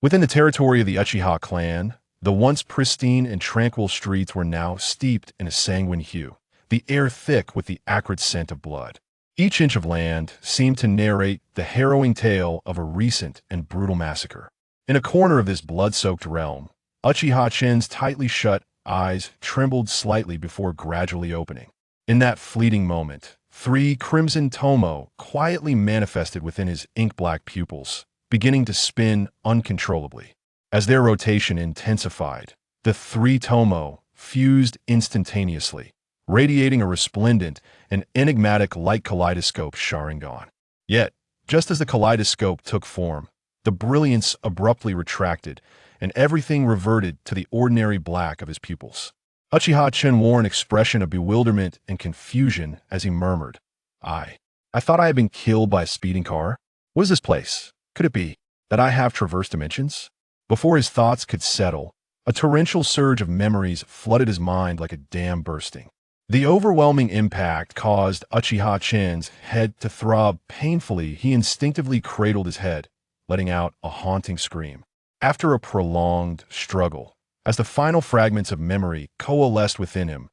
Within the territory of the Uchiha clan, the once pristine and tranquil streets were now steeped in a sanguine hue, the air thick with the acrid scent of blood. Each inch of land seemed to narrate the harrowing tale of a recent and brutal massacre. In a corner of this blood-soaked realm, Uchiha Chen's tightly shut eyes trembled slightly before gradually opening. In that fleeting moment, 3 crimson tomo quietly manifested within his ink-black pupils, beginning to spin uncontrollably. As their rotation intensified, the 3 tomo fused instantaneously, radiating a resplendent and enigmatic light kaleidoscope Sharingan. Yet, just as the kaleidoscope took form, the brilliance abruptly retracted, and everything reverted to the ordinary black of his pupils. Uchiha Chen wore an expression of bewilderment and confusion as he murmured, I thought I had been killed by a speeding car? What is this place? Could it be that I have traversed dimensions? Before his thoughts could settle, a torrential surge of memories flooded his mind like a dam bursting. The overwhelming impact caused Uchiha Chen's head to throb painfully. He instinctively cradled his head, letting out a haunting scream. After a prolonged struggle, as the final fragments of memory coalesced within him,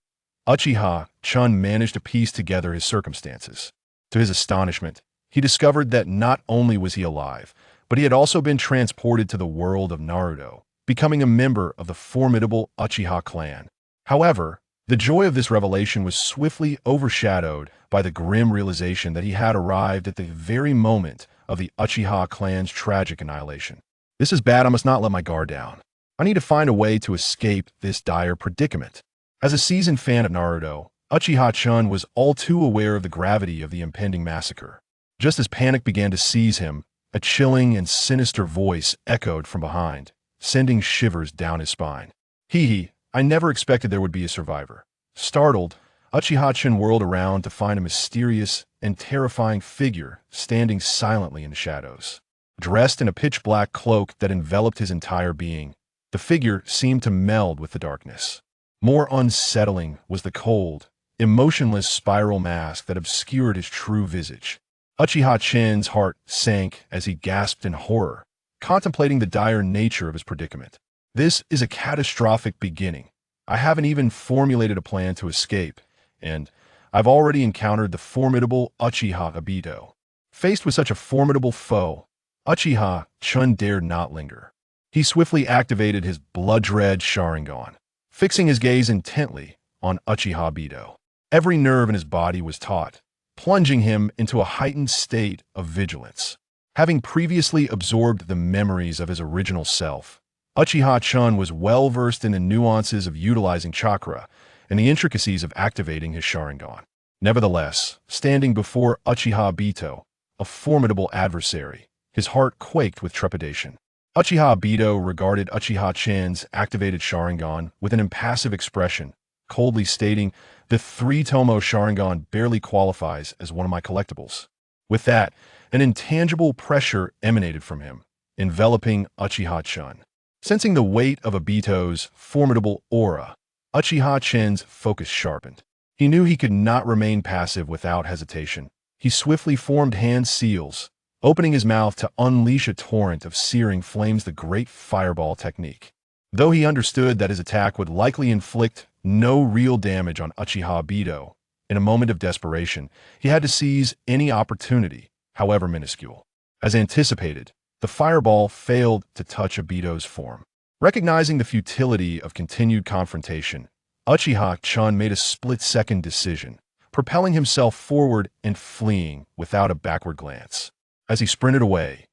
Uchiha Chen managed to piece together his circumstances. To his astonishment, he discovered that not only was he alive, but he had also been transported to the world of Naruto, becoming a member of the formidable Uchiha clan. However, the joy of this revelation was swiftly overshadowed by the grim realization that he had arrived at the very moment of the Uchiha clan's tragic annihilation. This is bad. I must not let my guard down. I need to find a way to escape this dire predicament. As a seasoned fan of Naruto, Uchiha Chen was all too aware of the gravity of the impending massacre. Just as panic began to seize him, a chilling and sinister voice echoed from behind, sending shivers down his spine. I never expected there would be a survivor. Startled, Uchiha Chen whirled around to find a mysterious and terrifying figure standing silently in the shadows. Dressed in a pitch-black cloak that enveloped his entire being, the figure seemed to meld with the darkness. More unsettling was the cold, emotionless spiral mask that obscured his true visage. Uchiha Chen's heart sank as he gasped in horror, contemplating the dire nature of his predicament. This is a catastrophic beginning. I haven't even formulated a plan to escape, and I've already encountered the formidable Uchiha Obito. Faced with such a formidable foe, Uchiha Chen dared not linger. He swiftly activated his blood-red Sharingan, fixing his gaze intently on Uchiha Obito. Every nerve in his body was taut, plunging him into a heightened state of vigilance. Having previously absorbed the memories of his original self, Uchiha Chen was well-versed in the nuances of utilizing Chakra and the intricacies of activating his Sharingan. Nevertheless, standing before Uchiha Obito, a formidable adversary, his heart quaked with trepidation. Uchiha Obito regarded Uchiha Chen's activated Sharingan with an impassive expression, coldly stating, "The 3-tomo Sharingan barely qualifies as one of my collectibles." With that, an intangible pressure emanated from him, enveloping Uchiha Chen. Sensing the weight of Obito's formidable aura, Uchiha Chen's focus sharpened. He knew he could not remain passive without hesitation. He swiftly formed hand seals, opening his mouth to unleash a torrent of searing flames, the great fireball technique. Though he understood that his attack would likely inflict no real damage on Uchiha Obito, in a moment of desperation, he had to seize any opportunity, however minuscule. As anticipated, the fireball failed to touch Obito's form. Recognizing the futility of continued confrontation, Uchiha Chen made a split-second decision, propelling himself forward and fleeing without a backward glance. As he sprinted away,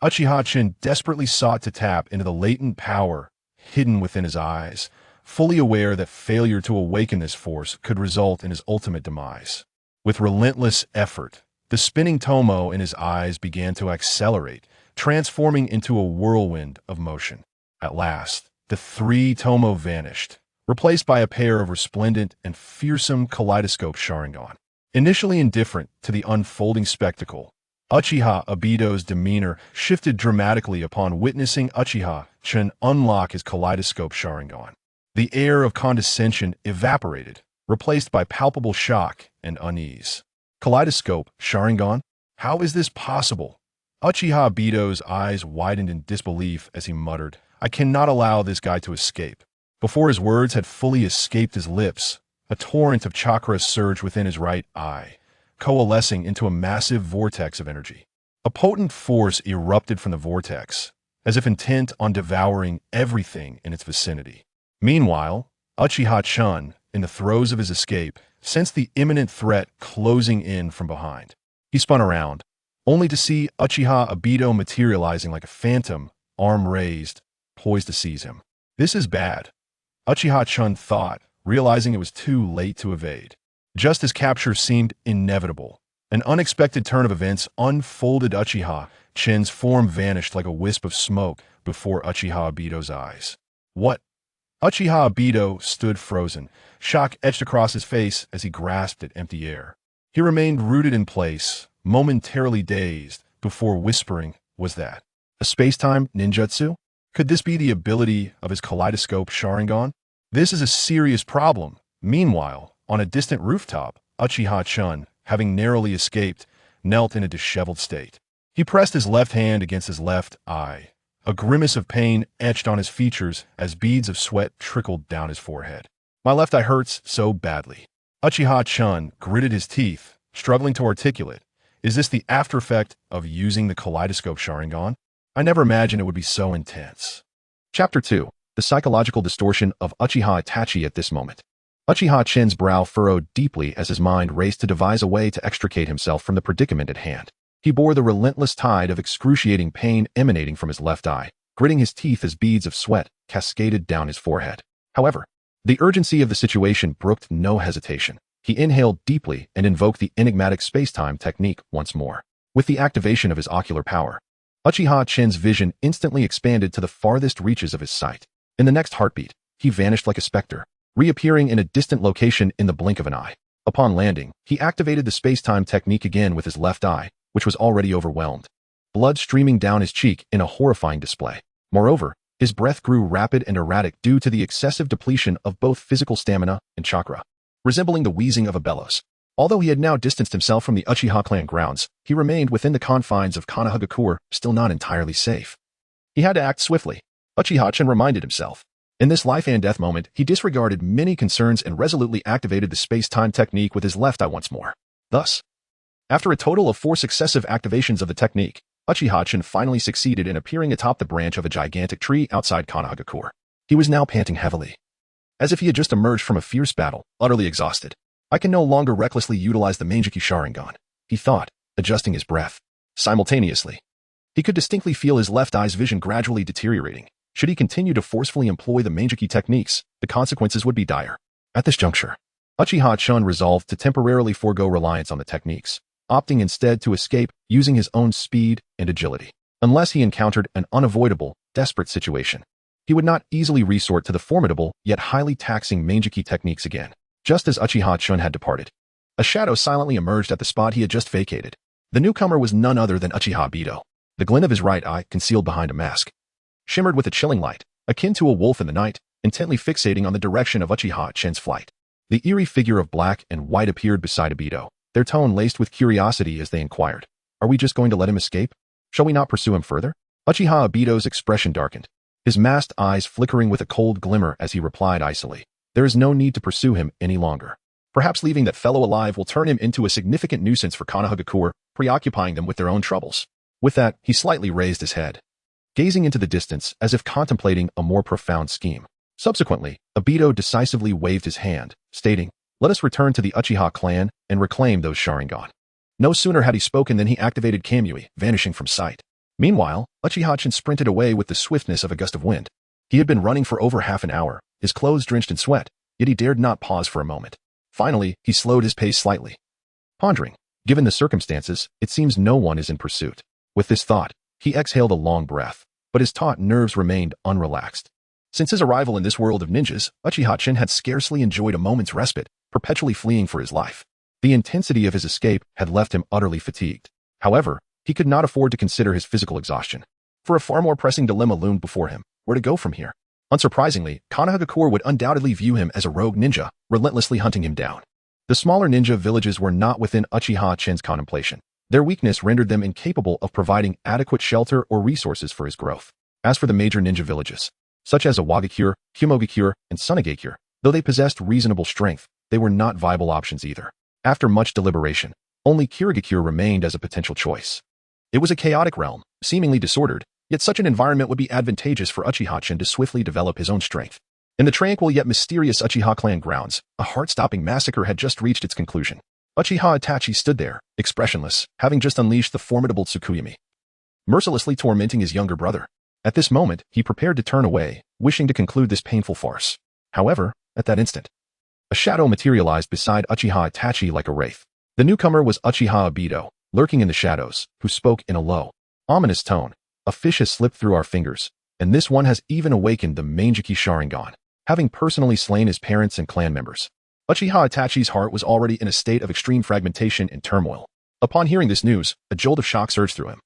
Uchiha Chen desperately sought to tap into the latent power hidden within his eyes, fully aware that failure to awaken this force could result in his ultimate demise. With relentless effort, the spinning tomo in his eyes began to accelerate, transforming into a whirlwind of motion. At last, the 3-tomo vanished, replaced by a pair of resplendent and fearsome kaleidoscope Sharingan. Initially indifferent to the unfolding spectacle, Uchiha Obito's demeanor shifted dramatically upon witnessing Uchiha Chen unlock his kaleidoscope Sharingan. The air of condescension evaporated, replaced by palpable shock and unease. Kaleidoscope Sharingan? How is this possible? Uchiha Obito's eyes widened in disbelief as he muttered, "I cannot allow this guy to escape." Before his words had fully escaped his lips, a torrent of chakra surged within his right eye, coalescing into a massive vortex of energy. A potent force erupted from the vortex, as if intent on devouring everything in its vicinity. Meanwhile, Uchiha Chun, in the throes of his escape, sensed the imminent threat closing in from behind. He spun around, only to see Uchiha Obito materializing like a phantom, arm raised, poised to seize him. This is bad, Uchiha Chun thought, realizing it was too late to evade. Just as capture seemed inevitable, an unexpected turn of events unfolded. Uchiha Chen's form vanished like a wisp of smoke before Uchiha Obito's eyes. What? Uchiha Obito stood frozen, shock etched across his face as he grasped at empty air. He remained rooted in place, momentarily dazed, before whispering, "Was that a space-time ninjutsu? Could this be the ability of his kaleidoscope Sharingan? This is a serious problem." Meanwhile, on a distant rooftop, Uchiha Chun, having narrowly escaped, knelt in a disheveled state. He pressed his left hand against his left eye. A grimace of pain etched on his features as beads of sweat trickled down his forehead. "My left eye hurts so badly." Uchiha Chun gritted his teeth, struggling to articulate. Is this the after effect of using the kaleidoscope Sharingan? I never imagined it would be so intense. Chapter 2. The psychological distortion of Uchiha Itachi at this moment. Uchiha Chen's brow furrowed deeply as his mind raced to devise a way to extricate himself from the predicament at hand. He bore the relentless tide of excruciating pain emanating from his left eye, gritting his teeth as beads of sweat cascaded down his forehead. However, the urgency of the situation brooked no hesitation. He inhaled deeply and invoked the enigmatic space-time technique once more. With the activation of his ocular power, Uchiha Chen's vision instantly expanded to the farthest reaches of his sight. In the next heartbeat, he vanished like a specter, reappearing in a distant location in the blink of an eye. Upon landing, he activated the space-time technique again with his left eye, which was already overwhelmed, blood streaming down his cheek in a horrifying display. Moreover, his breath grew rapid and erratic due to the excessive depletion of both physical stamina and chakra, resembling the wheezing of a bellows. Although he had now distanced himself from the Uchiha clan grounds, he remained within the confines of Konoha, still not entirely safe. He had to act swiftly, Uchiha Chen reminded himself. In this life and death moment, he disregarded many concerns and resolutely activated the space-time technique with his left eye once more. Thus, after a total of 4 successive activations of the technique, Uchiha Chen finally succeeded in appearing atop the branch of a gigantic tree outside Konoha. He was now panting heavily, as if he had just emerged from a fierce battle, utterly exhausted. I can no longer recklessly utilize the Manjiki Sharingan, he thought, adjusting his breath. Simultaneously, he could distinctly feel his left eye's vision gradually deteriorating. Should he continue to forcefully employ the Manjiki techniques, the consequences would be dire. At this juncture, Uchiha Chun resolved to temporarily forego reliance on the techniques, opting instead to escape using his own speed and agility. Unless he encountered an unavoidable, desperate situation, he would not easily resort to the formidable yet highly taxing Manjiki techniques again. Just as Uchiha Chun had departed, a shadow silently emerged at the spot he had just vacated. The newcomer was none other than Uchiha Obito. The glint of his right eye, concealed behind a mask, shimmered with a chilling light, akin to a wolf in the night, intently fixating on the direction of Uchiha Chen's flight. The eerie figure of black and white appeared beside Obito, their tone laced with curiosity as they inquired, "Are we just going to let him escape? Shall we not pursue him further?" Uchiha Obito's expression darkened, his masked eyes flickering with a cold glimmer as he replied icily, "There is no need to pursue him any longer. Perhaps leaving that fellow alive will turn him into a significant nuisance for Konoha, preoccupying them with their own troubles." With that, he slightly raised his head, gazing into the distance as if contemplating a more profound scheme. Subsequently, Obito decisively waved his hand, stating, "Let us return to the Uchiha clan and reclaim those Sharingan." No sooner had he spoken than he activated Kamui, vanishing from sight. Meanwhile, Uchiha Chen sprinted away with the swiftness of a gust of wind. He had been running for over half an hour, his clothes drenched in sweat, yet he dared not pause for a moment. Finally, he slowed his pace slightly, pondering, given the circumstances, it seems no one is in pursuit. With this thought, he exhaled a long breath, but his taut nerves remained unrelaxed. Since his arrival in this world of ninjas, Uchiha Chen had scarcely enjoyed a moment's respite, perpetually fleeing for his life. The intensity of his escape had left him utterly fatigued. However, he could not afford to consider his physical exhaustion, for a far more pressing dilemma loomed before him: where to go from here. Unsurprisingly, Konoha would undoubtedly view him as a rogue ninja, relentlessly hunting him down. The smaller ninja villages were not within Uchiha Chen's contemplation. Their weakness rendered them incapable of providing adequate shelter or resources for his growth. As for the major ninja villages, such as Awagakure, Humogakure, and Sunagakure, though they possessed reasonable strength, they were not viable options either. After much deliberation, only Kirigakure remained as a potential choice. It was a chaotic realm, seemingly disordered, yet such an environment would be advantageous for Uchiha-chan to swiftly develop his own strength. In the tranquil yet mysterious Uchiha clan grounds, a heart-stopping massacre had just reached its conclusion. Uchiha Itachi stood there, expressionless, having just unleashed the formidable Tsukuyomi, mercilessly tormenting his younger brother. At this moment, he prepared to turn away, wishing to conclude this painful farce. However, at that instant, a shadow materialized beside Uchiha Itachi like a wraith. The newcomer was Uchiha Obito, lurking in the shadows, who spoke in a low, ominous tone. A fish has slipped through our fingers, and this one has even awakened the Manjiki Sharingan, having personally slain his parents and clan members. Uchiha Itachi's heart was already in a state of extreme fragmentation and turmoil. Upon hearing this news, a jolt of shock surged through him,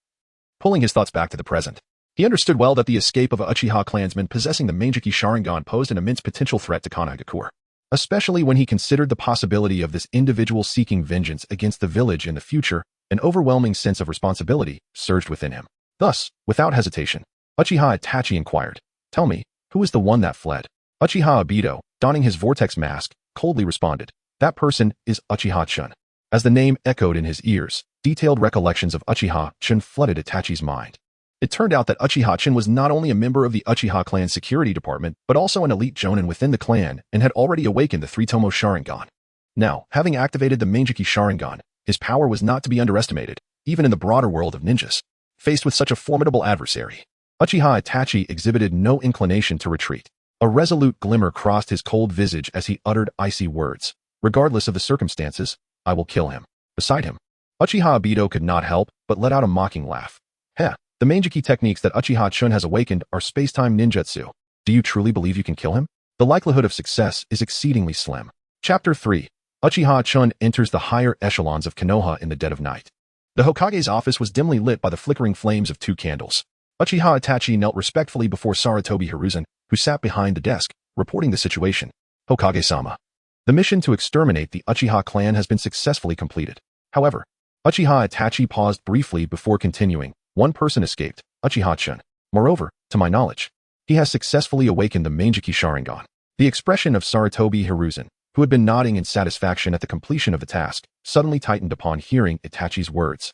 pulling his thoughts back to the present. He understood well that the escape of a Uchiha clansman possessing the Manjiki Sharingan posed an immense potential threat to Konogakure, especially when he considered the possibility of this individual seeking vengeance against the village in the future. An overwhelming sense of responsibility surged within him. Thus, without hesitation, Uchiha Itachi inquired, "Tell me, who is the one that fled?" Uchiha Obito, donning his vortex mask, coldly responded, "That person is Uchiha-chan." As the name echoed in his ears, detailed recollections of Uchiha-chan flooded Itachi's mind. It turned out that Uchiha-chan was not only a member of the Uchiha clan security department, but also an elite jonin within the clan and had already awakened the Three-Tomo Sharingan. Now, having activated the Manjiki Sharingan, his power was not to be underestimated, even in the broader world of ninjas. Faced with such a formidable adversary, Uchiha Itachi exhibited no inclination to retreat. A resolute glimmer crossed his cold visage as he uttered icy words. "Regardless of the circumstances, I will kill him." Beside him, Uchiha Obito could not help but let out a mocking laugh. "Heh, the Manjiki techniques that Uchiha-chun has awakened are space-time ninjutsu. Do you truly believe you can kill him? The likelihood of success is exceedingly slim." Chapter 3. Uchiha-chun enters the higher echelons of Konoha in the dead of night. The Hokage's office was dimly lit by the flickering flames of 2 candles. Uchiha Itachi knelt respectfully before Sarutobi Hiruzen, who sat behind the desk, reporting the situation. "Hokage-sama, the mission to exterminate the Uchiha clan has been successfully completed." However, Uchiha Itachi paused briefly before continuing. "One person escaped, Uchiha-chun. Moreover, to my knowledge, he has successfully awakened the Manjiki Sharingan." The expression of Sarutobi Hiruzen, who had been nodding in satisfaction at the completion of the task, suddenly tightened upon hearing Itachi's words,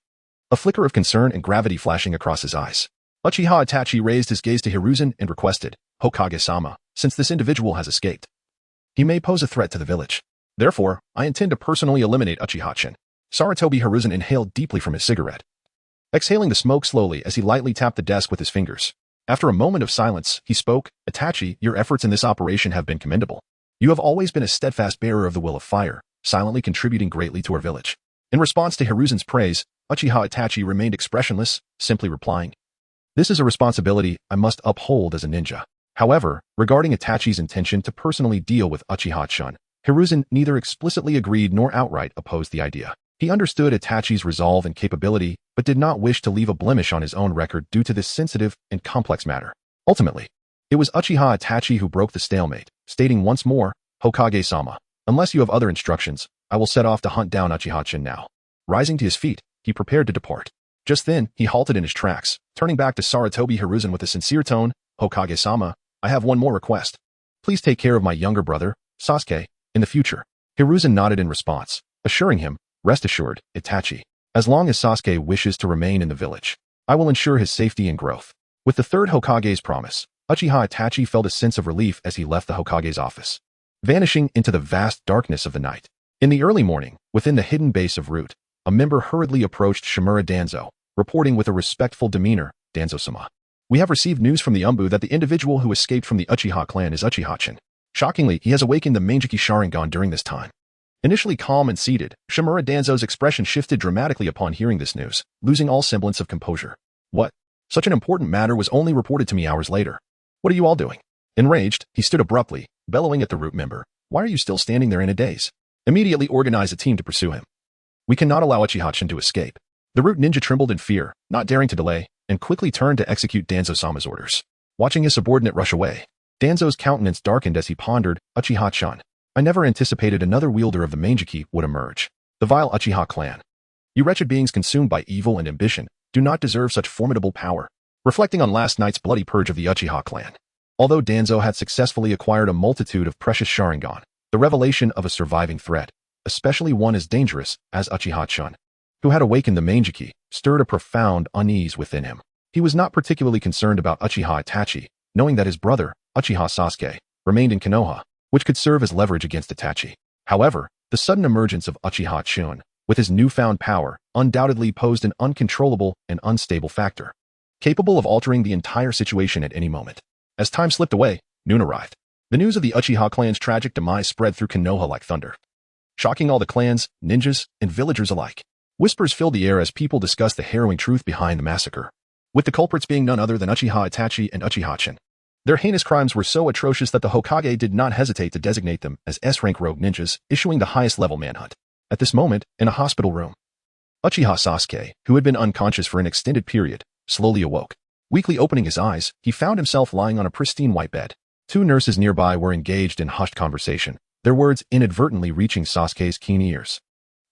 a flicker of concern and gravity flashing across his eyes. Uchiha Itachi raised his gaze to Hiruzen and requested, "Hokage-sama, since this individual has escaped, he may pose a threat to the village. Therefore, I intend to personally eliminate Uchiha-chan." Sarutobi Hiruzen inhaled deeply from his cigarette, exhaling the smoke slowly as he lightly tapped the desk with his fingers. After a moment of silence, he spoke, "Itachi, your efforts in this operation have been commendable. You have always been a steadfast bearer of the will of fire, silently contributing greatly to our village." In response to Hiruzen's praise, Uchiha Itachi remained expressionless, simply replying, "This is a responsibility I must uphold as a ninja." However, regarding Itachi's intention to personally deal with Uchiha-chan, Hiruzen neither explicitly agreed nor outright opposed the idea. He understood Itachi's resolve and capability, but did not wish to leave a blemish on his own record due to this sensitive and complex matter. Ultimately, it was Uchiha Itachi who broke the stalemate, stating once more, "Hokage-sama, unless you have other instructions, I will set off to hunt down Uchiha-chan now." Rising to his feet, he prepared to depart. Just then, he halted in his tracks, turning back to Sarutobi Hiruzen with a sincere tone, "Hokage-sama, I have one more request. Please take care of my younger brother, Sasuke, in the future." Hiruzen nodded in response, assuring him, "Rest assured, Itachi. As long as Sasuke wishes to remain in the village, I will ensure his safety and growth." With the third Hokage's promise, Uchiha Itachi felt a sense of relief as he left the Hokage's office, vanishing into the vast darkness of the night. In the early morning, within the hidden base of Root, a member hurriedly approached Shimura Danzo, reporting with a respectful demeanor, "Danzo-sama, we have received news from the Umbu that the individual who escaped from the Uchiha clan is Uchiha-chan. Shockingly, he has awakened the Manjiki Sharingan during this time." Initially calm and seated, Shimura Danzo's expression shifted dramatically upon hearing this news, losing all semblance of composure. "What? Such an important matter was only reported to me hours later. What are you all doing?" Enraged, he stood abruptly, bellowing at the Root member, "Why are you still standing there in a daze? Immediately organize a team to pursue him. We cannot allow Uchiha-chan to escape." The Root ninja trembled in fear, not daring to delay, and quickly turned to execute Danzo-sama's orders. Watching his subordinate rush away, Danzo's countenance darkened as he pondered, "Uchiha-chan. I never anticipated another wielder of the Manjiki would emerge. The vile Uchiha clan. You wretched beings consumed by evil and ambition do not deserve such formidable power. Reflecting on last night's bloody purge of the Uchiha clan. Although Danzo had successfully acquired a multitude of precious Sharingan, the revelation of a surviving threat, especially one as dangerous as Uchiha-chan, who had awakened the Manjiki, stirred a profound unease within him. He was not particularly concerned about Uchiha Itachi, knowing that his brother, Uchiha Sasuke, remained in Konoha, which could serve as leverage against Itachi. However, the sudden emergence of Uchiha Chun, with his newfound power, undoubtedly posed an uncontrollable and unstable factor, capable of altering the entire situation at any moment. As time slipped away, noon arrived. The news of the Uchiha clan's tragic demise spread through Konoha like thunder, shocking all the clans, ninjas, and villagers alike. Whispers filled the air as people discussed the harrowing truth behind the massacre, with the culprits being none other than Uchiha Itachi and Uchiha Chen. Their heinous crimes were so atrocious that the Hokage did not hesitate to designate them as S-rank rogue ninjas, issuing the highest-level manhunt. At this moment, in a hospital room, Uchiha Sasuke, who had been unconscious for an extended period, slowly awoke. Weakly opening his eyes, he found himself lying on a pristine white bed. Two nurses nearby were engaged in hushed conversation, their words inadvertently reaching Sasuke's keen ears.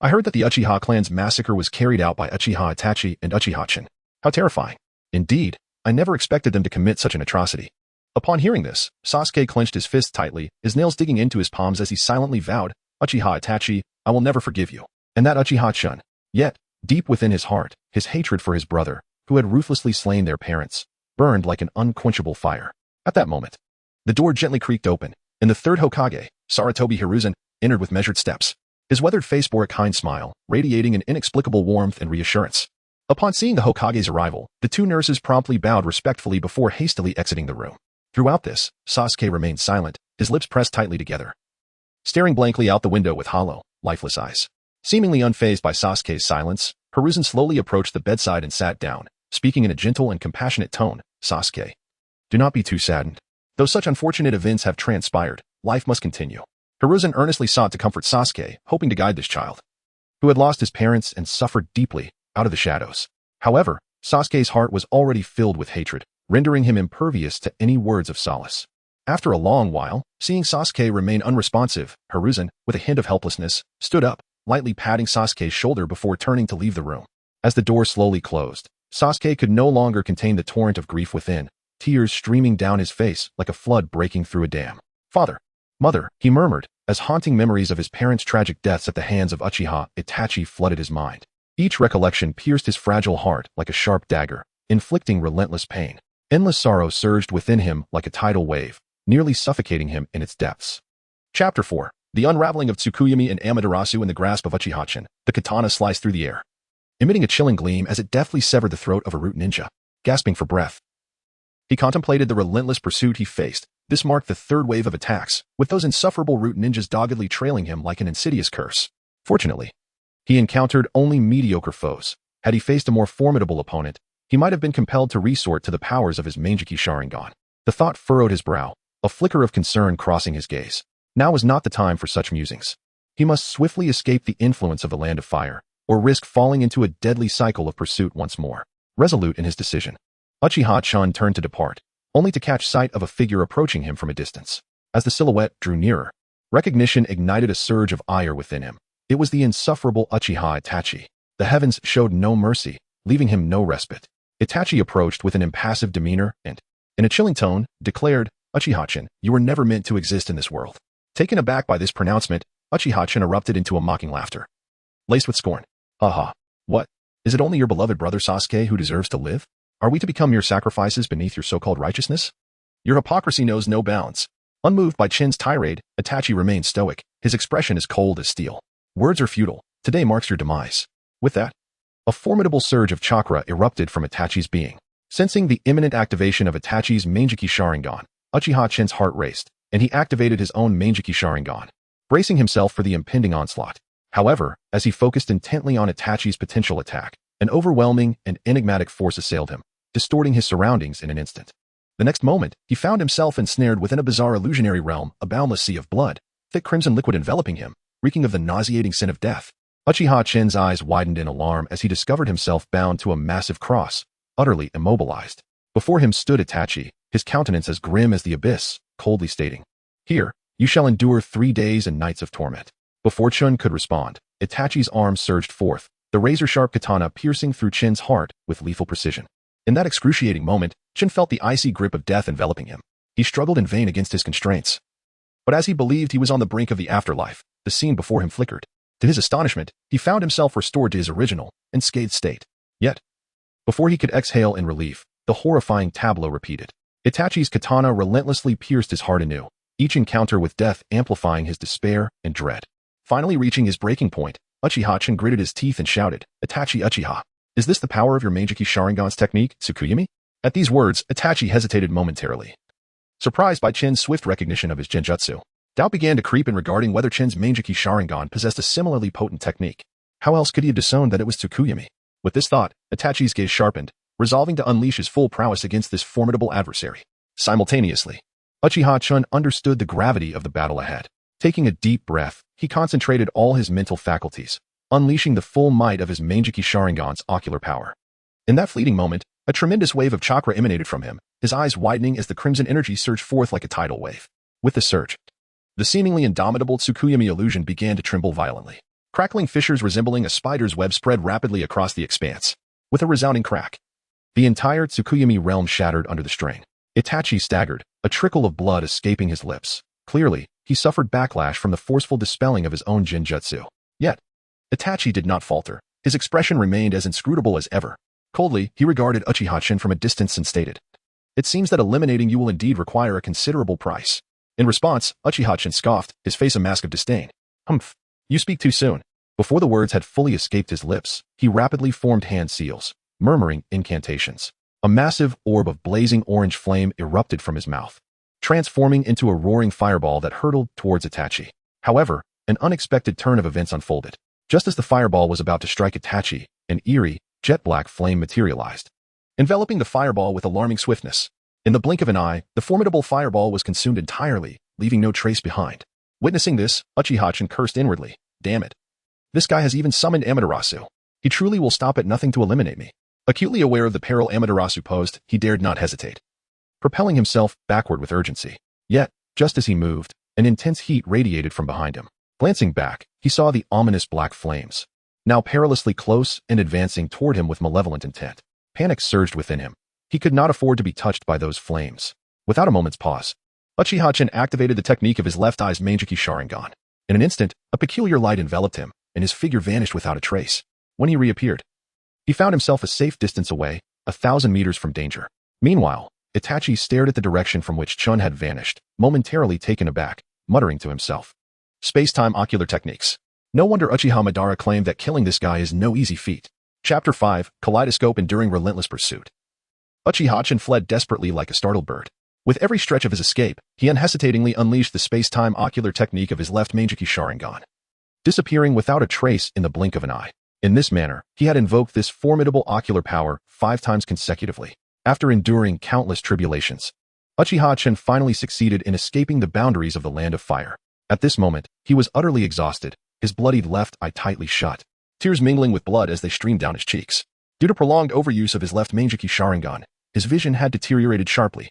I heard that the Uchiha clan's massacre was carried out by Uchiha Itachi and Uchiha Chen. How terrifying. Indeed, I never expected them to commit such an atrocity. Upon hearing this, Sasuke clenched his fist tightly, his nails digging into his palms as he silently vowed, Uchiha Itachi, I will never forgive you. And that Uchiha Chen. Yet, deep within his heart, his hatred for his brother, who had ruthlessly slain their parents, burned like an unquenchable fire. At that moment, the door gently creaked open, and the third Hokage, Sarutobi Hiruzen, entered with measured steps. His weathered face bore a kind smile, radiating an inexplicable warmth and reassurance. Upon seeing the Hokage's arrival, the two nurses promptly bowed respectfully before hastily exiting the room. Throughout this, Sasuke remained silent, his lips pressed tightly together, staring blankly out the window with hollow, lifeless eyes. Seemingly unfazed by Sasuke's silence, Hiruzen slowly approached the bedside and sat down, speaking in a gentle and compassionate tone. Sasuke, do not be too saddened. Though such unfortunate events have transpired, life must continue. Hiruzen earnestly sought to comfort Sasuke, hoping to guide this child, who had lost his parents and suffered deeply, out of the shadows. However, Sasuke's heart was already filled with hatred, rendering him impervious to any words of solace. After a long while, seeing Sasuke remain unresponsive, Hiruzen, with a hint of helplessness, stood up, lightly patting Sasuke's shoulder before turning to leave the room. As the door slowly closed, Sasuke could no longer contain the torrent of grief within, tears streaming down his face like a flood breaking through a dam. Father, mother, he murmured, as haunting memories of his parents' tragic deaths at the hands of Uchiha Itachi flooded his mind. Each recollection pierced his fragile heart like a sharp dagger, inflicting relentless pain. Endless sorrow surged within him like a tidal wave, nearly suffocating him in its depths. Chapter 4. The unraveling of Tsukuyomi and Amaterasu in the grasp of Uchiha Chen. The katana sliced through the air, emitting a chilling gleam as it deftly severed the throat of a root ninja. Gasping for breath, he contemplated the relentless pursuit he faced. This marked the third wave of attacks, with those insufferable root ninjas doggedly trailing him like an insidious curse. Fortunately, he encountered only mediocre foes. Had he faced a more formidable opponent, he might have been compelled to resort to the powers of his Manjiki Sharingan. The thought furrowed his brow, a flicker of concern crossing his gaze. Now was not the time for such musings. He must swiftly escape the influence of the Land of Fire, or risk falling into a deadly cycle of pursuit once more. Resolute in his decision, Uchiha Chen turned to depart, only to catch sight of a figure approaching him from a distance. As the silhouette drew nearer, recognition ignited a surge of ire within him. It was the insufferable Uchiha Itachi. The heavens showed no mercy, leaving him no respite. Itachi approached with an impassive demeanor and, in a chilling tone, declared, Uchiha Chen, you were never meant to exist in this world. Taken aback by this pronouncement, Uchiha Chen erupted into a mocking laughter, laced with scorn. Ha! What? Is it only your beloved brother Sasuke who deserves to live? Are we to become mere sacrifices beneath your so-called righteousness? Your hypocrisy knows no bounds. Unmoved by Chen's tirade, Itachi remained stoic, his expression as cold as steel. Words are futile. Today marks your demise. With that, a formidable surge of chakra erupted from Itachi's being. Sensing the imminent activation of Itachi's Manjiki Sharingan, Uchiha Chen's heart raced, and he activated his own Manjiki Sharingan, bracing himself for the impending onslaught. However, as he focused intently on Itachi's potential attack, an overwhelming and enigmatic force assailed him, distorting his surroundings in an instant. The next moment, he found himself ensnared within a bizarre illusionary realm, a boundless sea of blood, thick crimson liquid enveloping him, reeking of the nauseating scent of death. Uchiha Chen's eyes widened in alarm as he discovered himself bound to a massive cross, utterly immobilized. Before him stood Itachi, his countenance as grim as the abyss, coldly stating, Here, you shall endure 3 days and nights of torment. Before Chun could respond, Itachi's arm surged forth, the razor-sharp katana piercing through Chen's heart with lethal precision. In that excruciating moment, Chen felt the icy grip of death enveloping him. He struggled in vain against his constraints. But as he believed he was on the brink of the afterlife, the scene before him flickered. To his astonishment, he found himself restored to his original, unscathed state. Yet, before he could exhale in relief, the horrifying tableau repeated. Itachi's katana relentlessly pierced his heart anew, each encounter with death amplifying his despair and dread. Finally reaching his breaking point, Uchiha Chen gritted his teeth and shouted, "Itachi Uchiha! Is this the power of your Meijiki Sharingan's technique, Tsukuyami?" At these words, Itachi hesitated momentarily. Surprised by Chen's swift recognition of his Genjutsu, doubt began to creep in regarding whether Chen's Meijiki Sharingan possessed a similarly potent technique. How else could he have disowned that it was Tsukuyami? With this thought, Itachi's gaze sharpened, resolving to unleash his full prowess against this formidable adversary. Simultaneously, Uchiha Chen understood the gravity of the battle ahead. Taking a deep breath, he concentrated all his mental faculties, unleashing the full might of his Meijiki Sharingan's ocular power. In that fleeting moment, a tremendous wave of chakra emanated from him, his eyes widening as the crimson energy surged forth like a tidal wave. With the surge, the seemingly indomitable Tsukuyami illusion began to tremble violently. Crackling fissures resembling a spider's web spread rapidly across the expanse. With a resounding crack, the entire Tsukuyami realm shattered under the strain. Itachi staggered, a trickle of blood escaping his lips. Clearly, he suffered backlash from the forceful dispelling of his own Genjutsu. Yet, Itachi did not falter. His expression remained as inscrutable as ever. Coldly, he regarded Uchiha Chen from a distance and stated, "It seems that eliminating you will indeed require a considerable price." In response, Uchiha Chen scoffed, his face a mask of disdain. "Humph, you speak too soon." Before the words had fully escaped his lips, he rapidly formed hand seals, murmuring incantations. A massive orb of blazing orange flame erupted from his mouth, transforming into a roaring fireball that hurtled towards Itachi. However, an unexpected turn of events unfolded. Just as the fireball was about to strike Itachi, an eerie, jet-black flame materialized, enveloping the fireball with alarming swiftness. In the blink of an eye, the formidable fireball was consumed entirely, leaving no trace behind. Witnessing this, Uchiha Chen cursed inwardly. "Damn it. This guy has even summoned Amaterasu. He truly will stop at nothing to eliminate me." Acutely aware of the peril Amaterasu posed, he dared not hesitate, propelling himself backward with urgency. Yet, just as he moved, an intense heat radiated from behind him. Glancing back, he saw the ominous black flames, now perilously close and advancing toward him with malevolent intent. Panic surged within him. He could not afford to be touched by those flames. Without a moment's pause, Uchiha Chen activated the technique of his left eye's Meijiki Sharingan. In an instant, a peculiar light enveloped him, and his figure vanished without a trace. When he reappeared, he found himself a safe distance away, 1,000 meters from danger. Meanwhile, Itachi stared at the direction from which Chun had vanished, momentarily taken aback, muttering to himself, "Space-time ocular techniques. No wonder Uchiha Madara claimed that killing this guy is no easy feat." Chapter 5, Kaleidoscope Enduring Relentless Pursuit. Uchiha Chen fled desperately like a startled bird. With every stretch of his escape, he unhesitatingly unleashed the space-time ocular technique of his left Meijiki Sharingan, disappearing without a trace in the blink of an eye. In this manner, he had invoked this formidable ocular power 5 times consecutively. After enduring countless tribulations, Uchiha Chen finally succeeded in escaping the boundaries of the Land of Fire. At this moment, he was utterly exhausted, his bloodied left eye tightly shut, tears mingling with blood as they streamed down his cheeks. Due to prolonged overuse of his left Meijiki Sharingan, his vision had deteriorated sharply,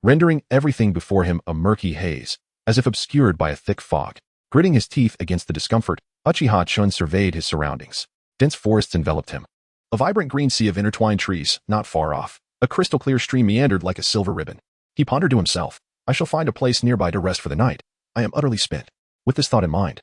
rendering everything before him a murky haze, as if obscured by a thick fog. Gritting his teeth against the discomfort, Uchiha Chen surveyed his surroundings. Dense forests enveloped him. A vibrant green sea of intertwined trees, not far off. A crystal-clear stream meandered like a silver ribbon. He pondered to himself, "I shall find a place nearby to rest for the night. I am utterly spent." With this thought in mind,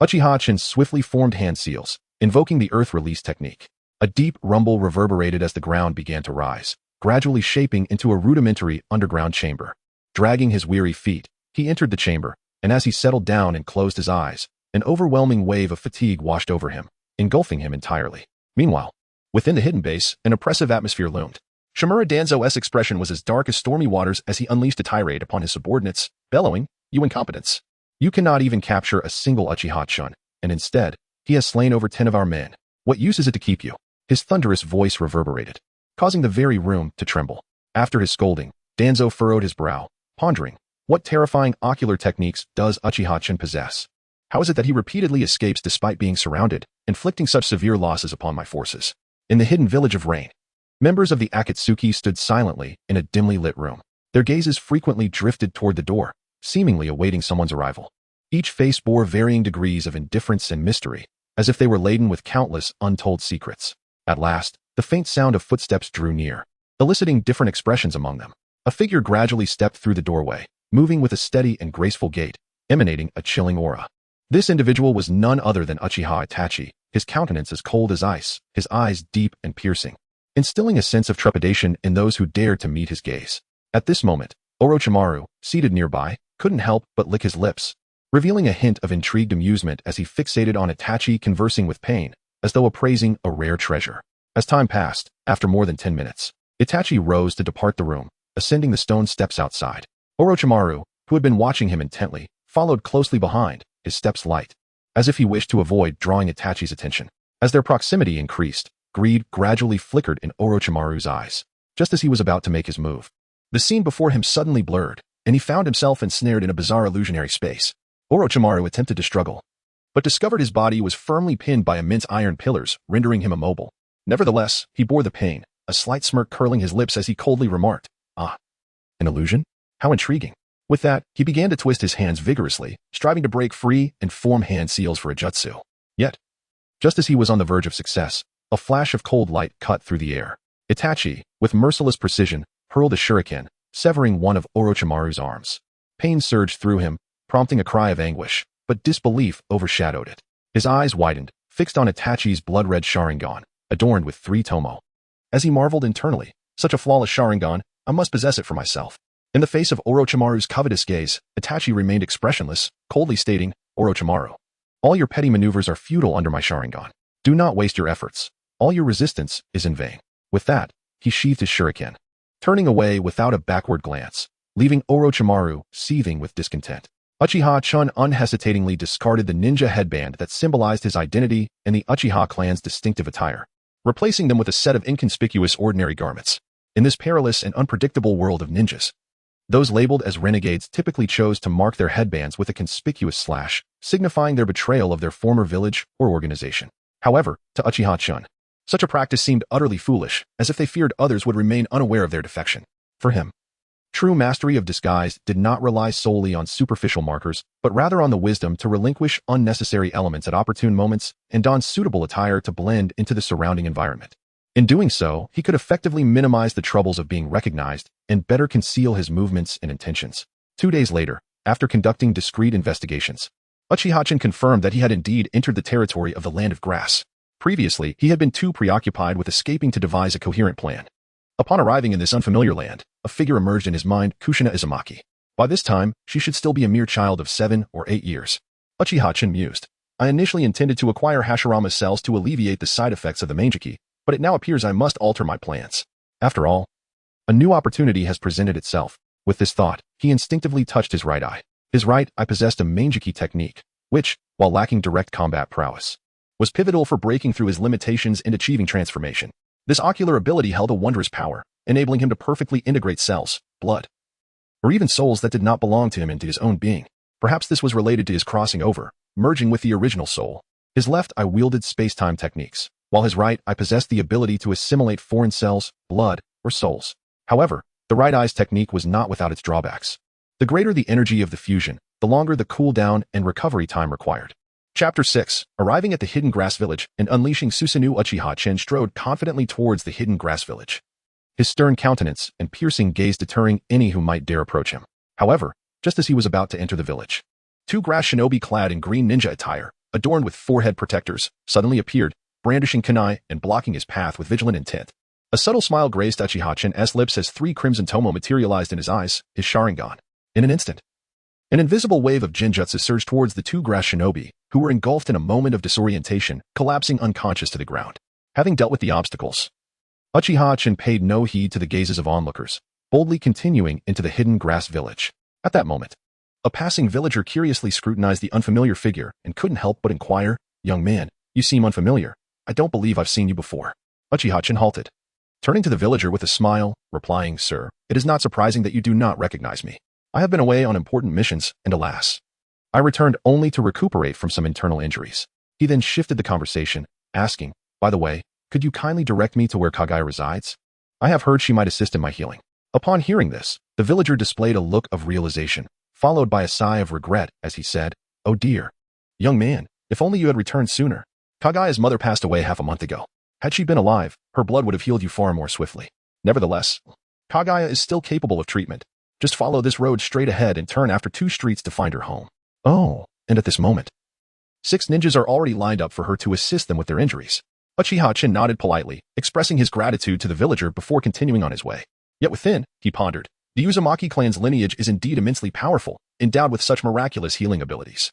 Uchiha Chen swiftly formed hand seals, invoking the earth release technique. A deep rumble reverberated as the ground began to rise, gradually shaping into a rudimentary underground chamber. Dragging his weary feet, he entered the chamber, and as he settled down and closed his eyes, an overwhelming wave of fatigue washed over him, engulfing him entirely. Meanwhile, within the hidden base, an oppressive atmosphere loomed. Shimura Danzo's expression was as dark as stormy waters as he unleashed a tirade upon his subordinates, bellowing, "You incompetents! You cannot even capture a single Uchiha Chen, and instead, he has slain over 10 of our men. What use is it to keep you?" His thunderous voice reverberated, causing the very room to tremble. After his scolding, Danzo furrowed his brow, pondering, what terrifying ocular techniques does Uchiha Chen possess? How is it that he repeatedly escapes despite being surrounded, inflicting such severe losses upon my forces? In the hidden village of Rain, members of the Akatsuki stood silently in a dimly lit room. Their gazes frequently drifted toward the door, seemingly awaiting someone's arrival. Each face bore varying degrees of indifference and mystery, as if they were laden with countless untold secrets. At last, the faint sound of footsteps drew near, eliciting different expressions among them. A figure gradually stepped through the doorway, moving with a steady and graceful gait, emanating a chilling aura. This individual was none other than Uchiha Itachi, his countenance as cold as ice, his eyes deep and piercing, instilling a sense of trepidation in those who dared to meet his gaze. At this moment, Orochimaru, seated nearby, couldn't help but lick his lips, revealing a hint of intrigued amusement as he fixated on Itachi conversing with pain, as though appraising a rare treasure. As time passed, after more than 10 minutes, Itachi rose to depart the room, ascending the stone steps outside. Orochimaru, who had been watching him intently, followed closely behind, his steps light, as if he wished to avoid drawing Itachi's attention. As their proximity increased, greed gradually flickered in Orochimaru's eyes, just as he was about to make his move. The scene before him suddenly blurred, and he found himself ensnared in a bizarre illusionary space. Orochimaru attempted to struggle, but discovered his body was firmly pinned by immense iron pillars, rendering him immobile. Nevertheless, he bore the pain, a slight smirk curling his lips as he coldly remarked, "Ah, an illusion? How intriguing." With that, he began to twist his hands vigorously, striving to break free and form hand seals for a jutsu. Yet, just as he was on the verge of success, a flash of cold light cut through the air. Itachi, with merciless precision, hurled a shuriken, severing one of Orochimaru's arms. Pain surged through him, prompting a cry of anguish, but disbelief overshadowed it. His eyes widened, fixed on Itachi's blood-red Sharingan, adorned with 3 tomo. As he marveled internally, such a flawless Sharingan, I must possess it for myself. In the face of Orochimaru's covetous gaze, Itachi remained expressionless, coldly stating, "Orochimaru, all your petty maneuvers are futile under my Sharingan. Do not waste your efforts. All your resistance is in vain." With that, he sheathed his shuriken, turning away without a backward glance, leaving Orochimaru seething with discontent. Uchiha-chan unhesitatingly discarded the ninja headband that symbolized his identity and the Uchiha clan's distinctive attire, replacing them with a set of inconspicuous ordinary garments. In this perilous and unpredictable world of ninjas, those labeled as renegades typically chose to mark their headbands with a conspicuous slash, signifying their betrayal of their former village or organization. However, to Uchiha-chan, such a practice seemed utterly foolish, as if they feared others would remain unaware of their defection. For him, true mastery of disguise did not rely solely on superficial markers, but rather on the wisdom to relinquish unnecessary elements at opportune moments and don suitable attire to blend into the surrounding environment. In doing so, he could effectively minimize the troubles of being recognized and better conceal his movements and intentions. 2 days later, after conducting discreet investigations, Uchiha-chan confirmed that he had indeed entered the territory of the Land of Grass. Previously, he had been too preoccupied with escaping to devise a coherent plan. Upon arriving in this unfamiliar land, a figure emerged in his mind, Kushina Uzumaki. By this time, she should still be a mere child of 7 or 8 years. Uchiha-chan mused. I initially intended to acquire Hashirama's cells to alleviate the side effects of the Manjiki, but it now appears I must alter my plans. After all, a new opportunity has presented itself. With this thought, he instinctively touched his right eye. His right eye possessed a Manjiki technique, which, while lacking direct combat prowess, was pivotal for breaking through his limitations and achieving transformation. This ocular ability held a wondrous power, enabling him to perfectly integrate cells, blood, or even souls that did not belong to him into his own being. Perhaps this was related to his crossing over, merging with the original soul. His left eye wielded space-time techniques, while his right eye possessed the ability to assimilate foreign cells, blood, or souls. However, the right eye's technique was not without its drawbacks. The greater the energy of the fusion, the longer the cooldown and recovery time required. Chapter 6. Arriving at the Hidden Grass Village and unleashing Susanoo, Uchiha-chan strode confidently towards the Hidden Grass Village, his stern countenance and piercing gaze deterring any who might dare approach him. However, just as he was about to enter the village, 2 grass shinobi clad in green ninja attire, adorned with forehead protectors, suddenly appeared, brandishing kunai and blocking his path with vigilant intent. A subtle smile graced Uchiha-chan's lips as 3 crimson tomo materialized in his eyes, his Sharingan. In an instant, an invisible wave of Genjutsu surged towards the 2 grass shinobi, who were engulfed in a moment of disorientation, collapsing unconscious to the ground. Having dealt with the obstacles, Uchiha-chan paid no heed to the gazes of onlookers, boldly continuing into the Hidden Grass Village. At that moment, a passing villager curiously scrutinized the unfamiliar figure and couldn't help but inquire, "Young man, you seem unfamiliar. I don't believe I've seen you before." Uchiha-chan halted, turning to the villager with a smile, replying, "Sir, it is not surprising that you do not recognize me. I have been away on important missions, and alas, I returned only to recuperate from some internal injuries." He then shifted the conversation, asking, "By the way, could you kindly direct me to where Kaguya resides? I have heard she might assist in my healing." Upon hearing this, the villager displayed a look of realization, followed by a sigh of regret as he said, "Oh dear. Young man, if only you had returned sooner." Kaguya's mother passed away half a month ago. Had she been alive, her blood would have healed you far more swiftly. Nevertheless, Kaguya is still capable of treatment. Just follow this road straight ahead and turn after 2 streets to find her home. Oh, and at this moment, 6 ninjas are already lined up for her to assist them with their injuries. Uchiha Chen nodded politely, expressing his gratitude to the villager before continuing on his way. Yet within, he pondered, the Uzumaki clan's lineage is indeed immensely powerful, endowed with such miraculous healing abilities.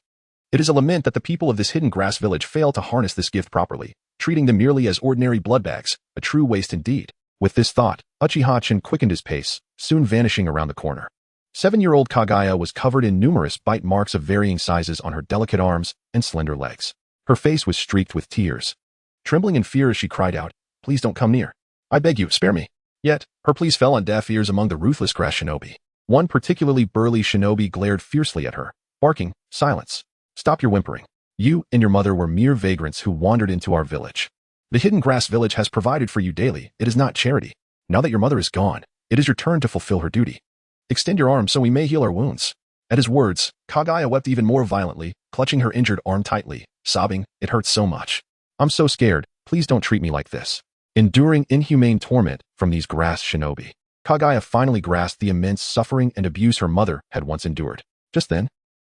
It is a lament that the people of this hidden grass village fail to harness this gift properly, treating them merely as ordinary blood bags, a true waste indeed. With this thought, Uchiha Chen quickened his pace, soon vanishing around the corner. 7-year-old Kaguya was covered in numerous bite marks of varying sizes on her delicate arms and slender legs. Her face was streaked with tears. Trembling in fear as she cried out, "Please don't come near. I beg you, spare me." Yet, her pleas fell on deaf ears among the ruthless grass shinobi. One particularly burly shinobi glared fiercely at her, barking, "Silence. Stop your whimpering. You and your mother were mere vagrants who wandered into our village. The hidden grass village has provided for you daily. It is not charity. Now that your mother is gone, it is your turn to fulfill her duty. Extend your arm so we may heal our wounds." At his words, Kaguya wept even more violently, clutching her injured arm tightly, sobbing, "It hurts so much. I'm so scared. Please don't treat me like this." Enduring inhumane torment from these grass shinobi, Kaguya finally grasped the immense suffering and abuse her mother had once endured. Just then,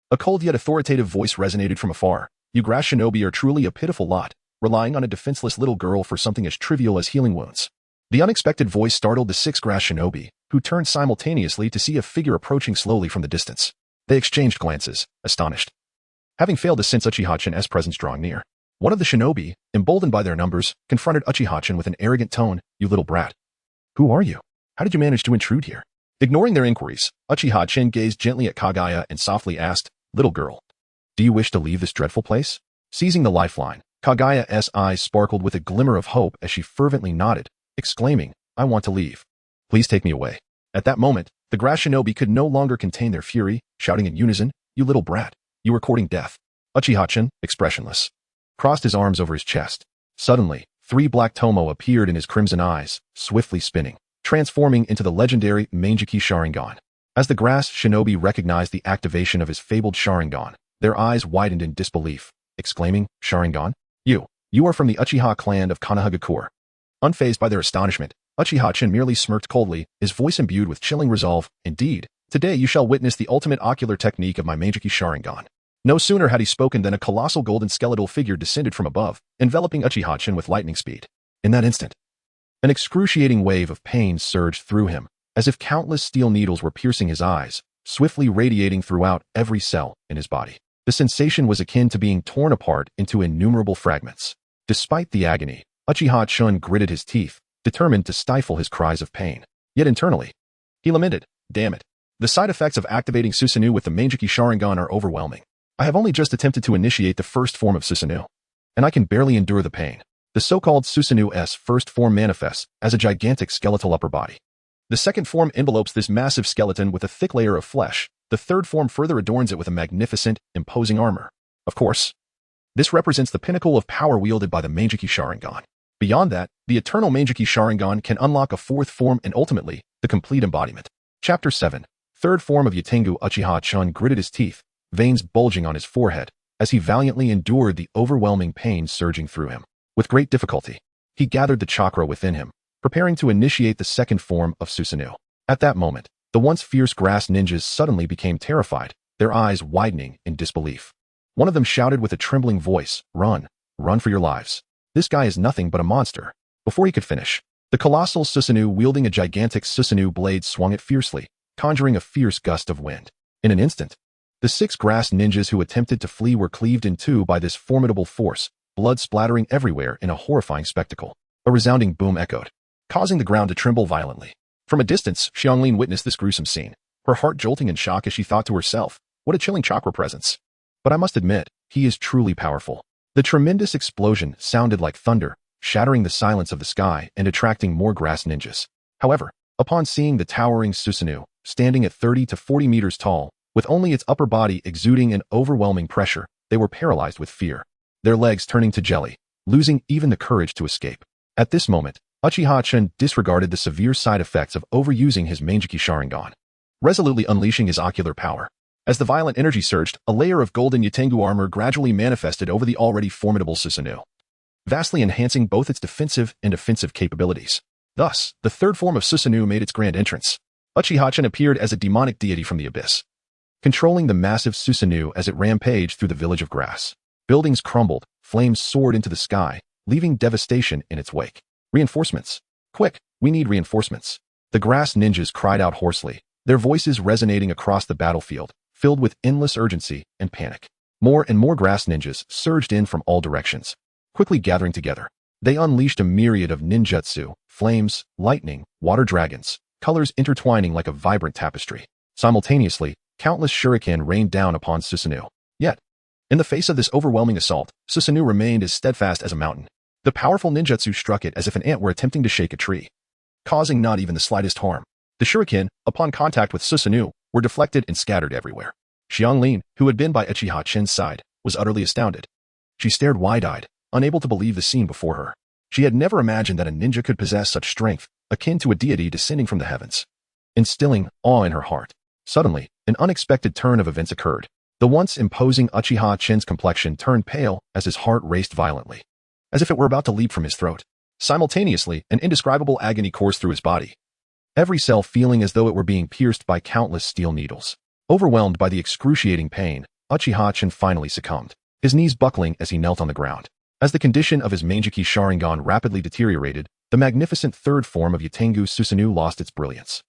a cold yet authoritative voice resonated from afar. "You grass shinobi are truly a pitiful lot, relying on a defenseless little girl for something as trivial as healing wounds." The unexpected voice startled the 6 grass shinobi, who turned simultaneously to see a figure approaching slowly from the distance. They exchanged glances, astonished. Having failed to sense Uchiha Chen's presence drawing near, one of the shinobi, emboldened by their numbers, confronted Uchiha Chen with an arrogant tone, "You little brat. Who are you? How did you manage to intrude here?" Ignoring their inquiries, Uchiha Chen gazed gently at Kaguya and softly asked, "Little girl, do you wish to leave this dreadful place?" Seizing the lifeline, Kaguya's eyes sparkled with a glimmer of hope as she fervently nodded, exclaiming, "I want to leave. Please take me away." At that moment, the grass shinobi could no longer contain their fury, shouting in unison, "You little brat, you are courting death." Uchiha Chen, expressionless, crossed his arms over his chest. Suddenly, 3 black tomo appeared in his crimson eyes, swiftly spinning, transforming into the legendary Manjiki Sharingan. As the grass shinobi recognized the activation of his fabled Sharingan, their eyes widened in disbelief, exclaiming, "Sharingan? You are from the Uchiha clan of Konoha." Unfazed by their astonishment, Uchiha Chen merely smirked coldly, his voice imbued with chilling resolve, "Indeed, today you shall witness the ultimate ocular technique of my Manjiki Sharingan." No sooner had he spoken than a colossal golden skeletal figure descended from above, enveloping Uchiha Chen with lightning speed. In that instant, an excruciating wave of pain surged through him, as if countless steel needles were piercing his eyes, swiftly radiating throughout every cell in his body. The sensation was akin to being torn apart into innumerable fragments. Despite the agony, Uchiha Chen gritted his teeth, determined to stifle his cries of pain. Yet internally, he lamented, "Damn it. The side effects of activating Susanoo with the Manjiki Sharingan are overwhelming. I have only just attempted to initiate the first form of Susanoo, and I can barely endure the pain." The so-called Susanoo's first form manifests as a gigantic skeletal upper body. The second form envelopes this massive skeleton with a thick layer of flesh. The third form further adorns it with a magnificent, imposing armor. Of course, this represents the pinnacle of power wielded by the Manjiki Sharingan. Beyond that, the eternal Manjiki Sharingan can unlock a 4th form and ultimately, the complete embodiment. Chapter 7. Third form of Yatengu. Uchiha Chen gritted his teeth, veins bulging on his forehead, as he valiantly endured the overwhelming pain surging through him. With great difficulty, he gathered the chakra within him, preparing to initiate the second form of Susanoo. At that moment, the once fierce grass ninjas suddenly became terrified, their eyes widening in disbelief. One of them shouted with a trembling voice, "Run! Run for your lives. This guy is nothing but a monster." Before he could finish, the colossal Susanoo wielding a gigantic Susanoo blade swung it fiercely, conjuring a fierce gust of wind. In an instant, the 6 grass ninjas who attempted to flee were cleaved in two by this formidable force, blood splattering everywhere in a horrifying spectacle. A resounding boom echoed, causing the ground to tremble violently. From a distance, Xianglin witnessed this gruesome scene, her heart jolting in shock as she thought to herself, "What a chilling chakra presence. But I must admit, he is truly powerful." The tremendous explosion sounded like thunder, shattering the silence of the sky and attracting more grass ninjas. However, upon seeing the towering Susanoo, standing at 30 to 40 meters tall, with only its upper body exuding an overwhelming pressure, they were paralyzed with fear, their legs turning to jelly, losing even the courage to escape. At this moment, Uchiha Chen disregarded the severe side effects of overusing his Manjiki Sharingan, resolutely unleashing his ocular power. As the violent energy surged, a layer of golden Yatengu armor gradually manifested over the already formidable Susanoo. vastly enhancing both its defensive and offensive capabilities. Thus, the third form of Susanoo made its grand entrance. Uchiha-chan appeared as a demonic deity from the abyss, controlling the massive Susanoo as it rampaged through the village of grass. Buildings crumbled, flames soared into the sky, leaving devastation in its wake. Reinforcements. Quick, we need reinforcements. The grass ninjas cried out hoarsely, their voices resonating across the battlefield, filled with endless urgency and panic. More and more grass ninjas surged in from all directions. Quickly gathering together, they unleashed a myriad of ninjutsu, flames, lightning, water dragons, colors intertwining like a vibrant tapestry. Simultaneously, countless shuriken rained down upon Susanoo. Yet, in the face of this overwhelming assault, Susanoo remained as steadfast as a mountain. The powerful ninjutsu struck it as if an ant were attempting to shake a tree, causing not even the slightest harm. The shuriken, upon contact with Susanoo, were deflected and scattered everywhere. Xianglin, who had been by Uchiha-chen's side, was utterly astounded. She stared wide-eyed, unable to believe the scene before her. She had never imagined that a ninja could possess such strength, akin to a deity descending from the heavens, instilling awe in her heart. Suddenly, an unexpected turn of events occurred. The once imposing Uchiha-chen's complexion turned pale as his heart raced violently, as if it were about to leap from his throat. Simultaneously, an indescribable agony coursed through his body, every cell feeling as though it were being pierced by countless steel needles. Overwhelmed by the excruciating pain, Uchiha-chen finally succumbed, his knees buckling as he knelt on the ground. As the condition of his Manjiki Sharingan rapidly deteriorated, the magnificent third form of Yatengu Susanoo lost its brilliance,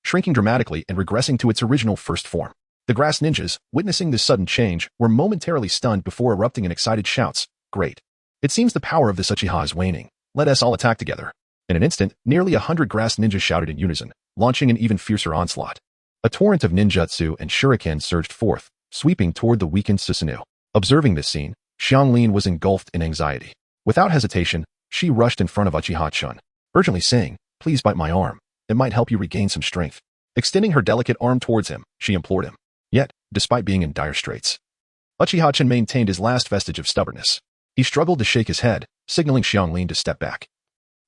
shrinking dramatically and regressing to its original first form. The grass ninjas, witnessing this sudden change, were momentarily stunned before erupting in excited shouts. Great! It seems the power of this Uchiha is waning. Let us all attack together. In an instant, nearly 100 grass ninjas shouted in unison, launching an even fiercer onslaught. A torrent of ninjutsu and shuriken surged forth, sweeping toward the weakened Susanoo. Observing this scene, Xianglin was engulfed in anxiety. Without hesitation, she rushed in front of Uchiha-chan, urgently saying, "Please bite my arm. It might help you regain some strength." Extending her delicate arm towards him, she implored him. Yet, despite being in dire straits, Uchiha-chan maintained his last vestige of stubbornness. He struggled to shake his head, signaling Xianglin to step back,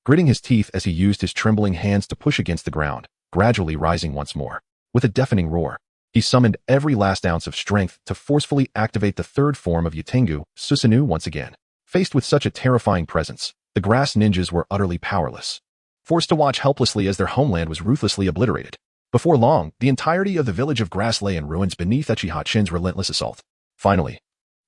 gritting his teeth as he used his trembling hands to push against the ground, gradually rising once more. With a deafening roar, he summoned every last ounce of strength to forcefully activate the third form of Yatengu, Susanoo once again. Faced with such a terrifying presence, the grass ninjas were utterly powerless, forced to watch helplessly as their homeland was ruthlessly obliterated. Before long, the entirety of the village of grass lay in ruins beneath Uchiha-chen's relentless assault. Finally,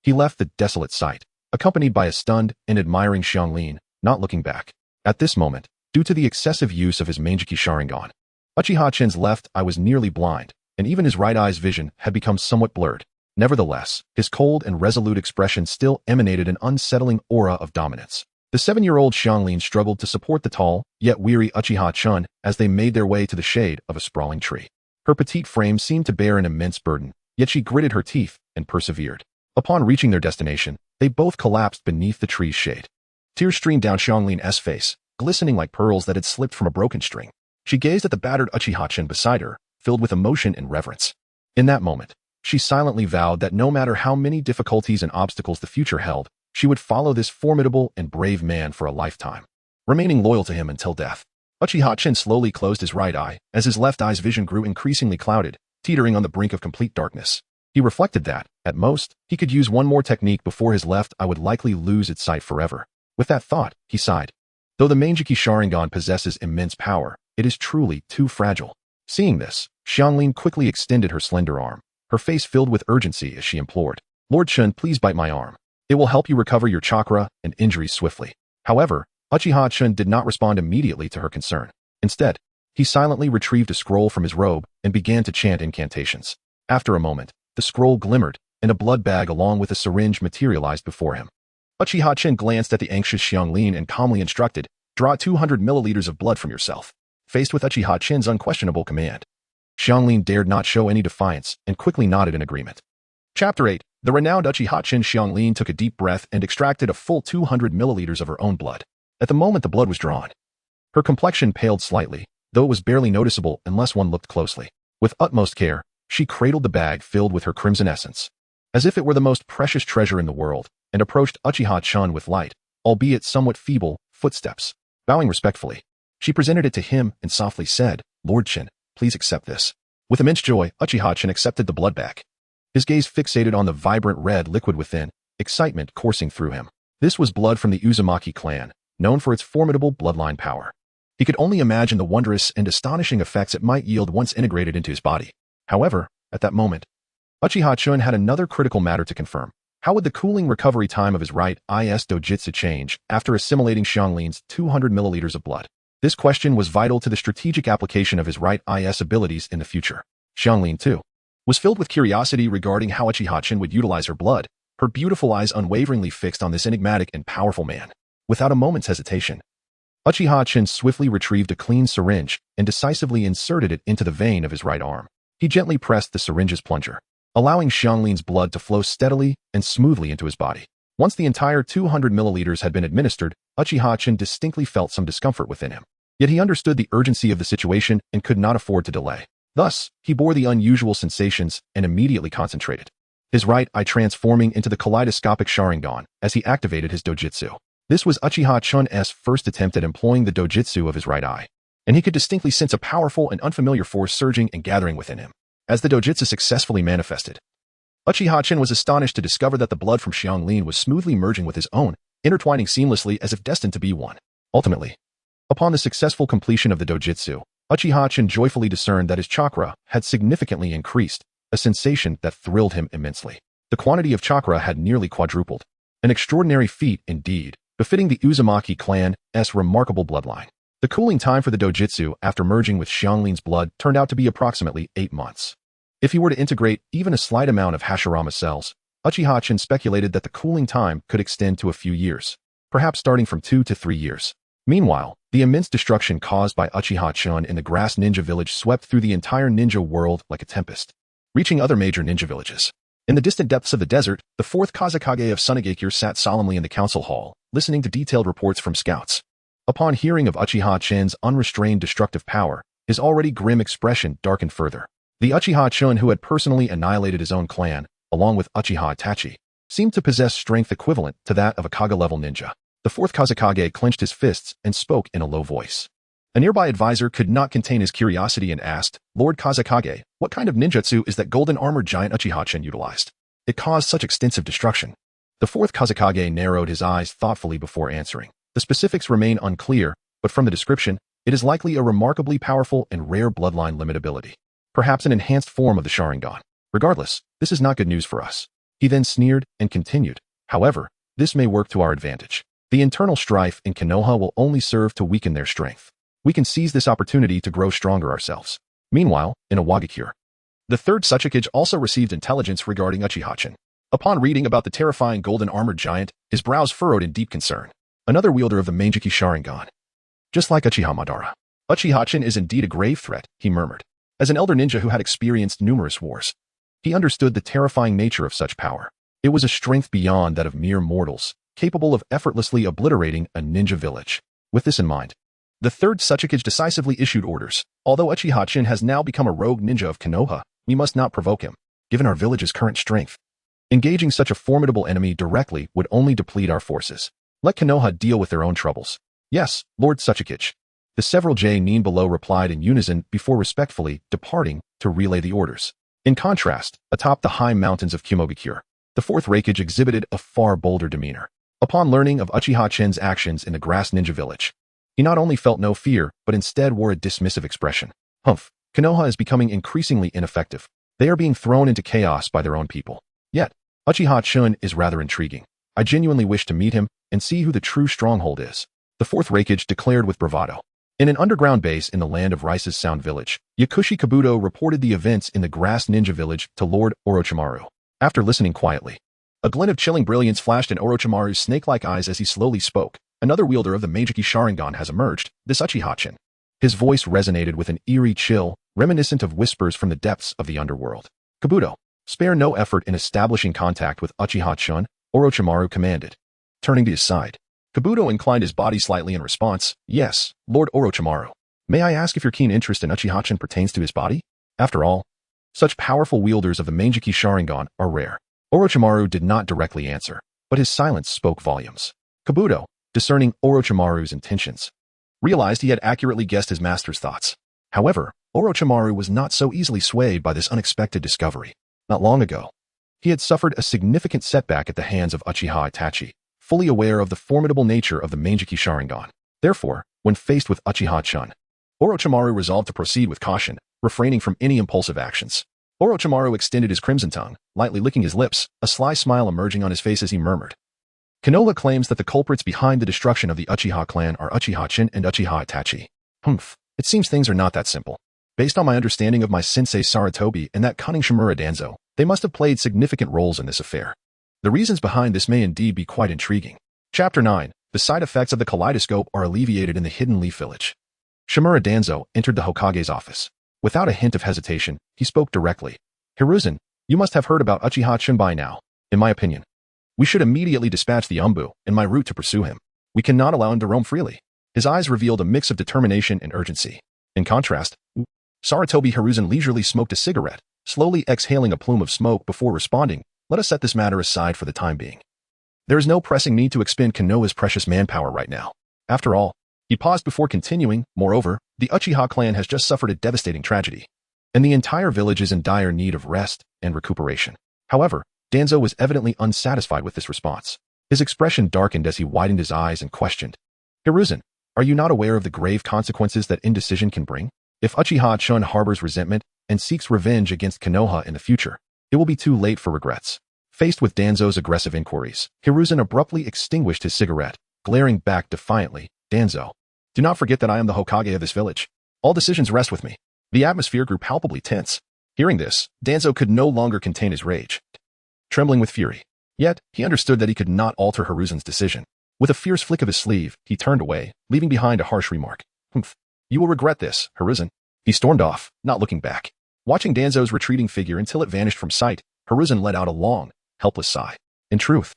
he left the desolate site, accompanied by a stunned and admiring Xianglin, not looking back. At this moment, due to the excessive use of his Manjiki Sharingan, Uchiha-chen's left eye was nearly blind, and even his right eye's vision had become somewhat blurred. Nevertheless, his cold and resolute expression still emanated an unsettling aura of dominance. The 7-year-old Xianglin struggled to support the tall, yet weary Uchiha-chan as they made their way to the shade of a sprawling tree. Her petite frame seemed to bear an immense burden, yet she gritted her teeth and persevered. Upon reaching their destination, they both collapsed beneath the tree's shade. Tears streamed down Xianglin's face, glistening like pearls that had slipped from a broken string. She gazed at the battered Uchiha-chan beside her, filled with emotion and reverence. In that moment, she silently vowed that no matter how many difficulties and obstacles the future held, she would follow this formidable and brave man for a lifetime, remaining loyal to him until death. Uchiha-chan slowly closed his right eye as his left eye's vision grew increasingly clouded, teetering on the brink of complete darkness. He reflected that, at most, he could use one more technique before his left eye would likely lose its sight forever. With that thought, he sighed. Though the Manjiki Sharingan possesses immense power, it is truly too fragile. Seeing this, Xianglin quickly extended her slender arm, her face filled with urgency as she implored, "Lord Chen, please bite my arm. It will help you recover your chakra and injuries swiftly." However, Uchiha-chan did not respond immediately to her concern. Instead, he silently retrieved a scroll from his robe and began to chant incantations. After a moment, the scroll glimmered, and a blood bag along with a syringe materialized before him. Uchiha-chan glanced at the anxious Xianglin and calmly instructed, "Draw 200 milliliters of blood from yourself." Faced with Uchiha-chan's unquestionable command, Xianglin dared not show any defiance and quickly nodded in agreement. Chapter 8. The renowned Uchiha-chan Xianglin took a deep breath and extracted a full 200 milliliters of her own blood. At the moment the blood was drawn, her complexion paled slightly, though it was barely noticeable unless one looked closely. With utmost care, she cradled the bag filled with her crimson essence, as if it were the most precious treasure in the world, and approached Uchiha-chan with light, albeit somewhat feeble, footsteps. Bowing respectfully, she presented it to him and softly said, "Lord Chen, please accept this." With immense joy, Uchiha-chan accepted the blood bag, his gaze fixated on the vibrant red liquid within, excitement coursing through him. This was blood from the Uzumaki clan, known for its formidable bloodline power. He could only imagine the wondrous and astonishing effects it might yield once integrated into his body. However, at that moment, Uchiha Chun had another critical matter to confirm. How would the cooling recovery time of his right IS dojutsu change after assimilating Xianglin's 200 milliliters of blood? This question was vital to the strategic application of his right IS abilities in the future. Xianglin, too, was filled with curiosity regarding how Uchiha Chun would utilize her blood, her beautiful eyes unwaveringly fixed on this enigmatic and powerful man. Without a moment's hesitation, Uchiha Chun swiftly retrieved a clean syringe and decisively inserted it into the vein of his right arm. He gently pressed the syringe's plunger, allowing Xianglin's blood to flow steadily and smoothly into his body. Once the entire 200 milliliters had been administered, Uchiha Chun distinctly felt some discomfort within him. Yet he understood the urgency of the situation and could not afford to delay. Thus, he bore the unusual sensations and immediately concentrated, his right eye transforming into the kaleidoscopic Sharingan as he activated his dojutsu. This was Uchiha Chun's first attempt at employing the dojutsu of his right eye, and he could distinctly sense a powerful and unfamiliar force surging and gathering within him. As the dojutsu successfully manifested, Uchiha Chun was astonished to discover that the blood from Xianglin was smoothly merging with his own, intertwining seamlessly as if destined to be one. Ultimately, upon the successful completion of the dojutsu, Uchiha Chun joyfully discerned that his chakra had significantly increased, a sensation that thrilled him immensely. The quantity of chakra had nearly quadrupled. An extraordinary feat, indeed, befitting the Uzumaki clan's remarkable bloodline. The cooling time for the dojutsu after merging with Xianglin's blood turned out to be approximately 8 months. If he were to integrate even a slight amount of Hashirama cells, Uchiha Chun speculated that the cooling time could extend to a few years, perhaps starting from 2 to 3 years. Meanwhile, the immense destruction caused by Uchiha Chun in the grass ninja village swept through the entire ninja world like a tempest, reaching other major ninja villages. In the distant depths of the desert, the 4th Kazekage of Tsunade sat solemnly in the council hall, listening to detailed reports from scouts. Upon hearing of Uchiha Chun's unrestrained destructive power, his already grim expression darkened further. The Uchiha Chun who had personally annihilated his own clan, along with Uchiha Itachi, seemed to possess strength equivalent to that of a Kage-level ninja. The 4th Kazekage clenched his fists and spoke in a low voice. A nearby advisor could not contain his curiosity and asked, "Lord Kazekage, what kind of ninjutsu is that golden-armored giant Uchiha Chun utilized? It caused such extensive destruction." The 4th Kazekage narrowed his eyes thoughtfully before answering. The specifics remain unclear, but from the description, it is likely a remarkably powerful and rare bloodline limit ability. Perhaps an enhanced form of the Sharingan. Regardless, this is not good news for us. He then sneered and continued. However, this may work to our advantage. The internal strife in Konoha will only serve to weaken their strength. We can seize this opportunity to grow stronger ourselves. Meanwhile, in Awagakure, the 3rd Tsuchikage also received intelligence regarding Uchiha Chun. Upon reading about the terrifying golden-armored giant, his brows furrowed in deep concern. Another wielder of the Manjiki Sharingan. Just like Uchiha Madara, Uchiha Chun is indeed a grave threat, he murmured. As an elder ninja who had experienced numerous wars, he understood the terrifying nature of such power. It was a strength beyond that of mere mortals, capable of effortlessly obliterating a ninja village. With this in mind, the 3rd Tsuchikage decisively issued orders. Although Uchiha Chun has now become a rogue ninja of Konoha, we must not provoke him, given our village's current strength. Engaging such a formidable enemy directly would only deplete our forces. Let Konoha deal with their own troubles. Yes, Lord Tsuchikage. The several Nin below replied in unison before respectfully departing to relay the orders. In contrast, atop the high mountains of Kumogakure, the 4th Raikage exhibited a far bolder demeanor. Upon learning of Uchiha Chun's actions in the grass ninja village, he not only felt no fear, but instead wore a dismissive expression. Humph, Konoha is becoming increasingly ineffective. They are being thrown into chaos by their own people. Yet, Uchiha Chun is rather intriguing. I genuinely wish to meet him and see who the true stronghold is. The 4th Raikage declared with bravado. In an underground base in the land of Rice's Sound Village, Yakushi Kabuto reported the events in the grass ninja village to Lord Orochimaru. After listening quietly, a glint of chilling brilliance flashed in Orochimaru's snake-like eyes as he slowly spoke. Another wielder of the Meijiki Sharingan has emerged, this Uchiha Chun. His voice resonated with an eerie chill, reminiscent of whispers from the depths of the underworld. Kabuto, spare no effort in establishing contact with Uchiha Chun, Orochimaru commanded. Turning to his side, Kabuto inclined his body slightly in response. Yes, Lord Orochimaru. May I ask if your keen interest in Uchiha Chun pertains to his body? After all, such powerful wielders of the Meijiki Sharingan are rare. Orochimaru did not directly answer, but his silence spoke volumes. Kabuto, discerning Orochimaru's intentions, realized he had accurately guessed his master's thoughts. However, Orochimaru was not so easily swayed by this unexpected discovery. Not long ago, he had suffered a significant setback at the hands of Uchiha Itachi, fully aware of the formidable nature of the Manjiki Sharingan. Therefore, when faced with Uchiha Chun, Orochimaru resolved to proceed with caution, refraining from any impulsive actions. Orochimaru extended his crimson tongue, lightly licking his lips, a sly smile emerging on his face as he murmured. Konoha claims that the culprits behind the destruction of the Uchiha clan are Uchiha Chen and Uchiha Itachi. Humph. It seems things are not that simple. Based on my understanding of my sensei Sarutobi and that cunning Shimura Danzo, they must have played significant roles in this affair. The reasons behind this may indeed be quite intriguing. Chapter 9. The side effects of the kaleidoscope are alleviated in the Hidden Leaf Village. Shimura Danzo entered the Hokage's office. Without a hint of hesitation, he spoke directly. Hiruzen, you must have heard about Uchiha Chun by now. In my opinion, we should immediately dispatch the Umbu en route to pursue him. We cannot allow him to roam freely. His eyes revealed a mix of determination and urgency. In contrast, Sarutobi Hiruzen leisurely smoked a cigarette, slowly exhaling a plume of smoke before responding, let us set this matter aside for the time being. There is no pressing need to expend Konoha's precious manpower right now. After all, he paused before continuing, moreover, the Uchiha clan has just suffered a devastating tragedy, and the entire village is in dire need of rest and recuperation. However, Danzo was evidently unsatisfied with this response. His expression darkened as he widened his eyes and questioned. Hiruzen, are you not aware of the grave consequences that indecision can bring? If Uchiha Chun harbors resentment and seeks revenge against Konoha in the future, it will be too late for regrets. Faced with Danzo's aggressive inquiries, Hiruzen abruptly extinguished his cigarette, glaring back defiantly. Danzo, do not forget that I am the Hokage of this village. All decisions rest with me. The atmosphere grew palpably tense. Hearing this, Danzo could no longer contain his rage, trembling with fury. Yet, he understood that he could not alter Hiruzen's decision. With a fierce flick of his sleeve, he turned away, leaving behind a harsh remark. Humph. You will regret this, Hiruzen. He stormed off, not looking back. Watching Danzo's retreating figure until it vanished from sight, Hiruzen let out a long, helpless sigh. In truth,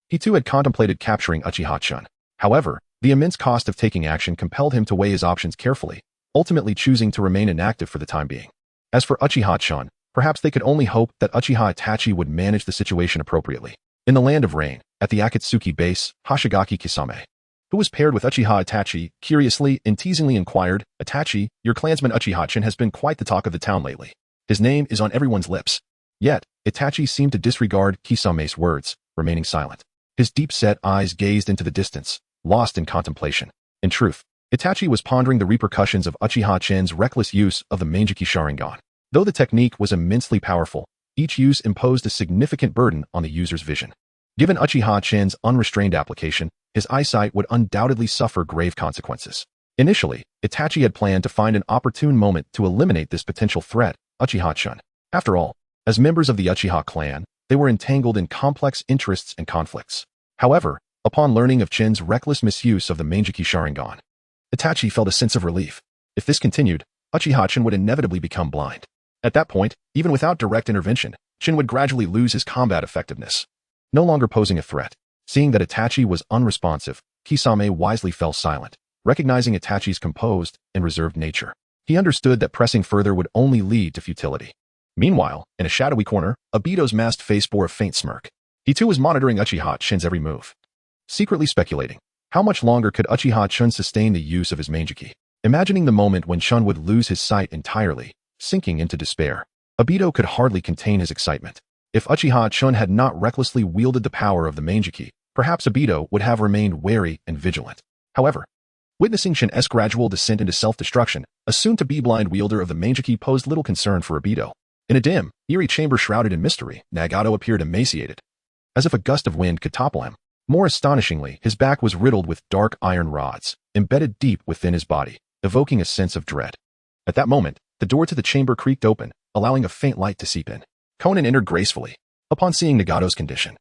he too had contemplated capturing Uchiha Chun. However, the immense cost of taking action compelled him to weigh his options carefully, ultimately choosing to remain inactive for the time being. As for Uchiha Chun, perhaps they could only hope that Uchiha Itachi would manage the situation appropriately. In the Land of Rain, at the Akatsuki base, Hoshigaki Kisame, who was paired with Uchiha Itachi, curiously and teasingly inquired, Itachi, your clansman Uchiha Chun has been quite the talk of the town lately. His name is on everyone's lips. Yet, Itachi seemed to disregard Kisame's words, remaining silent. His deep-set eyes gazed into the distance, lost in contemplation. In truth, Itachi was pondering the repercussions of Uchiha Chun's reckless use of the Manjiki Sharingan. Though the technique was immensely powerful, each use imposed a significant burden on the user's vision. Given Uchiha Chun's unrestrained application, his eyesight would undoubtedly suffer grave consequences. Initially, Itachi had planned to find an opportune moment to eliminate this potential threat, Uchiha Chun. After all, as members of the Uchiha clan, they were entangled in complex interests and conflicts. However, upon learning of Chen's reckless misuse of the Manjiki Sharingan, Itachi felt a sense of relief. If this continued, Uchiha Chun would inevitably become blind. At that point, even without direct intervention, Chen would gradually lose his combat effectiveness. No longer posing a threat, seeing that Itachi was unresponsive, Kisame wisely fell silent, recognizing Itachi's composed and reserved nature. He understood that pressing further would only lead to futility. Meanwhile, in a shadowy corner, Obito's masked face bore a faint smirk. He too was monitoring Uchiha Chun's every move, secretly speculating, how much longer could Uchiha Chun sustain the use of his Manjiki? Imagining the moment when Chun would lose his sight entirely, sinking into despair, Obito could hardly contain his excitement. If Uchiha Chun had not recklessly wielded the power of the Manjiki, perhaps Obito would have remained wary and vigilant. However, witnessing Chen's gradual descent into self-destruction, a soon-to-be blind wielder of the Manjiki posed little concern for Obito. In a dim, eerie chamber shrouded in mystery, Nagato appeared emaciated, as if a gust of wind could topple him. More astonishingly, his back was riddled with dark iron rods, embedded deep within his body, evoking a sense of dread. At that moment, the door to the chamber creaked open, allowing a faint light to seep in. Konan entered gracefully, upon seeing Nagato's condition.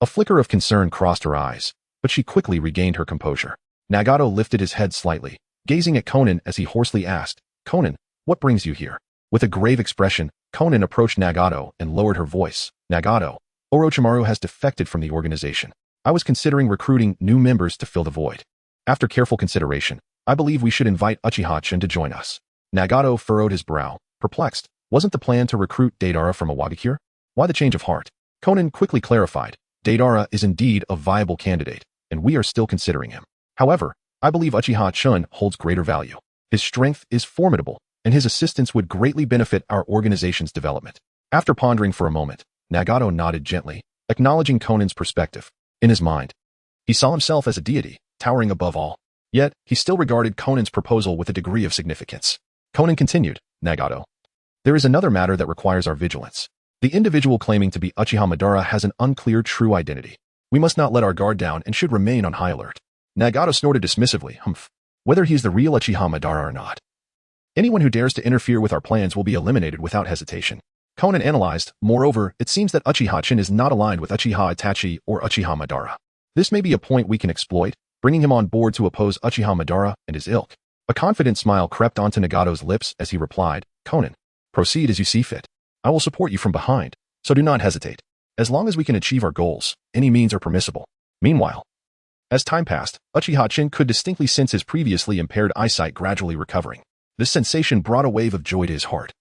A flicker of concern crossed her eyes, but she quickly regained her composure. Nagato lifted his head slightly, gazing at Konan as he hoarsely asked, Konan, what brings you here? With a grave expression, Konan approached Nagato and lowered her voice. Nagato, Orochimaru has defected from the organization. I was considering recruiting new members to fill the void. After careful consideration, I believe we should invite Uchiha Chun to join us. Nagato furrowed his brow, perplexed. Wasn't the plan to recruit Deidara from Iwagakure? Why the change of heart? Konan quickly clarified. Deidara is indeed a viable candidate, and we are still considering him. However, I believe Uchiha Chun holds greater value. His strength is formidable, and his assistance would greatly benefit our organization's development. After pondering for a moment, Nagato nodded gently, acknowledging Konan's perspective. In his mind, He saw himself as a deity, towering above all. Yet, he still regarded Conan's proposal with a degree of significance. Conan continued, Nagato. There is another matter that requires our vigilance. The individual claiming to be Uchiha Madara has an unclear true identity. We must not let our guard down and should remain on high alert. Nagato snorted dismissively, humph. Whether he's the real Uchiha Madara or not. Anyone who dares to interfere with our plans will be eliminated without hesitation. Conan analyzed, moreover, it seems that Uchiha Chen is not aligned with Uchiha Itachi or Uchiha Madara. This may be a point we can exploit, bringing him on board to oppose Uchiha Madara and his ilk. A confident smile crept onto Nagato's lips as he replied, Conan, proceed as you see fit. I will support you from behind, so do not hesitate. As long as we can achieve our goals, any means are permissible. Meanwhile, as time passed, Uchiha Chen could distinctly sense his previously impaired eyesight gradually recovering. This sensation brought a wave of joy to his heart,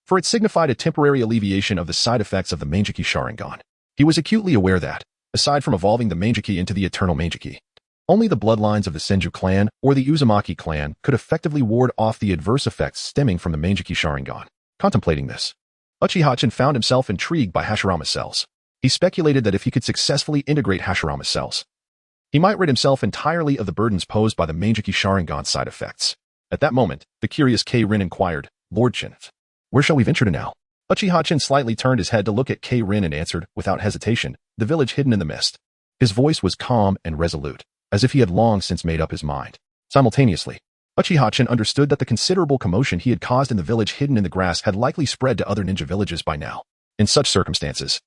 for it signified a temporary alleviation of the side effects of the Manjiki Sharingan. He was acutely aware that, aside from evolving the Manjiki into the Eternal Manjiki, only the bloodlines of the Senju clan or the Uzumaki clan could effectively ward off the adverse effects stemming from the Manjiki Sharingan. Contemplating this, Uchiha Chen found himself intrigued by Hashirama's cells. He speculated that if he could successfully integrate Hashirama's cells, he might rid himself entirely of the burdens posed by the Manjiki Sharingan side effects. At that moment, the curious K-Rin inquired, Lord Chen, where shall we venture to now? Uchiha Chen slightly turned his head to look at K-Rin and answered, without hesitation, the village hidden in the mist. His voice was calm and resolute, as if he had long since made up his mind. Simultaneously, Uchiha Chen understood that the considerable commotion he had caused in the village hidden in the grass had likely spread to other ninja villages by now. In such circumstances,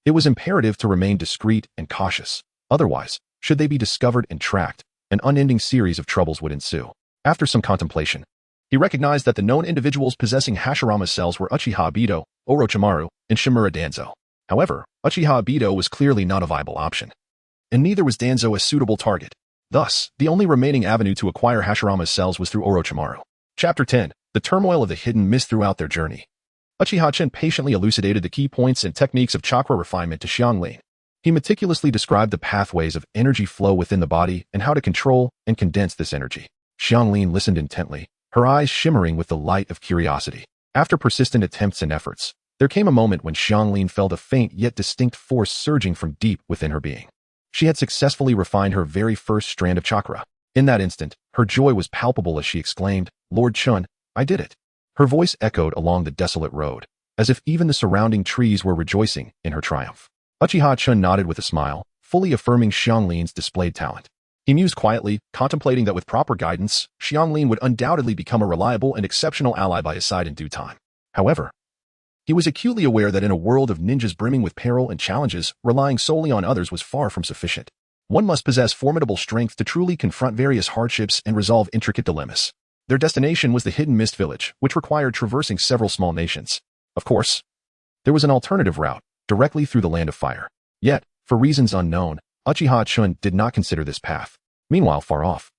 it was imperative to remain discreet and cautious. Otherwise, should they be discovered and tracked, an unending series of troubles would ensue. After some contemplation, he recognized that the known individuals possessing Hashirama's cells were Uchiha Obito, Orochimaru, and Shimura Danzo. However, Uchiha Obito was clearly not a viable option, and neither was Danzo a suitable target. Thus, the only remaining avenue to acquire Hashirama's cells was through Orochimaru. Chapter 10. The Turmoil of the Hidden Mist. Throughout their journey, Uchiha Chen patiently elucidated the key points and techniques of chakra refinement to Xianglin. He meticulously described the pathways of energy flow within the body and how to control and condense this energy. Xianglin listened intently, her eyes shimmering with the light of curiosity. After persistent attempts and efforts, there came a moment when Xianglin felt a faint yet distinct force surging from deep within her being. She had successfully refined her very first strand of chakra. In that instant, her joy was palpable as she exclaimed, Lord Chun, I did it. Her voice echoed along the desolate road, as if even the surrounding trees were rejoicing in her triumph. Uchiha Chun nodded with a smile, fully affirming Xianglin's displayed talent. He mused quietly, contemplating that with proper guidance, Xianglin would undoubtedly become a reliable and exceptional ally by his side in due time. However, he was acutely aware that in a world of ninjas brimming with peril and challenges, relying solely on others was far from sufficient. One must possess formidable strength to truly confront various hardships and resolve intricate dilemmas. Their destination was the Hidden Mist Village, which required traversing several small nations. Of course, there was an alternative route, directly through the Land of Fire. Yet, for reasons unknown, Uchiha Chun did not consider this path. Meanwhile, far off,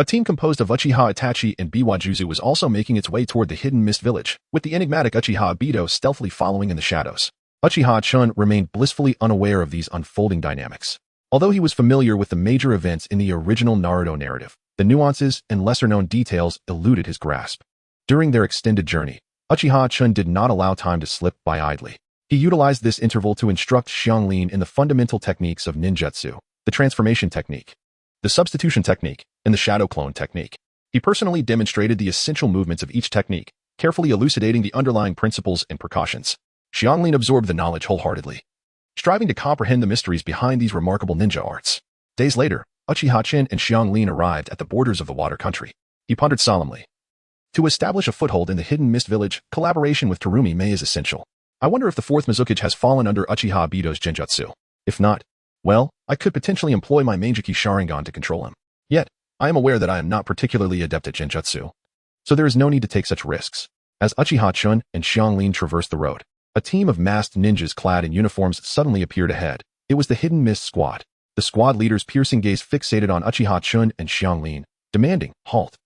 a team composed of Uchiha Itachi and Biwajuzu was also making its way toward the Hidden Mist Village, with the enigmatic Uchiha Obito stealthily following in the shadows. Uchiha Chun remained blissfully unaware of these unfolding dynamics. Although he was familiar with the major events in the original Naruto narrative, the nuances and lesser-known details eluded his grasp. During their extended journey, Uchiha Chun did not allow time to slip by idly. He utilized this interval to instruct Xianglin in the fundamental techniques of ninjutsu, the transformation technique, the substitution technique, and the shadow clone technique. He personally demonstrated the essential movements of each technique, carefully elucidating the underlying principles and precautions. Xianglin absorbed the knowledge wholeheartedly, striving to comprehend the mysteries behind these remarkable ninja arts. Days later, Uchiha Chen and Xianglin arrived at the borders of the water country. He pondered solemnly. To establish a foothold in the Hidden Mist Village, collaboration with Terumi Mei is essential. I wonder if the fourth Mizukage has fallen under Uchiha Obito's Genjutsu. If not, well, I could potentially employ my Manjiki Sharingan to control him. Yet, I am aware that I am not particularly adept at Genjutsu, so there is no need to take such risks. As Uchiha Chun and Xianglin traversed the road, a team of masked ninjas clad in uniforms suddenly appeared ahead. It was the Hidden Mist Squad. The squad leader's piercing gaze fixated on Uchiha Chun and Xianglin, demanding, halt.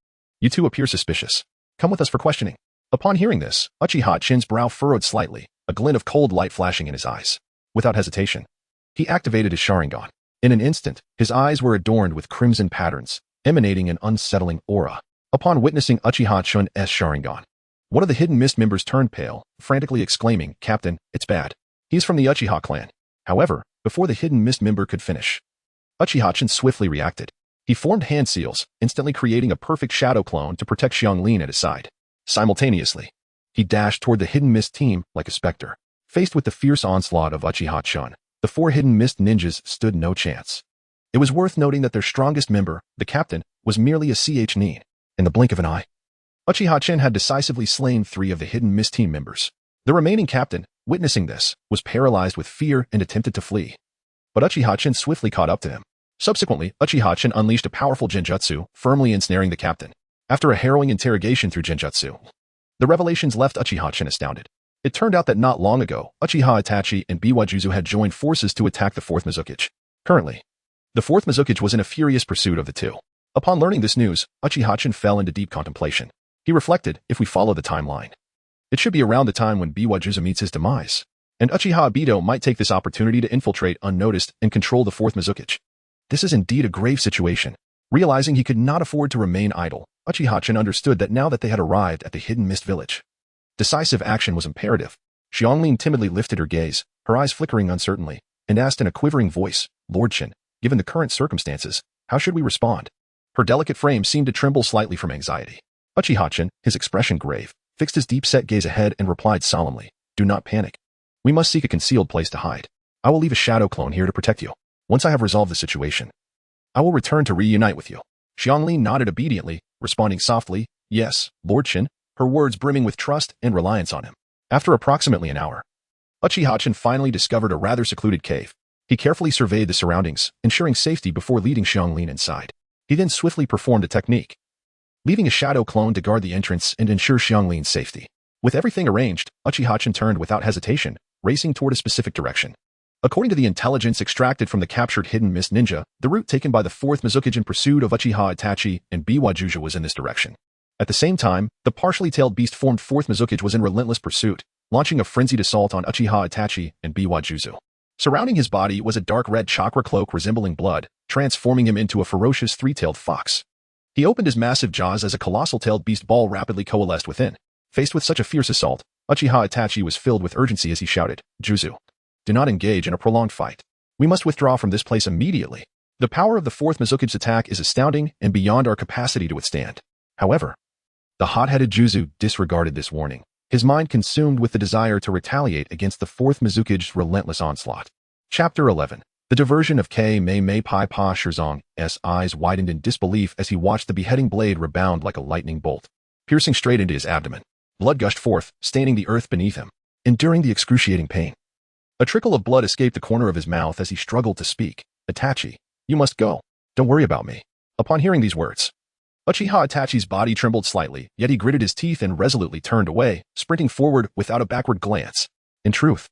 You two appear suspicious. Come with us for questioning. Upon hearing this, Uchiha Chin's brow furrowed slightly, a glint of cold light flashing in his eyes. Without hesitation, he activated his Sharingan. In an instant, his eyes were adorned with crimson patterns, emanating an unsettling aura. Upon witnessing Uchiha Chun's Sharingan, one of the Hidden Mist members turned pale, frantically exclaiming, Captain, it's bad. He's from the Uchiha clan. However, before the Hidden Mist member could finish, Uchiha swiftly reacted. He formed hand seals, instantly creating a perfect shadow clone to protect Xianglin at his side. Simultaneously, he dashed toward the Hidden Mist team like a specter. Faced with the fierce onslaught of Uchiha-chan, the 4 Hidden Mist ninjas stood no chance. It was worth noting that their strongest member, the captain, was merely a nin. In the blink of an eye, Uchiha-chan had decisively slain 3 of the Hidden Mist team members. The remaining captain, witnessing this, was paralyzed with fear and attempted to flee. But Uchiha-chan swiftly caught up to him. Subsequently, Uchiha-chan unleashed a powerful Genjutsu, firmly ensnaring the captain. After a harrowing interrogation through Genjutsu, the revelations left Uchiha-chan astounded. It turned out that not long ago, Uchiha Itachi and Biwajuzu had joined forces to attack the 4th Mizukage. Currently, the 4th Mizukage was in a furious pursuit of the 2. Upon learning this news, Uchiha-chan fell into deep contemplation. He reflected, if we follow the timeline, it should be around the time when Biwajuzu meets his demise, and Uchiha Obito might take this opportunity to infiltrate unnoticed and control the 4th Mizukage. This is indeed a grave situation. Realizing he could not afford to remain idle, Uchiha-chan understood that now that they had arrived at the Hidden Mist Village, decisive action was imperative. Xianglin timidly lifted her gaze, her eyes flickering uncertainly, and asked in a quivering voice, "Lord Chen, given the current circumstances, how should we respond?" Her delicate frame seemed to tremble slightly from anxiety. Uchiha-chan, his expression grave, fixed his deep-set gaze ahead and replied solemnly, "Do not panic. We must seek a concealed place to hide. I will leave a shadow clone here to protect you. Once I have resolved the situation, I will return to reunite with you." Xianglin nodded obediently, responding softly, "Yes, Lord Chen," her words brimming with trust and reliance on him. After approximately an hour, Uchiha-chan finally discovered a rather secluded cave. He carefully surveyed the surroundings, ensuring safety before leading Xianglin inside. He then swiftly performed a technique, leaving a shadow clone to guard the entrance and ensure Xianglin's safety. With everything arranged, Uchiha-chan turned without hesitation, racing toward a specific direction. According to the intelligence extracted from the captured Hidden Mist ninja, the route taken by the 4th Mizukage in pursuit of Uchiha Itachi and Biwajuju was in this direction. At the same time, the partially tailed beast-formed 4th Mizukage was in relentless pursuit, launching a frenzied assault on Uchiha Itachi and Biwajuzu. Surrounding his body was a dark red chakra cloak resembling blood, transforming him into a ferocious 3-tailed fox. He opened his massive jaws as a colossal-tailed beast ball rapidly coalesced within. Faced with such a fierce assault, Uchiha Itachi was filled with urgency as he shouted, "Juzu, do not engage in a prolonged fight. We must withdraw from this place immediately. The power of the 4th Mizukage's attack is astounding and beyond our capacity to withstand." However, the hot-headed Juzu disregarded this warning, his mind consumed with the desire to retaliate against the 4th Mizukage's relentless onslaught. Chapter 11. The diversion of Mei Pai Pa Shirzong's eyes widened in disbelief as he watched the beheading blade rebound like a lightning bolt, piercing straight into his abdomen. Blood gushed forth, staining the earth beneath him. Enduring the excruciating pain, a trickle of blood escaped the corner of his mouth as he struggled to speak. "Itachi, you must go. Don't worry about me." Upon hearing these words, Uchiha Itachi's body trembled slightly, yet he gritted his teeth and resolutely turned away, sprinting forward without a backward glance. In truth,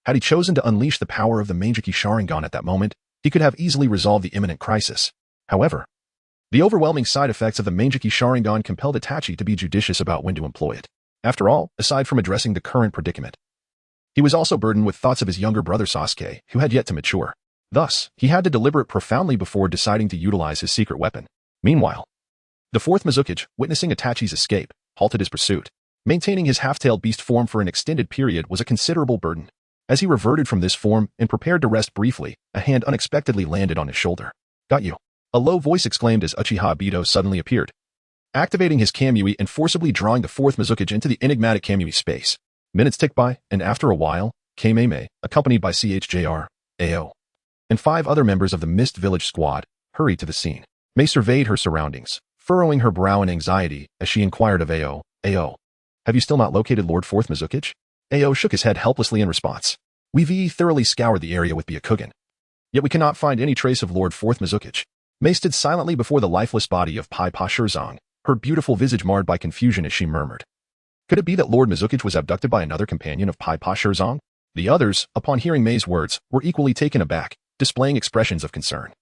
had he chosen to unleash the power of the Manjiki Sharingan at that moment, he could have easily resolved the imminent crisis. However, the overwhelming side effects of the Manjiki Sharingan compelled Itachi to be judicious about when to employ it. After all, aside from addressing the current predicament, he was also burdened with thoughts of his younger brother Sasuke, who had yet to mature. Thus, he had to deliberate profoundly before deciding to utilize his secret weapon. Meanwhile, the 4th Mizukage, witnessing Itachi's escape, halted his pursuit. Maintaining his half-tailed beast form for an extended period was a considerable burden. As he reverted from this form and prepared to rest briefly, a hand unexpectedly landed on his shoulder. "Got you," a low voice exclaimed as Uchiha Obito suddenly appeared, activating his Kamui and forcibly drawing the 4th Mizukage into the enigmatic Kamui space. Minutes ticked by, and after a while, Mei, accompanied by Chjr, Ao, and 5 other members of the Mist Village squad, hurried to the scene. Mei surveyed her surroundings, furrowing her brow in anxiety as she inquired of Ao, "Have you still not located Lord 4th Mizukage?" Ao shook his head helplessly in response. "We've thoroughly scoured the area with Byakugan, yet we cannot find any trace of Lord 4th Mizukage." Mei stood silently before the lifeless body of Pai Pa Shirzong, her beautiful visage marred by confusion as she murmured, "Could it be that Lord Mizukage was abducted by another companion of Pai Pa Shirzong?" The others, upon hearing Mei's words, were equally taken aback, displaying expressions of concern.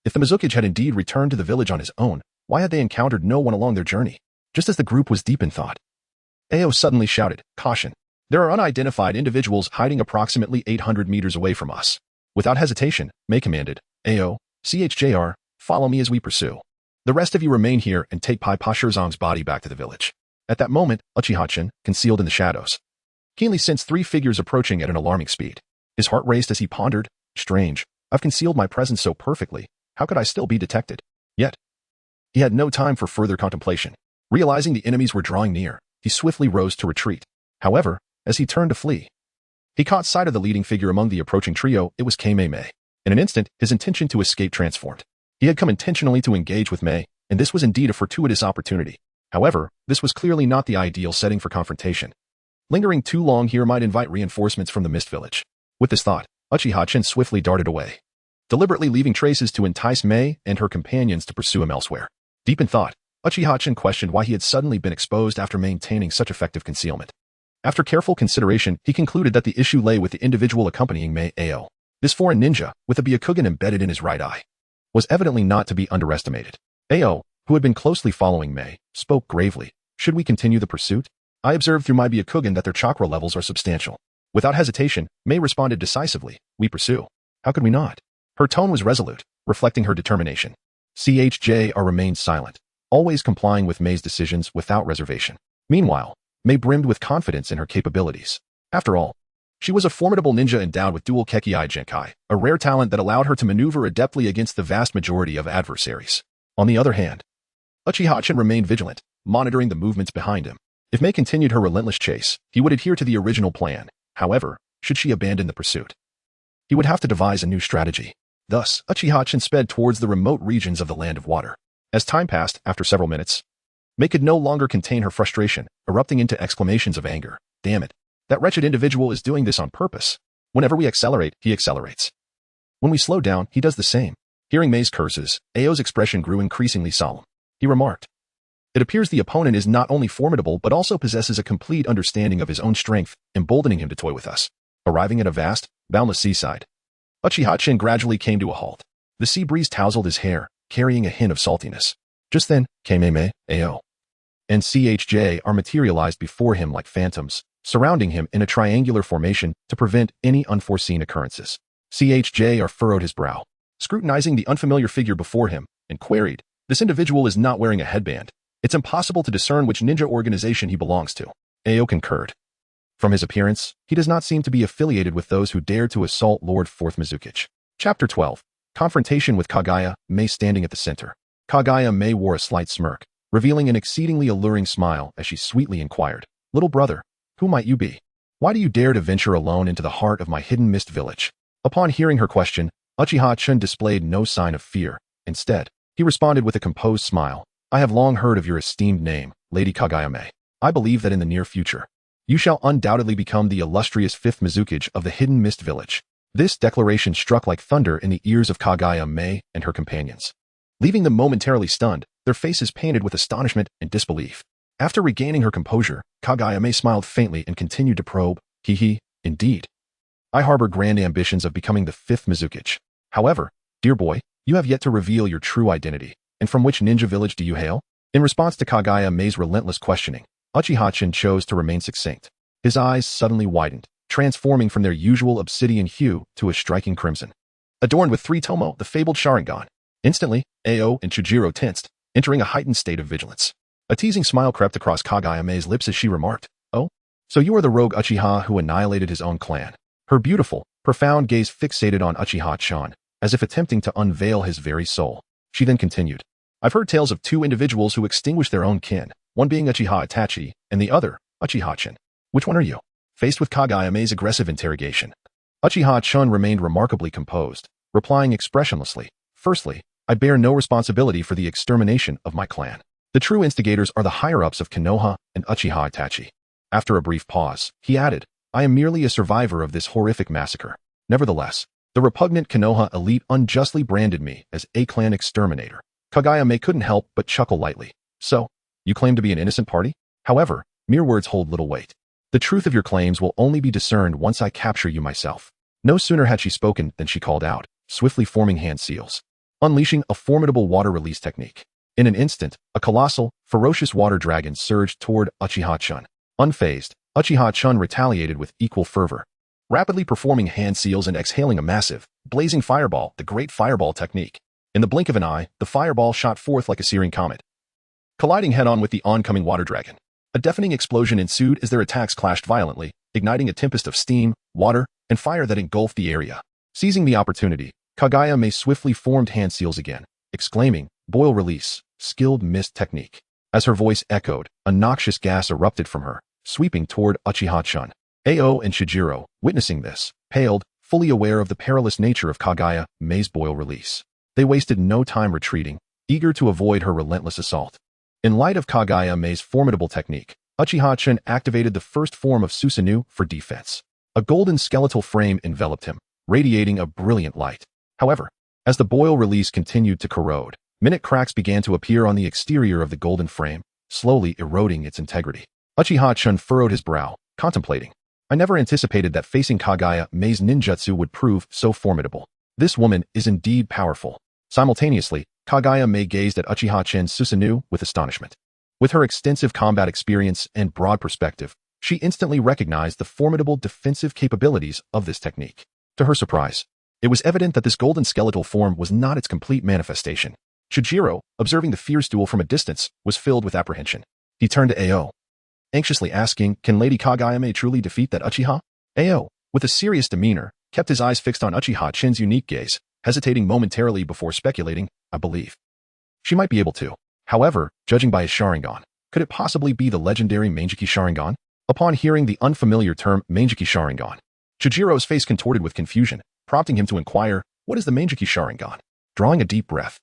If the Mizukage had indeed returned to the village on his own, why had they encountered no one along their journey? Just as the group was deep in thought, Ao suddenly shouted, "Caution! There are unidentified individuals hiding approximately 800 meters away from us." Without hesitation, Mei commanded, "Ao, Chjr, follow me as we pursue. The rest of you remain here and take Pai Pa Shirzong's body back to the village." At that moment, Uchiha-chan, concealed in the shadows, keenly sensed 3 figures approaching at an alarming speed. His heart raced as he pondered, "Strange, I've concealed my presence so perfectly, how could I still be detected? Yet, he had no time for further contemplation. Realizing the enemies were drawing near, he swiftly rose to retreat. However, as he turned to flee, he caught sight of the leading figure among the approaching trio. It was Mei. In an instant, his intention to escape transformed. He had come intentionally to engage with Mei, and this was indeed a fortuitous opportunity. However, this was clearly not the ideal setting for confrontation. Lingering too long here might invite reinforcements from the Mist Village. With this thought, Uchiha Chen swiftly darted away, deliberately leaving traces to entice Mei and her companions to pursue him elsewhere. Deep in thought, Uchiha Chen questioned why he had suddenly been exposed after maintaining such effective concealment. After careful consideration, he concluded that the issue lay with the individual accompanying Mei Ao. This foreign ninja, with a Byakugan embedded in his right eye, was evidently not to be underestimated. Ao, who had been closely following Mei, spoke gravely. Should we continue the pursuit? I observed through my Byakugan that their chakra levels are substantial. Without hesitation, Mei responded decisively. We pursue. How could we not? Her tone was resolute, reflecting her determination. CHJR remained silent, always complying with Mei's decisions without reservation. Meanwhile, Mei brimmed with confidence in her capabilities. After all, she was a formidable ninja endowed with dual Kekkei Genkai, a rare talent that allowed her to maneuver adeptly against the vast majority of adversaries. On the other hand, Uchiha Chen remained vigilant, monitoring the movements behind him. If Mei continued her relentless chase, he would adhere to the original plan. However, should she abandon the pursuit, he would have to devise a new strategy. Thus, Uchiha Chen sped towards the remote regions of the Land of Water. As time passed, after several minutes, Mei could no longer contain her frustration, erupting into exclamations of anger. Damn it. That wretched individual is doing this on purpose. Whenever we accelerate, he accelerates. When we slow down, he does the same. Hearing Mei's curses, Ao's expression grew increasingly solemn. He remarked, it appears the opponent is not only formidable but also possesses a complete understanding of his own strength, emboldening him to toy with us. Arriving at a vast, boundless seaside, Uchiha Chen gradually came to a halt. The sea breeze tousled his hair, carrying a hint of saltiness. Just then, Mei, Ao, and CHJ materialized before him like phantoms, surrounding him in a triangular formation to prevent any unforeseen occurrences. CHJ furrowed his brow, scrutinizing the unfamiliar figure before him, and queried, this individual is not wearing a headband. It's impossible to discern which ninja organization he belongs to. Ao concurred. From his appearance, he does not seem to be affiliated with those who dared to assault Lord Fourth Mizukage. Chapter 12. Confrontation with Kaguya, Mei standing at the center. Kaguya Mei wore a slight smirk, revealing an exceedingly alluring smile as she sweetly inquired, little brother, who might you be? Why do you dare to venture alone into the heart of my hidden mist village? Upon hearing her question, Uchiha Chen displayed no sign of fear. Instead, he responded with a composed smile. I have long heard of your esteemed name, Lady Kaguya Mei. I believe that in the near future, you shall undoubtedly become the illustrious fifth Mizukage of the hidden mist village. This declaration struck like thunder in the ears of Kaguya Mei and her companions, leaving them momentarily stunned, their faces painted with astonishment and disbelief. After regaining her composure, Kaguya Mei smiled faintly and continued to probe. Indeed. I harbor grand ambitions of becoming the fifth Mizukage. However, dear boy, you have yet to reveal your true identity. And from which ninja village do you hail? In response to Kaguya Mei's relentless questioning, Uchiha Chen chose to remain succinct. His eyes suddenly widened, transforming from their usual obsidian hue to a striking crimson, adorned with 3 Tomo, the fabled Sharingan. Instantly, Ao and Chujiro tensed, entering a heightened state of vigilance. A teasing smile crept across Kaguya Mei's lips as she remarked, oh, so you are the rogue Uchiha who annihilated his own clan. Her beautiful, profound gaze fixated on Uchiha Chen, as if attempting to unveil his very soul. She then continued, I've heard tales of 2 individuals who extinguished their own kin, one being Uchiha Itachi, and the other, Uchiha Chen. Which one are you? Faced with Kaguya Mei's aggressive interrogation, Uchiha Chen remained remarkably composed, replying expressionlessly, firstly, I bear no responsibility for the extermination of my clan. The true instigators are the higher-ups of Konoha and Uchiha Itachi. After a brief pause, he added, I am merely a survivor of this horrific massacre. Nevertheless, the repugnant Konoha elite unjustly branded me as a clan exterminator. Kaguya Mei couldn't help but chuckle lightly. So, you claim to be an innocent party? However, mere words hold little weight. The truth of your claims will only be discerned once I capture you myself. No sooner had she spoken than she called out, swiftly forming hand seals, unleashing a formidable water release technique. In an instant, a colossal, ferocious water dragon surged toward Uchiha Chen. Unfazed, Uchiha Chen retaliated with equal fervor, rapidly performing hand seals and exhaling a massive, blazing fireball, the Great Fireball technique. In the blink of an eye, the fireball shot forth like a searing comet, colliding head-on with the oncoming water dragon. A deafening explosion ensued as their attacks clashed violently, igniting a tempest of steam, water, and fire that engulfed the area. Seizing the opportunity, Kaguya Mei swiftly formed hand seals again, exclaiming, "Boil release, skilled mist technique." As her voice echoed, a noxious gas erupted from her, sweeping toward Uchiha-chan. Ao and Shijiro, witnessing this, paled, fully aware of the perilous nature of Kaguya Mei's boil release. They wasted no time retreating, eager to avoid her relentless assault. In light of Kaguya Mei's formidable technique, Uchiha-chan activated the first form of Susanoo for defense. A golden skeletal frame enveloped him, radiating a brilliant light. However, as the boil release continued to corrode, minute cracks began to appear on the exterior of the golden frame, slowly eroding its integrity. Uchiha-chan furrowed his brow, contemplating. I never anticipated that facing Kaguya Mei's ninjutsu would prove so formidable. This woman is indeed powerful. Simultaneously, Kaguya Mei gazed at Uchiha-chan's Susanoo with astonishment. With her extensive combat experience and broad perspective, she instantly recognized the formidable defensive capabilities of this technique. To her surprise, it was evident that this golden skeletal form was not its complete manifestation. Shijiro, observing the fierce duel from a distance, was filled with apprehension. He turned to Ao, anxiously asking, "Can Lady Kaguya Mei truly defeat that Uchiha?" Ao, with a serious demeanor, kept his eyes fixed on Uchiha-chin's unique gaze, hesitating momentarily before speculating, "I believe she might be able to. However, judging by his Sharingan, could it possibly be the legendary Manjiki Sharingan?" Upon hearing the unfamiliar term Manjiki Sharingan, Shijiro's face contorted with confusion, prompting him to inquire, "What is the Manjiki Sharingan?" Drawing a deep breath,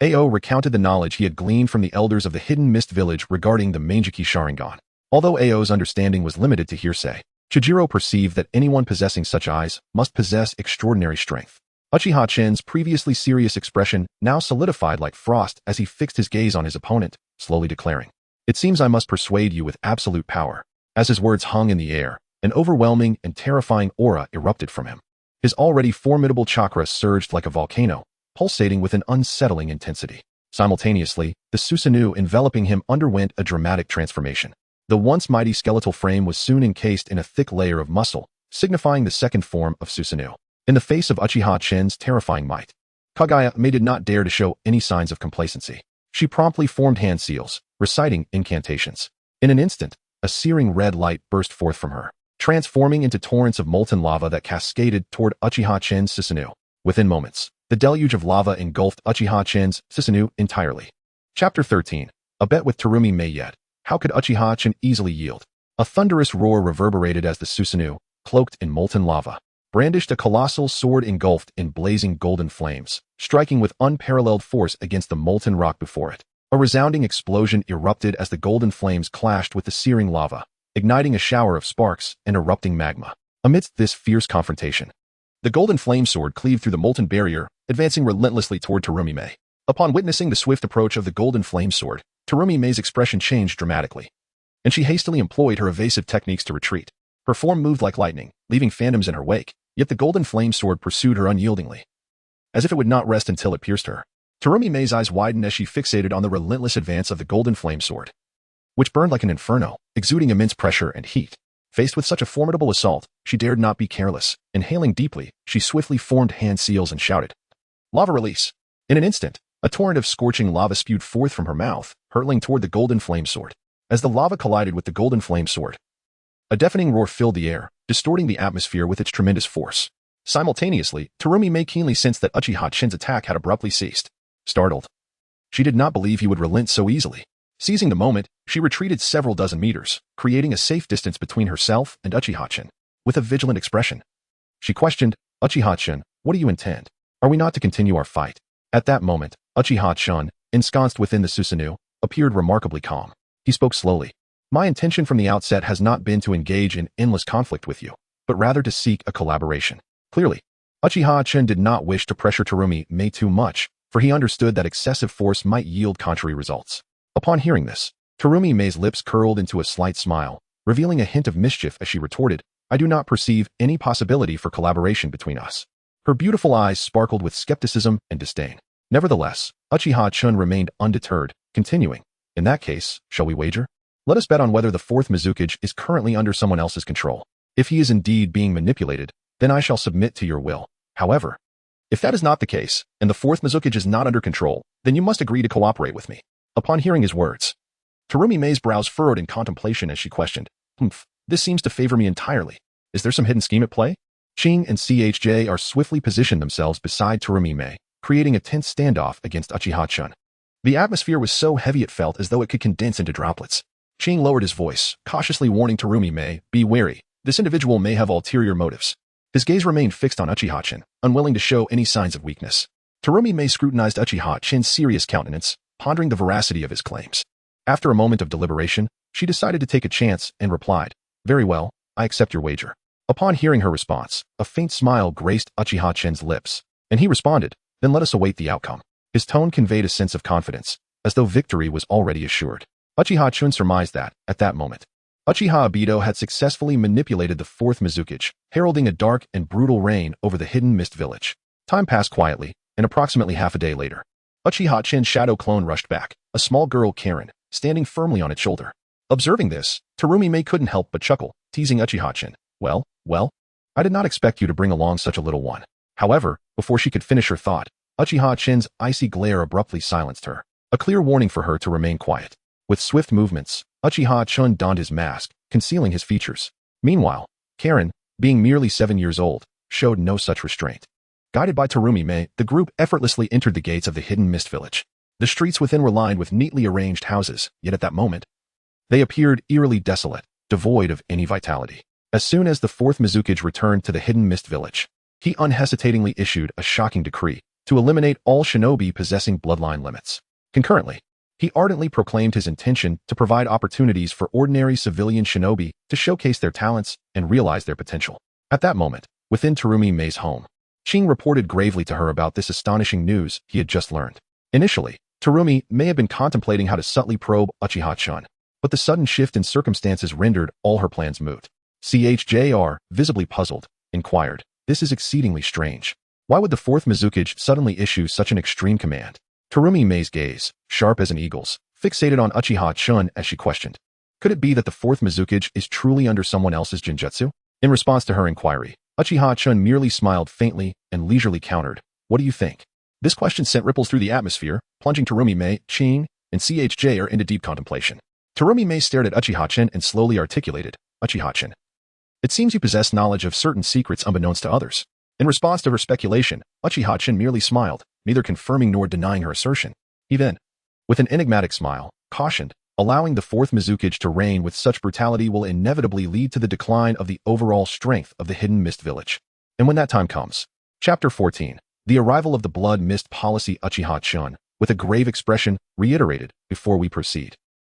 Ao recounted the knowledge he had gleaned from the elders of the Hidden Mist Village regarding the Manjiki Sharingan. Although Ao's understanding was limited to hearsay, Shijiro perceived that anyone possessing such eyes must possess extraordinary strength. Uchiha-chin's previously serious expression now solidified like frost as he fixed his gaze on his opponent, slowly declaring, "It seems I must persuade you with absolute power." As his words hung in the air, an overwhelming and terrifying aura erupted from him. His already formidable chakra surged like a volcano, pulsating with an unsettling intensity. Simultaneously, the Susanoo enveloping him underwent a dramatic transformation. The once mighty skeletal frame was soon encased in a thick layer of muscle, signifying the second form of Susanoo. In the face of Uchiha-chin's terrifying might, Kaguya Mei did not dare to show any signs of complacency. She promptly formed hand seals, reciting incantations. In an instant, a searing red light burst forth from her, transforming into torrents of molten lava that cascaded toward Uchiha-chin's Susanoo. Within moments, the deluge of lava engulfed Uchiha-chin's Susanoo entirely. Chapter 13. A bet with Terumi Mei yet. How could Uchiha-chin easily yield? A thunderous roar reverberated as the Susanoo, cloaked in molten lava, brandished a colossal sword engulfed in blazing golden flames, striking with unparalleled force against the molten rock before it. A resounding explosion erupted as the golden flames clashed with the searing lava, igniting a shower of sparks and erupting magma. Amidst this fierce confrontation, the golden flame sword cleaved through the molten barrier, advancing relentlessly toward Terumi Mei. Upon witnessing the swift approach of the golden flame sword, Terumi Mei's expression changed dramatically, and she hastily employed her evasive techniques to retreat. Her form moved like lightning, leaving phantoms in her wake, yet the golden flame sword pursued her unyieldingly, as if it would not rest until it pierced her. Terumi Mei's eyes widened as she fixated on the relentless advance of the golden flame sword, which burned like an inferno, exuding immense pressure and heat. Faced with such a formidable assault, she dared not be careless. Inhaling deeply, she swiftly formed hand seals and shouted, "Lava release!" In an instant, a torrent of scorching lava spewed forth from her mouth, hurtling toward the golden flame sword. As the lava collided with the golden flame sword, a deafening roar filled the air, distorting the atmosphere with its tremendous force. Simultaneously, Terumi Mei keenly sensed that Uchiha-chin's attack had abruptly ceased. Startled, she did not believe he would relent so easily. Seizing the moment, she retreated several dozen meters, creating a safe distance between herself and Uchiha-chin. With a vigilant expression, she questioned, "Uchiha-chin, what do you intend? Are we not to continue our fight?" At that moment, Uchiha-chan, ensconced within the Susanoo, appeared remarkably calm. He spoke slowly. "My intention from the outset has not been to engage in endless conflict with you, but rather to seek a collaboration." Clearly, Uchiha-chan did not wish to pressure Terumi Mei too much, for he understood that excessive force might yield contrary results. Upon hearing this, Terumi Mei's lips curled into a slight smile, revealing a hint of mischief as she retorted, "I do not perceive any possibility for collaboration between us." Her beautiful eyes sparkled with skepticism and disdain. Nevertheless, Uchiha-chan remained undeterred, continuing, "In that case, shall we wager? Let us bet on whether the fourth Mizukage is currently under someone else's control. If he is indeed being manipulated, then I shall submit to your will. However, if that is not the case, and the fourth Mizukage is not under control, then you must agree to cooperate with me." Upon hearing his words, Terumi Mei's brows furrowed in contemplation as she questioned, "This seems to favor me entirely. Is there some hidden scheme at play?" Ching and CHJ are swiftly positioned themselves beside Terumi Mei, creating a tense standoff against Uchiha-chun. The atmosphere was so heavy it felt as though it could condense into droplets. Ching lowered his voice, cautiously warning Terumi Mei, "Be wary. This individual may have ulterior motives." His gaze remained fixed on Uchiha-chun, unwilling to show any signs of weakness. Terumi Mei scrutinized Uchiha-chun's serious countenance, pondering the veracity of his claims. After a moment of deliberation, she decided to take a chance and replied, "Very well, I accept your wager." Upon hearing her response, a faint smile graced Uchiha-chun's lips, and he responded, "Then let us await the outcome." His tone conveyed a sense of confidence, as though victory was already assured. Uchiha-chun surmised that, at that moment, Uchiha Obito had successfully manipulated the fourth Mizukage, heralding a dark and brutal reign over the hidden mist village. Time passed quietly, and approximately half a day later, Uchiha-chun's shadow clone rushed back, a small girl Karen, standing firmly on its shoulder. Observing this, Terumi Mei couldn't help but chuckle, teasing Uchiha-chun. Well, I did not expect you to bring along such a little one." However, before she could finish her thought, Uchiha-chun's icy glare abruptly silenced her, a clear warning for her to remain quiet. With swift movements, Uchiha-chun donned his mask, concealing his features. Meanwhile, Karen, being merely 7 years old, showed no such restraint. Guided by Terumi Mei, the group effortlessly entered the gates of the hidden mist village. The streets within were lined with neatly arranged houses, yet at that moment, they appeared eerily desolate, devoid of any vitality. As soon as the fourth Mizukage returned to the hidden mist village, he unhesitatingly issued a shocking decree to eliminate all shinobi possessing bloodline limits. Concurrently, he ardently proclaimed his intention to provide opportunities for ordinary civilian shinobi to showcase their talents and realize their potential. At that moment, within Terumi Mei's home, Ching reported gravely to her about this astonishing news he had just learned. Initially, Terumi may have been contemplating how to subtly probe Uchiha-chun, but the sudden shift in circumstances rendered all her plans moot. CHJR, visibly puzzled, inquired, "This is exceedingly strange. Why would the fourth Mizukage suddenly issue such an extreme command?" Terumi Mei's gaze, sharp as an eagle's, fixated on Uchiha-chun as she questioned. Could it be that the fourth Mizukage is truly under someone else's Genjutsu? In response to her inquiry, Uchiha-chun merely smiled faintly and leisurely countered, "What do you think?" This question sent ripples through the atmosphere, plunging Terumi Mei, Ching, and CHJR into deep contemplation. Terumi Mei stared at Uchiha-chun and slowly articulated, "Uchiha-chun, it seems you possess knowledge of certain secrets unbeknownst to others." In response to her speculation, Uchiha-chun merely smiled, neither confirming nor denying her assertion. He then, with an enigmatic smile, cautioned, "Allowing the fourth Mizukage to reign with such brutality will inevitably lead to the decline of the overall strength of the hidden mist village. And when that time comes." Chapter 14. The arrival of the blood mist policy. Uchiha-chun, with a grave expression, reiterated, "Before we proceed,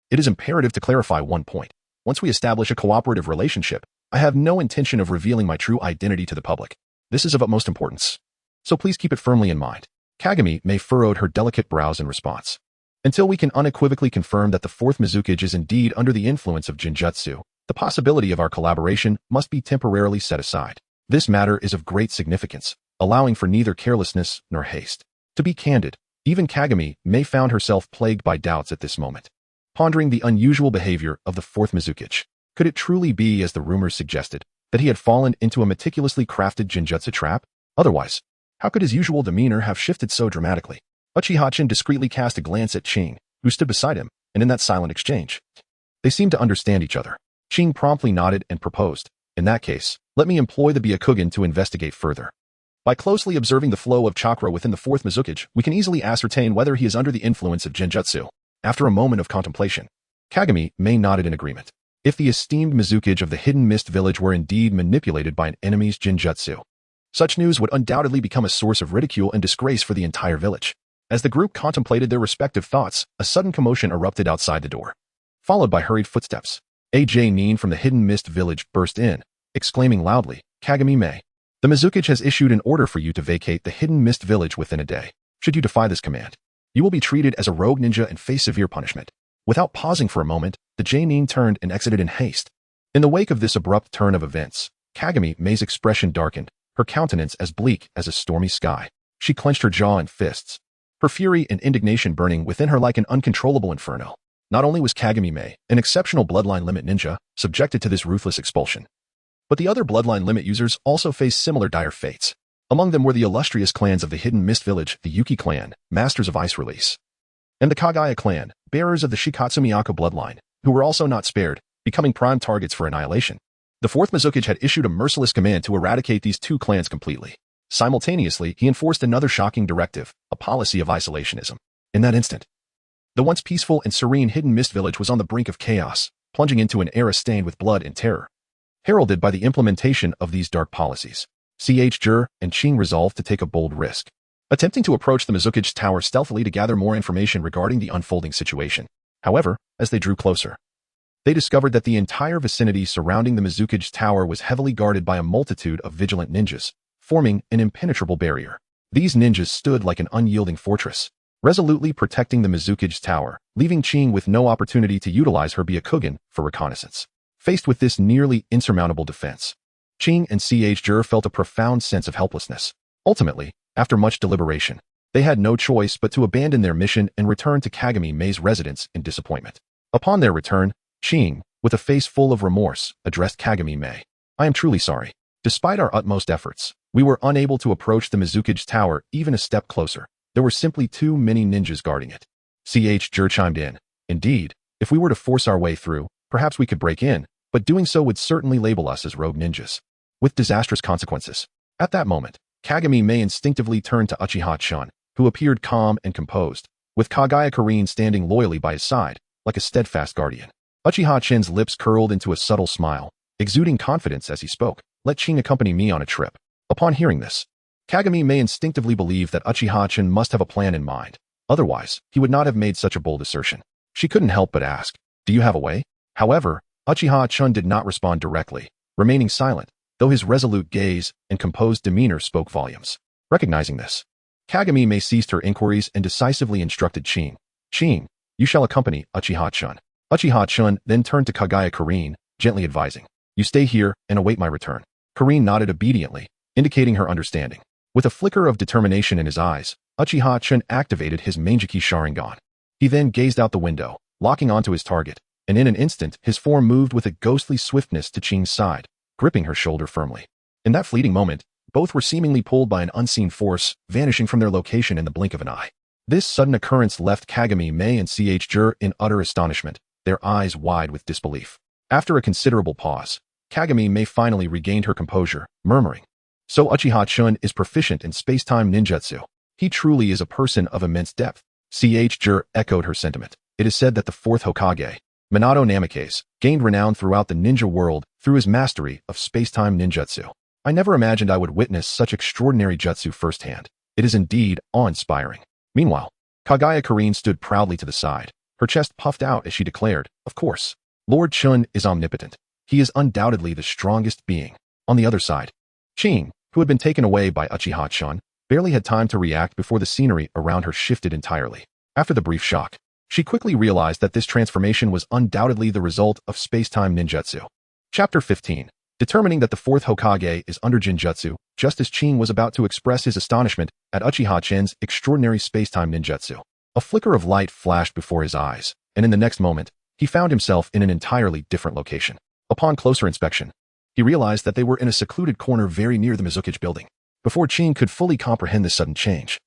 it is imperative to clarify one point. Once we establish a cooperative relationship, I have no intention of revealing my true identity to the public. This is of utmost importance. So please keep it firmly in mind." Kagami Mei furrowed her delicate brows in response. "Until we can unequivocally confirm that the fourth Mizukage is indeed under the influence of Genjutsu, the possibility of our collaboration must be temporarily set aside. This matter is of great significance, allowing for neither carelessness nor haste." To be candid, even Kagami Mei found herself plagued by doubts at this moment, pondering the unusual behavior of the fourth Mizukage. Could it truly be, as the rumors suggested, that he had fallen into a meticulously crafted Genjutsu trap? Otherwise, how could his usual demeanor have shifted so dramatically? Uchiha-chun discreetly cast a glance at Ching, who stood beside him, and in that silent exchange, they seemed to understand each other. Ching promptly nodded and proposed, "In that case, let me employ the Byakugan to investigate further. By closely observing the flow of chakra within the fourth Mizukage, we can easily ascertain whether he is under the influence of Genjutsu." After a moment of contemplation, Kagami Mei nodded in agreement. If the esteemed Mizukage of the hidden mist village were indeed manipulated by an enemy's Genjutsu, such news would undoubtedly become a source of ridicule and disgrace for the entire village. As the group contemplated their respective thoughts, a sudden commotion erupted outside the door, followed by hurried footsteps. A.J. Nin from the hidden mist village burst in, exclaiming loudly, "Kagami Mei, the Mizukage has issued an order for you to vacate the hidden mist village within a day. Should you defy this command, you will be treated as a rogue ninja and face severe punishment." Without pausing for a moment, the J-Nin turned and exited in haste. In the wake of this abrupt turn of events, Kagami Mei's expression darkened, her countenance as bleak as a stormy sky. She clenched her jaw in fists, her fury and indignation burning within her like an uncontrollable inferno. Not only was Kagami Mei, an exceptional bloodline limit ninja, subjected to this ruthless expulsion, but the other bloodline limit users also faced similar dire fates. Among them were the illustrious clans of the hidden mist village, the Yuki clan, masters of ice release, and the Kaguya clan, bearers of the Shikatsumiyaku bloodline, who were also not spared, becoming prime targets for annihilation. The fourth Mizukage had issued a merciless command to eradicate these two clans completely. Simultaneously, he enforced another shocking directive, a policy of isolationism. In that instant, the once peaceful and serene Hidden Mist Village was on the brink of chaos, plunging into an era stained with blood and terror. Heralded by the implementation of these dark policies, Jur and Qing resolved to take a bold risk, attempting to approach the Mizukage Tower stealthily to gather more information regarding the unfolding situation. However, as they drew closer, they discovered that the entire vicinity surrounding the Mizukage Tower was heavily guarded by a multitude of vigilant ninjas, forming an impenetrable barrier. These ninjas stood like an unyielding fortress, resolutely protecting the Mizukage Tower, leaving Qing with no opportunity to utilize her Byakugan for reconnaissance. Faced with this nearly insurmountable defense, Qing and Jur felt a profound sense of helplessness. Ultimately, after much deliberation, they had no choice but to abandon their mission and return to Kagami Mei's residence in disappointment. Upon their return, Qing, with a face full of remorse, addressed Kagami Mei. "I am truly sorry. Despite our utmost efforts, we were unable to approach the Mizukage Tower even a step closer. There were simply too many ninjas guarding it." Jur chimed in. "Indeed, if we were to force our way through, perhaps we could break in, but doing so would certainly label us as rogue ninjas, with disastrous consequences." At that moment, Kagami Mei instinctively turned to Uchiha Chen, who appeared calm and composed, with Kirigakure standing loyally by his side, like a steadfast guardian. Uchiha Chen's lips curled into a subtle smile, exuding confidence as he spoke. "Let Qing accompany me on a trip." Upon hearing this, Kagami Mei instinctively believed that Uchiha Chen must have a plan in mind. Otherwise, he would not have made such a bold assertion. She couldn't help but ask, "Do you have a way?" However, Uchiha Chen did not respond directly, remaining silent, though his resolute gaze and composed demeanor spoke volumes. Recognizing this, Kagami Mei ceased her inquiries and decisively instructed Qing. "Qing, you shall accompany Uchiha Chen." Uchiha Chen then turned to Kirigakure, gently advising, "You stay here and await my return." Kurine nodded obediently, indicating her understanding. With a flicker of determination in his eyes, Uchiha Chen activated his Mangeki Sharingan. He then gazed out the window, locking onto his target, and in an instant his form moved with a ghostly swiftness to Qing's side, gripping her shoulder firmly. In that fleeting moment, both were seemingly pulled by an unseen force, vanishing from their location in the blink of an eye. This sudden occurrence left Kagami Mei and Jur in utter astonishment, their eyes wide with disbelief. After a considerable pause, Kagami Mei finally regained her composure, murmuring, "So Uchiha Chen is proficient in space-time ninjutsu. He truly is a person of immense depth." Jur echoed her sentiment. "It is said that the fourth Hokage, Minato Namikaze, gained renown throughout the ninja world through his mastery of space-time ninjutsu. I never imagined I would witness such extraordinary jutsu firsthand. It is indeed awe-inspiring." Meanwhile, Kirigakure stood proudly to the side, her chest puffed out as she declared, "Of course, Lord Chen is omnipotent. He is undoubtedly the strongest being." On the other side, Qing, who had been taken away by Uchiha Chen, barely had time to react before the scenery around her shifted entirely. After the brief shock, she quickly realized that this transformation was undoubtedly the result of space-time ninjutsu. Chapter 15. Determining that the fourth Hokage is under Genjutsu, just as Qing was about to express his astonishment at Uchiha Chen's extraordinary space-time ninjutsu, a flicker of light flashed before his eyes, and in the next moment, he found himself in an entirely different location. Upon closer inspection, he realized that they were in a secluded corner very near the Mizukage building. Before Qing could fully comprehend this sudden change,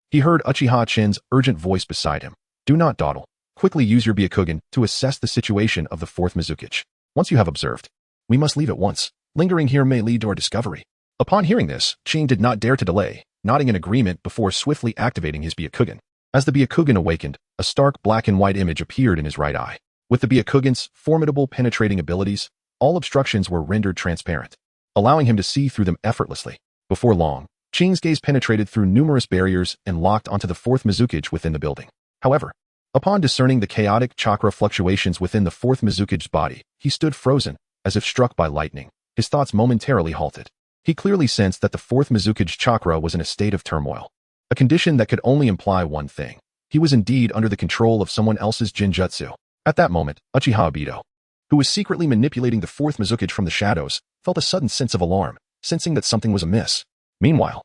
he heard Uchiha Chen's urgent voice beside him. "Do not dawdle. Quickly use your Byakugan to assess the situation of the fourth Mizukage. Once you have observed, we must leave at once. Lingering here may lead to our discovery." Upon hearing this, Qing did not dare to delay, nodding in agreement before swiftly activating his Byakugan. As the Byakugan awakened, a stark black and white image appeared in his right eye. With the Byakugan's formidable penetrating abilities, all obstructions were rendered transparent, allowing him to see through them effortlessly. Before long, Qing's gaze penetrated through numerous barriers and locked onto the fourth Mizukage within the building. However, upon discerning the chaotic chakra fluctuations within the fourth Mizukage's body, he stood frozen, as if struck by lightning. His thoughts momentarily halted. He clearly sensed that the fourth Mizukage chakra was in a state of turmoil, a condition that could only imply one thing. He was indeed under the control of someone else's Genjutsu. At that moment, Uchiha Obito, who was secretly manipulating the fourth Mizukage from the shadows, felt a sudden sense of alarm, sensing that something was amiss. Meanwhile,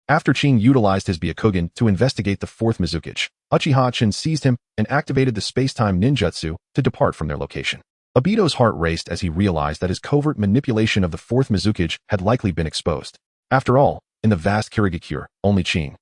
after Qing utilized his Byakugan to investigate the fourth Mizukage, Uchiha Chen seized him and activated the space-time ninjutsu to depart from their location. Obito's heart raced as he realized that his covert manipulation of the fourth Mizukage had likely been exposed. After all, in the vast Kirigakure, only Qing,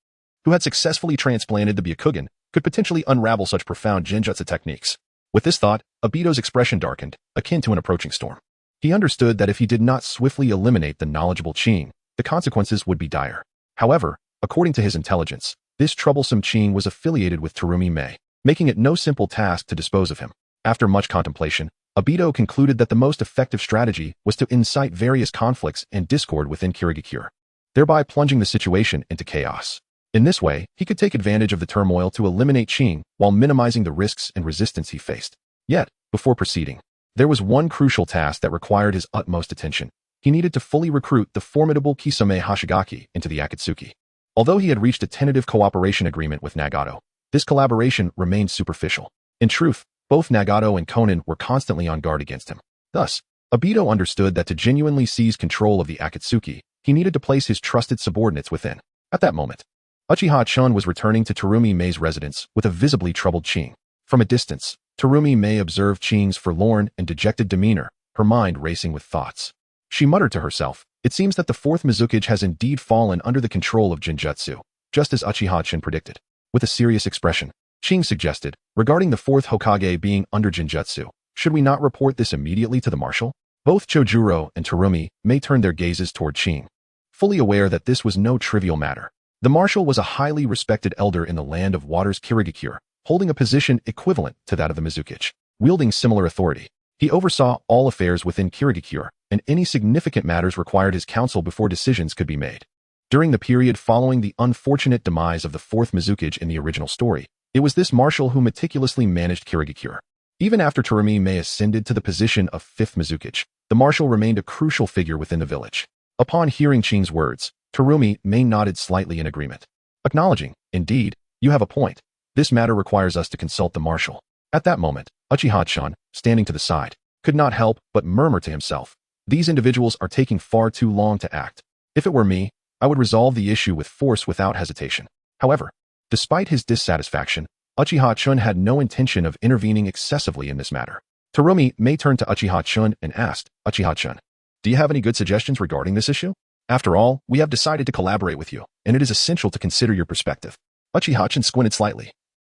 who had successfully transplanted the Byakugan, could potentially unravel such profound Genjutsu techniques. With this thought, Obito's expression darkened, akin to an approaching storm. He understood that if he did not swiftly eliminate the knowledgeable Qing, the consequences would be dire. However, according to his intelligence, this troublesome Qing was affiliated with Terumi Mei, making it no simple task to dispose of him. After much contemplation, Obito concluded that the most effective strategy was to incite various conflicts and discord within Kirigakure, thereby plunging the situation into chaos. In this way, he could take advantage of the turmoil to eliminate Qing while minimizing the risks and resistance he faced. Yet, before proceeding, there was one crucial task that required his utmost attention. He needed to fully recruit the formidable Kisame Hoshigaki into the Akatsuki. Although he had reached a tentative cooperation agreement with Nagato, this collaboration remained superficial. In truth, both Nagato and Konan were constantly on guard against him. Thus, Obito understood that to genuinely seize control of the Akatsuki, he needed to place his trusted subordinates within. At that moment, Uchiha Chun was returning to Terumi Mei's residence with a visibly troubled Qing. From a distance, Terumi Mei observed Qing's forlorn and dejected demeanor, her mind racing with thoughts. She muttered to herself, "It seems that the fourth Mizukage has indeed fallen under the control of Genjutsu, just as Uchiha Chun predicted." With a serious expression, Qing suggested, "Regarding the fourth Hokage being under Genjutsu, should we not report this immediately to the marshal?" Both Chojuro and Terumi Mei turned their gazes toward Qing, fully aware that this was no trivial matter. The marshal was a highly respected elder in the land of waters Kirigakure, holding a position equivalent to that of the Mizukage. Wielding similar authority, he oversaw all affairs within Kirigakure, and any significant matters required his counsel before decisions could be made. During the period following the unfortunate demise of the fourth Mizukage in the original story, it was this marshal who meticulously managed Kirigakure. Even after Terumi Mei ascended to the position of fifth Mizukage, the marshal remained a crucial figure within the village. Upon hearing Qing's words, Terumi Mei nodded slightly in agreement, acknowledging, "Indeed, you have a point. This matter requires us to consult the marshal." At that moment, Uchiha Chun, standing to the side, could not help but murmur to himself, "These individuals are taking far too long to act. If it were me, I would resolve the issue with force without hesitation." However, despite his dissatisfaction, Uchiha Chun had no intention of intervening excessively in this matter. Terumi Mei turned to Uchiha Chun and asked, "Uchiha Chun, do you have any good suggestions regarding this issue? After all, we have decided to collaborate with you, and it is essential to consider your perspective." Uchiha Chun squinted slightly,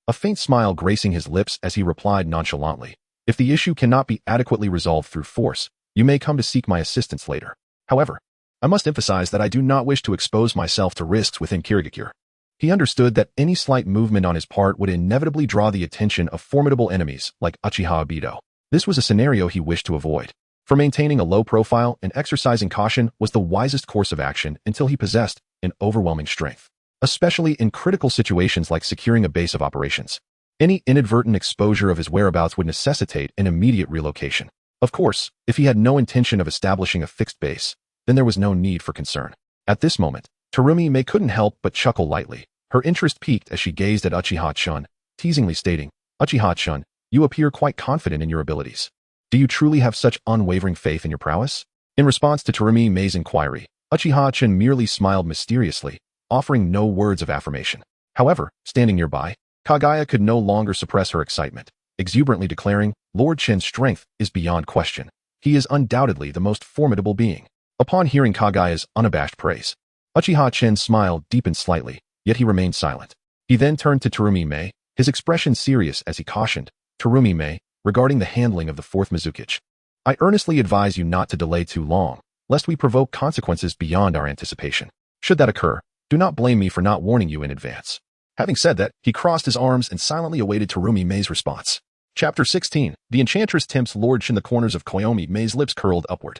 a faint smile gracing his lips as he replied nonchalantly, "If the issue cannot be adequately resolved through force, you may come to seek my assistance later. However, I must emphasize that I do not wish to expose myself to risks within Kirigakure." He understood that any slight movement on his part would inevitably draw the attention of formidable enemies like Uchiha Obito. This was a scenario he wished to avoid. For maintaining a low profile and exercising caution was the wisest course of action until he possessed an overwhelming strength, especially in critical situations like securing a base of operations. Any inadvertent exposure of his whereabouts would necessitate an immediate relocation. Of course, if he had no intention of establishing a fixed base, then there was no need for concern. At this moment, Terumi Mei couldn't help but chuckle lightly. Her interest piqued as she gazed at Uchiha Chun, teasingly stating, "Uchiha Chun, you appear quite confident in your abilities. Do you truly have such unwavering faith in your prowess?" In response to Terumi Mei's inquiry, Uchiha Chun merely smiled mysteriously, offering no words of affirmation. However, standing nearby, Kaguya could no longer suppress her excitement, exuberantly declaring, "Lord Chen's strength is beyond question. He is undoubtedly the most formidable being." Upon hearing Kaguya's unabashed praise, Uchiha Chen's smile deepened slightly, yet he remained silent. He then turned to Terumi Mei, his expression serious as he cautioned, "Terumi Mei, regarding the handling of the fourth Mizukage, I earnestly advise you not to delay too long, lest we provoke consequences beyond our anticipation. Should that occur, do not blame me for not warning you in advance." Having said that, he crossed his arms and silently awaited Terumi Mei's response. Chapter 16. The Enchantress tempts Lord Chen. The corners of Koyomi Mei's lips curled upward,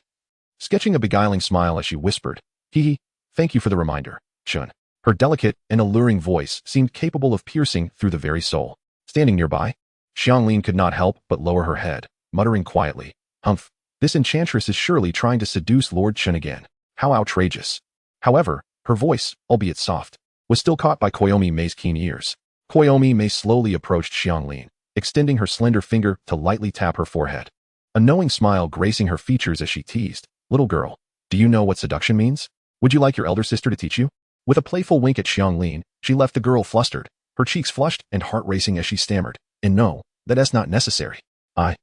sketching a beguiling smile as she whispered, Thank you for the reminder, Chun." Her delicate and alluring voice seemed capable of piercing through the very soul. Standing nearby, Xianglin could not help but lower her head, muttering quietly, "Humph, this enchantress is surely trying to seduce Lord Chen again. How outrageous." However, her voice, albeit soft, was still caught by Koyomi Mei's keen ears. Koyomi Mei slowly approached Xianglin, extending her slender finger to lightly tap her forehead. A knowing smile gracing her features as she teased, "Little girl, do you know what seduction means? Would you like your elder sister to teach you?" With a playful wink at Xianglin, she left the girl flustered, her cheeks flushed and heart racing as she stammered, "And no, that's not necessary. I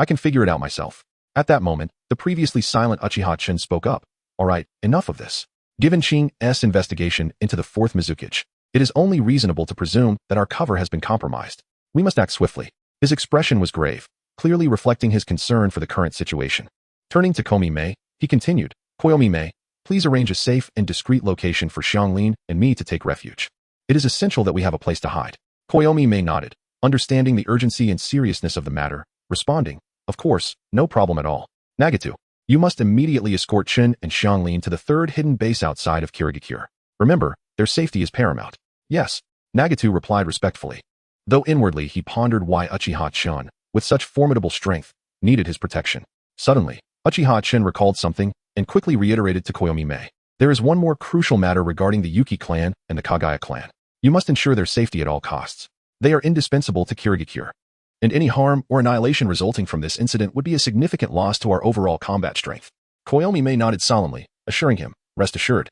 can figure it out myself." At that moment, the previously silent Uchiha Chen spoke up, "All right, enough of this. Given Qing's investigation into the fourth Mizukage, it is only reasonable to presume that our cover has been compromised. We must act swiftly." His expression was grave, clearly reflecting his concern for the current situation. Turning to Komi Mei, he continued, Koyomi Mei, please arrange a safe and discreet location for Xianglin and me to take refuge. It is essential that we have a place to hide. Koyomi Mei nodded, understanding the urgency and seriousness of the matter, responding, of course, no problem at all. Nagatu, you must immediately escort Chen and Xianglin to the third hidden base outside of Kirigakure. Remember, their safety is paramount. Yes, Nagatu replied respectfully. Though inwardly he pondered why Uchiha Chen, with such formidable strength, needed his protection. Suddenly, Uchiha Chen recalled something and quickly reiterated to Koyomi Mei. There is one more crucial matter regarding the Yuki clan and the Kaguya clan. You must ensure their safety at all costs. They are indispensable to Kirigakure. And any harm or annihilation resulting from this incident would be a significant loss to our overall combat strength. Koyomi Mei nodded solemnly, assuring him, rest assured.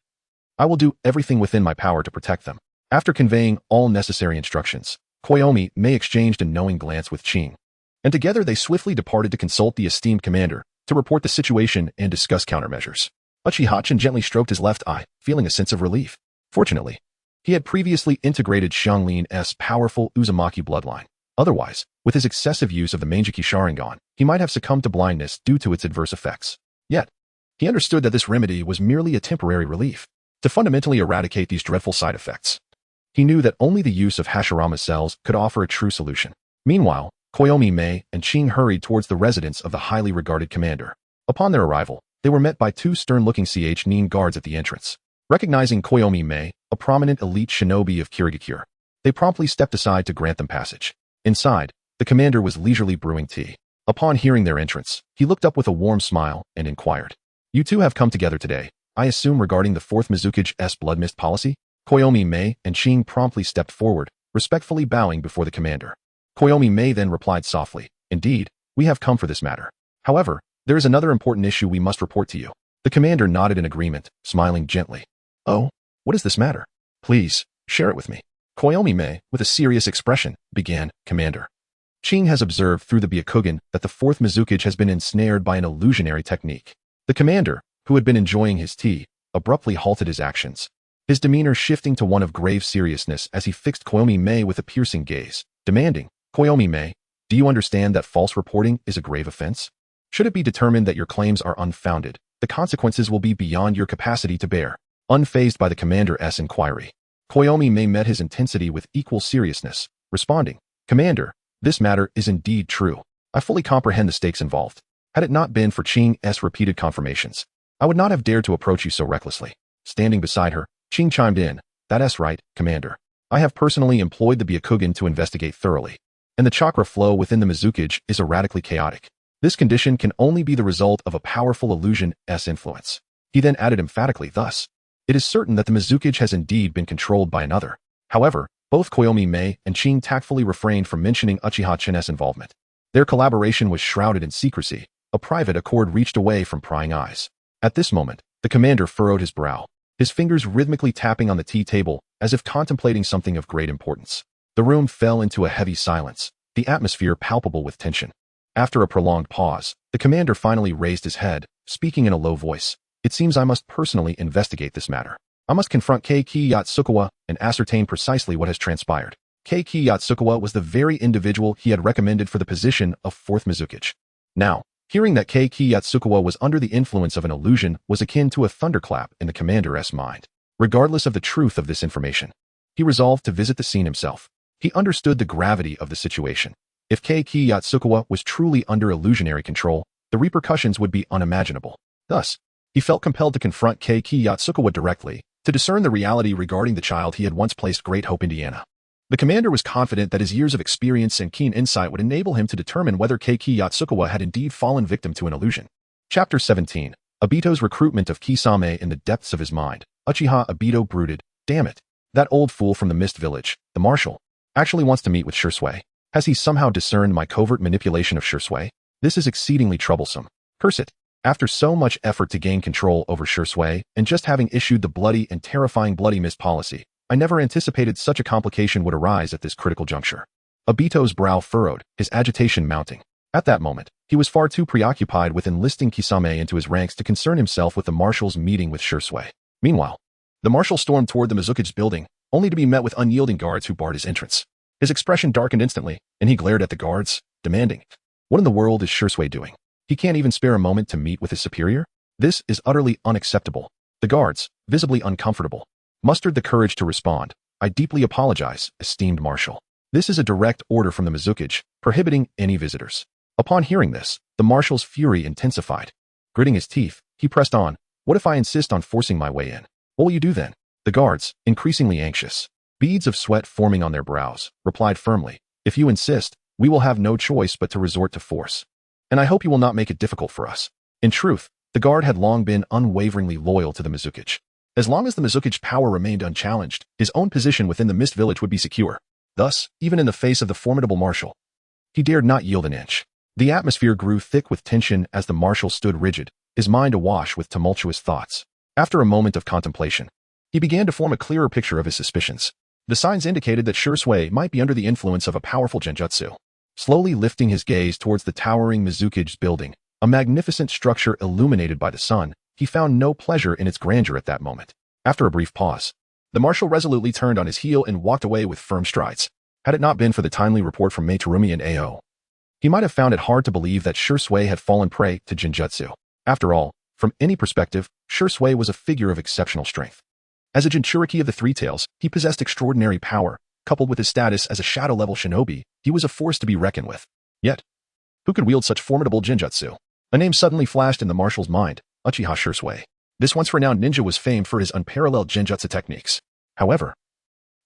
I will do everything within my power to protect them. After conveying all necessary instructions, Koyomi Mei exchanged a knowing glance with Qing. And together they swiftly departed to consult the esteemed commander, to report the situation and discuss countermeasures. Uchiha Chen gently stroked his left eye, feeling a sense of relief. Fortunately, he had previously integrated Xianglin's powerful Uzumaki bloodline. Otherwise, with his excessive use of the Manjiki Sharingan, he might have succumbed to blindness due to its adverse effects. Yet, he understood that this remedy was merely a temporary relief. To fundamentally eradicate these dreadful side effects, he knew that only the use of Hashirama cells could offer a true solution. Meanwhile, Koyomi Mei and Qing hurried towards the residence of the highly regarded commander. Upon their arrival, they were met by two stern-looking Nin guards at the entrance. Recognizing Koyomi Mei, a prominent elite shinobi of Kirigakure, they promptly stepped aside to grant them passage. Inside, the commander was leisurely brewing tea. Upon hearing their entrance, he looked up with a warm smile and inquired, You two have come together today, I assume regarding the 4th Mizukage's blood mist policy? Koyomi Mei and Qing promptly stepped forward, respectfully bowing before the commander. Koyomi Mei then replied softly, Indeed, we have come for this matter. However, there is another important issue we must report to you. The commander nodded in agreement, smiling gently. Oh, what is this matter? Please, share it with me. Koyomi Mei, with a serious expression, began, Commander. Qing has observed through the Byakugan that the 4th Mizukage has been ensnared by an illusionary technique. The commander, who had been enjoying his tea, abruptly halted his actions, his demeanor shifting to one of grave seriousness as he fixed Koyomi Mei with a piercing gaze, demanding, Koyomi Mei, do you understand that false reporting is a grave offense? Should it be determined that your claims are unfounded, the consequences will be beyond your capacity to bear. Unfazed by the commander's inquiry, Koyomi Mei met his intensity with equal seriousness, responding, Commander, this matter is indeed true. I fully comprehend the stakes involved. Had it not been for Qing's repeated confirmations, I would not have dared to approach you so recklessly. Standing beside her, Qing chimed in, That's right, Commander. I have personally employed the Byakugan to investigate thoroughly, and the chakra flow within the Mizukage is erratically chaotic. This condition can only be the result of a powerful illusion's influence. He then added emphatically, Thus, it is certain that the Mizukage has indeed been controlled by another. However, both Koyomi Mei and Qing tactfully refrained from mentioning Uchiha Chen's involvement. Their collaboration was shrouded in secrecy. A private accord reached away from prying eyes. At this moment, the commander furrowed his brow, his fingers rhythmically tapping on the tea table as if contemplating something of great importance. The room fell into a heavy silence, the atmosphere palpable with tension. After a prolonged pause, the commander finally raised his head, speaking in a low voice. It seems I must personally investigate this matter. I must confront Kage Yatsukawa and ascertain precisely what has transpired. Kage Yatsukawa was the very individual he had recommended for the position of 4th Mizukage. Now, hearing that Kage Yatsukawa was under the influence of an illusion was akin to a thunderclap in the commander's mind. Regardless of the truth of this information, he resolved to visit the scene himself. He understood the gravity of the situation. If Kage Yatsukawa was truly under illusionary control, the repercussions would be unimaginable. Thus, he felt compelled to confront Kage Yatsukawa directly, to discern the reality regarding the child he had once placed great hope in. The commander was confident that his years of experience and keen insight would enable him to determine whether Kage Yatsukawa had indeed fallen victim to an illusion. Chapter 17. Obito's recruitment of Kisame. In the depths of his mind, Uchiha Obito brooded, Damn it, that old fool from the Mist Village, the marshal, actually wants to meet with Shisui. Has he somehow discerned my covert manipulation of Shisui? This is exceedingly troublesome. Curse it. After so much effort to gain control over Shisui, and just having issued the bloody and terrifying Bloody Mist policy, I never anticipated such a complication would arise at this critical juncture. Obito's brow furrowed, his agitation mounting. At that moment, he was far too preoccupied with enlisting Kisame into his ranks to concern himself with the marshal's meeting with Shisui. Meanwhile, the marshal stormed toward the Mizukage's building, only to be met with unyielding guards who barred his entrance. His expression darkened instantly, and he glared at the guards, demanding, What in the world is Shisui doing? He can't even spare a moment to meet with his superior? This is utterly unacceptable. The guards, visibly uncomfortable, mustered the courage to respond. I deeply apologize, esteemed Marshal. This is a direct order from the Mizukage, prohibiting any visitors. Upon hearing this, the Marshal's fury intensified. Gritting his teeth, he pressed on. What if I insist on forcing my way in? What will you do then? The guards, increasingly anxious, beads of sweat forming on their brows, replied firmly. If you insist, we will have no choice but to resort to force. And I hope you will not make it difficult for us. In truth, the guard had long been unwaveringly loyal to the Mizukage. As long as the Mizukage power remained unchallenged, his own position within the Mist Village would be secure. Thus, even in the face of the formidable Marshal, he dared not yield an inch. The atmosphere grew thick with tension as the Marshal stood rigid, his mind awash with tumultuous thoughts. After a moment of contemplation, he began to form a clearer picture of his suspicions. The signs indicated that Shursui might be under the influence of a powerful Genjutsu. Slowly lifting his gaze towards the towering Mizukage building, a magnificent structure illuminated by the sun, he found no pleasure in its grandeur at that moment. After a brief pause, the Marshal resolutely turned on his heel and walked away with firm strides. Had it not been for the timely report from Mei Terumi and Ao, he might have found it hard to believe that Shursui had fallen prey to Genjutsu. After all, from any perspective, Shursui was a figure of exceptional strength. As a Jinchuriki of the Three Tails, he possessed extraordinary power. Coupled with his status as a shadow-level shinobi, he was a force to be reckoned with. Yet, who could wield such formidable Genjutsu? A name suddenly flashed in the Marshal's mind, Uchiha Shursui. This once renowned ninja was famed for his unparalleled Genjutsu techniques. However,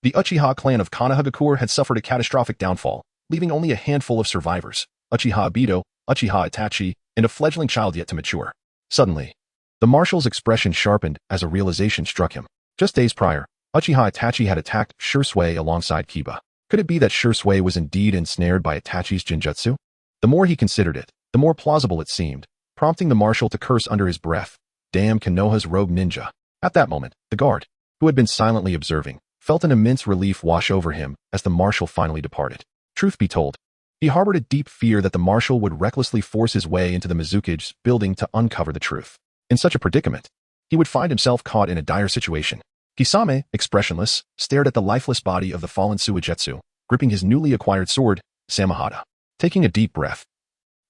the Uchiha clan of Konoha had suffered a catastrophic downfall, leaving only a handful of survivors, Uchiha Obito, Uchiha Itachi, and a fledgling child yet to mature. Suddenly, the Marshal's expression sharpened as a realization struck him. Just days prior, Uchiha Itachi had attacked Shursui alongside Kiba. Could it be that Shursui was indeed ensnared by Itachi's Genjutsu? The more he considered it, the more plausible it seemed, prompting the Marshal to curse under his breath. Damn Konoha's rogue ninja. At that moment, the guard, who had been silently observing, felt an immense relief wash over him as the Marshal finally departed. Truth be told, he harbored a deep fear that the Marshal would recklessly force his way into the Mizukage's building to uncover the truth. In such a predicament, he would find himself caught in a dire situation. Kisame, expressionless, stared at the lifeless body of the fallen Suigetsu, gripping his newly acquired sword, Samehada. Taking a deep breath,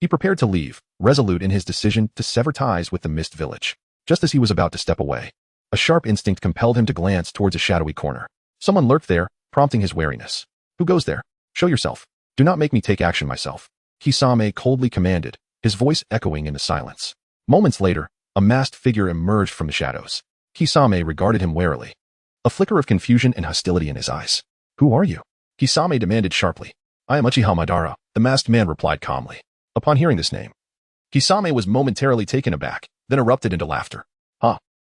he prepared to leave, resolute in his decision to sever ties with the Mist Village. Just as he was about to step away, a sharp instinct compelled him to glance towards a shadowy corner. Someone lurked there, prompting his wariness. Who goes there? Show yourself. Do not make me take action myself. Kisame coldly commanded, his voice echoing in the silence. Moments later, a masked figure emerged from the shadows. Kisame regarded him warily, a flicker of confusion and hostility in his eyes. Who are you? Kisame demanded sharply. I am Uchiha Madara, the masked man replied calmly. Upon hearing this name, Kisame was momentarily taken aback, then erupted into laughter.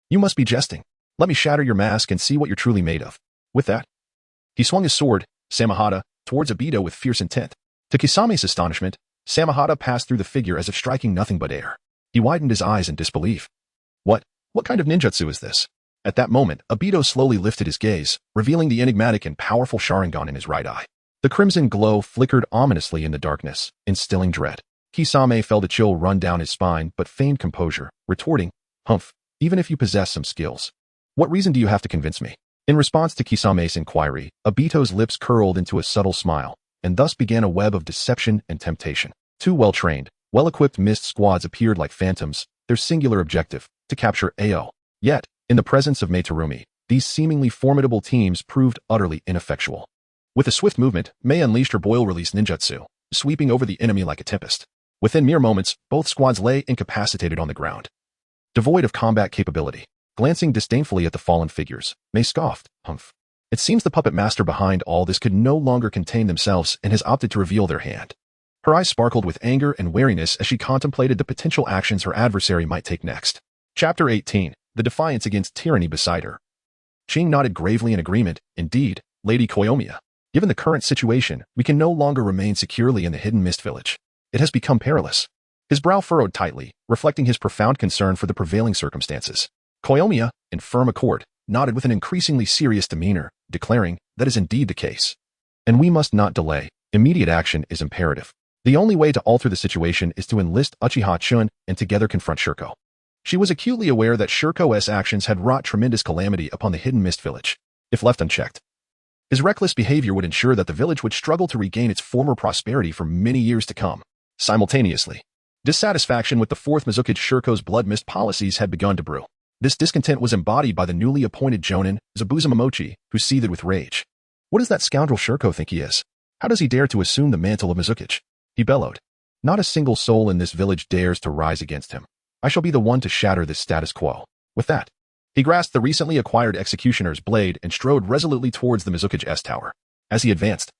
You must be jesting. Let me shatter your mask and see what you're truly made of. With that, he swung his sword, Samehada, towards Obito with fierce intent. To Kisame's astonishment, Samehada passed through the figure as if striking nothing but air. He widened his eyes in disbelief. What kind of ninjutsu is this? At that moment, Obito slowly lifted his gaze, revealing the enigmatic and powerful Sharingan in his right eye. The crimson glow flickered ominously in the darkness, instilling dread. Kisame felt a chill run down his spine but feigned composure, retorting, Humph, even if you possess some skills. What reason do you have to convince me? In response to Kisame's inquiry, Obito's lips curled into a subtle smile, and thus began a web of deception and temptation. Two well-trained, well-equipped mist squads appeared like phantoms, their singular objective, to capture Ao. Yet, in the presence of Mei Terumi, these seemingly formidable teams proved utterly ineffectual. With a swift movement, Mei unleashed her boil-release ninjutsu, sweeping over the enemy like a tempest. Within mere moments, both squads lay incapacitated on the ground, devoid of combat capability. Glancing disdainfully at the fallen figures, Mei scoffed, Humph. It seems the puppet master behind all this could no longer contain themselves and has opted to reveal their hand. Her eyes sparkled with anger and wariness as she contemplated the potential actions her adversary might take next. Chapter 18. The Defiance Against Tyranny Beside Her. Ching nodded gravely in agreement. Indeed, Lady Koyomiya. Given the current situation, we can no longer remain securely in the hidden mist village. It has become perilous. His brow furrowed tightly, reflecting his profound concern for the prevailing circumstances. Koyomiya, in firm accord, nodded with an increasingly serious demeanor, declaring, that is indeed the case. And we must not delay. Immediate action is imperative. The only way to alter the situation is to enlist Uchiha Chun and together confront Shirko. She was acutely aware that Shirko's actions had wrought tremendous calamity upon the hidden mist village. If left unchecked, his reckless behavior would ensure that the village would struggle to regain its former prosperity for many years to come. Simultaneously, Dissatisfaction with the fourth Mizukage Shirko's blood mist policies had begun to brew. This discontent was embodied by the newly appointed Jonin, Zabuza Momochi, who seethed with rage. What does that scoundrel Shirko think he is? How does he dare to assume the mantle of Mizukage? He bellowed. Not a single soul in this village dares to rise against him. I shall be the one to shatter this status quo. With that, he grasped the recently acquired executioner's blade and strode resolutely towards the Mizukage S Tower. As he advanced,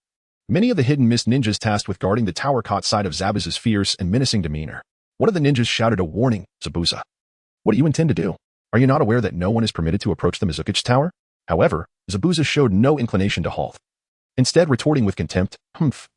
many of the hidden mist ninjas tasked with guarding the tower caught sight of Zabuza's fierce and menacing demeanor. One of the ninjas shouted a warning, Zabuza. What do you intend to do? Are you not aware that no one is permitted to approach the Mizukage Tower? However, Zabuza showed no inclination to halt. Instead, retorting with contempt,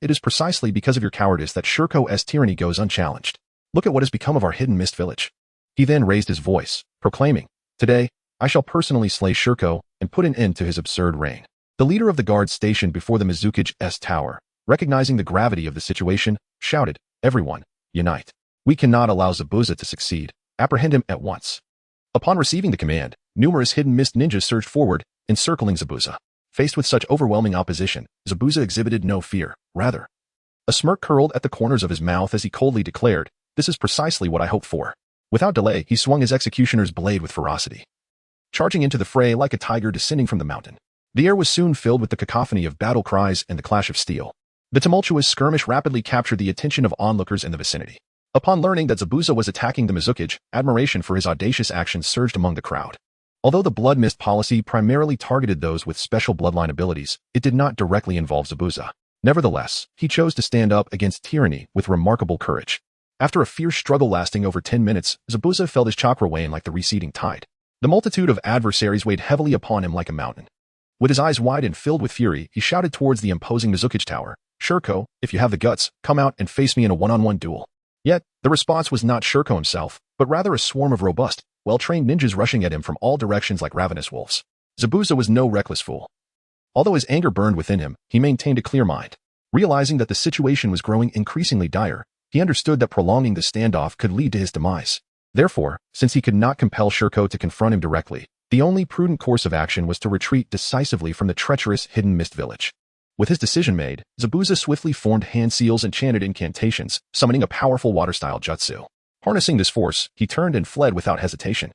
it is precisely because of your cowardice that Shirko's tyranny goes unchallenged. Look at what has become of our hidden mist village. He then raised his voice, proclaiming, Today, I shall personally slay Shirko and put an end to his absurd reign. The leader of the guards stationed before the Mizukage S Tower, recognizing the gravity of the situation, shouted, Everyone, unite. We cannot allow Zabuza to succeed. Apprehend him at once. Upon receiving the command, numerous hidden mist ninjas surged forward, encircling Zabuza. Faced with such overwhelming opposition, Zabuza exhibited no fear. Rather, a smirk curled at the corners of his mouth as he coldly declared, This is precisely what I hoped for. Without delay, he swung his executioner's blade with ferocity, charging into the fray like a tiger descending from the mountain. The air was soon filled with the cacophony of battle cries and the clash of steel. The tumultuous skirmish rapidly captured the attention of onlookers in the vicinity. Upon learning that Zabuza was attacking the Mizukage, admiration for his audacious actions surged among the crowd. Although the blood mist policy primarily targeted those with special bloodline abilities, it did not directly involve Zabuza. Nevertheless, he chose to stand up against tyranny with remarkable courage. After a fierce struggle lasting over 10 minutes, Zabuza felt his chakra wane like the receding tide. The multitude of adversaries weighed heavily upon him like a mountain. With his eyes wide and filled with fury, he shouted towards the imposing Mizukage Tower, Shirko, if you have the guts, come out and face me in a one-on-one duel. Yet, the response was not Shirko himself, but rather a swarm of robust, well-trained ninjas rushing at him from all directions like ravenous wolves. Zabuza was no reckless fool. Although his anger burned within him, he maintained a clear mind. Realizing that the situation was growing increasingly dire, he understood that prolonging the standoff could lead to his demise. Therefore, since he could not compel Shirko to confront him directly, the only prudent course of action was to retreat decisively from the treacherous hidden mist village. With his decision made, Zabuza swiftly formed hand seals and chanted incantations, summoning a powerful water-style jutsu. Harnessing this force, he turned and fled without hesitation.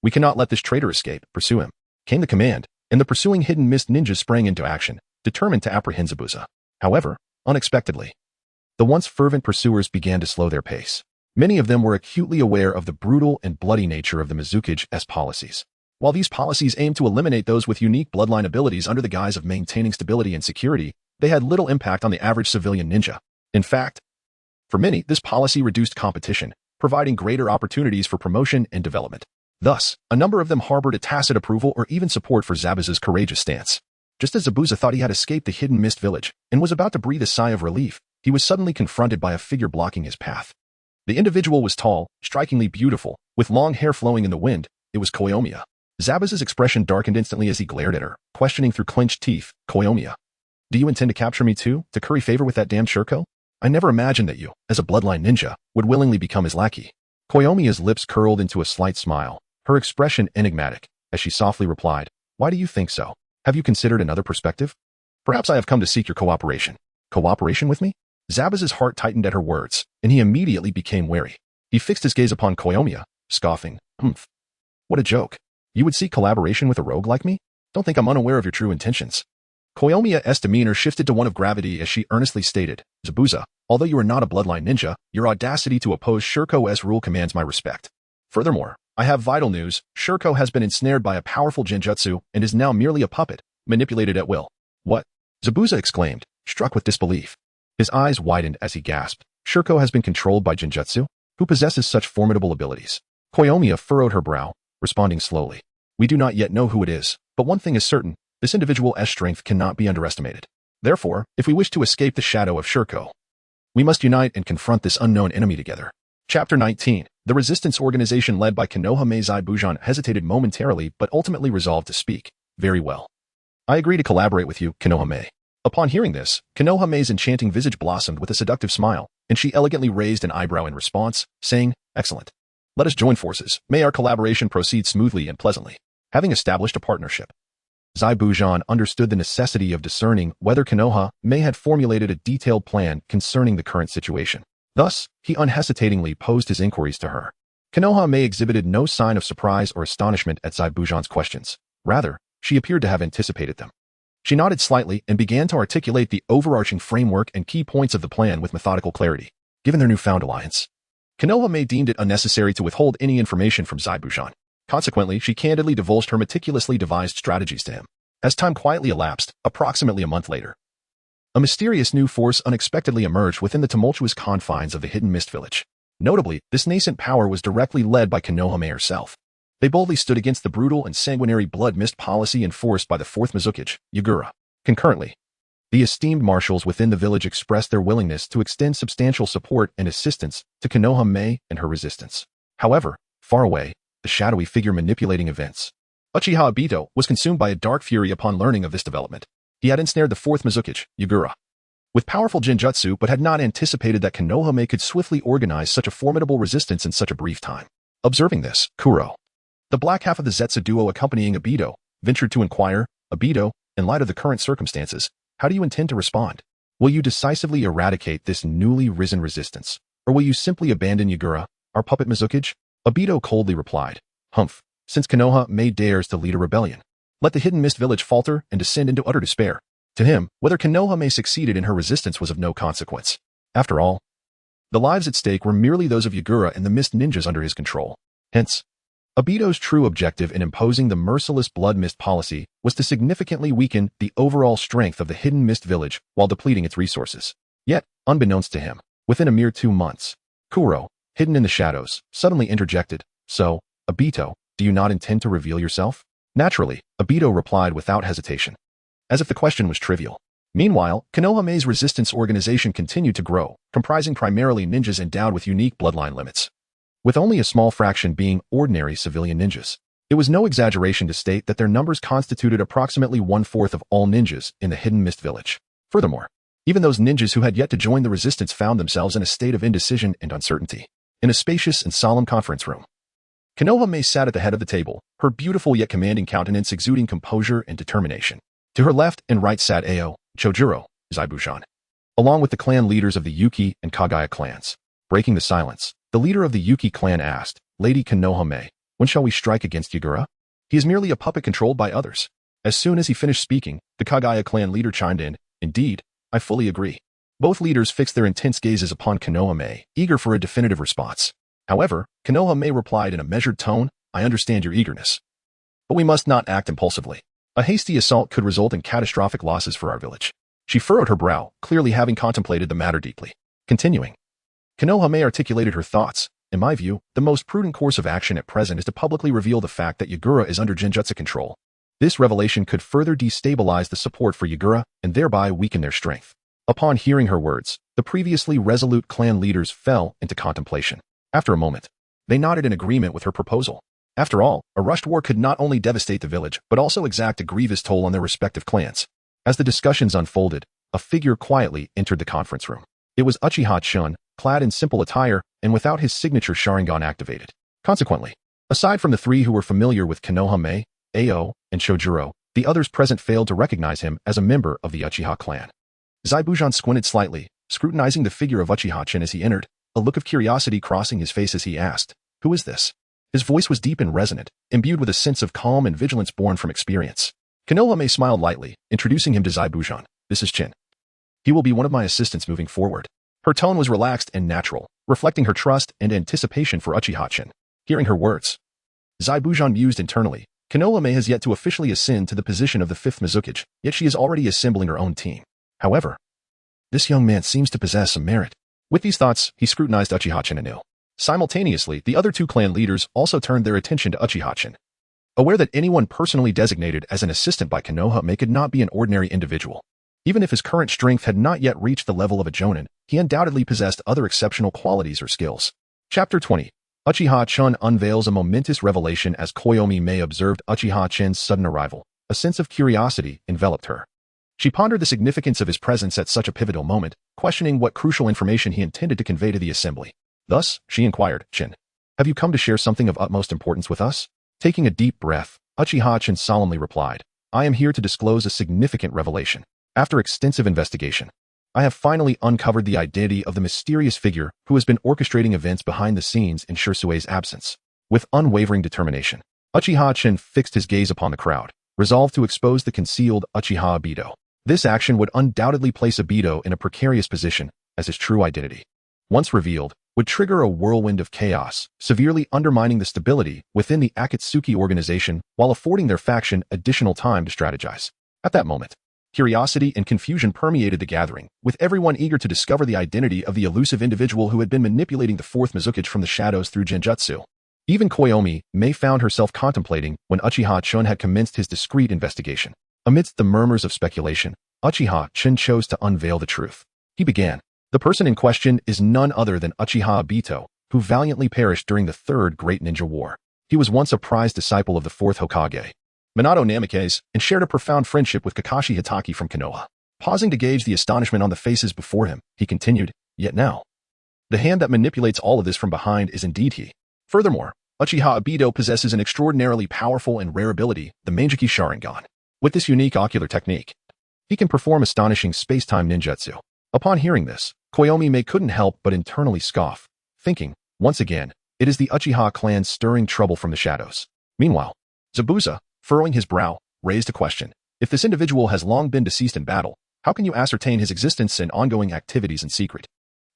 We cannot let this traitor escape, pursue him. Came the command, and the pursuing hidden mist ninjas sprang into action, determined to apprehend Zabuza. However, unexpectedly, the once fervent pursuers began to slow their pace. Many of them were acutely aware of the brutal and bloody nature of the Mizukage's policies. While these policies aimed to eliminate those with unique bloodline abilities under the guise of maintaining stability and security, they had little impact on the average civilian ninja. In fact, for many, this policy reduced competition, providing greater opportunities for promotion and development. Thus, a number of them harbored a tacit approval or even support for Zabuza's courageous stance. Just as Zabuza thought he had escaped the hidden mist village and was about to breathe a sigh of relief, he was suddenly confronted by a figure blocking his path. The individual was tall, strikingly beautiful, with long hair flowing in the wind. It was Koyomiya. Zabuza's expression darkened instantly as he glared at her, questioning through clenched teeth, Koyomiya, do you intend to capture me too, to curry favor with that damned Shirko? I never imagined that you, as a bloodline ninja, would willingly become his lackey. Koyomiya's lips curled into a slight smile, her expression enigmatic, as she softly replied, why do you think so? Have you considered another perspective? Perhaps I have come to seek your cooperation. Cooperation with me? Zabuza's heart tightened at her words, and he immediately became wary. He fixed his gaze upon Koyomiya, scoffing, What a joke. You would seek collaboration with a rogue like me? Don't think I'm unaware of your true intentions. Koyomiya's demeanor shifted to one of gravity as she earnestly stated, Zabuza, although you are not a bloodline ninja, your audacity to oppose Shirko's rule commands my respect. Furthermore, I have vital news. Shirko has been ensnared by a powerful genjutsu and is now merely a puppet, manipulated at will. What? Zabuza exclaimed, struck with disbelief. His eyes widened as he gasped. Shirko has been controlled by genjutsu? Who possesses such formidable abilities? Koyomiya furrowed her brow, responding slowly. We do not yet know who it is, but one thing is certain, this individual's strength cannot be underestimated. Therefore, if we wish to escape the shadow of Shirko, we must unite and confront this unknown enemy together. Chapter 19. The resistance organization led by Konoha Meizai Bujan hesitated momentarily but ultimately resolved to speak. Very well. I agree to collaborate with you, Konoha Mei. Upon hearing this, Konoha Mei's enchanting visage blossomed with a seductive smile, and she elegantly raised an eyebrow in response, saying, Excellent. Let us join forces. May our collaboration proceed smoothly and pleasantly. Having established a partnership, Zai Bujan understood the necessity of discerning whether Konoha Mei had formulated a detailed plan concerning the current situation. Thus, he unhesitatingly posed his inquiries to her. Konoha Mei exhibited no sign of surprise or astonishment at Zaibujan's questions. Rather, she appeared to have anticipated them. She nodded slightly and began to articulate the overarching framework and key points of the plan with methodical clarity. Given their newfound alliance, Konoha Mei deemed it unnecessary to withhold any information from Zaibujan. Consequently, she candidly divulged her meticulously devised strategies to him. As time quietly elapsed, approximately a month later, a mysterious new force unexpectedly emerged within the tumultuous confines of the Hidden Mist Village. Notably, this nascent power was directly led by Konoha Mei herself. They boldly stood against the brutal and sanguinary blood mist policy enforced by the fourth Mizukage, Yagura. Concurrently, the esteemed marshals within the village expressed their willingness to extend substantial support and assistance to Konoha Mei and her resistance. However, far away, the shadowy figure manipulating events, Uchiha Obito, was consumed by a dark fury upon learning of this development. He had ensnared the fourth Mizukage, Yagura, with powerful Genjutsu, but had not anticipated that Konoha Mei could swiftly organize such a formidable resistance in such a brief time. Observing this, Kuro, the black half of the Zetsu duo accompanying Obito, ventured to inquire, Obito, in light of the current circumstances, how do you intend to respond? Will you decisively eradicate this newly risen resistance, or will you simply abandon Yagura, our puppet Mizukage? Obito coldly replied, Humph, since Konoha Mei dares to lead a rebellion, let the Hidden Mist Village falter and descend into utter despair. To him, whether Konoha Mei succeeded in her resistance was of no consequence. After all, the lives at stake were merely those of Yagura and the Mist Ninjas under his control. Hence, Obito's true objective in imposing the merciless blood mist policy was to significantly weaken the overall strength of the Hidden Mist Village while depleting its resources. Yet, unbeknownst to him, within a mere 2 months, Kuro, hidden in the shadows, suddenly interjected, So, Obito, do you not intend to reveal yourself? Naturally, Obito replied without hesitation, as if the question was trivial. Meanwhile, Konoha Mei's resistance organization continued to grow, comprising primarily ninjas endowed with unique bloodline limits, with only a small fraction being ordinary civilian ninjas. It was no exaggeration to state that their numbers constituted approximately 1/4 of all ninjas in the Hidden Mist Village. Furthermore, even those ninjas who had yet to join the resistance found themselves in a state of indecision and uncertainty. In a spacious and solemn conference room, Konoha Mei sat at the head of the table, her beautiful yet commanding countenance exuding composure and determination. To her left and right sat Ao, Chojuro, Zaibujan, along with the clan leaders of the Yuki and Kaguya clans. Breaking the silence, the leader of the Yuki clan asked, Lady Konoha Mei, when shall we strike against Yagura? He is merely a puppet controlled by others. As soon as he finished speaking, the Kaguya clan leader chimed in, Indeed, I fully agree. Both leaders fixed their intense gazes upon Konoha Mei, eager for a definitive response. However, Konoha Mei replied in a measured tone, I understand your eagerness, but we must not act impulsively. A hasty assault could result in catastrophic losses for our village. She furrowed her brow, clearly having contemplated the matter deeply. Continuing, Konoha Mei articulated her thoughts. In my view, the most prudent course of action at present is to publicly reveal the fact that Yagura is under Genjutsu control. This revelation could further destabilize the support for Yagura and thereby weaken their strength. Upon hearing her words, the previously resolute clan leaders fell into contemplation. After a moment, they nodded in agreement with her proposal. After all, a rushed war could not only devastate the village, but also exact a grievous toll on their respective clans. As the discussions unfolded, a figure quietly entered the conference room. It was Uchiha Chun, clad in simple attire and without his signature Sharingan activated. Consequently, aside from the three who were familiar with Konoha Mei, Ao, and Chojuro, the others present failed to recognize him as a member of the Uchiha clan. Zaibujan squinted slightly, scrutinizing the figure of Uchiha Chun as he entered, a look of curiosity crossing his face as he asked, Who is this? His voice was deep and resonant, imbued with a sense of calm and vigilance born from experience. Konoha Mei smiled lightly, introducing him to Zaibujan. This is Chen. He will be one of my assistants moving forward. Her tone was relaxed and natural, reflecting her trust and anticipation for Uchiha Chen. Hearing her words, Zaibujan mused internally. Konoha Mei has yet to officially ascend to the position of the fifth Mizukage, yet she is already assembling her own team. However, this young man seems to possess some merit. With these thoughts, he scrutinized Uchiha Chen anew. Simultaneously, the other two clan leaders also turned their attention to Uchiha Chen. Aware that anyone personally designated as an assistant by Konoha Mei could not be an ordinary individual. Even if his current strength had not yet reached the level of a jonin, he undoubtedly possessed other exceptional qualities or skills. Chapter 20. Uchiha Chun unveils a momentous revelation. As Koyomi Mei observed Uchiha Chen's sudden arrival, a sense of curiosity enveloped her. She pondered the significance of his presence at such a pivotal moment, questioning what crucial information he intended to convey to the assembly. Thus, she inquired, Chen, have you come to share something of utmost importance with us? Taking a deep breath, Uchiha Chen solemnly replied, I am here to disclose a significant revelation. After extensive investigation, I have finally uncovered the identity of the mysterious figure who has been orchestrating events behind the scenes in Shirsue's absence. With unwavering determination, Uchiha Chen fixed his gaze upon the crowd, resolved to expose the concealed Uchiha Obito. This action would undoubtedly place Obito in a precarious position as his true identity, once revealed, would trigger a whirlwind of chaos, severely undermining the stability within the Akatsuki organization while affording their faction additional time to strategize. At that moment, curiosity and confusion permeated the gathering, with everyone eager to discover the identity of the elusive individual who had been manipulating the fourth Mizukage from the shadows through Genjutsu. Even Koyomi Mei found herself contemplating when Uchiha Chen had commenced his discreet investigation. Amidst the murmurs of speculation, Uchiha Chen chose to unveil the truth. He began. The person in question is none other than Uchiha Obito, who valiantly perished during the Third Great Ninja War. He was once a prized disciple of the Fourth Hokage, Minato Namikaze, and shared a profound friendship with Kakashi Hitaki from Konoha. Pausing to gauge the astonishment on the faces before him, he continued, "Yet now, the hand that manipulates all of this from behind is indeed he. Furthermore, Uchiha Obito possesses an extraordinarily powerful and rare ability, the Manjiki Sharingan. With this unique ocular technique, he can perform astonishing space-time ninjutsu." Upon hearing this, Koyomi Mei couldn't help but internally scoff, thinking, once again, it is the Uchiha clan stirring trouble from the shadows. Meanwhile, Zabuza, furrowing his brow, raised a question. If this individual has long been deceased in battle, how can you ascertain his existence and ongoing activities in secret?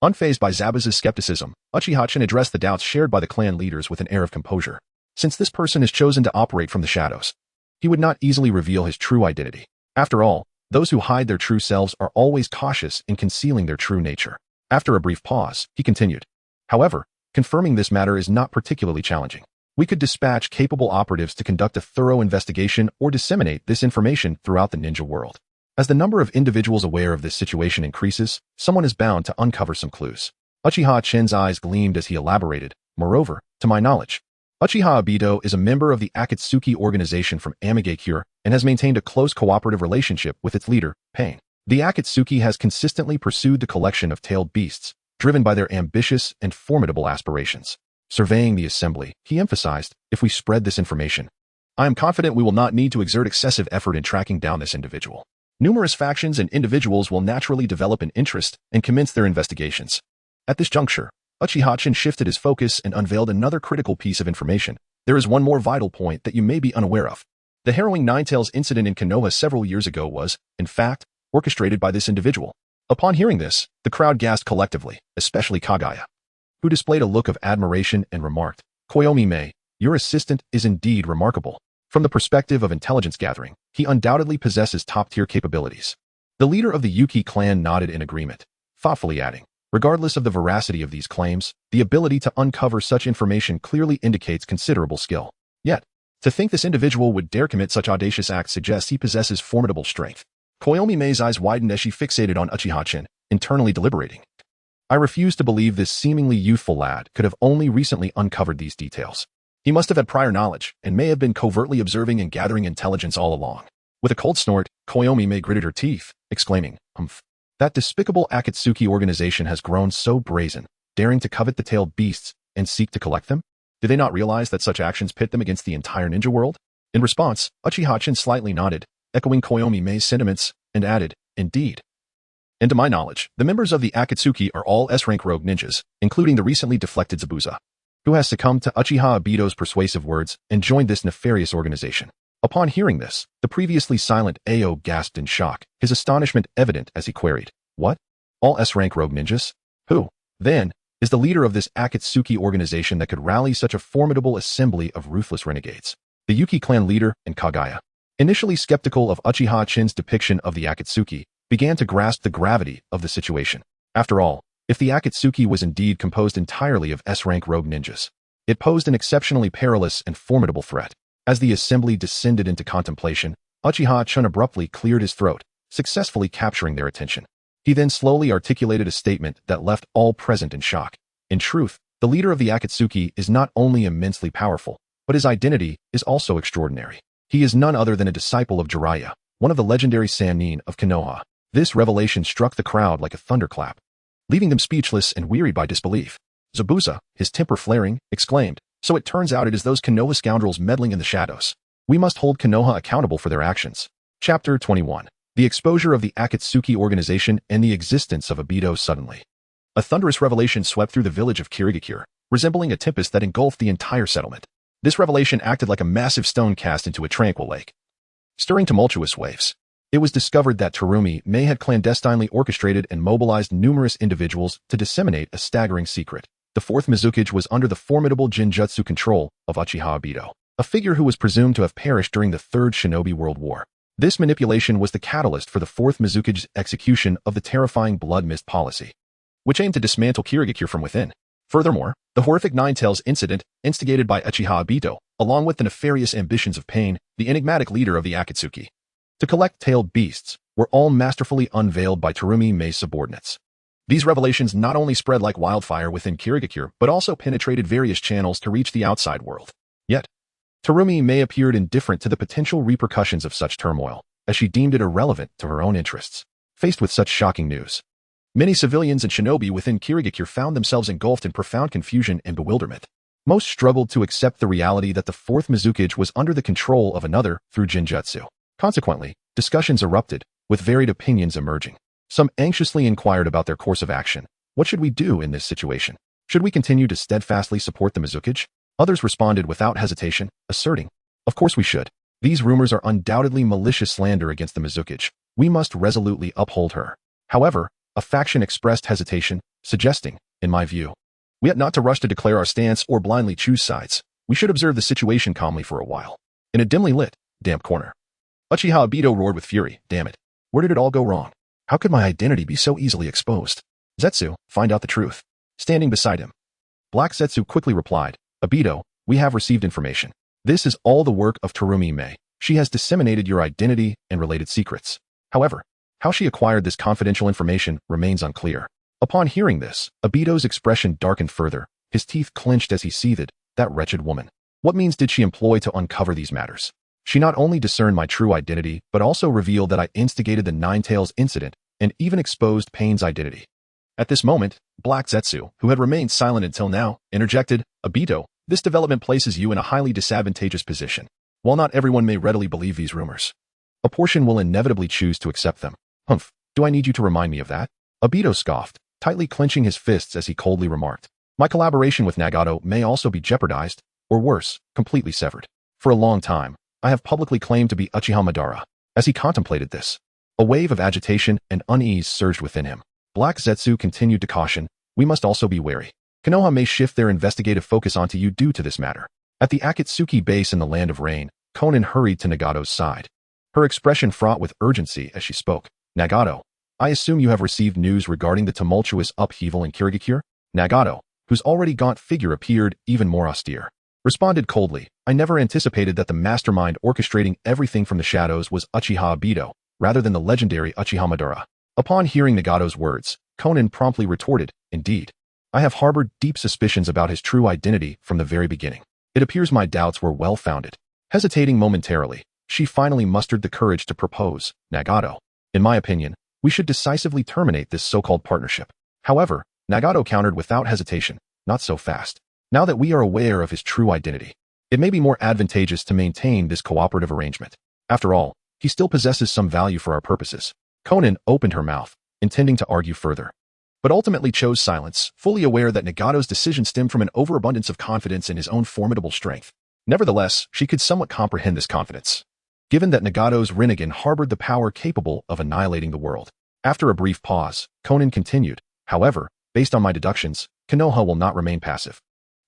Unfazed by Zabuza's skepticism, Uchiha Chen addressed the doubts shared by the clan leaders with an air of composure. Since this person has chosen to operate from the shadows, he would not easily reveal his true identity. After all, those who hide their true selves are always cautious in concealing their true nature. After a brief pause, he continued. However, confirming this matter is not particularly challenging. We could dispatch capable operatives to conduct a thorough investigation or disseminate this information throughout the ninja world. As the number of individuals aware of this situation increases, someone is bound to uncover some clues. Uchiha Chen's eyes gleamed as he elaborated. Moreover, to my knowledge, Uchiha Obito is a member of the Akatsuki organization from Amigakure and has maintained a close cooperative relationship with its leader, Pain. The Akatsuki has consistently pursued the collection of tailed beasts, driven by their ambitious and formidable aspirations. Surveying the assembly, he emphasized, if we spread this information, I am confident we will not need to exert excessive effort in tracking down this individual. Numerous factions and individuals will naturally develop an interest and commence their investigations. At this juncture, Uchiha Chen shifted his focus and unveiled another critical piece of information. There is one more vital point that you may be unaware of. The harrowing Ninetales incident in Konoha several years ago was, in fact, orchestrated by this individual. Upon hearing this, the crowd gasped collectively, especially Kaguya, who displayed a look of admiration and remarked, Koyomi Mei, your assistant is indeed remarkable. From the perspective of intelligence gathering, he undoubtedly possesses top-tier capabilities. The leader of the Yuki clan nodded in agreement, thoughtfully adding, regardless of the veracity of these claims, the ability to uncover such information clearly indicates considerable skill. Yet, to think this individual would dare commit such audacious acts suggests he possesses formidable strength. Koyomi Mei's eyes widened as she fixated on Uchiha Chen, internally deliberating. I refuse to believe this seemingly youthful lad could have only recently uncovered these details. He must have had prior knowledge and may have been covertly observing and gathering intelligence all along. With a cold snort, Koyomi Mei gritted her teeth, exclaiming, "Humph. That despicable Akatsuki organization has grown so brazen, daring to covet the tailed beasts and seek to collect them? Do they not realize that such actions pit them against the entire ninja world?" In response, Uchiha Chen slightly nodded, echoing Koyomi Mei's sentiments, and added, "Indeed. And to my knowledge, the members of the Akatsuki are all S-rank rogue ninjas, including the recently deflected Zabuza, who has succumbed to Uchiha Obito's persuasive words and joined this nefarious organization." Upon hearing this, the previously silent Ao gasped in shock, his astonishment evident as he queried, "What? All S-rank rogue ninjas? Who, then, is the leader of this Akatsuki organization that could rally such a formidable assembly of ruthless renegades?" The Yuki clan leader and Kaguya, initially skeptical of Uchiha Chen's depiction of the Akatsuki, began to grasp the gravity of the situation. After all, if the Akatsuki was indeed composed entirely of S-rank rogue ninjas, it posed an exceptionally perilous and formidable threat. As the assembly descended into contemplation, Uchiha Chen abruptly cleared his throat, successfully capturing their attention. He then slowly articulated a statement that left all present in shock. In truth, the leader of the Akatsuki is not only immensely powerful, but his identity is also extraordinary. He is none other than a disciple of Jiraiya, one of the legendary Sannin of Konoha. This revelation struck the crowd like a thunderclap, leaving them speechless and wearied by disbelief. Zabuza, his temper flaring, exclaimed, "So it turns out it is those Konoha scoundrels meddling in the shadows. We must hold Konoha accountable for their actions." Chapter 21. the exposure of the Akatsuki organization and the existence of Obito suddenly. A thunderous revelation swept through the village of Kirigakure, resembling a tempest that engulfed the entire settlement. This revelation acted like a massive stone cast into a tranquil lake, stirring tumultuous waves. It was discovered that Terumi Mei had clandestinely orchestrated and mobilized numerous individuals to disseminate a staggering secret. The fourth Mizukage was under the formidable Genjutsu control of Uchiha Obito, a figure who was presumed to have perished during the Third Shinobi World War. This manipulation was the catalyst for the fourth Mizukage's execution of the terrifying Blood Mist policy, which aimed to dismantle Kirigakure from within. Furthermore, the horrific Nine-Tails incident, instigated by Uchiha Obito, along with the nefarious ambitions of Pain, the enigmatic leader of the Akatsuki, to collect tailed beasts, were all masterfully unveiled by Terumi Mei's subordinates. These revelations not only spread like wildfire within Kirigakure, but also penetrated various channels to reach the outside world. Yet, Terumi Mei appeared indifferent to the potential repercussions of such turmoil, as she deemed it irrelevant to her own interests. Faced with such shocking news, many civilians and shinobi within Kirigakure found themselves engulfed in profound confusion and bewilderment. Most struggled to accept the reality that the fourth Mizukage was under the control of another through Genjutsu. Consequently, discussions erupted, with varied opinions emerging. Some anxiously inquired about their course of action. What should we do in this situation? Should we continue to steadfastly support the Mizukage? Others responded without hesitation, asserting, "Of course we should. These rumors are undoubtedly malicious slander against the Mizukage. We must resolutely uphold her." However, a faction expressed hesitation, suggesting, in my view, we ought not to rush to declare our stance or blindly choose sides. We should observe the situation calmly for a while. In a dimly lit, damp corner, Uchiha Obito roared with fury. Damn it. Where did it all go wrong? How could my identity be so easily exposed? Zetsu, find out the truth. Standing beside him, Black Zetsu quickly replied, Obito, we have received information. This is all the work of Terumi Mei. She has disseminated your identity and related secrets. However, how she acquired this confidential information remains unclear. Upon hearing this, Obito's expression darkened further, his teeth clenched as he seethed. That wretched woman. What means did she employ to uncover these matters? She not only discerned my true identity, but also revealed that I instigated the Nine-Tails incident and even exposed Pain's identity. At this moment, Black Zetsu, who had remained silent until now, interjected, Obito, this development places you in a highly disadvantageous position. While not everyone may readily believe these rumors, a portion will inevitably choose to accept them. Humph, do I need you to remind me of that? Obito scoffed, tightly clenching his fists as he coldly remarked. My collaboration with Nagato may also be jeopardized, or worse, completely severed. For a long time, I have publicly claimed to be Uchiha Madara. As he contemplated this, a wave of agitation and unease surged within him. Black Zetsu continued to caution, we must also be wary. Konoha may shift their investigative focus onto you due to this matter. At the Akatsuki base in the Land of Rain, Konan hurried to Nagato's side, her expression fraught with urgency as she spoke. Nagato, I assume you have received news regarding the tumultuous upheaval in Kirigakure? Nagato, whose already gaunt figure appeared even more austere, responded coldly, I never anticipated that the mastermind orchestrating everything from the shadows was Uchiha Obito, rather than the legendary Uchiha Madara. Upon hearing Nagato's words, Konan promptly retorted, indeed. I have harbored deep suspicions about his true identity from the very beginning. It appears my doubts were well-founded. Hesitating momentarily, she finally mustered the courage to propose, Nagato. In my opinion, we should decisively terminate this so-called partnership. However, Nagato countered without hesitation, not so fast. Now that we are aware of his true identity, it may be more advantageous to maintain this cooperative arrangement. After all, he still possesses some value for our purposes. Konan opened her mouth, intending to argue further, but ultimately chose silence, fully aware that Nagato's decision stemmed from an overabundance of confidence in his own formidable strength. Nevertheless, she could somewhat comprehend this confidence, given that Nagato's Rinnegan harbored the power capable of annihilating the world. After a brief pause, Konan continued, however, based on my deductions, Konoha will not remain passive.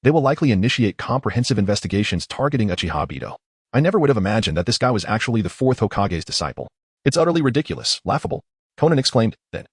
They will likely initiate comprehensive investigations targeting Uchiha Obito. I never would have imagined that this guy was actually the fourth Hokage's disciple. It's utterly ridiculous, laughable. Konan exclaimed, then.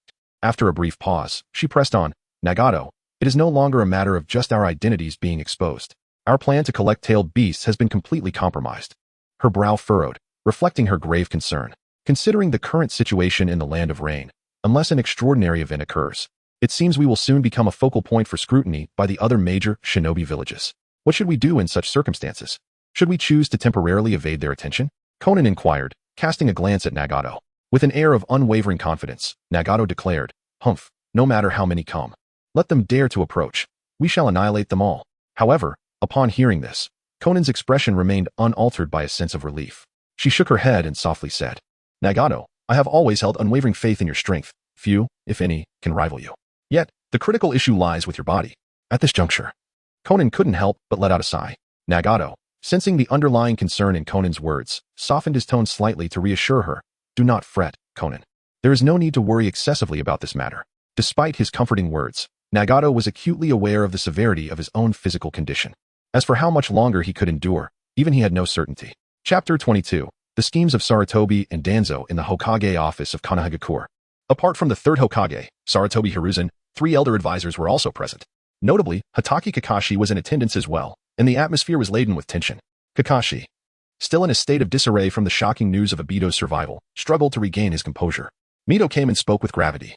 After a brief pause, she pressed on, Nagato, it is no longer a matter of just our identities being exposed. Our plan to collect tailed beasts has been completely compromised. Her brow furrowed, reflecting her grave concern. Considering the current situation in the Land of Rain, unless an extraordinary event occurs, it seems we will soon become a focal point for scrutiny by the other major shinobi villages. What should we do in such circumstances? Should we choose to temporarily evade their attention? Konan inquired, casting a glance at Nagato. With an air of unwavering confidence, Nagato declared, Humph, no matter how many come. Let them dare to approach. We shall annihilate them all. However, upon hearing this, Konan's expression remained unaltered by a sense of relief. She shook her head and softly said, Nagato, I have always held unwavering faith in your strength. Few, if any, can rival you. Yet, the critical issue lies with your body. At this juncture, Conan couldn't help but let out a sigh. Nagato, sensing the underlying concern in Conan's words, softened his tone slightly to reassure her. Do not fret, Conan. There is no need to worry excessively about this matter. Despite his comforting words, Nagato was acutely aware of the severity of his own physical condition. As for how much longer he could endure, even he had no certainty. Chapter 22. The schemes of Sarutobi and Danzo in the Hokage office of Konohagakure. Apart from the third Hokage, Sarutobi Hiruzen, 3 elder advisors were also present. Notably, Hatake Kakashi was in attendance as well, and the atmosphere was laden with tension. Kakashi, still in a state of disarray from the shocking news of Obito's survival, struggled to regain his composure. Mito came and spoke with gravity,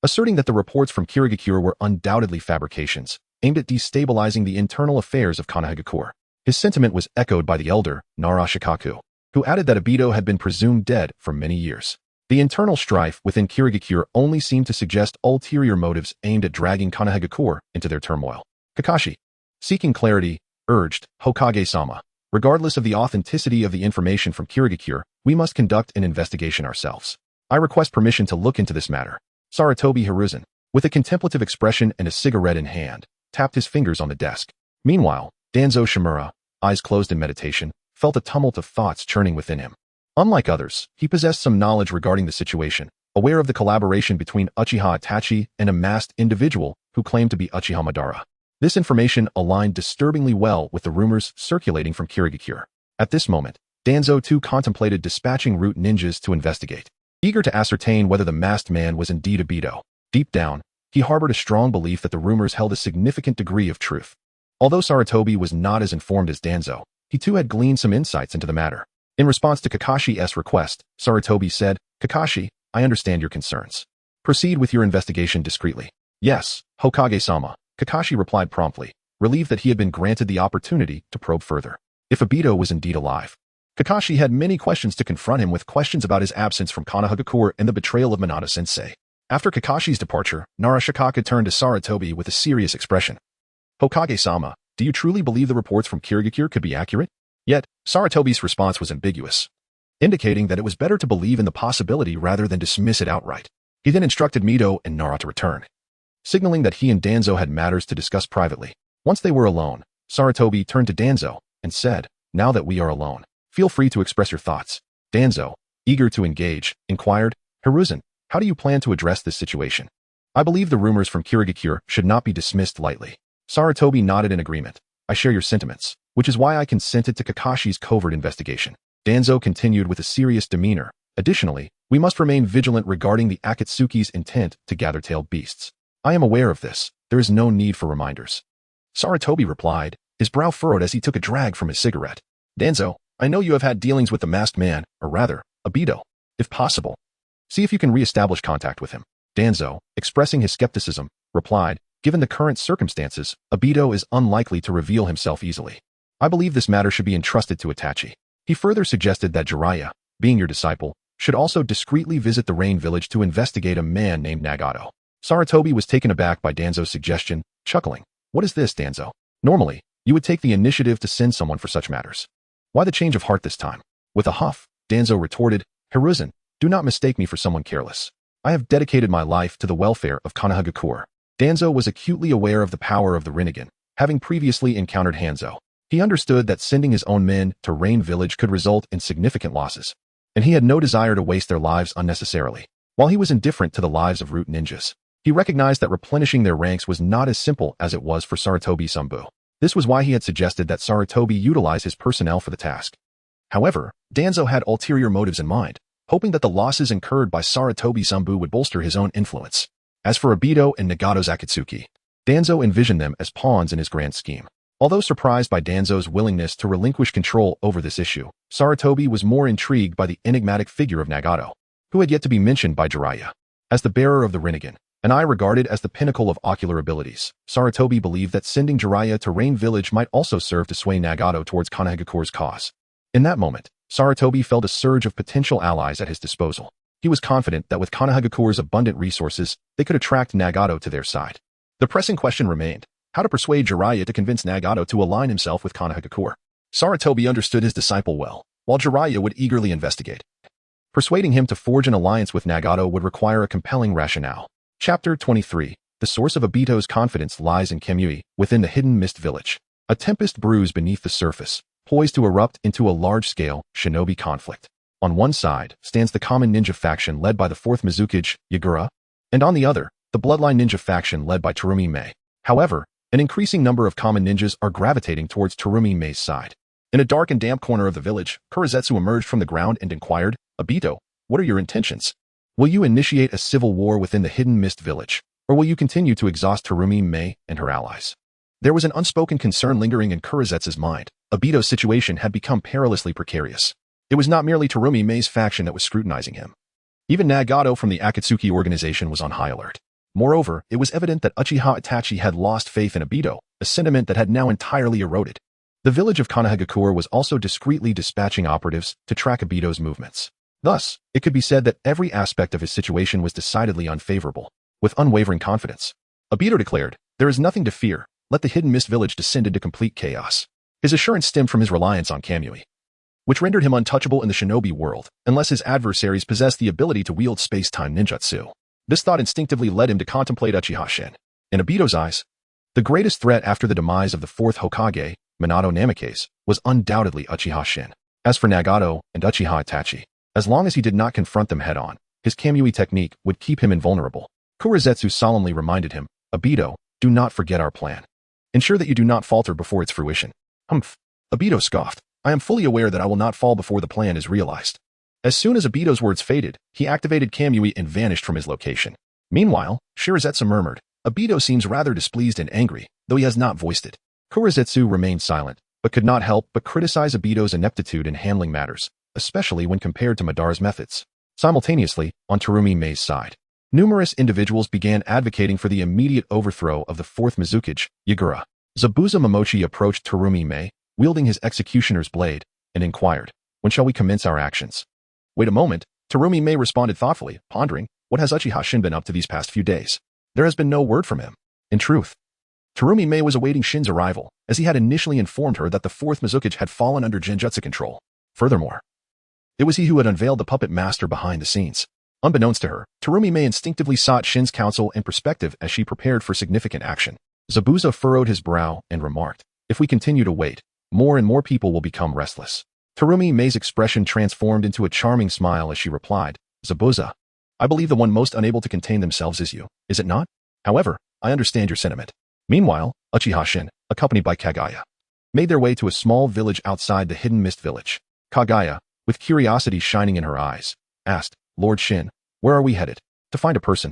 asserting that the reports from Kirigakure were undoubtedly fabrications, aimed at destabilizing the internal affairs of Konohagakure. His sentiment was echoed by the elder, Narashikaku, who added that Obito had been presumed dead for many years. The internal strife within Kirigakure only seemed to suggest ulterior motives aimed at dragging Konohagakure into their turmoil. Kakashi, seeking clarity, urged, Hokage-sama, regardless of the authenticity of the information from Kirigakure, we must conduct an investigation ourselves. I request permission to look into this matter. Sarutobi Hiruzen, with a contemplative expression and a cigarette in hand, tapped his fingers on the desk. Meanwhile, Danzo Shimura, eyes closed in meditation, felt a tumult of thoughts churning within him. Unlike others, he possessed some knowledge regarding the situation, aware of the collaboration between Uchiha Itachi and a masked individual who claimed to be Uchiha Madara. This information aligned disturbingly well with the rumors circulating from Kirigakure. At this moment, Danzo too contemplated dispatching root ninjas to investigate. Eager to ascertain whether the masked man was indeed Obito, deep down, he harbored a strong belief that the rumors held a significant degree of truth. Although Sarutobi was not as informed as Danzo, he too had gleaned some insights into the matter. In response to Kakashi's request, Sarutobi said, Kakashi, I understand your concerns. Proceed with your investigation discreetly. Yes, Hokage-sama, Kakashi replied promptly, relieved that he had been granted the opportunity to probe further. If Obito was indeed alive, Kakashi had many questions to confront him with questions about his absence from Konohagakure and the betrayal of Minato-sensei. After Kakashi's departure, Narashikaka turned to Sarutobi with a serious expression. Hokage-sama, do you truly believe the reports from Kirigakure could be accurate? Yet, Sarutobi's response was ambiguous, indicating that it was better to believe in the possibility rather than dismiss it outright. He then instructed Mito and Nara to return, signaling that he and Danzo had matters to discuss privately. Once they were alone, Sarutobi turned to Danzo and said, Now that we are alone, feel free to express your thoughts. Danzo, eager to engage, inquired, Hiruzen, how do you plan to address this situation? I believe the rumors from Kirigakure should not be dismissed lightly. Sarutobi nodded in agreement. I share your sentiments, which is why I consented to Kakashi's covert investigation. Danzo continued with a serious demeanor. Additionally, we must remain vigilant regarding the Akatsuki's intent to gather tailed beasts. I am aware of this. There is no need for reminders. Sarutobi replied, his brow furrowed as he took a drag from his cigarette. Danzo, I know you have had dealings with the masked man, or rather, Obito. If possible, see if you can re-establish contact with him. Danzo, expressing his skepticism, replied, given the current circumstances, Obito is unlikely to reveal himself easily. I believe this matter should be entrusted to Itachi. He further suggested that Jiraiya, being your disciple, should also discreetly visit the Rain Village to investigate a man named Nagato. Sarutobi was taken aback by Danzo's suggestion, chuckling. What is this, Danzo? Normally, you would take the initiative to send someone for such matters. Why the change of heart this time? With a huff, Danzo retorted, Hiruzen, do not mistake me for someone careless. I have dedicated my life to the welfare of Konohagakure. Danzo was acutely aware of the power of the Rinnegan, having previously encountered Hanzo. He understood that sending his own men to Rain Village could result in significant losses, and he had no desire to waste their lives unnecessarily. While he was indifferent to the lives of root ninjas, he recognized that replenishing their ranks was not as simple as it was for Sarutobi Sambu. This was why he had suggested that Sarutobi utilize his personnel for the task. However, Danzo had ulterior motives in mind, hoping that the losses incurred by Sarutobi Sambu would bolster his own influence. As for Obito and Nagato's Akatsuki, Danzo envisioned them as pawns in his grand scheme. Although surprised by Danzo's willingness to relinquish control over this issue, Sarutobi was more intrigued by the enigmatic figure of Nagato, who had yet to be mentioned by Jiraiya. As the bearer of the Rinnegan, an eye regarded as the pinnacle of ocular abilities, Sarutobi believed that sending Jiraiya to Rain Village might also serve to sway Nagato towards Konohagakure's cause. In that moment, Sarutobi felt a surge of potential allies at his disposal. He was confident that with Konohagakure's abundant resources, they could attract Nagato to their side. The pressing question remained, how to persuade Jiraiya to convince Nagato to align himself with Konohagakure. Sarutobi understood his disciple well, while Jiraiya would eagerly investigate. Persuading him to forge an alliance with Nagato would require a compelling rationale. Chapter 23. The source of Obito's confidence lies in Kamui, within the hidden mist village. A tempest brews beneath the surface, poised to erupt into a large-scale shinobi conflict. On one side stands the common ninja faction led by the 4th Mizukage, Yagura, and on the other, the bloodline ninja faction led by Terumi Mei. However, an increasing number of common ninjas are gravitating towards Terumi Mei's side. In a dark and damp corner of the village, Kurizetsu emerged from the ground and inquired, "Obito, what are your intentions? Will you initiate a civil war within the hidden mist village, or will you continue to exhaust Terumi Mei and her allies?" There was an unspoken concern lingering in Kurizetsu's mind. Obito's situation had become perilously precarious. It was not merely Terumi Mei's faction that was scrutinizing him. Even Nagato from the Akatsuki organization was on high alert. Moreover, it was evident that Uchiha Itachi had lost faith in Obito, a sentiment that had now entirely eroded. The village of Konoha was also discreetly dispatching operatives to track Obito's movements. Thus, it could be said that every aspect of his situation was decidedly unfavorable. With unwavering confidence, Obito declared, "There is nothing to fear. Let the hidden mist village descend into complete chaos." His assurance stemmed from his reliance on Kamui, which rendered him untouchable in the shinobi world, unless his adversaries possessed the ability to wield space-time ninjutsu. This thought instinctively led him to contemplate Uchiha Shin. In Obito's eyes, the greatest threat after the demise of the 4th Hokage, Minato Namikaze, was undoubtedly Uchiha Shin. As for Nagato and Uchiha Itachi, as long as he did not confront them head-on, his Kamui technique would keep him invulnerable. Kurizetsu solemnly reminded him, "Obito, do not forget our plan. Ensure that you do not falter before its fruition." "Humph." Obito scoffed. "I am fully aware that I will not fall before the plan is realized." As soon as Obito's words faded, he activated Kamui and vanished from his location. Meanwhile, Shirazetsu murmured, "Obito seems rather displeased and angry, though he has not voiced it." Kurizetsu remained silent, but could not help but criticize Obito's ineptitude in handling matters, especially when compared to Madara's methods. Simultaneously, on Terumi Mei's side, numerous individuals began advocating for the immediate overthrow of the 4th Mizukage, Yagura. Zabuza Momochi approached Terumi Mei, wielding his executioner's blade, and inquired, "When shall we commence our actions?" "Wait a moment," Terumi Mei responded thoughtfully, pondering, "what has Uchiha Shin been up to these past few days? There has been no word from him." In truth, Terumi Mei was awaiting Shin's arrival, as he had initially informed her that the 4th Mizukage had fallen under Genjutsu control. Furthermore, it was he who had unveiled the puppet master behind the scenes. Unbeknownst to her, Terumi Mei instinctively sought Shin's counsel and perspective as she prepared for significant action. Zabuza furrowed his brow and remarked, "If we continue to wait, more and more people will become restless." Terumi Mei's expression transformed into a charming smile as she replied, "Zabuza, I believe the one most unable to contain themselves is you, is it not? However, I understand your sentiment." Meanwhile, Uchiha Shin, accompanied by Kaguya, made their way to a small village outside the hidden mist village. Kaguya, with curiosity shining in her eyes, asked, "Lord Shin, where are we headed?" "To find a person.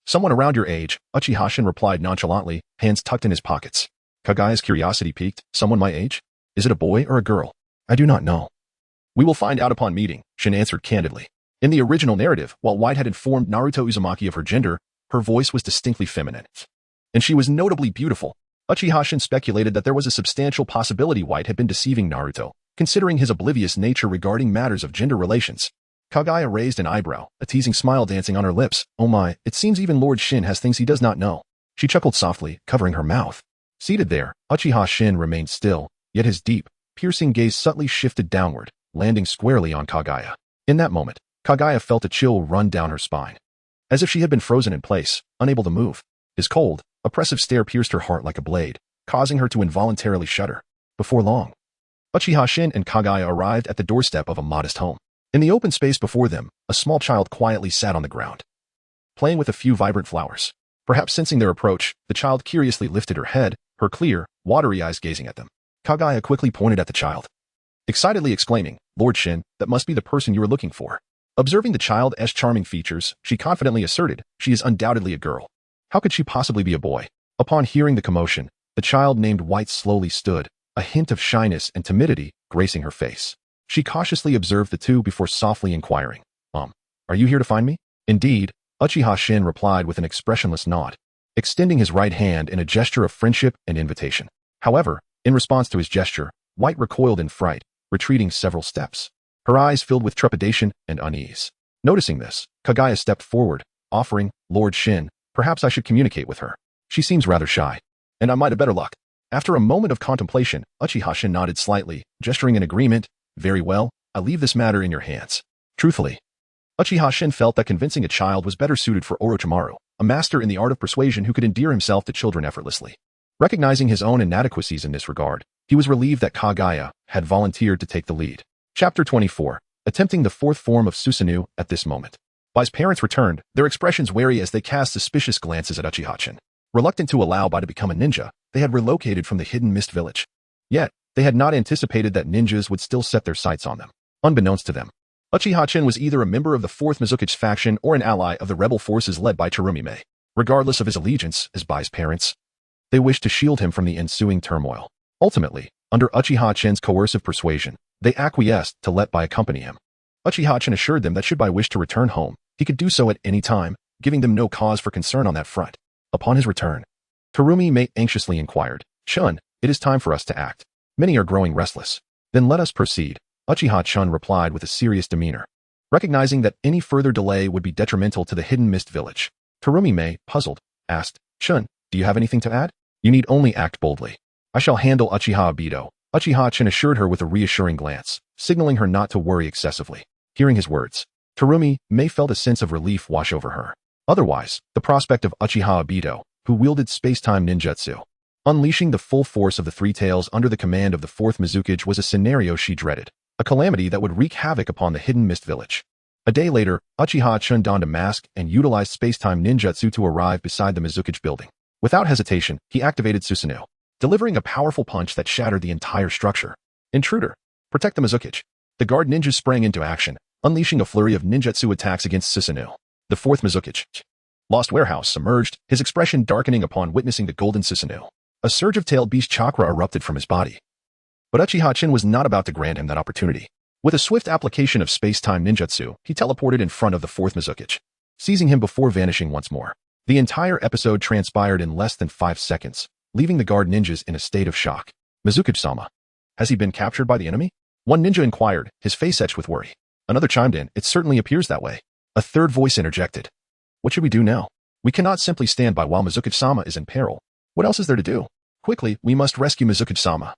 Someone around your age," Uchiha Shin replied nonchalantly, hands tucked in his pockets. Kaguya's curiosity piqued. "Someone my age? Is it a boy or a girl?" "I do not know." "We will find out upon meeting," Shin answered candidly. In the original narrative, while White had informed Naruto Uzumaki of her gender, her voice was distinctly feminine. And she was notably beautiful. Uchiha Shin speculated that there was a substantial possibility White had been deceiving Naruto, considering his oblivious nature regarding matters of gender relations. Kaguya raised an eyebrow, a teasing smile dancing on her lips. "Oh my, it seems even Lord Shin has things he does not know." She chuckled softly, covering her mouth. Seated there, Uchiha Shin remained still, yet his deep, piercing gaze subtly shifted downward, landing squarely on Kaguya. In that moment, Kaguya felt a chill run down her spine, as if she had been frozen in place, unable to move. His cold, oppressive stare pierced her heart like a blade, causing her to involuntarily shudder. Before long, Uchiha Shin and Kaguya arrived at the doorstep of a modest home. In the open space before them, a small child quietly sat on the ground, playing with a few vibrant flowers. Perhaps sensing their approach, the child curiously lifted her head, her clear, watery eyes gazing at them. Kaguya quickly pointed at the child, excitedly exclaiming, "Lord Shin, that must be the person you are looking for." Observing the child's charming features, she confidently asserted, "She is undoubtedly a girl. How could she possibly be a boy?" Upon hearing the commotion, the child named White slowly stood, a hint of shyness and timidity gracing her face. She cautiously observed the two before softly inquiring, "Are you here to find me?" "Indeed," Uchiha Shin replied with an expressionless nod, extending his right hand in a gesture of friendship and invitation. However, in response to his gesture, White recoiled in fright, retreating several steps. Her eyes filled with trepidation and unease. Noticing this, Kaguya stepped forward, offering, "Lord Shin, perhaps I should communicate with her. She seems rather shy, and I might have better luck." After a moment of contemplation, Uchiha Shin nodded slightly, gesturing in agreement. "Very well, I leave this matter in your hands." Truthfully, Uchiha Shin felt that convincing a child was better suited for Orochimaru, a master in the art of persuasion who could endear himself to children effortlessly. Recognizing his own inadequacies in this regard, he was relieved that Kaguya had volunteered to take the lead. Chapter 24. Attempting the fourth form of Susanoo at this moment. Bai's parents returned, their expressions wary as they cast suspicious glances at Uchiha Shin. Reluctant to allow Bai to become a ninja, they had relocated from the hidden mist village. Yet, they had not anticipated that ninjas would still set their sights on them. Unbeknownst to them, Uchiha Shin was either a member of the 4th Mizukage faction or an ally of the rebel forces led by Terumi Mei. Regardless of his allegiance as Bai's parents, they wished to shield him from the ensuing turmoil. Ultimately, under Uchiha Shin's coercive persuasion, they acquiesced to let Bai accompany him. Uchiha Shin assured them that should Bai wish to return home, he could do so at any time, giving them no cause for concern on that front. Upon his return, Terumi Mei anxiously inquired, "Shun, it is time for us to act. Many are growing restless. Then let us proceed." Uchiha Shin replied with a serious demeanor. Recognizing that any further delay would be detrimental to the hidden mist village, Terumi Mei, puzzled, asked, "Shun, do you have anything to add? You need only act boldly. I shall handle Uchiha Obito." Uchiha Shin assured her with a reassuring glance, signaling her not to worry excessively. Hearing his words, Terumi Mei felt a sense of relief wash over her. Otherwise, the prospect of Uchiha Obito, who wielded space-time ninjutsu, unleashing the full force of the Three Tails under the command of the 4th Mizukage was a scenario she dreaded, a calamity that would wreak havoc upon the hidden mist village. A day later, Uchiha Shin donned a mask and utilized space-time ninjutsu to arrive beside the Mizukage building. Without hesitation, he activated Susanoo, delivering a powerful punch that shattered the entire structure. "Intruder! Protect the Mizukage!" The guard ninjas sprang into action, unleashing a flurry of ninjutsu attacks against Susanoo. The 4th Mizukage, Lost Warehouse, emerged, his expression darkening upon witnessing the golden Susanoo. A surge of tailed beast chakra erupted from his body. But Uchiha Shin was not about to grant him that opportunity. With a swift application of space-time ninjutsu, he teleported in front of the 4th Mizukage, seizing him before vanishing once more. The entire episode transpired in less than 5 seconds, leaving the guard ninjas in a state of shock. "Mizukage-sama, has he been captured by the enemy?" One ninja inquired, his face etched with worry. Another chimed in, "It certainly appears that way." A third voice interjected, "What should we do now? We cannot simply stand by while Mizukage-sama is in peril. What else is there to do? Quickly, we must rescue Mizukage-sama.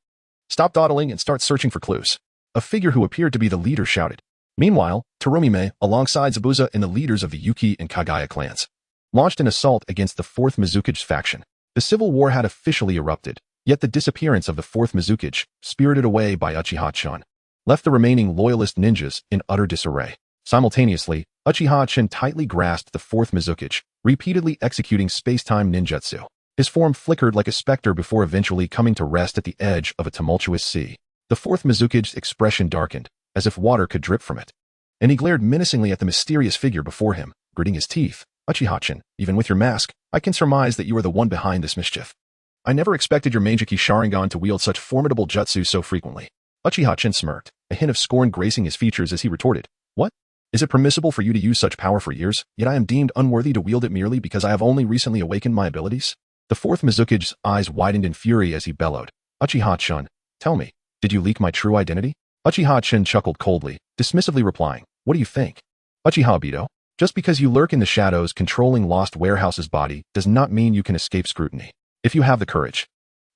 Stop dawdling and start searching for clues." A figure who appeared to be the leader shouted. Meanwhile, Terumi Mei, alongside Zabuza and the leaders of the Yuki and Kaguya clans, launched an assault against the 4th Mizukage faction. The civil war had officially erupted, yet the disappearance of the 4th Mizukage, spirited away by Uchiha Shin, left the remaining loyalist ninjas in utter disarray. Simultaneously, Uchiha Shin tightly grasped the 4th Mizukage, repeatedly executing space-time ninjutsu. His form flickered like a specter before eventually coming to rest at the edge of a tumultuous sea. The 4th Mizukage's expression darkened, as if water could drip from it, and he glared menacingly at the mysterious figure before him, gritting his teeth. "Uchiha Shin, even with your mask, I can surmise that you are the one behind this mischief. I never expected your Meijiki Sharingan to wield such formidable jutsu so frequently." Uchiha Shin smirked, a hint of scorn gracing his features as he retorted, "What? Is it permissible for you to use such power for years, yet I am deemed unworthy to wield it merely because I have only recently awakened my abilities?" The 4th Mizukage's eyes widened in fury as he bellowed, "Uchiha Shin, tell me, did you leak my true identity?" Uchiha Shin chuckled coldly, dismissively replying, "What do you think? Uchiha Obito? Just because you lurk in the shadows controlling Lost Warehouse's body does not mean you can escape scrutiny. If you have the courage,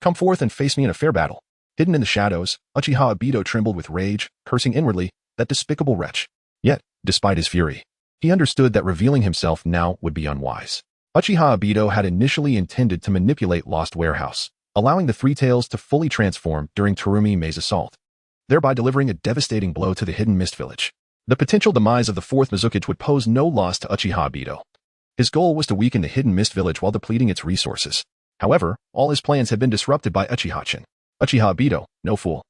come forth and face me in a fair battle." Hidden in the shadows, Uchiha Obito trembled with rage, cursing inwardly, that despicable wretch. Yet, despite his fury, he understood that revealing himself now would be unwise. Uchiha Obito had initially intended to manipulate Lost Warehouse, allowing the Three Tails to fully transform during Terumi Mei's assault, thereby delivering a devastating blow to the hidden mist village. The potential demise of the 4th Mizukage would pose no loss to Uchiha Obito. His goal was to weaken the hidden mist village while depleting its resources. However, all his plans had been disrupted by Uchiha Shin. Uchiha Obito, no fool,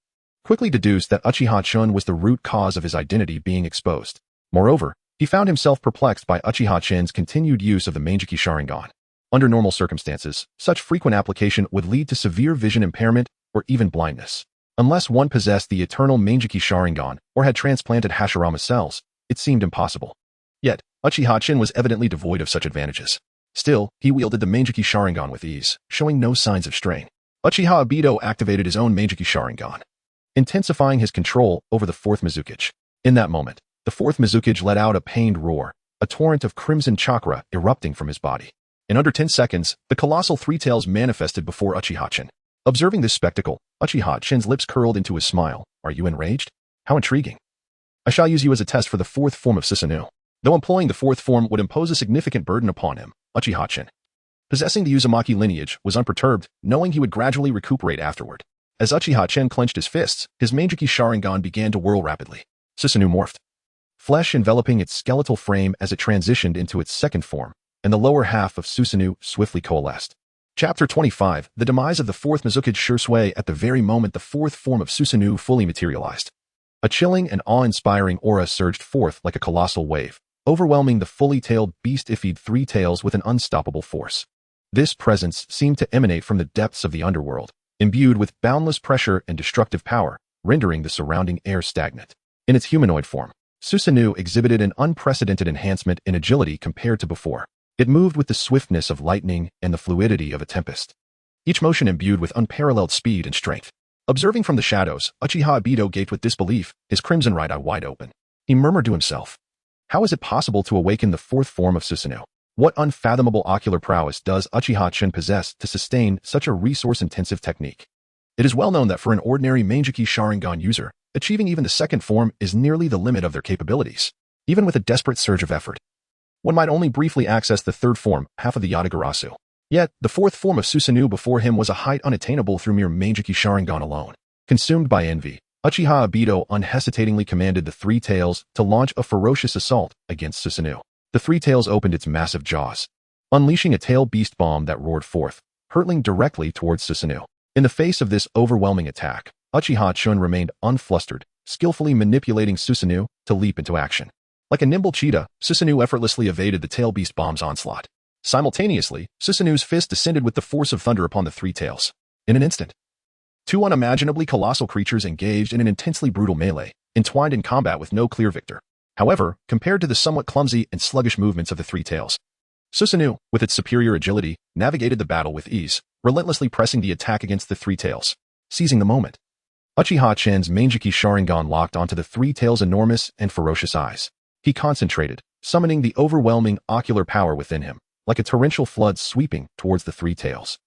quickly deduced that Uchiha Shin was the root cause of his identity being exposed. Moreover, he found himself perplexed by Uchiha Shin's continued use of the Meijiki Sharingan. Under normal circumstances, such frequent application would lead to severe vision impairment or even blindness. Unless one possessed the eternal Meijiki Sharingan or had transplanted Hashirama cells, it seemed impossible. Yet, Uchiha Shin was evidently devoid of such advantages. Still, he wielded the Meijiki Sharingan with ease, showing no signs of strain. Uchiha Obito activated his own Meijiki Sharingan, intensifying his control over the 4th Mizukage. In that moment, the 4th Mizukage let out a pained roar, a torrent of crimson chakra erupting from his body. In under 10 seconds, the colossal Three Tails manifested before Uchiha Shin. Observing this spectacle, Uchiha Shin's lips curled into a smile. "Are you enraged? How intriguing. I shall use you as a test for the 4th form of Susanoo." Though employing the fourth form would impose a significant burden upon him, Uchiha Chen, possessing the Uzumaki lineage, was unperturbed, knowing he would gradually recuperate afterward. As Uchiha Chen clenched his fists, his Meijiki Sharingan began to whirl rapidly. Susanoo morphed, flesh enveloping its skeletal frame as it transitioned into its second form, and the lower half of Susanoo swiftly coalesced. Chapter 25, The Demise of the Fourth Mizukage Shursui. At the very moment the fourth form of Susanoo fully materialized, a chilling and awe-inspiring aura surged forth like a colossal wave, overwhelming the fully tailed beast-ified three tails with an unstoppable force. This presence seemed to emanate from the depths of the underworld, imbued with boundless pressure and destructive power, rendering the surrounding air stagnant. In its humanoid form, Susanoo exhibited an unprecedented enhancement in agility compared to before. It moved with the swiftness of lightning and the fluidity of a tempest, each motion imbued with unparalleled speed and strength. Observing from the shadows, Uchiha Obito gaped with disbelief, his crimson right eye wide open. He murmured to himself, "How is it possible to awaken the fourth form of Susanoo? What unfathomable ocular prowess does Uchiha Chen possess to sustain such a resource-intensive technique?" It is well known that for an ordinary Meijiki Sharingan user, achieving even the second form is nearly the limit of their capabilities. Even with a desperate surge of effort, one might only briefly access the third form, half of the Yatagarasu. Yet, the fourth form of Susanoo before him was a height unattainable through mere Meijiki Sharingan alone. Consumed by envy, Uchiha Obito unhesitatingly commanded the Three Tails to launch a ferocious assault against Susanoo. The Three Tails opened its massive jaws, unleashing a tail beast bomb that roared forth, hurtling directly towards Susanoo. In the face of this overwhelming attack, Uchiha Chen remained unflustered, skillfully manipulating Susanoo to leap into action. Like a nimble cheetah, Susanoo effortlessly evaded the tail beast bomb's onslaught. Simultaneously, Susanoo's fist descended with the force of thunder upon the Three Tails. In an instant, two unimaginably colossal creatures engaged in an intensely brutal melee, entwined in combat with no clear victor. However, compared to the somewhat clumsy and sluggish movements of the Three Tails, Susanoo, with its superior agility, navigated the battle with ease, relentlessly pressing the attack against the Three Tails. Seizing the moment, Uchiha Chen's Meijiki Sharingan locked onto the Three Tails' enormous and ferocious eyes. He concentrated, summoning the overwhelming ocular power within him, like a torrential flood sweeping towards the Three Tails.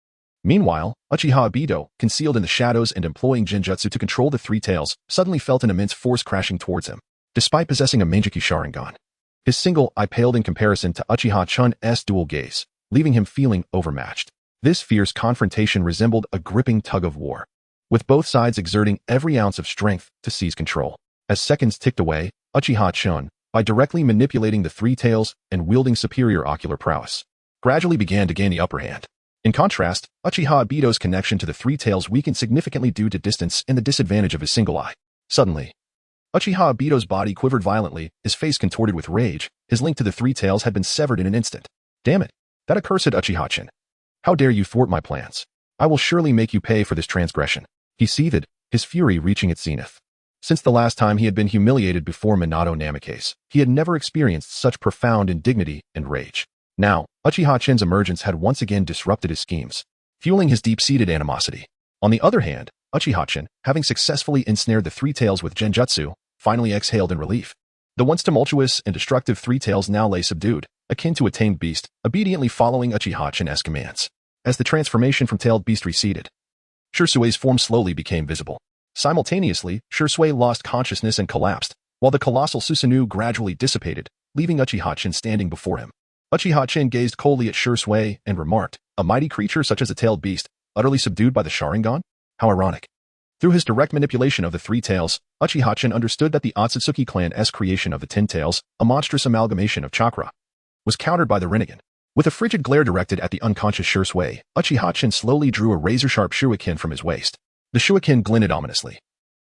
Meanwhile, Uchiha Obito, concealed in the shadows and employing Genjutsu to control the Three Tails, suddenly felt an immense force crashing towards him. Despite possessing a Meijiki Sharingan, his single eye paled in comparison to Uchiha Chun's dual gaze, leaving him feeling overmatched. This fierce confrontation resembled a gripping tug-of-war, with both sides exerting every ounce of strength to seize control. As seconds ticked away, Uchiha Chun, by directly manipulating the Three Tails and wielding superior ocular prowess, gradually began to gain the upper hand. In contrast, Uchiha Obito's connection to the Three Tails weakened significantly due to distance and the disadvantage of his single eye. Suddenly, Uchiha Obito's body quivered violently, his face contorted with rage. His link to the Three Tails had been severed in an instant. "Damn it, that accursed Uchiha Chen. How dare you thwart my plans? I will surely make you pay for this transgression." He seethed, his fury reaching its zenith. Since the last time he had been humiliated before Minato Namikaze, he had never experienced such profound indignity and rage. Now, Uchiha Chen's emergence had once again disrupted his schemes, fueling his deep-seated animosity. On the other hand, Uchiha Chen, having successfully ensnared the Three Tails with Genjutsu, finally exhaled in relief. The once tumultuous and destructive Three Tails now lay subdued, akin to a tamed beast, obediently following Uchiha Chen's commands. As the transformation from tailed beast receded, Shursui's form slowly became visible. Simultaneously, Shursui lost consciousness and collapsed, while the colossal Susanoo gradually dissipated, leaving Uchiha Chen standing before him. Uchiha Chen gazed coldly at Shursui and remarked, "A mighty creature such as a tailed beast, utterly subdued by the Sharingan? How ironic." Through his direct manipulation of the Three Tails, Uchiha Chen understood that the Akatsuki clan's creation of the Ten Tails, a monstrous amalgamation of Chakra, was countered by the Rinnegan. With a frigid glare directed at the unconscious Shursui, Uchiha Chen slowly drew a razor-sharp shuriken from his waist. The shuriken glinted ominously,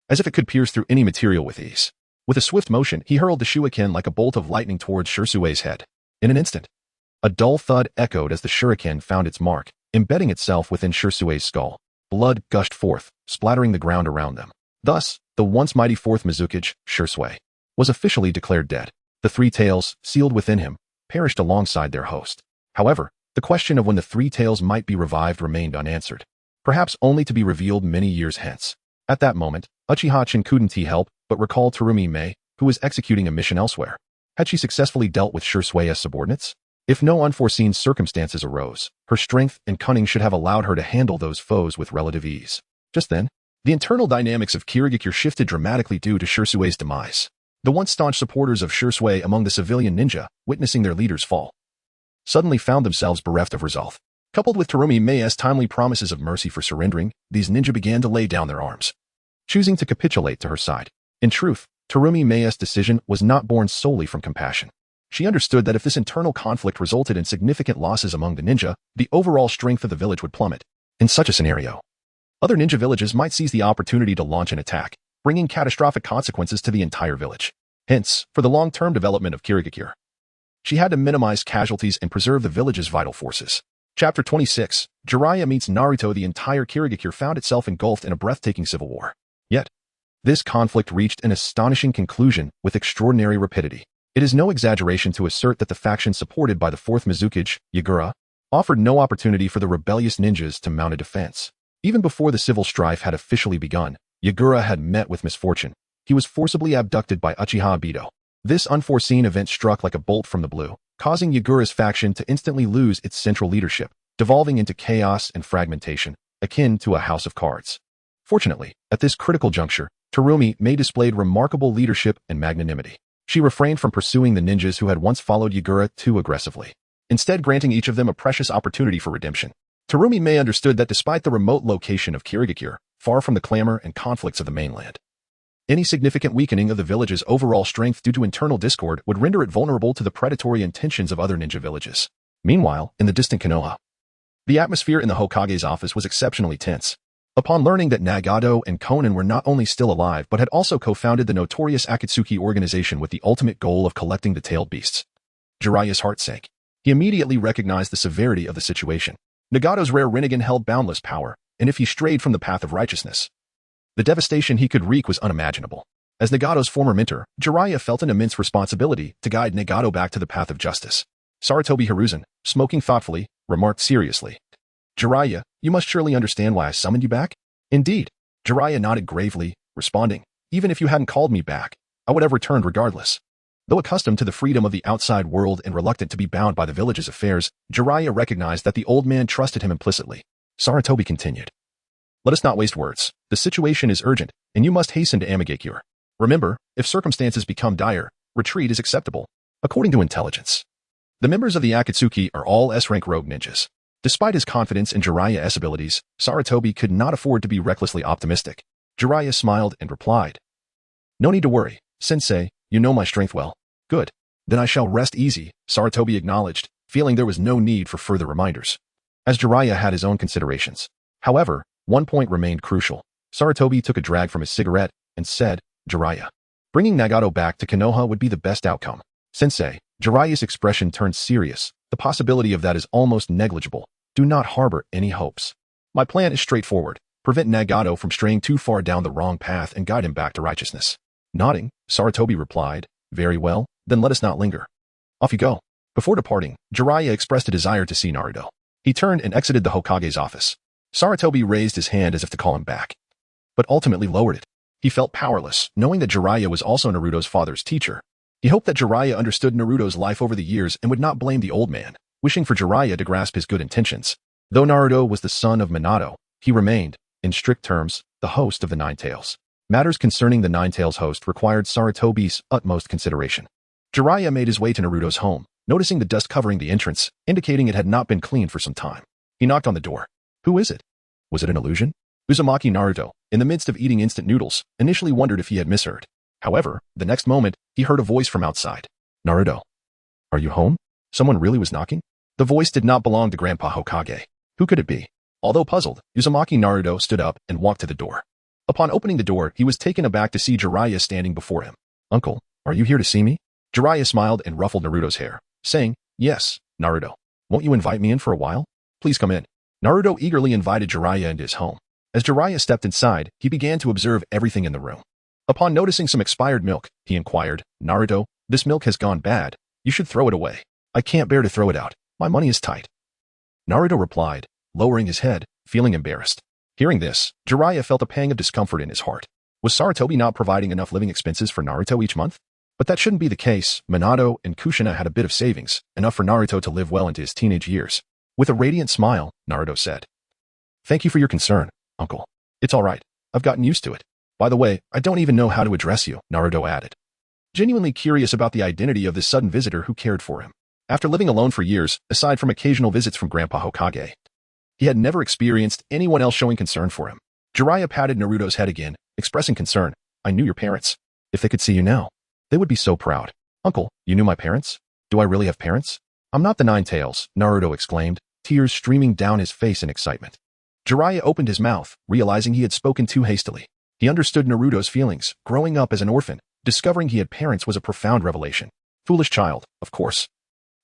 as if it could pierce through any material with ease. With a swift motion, he hurled the shuriken like a bolt of lightning towards Shursui's head. In an instant, a dull thud echoed as the shuriken found its mark, embedding itself within Shursui's skull. Blood gushed forth, splattering the ground around them. Thus, the once mighty fourth Mizukage, Shursui, was officially declared dead. The Three Tails, sealed within him, perished alongside their host. However, the question of when the Three Tails might be revived remained unanswered, perhaps only to be revealed many years hence. At that moment, Uchiha Chen couldn't help but recall Terumi Mei, who was executing a mission elsewhere. Had she successfully dealt with Shursui's subordinates? If no unforeseen circumstances arose, her strength and cunning should have allowed her to handle those foes with relative ease. Just then, the internal dynamics of Kirigakure shifted dramatically due to Shursui's demise. The once staunch supporters of sure sway among the civilian ninja, witnessing their leaders fall, suddenly found themselves bereft of resolve. Coupled with Terumi Mei's timely promises of mercy for surrendering, these ninja began to lay down their arms, choosing to capitulate to her side. In truth, Terumi Mei's decision was not born solely from compassion. She understood that if this internal conflict resulted in significant losses among the ninja, the overall strength of the village would plummet. In such a scenario, other ninja villages might seize the opportunity to launch an attack, bringing catastrophic consequences to the entire village. Hence, for the long-term development of Kirigakure, she had to minimize casualties and preserve the village's vital forces. Chapter 26, Jiraiya meets Naruto. The entire Kirigakure found itself engulfed in a breathtaking civil war. Yet, this conflict reached an astonishing conclusion with extraordinary rapidity. It is no exaggeration to assert that the faction supported by the 4th Mizukage, Yagura, offered no opportunity for the rebellious ninjas to mount a defense. Even before the civil strife had officially begun, Yagura had met with misfortune. He was forcibly abducted by Uchiha Obito. This unforeseen event struck like a bolt from the blue, causing Yagura's faction to instantly lose its central leadership, devolving into chaos and fragmentation, akin to a house of cards. Fortunately, at this critical juncture, Terumi Mei displayed remarkable leadership and magnanimity. She refrained from pursuing the ninjas who had once followed Yagura too aggressively, instead granting each of them a precious opportunity for redemption. Terumi Mei understood that despite the remote location of Kirigakure, far from the clamor and conflicts of the mainland, any significant weakening of the village's overall strength due to internal discord would render it vulnerable to the predatory intentions of other ninja villages. Meanwhile, in the distant Konoha, the atmosphere in the Hokage's office was exceptionally tense. Upon learning that Nagato and Konan were not only still alive but had also co-founded the notorious Akatsuki organization with the ultimate goal of collecting the tailed beasts, Jiraiya's heart sank. He immediately recognized the severity of the situation. Nagato's rare Rinnegan held boundless power, and if he strayed from the path of righteousness, the devastation he could wreak was unimaginable. As Nagato's former mentor, Jiraiya felt an immense responsibility to guide Nagato back to the path of justice. Sarutobi Hiruzen, smoking thoughtfully, remarked seriously, "Jiraiya, you must surely understand why I summoned you back?" "Indeed." Jiraiya nodded gravely, responding, "Even if you hadn't called me back, I would have returned regardless." Though accustomed to the freedom of the outside world and reluctant to be bound by the village's affairs, Jiraiya recognized that the old man trusted him implicitly. Sarutobi continued, "Let us not waste words. The situation is urgent, and you must hasten to Amigakure. Remember, if circumstances become dire, retreat is acceptable." According to intelligence, the members of the Akatsuki are all S-rank rogue ninjas. Despite his confidence in Jiraiya's abilities, Sarutobi could not afford to be recklessly optimistic. Jiraiya smiled and replied, "No need to worry, Sensei, you know my strength well." "Good. Then I shall rest easy," Sarutobi acknowledged, feeling there was no need for further reminders, as Jiraiya had his own considerations. However, one point remained crucial. Sarutobi took a drag from his cigarette and said, "Jiraiya, bringing Nagato back to Konoha would be the best outcome." "Sensei," Jiraiya's expression turned serious. "The possibility of that is almost negligible. Do not harbor any hopes. My plan is straightforward. Prevent Nagato from straying too far down the wrong path and guide him back to righteousness." Nodding, Sarutobi replied, "Very well, then let us not linger. Off you go." Before departing, Jiraiya expressed a desire to see Naruto. He turned and exited the Hokage's office. Sarutobi raised his hand as if to call him back, but ultimately lowered it. He felt powerless, knowing that Jiraiya was also Naruto's father's teacher. He hoped that Jiraiya understood Naruto's life over the years and would not blame the old man, wishing for Jiraiya to grasp his good intentions. Though Naruto was the son of Minato, he remained, in strict terms, the host of the Nine Tails. Matters concerning the Nine Tails host required Sarutobi's utmost consideration. Jiraiya made his way to Naruto's home, noticing the dust covering the entrance, indicating it had not been cleaned for some time. He knocked on the door. "Who is it?" Was it an illusion? Uzumaki Naruto, in the midst of eating instant noodles, initially wondered if he had misheard. However, the next moment, he heard a voice from outside. "Naruto, are you home?" Someone really was knocking? The voice did not belong to Grandpa Hokage. Who could it be? Although puzzled, Uzumaki Naruto stood up and walked to the door. Upon opening the door, he was taken aback to see Jiraiya standing before him. "Uncle, are you here to see me?" Jiraiya smiled and ruffled Naruto's hair, saying, "Yes, Naruto. Won't you invite me in for a while? Please come in." Naruto eagerly invited Jiraiya into his home. As Jiraiya stepped inside, he began to observe everything in the room. Upon noticing some expired milk, he inquired, "Naruto, this milk has gone bad. You should throw it away." "I can't bear to throw it out. My money is tight," Naruto replied, lowering his head, feeling embarrassed. Hearing this, Jiraiya felt a pang of discomfort in his heart. Was Sarutobi not providing enough living expenses for Naruto each month? But that shouldn't be the case. Minato and Kushina had a bit of savings, enough for Naruto to live well into his teenage years. With a radiant smile, Naruto said, "Thank you for your concern, Uncle. It's all right. I've gotten used to it. By the way, I don't even know how to address you," Naruto added. genuinely curious about the identity of this sudden visitor who cared for him. After living alone for years, aside from occasional visits from Grandpa Hokage, he had never experienced anyone else showing concern for him. Jiraiya patted Naruto's head again, expressing concern. I knew your parents. If they could see you now, they would be so proud. Uncle, you knew my parents? Do I really have parents? I'm not the Nine Tails, Naruto exclaimed, tears streaming down his face in excitement. Jiraiya opened his mouth, realizing he had spoken too hastily. He understood Naruto's feelings. Growing up as an orphan, discovering he had parents was a profound revelation. Foolish child, of course.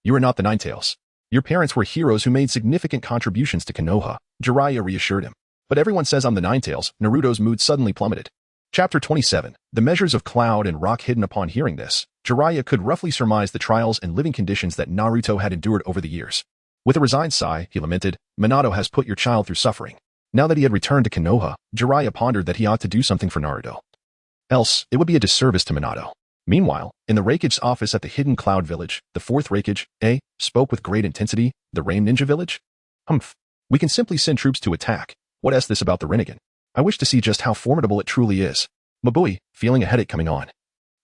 You are not the Nine Tails. Your parents were heroes who made significant contributions to Konoha, Jiraiya reassured him. But everyone says I'm the Nine Tails. Naruto's mood suddenly plummeted. Chapter 27. The measures of cloud and rock hidden. Upon hearing this, Jiraiya could roughly surmise the trials and living conditions that Naruto had endured over the years. With a resigned sigh, he lamented, Minato has put your child through suffering. Now that he had returned to Konoha, Jiraiya pondered that he ought to do something for Naruto. Else, it would be a disservice to Minato. Meanwhile, in the Raikage's office at the Hidden Cloud Village, the fourth Raikage, spoke with great intensity. The Rain Ninja Village? Humph. We can simply send troops to attack. What is this about the Rinnegan? I wish to see just how formidable it truly is. Mabui, feeling a headache coming on,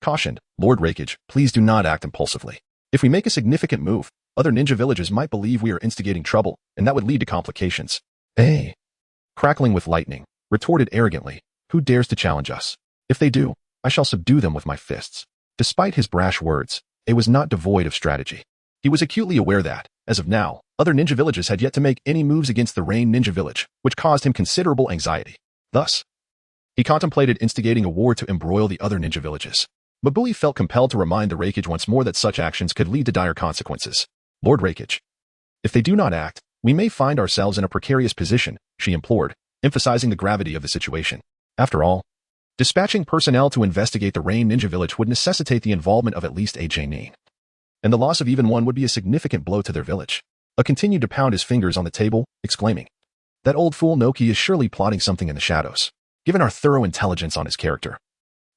cautioned, Lord Raikage, please do not act impulsively. If we make a significant move, other ninja villages might believe we are instigating trouble, and that would lead to complications. Crackling with lightning, retorted arrogantly, who dares to challenge us? If they do, I shall subdue them with my fists. Despite his brash words, he was not devoid of strategy. He was acutely aware that, as of now, other ninja villages had yet to make any moves against the Rain Ninja Village, which caused him considerable anxiety. Thus, he contemplated instigating a war to embroil the other ninja villages. Mabui felt compelled to remind the Raikage once more that such actions could lead to dire consequences. Lord Raikage, if they do not act, we may find ourselves in a precarious position, she implored, emphasizing the gravity of the situation. After all, dispatching personnel to investigate the Rain Ninja Village would necessitate the involvement of at least a Genin. And the loss of even one would be a significant blow to their village. A continued to pound his fingers on the table, exclaiming, that old fool Noki is surely plotting something in the shadows. Given our thorough intelligence on his character,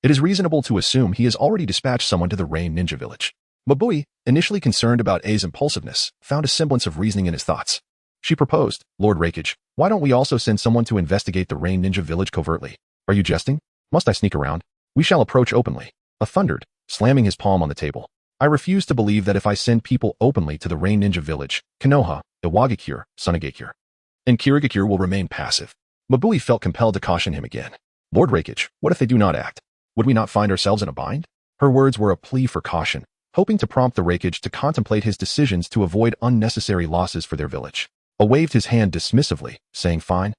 it is reasonable to assume he has already dispatched someone to the Rain Ninja Village. Mabui, initially concerned about A's impulsiveness, found a semblance of reasoning in his thoughts. She proposed, Lord Raikage, why don't we also send someone to investigate the Rain Ninja Village covertly? Are you jesting? Must I sneak around? We shall approach openly. A thundered, slamming his palm on the table. I refuse to believe that if I send people openly to the Rain Ninja Village, Konoha, Iwagakure, Tsunade, and Kirigakure will remain passive. Mabui felt compelled to caution him again. Lord Raikage, what if they do not act? Would we not find ourselves in a bind? Her words were a plea for caution, hoping to prompt the Raikage to contemplate his decisions to avoid unnecessary losses for their village. A waved his hand dismissively, saying fine.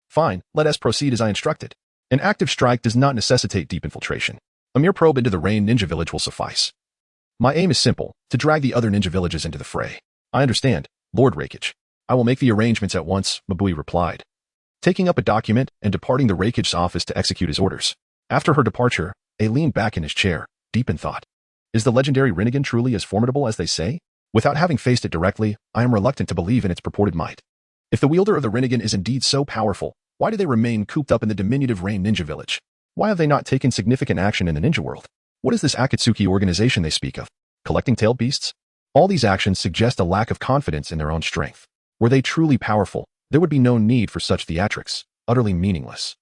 Fine, let us proceed as I instructed. An active strike does not necessitate deep infiltration. A mere probe into the Rain Ninja Village will suffice. My aim is simple, to drag the other ninja villages into the fray. I understand, Lord Raikage. I will make the arrangements at once, Mabui replied, taking up a document and departing the Raikage's office to execute his orders. After her departure, A leaned back in his chair, deep in thought. Is the legendary Rinnegan truly as formidable as they say? Without having faced it directly, I am reluctant to believe in its purported might. If the wielder of the Rinnegan is indeed so powerful, why do they remain cooped up in the diminutive Rain Ninja Village? Why have they not taken significant action in the ninja world? What is this Akatsuki organization they speak of? Collecting tailed beasts? All these actions suggest a lack of confidence in their own strength. Were they truly powerful, there would be no need for such theatrics, utterly meaningless.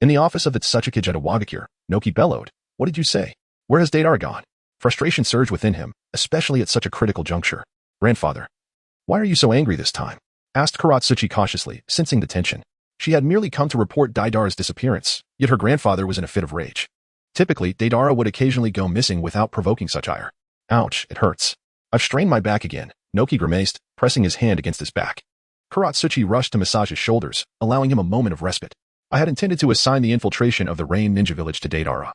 In the office of the Tsuchikage at Iwagakure, Noki bellowed, What did you say? Where has Deidara gone? Frustration surged within him, especially at such a critical juncture. Grandfather, why are you so angry this time? Asked Karatsuchi cautiously, sensing the tension. She had merely come to report Deidara's disappearance, yet her grandfather was in a fit of rage. Typically, Deidara would occasionally go missing without provoking such ire. Ouch, it hurts. I've strained my back again, Noki grimaced, pressing his hand against his back. Karatsuchi rushed to massage his shoulders, allowing him a moment of respite. I had intended to assign the infiltration of the Rain Ninja Village to Deidara.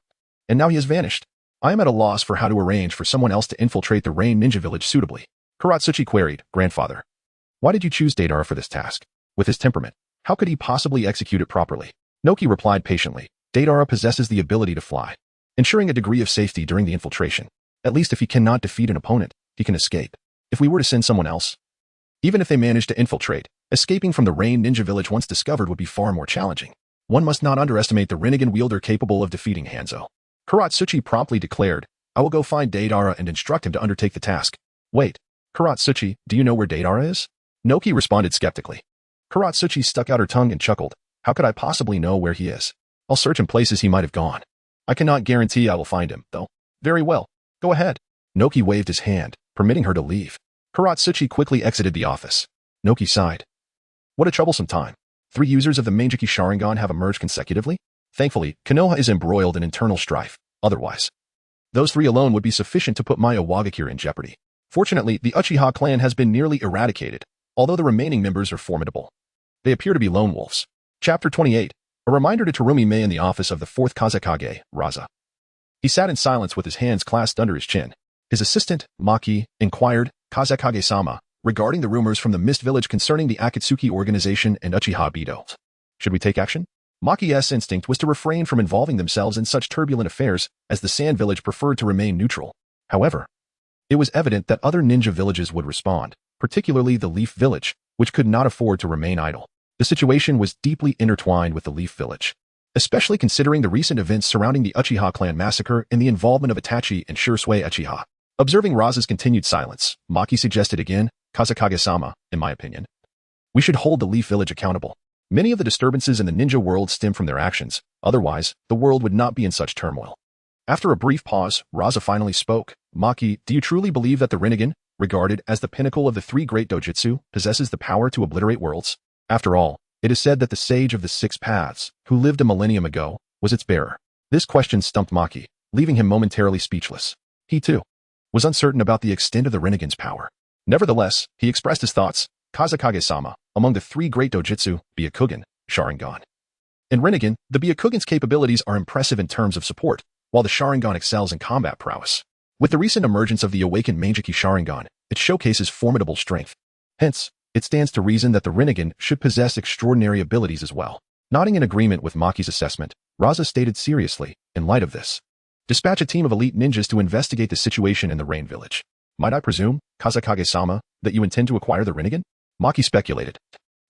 And now he has vanished. I am at a loss for how to arrange for someone else to infiltrate the Rain Ninja Village suitably. Karatsuchi queried, Grandfather, why did you choose Deidara for this task? With his temperament, how could he possibly execute it properly? Noki replied patiently, Deidara possesses the ability to fly, ensuring a degree of safety during the infiltration. At least if he cannot defeat an opponent, he can escape. If we were to send someone else, even if they managed to infiltrate, escaping from the Rain Ninja Village once discovered would be far more challenging. One must not underestimate the Rinnegan wielder capable of defeating Hanzo. Karatsuchi promptly declared, I will go find Deidara and instruct him to undertake the task. Wait, Karatsuchi, do you know where Deidara is? Noki responded skeptically. Karatsuchi stuck out her tongue and chuckled. How could I possibly know where he is? I'll search in places he might have gone. I cannot guarantee I will find him, though. Very well. Go ahead. Noki waved his hand, permitting her to leave. Kuratsuchi quickly exited the office. Noki sighed. What a troublesome time. 3 users of the Mangeki Sharingan have emerged consecutively? Thankfully, Konoha is embroiled in internal strife. Otherwise, those 3 alone would be sufficient to put my Owagakure in jeopardy. Fortunately, the Uchiha clan has been nearly eradicated, although the remaining members are formidable. They appear to be lone wolves. Chapter 28. A reminder to Terumi Mei in the office of the 4th Kazekage, Raza. He sat in silence with his hands clasped under his chin. His assistant, Maki, inquired, Kazekage-sama, regarding the rumors from the Mist Village concerning the Akatsuki organization and Uchiha Obito. Should we take action? Maki's instinct was to refrain from involving themselves in such turbulent affairs, as the Sand Village preferred to remain neutral. However, it was evident that other ninja villages would respond, particularly the Leaf Village, which could not afford to remain idle. The situation was deeply intertwined with the Leaf Village, especially considering the recent events surrounding the Uchiha clan massacre and the involvement of Itachi and Shursui Uchiha. Observing Raza's continued silence, Maki suggested again, Kazekage-sama, in my opinion, we should hold the Leaf Village accountable. Many of the disturbances in the ninja world stem from their actions, otherwise, the world would not be in such turmoil. After a brief pause, Raza finally spoke. Maki, do you truly believe that the Rinnegan, regarded as the pinnacle of the 3 great dojutsu, possesses the power to obliterate worlds? After all, it is said that the Sage of the 6 Paths, who lived a millennium ago, was its bearer. This question stumped Maki, leaving him momentarily speechless. He, too, was uncertain about the extent of the Rinnegan's power. Nevertheless, he expressed his thoughts. Kazekage-sama, among the 3 great dojutsu, Byakugan, Sharingan, and Rinnegan, the Byakugan's capabilities are impressive in terms of support, while the Sharingan excels in combat prowess. With the recent emergence of the awakened Mangeki Sharingan, it showcases formidable strength. Hence, it stands to reason that the Rinnegan should possess extraordinary abilities as well. Nodding in agreement with Maki's assessment, Raza stated seriously, in light of this, dispatch a team of elite ninjas to investigate the situation in the Rain Village. Might I presume, Kazekage-sama, that you intend to acquire the Rinnegan? Maki speculated,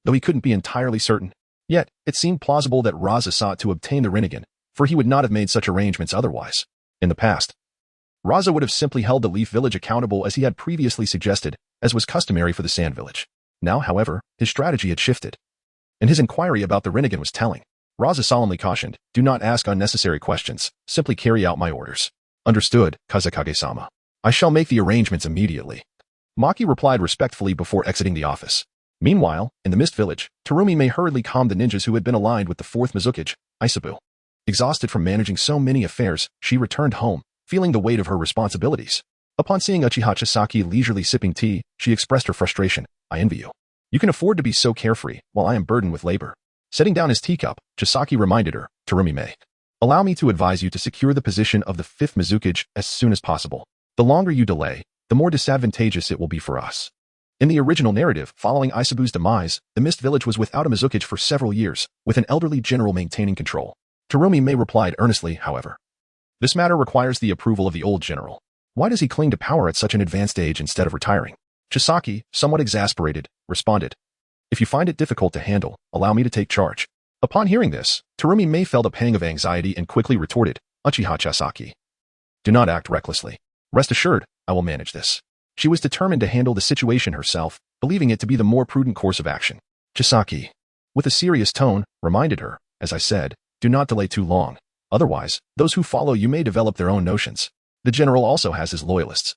though he couldn't be entirely certain. Yet, it seemed plausible that Raza sought to obtain the Rinnegan, for he would not have made such arrangements otherwise. In the past, Raza would have simply held the Leaf Village accountable as he had previously suggested, as was customary for the Sand Village. Now, however, his strategy had shifted, and his inquiry about the Rinnegan was telling. Raza solemnly cautioned, do not ask unnecessary questions, simply carry out my orders. Understood, Kazekage-sama. I shall make the arrangements immediately. Maki replied respectfully before exiting the office. Meanwhile, in the Mist Village, Terumi Mei hurriedly calmed the ninjas who had been aligned with the 4th Mizukage, Isabu. Exhausted from managing so many affairs, she returned home, feeling the weight of her responsibilities. Upon seeing Uchiha Chisaki leisurely sipping tea, she expressed her frustration. I envy you. You can afford to be so carefree, while I am burdened with labor. Setting down his teacup, Chisaki reminded her, Terumi Mei, allow me to advise you to secure the position of the 5th Mizukage as soon as possible. The longer you delay, the more disadvantageous it will be for us. In the original narrative, following Isabu's demise, the Mist Village was without a Mizukage for several years, with an elderly general maintaining control. Terumi Mei replied earnestly, however. This matter requires the approval of the old general. Why does he cling to power at such an advanced age instead of retiring? Chisaki, somewhat exasperated, responded. If you find it difficult to handle, allow me to take charge. Upon hearing this, Terumi Mei felt a pang of anxiety and quickly retorted, Uchiha Chisaki, do not act recklessly. Rest assured, I will manage this. She was determined to handle the situation herself, believing it to be the more prudent course of action. Chisaki, with a serious tone, reminded her, as I said, do not delay too long. Otherwise, those who follow you may develop their own notions. The general also has his loyalists.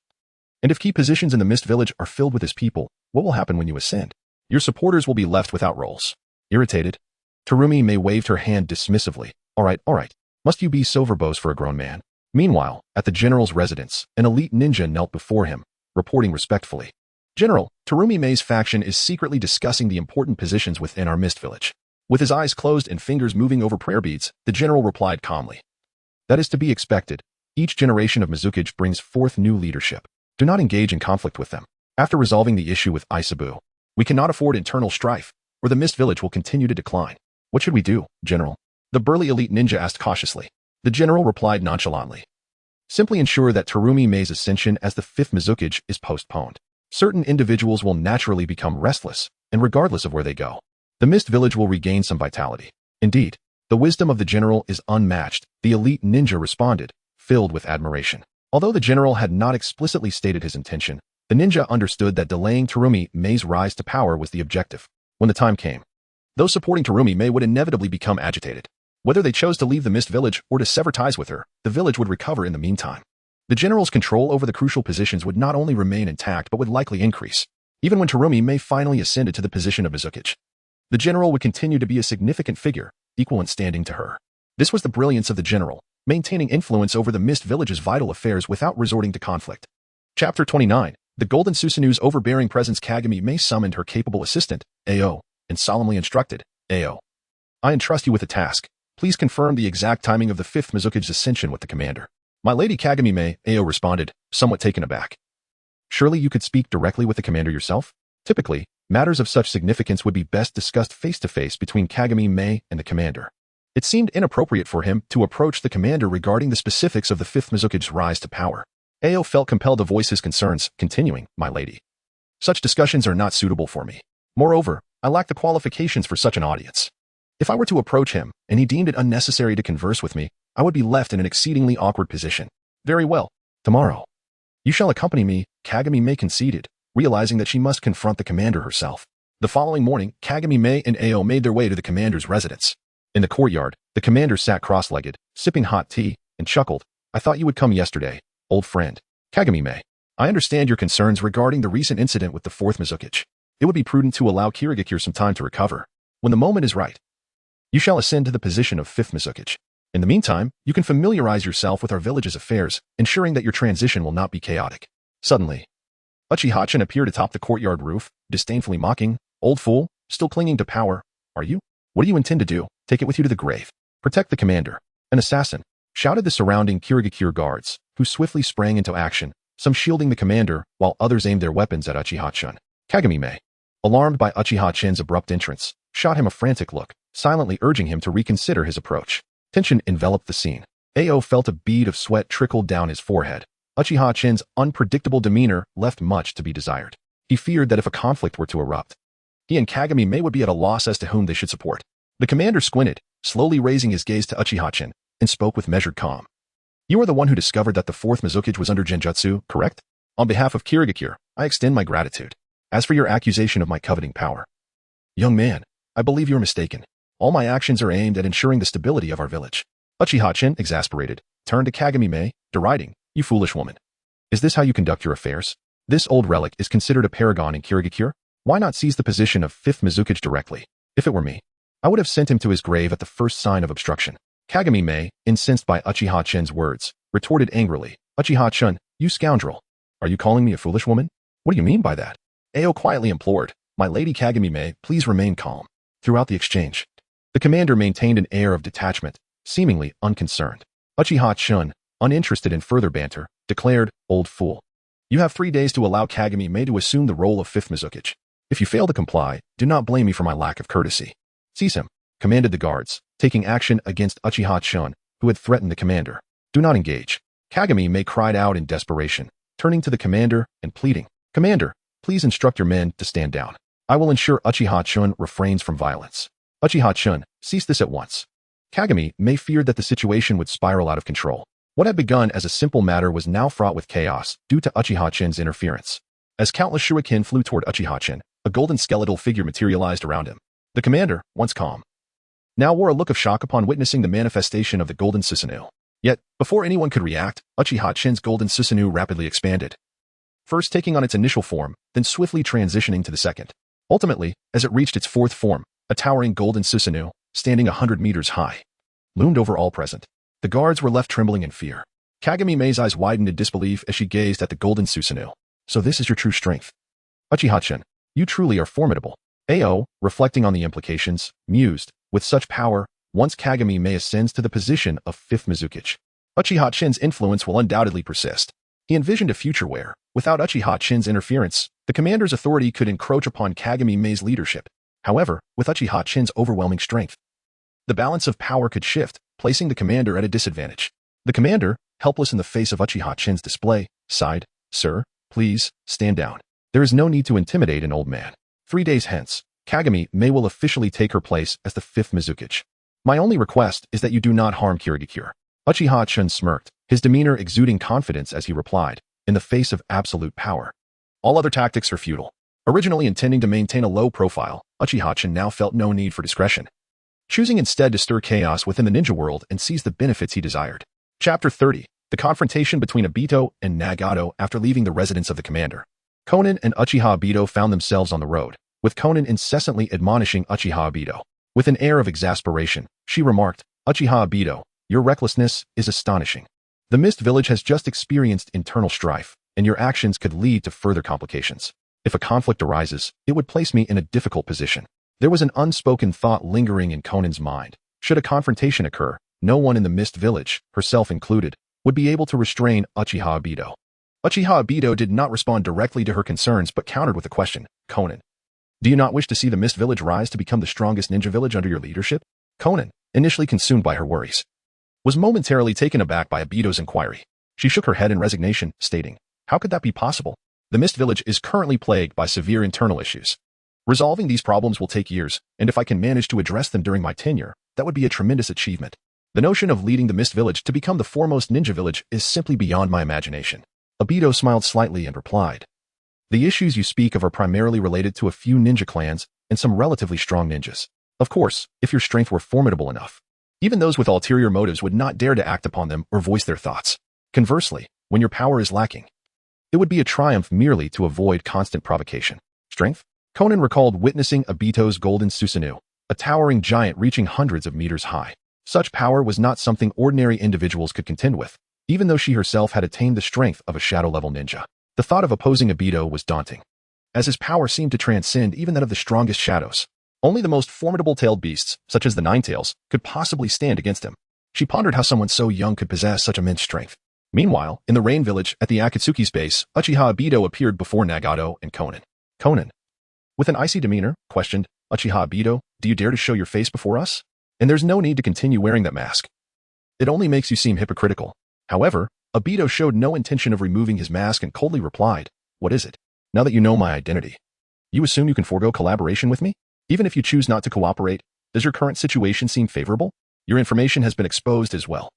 And if key positions in the Mist Village are filled with his people, what will happen when you ascend? Your supporters will be left without roles. Irritated, Terumi Mei waved her hand dismissively. All right. Must you be so verbose for a grown man? Meanwhile, at the general's residence, an elite ninja knelt before him, reporting respectfully. General, Terumi Mei's faction is secretly discussing the important positions within our Mist Village. With his eyes closed and fingers moving over prayer beads, the general replied calmly. That is to be expected. Each generation of Mizukage brings forth new leadership. Do not engage in conflict with them. After resolving the issue with Isabu, we cannot afford internal strife, or the Mist Village will continue to decline. What should we do, General? The burly elite ninja asked cautiously. The general replied nonchalantly. Simply ensure that Terumi Mei's ascension as the 5th Mizukage is postponed. Certain individuals will naturally become restless, and regardless of where they go, the Mist Village will regain some vitality. Indeed, the wisdom of the general is unmatched, the elite ninja responded, filled with admiration. Although the general had not explicitly stated his intention, the ninja understood that delaying Terumi Mei's rise to power was the objective. When the time came, those supporting Terumi Mei would inevitably become agitated. Whether they chose to leave the Mist Village or to sever ties with her, the village would recover in the meantime. The general's control over the crucial positions would not only remain intact but would likely increase. Even when Terumi Mei finally ascended to the position of Mizukage, the general would continue to be a significant figure, equal in standing to her. This was the brilliance of the general, maintaining influence over the Mist Village's vital affairs without resorting to conflict. Chapter 29. The Golden Susanoo's overbearing presence. Kagami Mei summoned her capable assistant, Ao, and solemnly instructed, Ao, I entrust you with a task. Please confirm the exact timing of the 5th Mizukage's ascension with the commander. My lady Kagami Mei, Ao responded, somewhat taken aback. Surely you could speak directly with the commander yourself? Typically, matters of such significance would be best discussed face-to-face between Kagami Mei and the commander. It seemed inappropriate for him to approach the commander regarding the specifics of the 5th Mizukage's rise to power. Ao felt compelled to voice his concerns, continuing, my lady. Such discussions are not suitable for me. Moreover, I lack the qualifications for such an audience. If I were to approach him, and he deemed it unnecessary to converse with me, I would be left in an exceedingly awkward position. Very well. Tomorrow. You shall accompany me, Kagami Mei conceded, realizing that she must confront the commander herself. The following morning, Kagami Mei and Ao made their way to the commander's residence. In the courtyard, the commander sat cross-legged, sipping hot tea, and chuckled. I thought you would come yesterday, old friend. Kagami Mei, I understand your concerns regarding the recent incident with the 4th Mizukage. It would be prudent to allow Kirigakure some time to recover. When the moment is right, you shall ascend to the position of 5th Mizukage. In the meantime, you can familiarize yourself with our village's affairs, ensuring that your transition will not be chaotic. Suddenly, Uchiha appeared atop the courtyard roof, disdainfully mocking, old fool, still clinging to power, are you? What do you intend to do? Take it with you to the grave. Protect the commander. An assassin, shouted the surrounding Kirigakure guards, who swiftly sprang into action, some shielding the commander, while others aimed their weapons at Uchiha-chan. Kagami Mei, alarmed by Uchiha-chan's abrupt entrance, shot him a frantic look, silently urging him to reconsider his approach. Tension enveloped the scene. Ao felt a bead of sweat trickle down his forehead. Uchiha-chan's unpredictable demeanor left much to be desired. He feared that if a conflict were to erupt, he and Kagami Mei would be at a loss as to whom they should support. The commander squinted, slowly raising his gaze to Uchiha-chan, and spoke with measured calm. You are the one who discovered that the 4th Mizukage was under Genjutsu, correct? On behalf of Kirigakure, I extend my gratitude. As for your accusation of my coveting power, young man, I believe you are mistaken. All my actions are aimed at ensuring the stability of our village. Uchiha-chan, exasperated, turned to Kagami Mei, deriding, you foolish woman. Is this how you conduct your affairs? This old relic is considered a paragon in Kirigakure? Why not seize the position of 5th Mizukage directly? If it were me, I would have sent him to his grave at the first sign of obstruction. Kagami Mei, incensed by Uchiha-chan's words, retorted angrily, Uchiha-chan, you scoundrel. Are you calling me a foolish woman? What do you mean by that? Ao quietly implored, my lady Kagami Mei, please remain calm. Throughout the exchange, the commander maintained an air of detachment, seemingly unconcerned. Uchiha-chan, uninterested in further banter, declared, old fool. You have 3 days to allow Kagami Mei to assume the role of 5th Mizukage. If you fail to comply, do not blame me for my lack of courtesy. Seize him, commanded the guards, taking action against Uchiha-chan, who had threatened the commander. Do not engage. Kagami Mei cried out in desperation, turning to the commander and pleading, Commander, please instruct your men to stand down. I will ensure Uchiha-chan refrains from violence. Uchiha-chan, cease this at once. Kagami Mei feared that the situation would spiral out of control. What had begun as a simple matter was now fraught with chaos due to Uchiha-chan's interference. As countless shuriken flew toward Uchiha-chan, a golden skeletal figure materialized around him. The commander, once calm, now wore a look of shock upon witnessing the manifestation of the Golden Susanoo. Yet, before anyone could react, Uchiha-chan's Golden Susanoo rapidly expanded, first taking on its initial form, then swiftly transitioning to the second. Ultimately, as it reached its 4th form, a towering Golden Susanoo, standing 100 meters high, loomed over all present. The guards were left trembling in fear. Kagami Mei's eyes widened in disbelief as she gazed at the Golden Susanoo. So this is your true strength. Uchiha-chan, you truly are formidable. Ao, reflecting on the implications, mused, with such power, once Kagami Mei ascends to the position of 5th Mizukage, Uchiha-chan's influence will undoubtedly persist. He envisioned a future where, without Uchiha-chan's interference, the commander's authority could encroach upon Kagami Mei's leadership. However, with Uchiha-chan's overwhelming strength, the balance of power could shift, placing the commander at a disadvantage. The commander, helpless in the face of Uchiha-chan's display, sighed, Sir, please, stand down. There is no need to intimidate an old man. 3 days hence, Kagami Mei will officially take her place as the 5th Mizukage. My only request is that you do not harm Kirigakure. Uchiha-chan smirked, his demeanor exuding confidence as he replied, in the face of absolute power. All other tactics are futile. Originally intending to maintain a low profile, Uchiha-chan now felt no need for discretion, choosing instead to stir chaos within the ninja world and seize the benefits he desired. Chapter 30. The confrontation between Obito and Nagato after leaving the residence of the commander. Konan and Uchiha Obito found themselves on the road, with Konan incessantly admonishing Uchiha Obito. With an air of exasperation, she remarked, "Uchiha Obito, your recklessness is astonishing. The Mist Village has just experienced internal strife, and your actions could lead to further complications. If a conflict arises, it would place me in a difficult position." There was an unspoken thought lingering in Konan's mind. Should a confrontation occur, no one in the Mist Village, herself included, would be able to restrain Uchiha Obito. Uchiha Obito did not respond directly to her concerns but countered with a question. "Konan, do you not wish to see the Mist Village rise to become the strongest ninja village under your leadership?" Konan, initially consumed by her worries, was momentarily taken aback by Obito's inquiry. She shook her head in resignation, stating, "How could that be possible? The Mist Village is currently plagued by severe internal issues. Resolving these problems will take years, and if I can manage to address them during my tenure, that would be a tremendous achievement. The notion of leading the Mist Village to become the foremost ninja village is simply beyond my imagination." Obito smiled slightly and replied, "The issues you speak of are primarily related to a few ninja clans and some relatively strong ninjas. Of course, if your strength were formidable enough, even those with ulterior motives would not dare to act upon them or voice their thoughts. Conversely, when your power is lacking, it would be a triumph merely to avoid constant provocation." Strength? Konan recalled witnessing Obito's golden Susanoo, a towering giant reaching hundreds of meters high. Such power was not something ordinary individuals could contend with, even though she herself had attained the strength of a shadow-level ninja. The thought of opposing Obito was daunting, as his power seemed to transcend even that of the strongest shadows. Only the most formidable tailed beasts, such as the Ninetales, could possibly stand against him. She pondered how someone so young could possess such immense strength. Meanwhile, in the Rain Village at the Akatsuki's base, Uchiha Obito appeared before Nagato and Konan. Konan, with an icy demeanor, questioned, "Uchiha Obito, do you dare to show your face before us? And there's no need to continue wearing that mask. It only makes you seem hypocritical." However, Obito showed no intention of removing his mask and coldly replied, "What is it? Now that you know my identity, you assume you can forego collaboration with me? Even if you choose not to cooperate, does your current situation seem favorable? Your information has been exposed as well."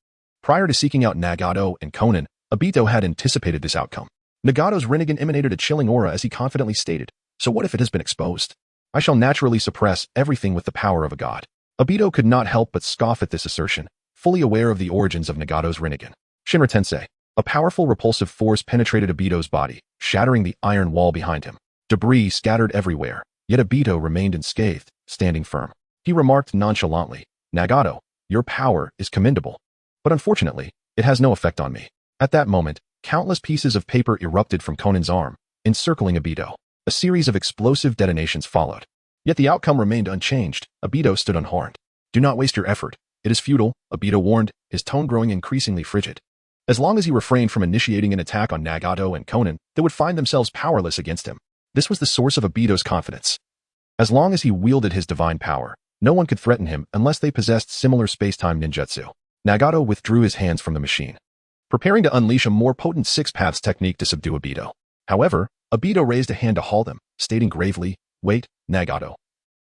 Prior to seeking out Nagato and Konan, Obito had anticipated this outcome. Nagato's Rinnegan emanated a chilling aura as he confidently stated, "So what if it has been exposed? I shall naturally suppress everything with the power of a god." Obito could not help but scoff at this assertion, fully aware of the origins of Nagato's Rinnegan. Shinra Tensei. A powerful repulsive force penetrated Obito's body, shattering the iron wall behind him. Debris scattered everywhere, yet Obito remained unscathed, standing firm. He remarked nonchalantly, "Nagato, your power is commendable, but unfortunately, it has no effect on me." At that moment, countless pieces of paper erupted from Konan's arm, encircling Obito. A series of explosive detonations followed. Yet the outcome remained unchanged. Obito stood unharmed. "Do not waste your effort. It is futile," Obito warned, his tone growing increasingly frigid. As long as he refrained from initiating an attack on Nagato and Konan, they would find themselves powerless against him. This was the source of Obito's confidence. As long as he wielded his divine power, no one could threaten him unless they possessed similar space-time ninjutsu. Nagato withdrew his hands from the machine, preparing to unleash a more potent six-paths technique to subdue Obito. However, Obito raised a hand to halt him, stating gravely, "Wait, Nagato.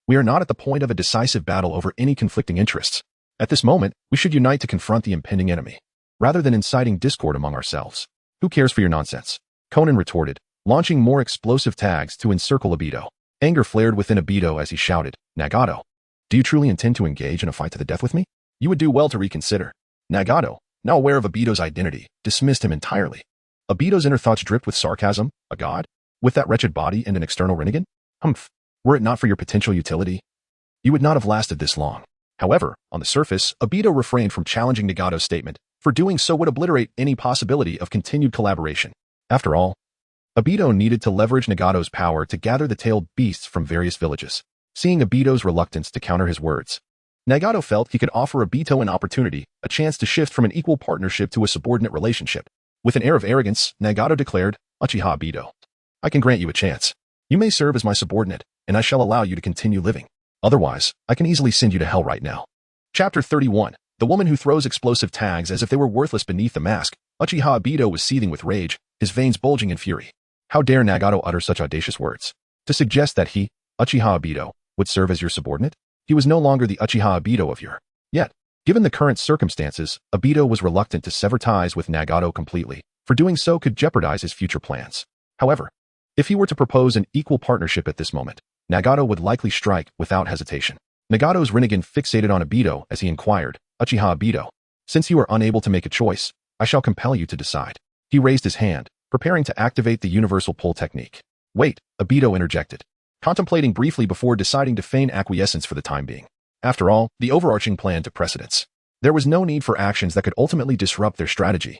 We are not at the point of a decisive battle over any conflicting interests. At this moment, we should unite to confront the impending enemy, rather than inciting discord among ourselves." "Who cares for your nonsense?" Konan retorted, launching more explosive tags to encircle Obito. Anger flared within Obito as he shouted, "Nagato, do you truly intend to engage in a fight to the death with me? You would do well to reconsider." Nagato, now aware of Obito's identity, dismissed him entirely. Obito's inner thoughts dripped with sarcasm. "A god? With that wretched body and an external Rinnegan? Humph. Were it not for your potential utility, you would not have lasted this long." However, on the surface, Obito refrained from challenging Nagato's statement, for doing so would obliterate any possibility of continued collaboration. After all, Obito needed to leverage Nagato's power to gather the tailed beasts from various villages. Seeing Obito's reluctance to counter his words, Nagato felt he could offer Obito an opportunity, a chance to shift from an equal partnership to a subordinate relationship. With an air of arrogance, Nagato declared, "Uchiha Obito, I can grant you a chance. You may serve as my subordinate, and I shall allow you to continue living. Otherwise, I can easily send you to hell right now." Chapter 31. The woman who throws explosive tags as if they were worthless beneath the mask. Uchiha Obito was seething with rage, his veins bulging in fury. How dare Nagato utter such audacious words? To suggest that he, Uchiha Obito, would serve as your subordinate? He was no longer the Uchiha Obito of yore. Yet, given the current circumstances, Obito was reluctant to sever ties with Nagato completely, for doing so could jeopardize his future plans. However, if he were to propose an equal partnership at this moment, Nagato would likely strike without hesitation. Nagato's Rinnegan fixated on Obito as he inquired, "Uchiha Obito, since you are unable to make a choice, I shall compel you to decide. He raised his hand, preparing to activate the universal pull technique. Wait, Obito interjected, contemplating briefly before deciding to feign acquiescence for the time being. After all, the overarching plan took precedence. There was no need for actions that could ultimately disrupt their strategy.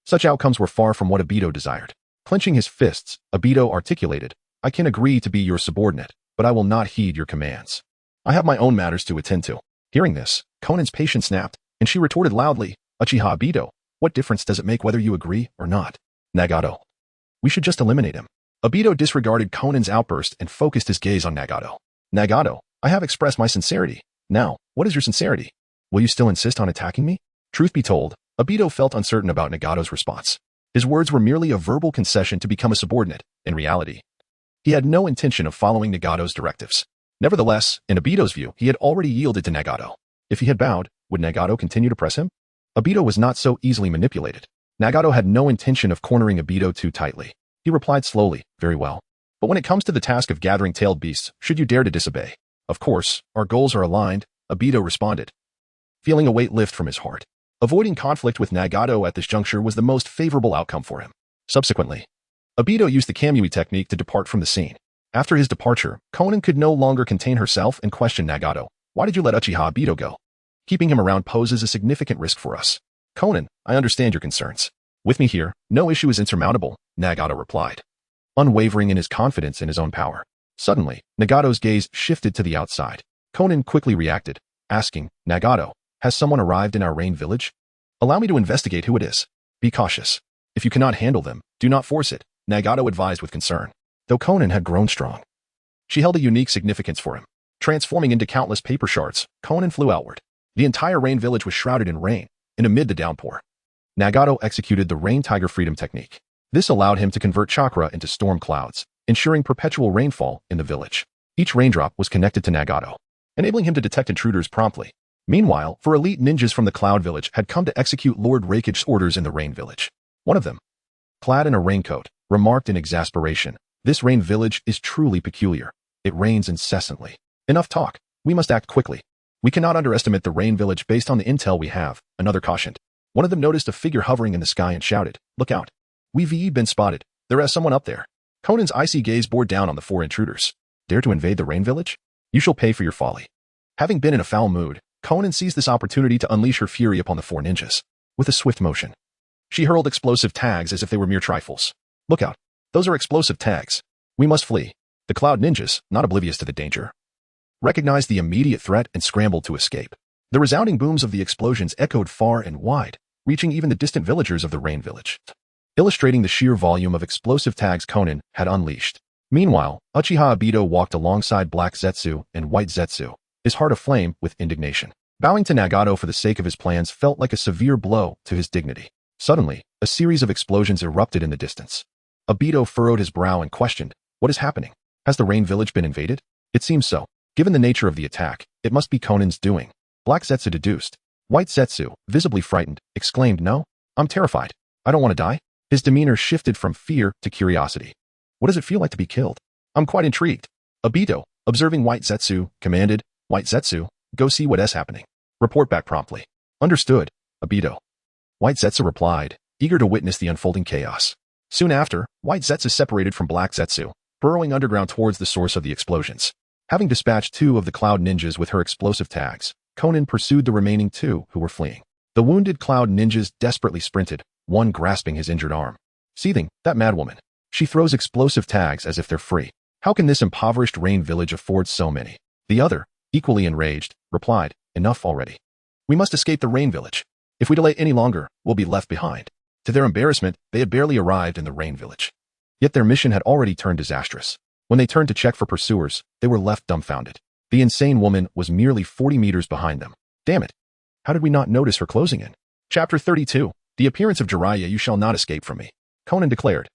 Such outcomes were far from what Obito desired. Clenching his fists, Obito articulated, I can agree to be your subordinate, but I will not heed your commands. I have my own matters to attend to. Hearing this, Conan's patience snapped, and she retorted loudly, Uchiha Obito, what difference does it make whether you agree or not? Nagato. We should just eliminate him. Obito disregarded Conan's outburst and focused his gaze on Nagato. Nagato, I have expressed my sincerity. Now, what is your sincerity? Will you still insist on attacking me? Truth be told, Obito felt uncertain about Nagato's response. His words were merely a verbal concession to become a subordinate. In reality, he had no intention of following Nagato's directives. Nevertheless, in Obito's view, he had already yielded to Nagato. If he had bowed, would Nagato continue to press him? Obito was not so easily manipulated. Nagato had no intention of cornering Obito too tightly. He replied slowly, very well. But when it comes to the task of gathering tailed beasts, should you dare to disobey? Of course, our goals are aligned, Obito responded, feeling a weight lift from his heart. Avoiding conflict with Nagato at this juncture was the most favorable outcome for him. Subsequently, Obito used the Kamui technique to depart from the scene. After his departure, Conan could no longer contain herself and questioned Nagato. Why did you let Uchiha Obito go? Keeping him around poses a significant risk for us. Conan, I understand your concerns. With me here, no issue is insurmountable, Nagato replied, unwavering in his confidence in his own power. Suddenly, Nagato's gaze shifted to the outside. Conan quickly reacted, asking, Nagato, has someone arrived in our rain village? Allow me to investigate who it is. Be cautious. If you cannot handle them, do not force it, Nagato advised with concern. Though Conan had grown strong, she held a unique significance for him. Transforming into countless paper shards, Conan flew outward. The entire rain village was shrouded in rain, and amid the downpour, Nagato executed the Rain Tiger Freedom technique. This allowed him to convert chakra into storm clouds, ensuring perpetual rainfall in the village. Each raindrop was connected to Nagato, enabling him to detect intruders promptly. Meanwhile, four elite ninjas from the Cloud Village had come to execute Lord Raikage's orders in the Rain Village. One of them, clad in a raincoat, remarked in exasperation, this Rain Village is truly peculiar. It rains incessantly. Enough talk. We must act quickly. We cannot underestimate the Rain Village based on the intel we have, another cautioned. One of them noticed a figure hovering in the sky and shouted, look out. We've been spotted. There is someone up there. Conan's icy gaze bore down on the four intruders. Dare to invade the Rain Village? You shall pay for your folly. Having been in a foul mood, Conan seized this opportunity to unleash her fury upon the four ninjas. With a swift motion, she hurled explosive tags as if they were mere trifles. Look out. Those are explosive tags. We must flee. The Cloud Ninjas, not oblivious to the danger, recognized the immediate threat and scrambled to escape. The resounding booms of the explosions echoed far and wide, reaching even the distant villagers of the Rain Village, illustrating the sheer volume of explosive tags Conan had unleashed. Meanwhile, Uchiha Obito walked alongside Black Zetsu and White Zetsu, his heart aflame with indignation. Bowing to Nagato for the sake of his plans felt like a severe blow to his dignity. Suddenly, a series of explosions erupted in the distance. Obito furrowed his brow and questioned, what is happening? Has the Rain Village been invaded? It seems so. Given the nature of the attack, it must be Conan's doing. Black Zetsu deduced. White Zetsu, visibly frightened, exclaimed, no, I'm terrified. I don't want to die. His demeanor shifted from fear to curiosity. What does it feel like to be killed? I'm quite intrigued. Obito, observing White Zetsu, commanded, White Zetsu, go see what is happening. Report back promptly. Understood, Obito. White Zetsu replied, eager to witness the unfolding chaos. Soon after, White Zetsu separated from Black Zetsu, burrowing underground towards the source of the explosions. Having dispatched two of the Cloud Ninjas with her explosive tags, Conan pursued the remaining two who were fleeing. The wounded Cloud Ninjas desperately sprinted, one grasping his injured arm. Seething, that madwoman. She throws explosive tags as if they're free. How can this impoverished Rain Village afford so many? The other, equally enraged, replied, enough already. We must escape the Rain Village. If we delay any longer, we'll be left behind. To their embarrassment, they had barely arrived in the Rain Village. Yet their mission had already turned disastrous. When they turned to check for pursuers, they were left dumbfounded. The insane woman was merely 40 meters behind them. Damn it. How did we not notice her closing in? Chapter 32. The appearance of Jiraiya, you shall not escape from me, Conan declared.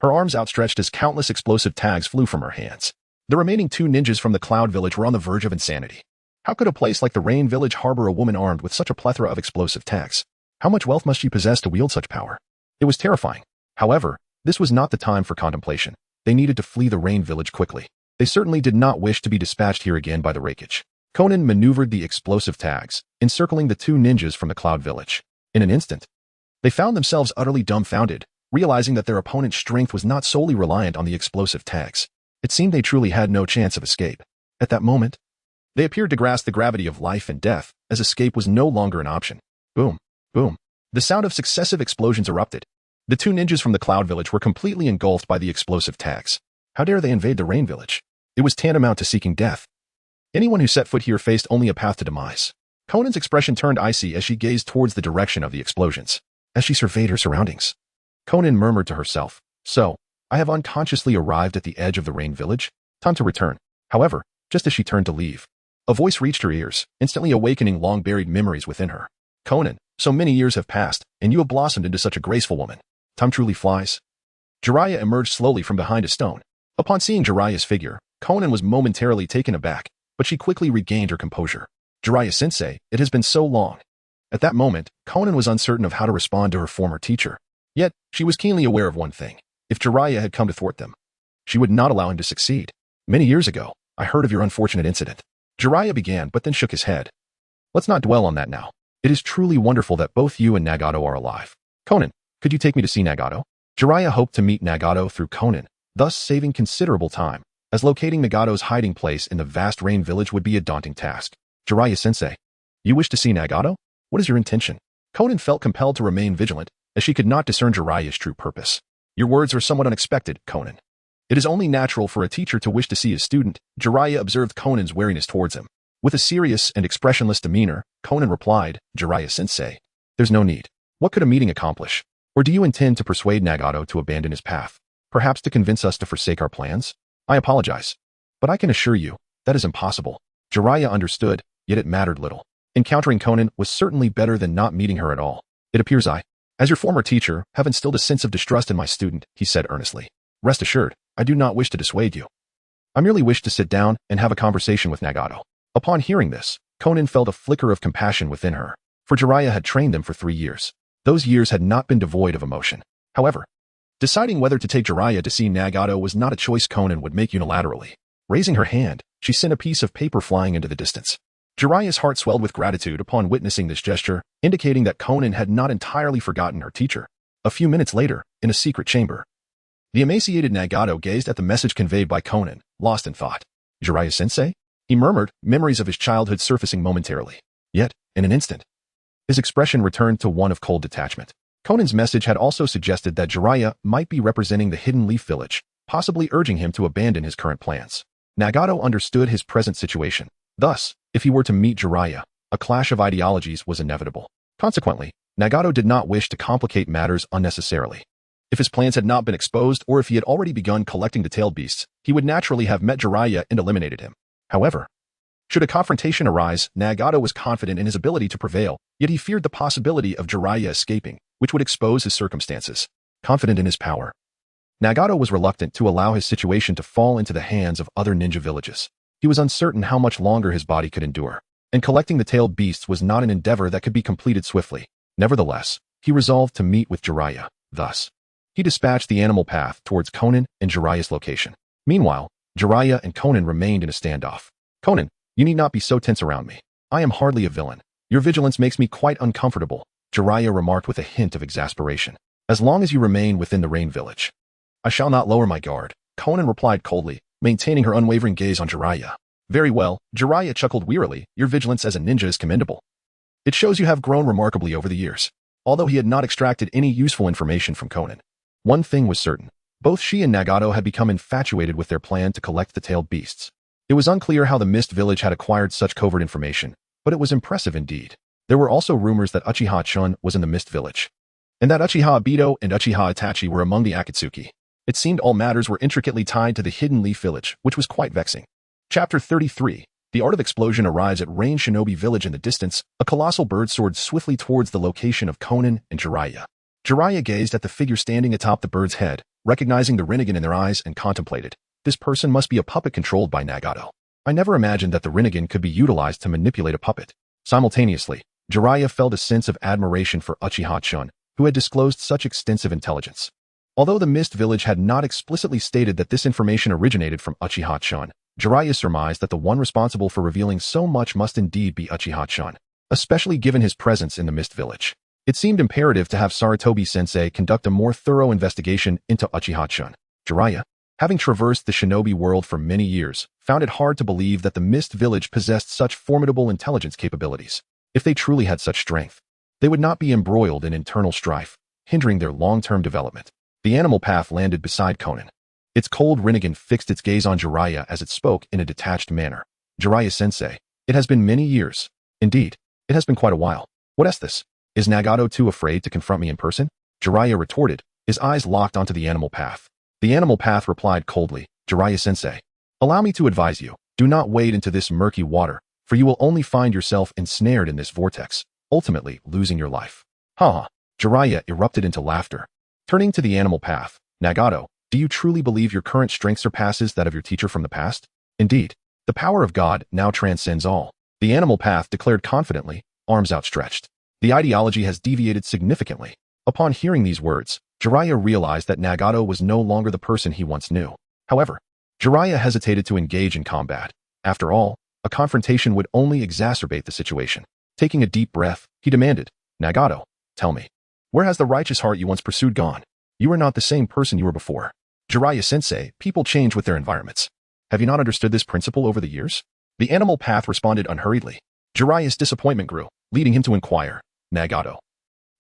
Her arms outstretched as countless explosive tags flew from her hands. The remaining two ninjas from the Cloud Village were on the verge of insanity. How could a place like the Rain Village harbor a woman armed with such a plethora of explosive tags? How much wealth must she possess to wield such power? It was terrifying. However, this was not the time for contemplation. They needed to flee the Rain Village quickly. They certainly did not wish to be dispatched here again by the Raikage. Conan maneuvered the explosive tags, encircling the two ninjas from the Cloud Village. In an instant, They found themselves utterly dumbfounded, realizing that their opponent's strength was not solely reliant on the explosive tags. It seemed they truly had no chance of escape. At that moment, they appeared to grasp the gravity of life and death, as escape was no longer an option. Boom, boom. The sound of successive explosions erupted. The two ninjas from the Cloud Village were completely engulfed by the explosive tags. How dare they invade the Rain Village? It was tantamount to seeking death. Anyone who set foot here faced only a path to demise. Conan's expression turned icy as she gazed towards the direction of the explosions. As she surveyed her surroundings, Conan murmured to herself, "So, I have unconsciously arrived at the edge of the Rain Village? Time to return." However, just as she turned to leave, a voice reached her ears, instantly awakening long-buried memories within her. "Conan, so many years have passed, and you have blossomed into such a graceful woman. Time truly flies." Jiraiya emerged slowly from behind a stone. Upon seeing Jiraiya's figure, Conan was momentarily taken aback, but she quickly regained her composure. "Jiraiya-sensei, it has been so long." At that moment, Conan was uncertain of how to respond to her former teacher. Yet, she was keenly aware of one thing. If Jiraiya had come to thwart them, she would not allow him to succeed. "Many years ago, I heard of your unfortunate incident." Jiraiya began, but then shook his head. "Let's not dwell on that now. It is truly wonderful that both you and Nagato are alive. Conan, could you take me to see Nagato?" Jiraiya hoped to meet Nagato through Conan, thus saving considerable time, as locating Nagato's hiding place in the vast Rain Village would be a daunting task. "Jiraiya-sensei, you wish to see Nagato? What is your intention?" Conan felt compelled to remain vigilant, as she could not discern Jiraiya's true purpose. "Your words are somewhat unexpected, Conan. It is only natural for a teacher to wish to see his student." Jiraiya observed Conan's wariness towards him. With a serious and expressionless demeanor, Conan replied, "Jiraiya-sensei, there's no need. What could a meeting accomplish? Or do you intend to persuade Nagato to abandon his path? Perhaps to convince us to forsake our plans? I apologize, but I can assure you, that is impossible." Jiraiya understood, yet it mattered little. Encountering Conan was certainly better than not meeting her at all. "It appears I, as your former teacher, have instilled a sense of distrust in my student," he said earnestly. "Rest assured, I do not wish to dissuade you. I merely wish to sit down and have a conversation with Nagato." Upon hearing this, Conan felt a flicker of compassion within her, for Jiraiya had trained them for 3 years. Those years had not been devoid of emotion. However, deciding whether to take Jiraiya to see Nagato was not a choice Conan would make unilaterally. Raising her hand, she sent a piece of paper flying into the distance. Jiraiya's heart swelled with gratitude upon witnessing this gesture, indicating that Conan had not entirely forgotten her teacher. A few minutes later, in a secret chamber, the emaciated Nagato gazed at the message conveyed by Conan, lost in thought. "Jiraiya-sensei?" he murmured, memories of his childhood surfacing momentarily. Yet, in an instant, his expression returned to one of cold detachment. Conan's message had also suggested that Jiraiya might be representing the Hidden Leaf Village, possibly urging him to abandon his current plans. Nagato understood his present situation. Thus, if he were to meet Jiraiya, a clash of ideologies was inevitable. Consequently, Nagato did not wish to complicate matters unnecessarily. If his plans had not been exposed or if he had already begun collecting the tailed beasts, he would naturally have met Jiraiya and eliminated him. However, should a confrontation arise, Nagato was confident in his ability to prevail, yet he feared the possibility of Jiraiya escaping, which would expose his circumstances. Confident in his power, Nagato was reluctant to allow his situation to fall into the hands of other ninja villages. He was uncertain how much longer his body could endure, and collecting the tailed beasts was not an endeavor that could be completed swiftly. Nevertheless, he resolved to meet with Jiraiya. Thus, he dispatched the animal path towards Conan and Jiraiya's location. Meanwhile, Jiraiya and Conan remained in a standoff. "Conan, you need not be so tense around me. I am hardly a villain. Your vigilance makes me quite uncomfortable," Jiraiya remarked with a hint of exasperation. "As long as you remain within the Rain Village, I shall not lower my guard," Conan replied coldly, maintaining her unwavering gaze on Jiraiya. "Very well," Jiraiya chuckled wearily, "your vigilance as a ninja is commendable. It shows you have grown remarkably over the years." Although he had not extracted any useful information from Conan, one thing was certain. Both she and Nagato had become infatuated with their plan to collect the tailed beasts. It was unclear how the Mist Village had acquired such covert information, but it was impressive indeed. There were also rumors that Uchiha Chun was in the Mist Village, and that Uchiha Obito and Uchiha Itachi were among the Akatsuki. It seemed all matters were intricately tied to the Hidden Leaf Village, which was quite vexing. Chapter 33. The Art of Explosion arrives at Rain Shinobi Village in the distance. A colossal bird soared swiftly towards the location of Conan and Jiraiya. Jiraiya gazed at the figure standing atop the bird's head, recognizing the Rinnegan in their eyes, and contemplated. This person must be a puppet controlled by Nagato. I never imagined that the Rinnegan could be utilized to manipulate a puppet. Simultaneously, Jiraiya felt a sense of admiration for Uchiha Chun, who had disclosed such extensive intelligence. Although the Mist Village had not explicitly stated that this information originated from Uchiha Chun, Jiraiya surmised that the one responsible for revealing so much must indeed be Uchiha Chun, especially given his presence in the Mist Village. It seemed imperative to have Sarutobi-sensei conduct a more thorough investigation into Uchiha-chun. Jiraiya, having traversed the shinobi world for many years, found it hard to believe that the Mist Village possessed such formidable intelligence capabilities. If they truly had such strength, they would not be embroiled in internal strife, hindering their long-term development. The animal path landed beside Conan. Its cold Rinnegan fixed its gaze on Jiraiya as it spoke in a detached manner. Jiraiya-sensei, it has been many years. Indeed, it has been quite a while. What is this? Is Nagato too afraid to confront me in person? Jiraiya retorted, his eyes locked onto the animal path. The animal path replied coldly, Jiraiya-sensei, allow me to advise you, do not wade into this murky water, for you will only find yourself ensnared in this vortex, ultimately losing your life. Ha! Jiraiya erupted into laughter. Turning to the animal path, Nagato, do you truly believe your current strength surpasses that of your teacher from the past? Indeed, the power of God now transcends all. The animal path declared confidently, arms outstretched. The ideology has deviated significantly. Upon hearing these words, Jiraiya realized that Nagato was no longer the person he once knew. However, Jiraiya hesitated to engage in combat. After all, a confrontation would only exacerbate the situation. Taking a deep breath, he demanded, Nagato, tell me, where has the righteous heart you once pursued gone? You are not the same person you were before. Jiraiya-sensei, people change with their environments. Have you not understood this principle over the years? The animal path responded unhurriedly. Jiraiya's disappointment grew, leading him to inquire, Nagato,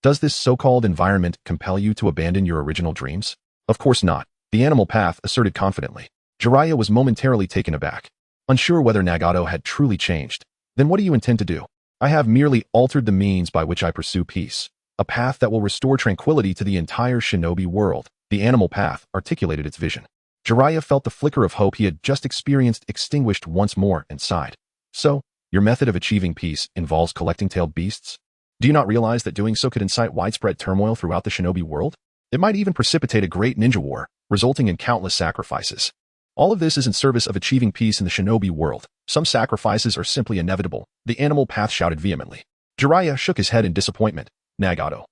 does this so-called environment compel you to abandon your original dreams? Of course not, the animal path asserted confidently. Jiraiya was momentarily taken aback, unsure whether Nagato had truly changed. Then what do you intend to do? I have merely altered the means by which I pursue peace, a path that will restore tranquility to the entire shinobi world. The animal path articulated its vision. Jiraiya felt the flicker of hope he had just experienced extinguished once more and sighed. So, your method of achieving peace involves collecting tailed beasts? Do you not realize that doing so could incite widespread turmoil throughout the shinobi world? It might even precipitate a great ninja war, resulting in countless sacrifices. All of this is in service of achieving peace in the shinobi world. Some sacrifices are simply inevitable, the animal path shouted vehemently. Jiraiya shook his head in disappointment. Nagato,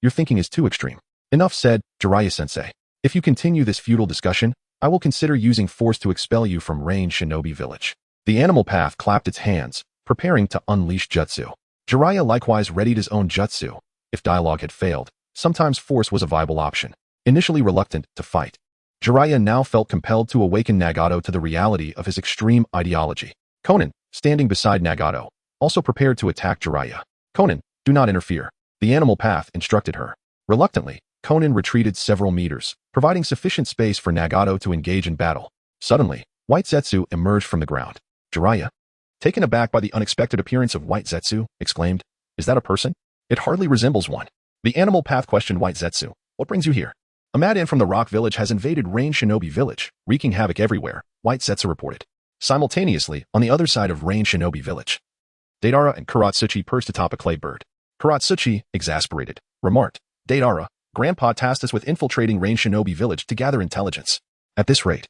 your thinking is too extreme. Enough said, Jiraiya-sensei. If you continue this futile discussion, I will consider using force to expel you from Rain Shinobi Village. The animal path clapped its hands, preparing to unleash jutsu. Jiraiya likewise readied his own jutsu. If dialogue had failed, sometimes force was a viable option. Initially reluctant to fight, Jiraiya now felt compelled to awaken Nagato to the reality of his extreme ideology. Conan, standing beside Nagato, also prepared to attack Jiraiya. Conan, do not interfere. The animal path instructed her. Reluctantly, Conan retreated several meters, providing sufficient space for Nagato to engage in battle. Suddenly, White Zetsu emerged from the ground. Jiraiya, taken aback by the unexpected appearance of White Zetsu, exclaimed, is that a person? It hardly resembles one. The animal path questioned White Zetsu. What brings you here? A madman from the Rock Village has invaded Rain Shinobi Village, wreaking havoc everywhere, White Zetsu reported. Simultaneously, on the other side of Rain Shinobi Village, Deidara and Kuratsuchi perched atop a clay bird. Kuratsuchi, exasperated, remarked, Deidara, Grandpa tasked us with infiltrating Rain Shinobi Village to gather intelligence. At this rate,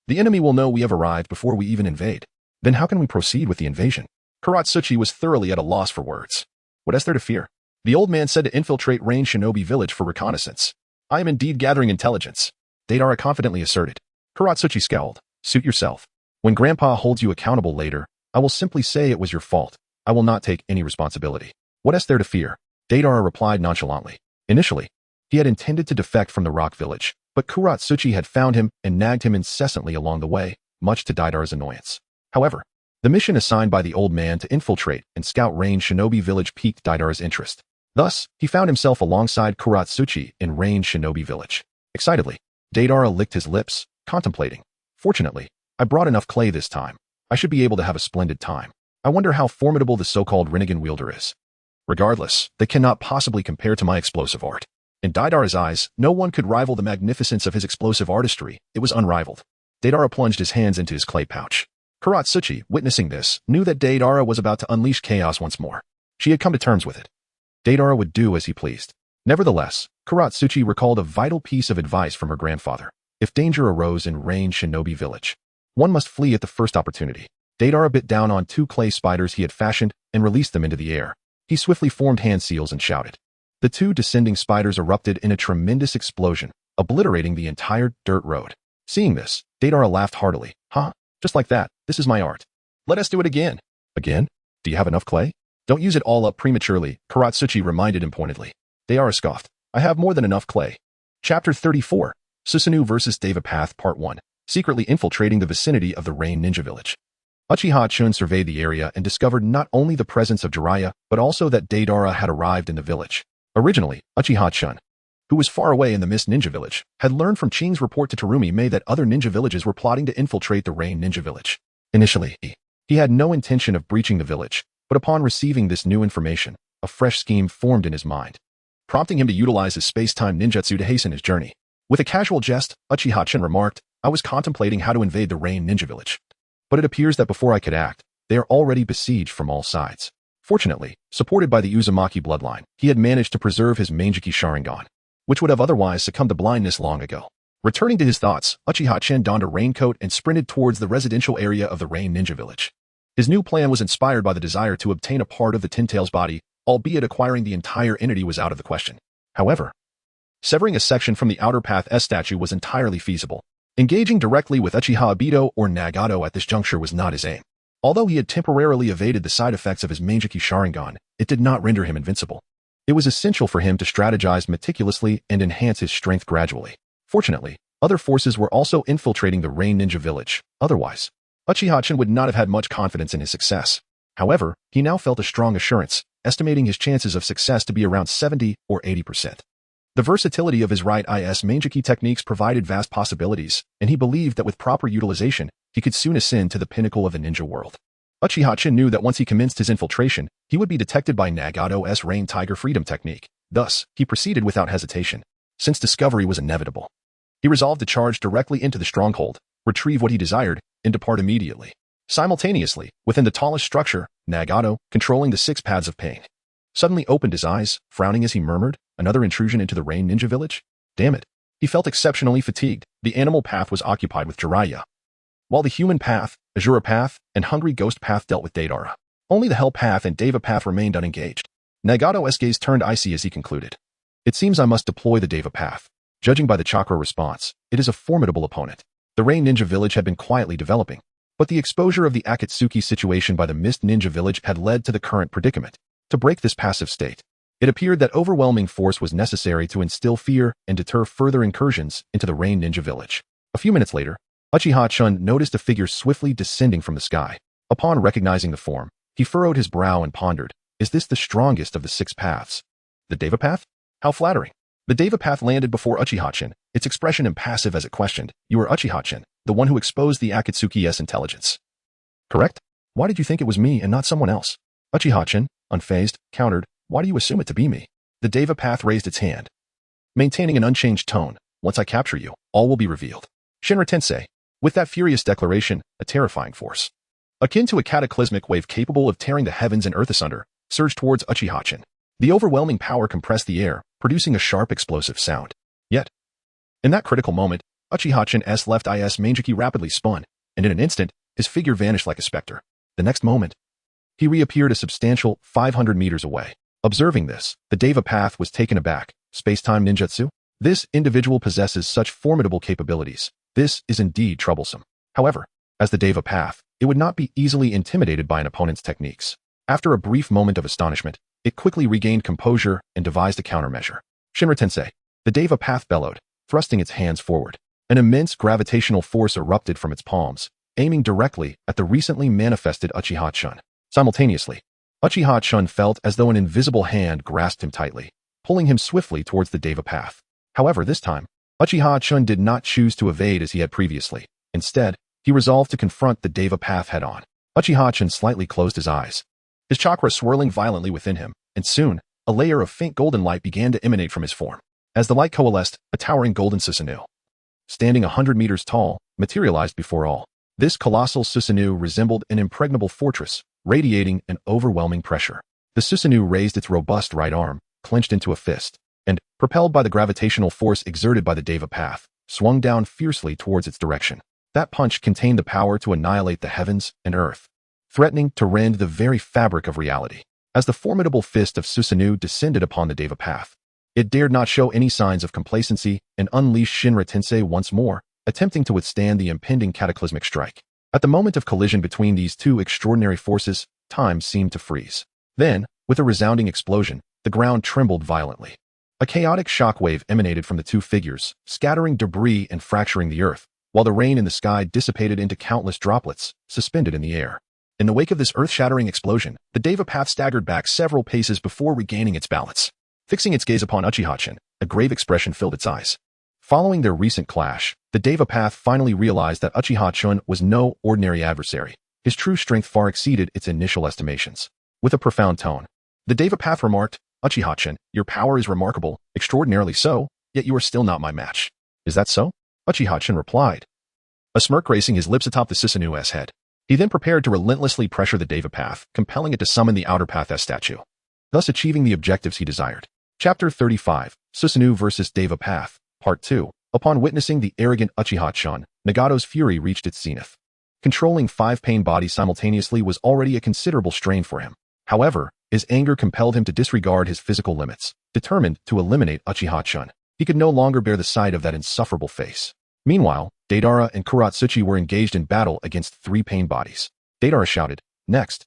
the enemy will know we have arrived before we even invade. Then how can we proceed with the invasion? Kuratsuchi was thoroughly at a loss for words. What is there to fear? The old man said to infiltrate Rain Shinobi Village for reconnaissance. I am indeed gathering intelligence, Deidara confidently asserted. Kuratsuchi scowled. Suit yourself. When Grandpa holds you accountable later, I will simply say it was your fault. I will not take any responsibility. What is there to fear? Deidara replied nonchalantly. Initially, he had intended to defect from the Rock Village, but Kuratsuchi had found him and nagged him incessantly along the way, much to Deidara's annoyance. However, the mission assigned by the old man to infiltrate and scout Rain Shinobi Village piqued Deidara's interest. Thus, he found himself alongside Kuratsuchi in Rain Shinobi Village. Excitedly, Deidara licked his lips, contemplating. Fortunately, I brought enough clay this time. I should be able to have a splendid time. I wonder how formidable the so-called Rinnegan wielder is. Regardless, they cannot possibly compare to my explosive art. In Deidara's eyes, no one could rival the magnificence of his explosive artistry. It was unrivaled. Deidara plunged his hands into his clay pouch. Kuratsuchi, witnessing this, knew that Deidara was about to unleash chaos once more. She had come to terms with it. Deidara would do as he pleased. Nevertheless, Kuratsuchi recalled a vital piece of advice from her grandfather. If danger arose in Rain Shinobi Village, one must flee at the first opportunity. Deidara bit down on 2 clay spiders he had fashioned and released them into the air. He swiftly formed hand seals and shouted. The 2 descending spiders erupted in a tremendous explosion, obliterating the entire dirt road. Seeing this, Deidara laughed heartily. Huh? Just like that, this is my art. Let us do it again. Again? Do you have enough clay? Don't use it all up prematurely, Karatsuchi reminded him pointedly. Deidara scoffed. I have more than enough clay. Chapter 34. Susanoo vs. Devapath Part 1. Secretly infiltrating the vicinity of the Rain Ninja Village. Uchiha Chun surveyed the area and discovered not only the presence of Jiraiya, but also that Deidara had arrived in the village. Originally, Uchiha Chun, who was far away in the Mist Ninja Village, had learned from Ching's report to Terumi Mei that other ninja villages were plotting to infiltrate the Rain Ninja Village. Initially, he had no intention of breaching the village, but upon receiving this new information, a fresh scheme formed in his mind, prompting him to utilize his space-time ninjutsu to hasten his journey. With a casual jest, Uchiha Chun remarked, I was contemplating how to invade the Rain Ninja Village. But it appears that before I could act, they are already besieged from all sides. Fortunately, supported by the Uzumaki bloodline, he had managed to preserve his Manjiki Sharingan, which would have otherwise succumbed to blindness long ago. Returning to his thoughts, Uchiha Chun donned a raincoat and sprinted towards the residential area of the Rain Ninja Village. His new plan was inspired by the desire to obtain a part of the Tintail's body, albeit acquiring the entire entity was out of the question. However, severing a section from the Outer Path S statue was entirely feasible. Engaging directly with Uchiha Obito or Nagato at this juncture was not his aim. Although he had temporarily evaded the side effects of his Manjiki Sharingan, it did not render him invincible. It was essential for him to strategize meticulously and enhance his strength gradually. Fortunately, other forces were also infiltrating the Rain Ninja Village. Otherwise, Uchiha Chun would not have had much confidence in his success. However, he now felt a strong assurance, estimating his chances of success to be around 70 or 80%. The versatility of his right IS Manjiki techniques provided vast possibilities, and he believed that with proper utilization, he could soon ascend to the pinnacle of the ninja world. Uchiha Chun knew that once he commenced his infiltration, he would be detected by Nagato's Rain Tiger Freedom technique. Thus, he proceeded without hesitation. Since discovery was inevitable, he resolved to charge directly into the stronghold, retrieve what he desired, and depart immediately. Simultaneously, within the tallest structure, Nagato, controlling the 6 paths of pain, suddenly opened his eyes, frowning as he murmured, another intrusion into the Rain Ninja Village? Damn it. He felt exceptionally fatigued. The animal path was occupied with Jiraiya, while the human path, Azura path, and hungry ghost path dealt with Deidara. Only the hell path and Deva path remained unengaged. Nagato's gaze turned icy as he concluded. It seems I must deploy the Deva path. Judging by the Chakra response, it is a formidable opponent. The Rain Ninja Village had been quietly developing, but the exposure of the Akatsuki situation by the Mist Ninja Village had led to the current predicament. To break this passive state, it appeared that overwhelming force was necessary to instill fear and deter further incursions into the Rain Ninja Village. A few minutes later, Uchiha Chun noticed a figure swiftly descending from the sky. Upon recognizing the form, he furrowed his brow and pondered, is this the strongest of the 6 paths? The Deva path? How flattering. The Deva path landed before Uchiha Chun, its expression impassive as it questioned, you are Uchiha Chun, the one who exposed the Akatsuki's intelligence. Correct? Why did you think it was me and not someone else? Uchiha Chun, unfazed, countered, why do you assume it to be me? The Deva path raised its hand, maintaining an unchanged tone, once I capture you, all will be revealed. Shinra Tensei, with that furious declaration, a terrifying force, akin to a cataclysmic wave capable of tearing the heavens and earth asunder, surged towards Uchiha Chun. The overwhelming power compressed the air, producing a sharp explosive sound. Yet, in that critical moment, Uchiha Chun's left IS Manjiki rapidly spun, and in an instant, his figure vanished like a specter. The next moment, he reappeared a substantial 500 meters away. Observing this, the Deva path was taken aback. Space-time ninjutsu? This individual possesses such formidable capabilities. This is indeed troublesome. However, as the Deva path, it would not be easily intimidated by an opponent's techniques. After a brief moment of astonishment, it quickly regained composure and devised a countermeasure. Shinra Tensei, the Deva path bellowed, thrusting its hands forward. An immense gravitational force erupted from its palms, aiming directly at the recently manifested Uchiha Chun. Simultaneously, Uchiha Chun felt as though an invisible hand grasped him tightly, pulling him swiftly towards the Deva path. However, this time, Uchiha Chun did not choose to evade as he had previously. Instead, he resolved to confront the Deva path head-on. Uchiha Chun slightly closed his eyes, his chakra swirling violently within him, and soon, a layer of faint golden light began to emanate from his form. As the light coalesced, a towering golden Susanoo, standing 100 meters tall, materialized before all. This colossal Susanoo resembled an impregnable fortress, radiating an overwhelming pressure. The Susanoo raised its robust right arm, clenched into a fist, and, propelled by the gravitational force exerted by the Deva path, swung down fiercely towards its direction. That punch contained the power to annihilate the heavens and earth, threatening to rend the very fabric of reality. As the formidable fist of Susanoo descended upon the Deva path, it dared not show any signs of complacency and unleashed Shinra Tensei once more, attempting to withstand the impending cataclysmic strike. At the moment of collision between these two extraordinary forces, time seemed to freeze. Then, with a resounding explosion, the ground trembled violently. A chaotic shockwave emanated from the two figures, scattering debris and fracturing the earth, while the rain in the sky dissipated into countless droplets, suspended in the air. In the wake of this earth-shattering explosion, the Deva Path staggered back several paces before regaining its balance. Fixing its gaze upon Uchiha-chan, a grave expression filled its eyes. Following their recent clash, the Deva Path finally realized that Uchiha-chan was no ordinary adversary. His true strength far exceeded its initial estimations. With a profound tone, the Deva Path remarked, "Uchiha-chan, your power is remarkable, extraordinarily so, yet you are still not my match. Is that so?" Uchiha-chan replied, a smirk gracing his lips atop the Susanoo's head. He then prepared to relentlessly pressure the Deva Path, compelling it to summon the Outer Path S statue, thus achieving the objectives he desired. Chapter 35, Susanoo vs. Deva Path, Part 2. Upon witnessing the arrogant Uchiha-chan, Nagato's fury reached its zenith. Controlling 5 pain bodies simultaneously was already a considerable strain for him. However, his anger compelled him to disregard his physical limits. Determined to eliminate Uchiha-chan, he could no longer bear the sight of that insufferable face. Meanwhile, Deidara and Kuratsuchi were engaged in battle against 3 pain bodies. Deidara shouted, "Next.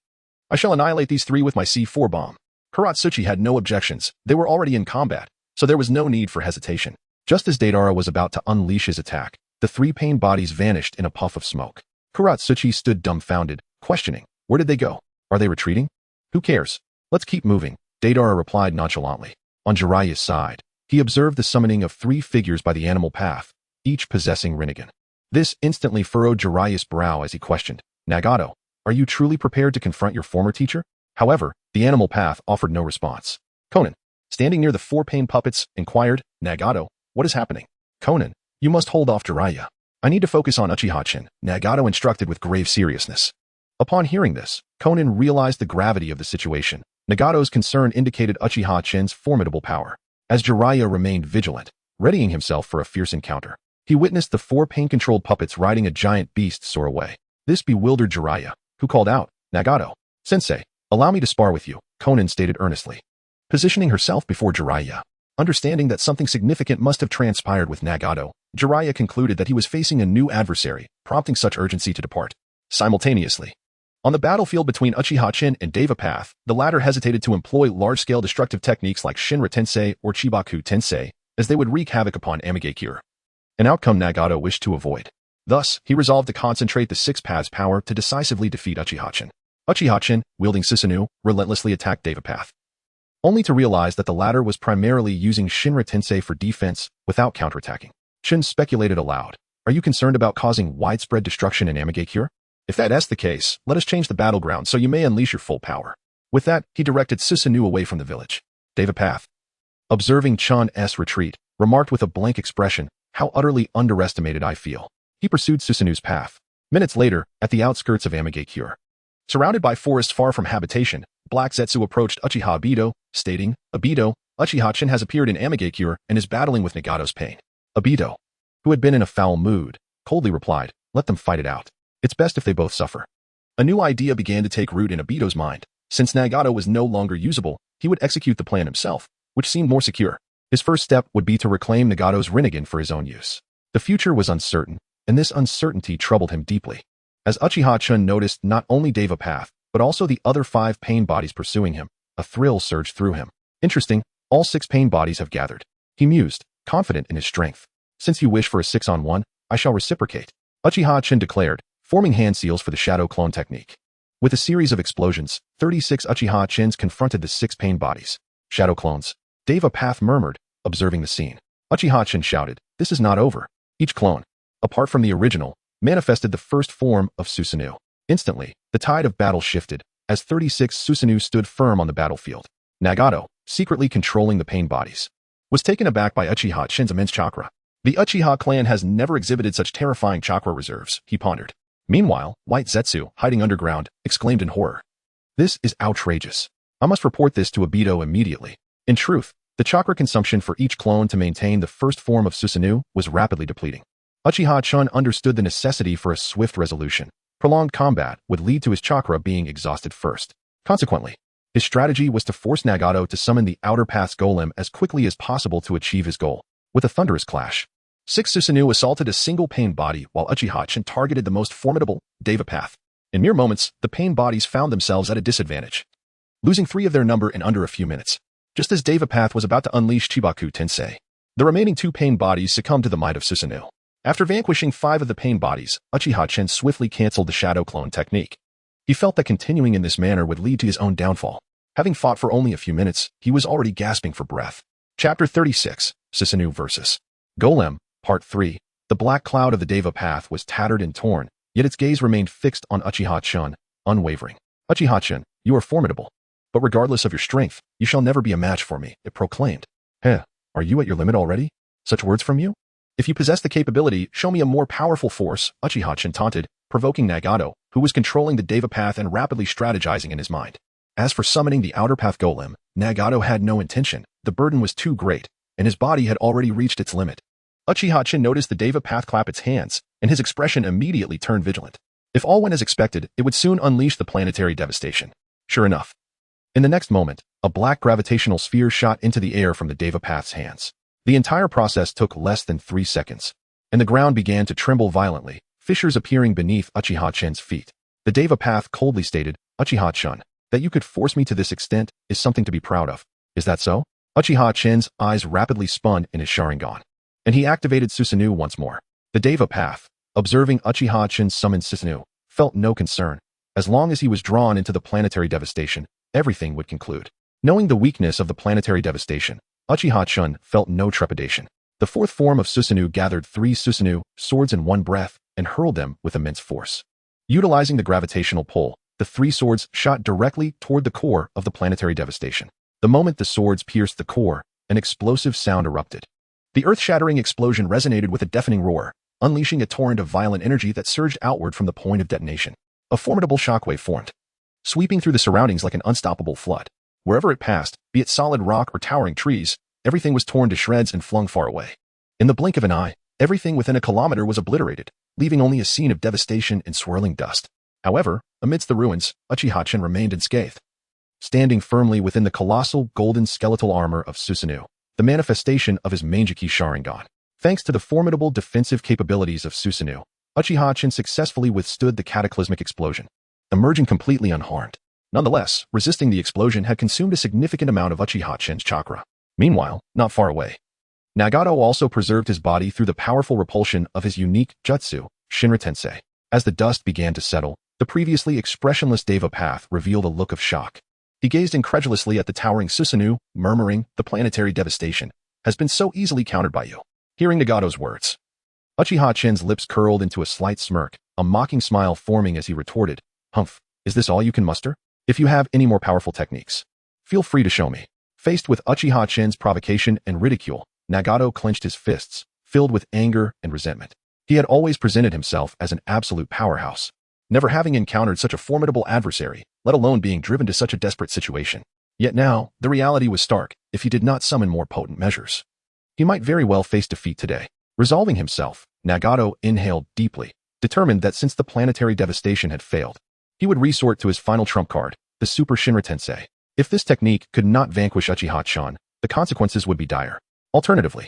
I shall annihilate these 3 with my C4 bomb." Kuratsuchi had no objections. They were already in combat, so there was no need for hesitation. Just as Deidara was about to unleash his attack, the 3 pain bodies vanished in a puff of smoke. Kuratsuchi stood dumbfounded, questioning, where did they go? Are they retreating? Who cares? Let's keep moving, Deidara replied nonchalantly. On Jiraiya's side, he observed the summoning of 3 figures by the animal path, each possessing Rinnegan. This instantly furrowed Jiraiya's brow as he questioned, "Nagato, are you truly prepared to confront your former teacher?" However, the animal path offered no response. Conan, standing near the 4 pain puppets, inquired, "Nagato, what is happening?" "Conan, you must hold off Jiraiya. I need to focus on Uchiha-chan," Nagato instructed with grave seriousness. Upon hearing this, Conan realized the gravity of the situation. Nagato's concern indicated Uchiha-chan's formidable power. As Jiraiya remained vigilant, readying himself for a fierce encounter, he witnessed the 4 pain-controlled puppets riding a giant beast soar away. This bewildered Jiraiya, who called out, "Nagato, sensei, allow me to spar with you," Conan stated earnestly. Positioning herself before Jiraiya, understanding that something significant must have transpired with Nagato, Jiraiya concluded that he was facing a new adversary, prompting such urgency to depart. Simultaneously, on the battlefield between Uchiha-chan and Deva Path, the latter hesitated to employ large-scale destructive techniques like Shinra Tensei or Chibaku Tensei, as they would wreak havoc upon Amigakure, an outcome Nagato wished to avoid. Thus, he resolved to concentrate the 6 Paths' power to decisively defeat Uchiha-chan. Uchiha-chan, wielding Susanoo, relentlessly attacked Deva Path, only to realize that the latter was primarily using Shinra Tensei for defense without counterattacking. Chen speculated aloud, "Are you concerned about causing widespread destruction in Amigakure? If that is the case, let us change the battleground so you may unleash your full power." With that, he directed Susanoo away from the village. Deva Path, observing Chan's retreat, remarked with a blank expression, "How utterly underestimated I feel." He pursued Susanoo's path. Minutes later, at the outskirts of Amigakure, surrounded by forests far from habitation, Black Zetsu approached Uchiha Obito, stating, "Obito, Uchiha-chan has appeared in Amigakure and is battling with Nagato's pain." Obito, who had been in a foul mood, coldly replied, "Let them fight it out. It's best if they both suffer." A new idea began to take root in Obito's mind. Since Nagato was no longer usable, he would execute the plan himself, which seemed more secure. His first step would be to reclaim Nagato's Rinnegan for his own use. The future was uncertain, and this uncertainty troubled him deeply. As Uchiha-chan noticed not only Deva Path, but also the other 5 pain bodies pursuing him, a thrill surged through him. Interesting, all 6 pain bodies have gathered. He mused, confident in his strength. "Since you wish for a 6-on-1, I shall reciprocate," Uchiha-chan declared, forming hand seals for the shadow clone technique. With a series of explosions, 36 Uchiha-chans confronted the 6 pain bodies. Shadow clones. Deva Path murmured, observing the scene. Uchiha-chan shouted, "This is not over." Each clone, apart from the original, manifested the first form of Susanoo. Instantly, the tide of battle shifted, as 36 Susanoo stood firm on the battlefield. Nagato, secretly controlling the pain bodies, was taken aback by Uchiha-chan's immense chakra. The Uchiha clan has never exhibited such terrifying chakra reserves, he pondered. Meanwhile, White Zetsu, hiding underground, exclaimed in horror, "This is outrageous. I must report this to Obito immediately." In truth, the chakra consumption for each clone to maintain the first form of Susanoo was rapidly depleting. Uchiha-chan understood the necessity for a swift resolution. Prolonged combat would lead to his chakra being exhausted first. Consequently, his strategy was to force Nagato to summon the Outer Path's Golem as quickly as possible to achieve his goal. With a thunderous clash, 6 Susanoo assaulted a single pain body while Uchiha-chan targeted the most formidable, Deva Path. In mere moments, the pain bodies found themselves at a disadvantage. losing 3 of their number in under a few minutes. Just as Devapath was about to unleash Chibaku Tensei, the remaining 2 pain bodies succumbed to the might of Susanoo. After vanquishing 5 of the pain bodies, Uchiha Chen swiftly cancelled the Shadow Clone technique. He felt that continuing in this manner would lead to his own downfall. Having fought for only a few minutes, he was already gasping for breath. Chapter 36, Susanoo vs. Golem, Part 3. The black cloud of the Deva Path was tattered and torn, yet its gaze remained fixed on Uchiha Chen, unwavering. Uchiha Chen, you are formidable. But regardless of your strength, you shall never be a match for me, it proclaimed. Heh, are you at your limit already? Such words from you? If you possess the capability, show me a more powerful force, Uchiha Chen taunted, provoking Nagato, who was controlling the Deva Path and rapidly strategizing in his mind. As for summoning the Outer Path Golem, Nagato had no intention. The burden was too great, and his body had already reached its limit. Uchiha Chen noticed the Deva Path clap its hands, and his expression immediately turned vigilant. If all went as expected, it would soon unleash the planetary devastation. Sure enough. In the next moment, a black gravitational sphere shot into the air from the Deva Path's hands. The entire process took less than 3 seconds, and the ground began to tremble violently, fissures appearing beneath Uchiha Chen's feet. The Deva Path coldly stated, Uchiha Chen, that you could force me to this extent is something to be proud of. Is that so? Uchiha Chen's eyes rapidly spun in his Sharingan, and he activated Susanoo once more. The Deva Path, observing Uchiha Chen summon Susanoo, felt no concern. As long as he was drawn into the planetary devastation, everything would conclude. Knowing the weakness of the planetary devastation, Uchiha Chen felt no trepidation. The 4th form of Susanoo gathered 3 Susanoo swords in one breath and hurled them with immense force. Utilizing the gravitational pull, the 3 swords shot directly toward the core of the planetary devastation. The moment the swords pierced the core, an explosive sound erupted. The earth-shattering explosion resonated with a deafening roar, unleashing a torrent of violent energy that surged outward from the point of detonation. A formidable shockwave formed, sweeping through the surroundings like an unstoppable flood. Wherever it passed, be it solid rock or towering trees, everything was torn to shreds and flung far away. In the blink of an eye, everything within a kilometer was obliterated, leaving only a scene of devastation and swirling dust. However, amidst the ruins, Uchiha Chen remained unscathed. Standing firmly within the colossal golden skeletal armor of Susanoo, the manifestation of his Manjiki Sharingan. Thanks to the formidable defensive capabilities of Susanoo, Uchiha Chen successfully withstood the cataclysmic explosion, emerging completely unharmed. Nonetheless, resisting the explosion had consumed a significant amount of Uchiha Chen's chakra. Meanwhile, not far away, Nagato also preserved his body through the powerful repulsion of his unique jutsu, Shinra Tensei. As the dust began to settle, the previously expressionless Deva Path revealed a look of shock. He gazed incredulously at the towering Susanoo, murmuring, the planetary devastation has been so easily countered by you. Hearing Nagato's words, Uchiha Chen's lips curled into a slight smirk, a mocking smile forming as he retorted, Humph, is this all you can muster? If you have any more powerful techniques, feel free to show me. Faced with Uchiha Chen's provocation and ridicule, Nagato clenched his fists, filled with anger and resentment. He had always presented himself as an absolute powerhouse, never having encountered such a formidable adversary, let alone being driven to such a desperate situation. Yet now, the reality was stark. If he did not summon more potent measures, he might very well face defeat today. Resolving himself, Nagato inhaled deeply, determined that since the planetary devastation had failed, he would resort to his final trump card, the Super Shinra Tensei. If this technique could not vanquish Uchiha Chen, the consequences would be dire. Alternatively,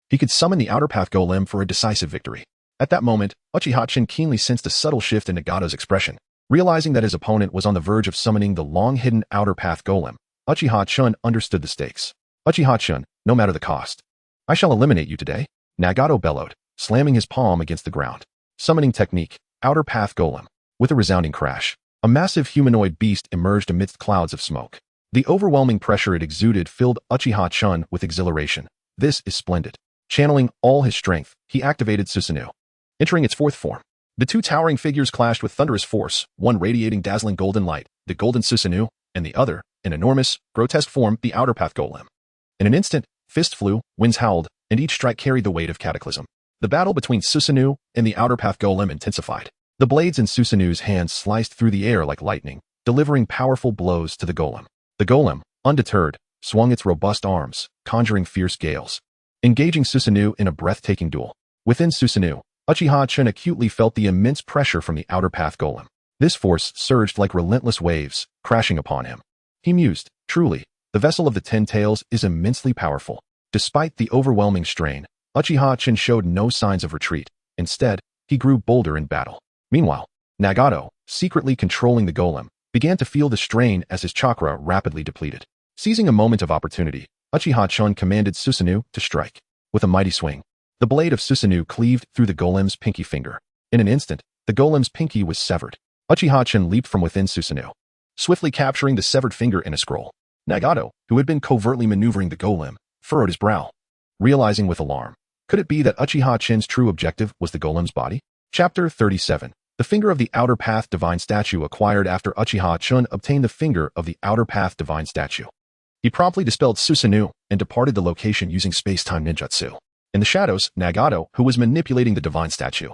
he could summon the Outer Path Golem for a decisive victory. At that moment, Uchiha Chen keenly sensed a subtle shift in Nagato's expression. Realizing that his opponent was on the verge of summoning the long-hidden Outer Path Golem, Uchiha Chen understood the stakes. Uchiha Chen, no matter the cost, I shall eliminate you today, Nagato bellowed, slamming his palm against the ground. Summoning technique, Outer Path Golem. With a resounding crash, a massive humanoid beast emerged amidst clouds of smoke. The overwhelming pressure it exuded filled Uchiha Chen with exhilaration. This is splendid. Channeling all his strength, he activated Susanoo. Entering its 4th form, the 2 towering figures clashed with thunderous force, one radiating dazzling golden light, the golden Susanoo, and the other, an enormous, grotesque form, the Outer Path Golem. In an instant, fists flew, winds howled, and each strike carried the weight of cataclysm. The battle between Susanoo and the Outer Path Golem intensified. The blades in Susanoo's hands sliced through the air like lightning, delivering powerful blows to the Golem. The Golem, undeterred, swung its robust arms, conjuring fierce gales, engaging Susanoo in a breathtaking duel. Within Susanoo, Uchiha Chen acutely felt the immense pressure from the Outer Path Golem. This force surged like relentless waves, crashing upon him. He mused, truly, the vessel of the 10 tails is immensely powerful. Despite the overwhelming strain, Uchiha Chen showed no signs of retreat. Instead, he grew bolder in battle. Meanwhile, Nagato, secretly controlling the Golem, began to feel the strain as his chakra rapidly depleted. Seizing a moment of opportunity, Uchiha Chen commanded Susanoo to strike. With a mighty swing, the blade of Susanoo cleaved through the golem's pinky finger. In an instant, the golem's pinky was severed. Uchiha Chen leaped from within Susanoo, swiftly capturing the severed finger in a scroll. Nagato, who had been covertly maneuvering the golem, furrowed his brow, realizing with alarm. Could it be that Uchiha Chen's true objective was the golem's body? Chapter 37. The Finger of the Outer Path Divine Statue acquired after Uchiha Chen obtained the Finger of the Outer Path Divine Statue. He promptly dispelled Susanoo and departed the location using space-time ninjutsu. In the shadows, Nagato, who was manipulating the divine statue,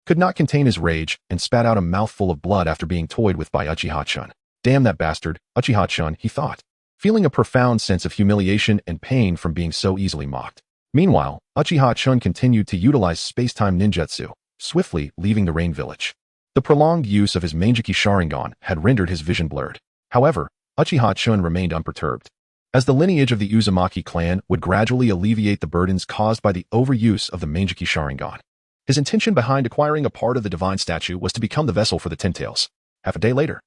could not contain his rage and spat out a mouthful of blood after being toyed with by Uchiha Chen. Damn that bastard, Uchiha Chen, he thought, feeling a profound sense of humiliation and pain from being so easily mocked. Meanwhile, Uchiha Chen continued to utilize space-time ninjutsu, swiftly leaving the Rain Village. The prolonged use of his Manjiki Sharingan had rendered his vision blurred. However, Uchiha Chen remained unperturbed, as the lineage of the Uzumaki clan would gradually alleviate the burdens caused by the overuse of the Manjiki Sharingan. His intention behind acquiring a part of the divine statue was to become the vessel for the Ten Tails. Half a day later,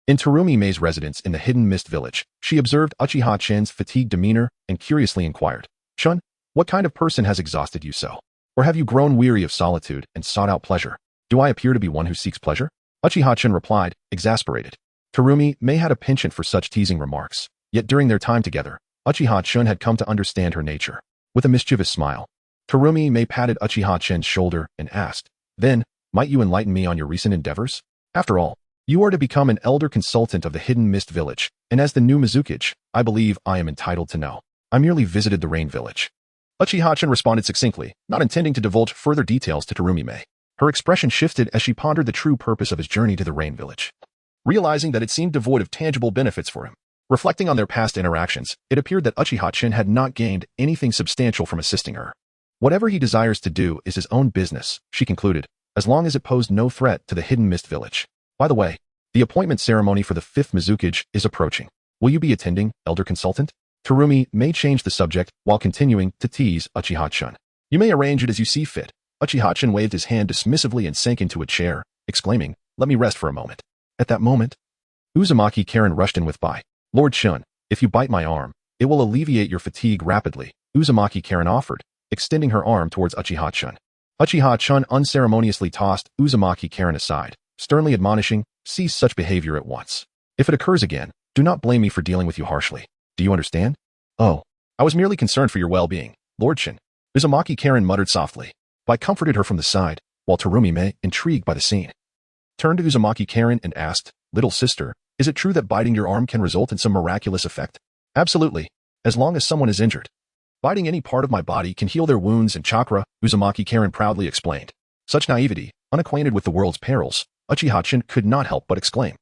in Terumi Mei's residence in the Hidden Mist Village, she observed Uchiha Chen's fatigued demeanor and curiously inquired, "Chun, what kind of person has exhausted you so? Or have you grown weary of solitude and sought out pleasure? Do I appear to be one who seeks pleasure?" Uchiha Chen replied, exasperated. Terumi Mei had a penchant for such teasing remarks, yet during their time together, Uchiha Chen had come to understand her nature. With a mischievous smile, Terumi Mei patted Uchiha Chen's shoulder and asked, "Then, might you enlighten me on your recent endeavors? After all, you are to become an elder consultant of the Hidden Mist Village, and as the new Mizukage, I believe I am entitled to know. I merely visited the Rain Village." Uchiha Chen responded succinctly, not intending to divulge further details to Terumi Mei. Her expression shifted as she pondered the true purpose of his journey to the Rain Village. Realizing that it seemed devoid of tangible benefits for him, reflecting on their past interactions, it appeared that Uchiha Chen had not gained anything substantial from assisting her. Whatever he desires to do is his own business, she concluded, as long as it posed no threat to the Hidden Mist Village. By the way, the appointment ceremony for the 5th Mizukage is approaching. Will you be attending, Elder Consultant? Terumi Mei changed the subject while continuing to tease Uchiha Chen. You may arrange it as you see fit. Uchiha Chen waved his hand dismissively and sank into a chair, exclaiming, "Let me rest for a moment." At that moment, Uzumaki Karen rushed in with, "By Lord Chen, if you bite my arm, it will alleviate your fatigue rapidly," Uzumaki Karen offered, extending her arm towards Uchiha Chen. Uchiha Chen unceremoniously tossed Uzumaki Karen aside, sternly admonishing, "Cease such behavior at once. If it occurs again, do not blame me for dealing with you harshly. Do you understand?" "Oh, I was merely concerned for your well-being, Lord Chen," Uzumaki Karen muttered softly. Bai comforted her from the side, while Terumi Mei, intrigued by the scene, turned to Uzumaki Karen and asked, "Little sister, is it true that biting your arm can result in some miraculous effect?" "Absolutely, as long as someone is injured. Biting any part of my body can heal their wounds and chakra," Uzumaki Karen proudly explained. Such naivety, unacquainted with the world's perils, Uchiha Chen could not help but exclaim.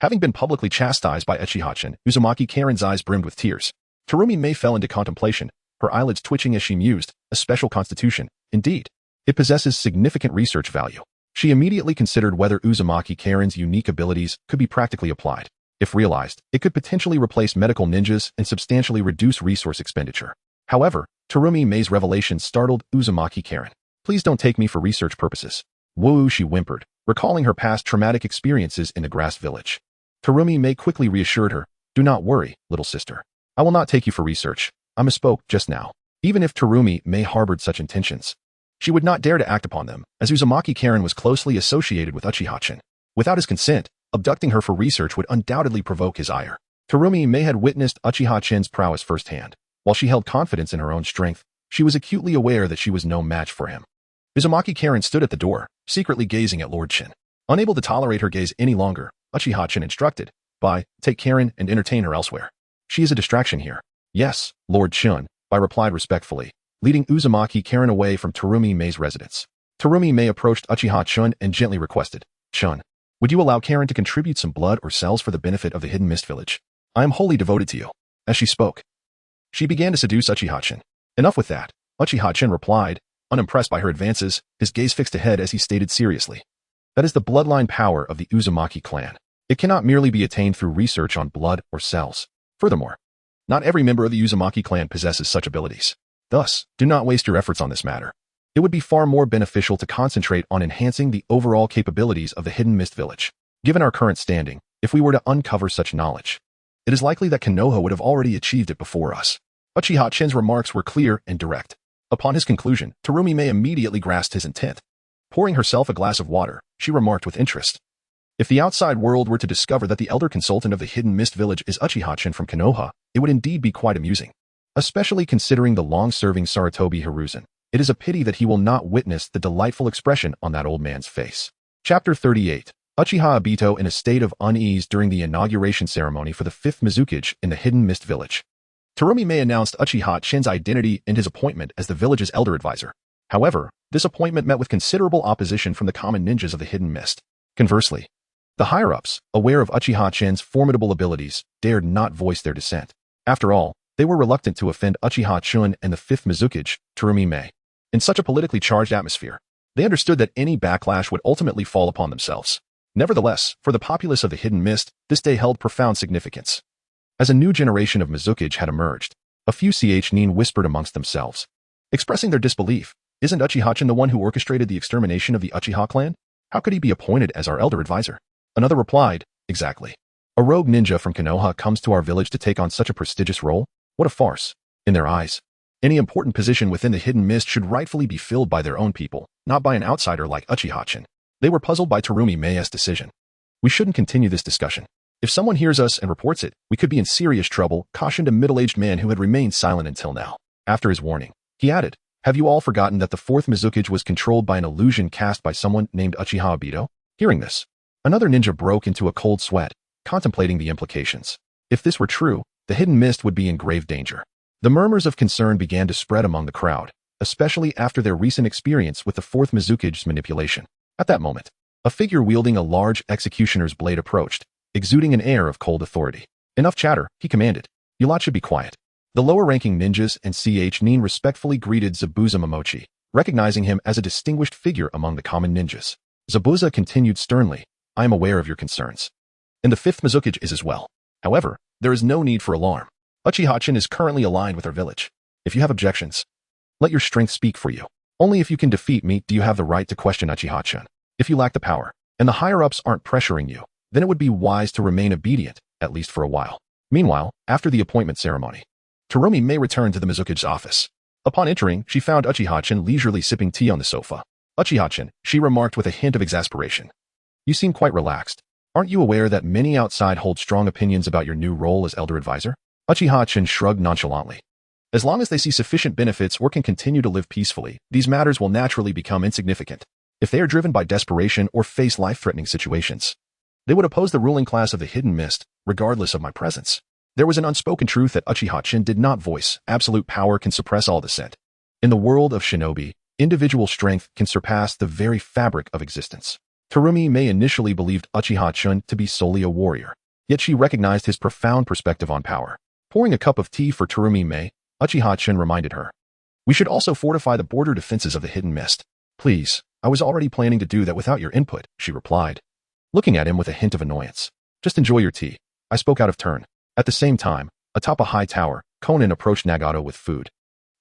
Having been publicly chastised by Uchiha Chen, Uzumaki Karen's eyes brimmed with tears. Terumi Mei fell into contemplation, her eyelids twitching as she mused, a special constitution, indeed. It possesses significant research value. She immediately considered whether Uzumaki Karen's unique abilities could be practically applied. If realized, it could potentially replace medical ninjas and substantially reduce resource expenditure. However, Terumi Mei's revelation startled Uzumaki Karen. "Please don't take me for research purposes." "Woo," she whimpered, recalling her past traumatic experiences in the Grass Village. Terumi Mei quickly reassured her, "Do not worry, little sister. I will not take you for research. I misspoke just now." Even if Terumi Mei harbored such intentions, she would not dare to act upon them, as Uzumaki Karen was closely associated with Uchiha Chen. Without his consent, abducting her for research would undoubtedly provoke his ire. Terumi Mei had witnessed Uchiha Chen's prowess firsthand. While she held confidence in her own strength, she was acutely aware that she was no match for him. Uzumaki Karen stood at the door, secretly gazing at Lord Chen. Unable to tolerate her gaze any longer, Uchiha Chen instructed, "Bai, take Karen and entertain her elsewhere. She is a distraction here." "Yes, Lord Chen," Bai replied respectfully, leading Uzumaki Karen away from Terumi Mei's residence. Terumi Mei approached Uchiha Chen and gently requested, "Chen, would you allow Karen to contribute some blood or cells for the benefit of the Hidden Mist Village? I am wholly devoted to you." As she spoke, she began to seduce Uchiha Chen. "Enough with that," Uchiha Chen replied, unimpressed by her advances, his gaze fixed ahead as he stated seriously. "That is the bloodline power of the Uzumaki clan. It cannot merely be attained through research on blood or cells. Furthermore, not every member of the Uzumaki clan possesses such abilities. Thus, do not waste your efforts on this matter. It would be far more beneficial to concentrate on enhancing the overall capabilities of the Hidden Mist Village. Given our current standing, If we were to uncover such knowledge, it is likely that Konoha would have already achieved it before us. Uchiha Chen's remarks were clear and direct. Upon his conclusion, Terumi Mei immediately grasped his intent. Pouring herself a glass of water, she remarked with interest. If the outside world were to discover that the elder consultant of the Hidden Mist Village is Uchiha Chen from Konoha, it would indeed be quite amusing. Especially considering the long-serving Sarutobi Hiruzen. It is a pity that he will not witness the delightful expression on that old man's face. Chapter 38. Uchiha Obito in a state of unease during the inauguration ceremony for the 5th Mizukage in the Hidden Mist Village. Terumi Mei announced Uchiha Chen's identity and his appointment as the village's elder advisor. However, this appointment met with considerable opposition from the common ninjas of the Hidden Mist. Conversely, the higher-ups, aware of Uchiha Chen's formidable abilities, dared not voice their dissent. After all, they were reluctant to offend Uchiha Chen and the 5th Mizukage, Terumi Mei. In such a politically charged atmosphere, they understood that any backlash would ultimately fall upon themselves. Nevertheless, for the populace of the Hidden Mist, this day held profound significance. As a new generation of Mizukage had emerged, a few nin whispered amongst themselves, expressing their disbelief. Isn't Uchiha Chen the one who orchestrated the extermination of the Uchiha clan? How could he be appointed as our elder advisor? Another replied, exactly. A rogue ninja from Konoha comes to our village to take on such a prestigious role? What a farce. In their eyes, any important position within the Hidden Mist should rightfully be filled by their own people, not by an outsider like Uchiha Chen. They were puzzled by Terumi Mei's decision. We shouldn't continue this discussion. If someone hears us and reports it, we could be in serious trouble, cautioned a middle-aged man who had remained silent until now. After his warning, he added, have you all forgotten that the 4th Mizukage was controlled by an illusion cast by someone named Uchiha Obito? Hearing this, another ninja broke into a cold sweat, contemplating the implications. If this were true, the Hidden Mist would be in grave danger. The murmurs of concern began to spread among the crowd, especially after their recent experience with the 4th Mizukage's manipulation. At that moment, a figure wielding a large executioner's blade approached, exuding an air of cold authority. Enough chatter, he commanded. You lot should be quiet. The lower-ranking ninjas and nin respectfully greeted Zabuza Momochi, recognizing him as a distinguished figure among the common ninjas. Zabuza continued sternly, I am aware of your concerns. And the 5th Mizukage is as well. However, there is no need for alarm. Uchiha Chen is currently aligned with our village. If you have objections, let your strength speak for you. Only if you can defeat me do you have the right to question Uchiha Chen. If you lack the power, and the higher-ups aren't pressuring you, then it would be wise to remain obedient, at least for a while. Meanwhile, after the appointment ceremony, Terumi Mei returned to the Mizukage's office. Upon entering, she found Uchiha Chen leisurely sipping tea on the sofa. Uchiha Chen, she remarked with a hint of exasperation. You seem quite relaxed. Aren't you aware that many outside hold strong opinions about your new role as elder advisor? Uchiha Chen shrugged nonchalantly. As long as they see sufficient benefits or can continue to live peacefully, these matters will naturally become insignificant. If they are driven by desperation or face life-threatening situations, they would oppose the ruling class of the Hidden Mist, regardless of my presence. There was an unspoken truth that Uchiha Chen did not voice. Absolute power can suppress all dissent. In the world of shinobi, individual strength can surpass the very fabric of existence. Terumi Mei initially believed Uchiha Chen to be solely a warrior, yet she recognized his profound perspective on power. Pouring a cup of tea for Terumi Mei, Uchiha Chen reminded her. We should also fortify the border defenses of the Hidden Mist. Please, I was already planning to do that without your input, she replied, looking at him with a hint of annoyance. Just enjoy your tea. I spoke out of turn. At the same time, atop a high tower, Konan approached Nagato with food,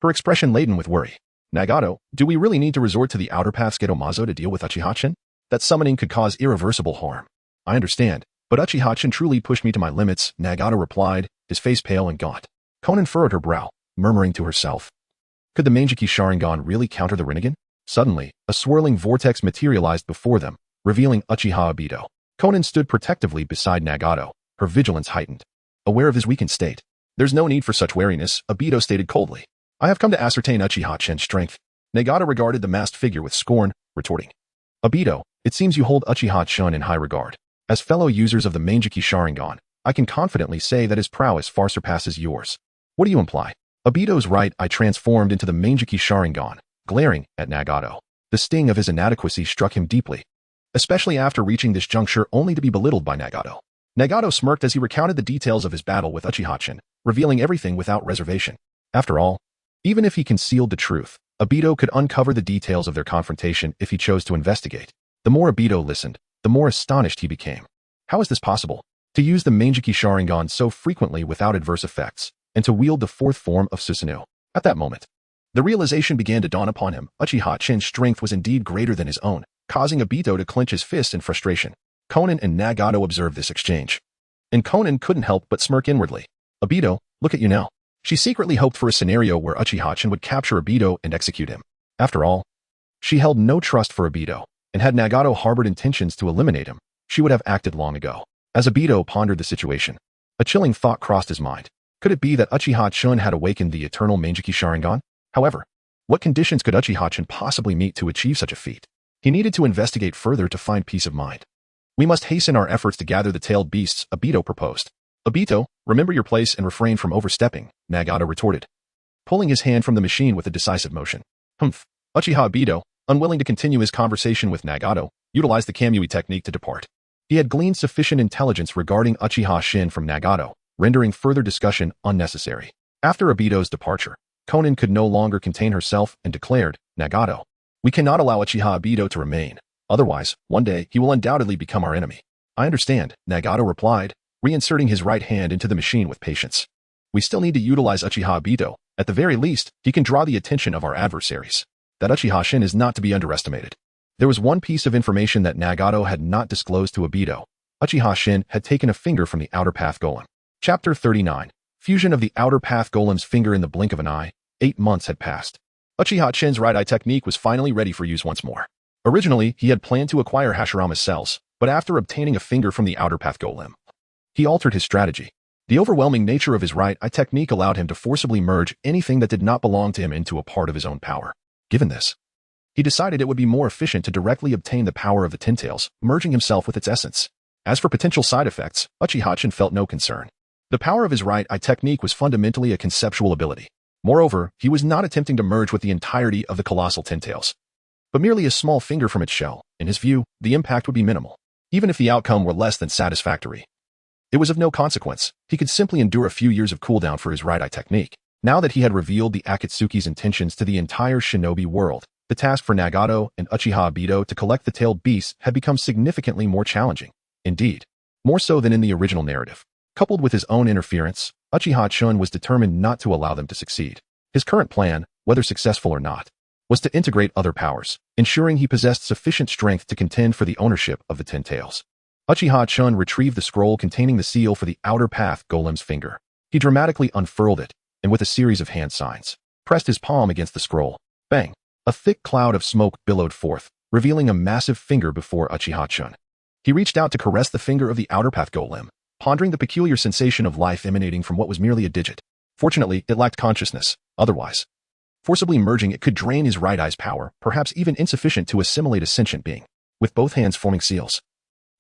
her expression laden with worry. Nagato, do we really need to resort to the outer path's Gedomazo to deal with Uchiha Chen? That summoning could cause irreversible harm. I understand, but Uchiha Chen truly pushed me to my limits, Nagato replied, his face pale and gaunt. Konan furrowed her brow, murmuring to herself. Could the Manjiki Sharingan really counter the Rinnegan? Suddenly, a swirling vortex materialized before them, revealing Uchiha Obito. Konan stood protectively beside Nagato, her vigilance heightened. Aware of his weakened state, there's no need for such wariness, Obito stated coldly. I have come to ascertain Uchiha Chen's strength. Nagato regarded the masked figure with scorn, retorting. Obito, it seems you hold Uchiha Chen in high regard. As fellow users of the Manjiki Sharingan, I can confidently say that his prowess far surpasses yours. What do you imply? Obito's right eye transformed into the Manjiki Sharingan, glaring at Nagato. The sting of his inadequacy struck him deeply, especially after reaching this juncture only to be belittled by Nagato. Nagato smirked as he recounted the details of his battle with Uchiha Chen, revealing everything without reservation. After all, even if he concealed the truth, Obito could uncover the details of their confrontation if he chose to investigate. The more Obito listened, the more astonished he became. How is this possible? To use the Manjiki Sharingan so frequently without adverse effects, and to wield the fourth form of Susanoo. At that moment, the realization began to dawn upon him. Uchiha Chen's strength was indeed greater than his own, causing Obito to clench his fists in frustration. Konan and Nagato observed this exchange. And Konan couldn't help but smirk inwardly. Obito, look at you now. She secretly hoped for a scenario where Uchiha-chan would capture Obito and execute him. After all, she held no trust for Obito, and had Nagato harbored intentions to eliminate him, she would have acted long ago. As Obito pondered the situation, a chilling thought crossed his mind. Could it be that Uchiha-chan had awakened the eternal Mangeki Sharingan? However, what conditions could Uchiha-chan possibly meet to achieve such a feat? He needed to investigate further to find peace of mind. We must hasten our efforts to gather the tailed beasts, Obito proposed. Obito, remember your place and refrain from overstepping, Nagato retorted, pulling his hand from the machine with a decisive motion. Humph. Uchiha Obito, unwilling to continue his conversation with Nagato, utilized the Kamui technique to depart. He had gleaned sufficient intelligence regarding Uchiha Shin from Nagato, rendering further discussion unnecessary. After Obito's departure, Konan could no longer contain herself and declared, Nagato, we cannot allow Uchiha Obito to remain. Otherwise, one day he will undoubtedly become our enemy. I understand, Nagato replied, reinserting his right hand into the machine with patience. We still need to utilize Uchiha Obito. At the very least, he can draw the attention of our adversaries. That Uchiha Shin is not to be underestimated. There was one piece of information that Nagato had not disclosed to Obito. Uchiha Shin had taken a finger from the Outer Path Golem. Chapter 39. Fusion of the Outer Path Golem's finger in the blink of an eye. 8 months had passed. Uchiha Shin's right eye technique was finally ready for use once more. Originally, he had planned to acquire Hashirama's cells, but after obtaining a finger from the Outer Path Golem, he altered his strategy. The overwhelming nature of his right eye technique allowed him to forcibly merge anything that did not belong to him into a part of his own power. Given this, he decided it would be more efficient to directly obtain the power of the Tintails, merging himself with its essence. As for potential side effects, Uchiha-chan felt no concern. The power of his right eye technique was fundamentally a conceptual ability. Moreover, he was not attempting to merge with the entirety of the colossal Tintails, but merely a small finger from its shell. In his view, the impact would be minimal. Even if the outcome were less than satisfactory, it was of no consequence. He could simply endure a few years of cooldown for his right eye technique. Now that he had revealed the Akatsuki's intentions to the entire shinobi world, the task for Nagato and Uchiha Obito to collect the tailed beasts had become significantly more challenging. Indeed, more so than in the original narrative. Coupled with his own interference, Uchiha-chan was determined not to allow them to succeed. His current plan, whether successful or not, was to integrate other powers, ensuring he possessed sufficient strength to contend for the ownership of the Ten Tails. Uchiha-chan retrieved the scroll containing the seal for the Outer Path Golem's finger. He dramatically unfurled it, and with a series of hand signs, pressed his palm against the scroll. Bang! A thick cloud of smoke billowed forth, revealing a massive finger before Uchiha-chan. He reached out to caress the finger of the Outer Path Golem, pondering the peculiar sensation of life emanating from what was merely a digit. Fortunately, it lacked consciousness. Otherwise, forcibly merging it could drain his right eye's power, perhaps even insufficient to assimilate a sentient being. With both hands forming seals,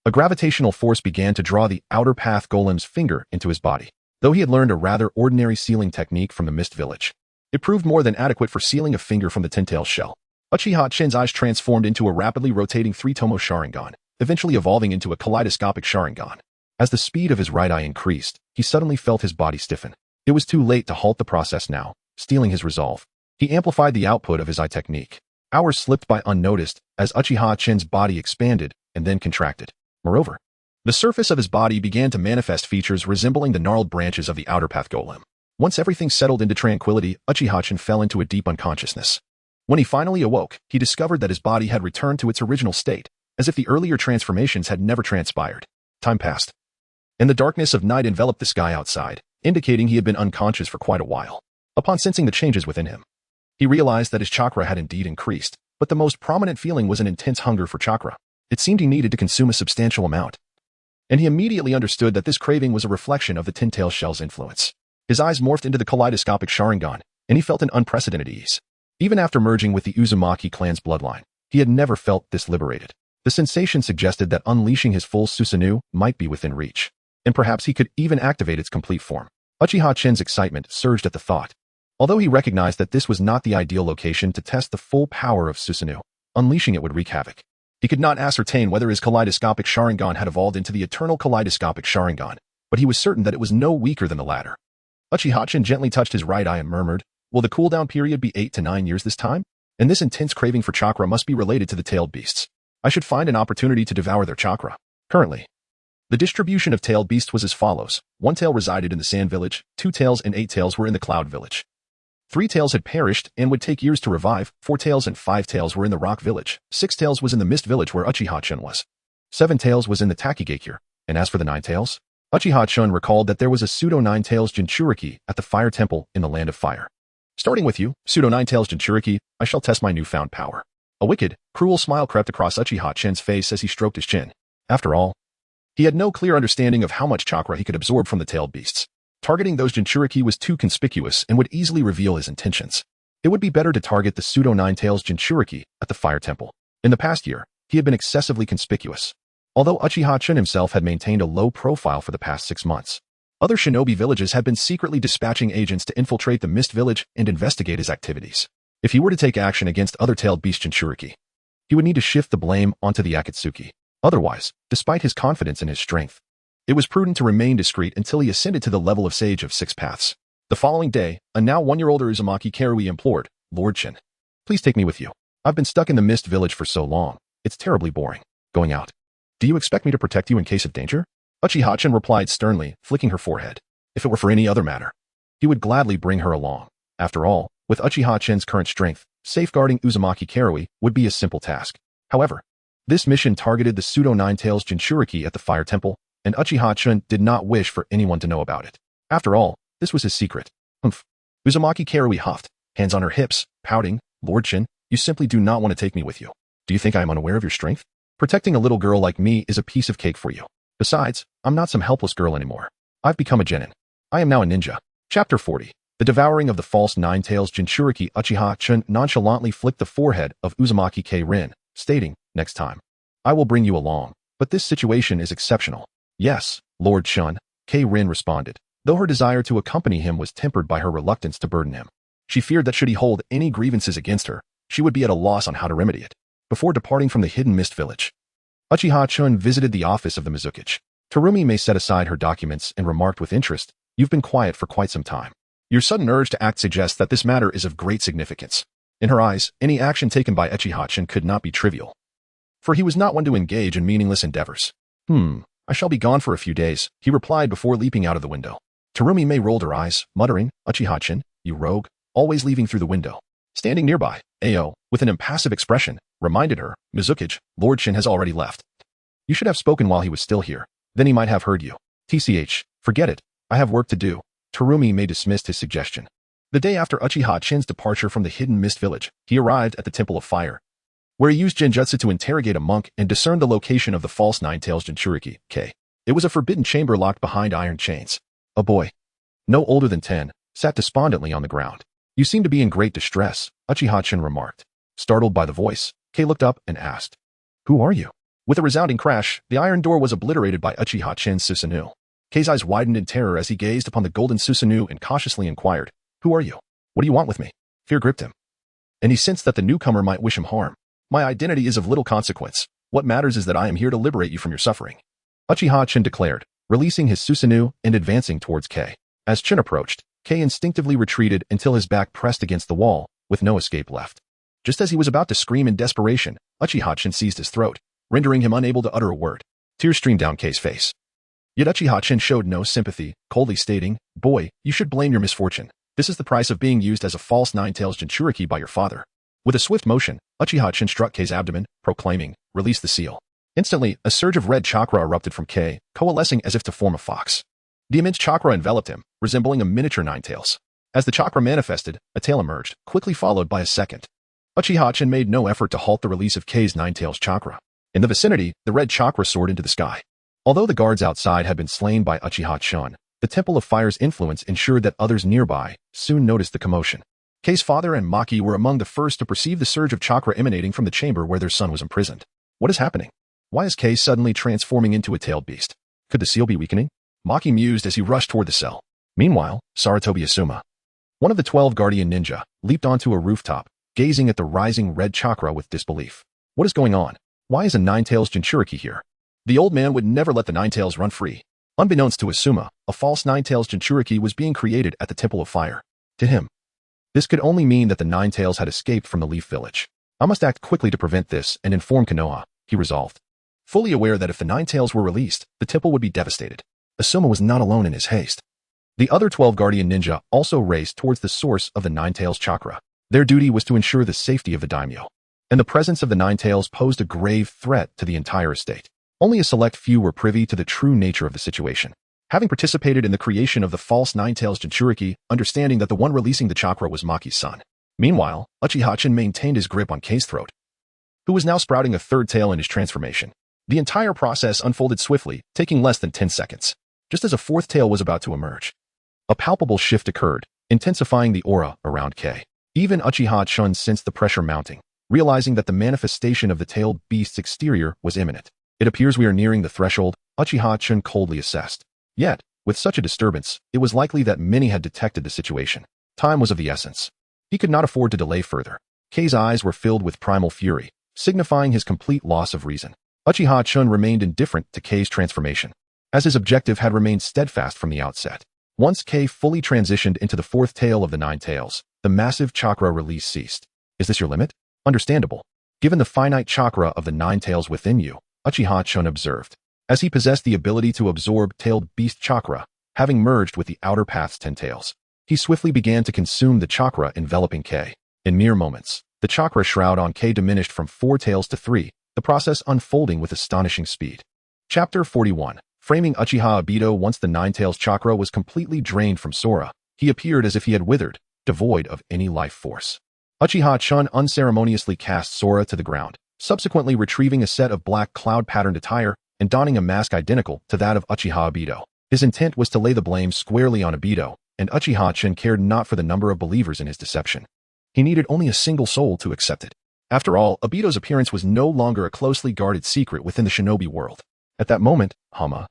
a gravitational force began to draw the Outer Path Golem's finger into his body. Though he had learned a rather ordinary sealing technique from the Mist Village, it proved more than adequate for sealing a finger from the Tintail's shell. Uchiha-chan's eyes transformed into a rapidly rotating three-tomo Sharingan, eventually evolving into a kaleidoscopic Sharingan. As the speed of his right eye increased, he suddenly felt his body stiffen. It was too late to halt the process now, stealing his resolve. He amplified the output of his eye technique. Hours slipped by unnoticed as Uchiha-chan's body expanded and then contracted. Moreover, the surface of his body began to manifest features resembling the gnarled branches of the Outer Path Golem. Once everything settled into tranquility, Uchiha-chan fell into a deep unconsciousness. When he finally awoke, he discovered that his body had returned to its original state, as if the earlier transformations had never transpired. Time passed, and the darkness of night enveloped the sky outside, indicating he had been unconscious for quite a while. Upon sensing the changes within him, he realized that his chakra had indeed increased, but the most prominent feeling was an intense hunger for chakra. It seemed he needed to consume a substantial amount, and he immediately understood that this craving was a reflection of the Tintail shell's influence. His eyes morphed into the kaleidoscopic Sharingan, and he felt an unprecedented ease. Even after merging with the Uzumaki clan's bloodline, he had never felt this liberated. The sensation suggested that unleashing his full Susanoo might be within reach, and perhaps he could even activate its complete form. Uchiha-chan's excitement surged at the thought. Although he recognized that this was not the ideal location to test the full power of Susanoo, unleashing it would wreak havoc. He could not ascertain whether his kaleidoscopic Sharingan had evolved into the eternal kaleidoscopic Sharingan, but he was certain that it was no weaker than the latter. Uchiha-chan gently touched his right eye and murmured, "Will the cooldown period be 8 to 9 years this time? And this intense craving for chakra must be related to the tailed beasts. I should find an opportunity to devour their chakra." Currently, the distribution of tailed beasts was as follows. 1 tail resided in the Sand Village, 2 tails and 8 tails were in the Cloud Village. 3 tails had perished and would take years to revive. 4 tails and 5 tails were in the Rock Village. 6 tails was in the Mist Village where Uchiha-chan was. Seven Tails was in the Takigakure, and as for the Nine Tails, Uchiha Chun recalled that there was a pseudo Nine Tails Jinchuriki at the Fire Temple in the Land of Fire. Starting with you, pseudo Nine Tails Jinchuriki, I shall test my newfound power. A wicked, cruel smile crept across Uchiha Chun's face as he stroked his chin. After all, he had no clear understanding of how much chakra he could absorb from the tailed beasts. Targeting those Jinchuriki was too conspicuous and would easily reveal his intentions. It would be better to target the pseudo Nine Tails Jinchuriki at the Fire Temple. In the past year, he had been excessively conspicuous. Although Uchiha Chun himself had maintained a low profile for the past 6 months, other shinobi villages had been secretly dispatching agents to infiltrate the Mist Village and investigate his activities. If he were to take action against other tailed beast Jinchuriki, he would need to shift the blame onto the Akatsuki. Otherwise, despite his confidence in his strength, it was prudent to remain discreet until he ascended to the level of Sage of Six Paths. The following day, a now 1-year-older Uzumaki Karui implored, Lord Chen, please take me with you. I've been stuck in the Mist Village for so long. It's terribly boring. Going out. Do you expect me to protect you in case of danger? Uchiha Chen replied sternly, flicking her forehead. If it were for any other matter, he would gladly bring her along. After all, with Uchiha Chen's current strength, safeguarding Uzumaki Karui would be a simple task. However, this mission targeted the pseudo Nine Tails Jinchuriki at the Fire Temple, and Uchiha Chen did not wish for anyone to know about it. After all, this was his secret. Humph. Uzumaki Karui huffed, hands on her hips, pouting, Lord Chen, you simply do not want to take me with you. Do you think I am unaware of your strength? Protecting a little girl like me is a piece of cake for you. Besides, I'm not some helpless girl anymore. I've become a genin. I am now a ninja. Chapter 40. The Devouring of the False Nine Tails Jinchuriki. Uchiha Chun nonchalantly flicked the forehead of Uzumaki K-Rin, stating, next time, I will bring you along, but this situation is exceptional. Yes, Lord Chun, K-Rin responded, though her desire to accompany him was tempered by her reluctance to burden him. She feared that should he hold any grievances against her, she would be at a loss on how to remedy it. Before departing from the hidden Mist Village, Uchiha Chun visited the office of the Mizukage. Terumi Mei set aside her documents and remarked with interest, you've been quiet for quite some time. Your sudden urge to act suggests that this matter is of great significance. In her eyes, any action taken by Uchiha Chun could not be trivial, for he was not one to engage in meaningless endeavors. I shall be gone for a few days, he replied before leaping out of the window. Terumi Mei rolled her eyes, muttering, Uchiha Chun, you rogue, always leaving through the window. Standing nearby, Ao, with an impassive expression, reminded her, Mizukage, Lord Chen has already left. You should have spoken while he was still here. Then he might have heard you. TCH, forget it. I have work to do. Terumi Mei dismissed his suggestion. The day after Uchiha Chen's departure from the hidden Mist Village, he arrived at the Temple of Fire, where he used Genjutsu to interrogate a monk and discern the location of the false Nine Tails Jinchuriki, K. It was a forbidden chamber locked behind iron chains. A boy, no older than 10, sat despondently on the ground. You seem to be in great distress, Uchiha Chen remarked. Startled by the voice, Kei looked up and asked, who are you? With a resounding crash, the iron door was obliterated by Uchiha Chen's Susanoo. Kei's eyes widened in terror as he gazed upon the golden Susanoo and cautiously inquired, who are you? What do you want with me? Fear gripped him, and he sensed that the newcomer might wish him harm. My identity is of little consequence. What matters is that I am here to liberate you from your suffering, Uchiha Chen declared, releasing his Susanoo and advancing towards Kei. As Chen approached, Kei instinctively retreated until his back pressed against the wall, with no escape left. Just as he was about to scream in desperation, Uchiha Chen seized his throat, rendering him unable to utter a word. Tears streamed down Kei's face. Yet Uchiha Chen showed no sympathy, coldly stating, boy, you should blame your misfortune. This is the price of being used as a false Nine Tails Jinchuriki by your father. With a swift motion, Uchiha Chen struck Kei's abdomen, proclaiming, release the seal. Instantly, a surge of red chakra erupted from Kei, coalescing as if to form a fox. The immense chakra enveloped him, resembling a miniature Nine Tails. As the chakra manifested, a tail emerged, quickly followed by a second. Uchiha Chen made no effort to halt the release of Kei's Nine Tails chakra. In the vicinity, the red chakra soared into the sky. Although the guards outside had been slain by Uchiha Chen, the Temple of Fire's influence ensured that others nearby soon noticed the commotion. Kei's father and Maki were among the first to perceive the surge of chakra emanating from the chamber where their son was imprisoned. What is happening? Why is Kei suddenly transforming into a tailed beast? Could the seal be weakening? Maki mused as he rushed toward the cell. Meanwhile, Sarutobi Asuma, one of the 12 guardian ninja, leaped onto a rooftop, gazing at the rising red chakra with disbelief. What is going on? Why is a Nine Tails Jinchuriki here? The old man would never let the Nine Tails run free. Unbeknownst to Asuma, a false Nine Tails Jinchuriki was being created at the Temple of Fire. To him, this could only mean that the Nine Tails had escaped from the Leaf Village. I must act quickly to prevent this and inform Konoha, he resolved. Fully aware that if the Nine Tails were released, the temple would be devastated. Asuma was not alone in his haste. The other 12 guardian ninja also raced towards the source of the Nine Tails chakra. Their duty was to ensure the safety of the daimyo, and the presence of the Nine Tails posed a grave threat to the entire estate. Only a select few were privy to the true nature of the situation. Having participated in the creation of the false Nine-Tails Jinchuriki, understanding that the one releasing the chakra was Maki's son. Meanwhile, Uchiha maintained his grip on Kage's throat, who was now sprouting a third tail in his transformation. The entire process unfolded swiftly, taking less than 10 seconds. Just as a fourth tail was about to emerge, a palpable shift occurred, intensifying the aura around Kage. Even Uchiha sensed the pressure mounting, realizing that the manifestation of the tailed beast's exterior was imminent. It appears we are nearing the threshold, Uchiha coldly assessed. Yet, with such a disturbance, it was likely that many had detected the situation. Time was of the essence. He could not afford to delay further. Kage's eyes were filled with primal fury, signifying his complete loss of reason. Uchiha remained indifferent to Kage's transformation, as his objective had remained steadfast from the outset. Once Kage fully transitioned into the fourth tail of the Nine Tails, the massive chakra release ceased. Is this your limit? Understandable. Given the finite chakra of the Nine Tails within you, Uchiha observed, as he possessed the ability to absorb tailed beast chakra, having merged with the outer path's 10 tails. He swiftly began to consume the chakra enveloping Kage. In mere moments, the chakra shroud on Kage diminished from 4 tails to 3, the process unfolding with astonishing speed. Chapter 41. Framing Uchiha Obito. Once the Nine Tails chakra was completely drained from Sora, he appeared as if he had withered, devoid of any life force. Uchiha unceremoniously cast Sora to the ground, subsequently retrieving a set of black cloud-patterned attire and donning a mask identical to that of Uchiha Obito. His intent was to lay the blame squarely on Obito, and Uchiha cared not for the number of believers in his deception. He needed only a single soul to accept it. After all, Obito's appearance was no longer a closely guarded secret within the shinobi world. At that moment, Hama,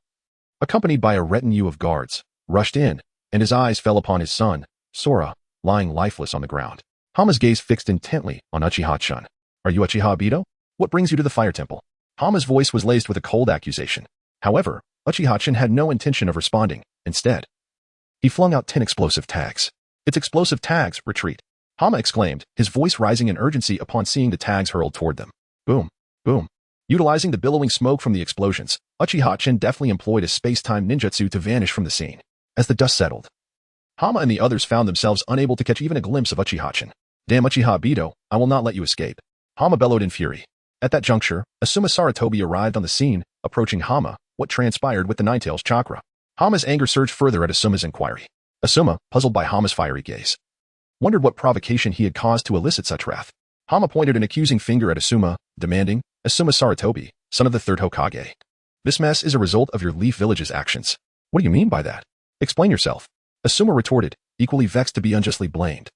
accompanied by a retinue of guards, rushed in, and his eyes fell upon his son, Sora, lying lifeless on the ground. Hama's gaze fixed intently on Uchiha. Are you Uchiha Obito? What brings you to the Fire Temple? Hama's voice was laced with a cold accusation. However, Uchiha had no intention of responding. Instead, he flung out 10 explosive tags. It's explosive tags, retreat. Hama exclaimed, his voice rising in urgency upon seeing the tags hurled toward them. Boom, boom. Utilizing the billowing smoke from the explosions, Uchiha deftly employed a space-time ninjutsu to vanish from the scene. As the dust settled, Hama and the others found themselves unable to catch even a glimpse of Uchiha. Damn Uchiha Obito, I will not let you escape. Hama bellowed in fury. At that juncture, Asuma Saratobi arrived on the scene, approaching Hama. What transpired with the Nine-Tails chakra? Hama's anger surged further at Asuma's inquiry. Asuma, puzzled by Hama's fiery gaze, wondered what provocation he had caused to elicit such wrath. Hama pointed an accusing finger at Asuma, demanding, Asuma Saratobi, son of the third Hokage. This mess is a result of your Leaf Village's actions. What do you mean by that? Explain yourself. Asuma retorted, equally vexed to be unjustly blamed,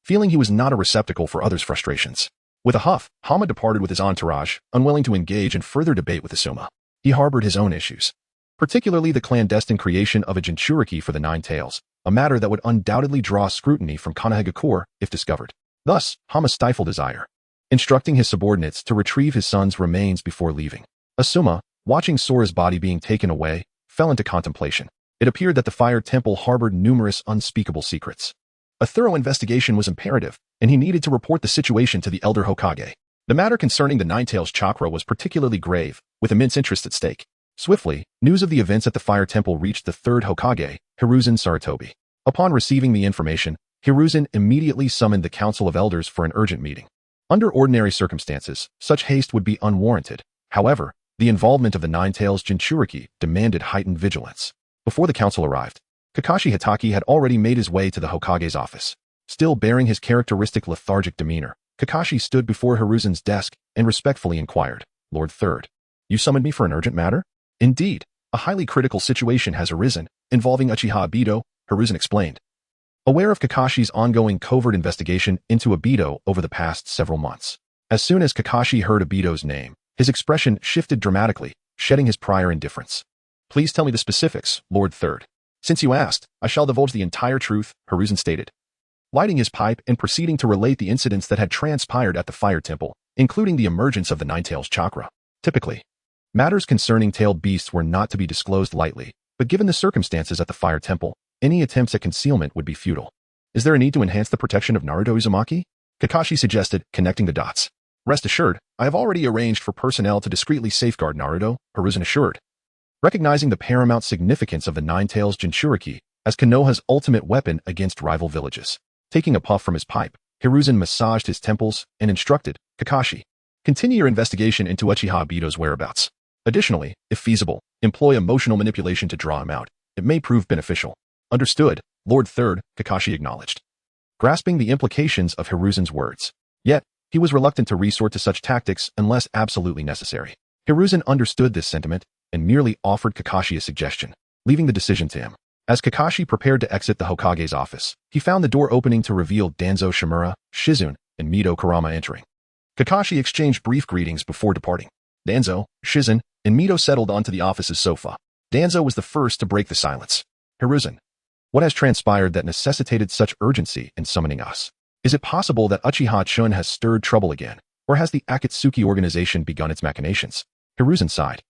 feeling he was not a receptacle for others' frustrations. With a huff, Hama departed with his entourage, unwilling to engage in further debate with Asuma. He harbored his own issues, particularly the clandestine creation of a Jinchuriki for the Nine Tails, a matter that would undoubtedly draw scrutiny from Konoha if discovered. Thus, Hama stifled his ire, instructing his subordinates to retrieve his son's remains before leaving. Asuma, watching Sora's body being taken away, fell into contemplation. It appeared that the Fire Temple harbored numerous unspeakable secrets. A thorough investigation was imperative, and he needed to report the situation to the Elder Hokage. The matter concerning the Nine-Tails chakra was particularly grave, with immense interest at stake. Swiftly, news of the events at the Fire Temple reached the third Hokage, Hiruzen Saratobi. Upon receiving the information, Hiruzen immediately summoned the Council of Elders for an urgent meeting. Under ordinary circumstances, such haste would be unwarranted. However, the involvement of the Nine-Tails Jinchuriki demanded heightened vigilance. Before the council arrived, Kakashi Hitaki had already made his way to the Hokage's office. Still bearing his characteristic lethargic demeanor, Kakashi stood before Hiruzen's desk and respectfully inquired, Lord Third, you summoned me for an urgent matter? Indeed, a highly critical situation has arisen, involving Uchiha Obito, Hiruzen explained, aware of Kakashi's ongoing covert investigation into Obito over the past several months. As soon as Kakashi heard Obito's name, his expression shifted dramatically, shedding his prior indifference. Please tell me the specifics, Lord Third. Since you asked, I shall divulge the entire truth, Hiruzen stated, lighting his pipe and proceeding to relate the incidents that had transpired at the Fire Temple, including the emergence of the Nine-Tails chakra. Typically, matters concerning tailed beasts were not to be disclosed lightly, but given the circumstances at the Fire Temple, any attempts at concealment would be futile. Is there a need to enhance the protection of Naruto Uzumaki? Kakashi suggested, connecting the dots. Rest assured, I have already arranged for personnel to discreetly safeguard Naruto, Hiruzen assured. Recognizing the paramount significance of the Nine-Tails Jinchuriki as Konoha's ultimate weapon against rival villages. Taking a puff from his pipe, Hiruzen massaged his temples and instructed, Kakashi, continue your investigation into Uchiha Obito's whereabouts. Additionally, if feasible, employ emotional manipulation to draw him out. It may prove beneficial. Understood, Lord Third, Kakashi acknowledged, grasping the implications of Hiruzen's words. Yet, he was reluctant to resort to such tactics unless absolutely necessary. Hiruzen understood this sentiment and merely offered Kakashi a suggestion, leaving the decision to him. As Kakashi prepared to exit the Hokage's office, he found the door opening to reveal Danzo Shimura, Shizune, and Mito Kurama entering. Kakashi exchanged brief greetings before departing. Danzo, Shizune, and Mito settled onto the office's sofa. Danzo was the first to break the silence. Hiruzen, what has transpired that necessitated such urgency in summoning us? Is it possible that Uchiha Chun has stirred trouble again, or has the Akatsuki organization begun its machinations? Hiruzen sighed,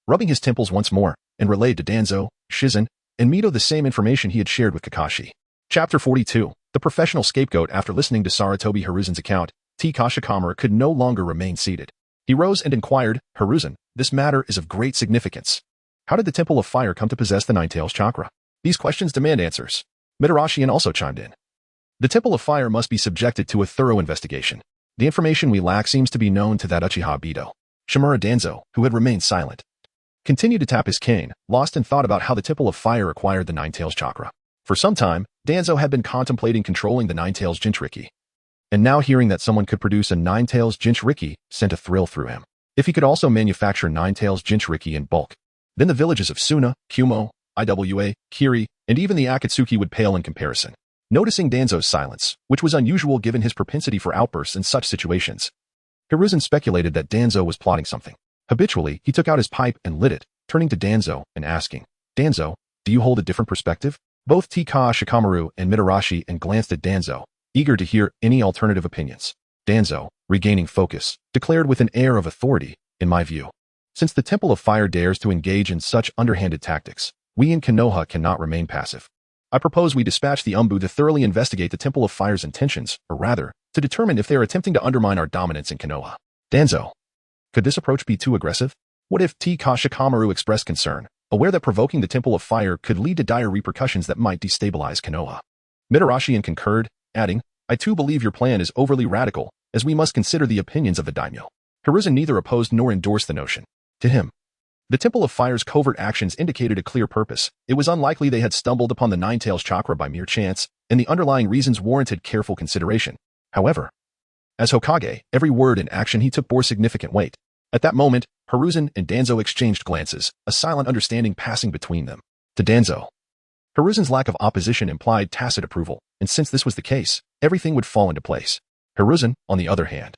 rubbing his temples once more, and relayed to Danzo, Shizune, and Mito the same information he had shared with Kakashi. Chapter 42, The Professional Scapegoat. After listening to Sarutobi Hiruzen's account, Kashikamaru could no longer remain seated. He rose and inquired, Hiruzen, this matter is of great significance. How did the Temple of Fire come to possess the Nine-Tails Chakra? These questions demand answers. Mitarashi also chimed in. The Temple of Fire must be subjected to a thorough investigation. The information we lack seems to be known to that Uchiha Obito. Shimura Danzo, who had remained silent, continued to tap his cane, lost in thought about how the Temple of Fire acquired the Nine-Tails Chakra. For some time, Danzo had been contemplating controlling the Nine-Tails Jinchuriki. And now hearing that someone could produce a Nine-Tails Jinchuriki sent a thrill through him. If he could also manufacture Nine-Tails Jinchuriki in bulk, then the villages of Suna, Kumo, Iwa, Kiri, and even the Akatsuki would pale in comparison. Noticing Danzo's silence, which was unusual given his propensity for outbursts in such situations, Hiruzen speculated that Danzo was plotting something. Habitually, he took out his pipe and lit it, turning to Danzo and asking, Danzo, do you hold a different perspective? Both Kashikamaru and Mitarashi and glanced at Danzo, eager to hear any alternative opinions. Danzo, regaining focus, declared with an air of authority, in my view, since the Temple of Fire dares to engage in such underhanded tactics, we in Konoha cannot remain passive. I propose we dispatch the Umbu to thoroughly investigate the Temple of Fire's intentions, or rather, to determine if they are attempting to undermine our dominance in Konoha. Danzo, could this approach be too aggressive? What if Kashikamaru expressed concern, aware that provoking the Temple of Fire could lead to dire repercussions that might destabilize Konoha? Mitarashi concurred, adding, I too believe your plan is overly radical, as we must consider the opinions of the daimyo. Hiruzen neither opposed nor endorsed the notion. To him, the Temple of Fire's covert actions indicated a clear purpose. It was unlikely they had stumbled upon the Nine-Tails Chakra by mere chance, and the underlying reasons warranted careful consideration. However, as Hokage, every word and action he took bore significant weight. At that moment, Hiruzen and Danzo exchanged glances, a silent understanding passing between them. To Danzo, Hiruzen's lack of opposition implied tacit approval, and since this was the case, everything would fall into place. Hiruzen, on the other hand,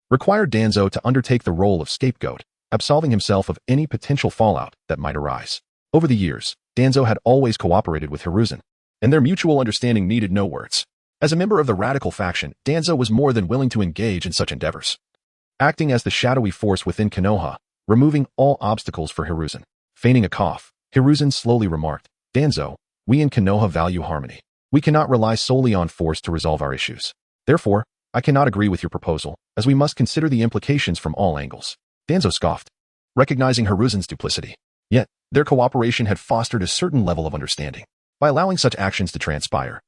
required Danzo to undertake the role of scapegoat, absolving himself of any potential fallout that might arise. Over the years, Danzo had always cooperated with Hiruzen, and their mutual understanding needed no words. As a member of the radical faction, Danzo was more than willing to engage in such endeavors. Acting as the shadowy force within Konoha, removing all obstacles for Hiruzen. Feigning a cough, Hiruzen slowly remarked, Danzo, we in Konoha value harmony. We cannot rely solely on force to resolve our issues. Therefore, I cannot agree with your proposal, as we must consider the implications from all angles. Danzo scoffed, recognizing Hiruzen's duplicity. Yet, their cooperation had fostered a certain level of understanding. By allowing such actions to transpire,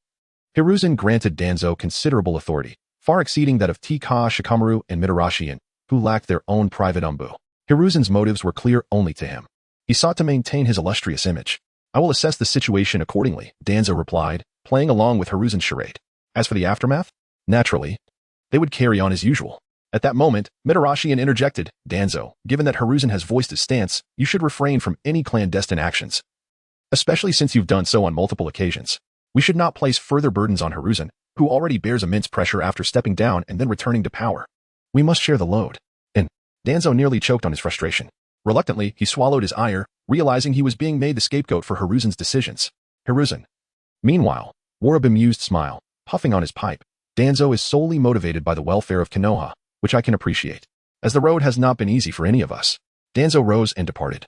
Hiruzen granted Danzo considerable authority, far exceeding that of Kashikamaru and Mitarashi, who lacked their own private umbu. Hiruzen's motives were clear only to him. He sought to maintain his illustrious image. I will assess the situation accordingly, Danzo replied, playing along with Hiruzen's charade. As for the aftermath, naturally, they would carry on as usual. At that moment, Mitarashi interjected, Danzo, given that Hiruzen has voiced his stance, you should refrain from any clandestine actions. Especially since you've done so on multiple occasions. We should not place further burdens on Hiruzen, who already bears immense pressure after stepping down and then returning to power. We must share the load. And Danzo nearly choked on his frustration. Reluctantly, he swallowed his ire, realizing he was being made the scapegoat for Hiruzen's decisions. Hiruzen, meanwhile, wore a bemused smile, puffing on his pipe. Danzo is solely motivated by the welfare of Konoha, which I can appreciate, as the road has not been easy for any of us. Danzo rose and departed,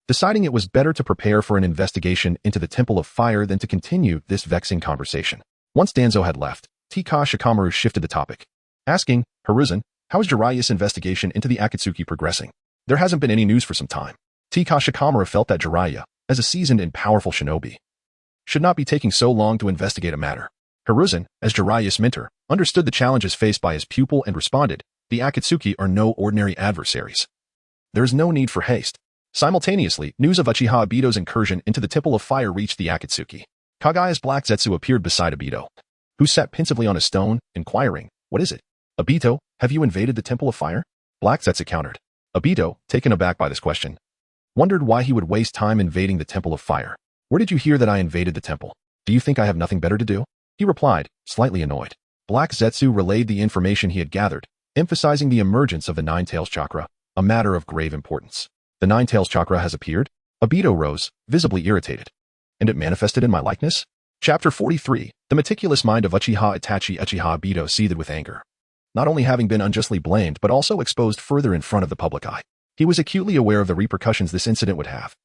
deciding it was better to prepare for an investigation into the Temple of Fire than to continue this vexing conversation. Once Danzo had left, Kashikamaru shifted the topic, asking, Hiruzen, how is Jiraiya's investigation into the Akatsuki progressing? There hasn't been any news for some time. Kashikamaru felt that Jiraiya, as a seasoned and powerful shinobi, should not be taking so long to investigate a matter. Hiruzen, as Jiraiya's mentor, understood the challenges faced by his pupil and responded, the Akatsuki are no ordinary adversaries. There is no need for haste. Simultaneously, news of Uchiha Obito's incursion into the Temple of Fire reached the Akatsuki. Kaguya's Black Zetsu appeared beside Obito, who sat pensively on a stone, inquiring, "What is it? Obito, have you invaded the Temple of Fire?" Black Zetsu countered. Obito, taken aback by this question, wondered why he would waste time invading the Temple of Fire. "Where did you hear that I invaded the temple? Do you think I have nothing better to do?" He replied, slightly annoyed. Black Zetsu relayed the information he had gathered, emphasizing the emergence of the Nine-Tails Chakra, a matter of grave importance. "The Nine-Tails Chakra has appeared?" Obito rose, visibly irritated. "And it manifested in my likeness?" Chapter 43. The meticulous mind of Uchiha Obito seethed with anger. Not only having been unjustly blamed but also exposed further in front of the public eye, he was acutely aware of the repercussions this incident would have.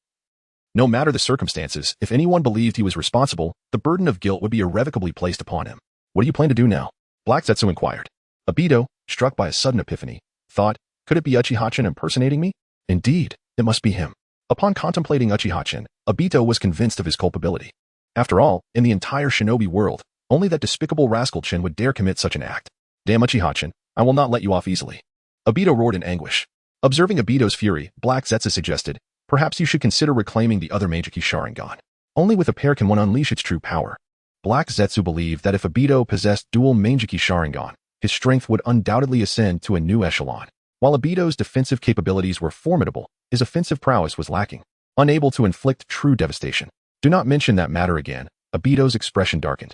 No matter the circumstances, if anyone believed he was responsible, the burden of guilt would be irrevocably placed upon him. "What do you plan to do now?" Black Zetsu inquired. Obito, struck by a sudden epiphany, thought, "Could it be Uchiha-chan impersonating me? Indeed, it must be him." Upon contemplating Uchiha-chan, Obito was convinced of his culpability. After all, in the entire shinobi world, only that despicable rascal Chen would dare commit such an act. "Damn Uchiha-chan, I will not let you off easily." Obito roared in anguish. Observing Obito's fury, Black Zetsu suggested, "Perhaps you should consider reclaiming the other Meijiki Sharingan. Only with a pair can one unleash its true power." Black Zetsu believed that if Obito possessed dual Meijiki Sharingan, his strength would undoubtedly ascend to a new echelon. While Obito's defensive capabilities were formidable, his offensive prowess was lacking, unable to inflict true devastation. "Do not mention that matter again." Obito's expression darkened.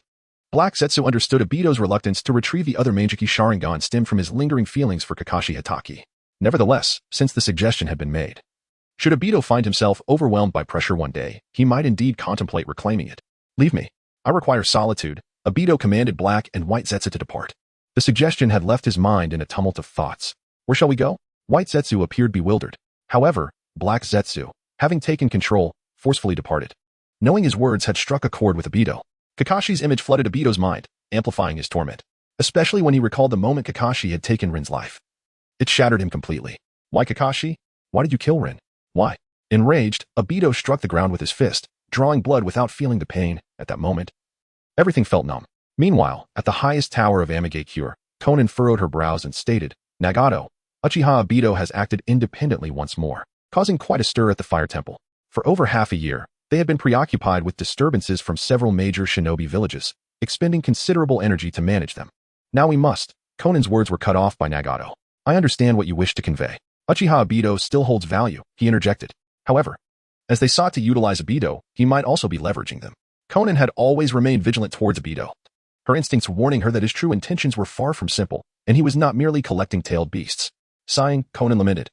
Black Zetsu understood Obito's reluctance to retrieve the other Meijiki Sharingan stemmed from his lingering feelings for Kakashi Hatake. Nevertheless, since the suggestion had been made, should Obito find himself overwhelmed by pressure one day, he might indeed contemplate reclaiming it. "Leave me. I require solitude." Obito commanded Black and White Zetsu to depart. The suggestion had left his mind in a tumult of thoughts. "Where shall we go?" White Zetsu appeared bewildered. However, Black Zetsu, having taken control, forcefully departed. Knowing his words had struck a chord with Obito, Kakashi's image flooded Obito's mind, amplifying his torment, especially when he recalled the moment Kakashi had taken Rin's life. It shattered him completely. "Why Kakashi? Why did you kill Rin? Why?" Enraged, Obito struck the ground with his fist, drawing blood without feeling the pain. At that moment, everything felt numb. Meanwhile, at the highest tower of Amigakure, Konan furrowed her brows and stated, "Nagato, Uchiha Obito has acted independently once more, causing quite a stir at the Fire Temple. For over half a year, they had been preoccupied with disturbances from several major shinobi villages, expending considerable energy to manage them. Now we must." Konan's words were cut off by Nagato. "I understand what you wish to convey. Uchiha Obito still holds value," he interjected. However, as they sought to utilize Obito, he might also be leveraging them. Konan had always remained vigilant towards Obito, her instincts warning her that his true intentions were far from simple, and he was not merely collecting tailed beasts. Sighing, Konan lamented,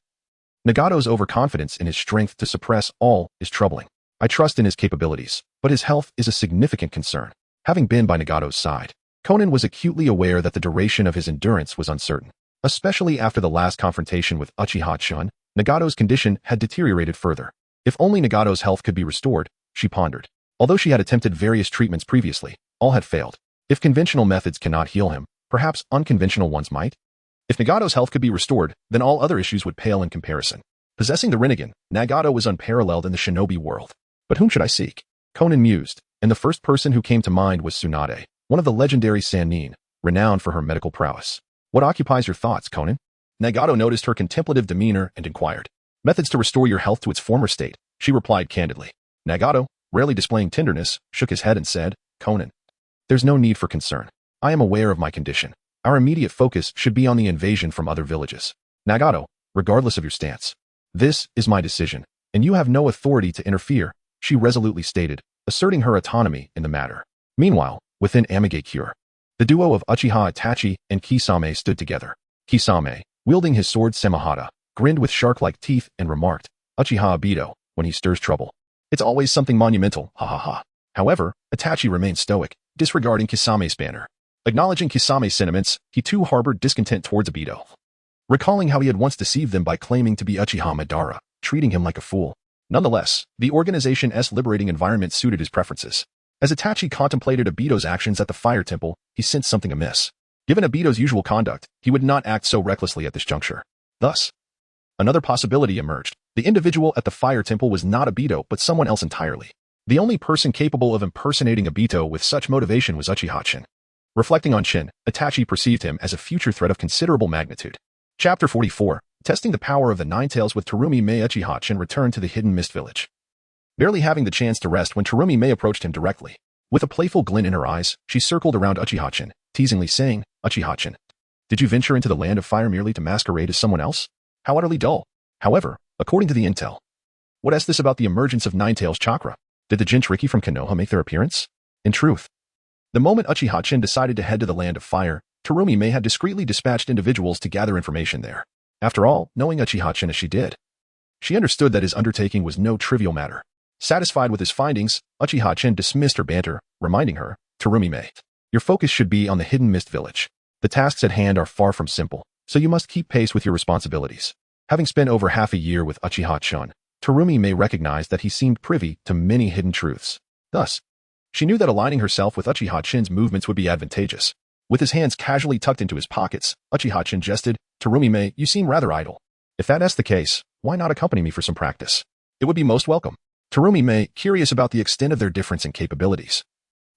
"Nagato's overconfidence in his strength to suppress all is troubling. I trust in his capabilities, but his health is a significant concern." Having been by Nagato's side, Konan was acutely aware that the duration of his endurance was uncertain. Especially after the last confrontation with Uchiha-chan, Nagato's condition had deteriorated further. If only Nagato's health could be restored, she pondered. Although she had attempted various treatments previously, all had failed. If conventional methods cannot heal him, perhaps unconventional ones might? If Nagato's health could be restored, then all other issues would pale in comparison. Possessing the Rinnegan, Nagato was unparalleled in the shinobi world. But whom should I seek? Konan mused, and the first person who came to mind was Tsunade, one of the legendary Sannin, renowned for her medical prowess. "What occupies your thoughts, Konan?" Nagato noticed her contemplative demeanor and inquired. "Methods to restore your health to its former state," she replied candidly. Nagato, rarely displaying tenderness, shook his head and said, "Konan, there's no need for concern. I am aware of my condition. Our immediate focus should be on the invasion from other villages. Nagato, regardless of your stance, this is my decision, and you have no authority to interfere," she resolutely stated, asserting her autonomy in the matter. Meanwhile, within Amigakure, the duo of Uchiha Itachi and Kisame stood together. Kisame, wielding his sword Semihata, grinned with shark-like teeth and remarked, "Uchiha Obito, when he stirs trouble, it's always something monumental, ha ha ha." However, Itachi remained stoic, disregarding Kisame's banner. Acknowledging Kisame's sentiments, he too harbored discontent towards Obito, recalling how he had once deceived them by claiming to be Uchiha Madara, treating him like a fool. Nonetheless, the organization's liberating environment suited his preferences. As Itachi contemplated Obito's actions at the Fire Temple, he sensed something amiss. Given Obito's usual conduct, he would not act so recklessly at this juncture. Thus, another possibility emerged. The individual at the Fire Temple was not Obito but someone else entirely. The only person capable of impersonating Obito with such motivation was Uchiha-chan. Reflecting on Chen, Itachi perceived him as a future threat of considerable magnitude. Chapter 44. Testing the power of the Nine Tails with Terumi Mei, Uchiha returned to the hidden mist village. Barely having the chance to rest when Terumi Mei approached him directly. With a playful glint in her eyes, she circled around Uchiha, teasingly saying, Uchiha, did you venture into the land of fire merely to masquerade as someone else? How utterly dull. However, according to the intel, what is this about the emergence of Nine Tails Chakra? Did the Jinchuriki from Konoha make their appearance? In truth, the moment Uchiha decided to head to the land of fire, Terumi Mei had discreetly dispatched individuals to gather information there. After all, knowing Uchiha as she did, she understood that his undertaking was no trivial matter. Satisfied with his findings, Uchiha dismissed her banter, reminding her, Terumi Mei, your focus should be on the hidden mist village. The tasks at hand are far from simple, so you must keep pace with your responsibilities. Having spent over half a year with Uchiha, Terumi Mei recognized that he seemed privy to many hidden truths. Thus, she knew that aligning herself with Uchiha-chan's movements would be advantageous. With his hands casually tucked into his pockets, Uchiha jested, Terumi Mei, you seem rather idle. If that's the case, why not accompany me for some practice? It would be most welcome. Terumi Mei, curious about the extent of their difference in capabilities,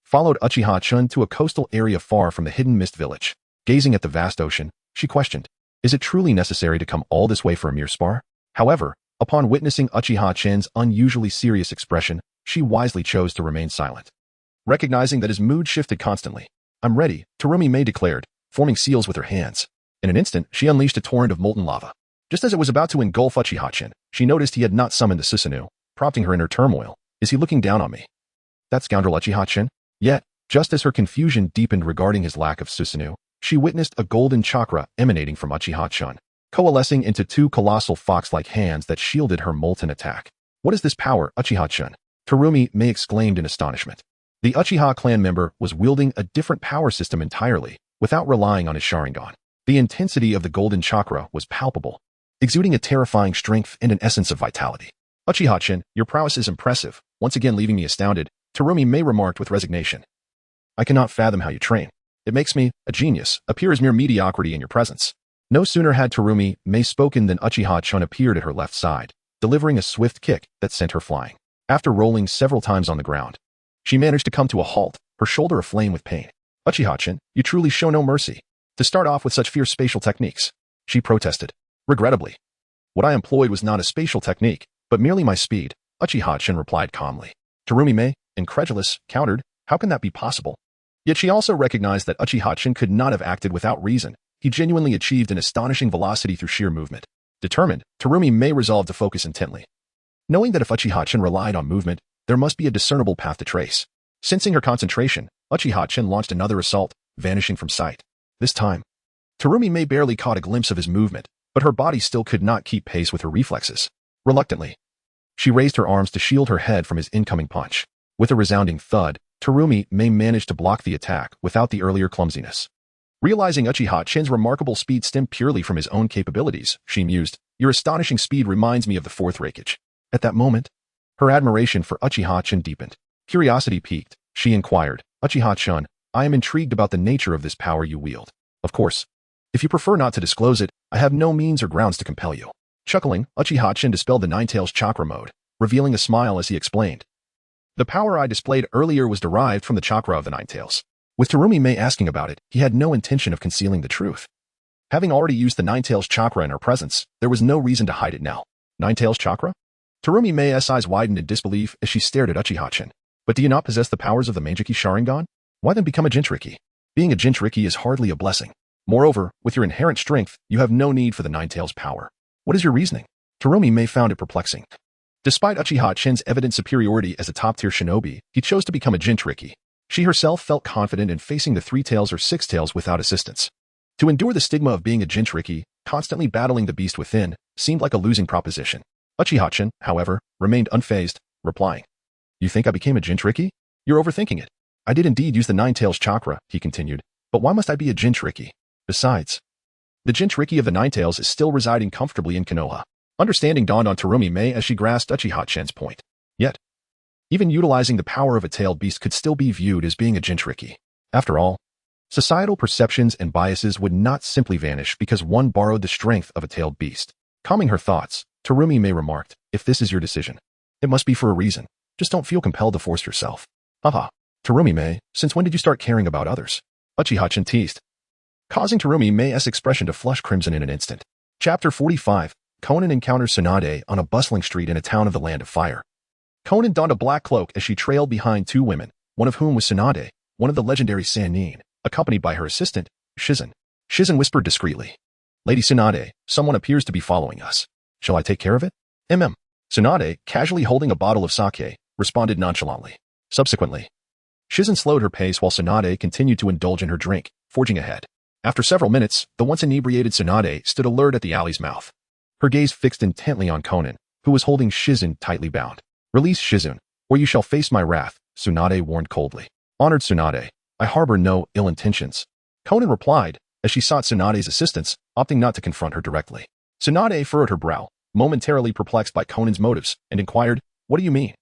followed Uchiha to a coastal area far from the hidden mist village. Gazing at the vast ocean, she questioned, is it truly necessary to come all this way for a mere spar? However, upon witnessing Uchiha-chan's unusually serious expression, she wisely chose to remain silent. Recognizing that his mood shifted constantly, I'm ready, Terumi Mei declared, forming seals with her hands. In an instant, she unleashed a torrent of molten lava. Just as it was about to engulf Uchiha, she noticed he had not summoned the Susanoo, prompting her inner turmoil. Is he looking down on me? That scoundrel Uchiha? Yet, just as her confusion deepened regarding his lack of Susanoo, she witnessed a golden chakra emanating from Uchiha, coalescing into two colossal fox-like hands that shielded her molten attack. What is this power, Uchiha? Terumi Mei exclaimed in astonishment. The Uchiha clan member was wielding a different power system entirely, without relying on his Sharingan. The intensity of the golden chakra was palpable, exuding a terrifying strength and an essence of vitality. Uchiha, your prowess is impressive, once again leaving me astounded, Terumi Mei remarked with resignation. I cannot fathom how you train. It makes me, a genius, appear as mere mediocrity in your presence. No sooner had Terumi Mei spoken than Uchiha appeared at her left side, delivering a swift kick that sent her flying. After rolling several times on the ground, she managed to come to a halt, her shoulder aflame with pain. Uchiha, you truly show no mercy. To start off with such fierce spatial techniques, she protested. Regrettably, what I employed was not a spatial technique, but merely my speed, Uchiha replied calmly. Terumi Mei, incredulous, countered, how can that be possible? Yet she also recognized that Uchiha could not have acted without reason. He genuinely achieved an astonishing velocity through sheer movement. Determined, Terumi Mei resolved to focus intently. Knowing that if Uchiha relied on movement, there must be a discernible path to trace. Sensing her concentration, Uchiha launched another assault, vanishing from sight. This time, Terumi Mei barely caught a glimpse of his movement, but her body still could not keep pace with her reflexes. Reluctantly, she raised her arms to shield her head from his incoming punch. With a resounding thud, Terumi Mei managed to block the attack without the earlier clumsiness. Realizing Uchiha-chan's remarkable speed stemmed purely from his own capabilities, she mused, your astonishing speed reminds me of the fourth Raikage. At that moment, her admiration for Uchiha-chan deepened. Curiosity piqued, she inquired, Uchiha-chan, I am intrigued about the nature of this power you wield. Of course, if you prefer not to disclose it, I have no means or grounds to compel you. Chuckling, Uchiha dispelled the Nine Tails chakra mode, revealing a smile as he explained. The power I displayed earlier was derived from the chakra of the Nine Tails. With Terumi Mei asking about it, he had no intention of concealing the truth. Having already used the Nine Tails chakra in her presence, there was no reason to hide it now. Nine Tails chakra? Terumi Mei's eyes widened in disbelief as she stared at Uchiha. But do you not possess the powers of the Manjiki Sharingan? Why then become a Jinchuriki? Being a Jinchuriki is hardly a blessing. Moreover, with your inherent strength, you have no need for the Nine Tails power. What is your reasoning? Terumi Mei found it perplexing. Despite Uchiha-chan's evident superiority as a top-tier shinobi, he chose to become a Jinchuriki. She herself felt confident in facing the Three Tails or Six Tails without assistance. To endure the stigma of being a Jinchuriki, constantly battling the beast within, seemed like a losing proposition. Uchiha, however, remained unfazed, replying, You think I became a Jinchuriki? You're overthinking it. I did indeed use the Nine Tails chakra, he continued, but why must I be a Jinchuriki? Besides, the Jinchuriki of the Nine Tails is still residing comfortably in Konoha. Understanding dawned on Terumi Mei as she grasped Uchiha-chan's point. Yet, even utilizing the power of a tailed beast could still be viewed as being a Jinchuriki. After all, societal perceptions and biases would not simply vanish because one borrowed the strength of a tailed beast. Calming her thoughts, Terumi Mei remarked, if this is your decision, it must be for a reason. Just don't feel compelled to force yourself. Haha. Terumi Mei, since when did you start caring about others? Uchiha-chan teased, causing Terumi Mei's expression to flush crimson in an instant. Chapter 45. Conan encounters Tsunade on a bustling street in a town of the Land of Fire. Conan donned a black cloak as she trailed behind two women, one of whom was Tsunade, one of the legendary Sannin, accompanied by her assistant, Shizen. Shizen whispered discreetly, "Lady Tsunade, someone appears to be following us. Shall I take care of it?" Tsunade, casually holding a bottle of sake, responded nonchalantly. Subsequently, Shizen slowed her pace while Tsunade continued to indulge in her drink, forging ahead. After several minutes, the once inebriated Tsunade stood alert at the alley's mouth. Her gaze fixed intently on Conan, who was holding Shizen tightly bound. "Release Shizen, or you shall face my wrath," Tsunade warned coldly. "Honored Tsunade, I harbor no ill intentions," Conan replied, as she sought Tsunade's assistance, opting not to confront her directly. Tsunade furrowed her brow, momentarily perplexed by Conan's motives, and inquired, "What do you mean?"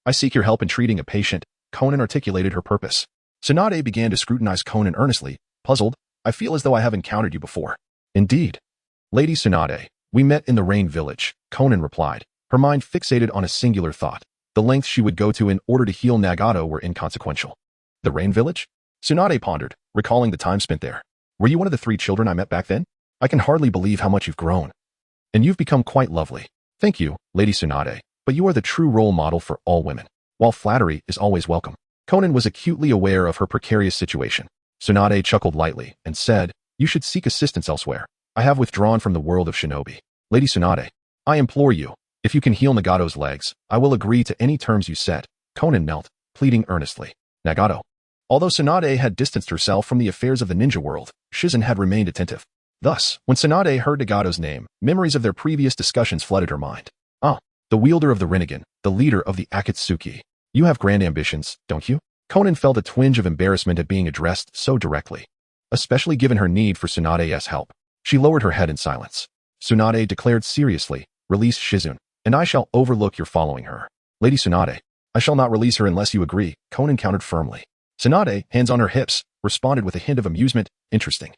"I seek your help in treating a patient," Conan articulated her purpose. Tsunade began to scrutinize Conan earnestly, puzzled. "I feel as though I have encountered you before." "Indeed. Lady Tsunade, we met in the Rain Village," Conan replied, her mind fixated on a singular thought. The lengths she would go to in order to heal Nagato were inconsequential. "The Rain Village?" Tsunade pondered, recalling the time spent there. "Were you one of the 3 children I met back then? I can hardly believe how much you've grown. And you've become quite lovely." "Thank you, Lady Tsunade, but you are the true role model for all women. While flattery is always welcome." Conan was acutely aware of her precarious situation. Tsunade chuckled lightly and said, "You should seek assistance elsewhere. I have withdrawn from the world of shinobi. Lady Tsunade, I implore you, if you can heal Nagato's legs, I will agree to any terms you set." Conan knelt, pleading earnestly. Nagato. Although Tsunade had distanced herself from the affairs of the ninja world, Shizen had remained attentive. Thus, when Tsunade heard Nagato's name, memories of their previous discussions flooded her mind. "Ah, the wielder of the Rinnegan, the leader of the Akatsuki. You have grand ambitions, don't you?" Conan felt a twinge of embarrassment at being addressed so directly, especially given her need for Tsunade's help. She lowered her head in silence. Tsunade declared seriously, "Release Shizen, and I shall overlook your following her." "Lady Tsunade, I shall not release her unless you agree," Conan countered firmly. Tsunade, hands on her hips, responded with a hint of amusement. "Interesting.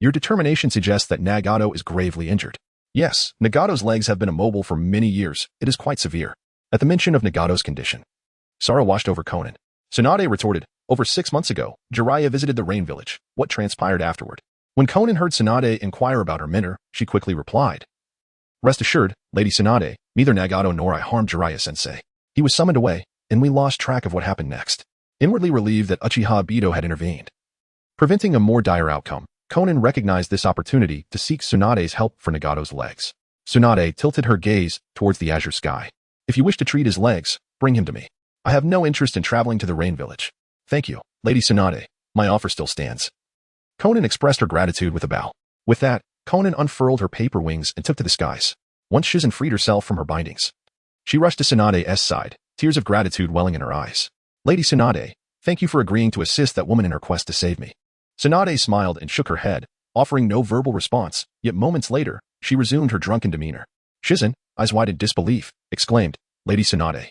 Your determination suggests that Nagato is gravely injured." "Yes, Nagato's legs have been immobile for many years. It is quite severe." At the mention of Nagato's condition, sorrow washed over Conan. Tsunade retorted, "Over 6 months ago, Jiraiya visited the Rain Village. What transpired afterward?" When Conan heard Tsunade inquire about her mentor, she quickly replied, "Rest assured, Lady Tsunade, neither Nagato nor I harmed Jiraiya-sensei. He was summoned away, and we lost track of what happened next." Inwardly relieved that Uchiha Obito had intervened, preventing a more dire outcome, Conan recognized this opportunity to seek Tsunade's help for Nagato's legs. Tsunade tilted her gaze towards the azure sky. "If you wish to treat his legs, bring him to me. I have no interest in traveling to the Rain Village." "Thank you, Lady Tsunade. My offer still stands." Conan expressed her gratitude with a bow. With that, Conan unfurled her paper wings and took to the skies. Once Shizen freed herself from her bindings, she rushed to Tsunade's side, tears of gratitude welling in her eyes. "Lady Tsunade, thank you for agreeing to assist that woman in her quest to save me." Tsunade smiled and shook her head, offering no verbal response, yet moments later, she resumed her drunken demeanor. Shizen, eyes wide in disbelief, exclaimed, "Lady Tsunade,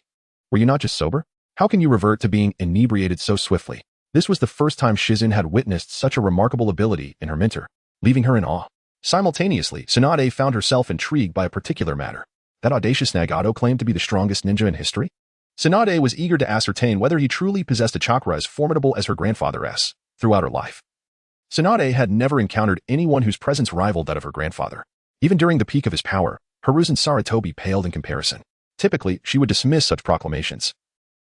were you not just sober? How can you revert to being inebriated so swiftly?" This was the first time Shizen had witnessed such a remarkable ability in her mentor, leaving her in awe. Simultaneously, Tsunade found herself intrigued by a particular matter. That audacious Nagato claimed to be the strongest ninja in history? Tsunade was eager to ascertain whether he truly possessed a chakra as formidable as her grandfather's. Throughout her life, Tsunade had never encountered anyone whose presence rivaled that of her grandfather. Even during the peak of his power, Hiruzen Sarutobi paled in comparison. Typically, she would dismiss such proclamations.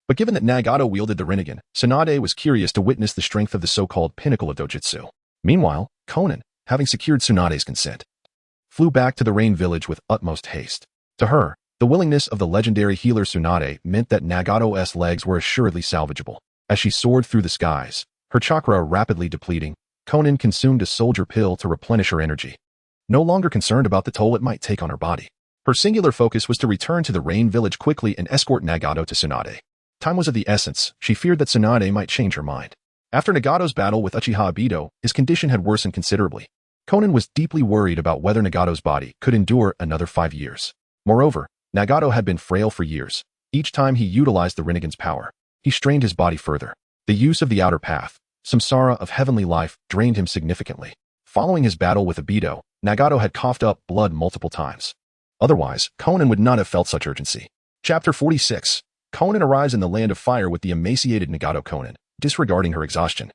But given that Nagato wielded the Rinnegan, Tsunade was curious to witness the strength of the so-called pinnacle of dojutsu. Meanwhile, Conan, having secured Tsunade's consent, flew back to the Rain Village with utmost haste. To her, the willingness of the legendary healer Tsunade meant that Nagato's legs were assuredly salvageable. As she soared through the skies, her chakra rapidly depleting, Conan consumed a soldier pill to replenish her energy. No longer concerned about the toll it might take on her body, her singular focus was to return to the Rain Village quickly and escort Nagato to Tsunade. Time was of the essence. She feared that Tsunade might change her mind. After Nagato's battle with Uchiha Obito, his condition had worsened considerably. Conan was deeply worried about whether Nagato's body could endure another 5 years. Moreover, Nagato had been frail for years. Each time he utilized the Rinnegan's power, he strained his body further. The use of the outer path, samsara of heavenly life, drained him significantly. Following his battle with Obito, Nagato had coughed up blood multiple times. Otherwise, Conan would not have felt such urgency. Chapter 46. Conan arrives in the Land of Fire with the emaciated Nagato. Conan, disregarding her exhaustion,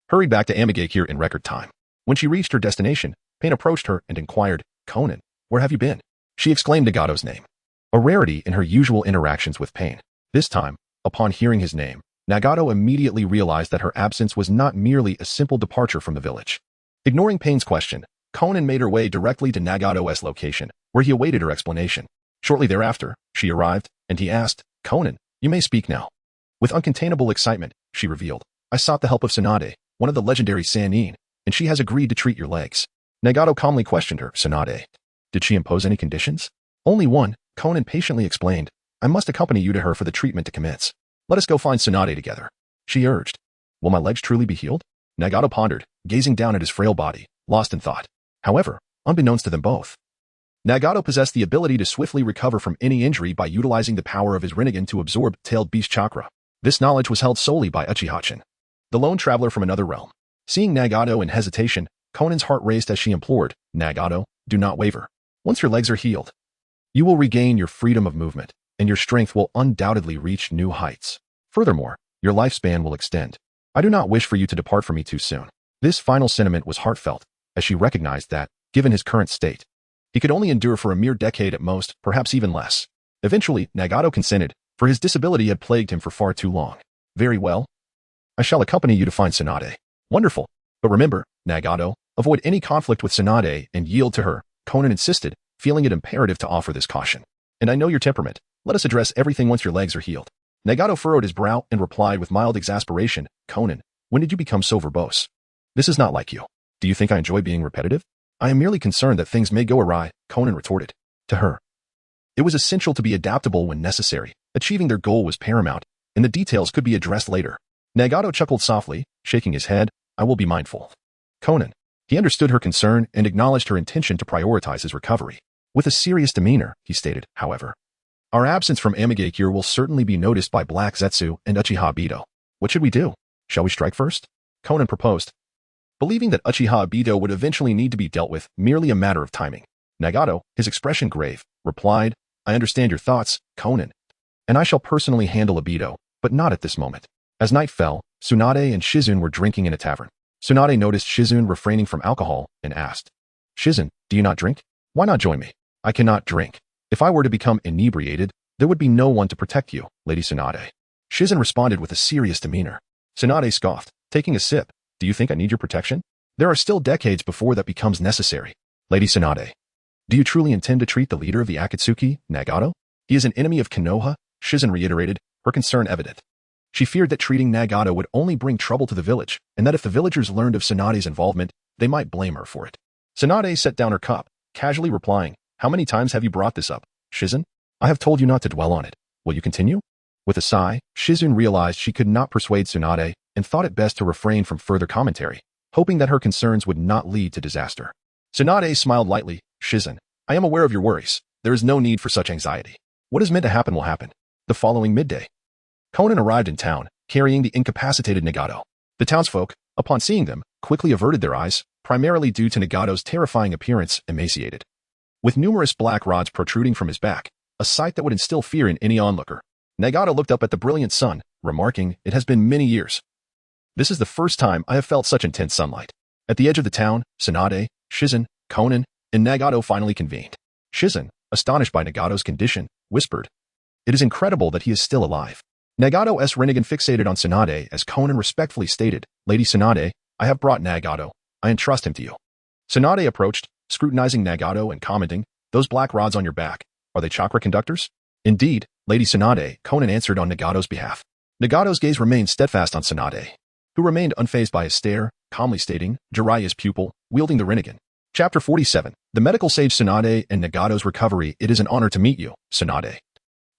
hurried back to Amigakure in record time. When she reached her destination, Pain approached her and inquired, "Conan, where have you been?" She exclaimed Nagato's name, a rarity in her usual interactions with pain. This time, upon hearing his name, Nagato immediately realized that her absence was not merely a simple departure from the village. Ignoring Pain's question, Conan made her way directly to Nagato's location, where he awaited her explanation. Shortly thereafter, she arrived, and he asked, "Conan, you may speak now." With uncontainable excitement, she revealed, "I sought the help of Tsunade, one of the legendary Sannin, and she has agreed to treat your legs." Nagato calmly questioned her, "Tsunade? Did she impose any conditions?" "Only one," Conan patiently explained. "I must accompany you to her for the treatment to commence. Let us go find Tsunade together," she urged. "Will my legs truly be healed?" Nagato pondered, gazing down at his frail body, lost in thought. However, unbeknownst to them both, Nagato possessed the ability to swiftly recover from any injury by utilizing the power of his Rinnegan to absorb tailed beast chakra. This knowledge was held solely by Uchiha, the lone traveler from another realm. Seeing Nagato in hesitation, Conan's heart raced as she implored, "Nagato, do not waver. Once your legs are healed, you will regain your freedom of movement, and your strength will undoubtedly reach new heights. Furthermore, your lifespan will extend. I do not wish for you to depart from me too soon." This final sentiment was heartfelt, as she recognized that, given his current state, he could only endure for a mere decade at most, perhaps even less. Eventually, Nagato consented, for his disability had plagued him for far too long. "Very well. I shall accompany you to find Tsunade." "Wonderful. But remember, Nagato, avoid any conflict with Tsunade and yield to her," Conan insisted, feeling it imperative to offer this caution. "And I know your temperament. Let us address everything once your legs are healed." Nagato furrowed his brow and replied with mild exasperation, "Conan, when did you become so verbose? This is not like you. Do you think I enjoy being repetitive?" "I am merely concerned that things may go awry," Conan retorted. To her, it was essential to be adaptable when necessary. Achieving their goal was paramount, and the details could be addressed later. Nagato chuckled softly, shaking his head. "I will be mindful." Conan. He understood her concern and acknowledged her intention to prioritize his recovery. With a serious demeanor, he stated, however, "Our absence from Amigakure will certainly be noticed by Black Zetsu and Uchiha Obito. What should we do? Shall we strike first?" Conan proposed, believing that Uchiha Obito would eventually need to be dealt with, merely a matter of timing. Nagato, his expression grave, replied, "I understand your thoughts, Conan, and I shall personally handle Obito, but not at this moment." As night fell, Tsunade and Shizune were drinking in a tavern. Tsunade noticed Shizune refraining from alcohol and asked, "Shizune, do you not drink? Why not join me?" "I cannot drink. If I were to become inebriated, there would be no one to protect you, Lady Tsunade." Shizune responded with a serious demeanor. Tsunade scoffed, taking a sip. "Do you think I need your protection? There are still decades before that becomes necessary." "Lady Tsunade, do you truly intend to treat the leader of the Akatsuki, Nagato? He is an enemy of Konoha," Shizune reiterated, her concern evident. She feared that treating Nagato would only bring trouble to the village, and that if the villagers learned of Tsunade's involvement, they might blame her for it. Tsunade set down her cup, casually replying, "How many times have you brought this up, Shizune? I have told you not to dwell on it. Will you continue?" With a sigh, Shizune realized she could not persuade Tsunade and thought it best to refrain from further commentary, hoping that her concerns would not lead to disaster. Tsunade smiled lightly. "Shizune, I am aware of your worries. There is no need for such anxiety. What is meant to happen will happen." The following midday, Conan arrived in town, carrying the incapacitated Nagato. The townsfolk, upon seeing them, quickly averted their eyes, primarily due to Nagato's terrifying appearance, emaciated, with numerous black rods protruding from his back, a sight that would instill fear in any onlooker. Nagato looked up at the brilliant sun, remarking, "It has been many years. This is the first time I have felt such intense sunlight." At the edge of the town, Tsunade, Shizune, Conan, and Nagato finally convened. Shizune, astonished by Nagato's condition, whispered, "It is incredible that he is still alive." Nagato's Rinnegan fixated on Tsunade as Conan respectfully stated, "Lady Tsunade, I have brought Nagato. I entrust him to you." Tsunade approached, scrutinizing Nagato and commenting, "Those black rods on your back, are they chakra conductors?" "Indeed, Lady Tsunade," Conan answered on Nagato's behalf. Nagato's gaze remained steadfast on Tsunade, who remained unfazed by his stare, calmly stating, "Jiraiya's pupil, wielding the Rinnegan." Chapter 47. The medical sage Tsunade and Nagato's recovery. "It is an honor to meet you, Tsunade."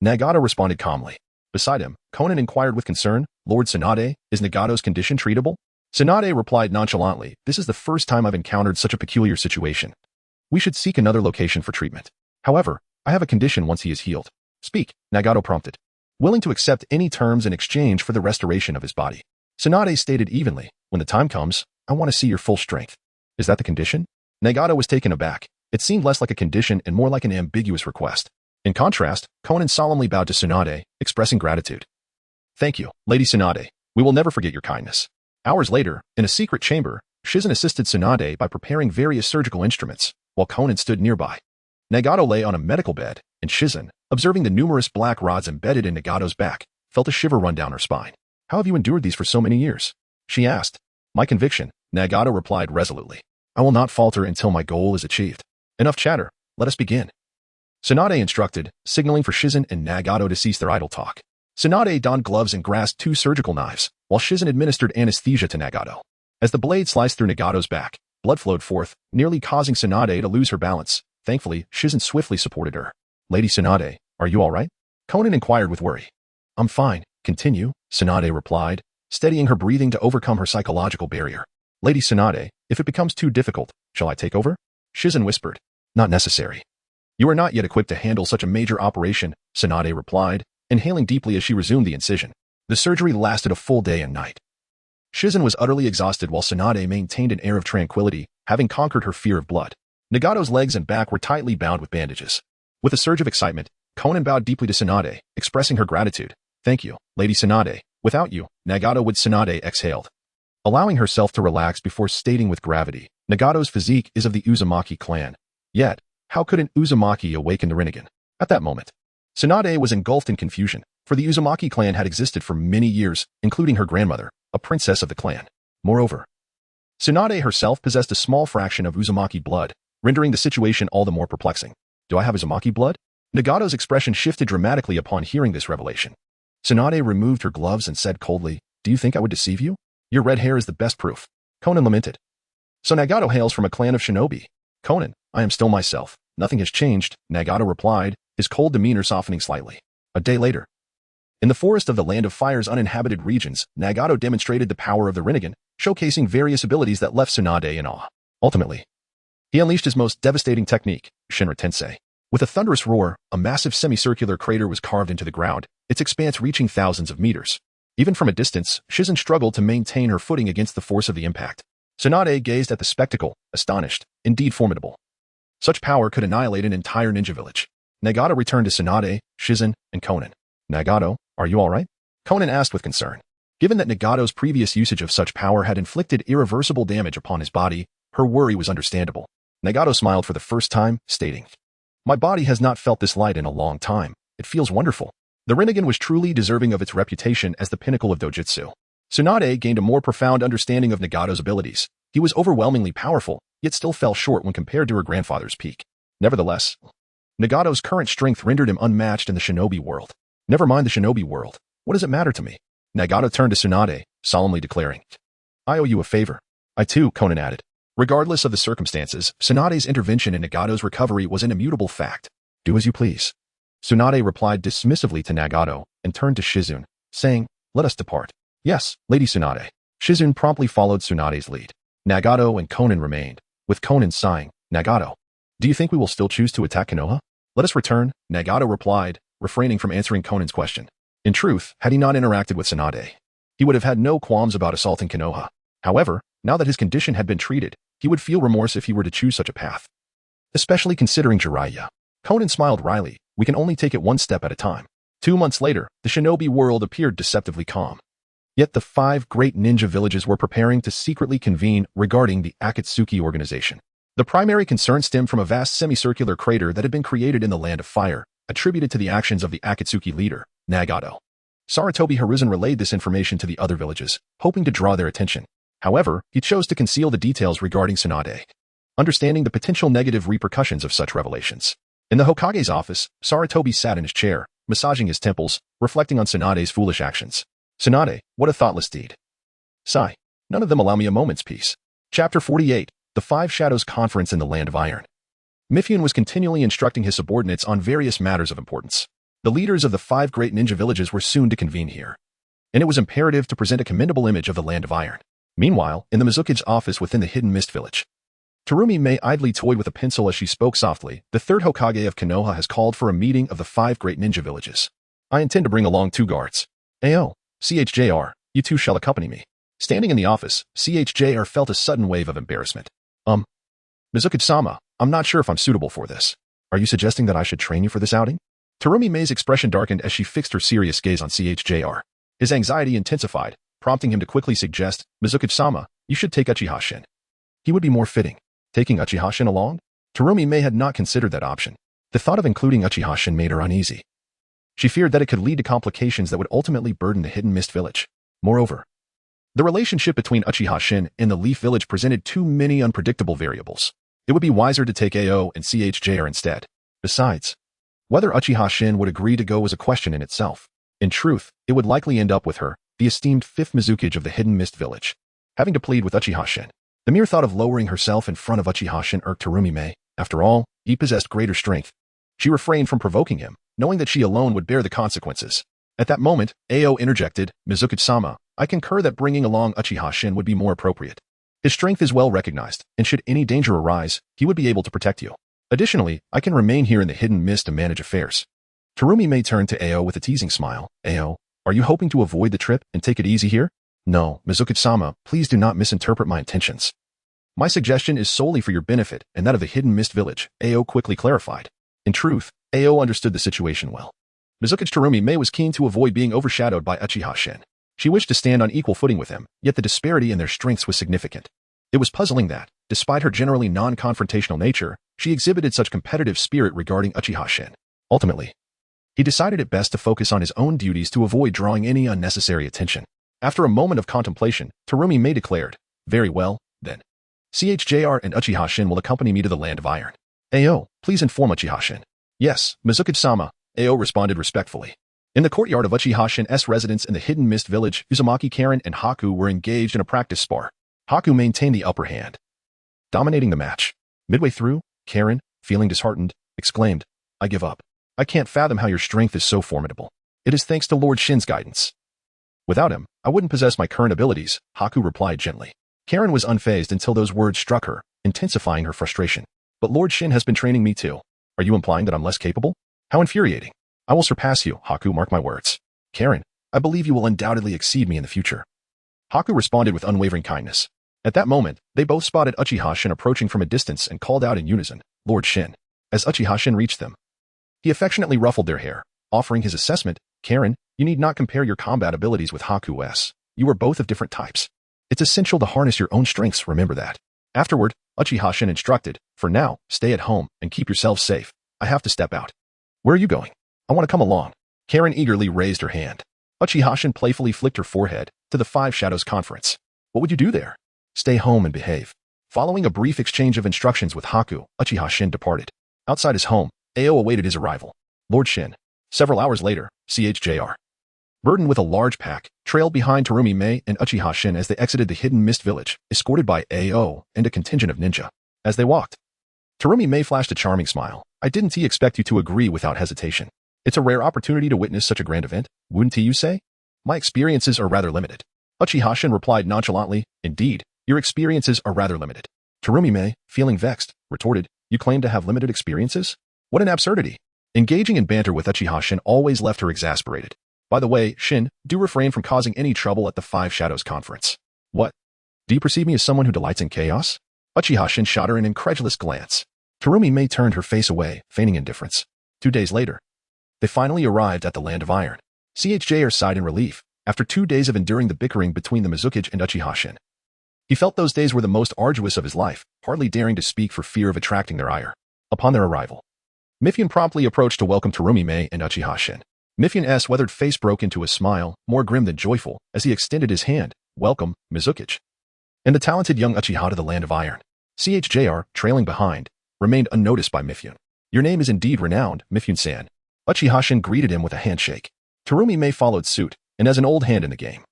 Nagato responded calmly. Beside him, Conan inquired with concern, "Lord Tsunade, is Nagato's condition treatable?" Tsunade replied nonchalantly, "This is the first time I've encountered such a peculiar situation. We should seek another location for treatment. However, I have a condition once he is healed." "Speak," Nagato prompted, willing to accept any terms in exchange for the restoration of his body. Tsunade stated evenly, "When the time comes, I want to see your full strength." "Is that the condition?" Nagato was taken aback. It seemed less like a condition and more like an ambiguous request. In contrast, Conan solemnly bowed to Tsunade, expressing gratitude. "Thank you, Lady Tsunade. We will never forget your kindness." Hours later, in a secret chamber, Shizune assisted Tsunade by preparing various surgical instruments, while Konan stood nearby. Nagato lay on a medical bed, and Shizen, observing the numerous black rods embedded in Nagato's back, felt a shiver run down her spine. How have you endured these for so many years? She asked. My conviction, Nagato replied resolutely. I will not falter until my goal is achieved. Enough chatter, let us begin. Tsunade instructed, signaling for Shizen and Nagato to cease their idle talk. Tsunade donned gloves and grasped 2 surgical knives, while Shizen administered anesthesia to Nagato. As the blade sliced through Nagato's back, blood flowed forth, nearly causing Tsunade to lose her balance. Thankfully, Shizen swiftly supported her. Lady Tsunade, are you all right? Konan inquired with worry. I'm fine, continue, Tsunade replied, steadying her breathing to overcome her psychological barrier. Lady Tsunade, if it becomes too difficult, shall I take over? Shizen whispered. Not necessary. You are not yet equipped to handle such a major operation, Tsunade replied, inhaling deeply as she resumed the incision. The surgery lasted a full day and night. Shizen was utterly exhausted while Tsunade maintained an air of tranquility, having conquered her fear of blood. Nagato's legs and back were tightly bound with bandages. With a surge of excitement, Konan bowed deeply to Tsunade, expressing her gratitude. Thank you, Lady Tsunade. Without you, Nagato would. Tsunade exhaled, allowing herself to relax before stating with gravity, Nagato's physique is of the Uzumaki clan. Yet, how could an Uzumaki awaken the Rinnegan? At that moment, Tsunade was engulfed in confusion, for the Uzumaki clan had existed for many years, including her grandmother, a princess of the clan. Moreover, Tsunade herself possessed a small fraction of Uzumaki blood, rendering the situation all the more perplexing. Do I have Uzumaki blood? Nagato's expression shifted dramatically upon hearing this revelation. Tsunade removed her gloves and said coldly, Do you think I would deceive you? Your red hair is the best proof. Konan lamented. So Nagato hails from a clan of shinobi. Konan, I am still myself. Nothing has changed, Nagato replied, his cold demeanor softening slightly. A day later. In the forest of the Land of Fire's uninhabited regions, Nagato demonstrated the power of the Rinnegan, showcasing various abilities that left Tsunade in awe. Ultimately, he unleashed his most devastating technique, Shinra Tensei. With a thunderous roar, a massive semicircular crater was carved into the ground, its expanse reaching thousands of meters. Even from a distance, Shizen struggled to maintain her footing against the force of the impact. Tsunade gazed at the spectacle, astonished, indeed formidable. Such power could annihilate an entire ninja village. Nagato returned to Tsunade, Shizen, and Konan. Nagato, are you all right? Konan asked with concern. Given that Nagato's previous usage of such power had inflicted irreversible damage upon his body, her worry was understandable. Nagato smiled for the first time, stating, My body has not felt this light in a long time. It feels wonderful. The Rinnegan was truly deserving of its reputation as the pinnacle of dojutsu. Tsunade gained a more profound understanding of Nagato's abilities. He was overwhelmingly powerful, yet still fell short when compared to her grandfather's peak. Nevertheless, Nagato's current strength rendered him unmatched in the shinobi world. Never mind the shinobi world. What does it matter to me? Nagato turned to Tsunade, solemnly declaring, I owe you a favor. I too, Konan added. Regardless of the circumstances, Tsunade's intervention in Nagato's recovery was an immutable fact. Do as you please. Tsunade replied dismissively to Nagato and turned to Shizun, saying, Let us depart. Yes, Lady Tsunade. Shizun promptly followed Tsunade's lead. Nagato and Konan remained, with Konan sighing, Nagato, do you think we will still choose to attack Konoha? Let us return, Nagato replied, refraining from answering Konan's question. In truth, had he not interacted with Tsunade, he would have had no qualms about assaulting Konoha. However, now that his condition had been treated, he would feel remorse if he were to choose such a path. Especially considering Jiraiya. Konan smiled wryly, we can only take it one step at a time. 2 months later, the shinobi world appeared deceptively calm. Yet the 5 great ninja villages were preparing to secretly convene regarding the Akatsuki organization. The primary concern stemmed from a vast semicircular crater that had been created in the Land of Fire, attributed to the actions of the Akatsuki leader, Nagato. Sarutobi Hiruzen relayed this information to the other villages, hoping to draw their attention. However, he chose to conceal the details regarding Tsunade, understanding the potential negative repercussions of such revelations. In the Hokage's office, Sarutobi sat in his chair, massaging his temples, reflecting on Tsunade's foolish actions. Tsunade, what a thoughtless deed. Sigh. None of them allow me a moment's peace. Chapter 48, The 5 Shadows Conference in the Land of Iron. Mifune was continually instructing his subordinates on various matters of importance. The leaders of the 5 great ninja villages were soon to convene here, and it was imperative to present a commendable image of the Land of Iron. Meanwhile, in the Mizukage's office within the Hidden Mist Village, Terumi Mei idly toyed with a pencil as she spoke softly. The 3rd Hokage of Konoha has called for a meeting of the 5 great ninja villages. I intend to bring along 2 guards. Ayo, CHJR, you 2 shall accompany me. Standing in the office, CHJR felt a sudden wave of embarrassment. Mizukage-sama, I'm not sure if I'm suitable for this. Are you suggesting that I should train you for this outing? Terumi Mei's expression darkened as she fixed her serious gaze on CHJR. His anxiety intensified, prompting him to quickly suggest, Mizukage-sama, you should take Uchiha Shin. He would be more fitting. Taking Uchiha Shin along? Terumi Mei had not considered that option. The thought of including Uchiha Shin made her uneasy. She feared that it could lead to complications that would ultimately burden the Hidden Mist Village. Moreover, the relationship between Uchiha Shin and the Leaf Village presented too many unpredictable variables. It would be wiser to take AO and CHJR instead. Besides, whether Uchiha Shin would agree to go was a question in itself. In truth, it would likely end up with her, the esteemed 5th Mizukage of the Hidden Mist Village, having to plead with Uchiha Shin. The mere thought of lowering herself in front of Uchiha Shin irked Terumi Mei. After all, he possessed greater strength. She refrained from provoking him, knowing that she alone would bear the consequences. At that moment, AO interjected, "Mizukage-sama, I concur that bringing along Uchiha Shin would be more appropriate. His strength is well recognized, and should any danger arise, he would be able to protect you. Additionally, I can remain here in the Hidden Mist to manage affairs." Terumi Mei turned to AO with a teasing smile. "AO, are you hoping to avoid the trip and take it easy here?" "No, Mizukage-sama, please do not misinterpret my intentions. My suggestion is solely for your benefit and that of the Hidden Mist Village," AO quickly clarified. In truth, AO understood the situation well. Mizukage Terumi Mei was keen to avoid being overshadowed by Uchiha Shin. She wished to stand on equal footing with him, yet the disparity in their strengths was significant. It was puzzling that, despite her generally non-confrontational nature, she exhibited such competitive spirit regarding Uchiha Shin. Ultimately, he decided it best to focus on his own duties to avoid drawing any unnecessary attention. After a moment of contemplation, Terumi Mei declared, "Very well, then. CHJR and Uchiha Shin will accompany me to the Land of Iron. AO, please inform Uchiha Shin." "Yes, Mizukage-sama," AO responded respectfully. In the courtyard of Uchiha Shin's residence in the Hidden Mist Village, Uzumaki, Karen, and Haku were engaged in a practice spar. Haku maintained the upper hand, dominating the match. Midway through, Karen, feeling disheartened, exclaimed, "I give up. I can't fathom how your strength is so formidable. It is thanks to Lord Shin's guidance." "Without him, I wouldn't possess my current abilities," Haku replied gently. Karen was unfazed until those words struck her, intensifying her frustration. "But Lord Shin has been training me too. Are you implying that I'm less capable? How infuriating. I will surpass you, Haku, mark my words." "Karen, I believe you will undoubtedly exceed me in the future." Haku responded with unwavering kindness. At that moment, they both spotted Uchiha Shin approaching from a distance and called out in unison, "Lord Shin." As Uchiha Shin reached them, he affectionately ruffled their hair, offering his assessment, "Karen, you need not compare your combat abilities with Haku's. You are both of different types. It's essential to harness your own strengths, remember that." Afterward, Uchiha Shin instructed, "For now, stay at home and keep yourselves safe. I have to step out." "Where are you going?" "I want to come along." Karen eagerly raised her hand. Uchiha Shin playfully flicked her forehead, "To the Five Shadows Conference." "What would you do there?" "Stay home and behave." Following a brief exchange of instructions with Haku, Uchiha Shin departed. Outside his home, AO awaited his arrival. Lord Shin. Several hours later, CHJR, burdened with a large pack, trailed behind Terumi Mei and Uchiha Shin as they exited the Hidden Mist Village, escorted by AO and a contingent of ninja. As they walked, Terumi Mei flashed a charming smile. "I didn't expect you to agree without hesitation. It's a rare opportunity to witness such a grand event, wouldn't you say?" "My experiences are rather limited." Uchiha Shin replied nonchalantly, "Indeed, your experiences are rather limited." Terumi Mei, feeling vexed, retorted, "You claim to have limited experiences? What an absurdity." Engaging in banter with Uchiha Shin always left her exasperated. "By the way, Shin, do refrain from causing any trouble at the Five Shadows Conference." "What? Do you perceive me as someone who delights in chaos?" Uchiha Shin shot her an incredulous glance. Terumi Mei turned her face away, feigning indifference. 2 days later, they finally arrived at the Land of Iron. CHJR sighed in relief, after 2 days of enduring the bickering between the Mizukage and Uchiha Shin. He felt those days were the most arduous of his life, hardly daring to speak for fear of attracting their ire. Upon their arrival, Mifune promptly approached to welcome Terumi Mei and Uchiha Shin. Mifune's weathered face broke into a smile, more grim than joyful, as he extended his hand. "Welcome, Mizukage." And the talented young Uchiha to the Land of Iron. CHJR, trailing behind, remained unnoticed by Mifune. "Your name is indeed renowned, Mifune-san." Uchiha Shin greeted him with a handshake. Terumi Mei followed suit, and as an old hand in the game,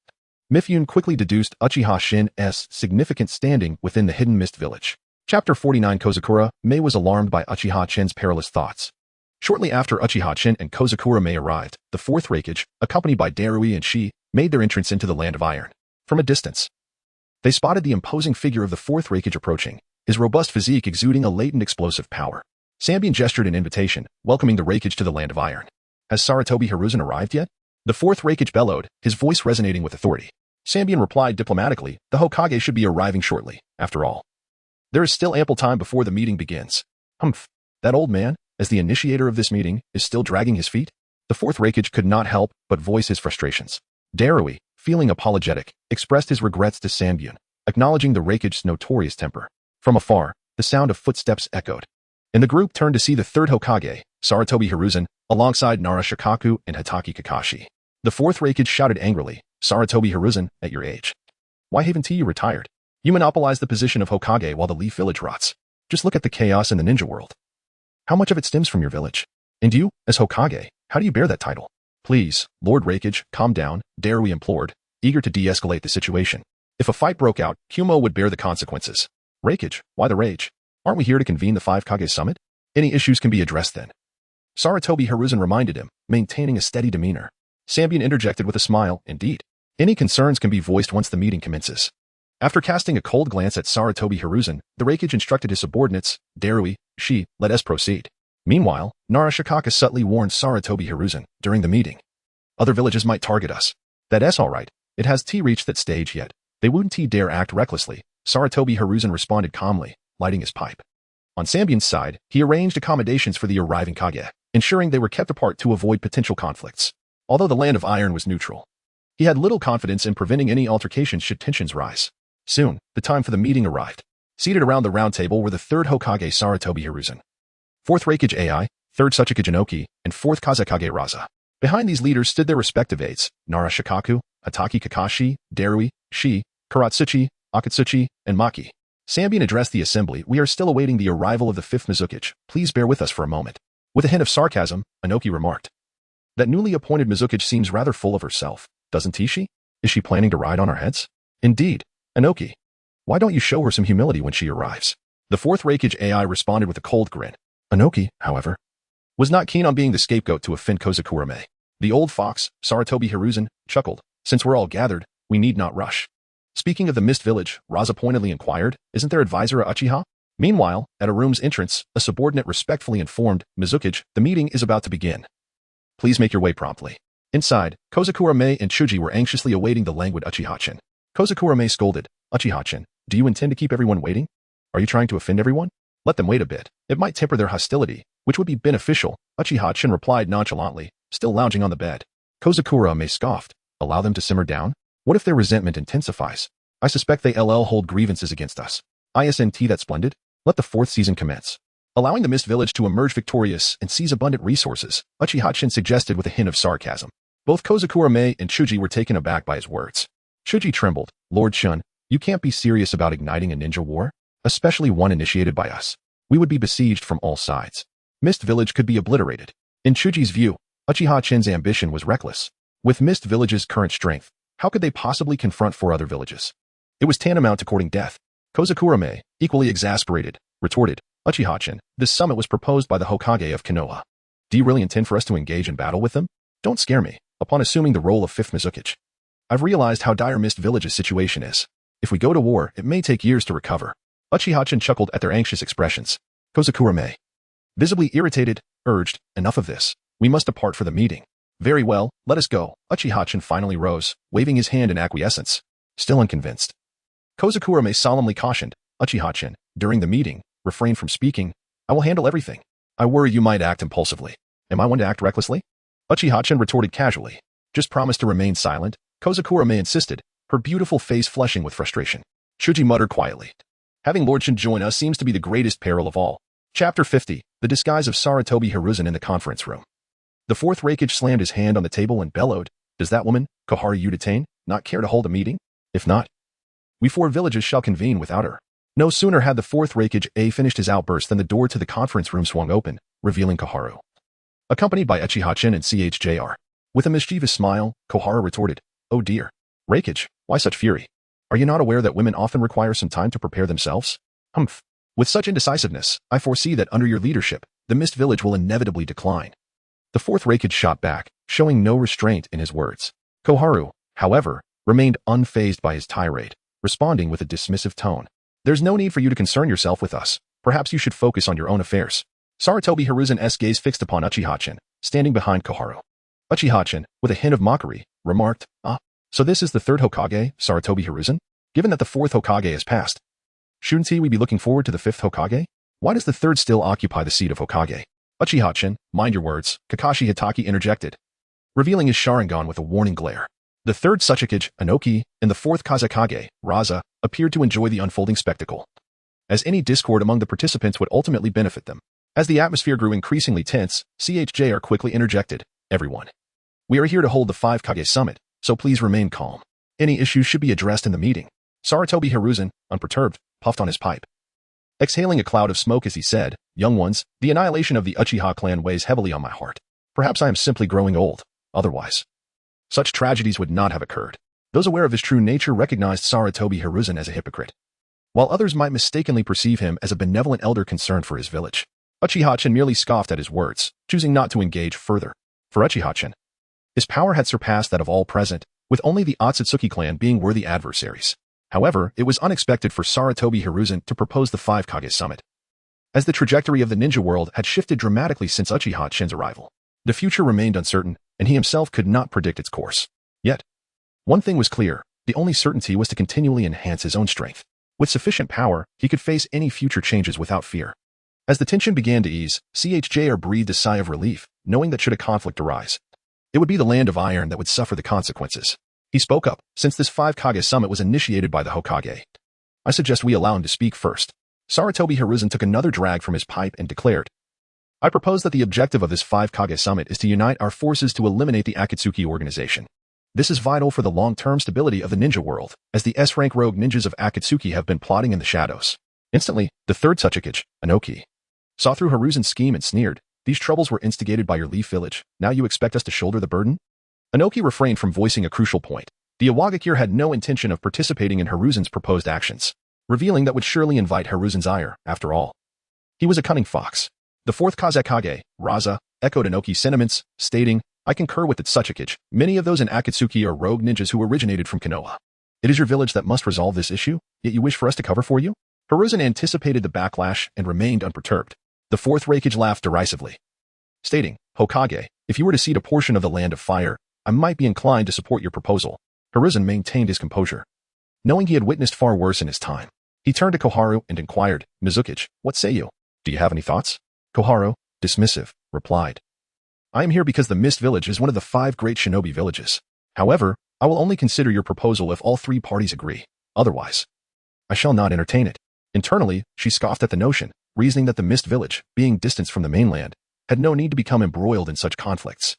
Mifune quickly deduced Uchiha Shin's significant standing within the Hidden Mist Village. Chapter 49. Kozakura Mei was alarmed by Uchiha Chin's perilous thoughts. Shortly after Uchiha Chin and Kozakura Mei arrived, the fourth Raikage, accompanied by Darui and Shi, made their entrance into the Land of Iron. From a distance, they spotted the imposing figure of the fourth Raikage approaching, his robust physique exuding a latent explosive power. Sanbian gestured an invitation, welcoming the Raikage to the Land of Iron. "Has Sarutobi Hiruzen arrived yet?" The fourth Raikage bellowed, his voice resonating with authority. Sanbian replied diplomatically, "The Hokage should be arriving shortly, after all. There is still ample time before the meeting begins." "Humph, that old man, as the initiator of this meeting, is still dragging his feet?" The fourth Raikage could not help but voice his frustrations. Darui, feeling apologetic, expressed his regrets to Sanbian, acknowledging the Raikage's notorious temper. From afar, the sound of footsteps echoed. And the group turned to see the third Hokage, Sarutobi Hiruzen, alongside Nara Shikaku and Hitaki Kakashi. The fourth Raikage shouted angrily, Sarutobi Hiruzen, at your age. Why haven't you retired? You monopolize the position of Hokage while the Leaf Village rots. Just look at the chaos in the ninja world. How much of it stems from your village? And you, as Hokage, how do you bear that title? Please, Lord Raikage, calm down, Darui implored, eager to de-escalate the situation. If a fight broke out, Kumo would bear the consequences. Raikage, why the rage? Aren't we here to convene the Five Kage Summit? Any issues can be addressed then. Sarutobi Hiruzen reminded him, maintaining a steady demeanor. Sambian interjected with a smile, indeed. Any concerns can be voiced once the meeting commences. After casting a cold glance at Sarutobi Hiruzen, the Raikage instructed his subordinates, Darui, Shi, let us proceed. Meanwhile, Nara Shikaka subtly warned Sarutobi Hiruzen during the meeting. Other villages might target us. That's alright. It has reached that stage yet. They wouldn't dare act recklessly. Sarutobi Hiruzen responded calmly, lighting his pipe. On Sambian's side, he arranged accommodations for the arriving Kage, ensuring they were kept apart to avoid potential conflicts. Although the Land of Iron was neutral, he had little confidence in preventing any altercations should tensions rise. Soon, the time for the meeting arrived. Seated around the round table were the third Hokage Sarutobi Hiruzen, fourth Raikage Ai, third Tsuchikage Inoki, and fourth Kazekage Raza. Behind these leaders stood their respective aides, Nara Shikaku, Hitaki Kakashi, Darui, Shi, Karatsuchi, Akatsuki, and Maki. Sambian addressed the assembly. We are still awaiting the arrival of the fifth Mizukage. Please bear with us for a moment. With a hint of sarcasm, Inoki remarked. That newly appointed Mizukage seems rather full of herself, doesn't she? Is she planning to ride on our heads? Indeed. Inoki, why don't you show her some humility when she arrives? The fourth Raikage Ai responded with a cold grin. Inoki, however, was not keen on being the scapegoat to offend Kozakura Mei. The old fox, Sarutobi Hiruzen, chuckled. Since we're all gathered, we need not rush. Speaking of the Mist Village, Raza pointedly inquired, isn't their advisor a Uchiha? Meanwhile, at a room's entrance, a subordinate respectfully informed, Mizukage, the meeting is about to begin. Please make your way promptly. Inside, Kozakura Mei and Chuji were anxiously awaiting the languid Uchiha-chan. Kozakura Mei scolded, Uchiha-chan, do you intend to keep everyone waiting? Are you trying to offend everyone? Let them wait a bit. It might temper their hostility, which would be beneficial, Uchiha-chan replied nonchalantly, still lounging on the bed. Kozakura Mei scoffed, allow them to simmer down? What if their resentment intensifies? I suspect they hold grievances against us. Isn't that splendid? Let the fourth season commence. Allowing the Mist Village to emerge victorious and seize abundant resources, Uchiha-chan suggested with a hint of sarcasm. Both Kozakura Mei and Chuji were taken aback by his words. Chuji trembled. Lord Chun, you can't be serious about igniting a ninja war? Especially one initiated by us. We would be besieged from all sides. Mist Village could be obliterated. In Chuji's view, Uchiha-chan's ambition was reckless. With Mist Village's current strength, how could they possibly confront 4 other villages? It was tantamount to courting death. Kozakura Mei, equally exasperated, retorted, Uchiha-chan, this summit was proposed by the Hokage of Konoha. Do you really intend for us to engage in battle with them? Don't scare me. Upon assuming the role of fifth Mizukage, I've realized how dire Mist Village's situation is. If we go to war, it may take years to recover. Uchiha-chan chuckled at their anxious expressions. Kozakura Mei, visibly irritated, urged, enough of this. We must depart for the meeting. Very well, let us go. Uchiha-chan finally rose, waving his hand in acquiescence. Still unconvinced. Kozakura Mei solemnly cautioned, Uchiha-chan, during the meeting, refrain from speaking. I will handle everything. I worry you might act impulsively. Am I one to act recklessly? Uchiha-chan retorted casually. Just promise to remain silent. Kozakura Mei insisted, her beautiful face flushing with frustration. Chuji muttered quietly. Having Lord Chen join us seems to be the greatest peril of all. Chapter 50, The Disguise of Sarutobi Hiruzen in the Conference Room. The fourth Raikage slammed his hand on the table and bellowed, does that woman, Koharu Uchiha, not care to hold a meeting? If not, we 4 villages shall convene without her. No sooner had the fourth Raikage finished his outburst than the door to the conference room swung open, revealing Koharu. Accompanied by Uchiha-chan and CHJR. With a mischievous smile, Koharu retorted, oh dear. Raikage, why such fury? Are you not aware that women often require some time to prepare themselves? Humph. With such indecisiveness, I foresee that under your leadership, the Mist Village will inevitably decline. The fourth Raikage shot back, showing no restraint in his words. Koharu, however, remained unfazed by his tirade, responding with a dismissive tone. There's no need for you to concern yourself with us. Perhaps you should focus on your own affairs. Sarutobi Hiruzen's gaze fixed upon Uchiha-chan, standing behind Koharu. Uchiha-chan, with a hint of mockery, remarked, so this is the third Hokage, Sarutobi Hiruzen? Given that the fourth Hokage has passed, shouldn't we be looking forward to the fifth Hokage? Why does the third still occupy the seat of Hokage? Uchiha-chan, mind your words, Kakashi Hitaki interjected, revealing his Sharingan with a warning glare. The third Tsuchikage, Inoki, and the fourth Kazekage, Raza, appeared to enjoy the unfolding spectacle, as any discord among the participants would ultimately benefit them. As the atmosphere grew increasingly tense, CHJR quickly interjected, "Everyone. We are here to hold the 5 Kage summit, so please remain calm. Any issues should be addressed in the meeting." Sarutobi Hiruzen, unperturbed, puffed on his pipe. Exhaling a cloud of smoke as he said, "Young ones, the annihilation of the Uchiha clan weighs heavily on my heart. Perhaps I am simply growing old. Otherwise, such tragedies would not have occurred." Those aware of his true nature recognized Sarutobi Hiruzen as a hypocrite, while others might mistakenly perceive him as a benevolent elder concerned for his village. Uchiha-chan merely scoffed at his words, choosing not to engage further. For Uchiha-chan, his power had surpassed that of all present, with only the Akatsuki clan being worthy adversaries. However, it was unexpected for Sarutobi Hiruzen to propose the 5 Kage summit. As the trajectory of the ninja world had shifted dramatically since Uchiha-chan's arrival, the future remained uncertain, and he himself could not predict its course. Yet, one thing was clear, the only certainty was to continually enhance his own strength. With sufficient power, he could face any future changes without fear. As the tension began to ease, CHJR breathed a sigh of relief, knowing that should a conflict arise, it would be the land of iron that would suffer the consequences. He spoke up, "Since this 5 Kage summit was initiated by the Hokage, I suggest we allow him to speak first." Sarutobi Hiruzen took another drag from his pipe and declared, "I propose that the objective of this 5 Kage summit is to unite our forces to eliminate the Akatsuki organization. This is vital for the long-term stability of the ninja world, as the S-rank rogue ninjas of Akatsuki have been plotting in the shadows." Instantly, the third Tsuchikage, Inoki, saw through Hiruzen's scheme and sneered, "These troubles were instigated by your Leaf village. Now you expect us to shoulder the burden?" Inoki refrained from voicing a crucial point. The Iwagakure had no intention of participating in Hiruzen's proposed actions, revealing that would surely invite Hiruzen's ire, after all. He was a cunning fox. The fourth Kazekage, Raza, echoed Inoki's sentiments, stating, "I concur with the Tsuchikage. Many of those in Akatsuki are rogue ninjas who originated from Konoha. It is your village that must resolve this issue, yet you wish for us to cover for you?" Hiruzen anticipated the backlash and remained unperturbed. The fourth Raikage laughed derisively, stating, "Hokage, if you were to cede a portion of the Land of Fire, I might be inclined to support your proposal." Hiruzen maintained his composure, knowing he had witnessed far worse in his time. He turned to Koharu and inquired, "Mizukage, what say you? Do you have any thoughts?" Koharu, dismissive, replied, "I am here because the Mist Village is one of the 5 great shinobi villages. However, I will only consider your proposal if all 3 parties agree. Otherwise, I shall not entertain it." Internally, she scoffed at the notion, reasoning that the Mist Village, being distanced from the mainland, had no need to become embroiled in such conflicts.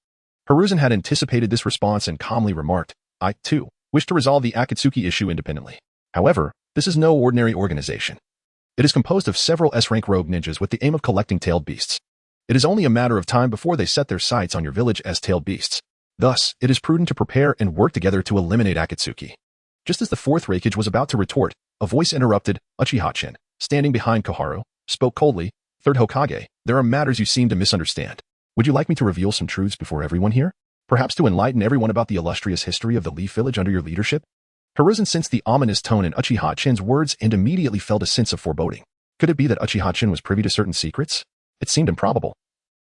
Hiruzen had anticipated this response and calmly remarked, "I, too, wish to resolve the Akatsuki issue independently. However, this is no ordinary organization. It is composed of several S-rank rogue ninjas with the aim of collecting tailed beasts. It is only a matter of time before they set their sights on your village as tailed beasts. Thus, it is prudent to prepare and work together to eliminate Akatsuki." Just as the fourth Raikage was about to retort, a voice interrupted. Uchiha-chan, standing behind Koharu, spoke coldly, "Third Hokage, there are matters you seem to misunderstand. Would you like me to reveal some truths before everyone here? Perhaps to enlighten everyone about the illustrious history of the Leaf Village under your leadership?" Hiruzen sensed the ominous tone in Uchiha-chan's words and immediately felt a sense of foreboding. Could it be that Uchiha-chan was privy to certain secrets? It seemed improbable.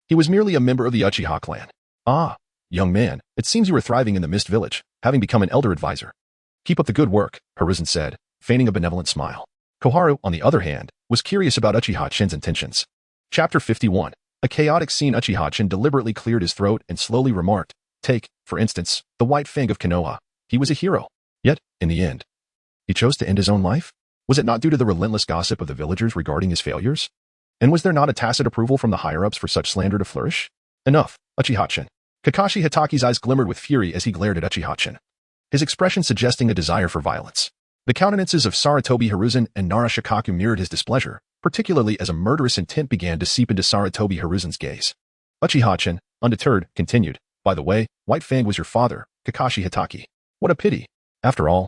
He was merely a member of the Uchiha clan. "Ah, young man, it seems you are thriving in the Mist Village, having become an elder advisor. Keep up the good work," Hiruzen said, feigning a benevolent smile. Koharu, on the other hand, was curious about Uchiha-chan's intentions. Chapter 51. A chaotic scene. Uchiha-chan deliberately cleared his throat and slowly remarked, "Take, for instance, the White Fang of Konoha. He was a hero. Yet, in the end, he chose to end his own life? Was it not due to the relentless gossip of the villagers regarding his failures? And was there not a tacit approval from the higher-ups for such slander to flourish? Enough, Uchiha-chan." Kakashi Hitaki's eyes glimmered with fury as he glared at Uchiha-chan, his expression suggesting a desire for violence. The countenances of Sarutobi Hiruzen and Nara Shikaku mirrored his displeasure, particularly as a murderous intent began to seep into Sarutobi Hiruzen's gaze. Uchiha-chan, undeterred, continued, "By the way, White Fang was your father, Kakashi Hitaki. What a pity. After all,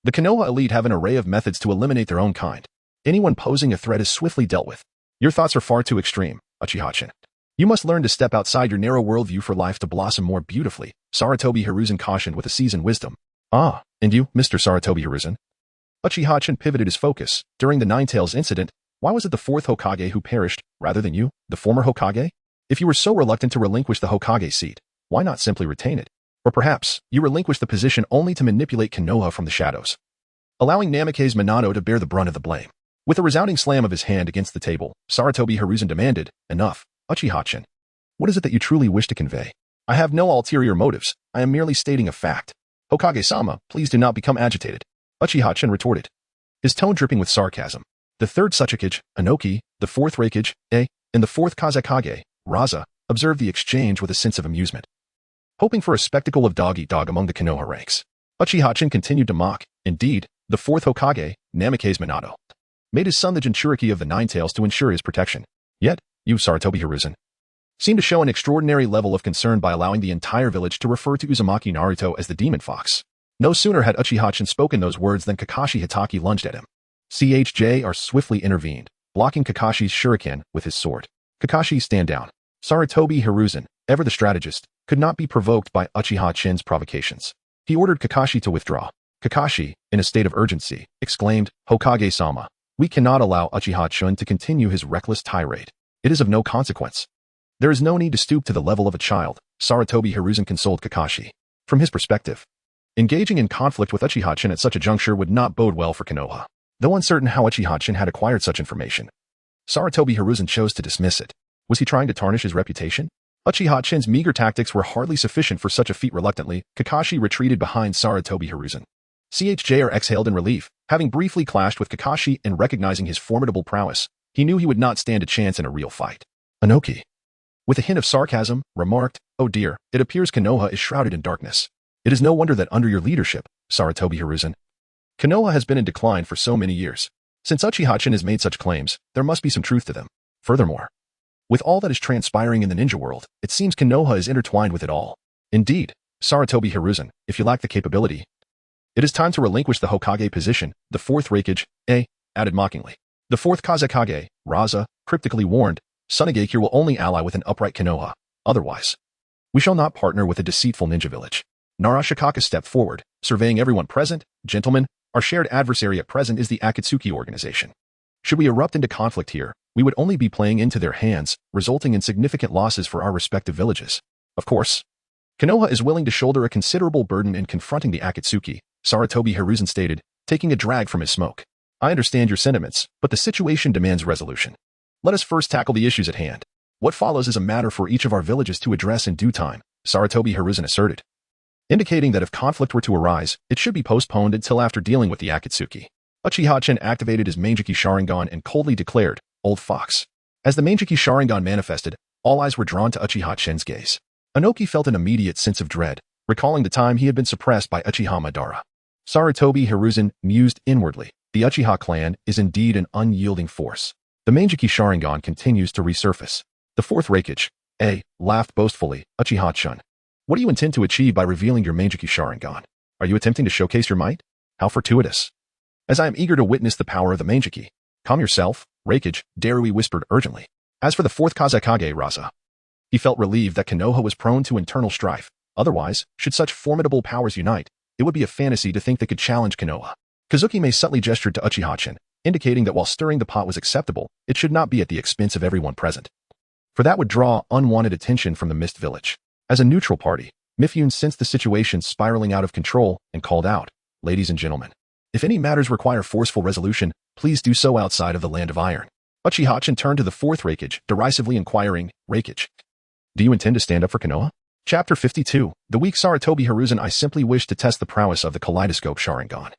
the Konoha elite have an array of methods to eliminate their own kind. Anyone posing a threat is swiftly dealt with. Your thoughts are far too extreme, Uchiha-chan. You must learn to step outside your narrow worldview for life to blossom more beautifully," Sarutobi Hiruzen cautioned with a seasoned wisdom. "Ah, and you, Mr. Sarutobi Hiruzen?" Uchiha-chan pivoted his focus. "During the Ninetales incident, why was it the fourth Hokage who perished, rather than you, the former Hokage? If you were so reluctant to relinquish the Hokage seat, why not simply retain it? Or perhaps, you relinquished the position only to manipulate Konoha from the shadows, allowing Namake's Minato to bear the brunt of the blame." With a resounding slam of his hand against the table, Sarutobi Hiruzen demanded, "Enough, Uchiha-chan. What is it that you truly wish to convey?" "I have no ulterior motives. I am merely stating a fact." "Hokage-sama, please do not become agitated," Uchiha-chan retorted, his tone dripping with sarcasm. The third Tsuchikage, Inoki, the fourth Raikage, and the fourth Kazekage, Raza, observed the exchange with a sense of amusement. Hoping for a spectacle of dog-eat-dog among the Konoha ranks, Uchiha continued to mock. Indeed, the fourth Hokage, Namikaze Minato, made his son the Jinchuriki of the Nine Tails to ensure his protection. Yet, you, Sarutobi Hiruzen, seemed to show an extraordinary level of concern by allowing the entire village to refer to Uzumaki Naruto as the Demon Fox. No sooner had Uchiha spoken those words than Kakashi Hitaki lunged at him. Chjr swiftly intervened, blocking Kakashi's shuriken with his sword. Kakashi, stand down. Sarutobi Hiruzen, ever the strategist, could not be provoked by Uchiha-chen's provocations. He ordered Kakashi to withdraw. Kakashi, in a state of urgency, exclaimed, Hokage-sama, we cannot allow Uchiha-chun to continue his reckless tirade. It is of no consequence. There is no need to stoop to the level of a child, Sarutobi Hiruzen consoled Kakashi. From his perspective, engaging in conflict with Uchiha-chan at such a juncture would not bode well for Konoha. Though uncertain how Uchiha-chan had acquired such information, Sarutobi Hiruzen chose to dismiss it. Was he trying to tarnish his reputation? Uchiha-chan's meager tactics were hardly sufficient for such a feat. Reluctantly, Kakashi retreated behind Sarutobi Hiruzen. Chjr exhaled in relief, having briefly clashed with Kakashi and recognizing his formidable prowess. He knew he would not stand a chance in a real fight. Inoki, with a hint of sarcasm, remarked, oh dear, it appears Konoha is shrouded in darkness. It is no wonder that under your leadership, Sarutobi Hiruzen, Konoha has been in decline for so many years. Since Uchiha-chan has made such claims, there must be some truth to them. Furthermore, with all that is transpiring in the ninja world, it seems Konoha is intertwined with it all. Indeed, Sarutobi Hiruzen, if you lack the capability, it is time to relinquish the Hokage position, the fourth Raikage, added mockingly. The fourth Kazekage, Raza, cryptically warned, Tsunade will only ally with an upright Konoha. Otherwise, we shall not partner with a deceitful ninja village. Narashikaka stepped forward, surveying everyone present. Gentlemen, our shared adversary at present is the Akatsuki organization. Should we erupt into conflict here, we would only be playing into their hands, resulting in significant losses for our respective villages. Of course, Konoha is willing to shoulder a considerable burden in confronting the Akatsuki, Sarutobi Hiruzen stated, taking a drag from his smoke. I understand your sentiments, but the situation demands resolution. Let us first tackle the issues at hand. What follows is a matter for each of our villages to address in due time, Sarutobi Hiruzen asserted, indicating that if conflict were to arise, it should be postponed until after dealing with the Akatsuki. Uchiha-chan activated his Manjiki Sharingan and coldly declared, Old Fox. As the Manjiki Sharingan manifested, all eyes were drawn to Uchiha-chan's gaze. Inoki felt an immediate sense of dread, recalling the time he had been suppressed by Uchiha Madara. Sarutobi Hiruzen mused inwardly. The Uchiha clan is indeed an unyielding force. The Manjiki Sharingan continues to resurface. The fourth Raikage, laughed boastfully, Uchiha-chan. What do you intend to achieve by revealing your Manjiki Sharingan? Are you attempting to showcase your might? How fortuitous. As I am eager to witness the power of the Manjiki. Calm yourself, Raikage, Darui whispered urgently. As for the fourth Kazekage, Raza, he felt relieved that Konoha was prone to internal strife. Otherwise, should such formidable powers unite, it would be a fantasy to think they could challenge Konoha. Kazuki-mei subtly gestured to Uchiha-chan, indicating that while stirring the pot was acceptable, it should not be at the expense of everyone present. For that would draw unwanted attention from the Mist Village. As a neutral party, Mifune sensed the situation spiraling out of control and called out, Ladies and gentlemen, if any matters require forceful resolution, please do so outside of the Land of Iron. Uchiha-chan turned to the fourth Raikage, derisively inquiring, Raikage, do you intend to stand up for Konoha? Chapter 52, The weak Sarutobi Hiruzen. I simply wish to test the prowess of the Kaleidoscope Sharingan,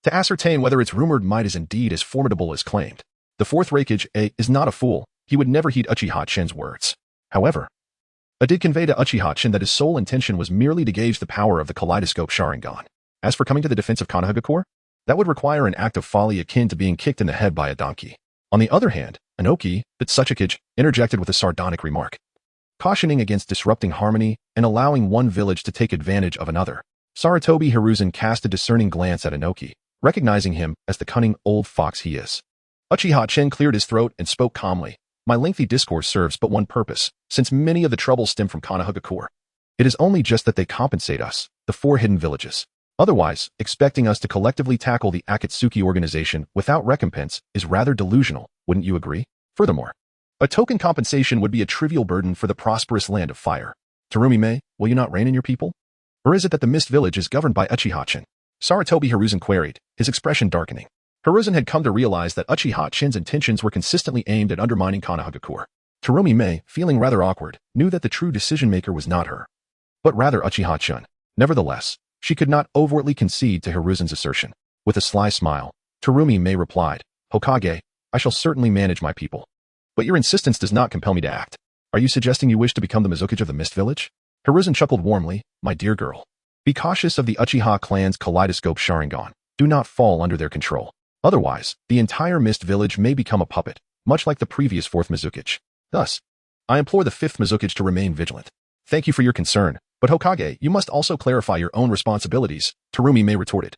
to ascertain whether its rumored might is indeed as formidable as claimed. The fourth Raikage, is not a fool. He would never heed Uchiha-chan's words. However, I did convey to Uchiha-chan that his sole intention was merely to gauge the power of the Kaleidoscope Sharingan. As for coming to the defense of Konohagakure, that would require an act of folly akin to being kicked in the head by a donkey. On the other hand, Inoki, Bitsukage, interjected with a sardonic remark, cautioning against disrupting harmony and allowing one village to take advantage of another. Sarutobi Hiruzen cast a discerning glance at Inoki, recognizing him as the cunning old fox he is. Uchiha-chan cleared his throat and spoke calmly. My lengthy discourse serves but one purpose, since many of the troubles stem from Konohagakure. It is only just that they compensate us, the four hidden villages. Otherwise, expecting us to collectively tackle the Akatsuki organization without recompense is rather delusional, wouldn't you agree? Furthermore, a token compensation would be a trivial burden for the prosperous Land of Fire. Terumi-mei, will you not rein in your people? Or is it that the Mist Village is governed by Uchiha-chan? Sarutobi Hiruzen queried, his expression darkening. Hiruzen had come to realize that Uchiha-chan's intentions were consistently aimed at undermining Konohagakure. Terumi-mei, feeling rather awkward, knew that the true decision-maker was not her, but rather Uchiha-chan. Nevertheless, she could not overtly concede to Hiruzen's assertion. With a sly smile, Terumi-mei replied, Hokage, I shall certainly manage my people. But your insistence does not compel me to act. Are you suggesting you wish to become the Mizukage of the Mist Village? Hiruzen chuckled warmly. My dear girl. Be cautious of the Uchiha clan's kaleidoscope Sharingan. Do not fall under their control. Otherwise, the entire Mist Village may become a puppet, much like the previous 4th Mizukage. Thus, I implore the 5th Mizukage to remain vigilant. Thank you for your concern, but Hokage, you must also clarify your own responsibilities, Terumi Mei retorted.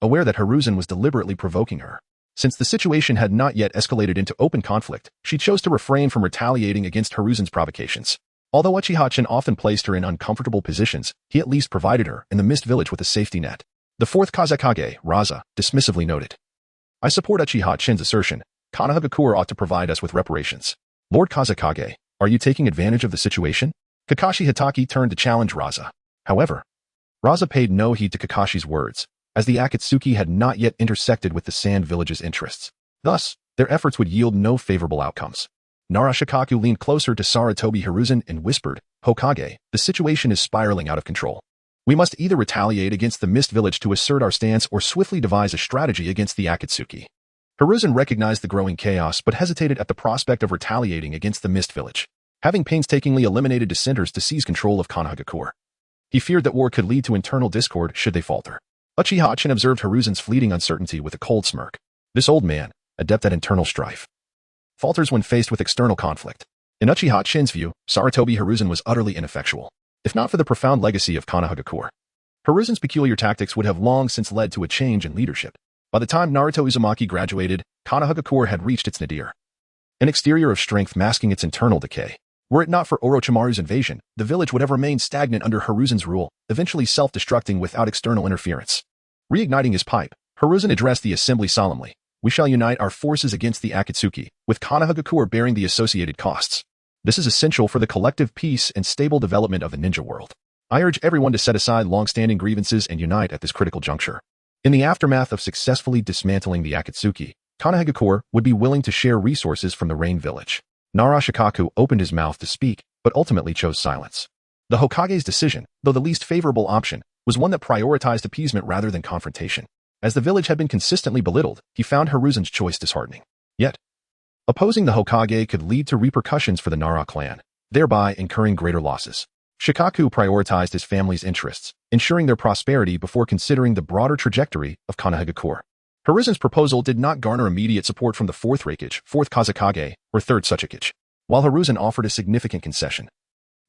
Aware that Hiruzen was deliberately provoking her. Since the situation had not yet escalated into open conflict, she chose to refrain from retaliating against Hiruzen's provocations. Although Uchiha-chan often placed her in uncomfortable positions, he at least provided her in the Mist Village with a safety net. The 4th Kazekage, Raza, dismissively noted. I support Uchiha-chan's assertion. Konoha ought to provide us with reparations. Lord Kazekage, are you taking advantage of the situation? Kakashi Hitaki turned to challenge Raza. However, Raza paid no heed to Kakashi's words, as the Akatsuki had not yet intersected with the Sand Village's interests. Thus, their efforts would yield no favorable outcomes. Narashikaku leaned closer to Sarutobi Hiruzen and whispered, Hokage, the situation is spiraling out of control. We must either retaliate against the Mist Village to assert our stance or swiftly devise a strategy against the Akatsuki. Hiruzen recognized the growing chaos but hesitated at the prospect of retaliating against the Mist Village, having painstakingly eliminated dissenters to seize control of Konoha. He feared that war could lead to internal discord should they falter. Uchiha-chan observed Hiruzen's fleeting uncertainty with a cold smirk. This old man, adept at internal strife, falters when faced with external conflict. In Uchiha-chan's view, Sarutobi Hiruzen was utterly ineffectual, if not for the profound legacy of Konoha. Hiruzen's peculiar tactics would have long since led to a change in leadership. By the time Naruto Uzumaki graduated, Konoha had reached its nadir, an exterior of strength masking its internal decay. Were it not for Orochimaru's invasion, the village would have remained stagnant under Hiruzen's rule, eventually self-destructing without external interference. Reigniting his pipe, Hiruzen addressed the assembly solemnly. We shall unite our forces against the Akatsuki, with Konoha bearing the associated costs. This is essential for the collective peace and stable development of the ninja world. I urge everyone to set aside long-standing grievances and unite at this critical juncture. In the aftermath of successfully dismantling the Akatsuki, Konoha would be willing to share resources from the Rain Village. Narashikaku opened his mouth to speak, but ultimately chose silence. The Hokage's decision, though the least favorable option, was one that prioritized appeasement rather than confrontation. As the village had been consistently belittled, he found Hiruzen's choice disheartening. Yet, opposing the Hokage could lead to repercussions for the Nara clan, thereby incurring greater losses. Shikaku prioritized his family's interests, ensuring their prosperity before considering the broader trajectory of Konoha. Hiruzen's proposal did not garner immediate support from the 4th Raikage, 4th Kazekage, or 3rd Tsuchikage, while Hiruzen offered a significant concession.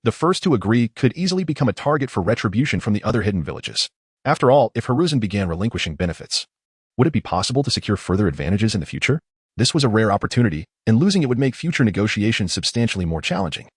The first to agree could easily become a target for retribution from the other hidden villages. After all, if Hiruzen began relinquishing benefits, would it be possible to secure further advantages in the future? This was a rare opportunity, and losing it would make future negotiations substantially more challenging.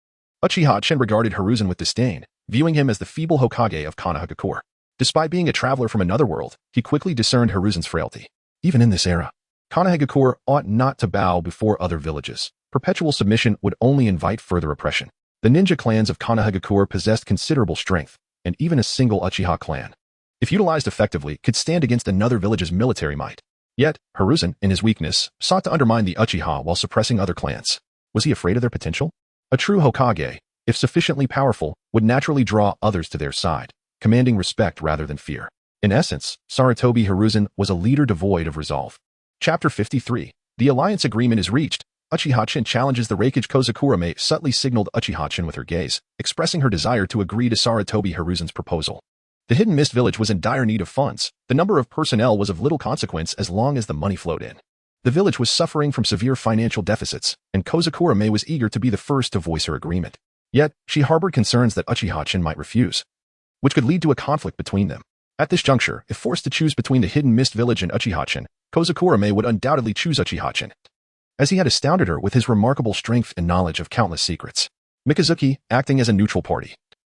Uchiha-chen regarded Hiruzen with disdain, viewing him as the feeble Hokage of Konoha. Despite being a traveler from another world, he quickly discerned Hiruzen's frailty. Even in this era, Konoha ought not to bow before other villages. Perpetual submission would only invite further oppression. The ninja clans of Konoha possessed considerable strength, and even a single Uchiha clan, if utilized effectively, could stand against another village's military might. Yet, Hiruzen, in his weakness, sought to undermine the Uchiha while suppressing other clans. Was he afraid of their potential? A true Hokage, if sufficiently powerful, would naturally draw others to their side, commanding respect rather than fear. In essence, Sarutobi Hiruzen was a leader devoid of resolve. Chapter 53. The alliance agreement is reached. Uchiha-chan challenges the Raikage. Kozakura-me subtly signaled Uchiha-chan with her gaze, expressing her desire to agree to Sarutobi Hiruzen's proposal. The hidden Mist Village was in dire need of funds. The number of personnel was of little consequence as long as the money flowed in. The village was suffering from severe financial deficits, and Kozakura-me was eager to be the first to voice her agreement. Yet, she harbored concerns that Uchiha-chan might refuse, which could lead to a conflict between them. At this juncture, if forced to choose between the hidden Mist Village and Uchiha-chan, Kozakura-me would undoubtedly choose Uchiha-chan, as he had astounded her with his remarkable strength and knowledge of countless secrets. Mikazuki, acting as a neutral party,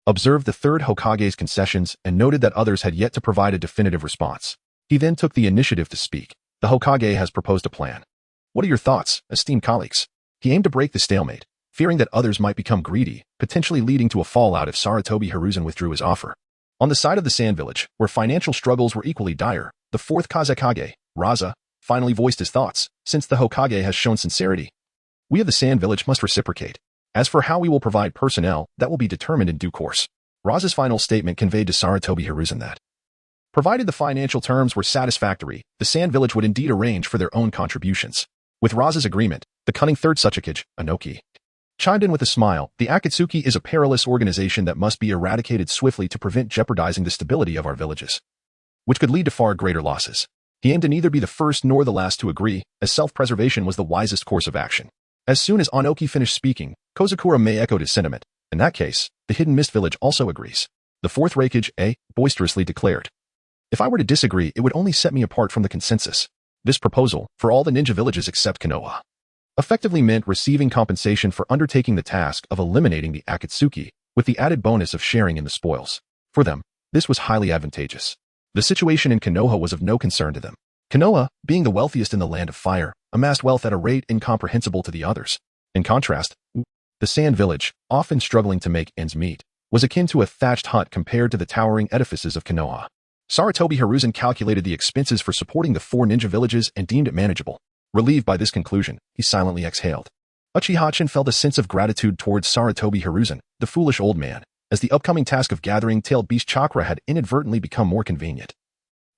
observed the 3rd Hokage's concessions and noted that others had yet to provide a definitive response. He then took the initiative to speak. The Hokage has proposed a plan. What are your thoughts, esteemed colleagues? He aimed to break the stalemate, fearing that others might become greedy, potentially leading to a fallout if Sarutobi Hiruzen withdrew his offer. On the side of the Sand Village, where financial struggles were equally dire, the 4th Kazekage, Raza, finally voiced his thoughts. Since the Hokage has shown sincerity, we of the Sand Village must reciprocate. As for how we will provide personnel, that will be determined in due course. Raza's final statement conveyed to Sarutobi Hiruzen that, provided the financial terms were satisfactory, the Sand Village would indeed arrange for their own contributions. With Raza's agreement, The cunning third Suchikage, Anoki, chimed in with a smile. The Akatsuki is a perilous organization that must be eradicated swiftly to prevent jeopardizing the stability of our villages, which could lead to far greater losses. He aimed to neither be the first nor the last to agree, as self-preservation was the wisest course of action. As soon as Anoki finished speaking, Kozakura Mei echoed his sentiment. In that case, the Hidden Mist Village also agrees. The fourth Raikage, boisterously declared. If I were to disagree, it would only set me apart from the consensus. This proposal, for all the ninja villages except Konoha, effectively meant receiving compensation for undertaking the task of eliminating the Akatsuki, with the added bonus of sharing in the spoils. For them, this was highly advantageous. The situation in Konoha was of no concern to them. Konoha, being the wealthiest in the Land of Fire, amassed wealth at a rate incomprehensible to the others. In contrast, the Sand Village, often struggling to make ends meet, was akin to a thatched hut compared to the towering edifices of Konoha. Sarutobi Hiruzen calculated the expenses for supporting the 4 ninja villages and deemed it manageable. Relieved by this conclusion, he silently exhaled. Uchiha-chan felt a sense of gratitude towards Sarutobi Hiruzen, the foolish old man, as the upcoming task of gathering tailed beast chakra had inadvertently become more convenient,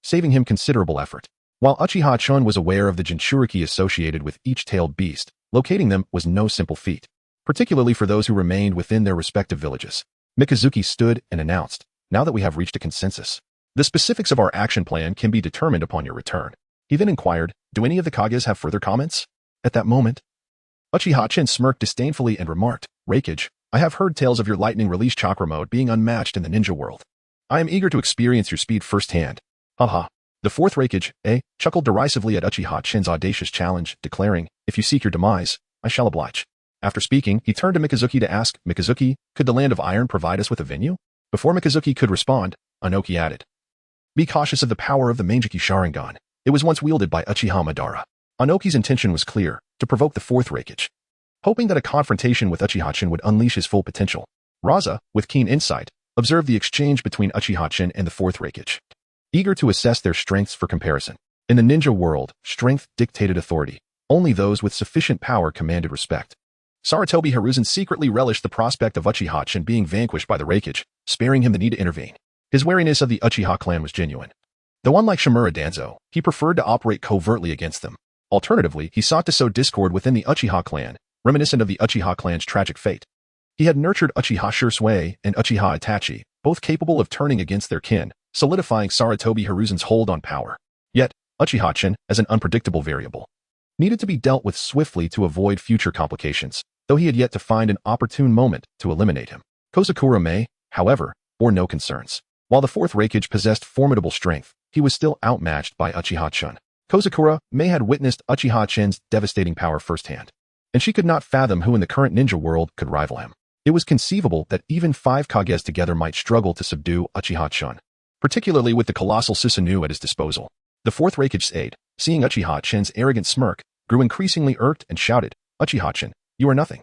saving him considerable effort. While Uchiha-chan was aware of the Jinchuriki associated with each tailed beast, locating them was no simple feat, particularly for those who remained within their respective villages. Mikazuki stood and announced, now that we have reached a consensus, the specifics of our action plan can be determined upon your return. He then inquired, do any of the Kages have further comments? At that moment, Uchiha-chan smirked disdainfully and remarked, Raikage, I have heard tales of your lightning release chakra mode being unmatched in the ninja world. I am eager to experience your speed firsthand. Haha. The fourth Raikage, chuckled derisively at Uchiha-chan's audacious challenge, declaring, if you seek your demise, I shall oblige. After speaking, he turned to Mikazuki to ask, Mikazuki, could the Land of Iron provide us with a venue? Before Mikazuki could respond, Anoki added, be cautious of the power of the Manjiki Sharingan. It was once wielded by Uchiha Madara. Anoki's intention was clear, to provoke the fourth Raikage, hoping that a confrontation with Uchiha-chan would unleash his full potential. Raza, with keen insight, observed the exchange between Uchiha-chan and the fourth Raikage, eager to assess their strengths for comparison. In the ninja world, strength dictated authority. Only those with sufficient power commanded respect. Sarutobi Hiruzen secretly relished the prospect of Uchiha-chan being vanquished by the Raikage, sparing him the need to intervene. His wariness of the Uchiha clan was genuine. Though unlike Shimura Danzo, he preferred to operate covertly against them. Alternatively, he sought to sow discord within the Uchiha clan, reminiscent of the Uchiha clan's tragic fate. He had nurtured Uchiha Shursui and Uchiha Itachi, both capable of turning against their kin, solidifying Sarutobi Hiruzen's hold on power. Yet, Uchiha-chan, as an unpredictable variable, needed to be dealt with swiftly to avoid future complications, though he had yet to find an opportune moment to eliminate him. Kozakura Mei, however, bore no concerns. While the fourth Raikage possessed formidable strength, he was still outmatched by Uchiha-chan. Kozakura Mei had witnessed Uchiha-chan's devastating power firsthand, and she could not fathom who in the current ninja world could rival him. It was conceivable that even 5 Kages together might struggle to subdue Uchiha-chan, particularly with the colossal Susanoo at his disposal. The fourth Raikage's aide, seeing Uchiha-chan's arrogant smirk, grew increasingly irked and shouted, Uchiha-chan, you are nothing.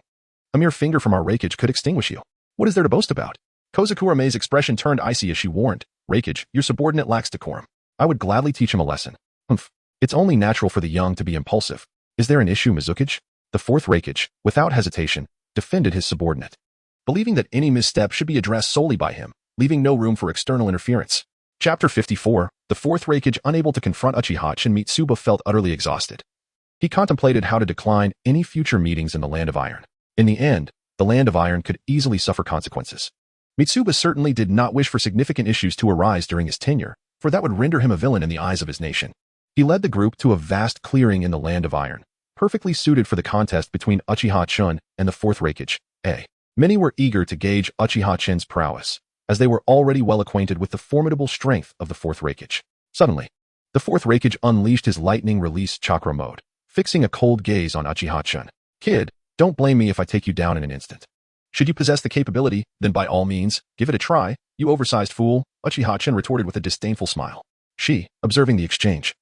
A mere finger from our Raikage could extinguish you. What is there to boast about? Kozakura Mei's expression turned icy as she warned, Raikage, your subordinate lacks decorum. I would gladly teach him a lesson. Humph. It's only natural for the young to be impulsive. Is there an issue, Mizukage? The fourth Raikage, without hesitation, defended his subordinate, believing that any misstep should be addressed solely by him, leaving no room for external interference. Chapter 54, the fourth Raikage, unable to confront Uchiha-chan, Mitsuba felt utterly exhausted. He contemplated how to decline any future meetings in the Land of Iron. In the end, the Land of Iron could easily suffer consequences. Mitsuba certainly did not wish for significant issues to arise during his tenure, for that would render him a villain in the eyes of his nation. He led the group to a vast clearing in the Land of Iron, perfectly suited for the contest between Uchiha-chan and the fourth Raikage. Many were eager to gauge Uchiha-chan's prowess, as they were already well acquainted with the formidable strength of the fourth Raikage. Suddenly, the fourth Raikage unleashed his lightning release chakra mode, fixing a cold gaze on Uchiha-chan. Kid, don't blame me if I take you down in an instant. Should you possess the capability, then by all means, give it a try, you oversized fool, Uchiha-chan retorted with a disdainful smile. She, observing the exchange,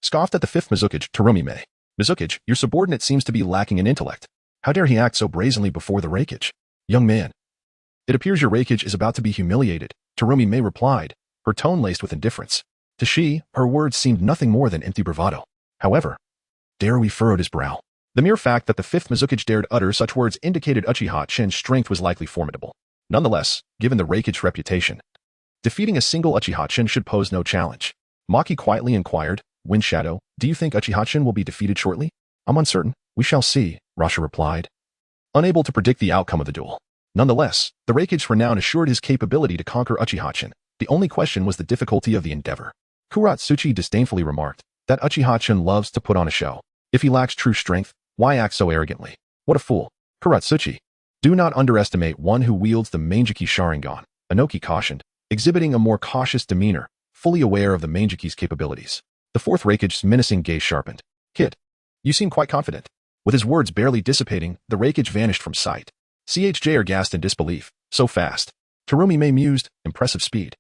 scoffed at the fifth Mizukage, Terumi Mei. Mizukage, your subordinate seems to be lacking in intellect. How dare he act so brazenly before the Raikage? Young man, it appears your Raikage is about to be humiliated, Terumi Mei replied, her tone laced with indifference. To she, her words seemed nothing more than empty bravado. However, Darui furrowed his brow. The mere fact that the fifth Mizukage dared utter such words indicated Uchiha-chan's strength was likely formidable. Nonetheless, given the Raikage's reputation, defeating a single Uchiha-chan should pose no challenge. Maki quietly inquired, Wind Shadow, do you think Uchiha-chan will be defeated shortly? I'm uncertain. We shall see, Rasha replied, unable to predict the outcome of the duel. Nonetheless, the Raikage's renown assured his capability to conquer Uchiha-chan. The only question was the difficulty of the endeavor. Kuratsuchi disdainfully remarked that Uchiha-chan loves to put on a show. If he lacks true strength, why act so arrogantly? What a fool. Kuratsuchi. Do not underestimate one who wields the Mangekyou Sharingan, Inoki cautioned, exhibiting a more cautious demeanor, fully aware of the Mangekyou's capabilities. The fourth Raikage's menacing gaze sharpened. Kid, you seem quite confident. With his words barely dissipating, the Raikage vanished from sight. CHJ gasped in disbelief. So fast. Terumi Mei mused, impressive speed.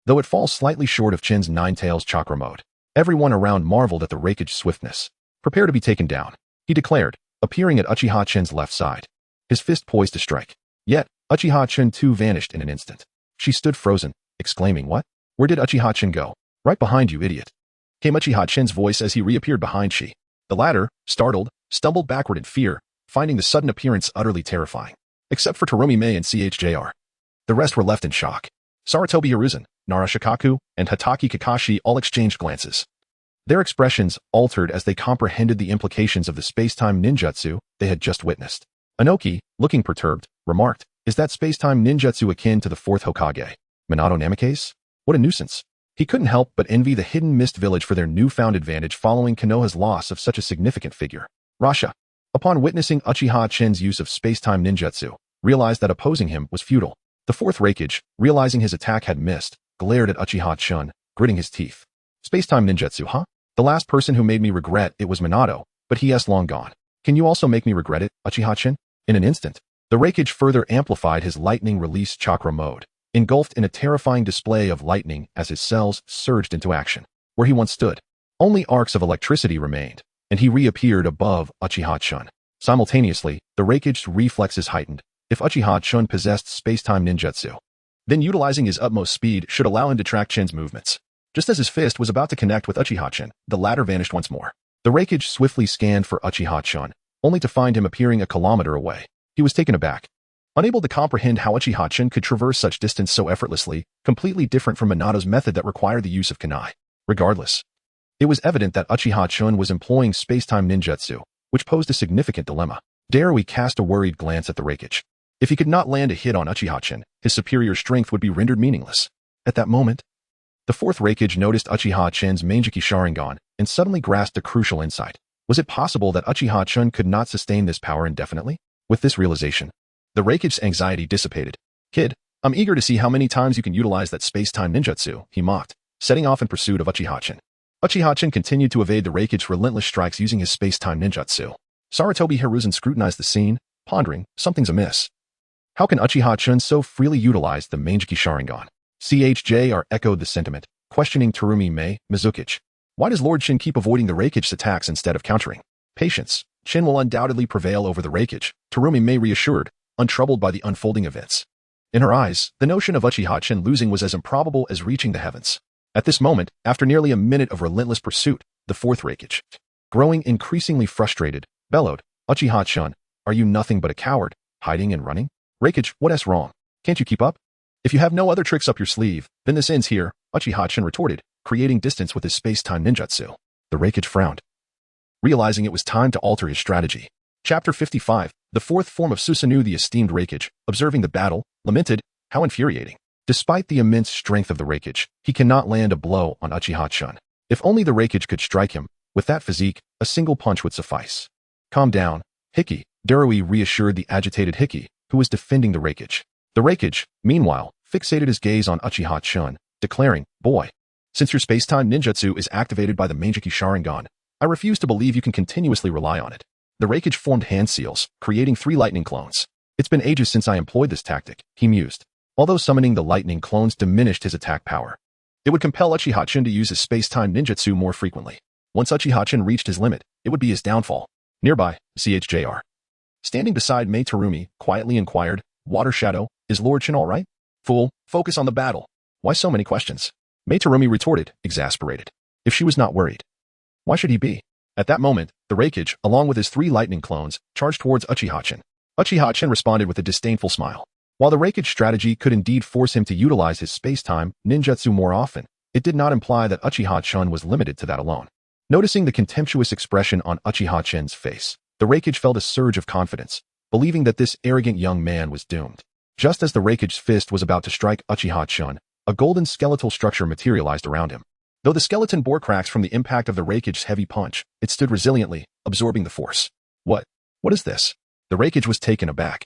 Though it falls slightly short of Chen's Nine-Tails chakra mode. Everyone around marveled at the Raikage's swiftness. Prepare to be taken down, he declared, appearing at Uchiha-chan's left side. His fist poised to strike. Yet, Uchiha-chan too vanished in an instant. She stood frozen, exclaiming, what? Where did Uchiha-chan go? Right behind you, idiot. Came Uchiha-chan's voice as he reappeared behind she. The latter, startled, stumbled backward in fear, finding the sudden appearance utterly terrifying. Except for Terumi Mei and CHJR. The rest were left in shock. Sarutobi Hiruzen, Nara Shikaku, and Hatake Kakashi all exchanged glances. Their expressions altered as they comprehended the implications of the space-time ninjutsu they had just witnessed. Inoki, looking perturbed, remarked, is that space-time ninjutsu akin to the fourth Hokage, Minato Namikaze? What a nuisance. He couldn't help but envy the hidden mist village for their newfound advantage following Konoha's loss of such a significant figure. Rasha, upon witnessing Uchiha-chan's use of space-time ninjutsu, realized that opposing him was futile. The fourth Raikage, realizing his attack had missed, glared at Uchiha-chan, gritting his teeth. Space-time ninjutsu, huh? The last person who made me regret it was Minato, but he is long gone. Can you also make me regret it, Uchiha-chan? In an instant, the Raikage further amplified his lightning release chakra mode, engulfed in a terrifying display of lightning as his cells surged into action. Where he once stood, only arcs of electricity remained, and he reappeared above Uchiha-chan. Simultaneously, the Raikage's reflexes heightened. If Uchiha-chan possessed space-time ninjutsu, then utilizing his utmost speed should allow him to track Chen's movements. Just as his fist was about to connect with Uchiha-chan, the latter vanished once more. The Raikage swiftly scanned for Uchiha-chan, only to find him appearing a kilometer away. He was taken aback. Unable to comprehend how Uchiha-chan could traverse such distance so effortlessly, completely different from Minato's method that required the use of kunai. Regardless, it was evident that Uchiha-chan was employing space-time ninjutsu, which posed a significant dilemma. Darui cast a worried glance at the Raikage. If he could not land a hit on Uchiha-chan, his superior strength would be rendered meaningless. At that moment, the fourth Raikage noticed Uchiha-chan's Mangekyou Sharingan and suddenly grasped a crucial insight. Was it possible that Uchiha-chan could not sustain this power indefinitely? With this realization, the Raikage's anxiety dissipated. Kid, I'm eager to see how many times you can utilize that space-time ninjutsu, he mocked, setting off in pursuit of Uchiha-chan. Uchiha-chan continued to evade the Raikage's relentless strikes using his space-time ninjutsu. Sarutobi Hiruzen scrutinized the scene, pondering, something's amiss. How can Uchiha-chan so freely utilize the Mangekyou Sharingan? CHJR echoed the sentiment, questioning Terumi Mei, Mizukage. Why does Lord Chen keep avoiding the Raikage's attacks instead of countering? Patience. Chen will undoubtedly prevail over the Raikage, Terumi Mei reassured, untroubled by the unfolding events. In her eyes, the notion of Uchiha-chan losing was as improbable as reaching the heavens. At this moment, after nearly a minute of relentless pursuit, the fourth Raikage, growing increasingly frustrated, bellowed, Uchiha-chan, are you nothing but a coward, hiding and running? Raikage, what's wrong? Can't you keep up? If you have no other tricks up your sleeve, then this ends here, Uchiha-chan retorted, creating distance with his space-time ninjutsu. The Raikage frowned, realizing it was time to alter his strategy. Chapter 55, the fourth form of Susanoo. The esteemed Raikage, observing the battle, lamented, how infuriating. Despite the immense strength of the Raikage, he cannot land a blow on Uchiha-chan. If only the Raikage could strike him, with that physique, a single punch would suffice. Calm down, Hiki, Darui reassured the agitated Hiki, who was defending the Raikage. The Raikage, meanwhile, fixated his gaze on Uchiha-chan, declaring, boy, since your space-time ninjutsu is activated by the Mangekyou Sharingan, I refuse to believe you can continuously rely on it. The Raikage formed hand seals, creating 3 lightning clones. It's been ages since I employed this tactic, he mused. Although summoning the lightning clones diminished his attack power, it would compel Uchiha-chan to use his space-time ninjutsu more frequently. Once Uchiha-chan reached his limit, it would be his downfall. Nearby, CHJR, standing beside Mei Terumi, quietly inquired, Water Shadow, is Lord Chen all right? Fool, focus on the battle. Why so many questions? Mei Terumi retorted, exasperated. If she was not worried, why should he be? At that moment, the Raikage, along with his 3 lightning clones, charged towards Uchiha-chan. Uchiha-chan responded with a disdainful smile. While the Raikage strategy could indeed force him to utilize his space-time ninjutsu more often, it did not imply that Uchiha-chan was limited to that alone. Noticing the contemptuous expression on Uchiha-chan's face, the The Raikage felt a surge of confidence, believing that this arrogant young man was doomed. Just as the Raikage's fist was about to strike Uchiha Chun, a golden skeletal structure materialized around him. Though the skeleton bore cracks from the impact of the Raikage's heavy punch, it stood resiliently, absorbing the force. What is this? The Raikage was taken aback,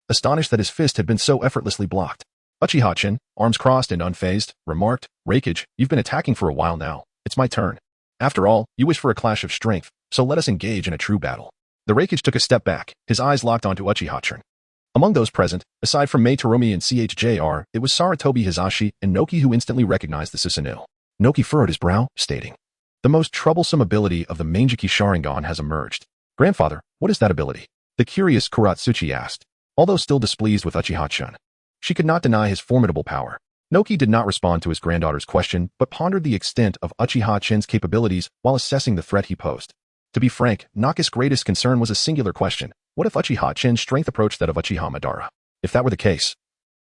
astonished that his fist had been so effortlessly blocked. Uchiha Chun, arms crossed and unfazed, remarked, "Raikage, you've been attacking for a while now. It's my turn. After all, you wish for a clash of strength, so let us engage in a true battle." The Raikage took a step back, his eyes locked onto Uchiha Chun. Among those present, aside from Mei Terumi and CHJR, it was Sarutobi Hisashi and Noki who instantly recognized the Susanoo. Noki furrowed his brow, stating, "The most troublesome ability of the Manjiki Sharingan has emerged. Grandfather, what is that ability?" The curious Kuratsuchi asked, although still displeased with Uchiha Chun. She could not deny his formidable power. Noki did not respond to his granddaughter's question, but pondered the extent of Uchiha Chun's capabilities while assessing the threat he posed. To be frank, Naka's greatest concern was a singular question. What if Uchiha Chun's strength approached that of Uchiha Madara? If that were the case,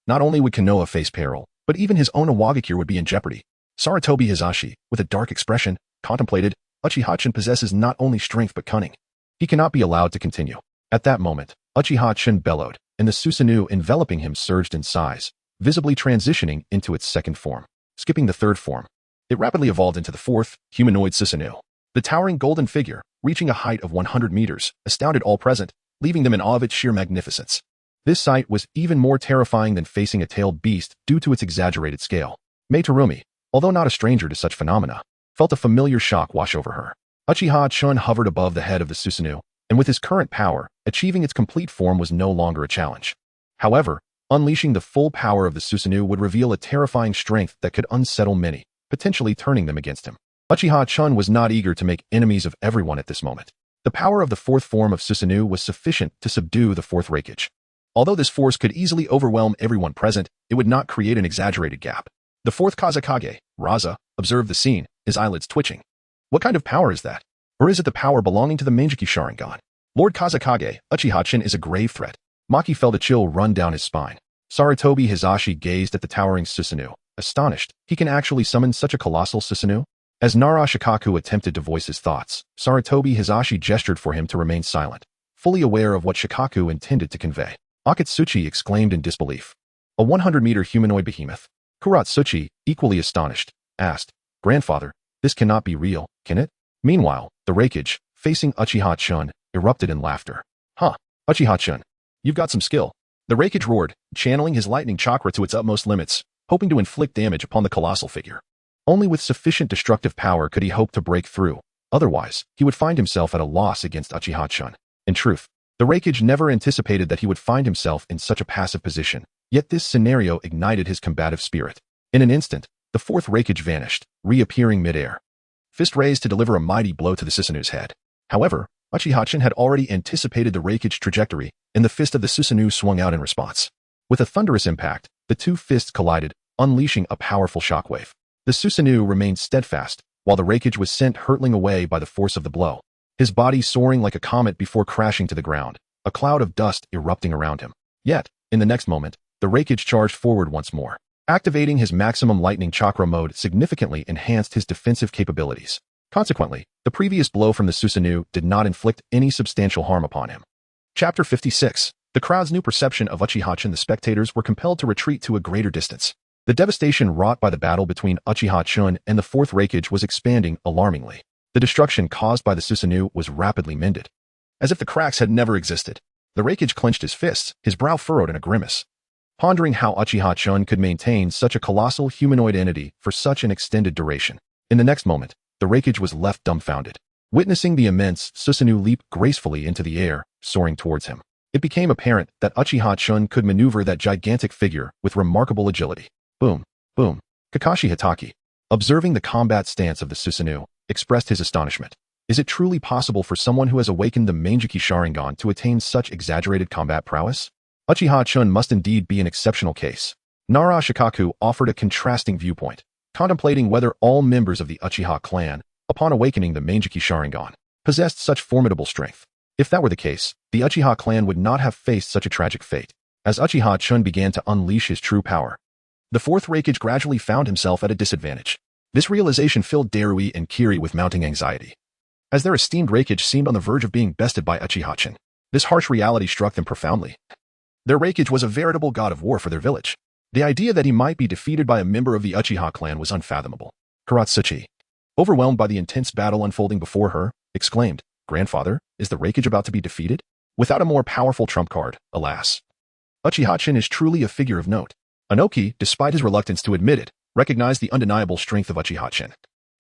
not only would Konoha face peril, but even his own Awagakure would be in jeopardy. Sarutobi Hisashi, with a dark expression, contemplated, Uchiha Chun possesses not only strength but cunning. He cannot be allowed to continue. At that moment, Uchiha Chun bellowed, and the Susanoo enveloping him surged in size, visibly transitioning into its second form. Skipping the third form, it rapidly evolved into the fourth, humanoid Susanoo. The towering golden figure, reaching a height of 100 meters, astounded all present, leaving them in awe of its sheer magnificence. This sight was even more terrifying than facing a tailed beast due to its exaggerated scale. Mei Terumi, although not a stranger to such phenomena, felt a familiar shock wash over her. Uchiha Chun hovered above the head of the Susanoo, and with his current power, achieving its complete form was no longer a challenge. However, unleashing the full power of the Susanoo would reveal a terrifying strength that could unsettle many, potentially turning them against him. Uchiha Chun was not eager to make enemies of everyone at this moment. The power of the fourth form of Susanoo was sufficient to subdue the fourth Raikage. Although this force could easily overwhelm everyone present, it would not create an exaggerated gap. The fourth Kazekage, Raza, observed the scene, his eyelids twitching. What kind of power is that? Or is it the power belonging to the Manjiki Sharingan? Lord Kazekage, Uchiha Chun is a grave threat. Maki felt a chill run down his spine. Sarutobi Hisashi gazed at the towering Susanoo, astonished. He can actually summon such a colossal Susanoo? As Nara Shikaku attempted to voice his thoughts, Sarutobi Hisashi gestured for him to remain silent, fully aware of what Shikaku intended to convey. Akatsuki exclaimed in disbelief. A 100-meter humanoid behemoth. Kuratsuchi, equally astonished, asked, "Grandfather, this cannot be real, can it?" Meanwhile, the Raikage, facing Uchiha Chun, erupted in laughter. "Huh, Uchiha Chun, you've got some skill." The Raikage roared, channeling his lightning chakra to its utmost limits, hoping to inflict damage upon the colossal figure. Only with sufficient destructive power could he hope to break through. Otherwise, he would find himself at a loss against Uchiha Chun. In truth, the Raikage never anticipated that he would find himself in such a passive position, yet this scenario ignited his combative spirit. In an instant, the fourth Raikage vanished, reappearing midair, fist raised to deliver a mighty blow to the Susanoo's head. However, Uchiha Chun had already anticipated the Raikage trajectory, and the fist of the Susanoo swung out in response. With a thunderous impact, the two fists collided, unleashing a powerful shockwave. The Susanoo remained steadfast, while the Raikage was sent hurtling away by the force of the blow, his body soaring like a comet before crashing to the ground, a cloud of dust erupting around him. Yet, in the next moment, the Raikage charged forward once more. Activating his maximum lightning chakra mode significantly enhanced his defensive capabilities. Consequently, the previous blow from the Susanoo did not inflict any substantial harm upon him. Chapter 56. The crowd's new perception of Uchiha Chun. The spectators were compelled to retreat to a greater distance. The devastation wrought by the battle between Uchiha Chun and the fourth Raikage was expanding alarmingly. The destruction caused by the Susanoo was rapidly mended. As if the cracks had never existed, the Raikage clenched his fists, his brow furrowed in a grimace, pondering how Uchiha Chun could maintain such a colossal humanoid entity for such an extended duration. In the next moment, the Raikage was left dumbfounded. Witnessing the immense Susanoo leap gracefully into the air, soaring towards him, it became apparent that Uchiha Chun could maneuver that gigantic figure with remarkable agility. Boom, boom. Kakashi Hitaki, observing the combat stance of the Susanoo, expressed his astonishment. Is it truly possible for someone who has awakened the Manjiki Sharingan to attain such exaggerated combat prowess? Uchiha Chun must indeed be an exceptional case. Nara Shikaku offered a contrasting viewpoint, contemplating whether all members of the Uchiha clan, upon awakening the Manjiki Sharingan, possessed such formidable strength. If that were the case, the Uchiha clan would not have faced such a tragic fate. As Uchiha Chun began to unleash his true power, the fourth Raikage gradually found himself at a disadvantage. This realization filled Darui and Kiri with mounting anxiety. as their esteemed Raikage seemed on the verge of being bested by Uchiha-chan. This harsh reality struck them profoundly. Their Raikage was a veritable god of war for their village. The idea that he might be defeated by a member of the Uchiha clan was unfathomable. Karatsuchi, overwhelmed by the intense battle unfolding before her, exclaimed, "Grandfather, is the Raikage about to be defeated?" Without a more powerful trump card, alas. Uchiha-chan is truly a figure of note. Inoki, despite his reluctance to admit it, recognized the undeniable strength of Uchiha-chan,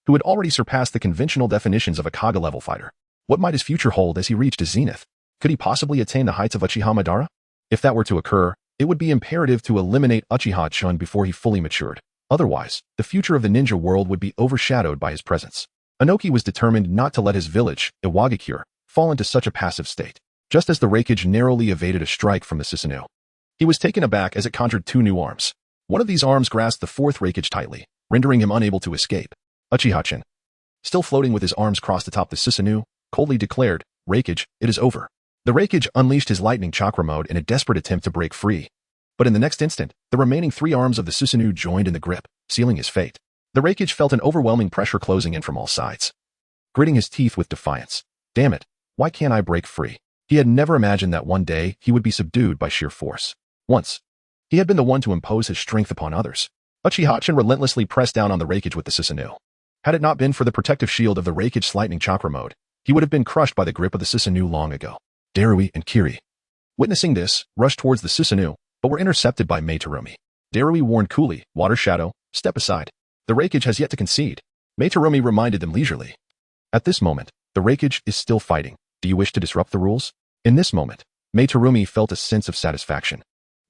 who had already surpassed the conventional definitions of a Kage-level fighter. What might his future hold as he reached his zenith? Could he possibly attain the heights of Uchiha Madara? If that were to occur, it would be imperative to eliminate Uchiha-chan before he fully matured. Otherwise, the future of the ninja world would be overshadowed by his presence. Inoki was determined not to let his village, Iwagakure, fall into such a passive state. Just as the Raikage narrowly evaded a strike from the Susanoo, he was taken aback as it conjured two new arms. One of these arms grasped the fourth Raikage tightly, rendering him unable to escape. Uchiha-chan, still floating with his arms crossed atop the Susanoo, coldly declared, "Raikage, it is over." The Raikage unleashed his lightning chakra mode in a desperate attempt to break free. But in the next instant, the remaining three arms of the Susanoo joined in the grip, sealing his fate. The Raikage felt an overwhelming pressure closing in from all sides. Gritting his teeth with defiance. Damn it, why can't I break free? He had never imagined that one day he would be subdued by sheer force. Once, he had been the one to impose his strength upon others. Uchiha-chan relentlessly pressed down on the Raikage with the Susanoo. Had it not been for the protective shield of the Raikage's lightning chakra mode, he would have been crushed by the grip of the Susanoo long ago. Darui and Kiri, witnessing this, rushed towards the Susanoo, but were intercepted by Mei Terumi. Darui warned coolly, "Water Shadow, step aside. The Raikage has yet to concede." Mei Terumi reminded them leisurely. "At this moment, the Raikage is still fighting. Do you wish to disrupt the rules?" In this moment, Mei Terumi felt a sense of satisfaction.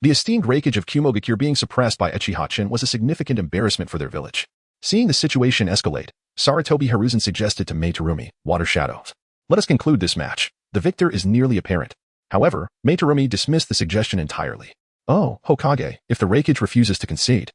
The esteemed Raikage of Kumogakure being suppressed by Uchiha-chan was a significant embarrassment for their village. Seeing the situation escalate, Sarutobi Hiruzen suggested to Mei Terumi, "Water Shadow, let us conclude this match. The victor is nearly apparent." However, Mei Terumi dismissed the suggestion entirely. "Oh, Hokage, if the Raikage refuses to concede,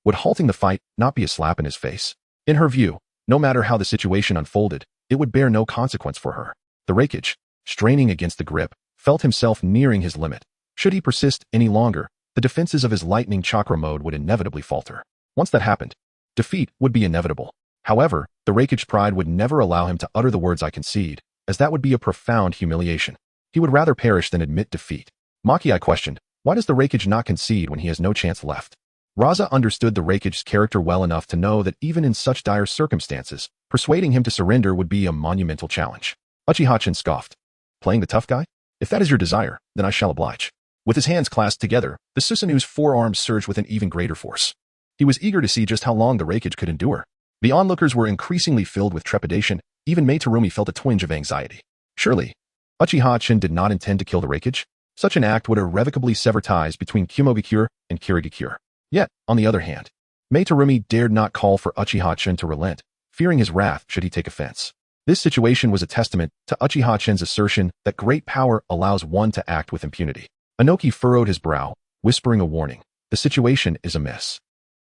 would halting the fight not be a slap in his face?" In her view, no matter how the situation unfolded, it would bear no consequence for her. The Raikage, straining against the grip, felt himself nearing his limit. Should he persist any longer, the defenses of his lightning chakra mode would inevitably falter. Once that happened, defeat would be inevitable. However, the Raikage pride would never allow him to utter the words "I concede," as that would be a profound humiliation. He would rather perish than admit defeat. Maki questioned, "Why does the Raikage not concede when he has no chance left?" Raza understood the Raikage's character well enough to know that even in such dire circumstances, persuading him to surrender would be a monumental challenge. Uchiha-chan scoffed. "Playing the tough guy? If that is your desire, then I shall oblige." With his hands clasped together, the Susanoo's forearms surged with an even greater force. He was eager to see just how long the Raikage could endure. The onlookers were increasingly filled with trepidation. Even Mei Terumi felt a twinge of anxiety. Surely, Uchiha-chan did not intend to kill the Raikage. Such an act would irrevocably sever ties between Kumogakure and Kirigakure. Yet, on the other hand, Mei Terumi dared not call for Uchiha-chan to relent, fearing his wrath should he take offense. This situation was a testament to Uchiha-chan's assertion that great power allows one to act with impunity. Inoki furrowed his brow, whispering a warning. "The situation is amiss.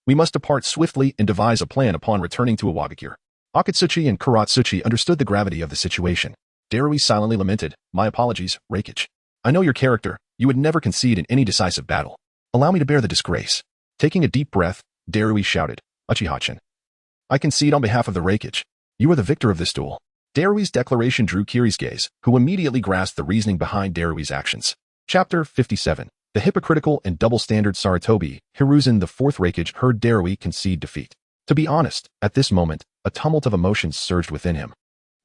We must depart swiftly and devise a plan upon returning to Iwagakure." Akatsuki and Karatsuchi understood the gravity of the situation. Darui silently lamented, "My apologies, Raikage. I know your character. You would never concede in any decisive battle. Allow me to bear the disgrace." Taking a deep breath, Darui shouted, "Uchiha-chan, I concede on behalf of the Raikage. You are the victor of this duel." Darui's declaration drew Kiri's gaze, who immediately grasped the reasoning behind Darui's actions. Chapter 57. The hypocritical and double-standard Sarutobi Hiruzen, the fourth Raikage, heard Darui concede defeat. To be honest, at this moment, a tumult of emotions surged within him,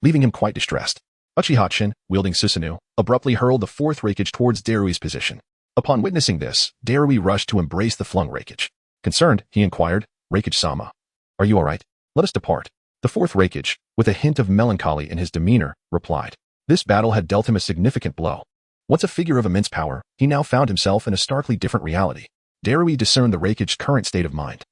leaving him quite distressed. Uchiha-chan, wielding Susanoo, abruptly hurled the fourth Raikage towards Darui's position. Upon witnessing this, Darui rushed to embrace the flung Raikage. Concerned, he inquired, "Raikage-sama, are you all right? Let us depart." The fourth Raikage, with a hint of melancholy in his demeanor, replied. This battle had dealt him a significant blow. Once a figure of immense power, he now found himself in a starkly different reality. Darui discerned the Raikage's current state of mind.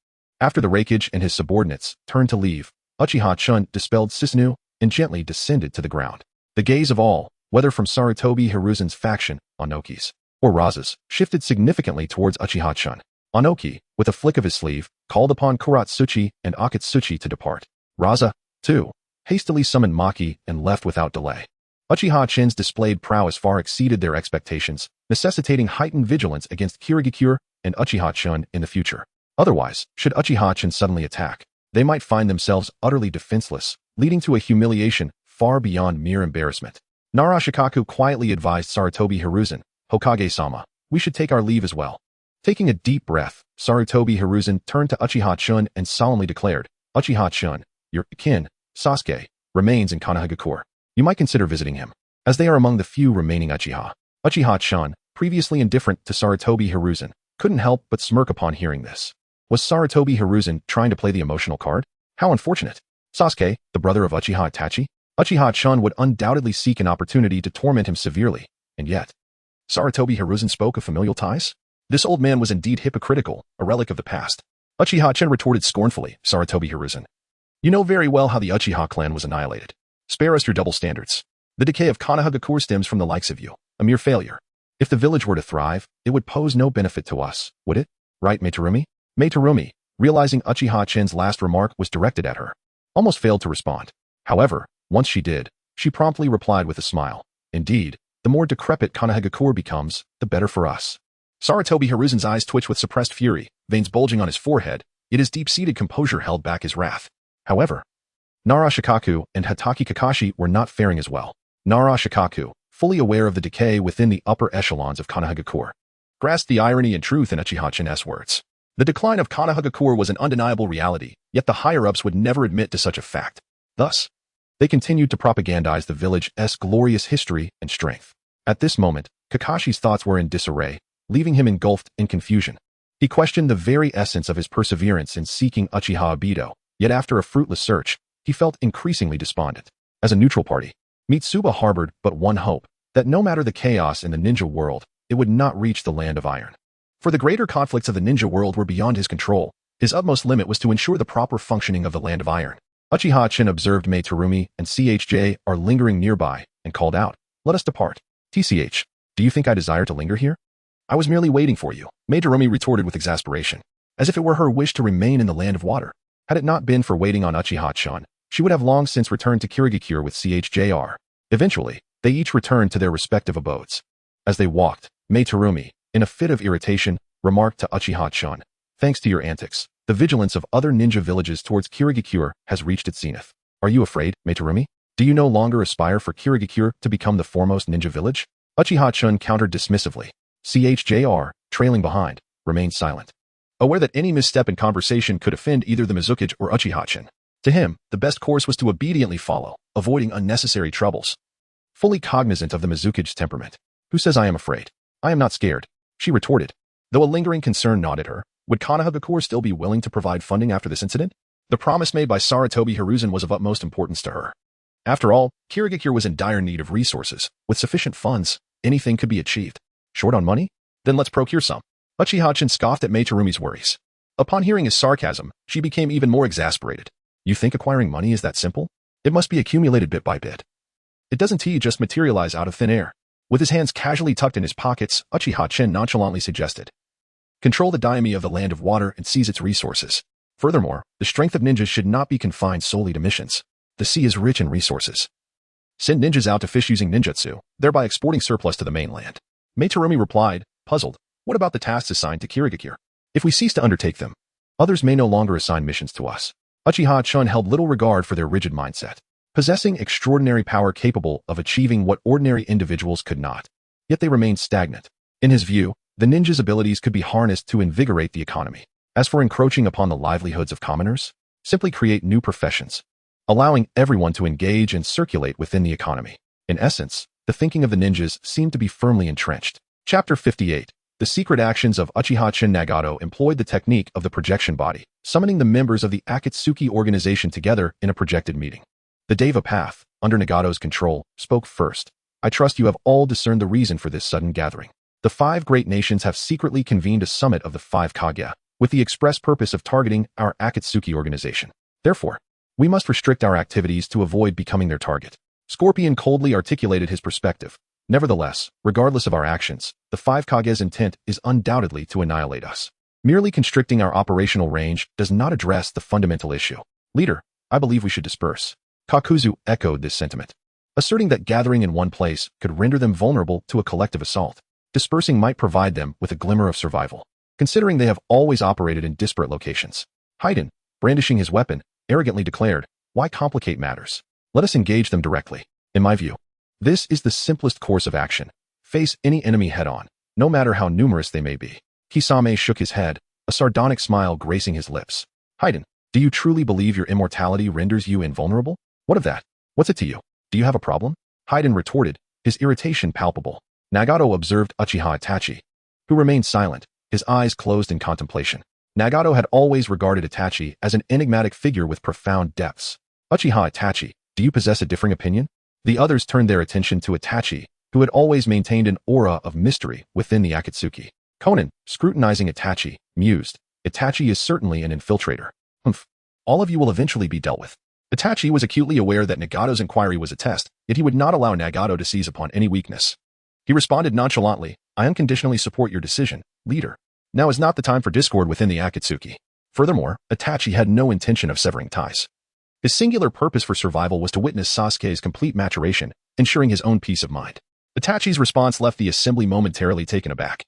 After the Raikage and his subordinates turned to leave, Uchiha-chan dispelled Susanoo and gently descended to the ground. The gaze of all, whether from Sarutobi Hiruzen's faction, Inoki's, or Raza's, shifted significantly towards Uchiha-chan. Inoki, with a flick of his sleeve, called upon Karatsuchi and Akatsuki to depart. Raza, too, hastily summoned Maki and left without delay. Uchiha-chan's displayed prowess far exceeded their expectations, necessitating heightened vigilance against Kirigakure and Uchiha-chan in the future. Otherwise, should Uchiha-chan suddenly attack, they might find themselves utterly defenseless, leading to a humiliation far beyond mere embarrassment. Nara Shikaku quietly advised Sarutobi Hiruzen, "Hokage-sama, we should take our leave as well." Taking a deep breath, Sarutobi Hiruzen turned to Uchiha Chun and solemnly declared, "Uchiha Chun, your kin, Sasuke, remains in Konohagakure. You might consider visiting him, as they are among the few remaining Uchiha." Uchiha Chun, previously indifferent to Sarutobi Hiruzen, couldn't help but smirk upon hearing this. Was Sarutobi Hiruzen trying to play the emotional card? How unfortunate. Sasuke, the brother of Uchiha Itachi? Uchiha Chun would undoubtedly seek an opportunity to torment him severely, and yet, Sarutobi Hiruzen spoke of familial ties? This old man was indeed hypocritical, a relic of the past. Uchiha Chun retorted scornfully, "Sarutobi Hiruzen, you know very well how the Uchiha clan was annihilated. Spare us your double standards. The decay of Konohagakure stems from the likes of you, a mere failure. If the village were to thrive, it would pose no benefit to us, would it? Right, Mei Terumi?" Mei Terumi, realizing Uchiha Chun's last remark was directed at her, almost failed to respond. However, once she did, she promptly replied with a smile, "Indeed, the more decrepit Konohagakure becomes, the better for us." Sarutobi Hiruzen's eyes twitched with suppressed fury, veins bulging on his forehead, yet his deep-seated composure held back his wrath. However, Nara Shikaku and Hatake Kakashi were not faring as well. Nara Shikaku, fully aware of the decay within the upper echelons of Konohagakure, grasped the irony and truth in Uchiha Chun's words. The decline of Konohagakure was an undeniable reality, yet the higher-ups would never admit to such a fact. Thus, they continued to propagandize the village's glorious history and strength. At this moment, Kakashi's thoughts were in disarray, leaving him engulfed in confusion. He questioned the very essence of his perseverance in seeking Uchiha Obito, yet after a fruitless search, he felt increasingly despondent. As a neutral party, Mitsuba harbored but one hope, that no matter the chaos in the ninja world, it would not reach the Land of Iron. For the greater conflicts of the ninja world were beyond his control, his utmost limit was to ensure the proper functioning of the Land of Iron. Uchiha Chun observed Mei Terumi and CHJ are lingering nearby, and called out, "Let us depart." "TCH, do you think I desire to linger here?" "I was merely waiting for you," Mei Terumi retorted with exasperation, as if it were her wish to remain in the Land of Water. Had it not been for waiting on Uchiha Chun, she would have long since returned to Kirigakure with CHJR. Eventually, they each returned to their respective abodes. As they walked, Mei Terumi, in a fit of irritation, remarked to Uchiha Chun, "Thanks to your antics, the vigilance of other ninja villages towards Kirigakure has reached its zenith. Are you afraid, Mei Terumi? Do you no longer aspire for Kirigakure to become the foremost ninja village?" Uchiha Chun countered dismissively. CHJR, trailing behind, remained silent, aware that any misstep in conversation could offend either the Mizukage or Uchiha Chun. To him, the best course was to obediently follow, avoiding unnecessary troubles. Fully cognizant of the Mizukage's temperament, "Who says I am afraid? I am not scared," she retorted. Though a lingering concern gnawed at her, would Konohagakure still be willing to provide funding after this incident? The promise made by Sarutobi Hiruzen was of utmost importance to her. After all, Kirigakure was in dire need of resources. With sufficient funds, anything could be achieved. Short on money? Then let's procure some. Uchiha Chun scoffed at Mei Terumi's worries. Upon hearing his sarcasm, she became even more exasperated. "You think acquiring money is that simple? It must be accumulated bit by bit. It doesn't just materialize out of thin air." With his hands casually tucked in his pockets, Uchiha Chun nonchalantly suggested, "Control the daimyo of the Land of Water and seize its resources. Furthermore, the strength of ninjas should not be confined solely to missions. The sea is rich in resources. Send ninjas out to fish using ninjutsu, thereby exporting surplus to the mainland." Mei Terumi replied, puzzled, "What about the tasks assigned to Kirigakure? If we cease to undertake them, others may no longer assign missions to us." Uchiha Chun held little regard for their rigid mindset, possessing extraordinary power capable of achieving what ordinary individuals could not. Yet they remained stagnant. In his view, the ninja's abilities could be harnessed to invigorate the economy. As for encroaching upon the livelihoods of commoners, simply create new professions, allowing everyone to engage and circulate within the economy. In essence, the thinking of the ninjas seemed to be firmly entrenched. Chapter 58. The secret actions of Uchiha Chun. Nagato employed the technique of the projection body, summoning the members of the Akatsuki organization together in a projected meeting. The Deva Path, under Nagato's control, spoke first. "I trust you have all discerned the reason for this sudden gathering. The 5 great nations have secretly convened a summit of the 5 Kaguya, with the express purpose of targeting our Akatsuki organization. Therefore, we must restrict our activities to avoid becoming their target." Scorpion coldly articulated his perspective. "Nevertheless, regardless of our actions, the 5 Kage's intent is undoubtedly to annihilate us. Merely constricting our operational range does not address the fundamental issue. Leader, I believe we should disperse." Kakuzu echoed this sentiment, asserting that gathering in one place could render them vulnerable to a collective assault. Dispersing might provide them with a glimmer of survival, considering they have always operated in disparate locations. Haiden, brandishing his weapon, arrogantly declared, "Why complicate matters? Let us engage them directly. In my view, this is the simplest course of action. Face any enemy head-on, no matter how numerous they may be. Kisame shook his head, a sardonic smile gracing his lips. Haiden, do you truly believe your immortality renders you invulnerable? What of that? What's it to you? Do you have a problem? Haiden retorted, his irritation palpable. Nagato observed Uchiha Itachi, who remained silent, his eyes closed in contemplation. Nagato had always regarded Itachi as an enigmatic figure with profound depths. Uchiha Itachi, do you possess a differing opinion? The others turned their attention to Itachi, who had always maintained an aura of mystery within the Akatsuki. Conan, scrutinizing Itachi, mused, Itachi is certainly an infiltrator. Humph. All of you will eventually be dealt with. Itachi was acutely aware that Nagato's inquiry was a test, yet he would not allow Nagato to seize upon any weakness. He responded nonchalantly, I unconditionally support your decision, leader. Now is not the time for discord within the Akatsuki. Furthermore, Itachi had no intention of severing ties. His singular purpose for survival was to witness Sasuke's complete maturation, ensuring his own peace of mind. Itachi's response left the assembly momentarily taken aback.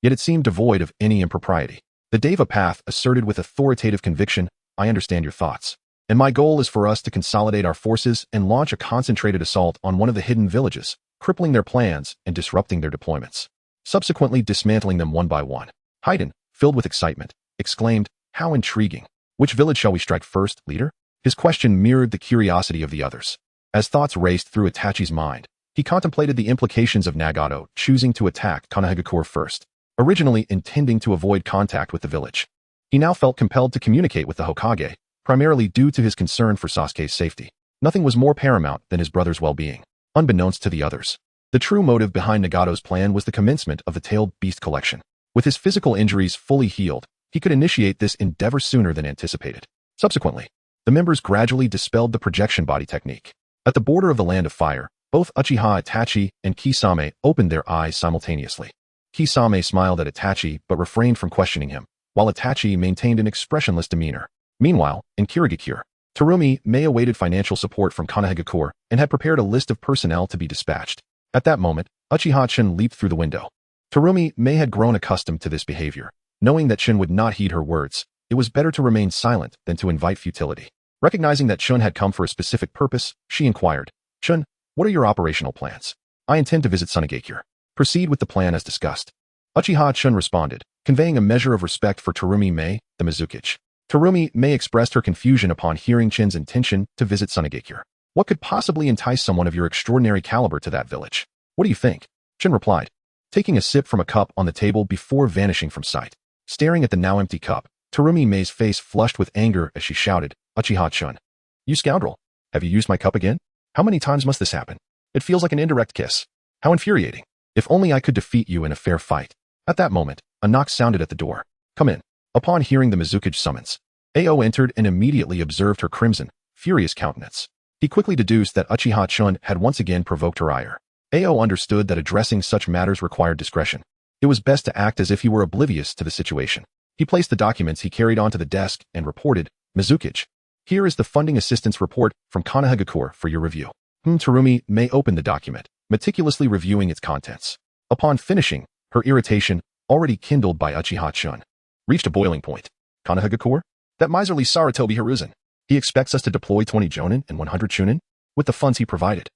Yet it seemed devoid of any impropriety. The Deva Path asserted with authoritative conviction, I understand your thoughts. And my goal is for us to consolidate our forces and launch a concentrated assault on one of the hidden villages, crippling their plans and disrupting their deployments, subsequently dismantling them one by one. Haiden, filled with excitement, exclaimed, how intriguing. Which village shall we strike first, leader? His question mirrored the curiosity of the others. As thoughts raced through Itachi's mind, he contemplated the implications of Nagato choosing to attack Konohagakure first, originally intending to avoid contact with the village. He now felt compelled to communicate with the Hokage, primarily due to his concern for Sasuke's safety. Nothing was more paramount than his brother's well-being. Unbeknownst to the others, the true motive behind Nagato's plan was the commencement of the Tailed Beast collection. With his physical injuries fully healed, he could initiate this endeavor sooner than anticipated. Subsequently, the members gradually dispelled the projection body technique. At the border of the Land of Fire, both Uchiha Itachi and Kisame opened their eyes simultaneously. Kisame smiled at Itachi but refrained from questioning him, while Itachi maintained an expressionless demeanor. Meanwhile, in Kirigakure, Terumi Mei awaited financial support from Konohagakure and had prepared a list of personnel to be dispatched. At that moment, Uchiha Chen leaped through the window. Terumi Mei had grown accustomed to this behavior. Knowing that Chen would not heed her words, it was better to remain silent than to invite futility. Recognizing that Chen had come for a specific purpose, she inquired, Chen, what are your operational plans? I intend to visit Tsunade. Proceed with the plan as discussed. Uchiha Chen responded, conveying a measure of respect for Terumi Mei, the Mizukage. Terumi Mei expressed her confusion upon hearing Chen's intention to visit Tsunade. What could possibly entice someone of your extraordinary caliber to that village? What do you think? Chen replied, taking a sip from a cup on the table before vanishing from sight. Staring at the now empty cup, Terumi Mei's face flushed with anger as she shouted, Uchiha Chen, you scoundrel! Have you used my cup again? How many times must this happen? It feels like an indirect kiss. How infuriating. If only I could defeat you in a fair fight. At that moment, a knock sounded at the door. Come in. Upon hearing the Mizukage summons, Ao entered and immediately observed her crimson, furious countenance. He quickly deduced that Uchiha Chen had once again provoked her ire. Ao understood that addressing such matters required discretion. It was best to act as if he were oblivious to the situation. He placed the documents he carried onto the desk and reported, Mizukage, here is the funding assistance report from Konohagakure for your review. Terumi Mei opened the document, meticulously reviewing its contents. Upon finishing, her irritation, already kindled by Uchiha Chen, reached a boiling point. Konohagakure? That miserly Sarutobi Hiruzen. He expects us to deploy 20 Jonin and 100 Chunin? With the funds he provided.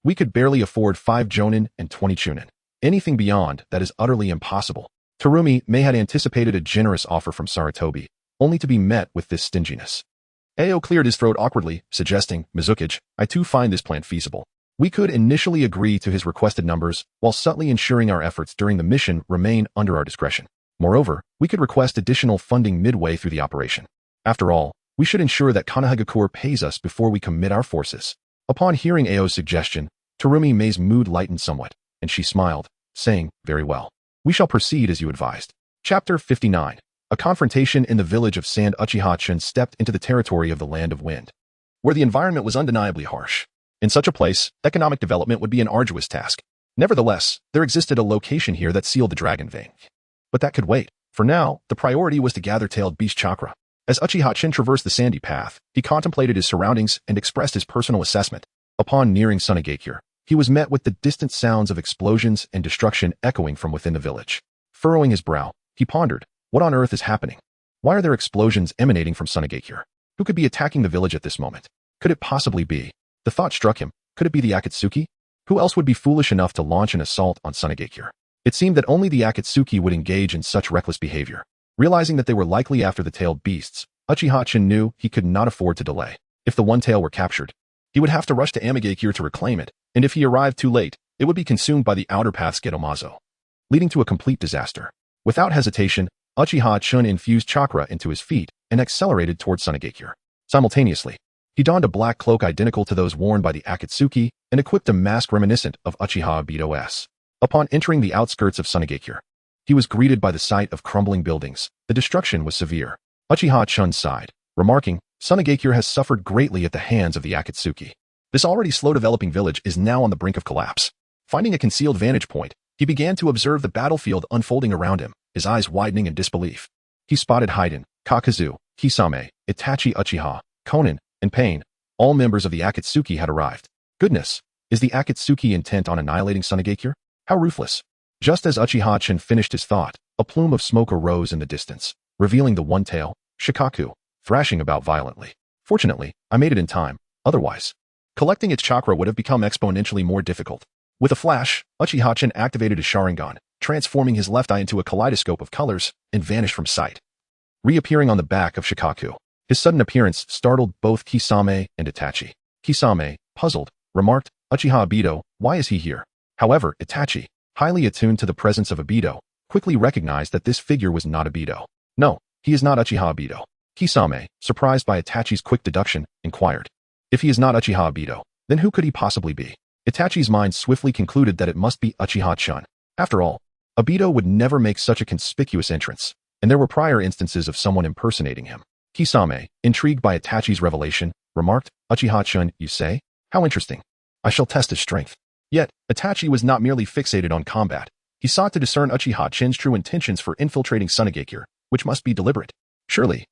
We could barely afford 5 Jonin and 20 Chunin. Anything beyond that is utterly impossible. Terumi Mei had anticipated a generous offer from Sarutobi, only to be met with this stinginess. Ao cleared his throat awkwardly, suggesting, Mizukage, I too find this plan feasible. We could initially agree to his requested numbers, while subtly ensuring our efforts during the mission remain under our discretion. Moreover, we could request additional funding midway through the operation. After all, we should ensure that Konohagakure pays us before we commit our forces. Upon hearing Ao's suggestion, Terumi Mei's mood lightened somewhat, and she smiled, saying, very well. We shall proceed as you advised. Chapter 59. A confrontation in the village of Sand. Uchiha Chen stepped into the territory of the Land of Wind, where the environment was undeniably harsh. In such a place, economic development would be an arduous task. Nevertheless, there existed a location here that sealed the dragon vein. But that could wait. For now, the priority was to gather Tailed Beast Chakra. As Uchiha Chen traversed the sandy path, he contemplated his surroundings and expressed his personal assessment. Upon nearing Tsunade, he was met with the distant sounds of explosions and destruction echoing from within the village. Furrowing his brow, he pondered, what on earth is happening? Why are there explosions emanating from Tsunade? Who could be attacking the village at this moment? Could it possibly be The thought struck him, could it be the Akatsuki? Who else would be foolish enough to launch an assault on Tsunade? It seemed that only the Akatsuki would engage in such reckless behavior. Realizing that they were likely after the tailed beasts, Uchiha Chen knew he could not afford to delay. If the one tail were captured, he would have to rush to Amigakure to reclaim it, and if he arrived too late, it would be consumed by the outer path's Gedomazo, leading to a complete disaster. Without hesitation, Uchiha Chen infused chakra into his feet and accelerated towards Tsunade. Simultaneously, he donned a black cloak identical to those worn by the Akatsuki and equipped a mask reminiscent of Uchiha Obito's. Upon entering the outskirts of Tsunade, he was greeted by the sight of crumbling buildings. The destruction was severe. Uchiha Chen sighed, remarking, Tsunade has suffered greatly at the hands of the Akatsuki. This already slow-developing village is now on the brink of collapse. Finding a concealed vantage point, he began to observe the battlefield unfolding around him, his eyes widening in disbelief. He spotted Haiden, Kakazu, Kisame, Itachi Uchiha, Konan, and Pain. All members of the Akatsuki had arrived. Goodness, is the Akatsuki intent on annihilating Tsunade? How ruthless. Just as Uchiha Chen finished his thought, a plume of smoke arose in the distance, revealing the one-tail, Shikaku, thrashing about violently. Fortunately, I made it in time, otherwise, collecting its chakra would have become exponentially more difficult. With a flash, Uchiha Chen activated his Sharingan, transforming his left eye into a kaleidoscope of colors, and vanished from sight. Reappearing on the back of Shikaku, his sudden appearance startled both Kisame and Itachi. Kisame, puzzled, remarked, Uchiha Obito, why is he here? However, Itachi, highly attuned to the presence of Obito, quickly recognized that this figure was not Obito. No, he is not Uchiha Obito. Kisame, surprised by Itachi's quick deduction, inquired. If he is not Uchiha Obito, then who could he possibly be? Itachi's mind swiftly concluded that it must be Uchiha Chen. After all, Obito would never make such a conspicuous entrance, and there were prior instances of someone impersonating him. Kisame, intrigued by Itachi's revelation, remarked, Uchiha Chen, you say? How interesting. I shall test his strength. Yet, Itachi was not merely fixated on combat. He sought to discern Uchiha Chen's true intentions for infiltrating Tsunade, which must be deliberate. Surely,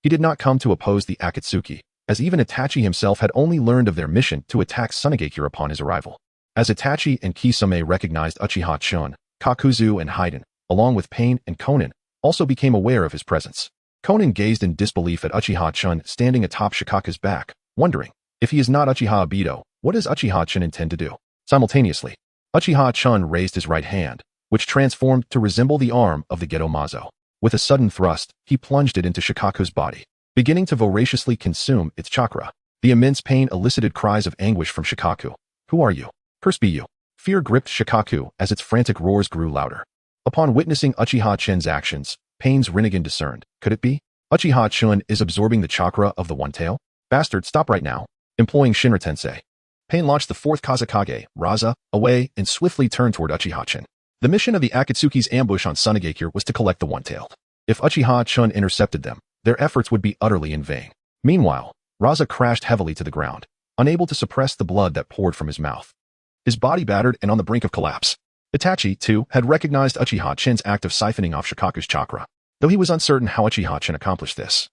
he did not come to oppose the Akatsuki, as even Itachi himself had only learned of their mission to attack Tsunade upon his arrival. As Itachi and Kisame recognized Uchiha Chen, Kakuzu and Haiden, along with Pain and Konan, also became aware of his presence. Konan gazed in disbelief at Uchiha Chen standing atop Shikaku's back, wondering, if he is not Uchiha Obito, what does Uchiha Chen intend to do? Simultaneously, Uchiha Chen raised his right hand, which transformed to resemble the arm of the Gedomazo. With a sudden thrust, he plunged it into Shikaku's body, beginning to voraciously consume its chakra. The immense pain elicited cries of anguish from Shikaku. Who are you? Curse be you. Fear gripped Shikaku as its frantic roars grew louder. Upon witnessing Uchiha Chen's actions, Pain's Rinnegan discerned. Could it be? Uchiha Chen is absorbing the chakra of the one-tail? Bastard, stop right now. Employing Shinra Tensei, Pain launched the fourth Kazekage, Raza, away and swiftly turned toward Uchiha Chen. The mission of the Akatsuki's ambush on Tsunade was to collect the one-tailed. If Uchiha Chen intercepted them, their efforts would be utterly in vain. Meanwhile, Raza crashed heavily to the ground, unable to suppress the blood that poured from his mouth. His body battered and on the brink of collapse. Itachi, too, had recognized Uchiha Chen's act of siphoning off Shikaku's chakra, though he was uncertain how Uchiha Chen accomplished this.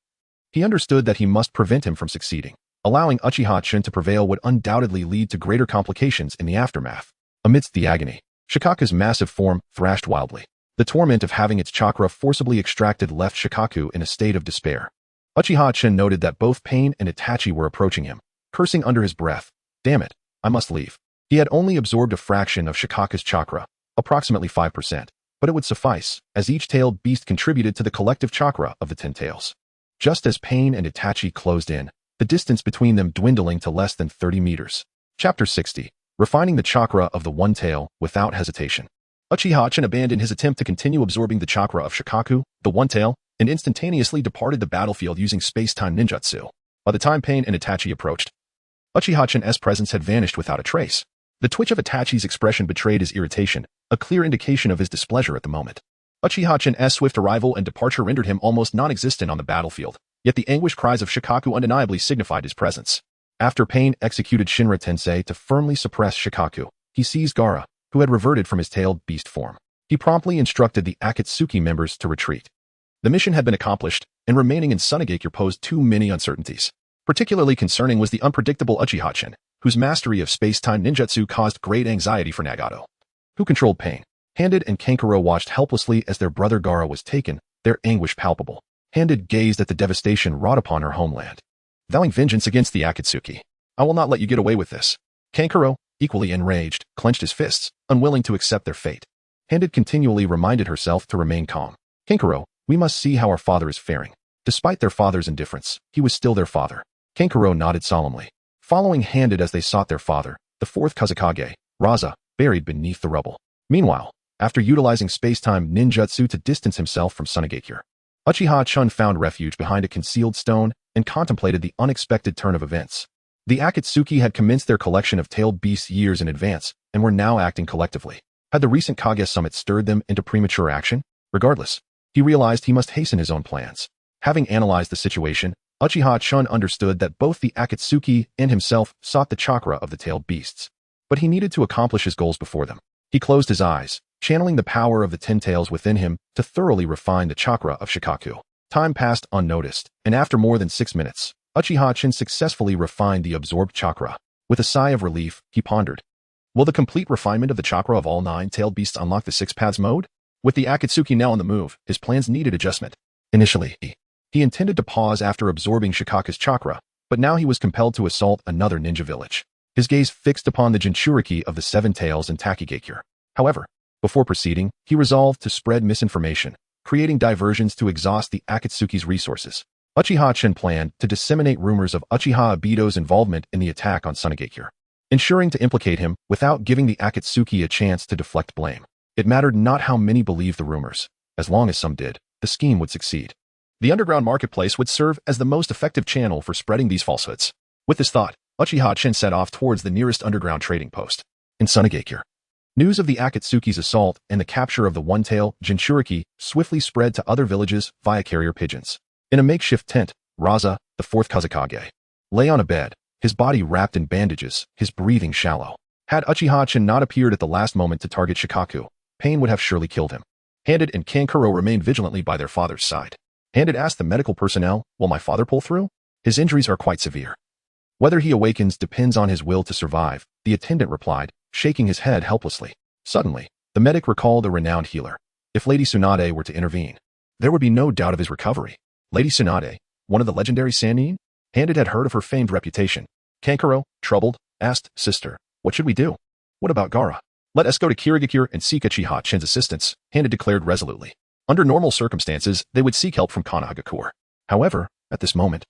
He understood that he must prevent him from succeeding. Allowing Uchiha Chen to prevail would undoubtedly lead to greater complications in the aftermath. Amidst the agony, Shikaku's massive form thrashed wildly. The torment of having its chakra forcibly extracted left Shikaku in a state of despair. Uchiha Chen noted that both Pain and Itachi were approaching him, cursing under his breath. Damn it, I must leave. He had only absorbed a fraction of Shikaku's chakra, approximately 5%, but it would suffice, as each tailed beast contributed to the collective chakra of the 10 tails. Just as Pain and Itachi closed in, the distance between them dwindling to less than 30 meters. Chapter 60. Refining the chakra of the one tail without hesitation. Uchiha Chen abandoned his attempt to continue absorbing the chakra of Shikaku, the one tail, and instantaneously departed the battlefield using space-time ninjutsu. By the time Pain and Itachi approached, Uchiha Chen's presence had vanished without a trace. The twitch of Itachi's expression betrayed his irritation, a clear indication of his displeasure at the moment. Uchiha Chen's swift arrival and departure rendered him almost non-existent on the battlefield, yet the anguished cries of Shikaku undeniably signified his presence. After Pain executed Shinra Tensei to firmly suppress Shikaku, he seized Gaara, who had reverted from his tailed beast form. He promptly instructed the Akatsuki members to retreat. The mission had been accomplished, and remaining in Tsunade posed too many uncertainties. Particularly concerning was the unpredictable Uchiha Chen, whose mastery of space-time ninjutsu caused great anxiety for Nagato. Who controlled Pain? Handed and Kankuro watched helplessly as their brother Gaara was taken, their anguish palpable. Handed gazed at the devastation wrought upon her homeland. Vowing vengeance against the Akatsuki, I will not let you get away with this. Kankuro, equally enraged, clenched his fists, unwilling to accept their fate. Handed continually reminded herself to remain calm. Kankuro, we must see how our father is faring. Despite their father's indifference, he was still their father. Kankuro nodded solemnly. Following Handed as they sought their father, the fourth Kazekage, Raza, buried beneath the rubble. Meanwhile, after utilizing space-time ninjutsu to distance himself from Tsunade, Uchiha Chun found refuge behind a concealed stone and contemplated the unexpected turn of events. The Akatsuki had commenced their collection of tailed beasts years in advance and were now acting collectively. Had the recent Kage summit stirred them into premature action? Regardless, he realized he must hasten his own plans. Having analyzed the situation, Uchiha Chun understood that both the Akatsuki and himself sought the chakra of the tailed beasts. But he needed to accomplish his goals before them. He closed his eyes, channeling the power of the 10 tails within him to thoroughly refine the chakra of Shikaku. Time passed unnoticed, and after more than 6 minutes, Uchiha Chun successfully refined the absorbed chakra. With a sigh of relief, he pondered. Will the complete refinement of the chakra of all 9 tailed beasts unlock the 6 paths mode? With the Akatsuki now on the move, his plans needed adjustment. Initially, he intended to pause after absorbing Shikaku's chakra, but now he was compelled to assault another ninja village. His gaze fixed upon the Jinchuriki of the 7 tails and Takigakure. However, before proceeding, he resolved to spread misinformation, creating diversions to exhaust the Akatsuki's resources. Uchiha Chun planned to disseminate rumors of Uchiha Obito's involvement in the attack on Tsunade, ensuring to implicate him without giving the Akatsuki a chance to deflect blame. It mattered not how many believed the rumors. As long as some did, the scheme would succeed. The underground marketplace would serve as the most effective channel for spreading these falsehoods. With this thought, Uchiha Chun set off towards the nearest underground trading post. In Tsunade, news of the Akatsuki's assault and the capture of the one-tail Jinchuriki swiftly spread to other villages via carrier pigeons. In a makeshift tent, Raza, the fourth Kazekage, lay on a bed, his body wrapped in bandages, his breathing shallow. Had Uchiha Chun not appeared at the last moment to target Shikaku, pain would have surely killed him. Handed and Kankuro remained vigilantly by their father's side. Handed asked the medical personnel, will my father pull through? His injuries are quite severe. Whether he awakens depends on his will to survive, the attendant replied, shaking his head helplessly. Suddenly, the medic recalled a renowned healer. If Lady Tsunade were to intervene, there would be no doubt of his recovery. Lady Tsunade, one of the legendary Sannin? Handed had heard of her famed reputation. Kankuro, troubled, asked, Sister, what should we do? What about Gaara? Let us go to Kirigakure and seek Uchiha Chun's assistance, Handed declared resolutely. Under normal circumstances, they would seek help from Konoha. However, at this moment,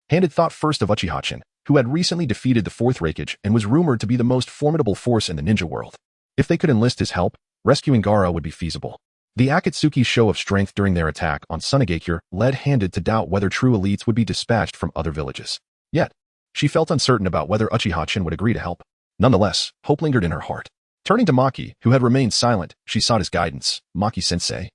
Handed thought first of Uchiha Chun, who had recently defeated the 4th Raikage and was rumored to be the most formidable force in the ninja world. If they could enlist his help, rescuing Gaara would be feasible. The Akatsuki's show of strength during their attack on Tsunade led Handed to doubt whether true elites would be dispatched from other villages. Yet, she felt uncertain about whether Uchiha Chun would agree to help. Nonetheless, hope lingered in her heart. Turning to Maki, who had remained silent, she sought his guidance. Maki-sensei,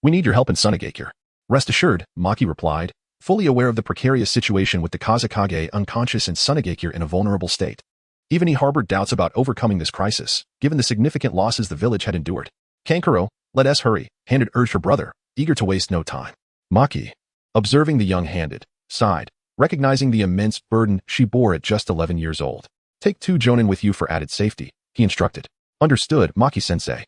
we need your help in Tsunade. Rest assured, Maki replied, fully aware of the precarious situation with the Kazekage unconscious and Tsunade in a vulnerable state. Even he harbored doubts about overcoming this crisis, given the significant losses the village had endured. Kankuro, let us hurry, Handed urged her brother, eager to waste no time. Maki, observing the young Handed, sighed, recognizing the immense burden she bore at just 11 years old. Take 2 jonin with you for added safety, he instructed. Understood, Maki-sensei.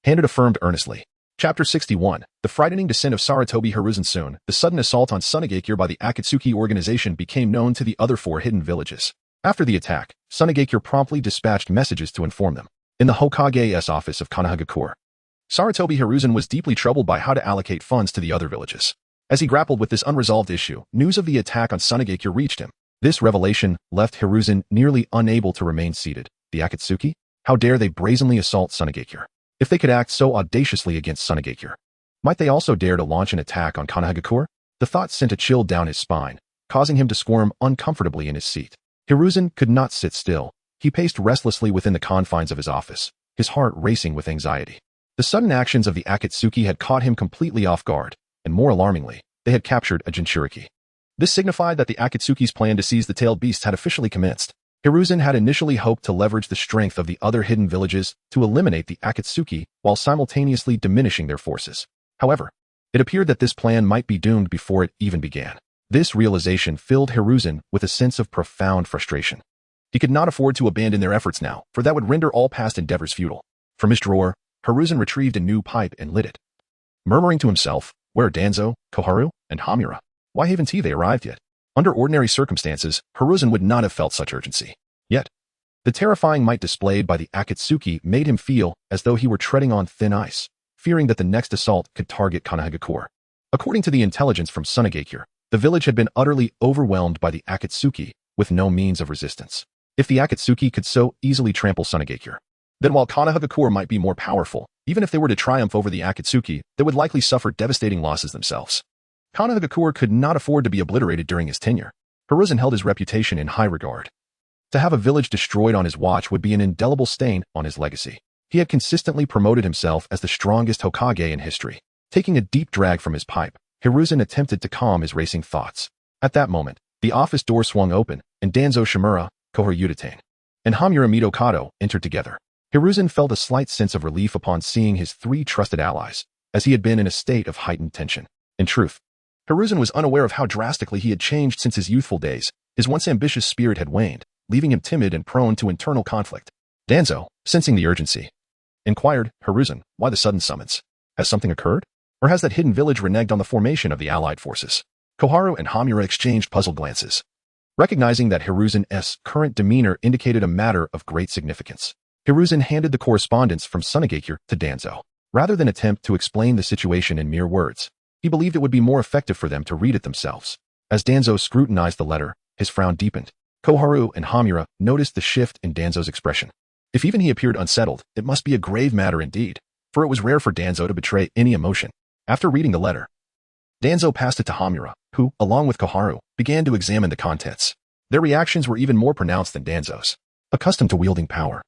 Handed affirmed earnestly. Chapter 61, The Frightening Descent of Sarutobi Hiruzen. Soon, the sudden assault on Tsunade by the Akatsuki organization became known to the other 4 hidden villages. After the attack, Tsunade promptly dispatched messages to inform them. In the Hokage's office of Konoha, Sarutobi Hiruzen was deeply troubled by how to allocate funds to the other villages. As he grappled with this unresolved issue, news of the attack on Tsunade reached him. This revelation left Hiruzen nearly unable to remain seated. The Akatsuki? How dare they brazenly assault Tsunade? If they could act so audaciously against Tsunade, might they also dare to launch an attack on Konoha? The thought sent a chill down his spine, causing him to squirm uncomfortably in his seat. Hiruzen could not sit still. He paced restlessly within the confines of his office, his heart racing with anxiety. The sudden actions of the Akatsuki had caught him completely off guard, and more alarmingly, they had captured a Jinchuriki. This signified that the Akatsuki's plan to seize the tailed beasts had officially commenced. Hiruzen had initially hoped to leverage the strength of the other hidden villages to eliminate the Akatsuki while simultaneously diminishing their forces. However, it appeared that this plan might be doomed before it even began. This realization filled Hiruzen with a sense of profound frustration. He could not afford to abandon their efforts now, for that would render all past endeavors futile. From his drawer, Hiruzen retrieved a new pipe and lit it. Murmuring to himself, where are Danzo, Koharu, and Hamura? Why haven't they arrived yet? Under ordinary circumstances, Hiruzen would not have felt such urgency. Yet, the terrifying might displayed by the Akatsuki made him feel as though he were treading on thin ice, fearing that the next assault could target Konoha. According to the intelligence from Tsunade, the village had been utterly overwhelmed by the Akatsuki, with no means of resistance. If the Akatsuki could so easily trample Tsunade, then while Konoha might be more powerful, even if they were to triumph over the Akatsuki, they would likely suffer devastating losses themselves. Konoha could not afford to be obliterated during his tenure. Hiruzen held his reputation in high regard. To have a village destroyed on his watch would be an indelible stain on his legacy. He had consistently promoted himself as the strongest Hokage in history. Taking a deep drag from his pipe, Hiruzen attempted to calm his racing thoughts. At that moment, the office door swung open, and Danzo Shimura, Koharu Uchiha, and Hamura Mitokado entered together. Hiruzen felt a slight sense of relief upon seeing his three trusted allies, as he had been in a state of heightened tension. In truth, Hiruzen was unaware of how drastically he had changed since his youthful days. His once ambitious spirit had waned, leaving him timid and prone to internal conflict. Danzo, sensing the urgency, inquired, Hiruzen, why the sudden summons? Has something occurred? Or has that hidden village reneged on the formation of the allied forces? Koharu and Hamura exchanged puzzled glances, recognizing that Hiruzen's current demeanor indicated a matter of great significance. Hiruzen handed the correspondence from Tsunade to Danzo. Rather than attempt to explain the situation in mere words, he believed it would be more effective for them to read it themselves. As Danzo scrutinized the letter, his frown deepened. Koharu and Hamura noticed the shift in Danzo's expression. If even he appeared unsettled, it must be a grave matter indeed, for it was rare for Danzo to betray any emotion. After reading the letter, Danzo passed it to Hamura, who, along with Koharu, began to examine the contents. Their reactions were even more pronounced than Danzo's. Accustomed to wielding power,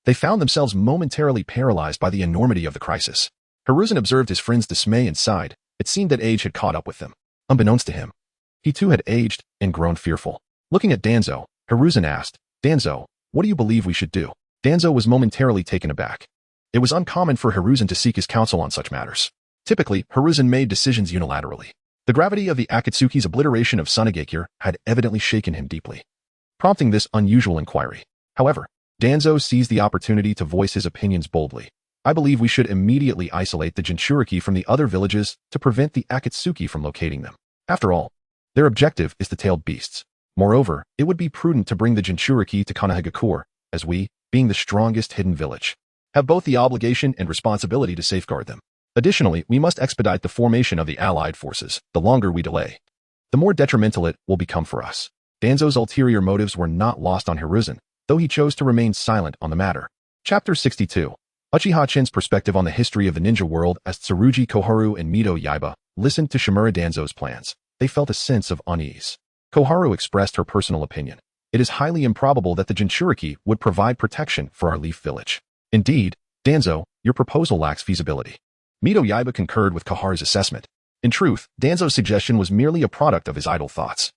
they found themselves momentarily paralyzed by the enormity of the crisis. Hiruzen observed his friend's dismay and sighed. It seemed that age had caught up with them. Unbeknownst to him, he too had aged and grown fearful. Looking at Danzo, Hiruzen asked, Danzo, what do you believe we should do? Danzo was momentarily taken aback. It was uncommon for Hiruzen to seek his counsel on such matters. Typically, Hiruzen made decisions unilaterally. The gravity of the Akatsuki's obliteration of Tsunade had evidently shaken him deeply, prompting this unusual inquiry. However, Danzo seized the opportunity to voice his opinions boldly. I believe we should immediately isolate the Jinchuriki from the other villages to prevent the Akatsuki from locating them. After all, their objective is the tailed beasts. Moreover, it would be prudent to bring the Jinchuriki to Konoha, as we, being the strongest hidden village, have both the obligation and responsibility to safeguard them. Additionally, we must expedite the formation of the allied forces. The longer we delay, the more detrimental it will become for us. Danzo's ulterior motives were not lost on Hiruzen, though he chose to remain silent on the matter. Chapter 62. Uchiha Chen's perspective on the history of the ninja world. As Tsurugi, Koharu, and Mito Yaiba listened to Shimura Danzo's plans, they felt a sense of unease. Koharu expressed her personal opinion. It is highly improbable that the Jinchuriki would provide protection for our Leaf Village. Indeed, Danzo, your proposal lacks feasibility. Mito Yaiba concurred with Koharu's assessment. In truth, Danzo's suggestion was merely a product of his idle thoughts.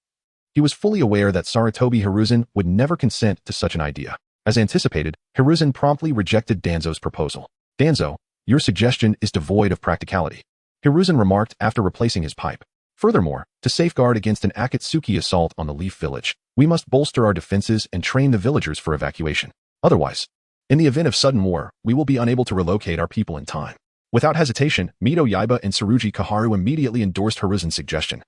He was fully aware that Sarutobi Hiruzen would never consent to such an idea. As anticipated, Hiruzen promptly rejected Danzo's proposal. Danzo, your suggestion is devoid of practicality, Hiruzen remarked after replacing his pipe. Furthermore, to safeguard against an Akatsuki assault on the Leaf Village, we must bolster our defenses and train the villagers for evacuation. Otherwise, in the event of sudden war, we will be unable to relocate our people in time. Without hesitation, Mito Yaiba and Tsurugi Koharu immediately endorsed Hiruzen's suggestion,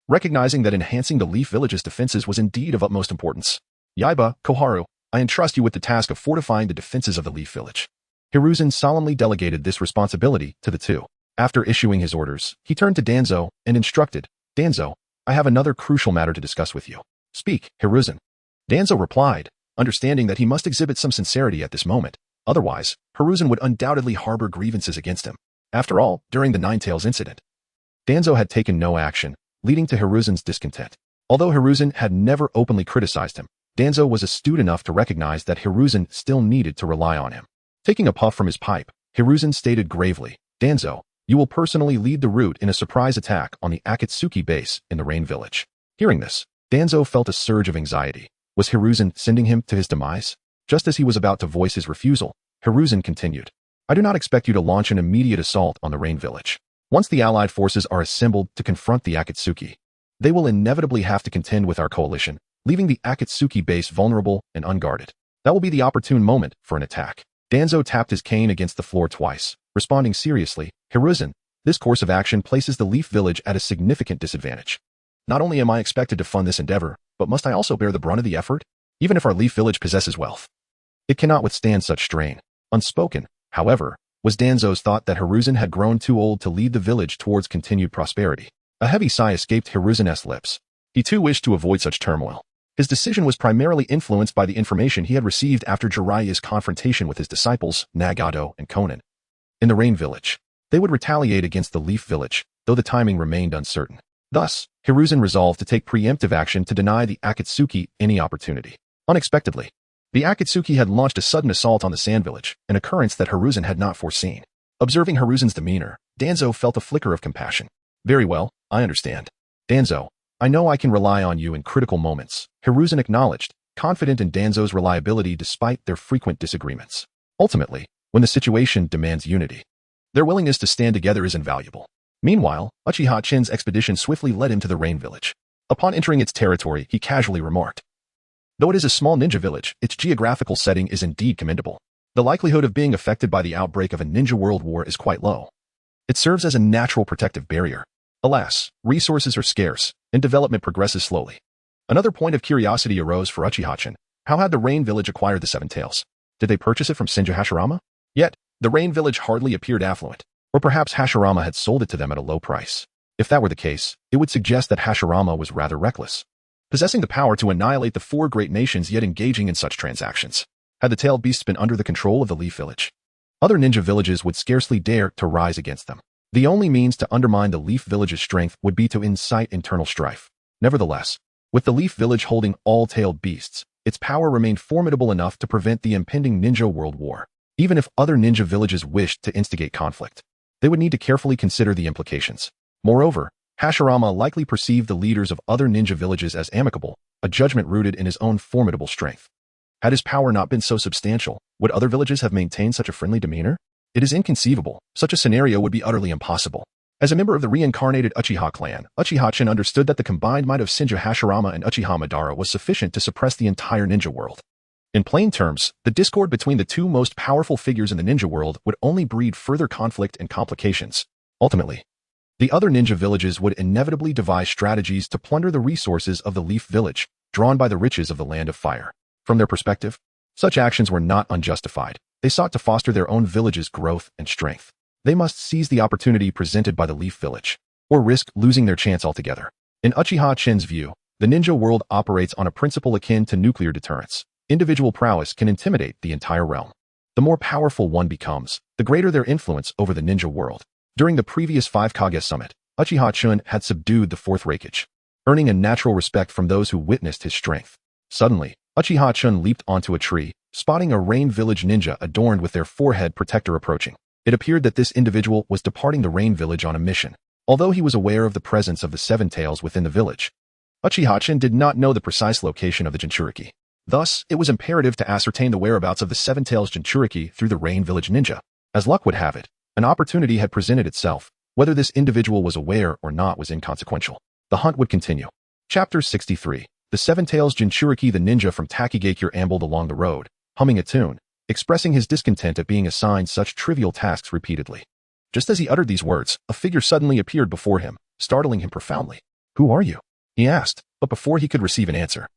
recognizing that enhancing the Leaf Village's defenses was indeed of utmost importance. Yaiba, Koharu, I entrust you with the task of fortifying the defenses of the Leaf Village. Hiruzen solemnly delegated this responsibility to the two. After issuing his orders, he turned to Danzo and instructed, Danzo, I have another crucial matter to discuss with you. Speak, Hiruzen. Danzo replied, understanding that he must exhibit some sincerity at this moment. Otherwise, Hiruzen would undoubtedly harbor grievances against him. After all, during the Ninetales incident, Danzo had taken no action, leading to Hiruzen's discontent. Although Hiruzen had never openly criticized him, Danzo was astute enough to recognize that Hiruzen still needed to rely on him. Taking a puff from his pipe, Hiruzen stated gravely, Danzo, you will personally lead the route in a surprise attack on the Akatsuki base in the Rain Village. Hearing this, Danzo felt a surge of anxiety. Was Hiruzen sending him to his demise? Just as he was about to voice his refusal, Hiruzen continued, I do not expect you to launch an immediate assault on the Rain Village. Once the allied forces are assembled to confront the Akatsuki, they will inevitably have to contend with our coalition, leaving the Akatsuki base vulnerable and unguarded. That will be the opportune moment for an attack. Danzo tapped his cane against the floor twice, responding seriously, Hiruzen, this course of action places the Leaf Village at a significant disadvantage. Not only am I expected to fund this endeavor, but must I also bear the brunt of the effort? Even if our Leaf Village possesses wealth, it cannot withstand such strain. Unspoken, however, was Danzo's thought that Hiruzen had grown too old to lead the village towards continued prosperity. A heavy sigh escaped Hiruzen's lips. He too wished to avoid such turmoil. His decision was primarily influenced by the information he had received after Jiraiya's confrontation with his disciples, Nagato and Konan. In the Rain Village, they would retaliate against the Leaf Village, though the timing remained uncertain. Thus, Hiruzen resolved to take preemptive action to deny the Akatsuki any opportunity. Unexpectedly, the Akatsuki had launched a sudden assault on the Sand Village, an occurrence that Hiruzen had not foreseen. Observing Hiruzen's demeanor, Danzo felt a flicker of compassion. Very well, I understand. Danzo, I know I can rely on you in critical moments, Hiruzen acknowledged, confident in Danzo's reliability despite their frequent disagreements. Ultimately, when the situation demands unity, their willingness to stand together is invaluable. Meanwhile, Uchiha Chen's expedition swiftly led him to the Rain Village. Upon entering its territory, he casually remarked, though it is a small ninja village, its geographical setting is indeed commendable. The likelihood of being affected by the outbreak of a ninja world war is quite low. It serves as a natural protective barrier. Alas, resources are scarce, and development progresses slowly. Another point of curiosity arose for Uchiha Chen. How had the Rain Village acquired the Seven Tails? Did they purchase it from Senju Hashirama? Yet, the Rain Village hardly appeared affluent. Or perhaps Hashirama had sold it to them at a low price. If that were the case, it would suggest that Hashirama was rather reckless, possessing the power to annihilate the four great nations yet engaging in such transactions. Had the tailed beasts been under the control of the Leaf Village, other ninja villages would scarcely dare to rise against them. The only means to undermine the Leaf Village's strength would be to incite internal strife. Nevertheless, with the Leaf Village holding all tailed beasts, its power remained formidable enough to prevent the impending ninja world war. Even if other ninja villages wished to instigate conflict, they would need to carefully consider the implications. Moreover, Hashirama likely perceived the leaders of other ninja villages as amicable, a judgment rooted in his own formidable strength. Had his power not been so substantial, would other villages have maintained such a friendly demeanor? It is inconceivable. Such a scenario would be utterly impossible. As a member of the reincarnated Uchiha clan, Uchiha Chen understood that the combined might of Senju Hashirama and Uchiha Madara was sufficient to suppress the entire ninja world. In plain terms, the discord between the two most powerful figures in the ninja world would only breed further conflict and complications. Ultimately, the other ninja villages would inevitably devise strategies to plunder the resources of the Leaf Village, drawn by the riches of the Land of Fire. From their perspective, such actions were not unjustified. They sought to foster their own village's growth and strength. They must seize the opportunity presented by the Leaf Village, or risk losing their chance altogether. In Uchiha Chen's view, the ninja world operates on a principle akin to nuclear deterrence. Individual prowess can intimidate the entire realm. The more powerful one becomes, the greater their influence over the ninja world. During the previous 5 Kage summit, Uchiha Chen had subdued the 4th Raikage, earning a natural respect from those who witnessed his strength. Suddenly, Uchiha Chen leaped onto a tree, spotting a Rain Village ninja adorned with their forehead protector approaching. It appeared that this individual was departing the Rain Village on a mission. Although he was aware of the presence of the Seven Tails within the village, Uchiha Chen did not know the precise location of the Jinchuriki. Thus, it was imperative to ascertain the whereabouts of the Seven Tails Jinchuriki through the Rain Village ninja. As luck would have it, an opportunity had presented itself. Whether this individual was aware or not was inconsequential. The hunt would continue. Chapter 63. The Seven Tails Jinchuriki. The ninja from Takigakure ambled along the road, humming a tune, expressing his discontent at being assigned such trivial tasks repeatedly. Just as he uttered these words, a figure suddenly appeared before him, startling him profoundly. "Who are you?" he asked, but before he could receive an answer,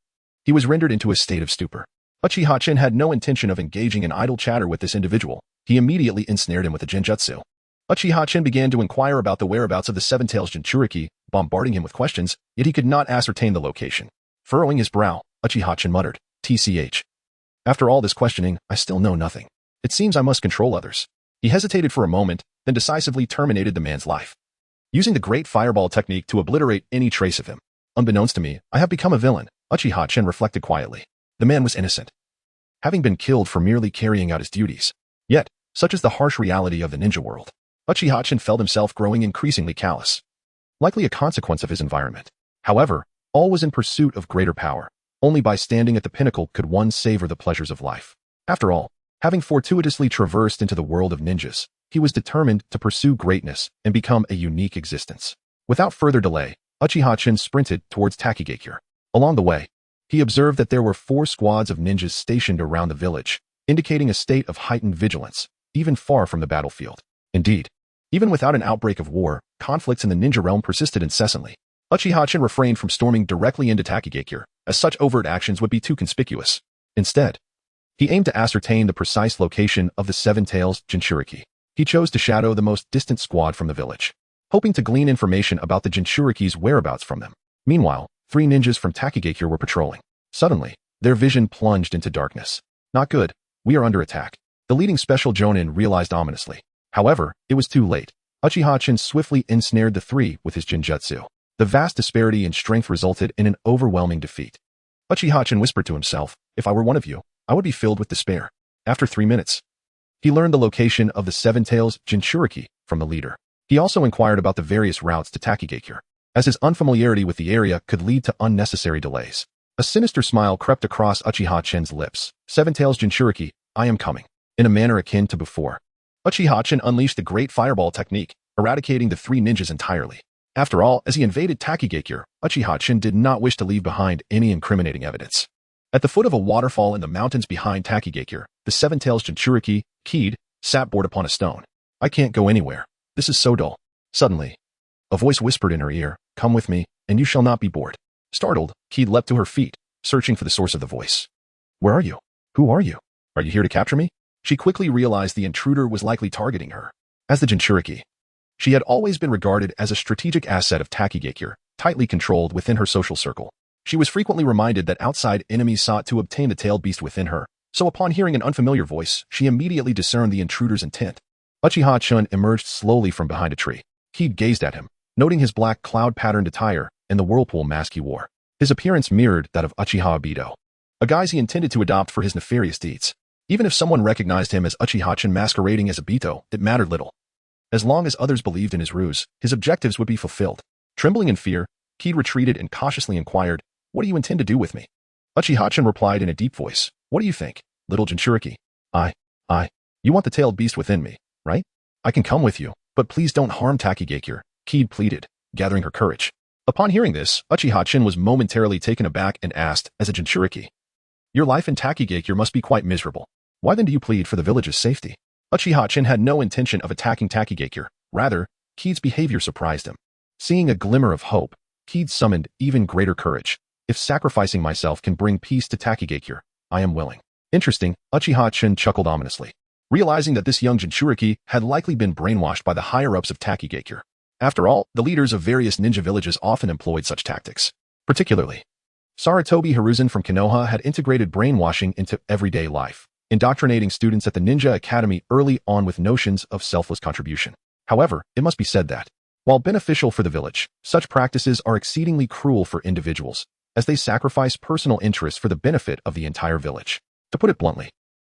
he was rendered into a state of stupor. Uchiha Chen had no intention of engaging in idle chatter with this individual. He immediately ensnared him with a genjutsu. Uchiha Chen began to inquire about the whereabouts of the Seven Tails Jinchuriki, bombarding him with questions, yet he could not ascertain the location. Furrowing his brow, Uchiha Chen muttered, "TCH. After all this questioning, I still know nothing. It seems I must control others." He hesitated for a moment, then decisively terminated the man's life, using the great fireball technique to obliterate any trace of him. Unbeknownst to me, I have become a villain, Uchiha Chen reflected quietly. The man was innocent, having been killed for merely carrying out his duties. Yet, such is the harsh reality of the ninja world. Uchiha Chen felt himself growing increasingly callous, likely a consequence of his environment. However, all was in pursuit of greater power. Only by standing at the pinnacle could one savor the pleasures of life. After all, having fortuitously traversed into the world of ninjas, he was determined to pursue greatness and become a unique existence. Without further delay, Uchiha Chen sprinted towards Takigakure. Along the way, he observed that there were 4 squads of ninjas stationed around the village, indicating a state of heightened vigilance, even far from the battlefield. Indeed, even without an outbreak of war, conflicts in the ninja realm persisted incessantly. Uchiha-chan refrained from storming directly into Takigakure, as such overt actions would be too conspicuous. Instead, he aimed to ascertain the precise location of the Seven Tails Jinchuriki. He chose to shadow the most distant squad from the village, hoping to glean information about the Jinchuriki's whereabouts from them. Meanwhile, 3 ninjas from Takigakure were patrolling. Suddenly, their vision plunged into darkness. Not good. We are under attack. The leading special jonin realized ominously. However, it was too late. Uchiha-chan swiftly ensnared the 3 with his Genjutsu. The vast disparity in strength resulted in an overwhelming defeat. Uchiha-chan whispered to himself, if I were one of you, I would be filled with despair. After 3 minutes, he learned the location of the Seven Tails Jinchuriki from the leader. He also inquired about the various routes to Takigakure, as his unfamiliarity with the area could lead to unnecessary delays. A sinister smile crept across Uchiha-chan's lips. Seven Tails Jinchuriki, I am coming. In a manner akin to before, Uchiha-chan unleashed the Great Fireball technique, eradicating the 3 ninjas entirely. After all, as he invaded Takigakure, Uchiha-chan did not wish to leave behind any incriminating evidence. At the foot of a waterfall in the mountains behind Takigakure, the Seven Tails Jinchuriki, Kid, sat bored upon a stone. I can't go anywhere. This is so dull. Suddenly, a voice whispered in her ear, come with me, and you shall not be bored. Startled, Kid leapt to her feet, searching for the source of the voice. Where are you? Who are you? Are you here to capture me? She quickly realized the intruder was likely targeting her. As the Jinchuriki, she had always been regarded as a strategic asset of Takigakure, tightly controlled within her social circle. She was frequently reminded that outside enemies sought to obtain the tailed beast within her, so upon hearing an unfamiliar voice, she immediately discerned the intruder's intent. Uchiha-chan emerged slowly from behind a tree. Kid gazed at him, noting his black cloud-patterned attire and the whirlpool mask he wore. His appearance mirrored that of Uchiha Obito, a guise he intended to adopt for his nefarious deeds. Even if someone recognized him as Uchiha-chan masquerading as Obito, it mattered little. As long as others believed in his ruse, his objectives would be fulfilled. Trembling in fear, Kid retreated and cautiously inquired, what do you intend to do with me? Uchiha-chan replied in a deep voice, what do you think, little Jinchuriki? You want the tailed beast within me, right? I can come with you, but please don't harm Takigakure, Kid pleaded, gathering her courage. Upon hearing this, Uchiha-chan was momentarily taken aback and asked, as a Jinchuriki, your life in Takigakure must be quite miserable. Why then do you plead for the village's safety? Uchiha-chan had no intention of attacking Takigakure. Rather, Kid's behavior surprised him. Seeing a glimmer of hope, Kid summoned even greater courage. If sacrificing myself can bring peace to Takigakure, I am willing. Interesting, Uchiha-chan chuckled ominously, realizing that this young Jinchuriki had likely been brainwashed by the higher-ups of Takigakure. After all, the leaders of various ninja villages often employed such tactics. Particularly, Sarutobi Hiruzen from Konoha had integrated brainwashing into everyday life, indoctrinating students at the Ninja Academy early on with notions of selfless contribution. However, it must be said that, while beneficial for the village, such practices are exceedingly cruel for individuals, as they sacrifice personal interests for the benefit of the entire village. To put it bluntly,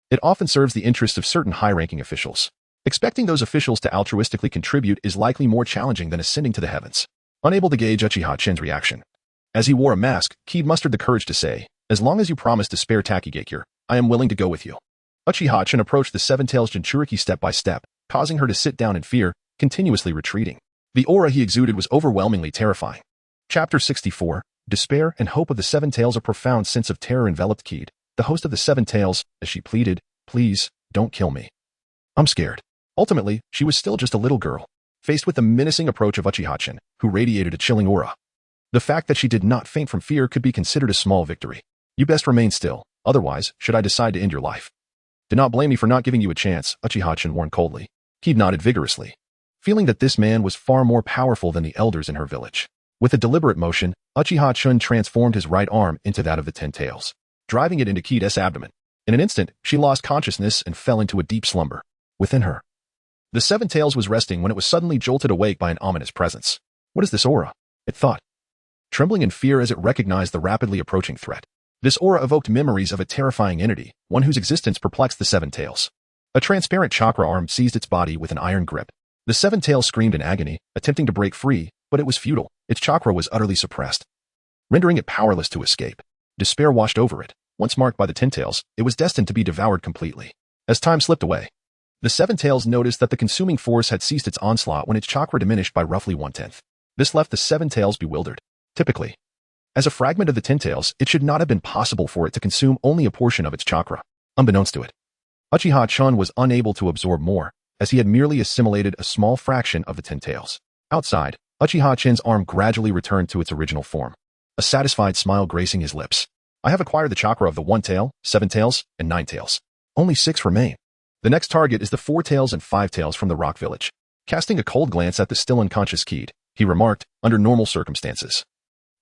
it often serves the interests of certain high-ranking officials. Expecting those officials to altruistically contribute is likely more challenging than ascending to the heavens. Unable to gauge Uchiha-chan's reaction, as he wore a mask, Kid mustered the courage to say, as long as you promise to spare Takigakure, I am willing to go with you. Uchiha-chan approached the Seven Tails Jinchuriki step by step, causing her to sit down in fear, continuously retreating. The aura he exuded was overwhelmingly terrifying. Chapter 64, Despair and Hope of the Seven Tails. A profound sense of terror enveloped Kid, the host of the Seven Tails, as she pleaded, please, don't kill me. I'm scared. Ultimately, she was still just a little girl, faced with the menacing approach of Uchiha-chan, who radiated a chilling aura. The fact that she did not faint from fear could be considered a small victory. You best remain still, otherwise, should I decide to end your life. Do not blame me for not giving you a chance, Uchiha-chan warned coldly. Kid nodded vigorously, feeling that this man was far more powerful than the elders in her village. With a deliberate motion, Uchiha-chan transformed his right arm into that of the Ten Tails, driving it into Kid's abdomen. In an instant, she lost consciousness and fell into a deep slumber. Within her, the Seven Tails was resting when it was suddenly jolted awake by an ominous presence. What is this aura? It thought, trembling in fear as it recognized the rapidly approaching threat. This aura evoked memories of a terrifying entity, one whose existence perplexed the Seven Tails. A transparent chakra arm seized its body with an iron grip. The Seven Tails screamed in agony, attempting to break free, but it was futile. Its chakra was utterly suppressed, rendering it powerless to escape. Despair washed over it. Once marked by the Ten Tails, it was destined to be devoured completely. As time slipped away, the Seven Tails noticed that the consuming force had ceased its onslaught when its chakra diminished by roughly 1/10. This left the Seven Tails bewildered. Typically, as a fragment of the Ten Tails, it should not have been possible for it to consume only a portion of its chakra. Unbeknownst to it, Uchiha-chan was unable to absorb more, as he had merely assimilated a small fraction of the Ten Tails. Outside, Uchiha Chen's arm gradually returned to its original form, a satisfied smile gracing his lips. I have acquired the chakra of the 1 tail, 7 tails, and 9 tails. Only 6 remain. The next target is the 4 tails and 5 tails from the rock village. Casting a cold glance at the still unconscious Kid, he remarked, under normal circumstances,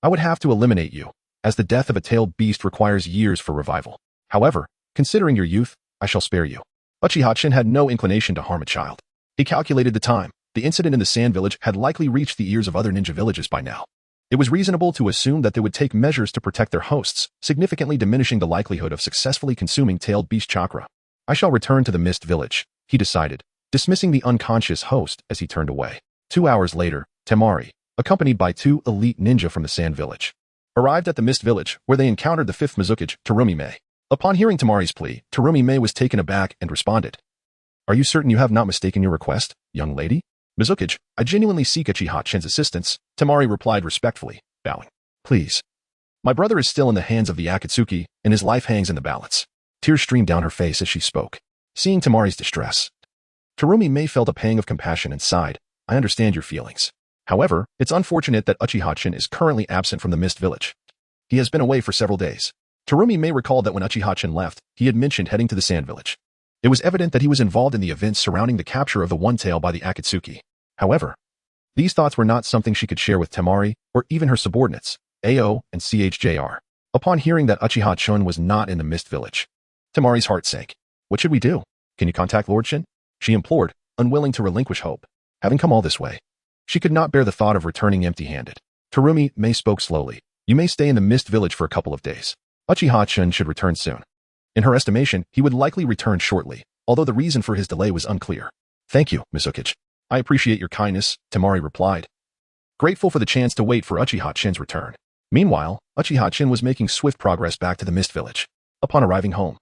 I would have to eliminate you, as the death of a tailed beast requires years for revival. However, considering your youth, I shall spare you. Uchiha Chen had no inclination to harm a child. He calculated the time. The incident in the Sand Village had likely reached the ears of other ninja villages by now. It was reasonable to assume that they would take measures to protect their hosts, significantly diminishing the likelihood of successfully consuming tailed beast chakra. I shall return to the Mist Village, he decided, dismissing the unconscious host as he turned away. 2 hours later, Temari, accompanied by 2 elite ninja from the Sand Village, arrived at the Mist Village, where they encountered the 5th Mizukage, Terumi Mei. Upon hearing Temari's plea, Terumi Mei was taken aback and responded, Are you certain you have not mistaken your request, young lady? Mizukage, I genuinely seek Uchiha Chen's assistance, Temari replied respectfully, bowing. Please. My brother is still in the hands of the Akatsuki, and his life hangs in the balance. Tears streamed down her face as she spoke. Seeing Temari's distress, Terumi Mei felt a pang of compassion and sighed, I understand your feelings. However, it's unfortunate that Uchiha Chen is currently absent from the Mist Village. He has been away for several days. Terumi Mei recalled that when Uchiha Chen left, he had mentioned heading to the Sand Village. It was evident that he was involved in the events surrounding the capture of the One Tail by the Akatsuki. However, these thoughts were not something she could share with Temari or even her subordinates, AO and CHJR. Upon hearing that Uchiha Chen was not in the Mist Village, Temari's heart sank. What should we do? Can you contact Lord Chen? She implored, unwilling to relinquish hope. Having come all this way, she could not bear the thought of returning empty-handed. Terumi Mei spoke slowly. You may stay in the Mist Village for a couple of days. Uchiha Chen should return soon. In her estimation, he would likely return shortly, although the reason for his delay was unclear. Thank you, Mizukage. I appreciate your kindness, Temari replied, grateful for the chance to wait for Uchiha Chen's return. Meanwhile, Uchiha Chen was making swift progress back to the Mist Village. Upon arriving home,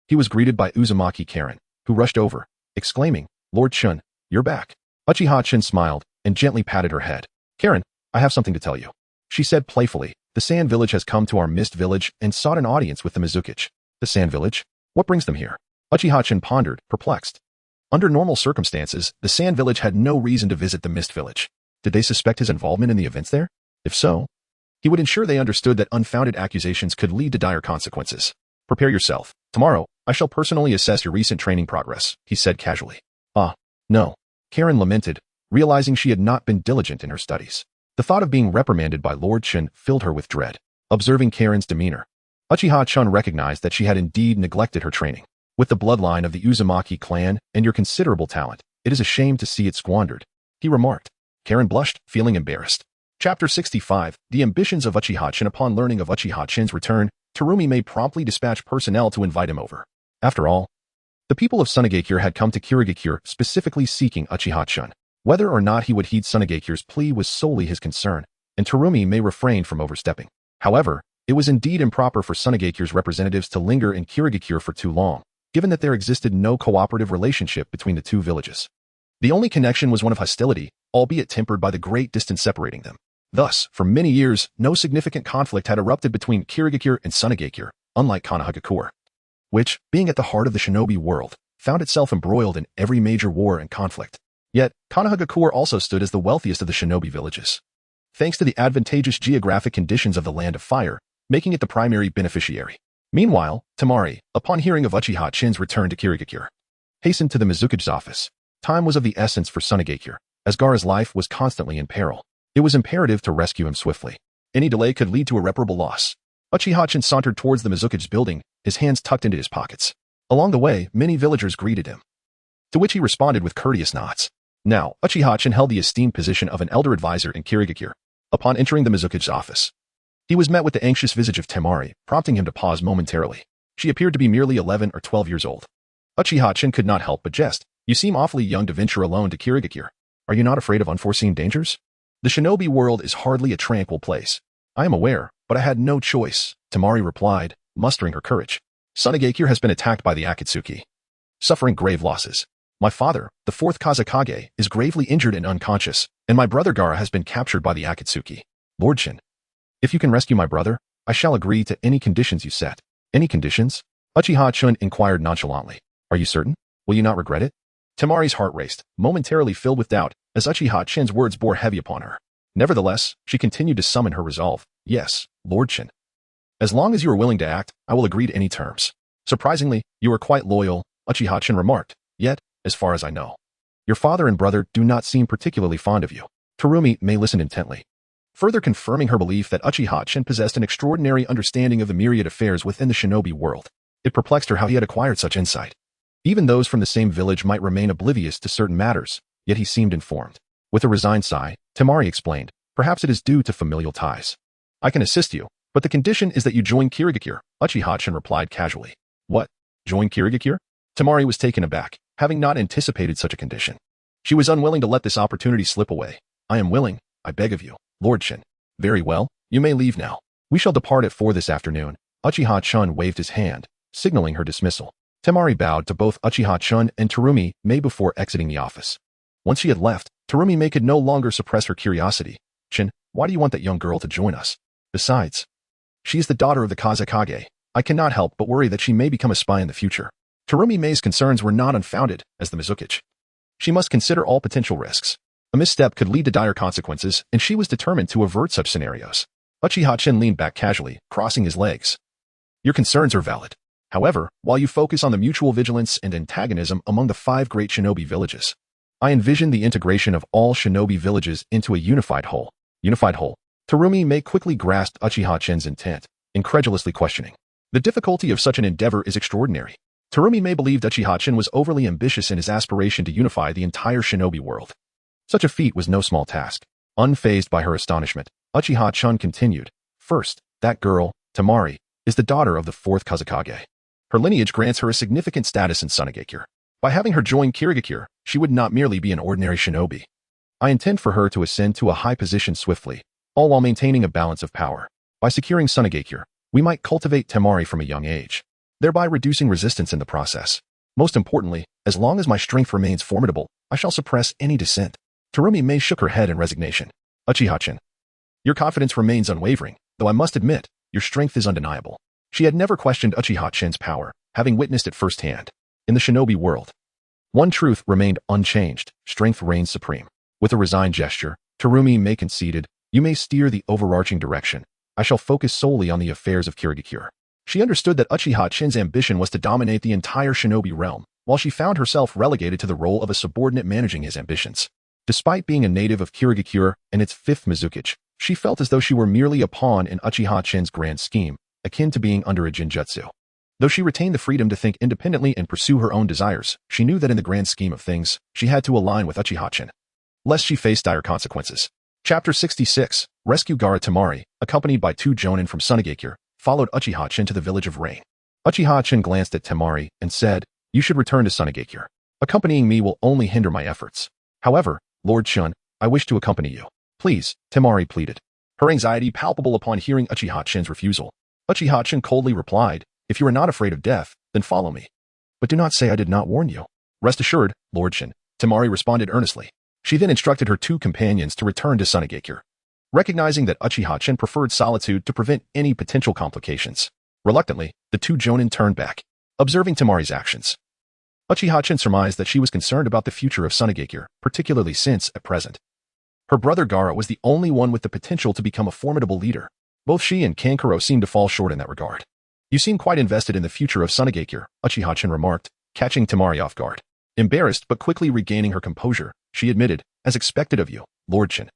he was greeted by Uzumaki Karen, who rushed over, exclaiming, Lord Chen, you're back. Uchiha Chen smiled and gently patted her head. Karen, I have something to tell you. She said playfully, the Sand Village has come to our Mist Village and sought an audience with the Mizukage. The Sand Village? What brings them here? Uchiha Chen pondered, perplexed. Under normal circumstances, the Sand Village had no reason to visit the Mist Village. Did they suspect his involvement in the events there? If so, he would ensure they understood that unfounded accusations could lead to dire consequences. Prepare yourself. Tomorrow, I shall personally assess your recent training progress, he said casually. Ah, no. Karen lamented, realizing she had not been diligent in her studies. The thought of being reprimanded by Lord Chen filled her with dread. Observing Karen's demeanor, Uchiha Chen recognized that she had indeed neglected her training. With the bloodline of the Uzumaki clan and your considerable talent, it is a shame to see it squandered, he remarked. Karen blushed, feeling embarrassed. Chapter 65, The Ambitions of Uchiha Chen. Upon learning of Uchiha Chen's return, Terumi Mei promptly dispatched personnel to invite him over. After all, the people of Tsunade had come to Kirigakure specifically seeking Uchiha Chen. Whether or not he would heed Tsunade's plea was solely his concern, and Terumi Mei refrained from overstepping. However, it was indeed improper for Tsunade's representatives to linger in Kirigakure for too long, given that there existed no cooperative relationship between the two villages. The only connection was one of hostility, albeit tempered by the great distance separating them. Thus, for many years, no significant conflict had erupted between Kirigakure and Tsunade, unlike Konoha, which, being at the heart of the shinobi world, found itself embroiled in every major war and conflict. Yet, Konoha also stood as the wealthiest of the shinobi villages, thanks to the advantageous geographic conditions of the Land of Fire, making it the primary beneficiary. Meanwhile, Temari, upon hearing of Uchiha Chen's return to Kirigakure, hastened to the Mizukage's office. Time was of the essence for Tsunade, as Gaara's life was constantly in peril. It was imperative to rescue him swiftly. Any delay could lead to irreparable loss. Uchiha Chen sauntered towards the Mizukage's building, his hands tucked into his pockets. Along the way, many villagers greeted him, to which he responded with courteous nods. Now, Uchiha Chen held the esteemed position of an elder advisor in Kirigakure. Upon entering the Mizukage's office, he was met with the anxious visage of Temari, prompting him to pause momentarily. She appeared to be merely 11 or 12 years old. Uchiha Chen could not help but jest. You seem awfully young to venture alone to Kirigakure. Are you not afraid of unforeseen dangers? The shinobi world is hardly a tranquil place. I am aware, but I had no choice, Temari replied, mustering her courage. Tsunade has been attacked by the Akatsuki, suffering grave losses. My father, the 4th Kage, is gravely injured and unconscious, and my brother Gaara has been captured by the Akatsuki. Lord Chen, if you can rescue my brother, I shall agree to any conditions you set. Any conditions? Uchiha Chen inquired nonchalantly. Are you certain? Will you not regret it? Temari's heart raced, momentarily filled with doubt, as Uchiha Chen's words bore heavy upon her. Nevertheless, she continued to summon her resolve. Yes, Lord Chen. As long as you are willing to act, I will agree to any terms. Surprisingly, you are quite loyal, Uchiha Chen remarked. Yet, as far as I know, your father and brother do not seem particularly fond of you. Terumi Mei listened intently, further confirming her belief that Uchiha Chen possessed an extraordinary understanding of the myriad affairs within the shinobi world. It perplexed her how he had acquired such insight. Even those from the same village might remain oblivious to certain matters, yet he seemed informed. With a resigned sigh, Temari explained, perhaps it is due to familial ties. I can assist you, but the condition is that you join Kirigakure, Uchiha Chen replied casually. What? Join Kirigakure? Temari was taken aback, having not anticipated such a condition. She was unwilling to let this opportunity slip away. I am willing, I beg of you, Lord Chen. Very well, you may leave now. We shall depart at 4 this afternoon. Uchiha Chen waved his hand, signaling her dismissal. Temari bowed to both Uchiha Chen and Terumi Mei before exiting the office. Once she had left, Terumi Mei could no longer suppress her curiosity. Chen, why do you want that young girl to join us? Besides, she is the daughter of the Kage. I cannot help but worry that she may become a spy in the future. Terumi Mei's concerns were not unfounded, as the Mizukage. She must consider all potential risks. A misstep could lead to dire consequences, and she was determined to avert such scenarios. Uchiha Chen leaned back casually, crossing his legs. Your concerns are valid. However, while you focus on the mutual vigilance and antagonism among the 5 great shinobi villages, I envision the integration of all shinobi villages into a unified whole. Unified whole. Terumi Mei quickly grasped Uchiha Chen's intent, incredulously questioning. The difficulty of such an endeavor is extraordinary. Terumi Mei believed Uchiha Chen was overly ambitious in his aspiration to unify the entire shinobi world. Such a feat was no small task. Unfazed by her astonishment, Uchiha Chen continued. First, that girl, Temari, is the daughter of the 4th Kazekage. Her lineage grants her a significant status in Tsunade. By having her join Kirigakure, she would not merely be an ordinary shinobi. I intend for her to ascend to a high position swiftly, all while maintaining a balance of power. By securing Tsunade, we might cultivate Temari from a young age, thereby reducing resistance in the process. Most importantly, as long as my strength remains formidable, I shall suppress any dissent. Terumi Mei shook her head in resignation. Uchiha Chen, your confidence remains unwavering, though I must admit, your strength is undeniable. She had never questioned Uchiha Chen's power, having witnessed it firsthand. In the shinobi world, one truth remained unchanged, strength reigns supreme. With a resigned gesture, Terumi Mei conceded, you may steer the overarching direction. I shall focus solely on the affairs of Kirigakure. She understood that Uchiha Chen's ambition was to dominate the entire shinobi realm, while she found herself relegated to the role of a subordinate managing his ambitions. Despite being a native of Kirigakure and its 5th Mizukage, she felt as though she were merely a pawn in Uchiha Chen's grand scheme, akin to being under a Genjutsu. Though she retained the freedom to think independently and pursue her own desires, she knew that in the grand scheme of things, she had to align with Uchiha Chen, lest she face dire consequences. Chapter 66, Rescue Gaara Temari, accompanied by 2 jonin from Tsunade, followed Uchiha Chen to the village of Rain. Uchiha Chen glanced at Temari and said, you should return to Tsunade. Accompanying me will only hinder my efforts. However, Lord Chen, I wish to accompany you. Please, Temari pleaded, her anxiety palpable upon hearing Uchiha Chen's refusal. Uchiha Chen coldly replied, if you are not afraid of death, then follow me. But do not say I did not warn you. Rest assured, Lord Chen, Temari responded earnestly. She then instructed her 2 companions to return to Tsunade. Recognizing that Uchiha Chen preferred solitude to prevent any potential complications. Reluctantly, the 2 jonin turned back, observing Temari's actions. Uchiha Chen surmised that she was concerned about the future of Tsunade, particularly since, at present, her brother Gaara was the only one with the potential to become a formidable leader. Both she and Kankuro seemed to fall short in that regard. You seem quite invested in the future of Tsunade, Uchiha Chen remarked, catching Temari off guard. Embarrassed but quickly regaining her composure, she admitted, as expected of you, Lord Chen,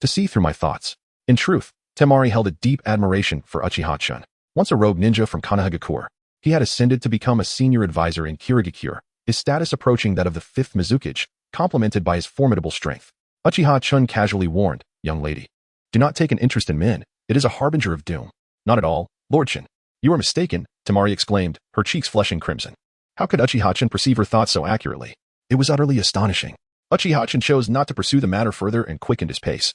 to see through my thoughts. In truth, Temari held a deep admiration for Uchiha Chen. Once a rogue ninja from Konoha, he had ascended to become a senior advisor in Kirigakure, his status approaching that of the 5th Mizukage, complemented by his formidable strength. Uchiha Chen casually warned, young lady, do not take an interest in men, it is a harbinger of doom. Not at all, Lord Chen. You are mistaken, Temari exclaimed, her cheeks flushing crimson. How could Uchiha Chen perceive her thoughts so accurately? It was utterly astonishing. Uchiha Chen chose not to pursue the matter further and quickened his pace,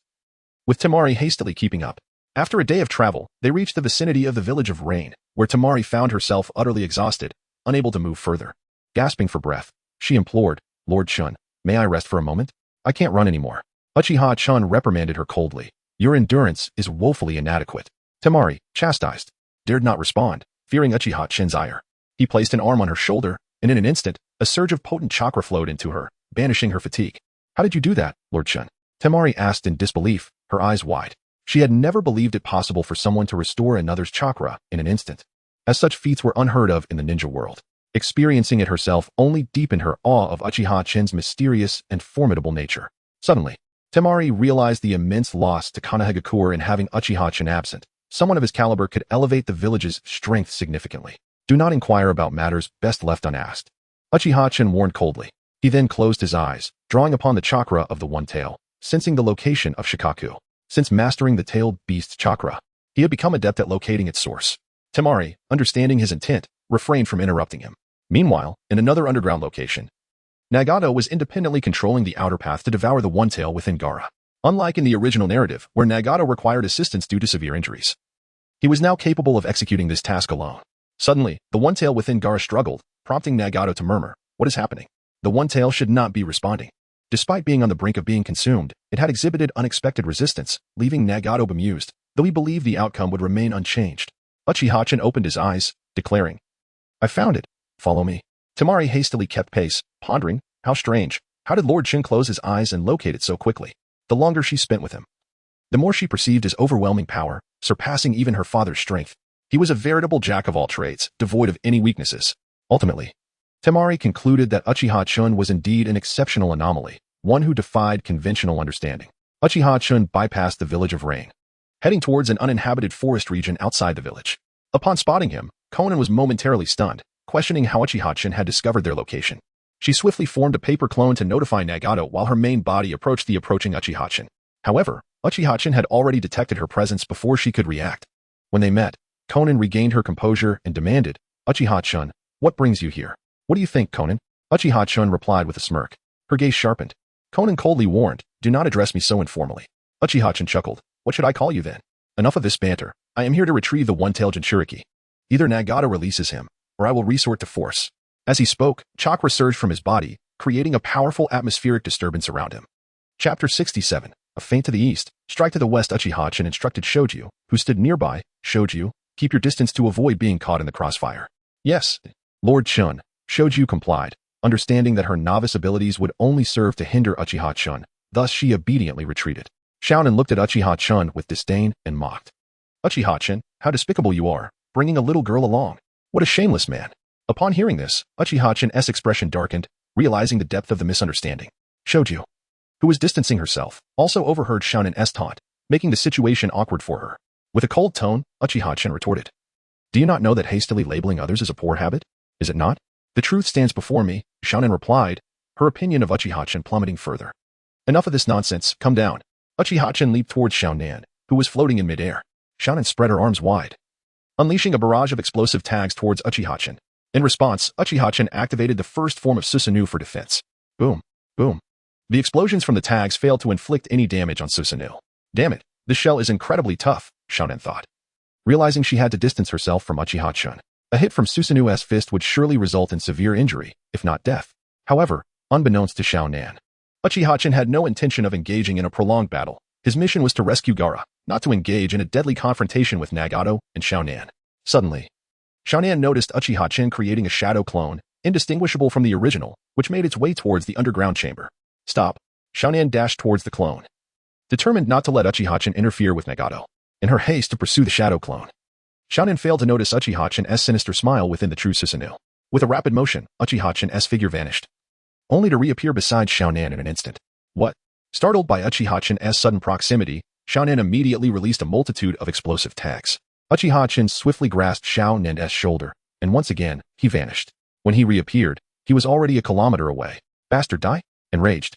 with Temari hastily keeping up. After a day of travel, they reached the vicinity of the village of Rain, where Temari found herself utterly exhausted, unable to move further. Gasping for breath, she implored, Lord Chen, may I rest for a moment? I can't run anymore. Uchiha Chen reprimanded her coldly. Your endurance is woefully inadequate. Temari, chastised, dared not respond, fearing Uchiha Chen's ire. He placed an arm on her shoulder, and in an instant, a surge of potent chakra flowed into her, banishing her fatigue. How did you do that, Lord Chen? Temari asked in disbelief, her eyes wide. She had never believed it possible for someone to restore another's chakra in an instant, as such feats were unheard of in the ninja world. Experiencing it herself only deepened her awe of Uchiha Chen's mysterious and formidable nature. Suddenly, Temari realized the immense loss to Konoha in having Uchiha Chen absent. Someone of his caliber could elevate the village's strength significantly. Do not inquire about matters best left unasked, Uchiha Chen warned coldly. He then closed his eyes, drawing upon the chakra of the One Tail, sensing the location of Shikaku. Since mastering the tailed beast's chakra, he had become adept at locating its source. Temari, understanding his intent, refrained from interrupting him. Meanwhile, in another underground location, Nagato was independently controlling the outer path to devour the One Tail within Gaara. Unlike in the original narrative, where Nagato required assistance due to severe injuries, he was now capable of executing this task alone. Suddenly, the One Tail within Gaara struggled, prompting Nagato to murmur, "What is happening?" The One Tail should not be responding. Despite being on the brink of being consumed, it had exhibited unexpected resistance, leaving Nagato bemused, though he believed the outcome would remain unchanged. Uchiha Chen opened his eyes, declaring, "I found it. Follow me." Temari hastily kept pace, pondering, how strange. How did Lord Chen close his eyes and locate it so quickly? The longer she spent with him, the more she perceived his overwhelming power, surpassing even her father's strength. He was a veritable jack of all trades, devoid of any weaknesses. Ultimately, Temari concluded that Uchiha Chen was indeed an exceptional anomaly, one who defied conventional understanding. Uchiha Chen bypassed the village of Rain, heading towards an uninhabited forest region outside the village. Upon spotting him, Conan was momentarily stunned, questioning how Uchiha Chen had discovered their location. She swiftly formed a paper clone to notify Nagato while her main body approached the approaching Uchiha Chen. However, Uchiha Chen had already detected her presence before she could react. When they met, Conan regained her composure and demanded, "Uchiha Chen, what brings you here?" "What do you think, Conan?" Uchiha Chen replied with a smirk. Her gaze sharpened. Conan coldly warned, "Do not address me so informally." Uchiha Chen chuckled. "What should I call you then?" "Enough of this banter. I am here to retrieve the One-Tailed Jinchuriki. Either Nagato releases him, or I will resort to force." As he spoke, chakra surged from his body, creating a powerful atmospheric disturbance around him. Chapter 67. A feint to the east. Strike to the west. Uchiha Chen instructed Shoju, who stood nearby. "Shoju, keep your distance to avoid being caught in the crossfire." "Yes, Lord Chen." Shoju complied, understanding that her novice abilities would only serve to hinder Uchiha Chen. Thus she obediently retreated. Xiaonan looked at Uchiha Chen with disdain and mocked. "Uchiha Chen, how despicable you are, bringing a little girl along. What a shameless man." Upon hearing this, Uchiha Chen's expression darkened, realizing the depth of the misunderstanding. Shoju, who was distancing herself, also overheard Xiaonan's taunt, making the situation awkward for her. With a cold tone, Uchiha Chen retorted, "Do you not know that hastily labeling others is a poor habit? Is it not?" "The truth stands before me," Xiaonan replied, her opinion of Uchiha Chen plummeting further. "Enough of this nonsense, come down." Uchiha Chen leaped towards Xiaonan, who was floating in midair. Xiaonan spread her arms wide, unleashing a barrage of explosive tags towards Uchiha Chen. In response, Uchiha Chen activated the first form of Susanoo for defense. Boom, boom. The explosions from the tags failed to inflict any damage on Susanoo. "Damn it, this shell is incredibly tough," Xiaonan thought. Realizing she had to distance herself from Uchiha Chen, a hit from Susanoo's fist would surely result in severe injury, if not death. However, unbeknownst to Xiaonan, Uchiha Chen had no intention of engaging in a prolonged battle. His mission was to rescue Gaara, not to engage in a deadly confrontation with Nagato and Xiaonan. Suddenly, Xiaonan noticed Uchiha Chen creating a shadow clone, indistinguishable from the original, which made its way towards the underground chamber. "Stop." Xiaonan dashed towards the clone, determined not to let Uchiha Chen interfere with Nagato. In her haste to pursue the shadow clone, Xiaonan failed to notice Uchiha Chen's sinister smile within the true Susanoo. With a rapid motion, Uchiha Chen's figure vanished, only to reappear beside Xiaonan in an instant. "What?" Startled by Uchiha Chen's sudden proximity, Xiaonan immediately released a multitude of explosive tags. Uchiha Chen swiftly grasped Xiaonan's shoulder, and once again, he vanished. When he reappeared, he was already a kilometer away. "Bastard, die?" Enraged,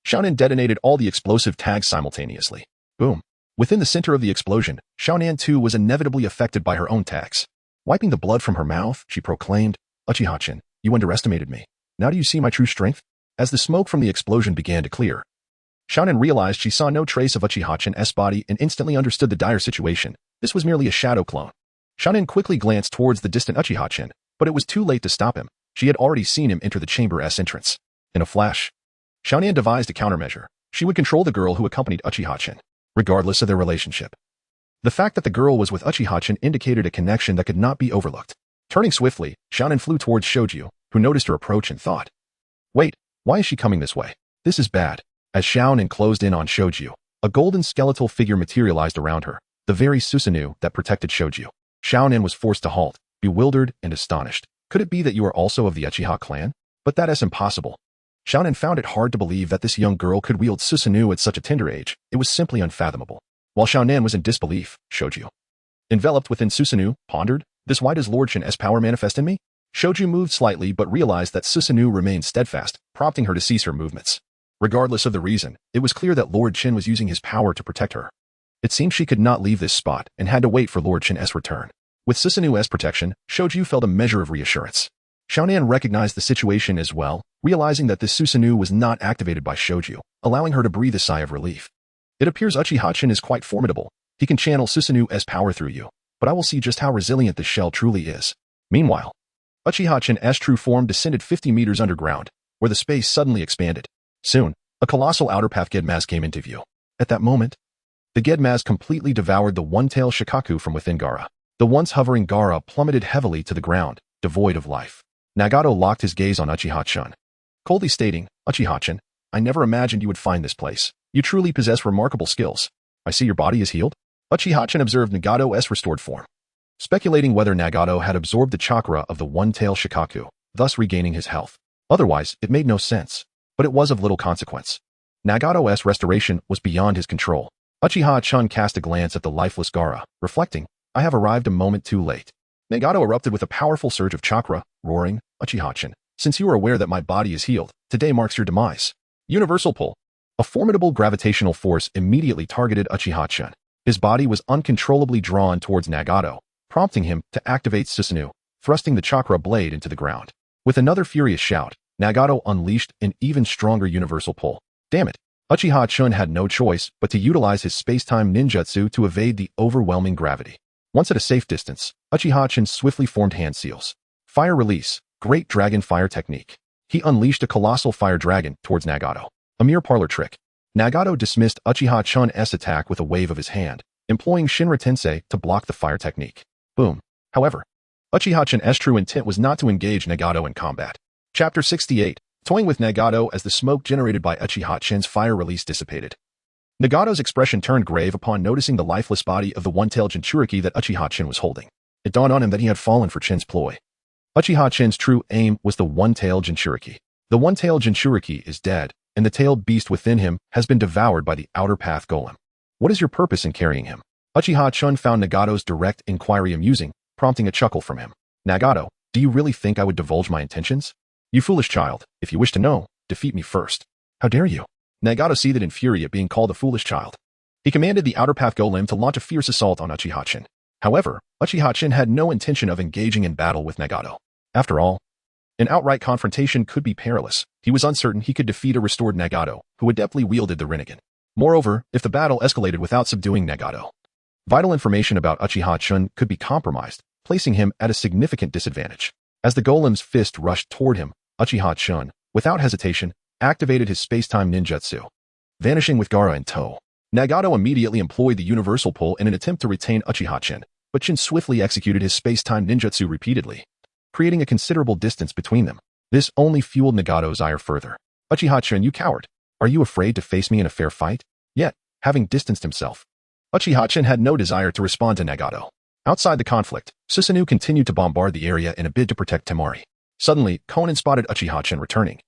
Xiaonan detonated all the explosive tags simultaneously. Boom. Within the center of the explosion, Xiaonan too was inevitably affected by her own tags. Wiping the blood from her mouth, she proclaimed, "Uchiha Chen, you underestimated me. Now do you see my true strength?" As the smoke from the explosion began to clear, Xiaonan realized she saw no trace of Uchiha Chen's body and instantly understood the dire situation. This was merely a shadow clone. Xiaonan quickly glanced towards the distant Uchiha Chen, but it was too late to stop him. She had already seen him enter the chamber's entrance. In a flash, Xiaonan devised a countermeasure. She would control the girl who accompanied Uchiha Chen, regardless of their relationship. The fact that the girl was with Uchiha Chen indicated a connection that could not be overlooked. Turning swiftly, Xiaonan flew towards Shoju, who noticed her approach and thought, "Wait, why is she coming this way? This is bad." As Xiaonan closed in on Shoju, A golden skeletal figure materialized around her, the very Susanoo that protected Shoju. Xiaonan was forced to halt, bewildered and astonished. Could it be that you are also of the Uchiha clan? But that is impossible. Xiaonan found it hard to believe that this young girl could wield Susanoo at such a tender age. It was simply unfathomable. While Xiaonan was in disbelief, Shoju, enveloped within Susanoo, pondered, "This why does Lord Chen's power manifest in me?" Shoju moved slightly but realized that Susanoo remained steadfast, prompting her to cease her movements. Regardless of the reason, it was clear that Lord Chen was using his power to protect her. It seemed she could not leave this spot and had to wait for Lord Chen's return. With Susanoo's protection, Shoju felt a measure of reassurance. Xiaonan recognized the situation as well, realizing that this Susanoo was not activated by Shoju, allowing her to breathe a sigh of relief. It appears Uchiha Chen is quite formidable. He can channel Susanoo's power through you, but I will see just how resilient this shell truly is. Meanwhile, Uchiha Chen's true form descended 50 meters underground, where the space suddenly expanded. Soon, a colossal outer path Gedmaz came into view. At that moment, the Gedmaz completely devoured the one-tailed Shikaku from within Gaara. The once hovering Gaara plummeted heavily to the ground, devoid of life. Nagato locked his gaze on Uchiha Chen, coldly stating, "Uchiha Chen, I never imagined you would find this place. You truly possess remarkable skills. I see your body is healed." Uchiha Chen observed Nagato's restored form, speculating whether Nagato had absorbed the chakra of the one-tailed Shikaku, thus regaining his health. Otherwise, it made no sense, but it was of little consequence. Nagato's restoration was beyond his control. Uchiha Chen cast a glance at the lifeless Gaara, reflecting, "I have arrived a moment too late." Nagato erupted with a powerful surge of chakra, roaring, "Uchiha Chen, since you are aware that my body is healed, today marks your demise." Universal pull. A formidable gravitational force immediately targeted Uchiha Chen. His body was uncontrollably drawn towards Nagato, prompting him to activate Susanoo, thrusting the chakra blade into the ground. With another furious shout, Nagato unleashed an even stronger universal pull. Damn it! Uchiha Chen had no choice but to utilize his space-time ninjutsu to evade the overwhelming gravity. Once at a safe distance, Uchiha Chen swiftly formed hand seals. Fire release, Great Dragon Fire Technique. He unleashed a colossal fire dragon towards Nagato. A mere parlor trick. Nagato dismissed Uchiha Chen's attack with a wave of his hand, employing Shinra Tensei to block the fire technique. Boom. However, Uchiha Chen's true intent was not to engage Nagato in combat. Chapter 68. Toying with Nagato as the smoke generated by Uchiha Chen's fire release dissipated. Nagato's expression turned grave upon noticing the lifeless body of the one-tailed Jinchuriki that Uchiha Chen was holding. It dawned on him that he had fallen for Chen's ploy. Uchiha Chen's true aim was the one-tailed Jinchuriki. The one-tailed Jinchuriki is dead, and the tailed beast within him has been devoured by the outer path golem. What is your purpose in carrying him? Uchiha Chen found Nagato's direct inquiry amusing, prompting a chuckle from him. Nagato, do you really think I would divulge my intentions? You foolish child, if you wish to know, defeat me first. How dare you? Nagato seethed in fury at being called a foolish child. He commanded the outer path golem to launch a fierce assault on Uchiha Chen. However, Uchiha Chen had no intention of engaging in battle with Nagato. After all, an outright confrontation could be perilous. He was uncertain he could defeat a restored Nagato, who adeptly wielded the Rinnegan. Moreover, if the battle escalated without subduing Nagato, vital information about Uchiha Chen could be compromised, placing him at a significant disadvantage. As the golem's fist rushed toward him, Uchiha Chen, without hesitation, activated his space-time ninjutsu, vanishing with Gaara in tow. Nagato immediately employed the universal pull in an attempt to retain Uchiha Chen, but Chen swiftly executed his space-time ninjutsu repeatedly, creating a considerable distance between them. This only fueled Nagato's ire further. Uchiha Chen, you coward! Are you afraid to face me in a fair fight? Yet, having distanced himself, Uchiha Chen had no desire to respond to Nagato. Outside the conflict, Susanoo continued to bombard the area in a bid to protect Temari. Suddenly, Konan spotted Uchiha Chen returning.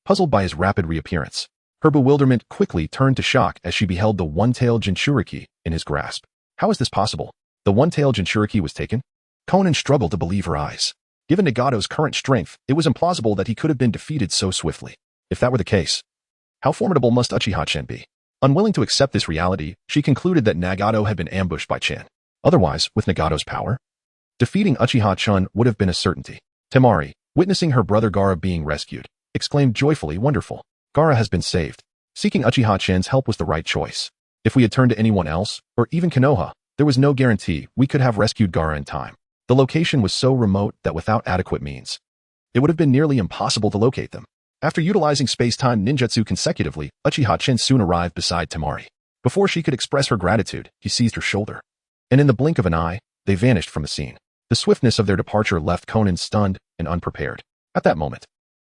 Puzzled by his rapid reappearance, her bewilderment quickly turned to shock as she beheld the one-tailed Jinchuriki in his grasp. How is this possible? The one-tailed Jinchuriki was taken? Konan struggled to believe her eyes. Given Nagato's current strength, it was implausible that he could have been defeated so swiftly. If that were the case, how formidable must Uchiha Chen be? Unwilling to accept this reality, she concluded that Nagato had been ambushed by Chen. Otherwise, with Nagato's power, defeating Uchiha Chen would have been a certainty. Temari, witnessing her brother Gaara being rescued, exclaimed joyfully, "Wonderful. Gaara has been saved." Seeking Uchiha Chen's help was the right choice. If we had turned to anyone else, or even Konoha, there was no guarantee we could have rescued Gaara in time. The location was so remote that without adequate means, it would have been nearly impossible to locate them. After utilizing space-time ninjutsu consecutively, Uchiha Chen soon arrived beside Temari. Before she could express her gratitude, he seized her shoulder, and in the blink of an eye, they vanished from the scene. The swiftness of their departure left Konan stunned and unprepared. At that moment,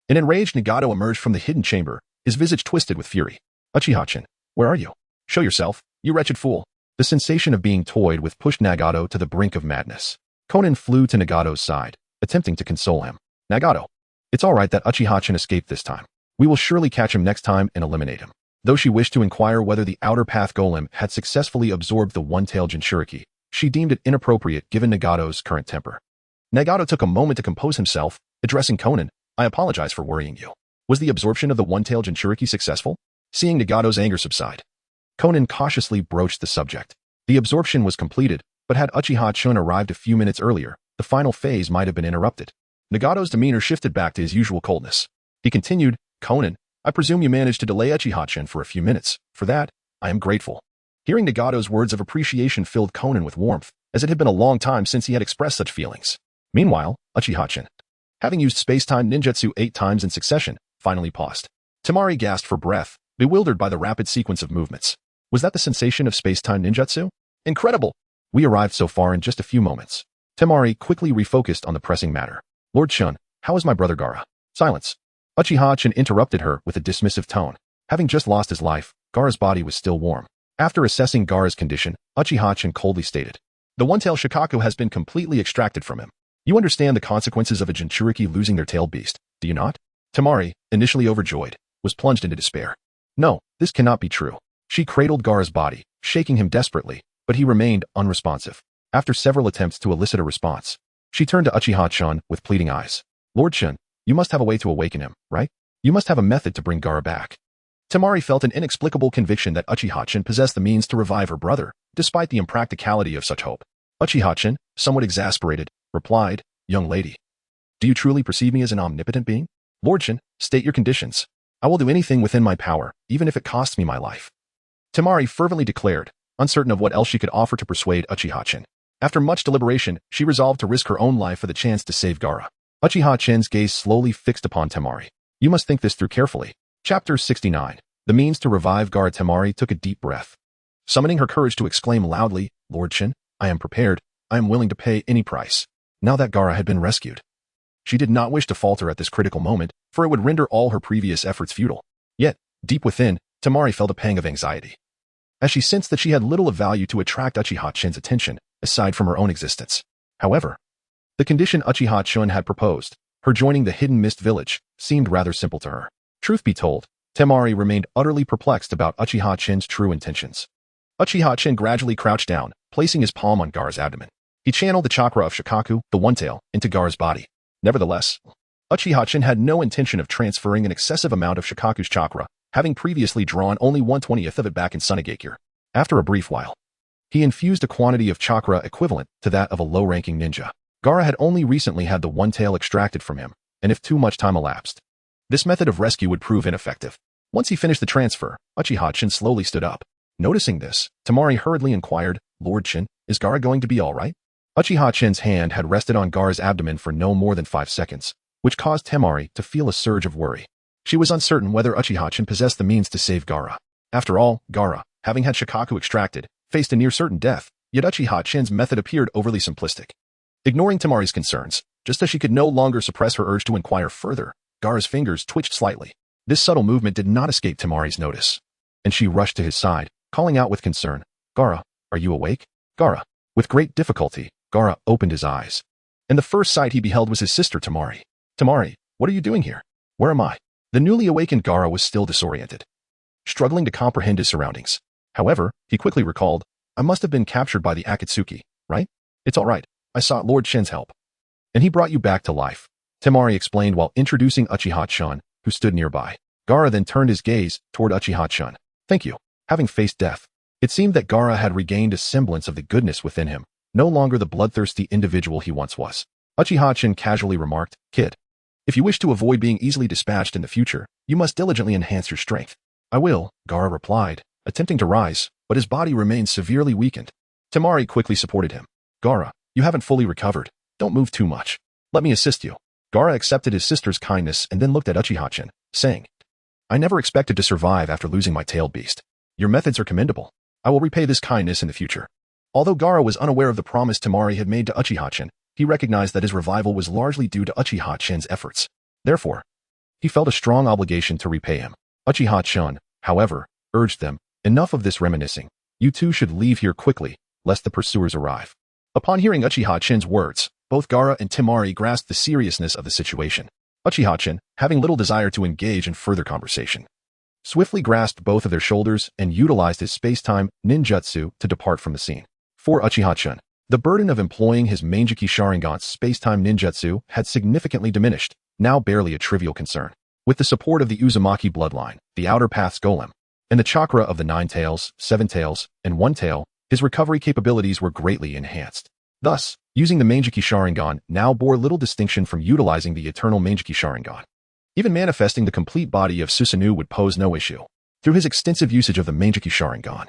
an enraged Nagato emerged from the hidden chamber, his visage twisted with fury. "Uchiha Chen, where are you?" Show yourself, you wretched fool. The sensation of being toyed with pushed Nagato to the brink of madness. Konan flew to Nagato's side, attempting to console him. Nagato, it's all right that Uchiha-chan escaped this time. We will surely catch him next time and eliminate him. Though she wished to inquire whether the Outer Path Golem had successfully absorbed the one-tailed Jinchuriki, she deemed it inappropriate given Nagato's current temper. Nagato took a moment to compose himself, addressing Konan. I apologize for worrying you. Was the absorption of the one-tailed Jinchuriki successful? Seeing Nagato's anger subside, Konan cautiously broached the subject. The absorption was completed, but had Uchiha-chan arrived a few minutes earlier, the final phase might have been interrupted. Nagato's demeanor shifted back to his usual coldness. He continued, Konan, I presume you managed to delay Uchiha-chan for a few minutes. For that, I am grateful. Hearing Nagato's words of appreciation filled Konan with warmth, as it had been a long time since he had expressed such feelings. Meanwhile, Uchiha-chan, having used space-time ninjutsu 8 times in succession, finally paused. Temari gasped for breath, bewildered by the rapid sequence of movements. Was that the sensation of space-time ninjutsu? Incredible! We arrived so far in just a few moments. Temari quickly refocused on the pressing matter. Lord Chun, how is my brother Gaara? Silence. Uchiha-chan interrupted her with a dismissive tone. Having just lost his life, Gaara's body was still warm. After assessing Gaara's condition, Uchiha-chan coldly stated, the one-tailed Shikaku has been completely extracted from him. You understand the consequences of a Jinchuriki losing their tailed beast, do you not? Temari, initially overjoyed, was plunged into despair. No, this cannot be true. She cradled Gaara's body, shaking him desperately, but he remained unresponsive. After several attempts to elicit a response, she turned to Uchiha-chan with pleading eyes. Lord Chun, you must have a way to awaken him, right? You must have a method to bring Gaara back. Temari felt an inexplicable conviction that Uchiha-chan possessed the means to revive her brother, despite the impracticality of such hope. Uchiha-chan, somewhat exasperated, replied, Young lady, do you truly perceive me as an omnipotent being? Lord Chun, state your conditions. I will do anything within my power, even if it costs me my life. Temari fervently declared, uncertain of what else she could offer to persuade Uchiha-chan. After much deliberation, she resolved to risk her own life for the chance to save Gaara. Uchiha-chan's gaze slowly fixed upon Temari. You must think this through carefully. Chapter 69. The means to revive Gaara. Temari took a deep breath, summoning her courage to exclaim loudly, Lord Chun, I am prepared. I am willing to pay any price. Now that Gaara had been rescued. She did not wish to falter at this critical moment, for it would render all her previous efforts futile. Yet, deep within, Temari felt a pang of anxiety, as she sensed that she had little of value to attract Uchiha-chan's attention, aside from her own existence. However, the condition Uchiha-chan had proposed, her joining the Hidden Mist Village, seemed rather simple to her. Truth be told, Temari remained utterly perplexed about Uchiha-chan's true intentions. Uchiha-chan gradually crouched down, placing his palm on Gaara's abdomen. He channeled the chakra of Shikaku, the one-tail, into Gaara's body. Nevertheless, Uchiha-chan had no intention of transferring an excessive amount of Shikaku's chakra, having previously drawn only 1/20th of it back in Tsunade. After a brief while, he infused a quantity of chakra equivalent to that of a low-ranking ninja. Gaara had only recently had the one-tail extracted from him, and if too much time elapsed, this method of rescue would prove ineffective. Once he finished the transfer, Uchiha-chan slowly stood up. Noticing this, Temari hurriedly inquired, Lord Chin, is Gaara going to be all right? Uchiha-chan's hand had rested on Gaara's abdomen for no more than 5 seconds, which caused Temari to feel a surge of worry. She was uncertain whether Uchiha-chan possessed the means to save Gaara. After all, Gaara, having had Shikaku extracted, faced a near certain death, yet Uchiha-chan's method appeared overly simplistic. Ignoring Temari's concerns, just as she could no longer suppress her urge to inquire further, Gaara's fingers twitched slightly. This subtle movement did not escape Temari's notice, and she rushed to his side, calling out with concern, Gaara, are you awake? Gaara. With great difficulty, Gaara opened his eyes, and the first sight he beheld was his sister Temari. Temari, what are you doing here? Where am I? The newly awakened Gaara was still disoriented, struggling to comprehend his surroundings. However, he quickly recalled, I must have been captured by the Akatsuki, right? It's all right. I sought Lord Shen's help, and he brought you back to life, Temari explained while introducing Uchiha-chan, who stood nearby. Gaara then turned his gaze toward Uchiha-chan. Thank you. Having faced death, it seemed that Gaara had regained a semblance of the goodness within him, no longer the bloodthirsty individual he once was. Uchiha-chan casually remarked, Kid, if you wish to avoid being easily dispatched in the future, you must diligently enhance your strength. I will, Gaara replied, attempting to rise, but his body remained severely weakened. Temari quickly supported him. Gaara, you haven't fully recovered. Don't move too much. Let me assist you. Gaara accepted his sister's kindness and then looked at Uchiha-chan, saying, I never expected to survive after losing my tailed beast. Your methods are commendable. I will repay this kindness in the future. Although Gaara was unaware of the promise Temari had made to Uchiha-chan, he recognized that his revival was largely due to Uchiha-chan's efforts. Therefore, he felt a strong obligation to repay him. Uchiha-chan, however, urged them, Enough of this reminiscing. You two should leave here quickly, lest the pursuers arrive. Upon hearing Uchiha Chen's words, both Gaara and Temari grasped the seriousness of the situation. Uchiha Chen, having little desire to engage in further conversation, swiftly grasped both of their shoulders and utilized his space-time ninjutsu to depart from the scene. For Uchiha Chen, the burden of employing his Manjiki Sharingan's space-time ninjutsu had significantly diminished, now barely a trivial concern. With the support of the Uzumaki bloodline, the Outer Path's Golem, and the chakra of the 9 tails, 7 tails, and 1 tail, his recovery capabilities were greatly enhanced. Thus, using the Manjiki Sharingan now bore little distinction from utilizing the eternal Manjiki Sharingan. Even manifesting the complete body of Susanoo would pose no issue. Through his extensive usage of the Manjiki Sharingan,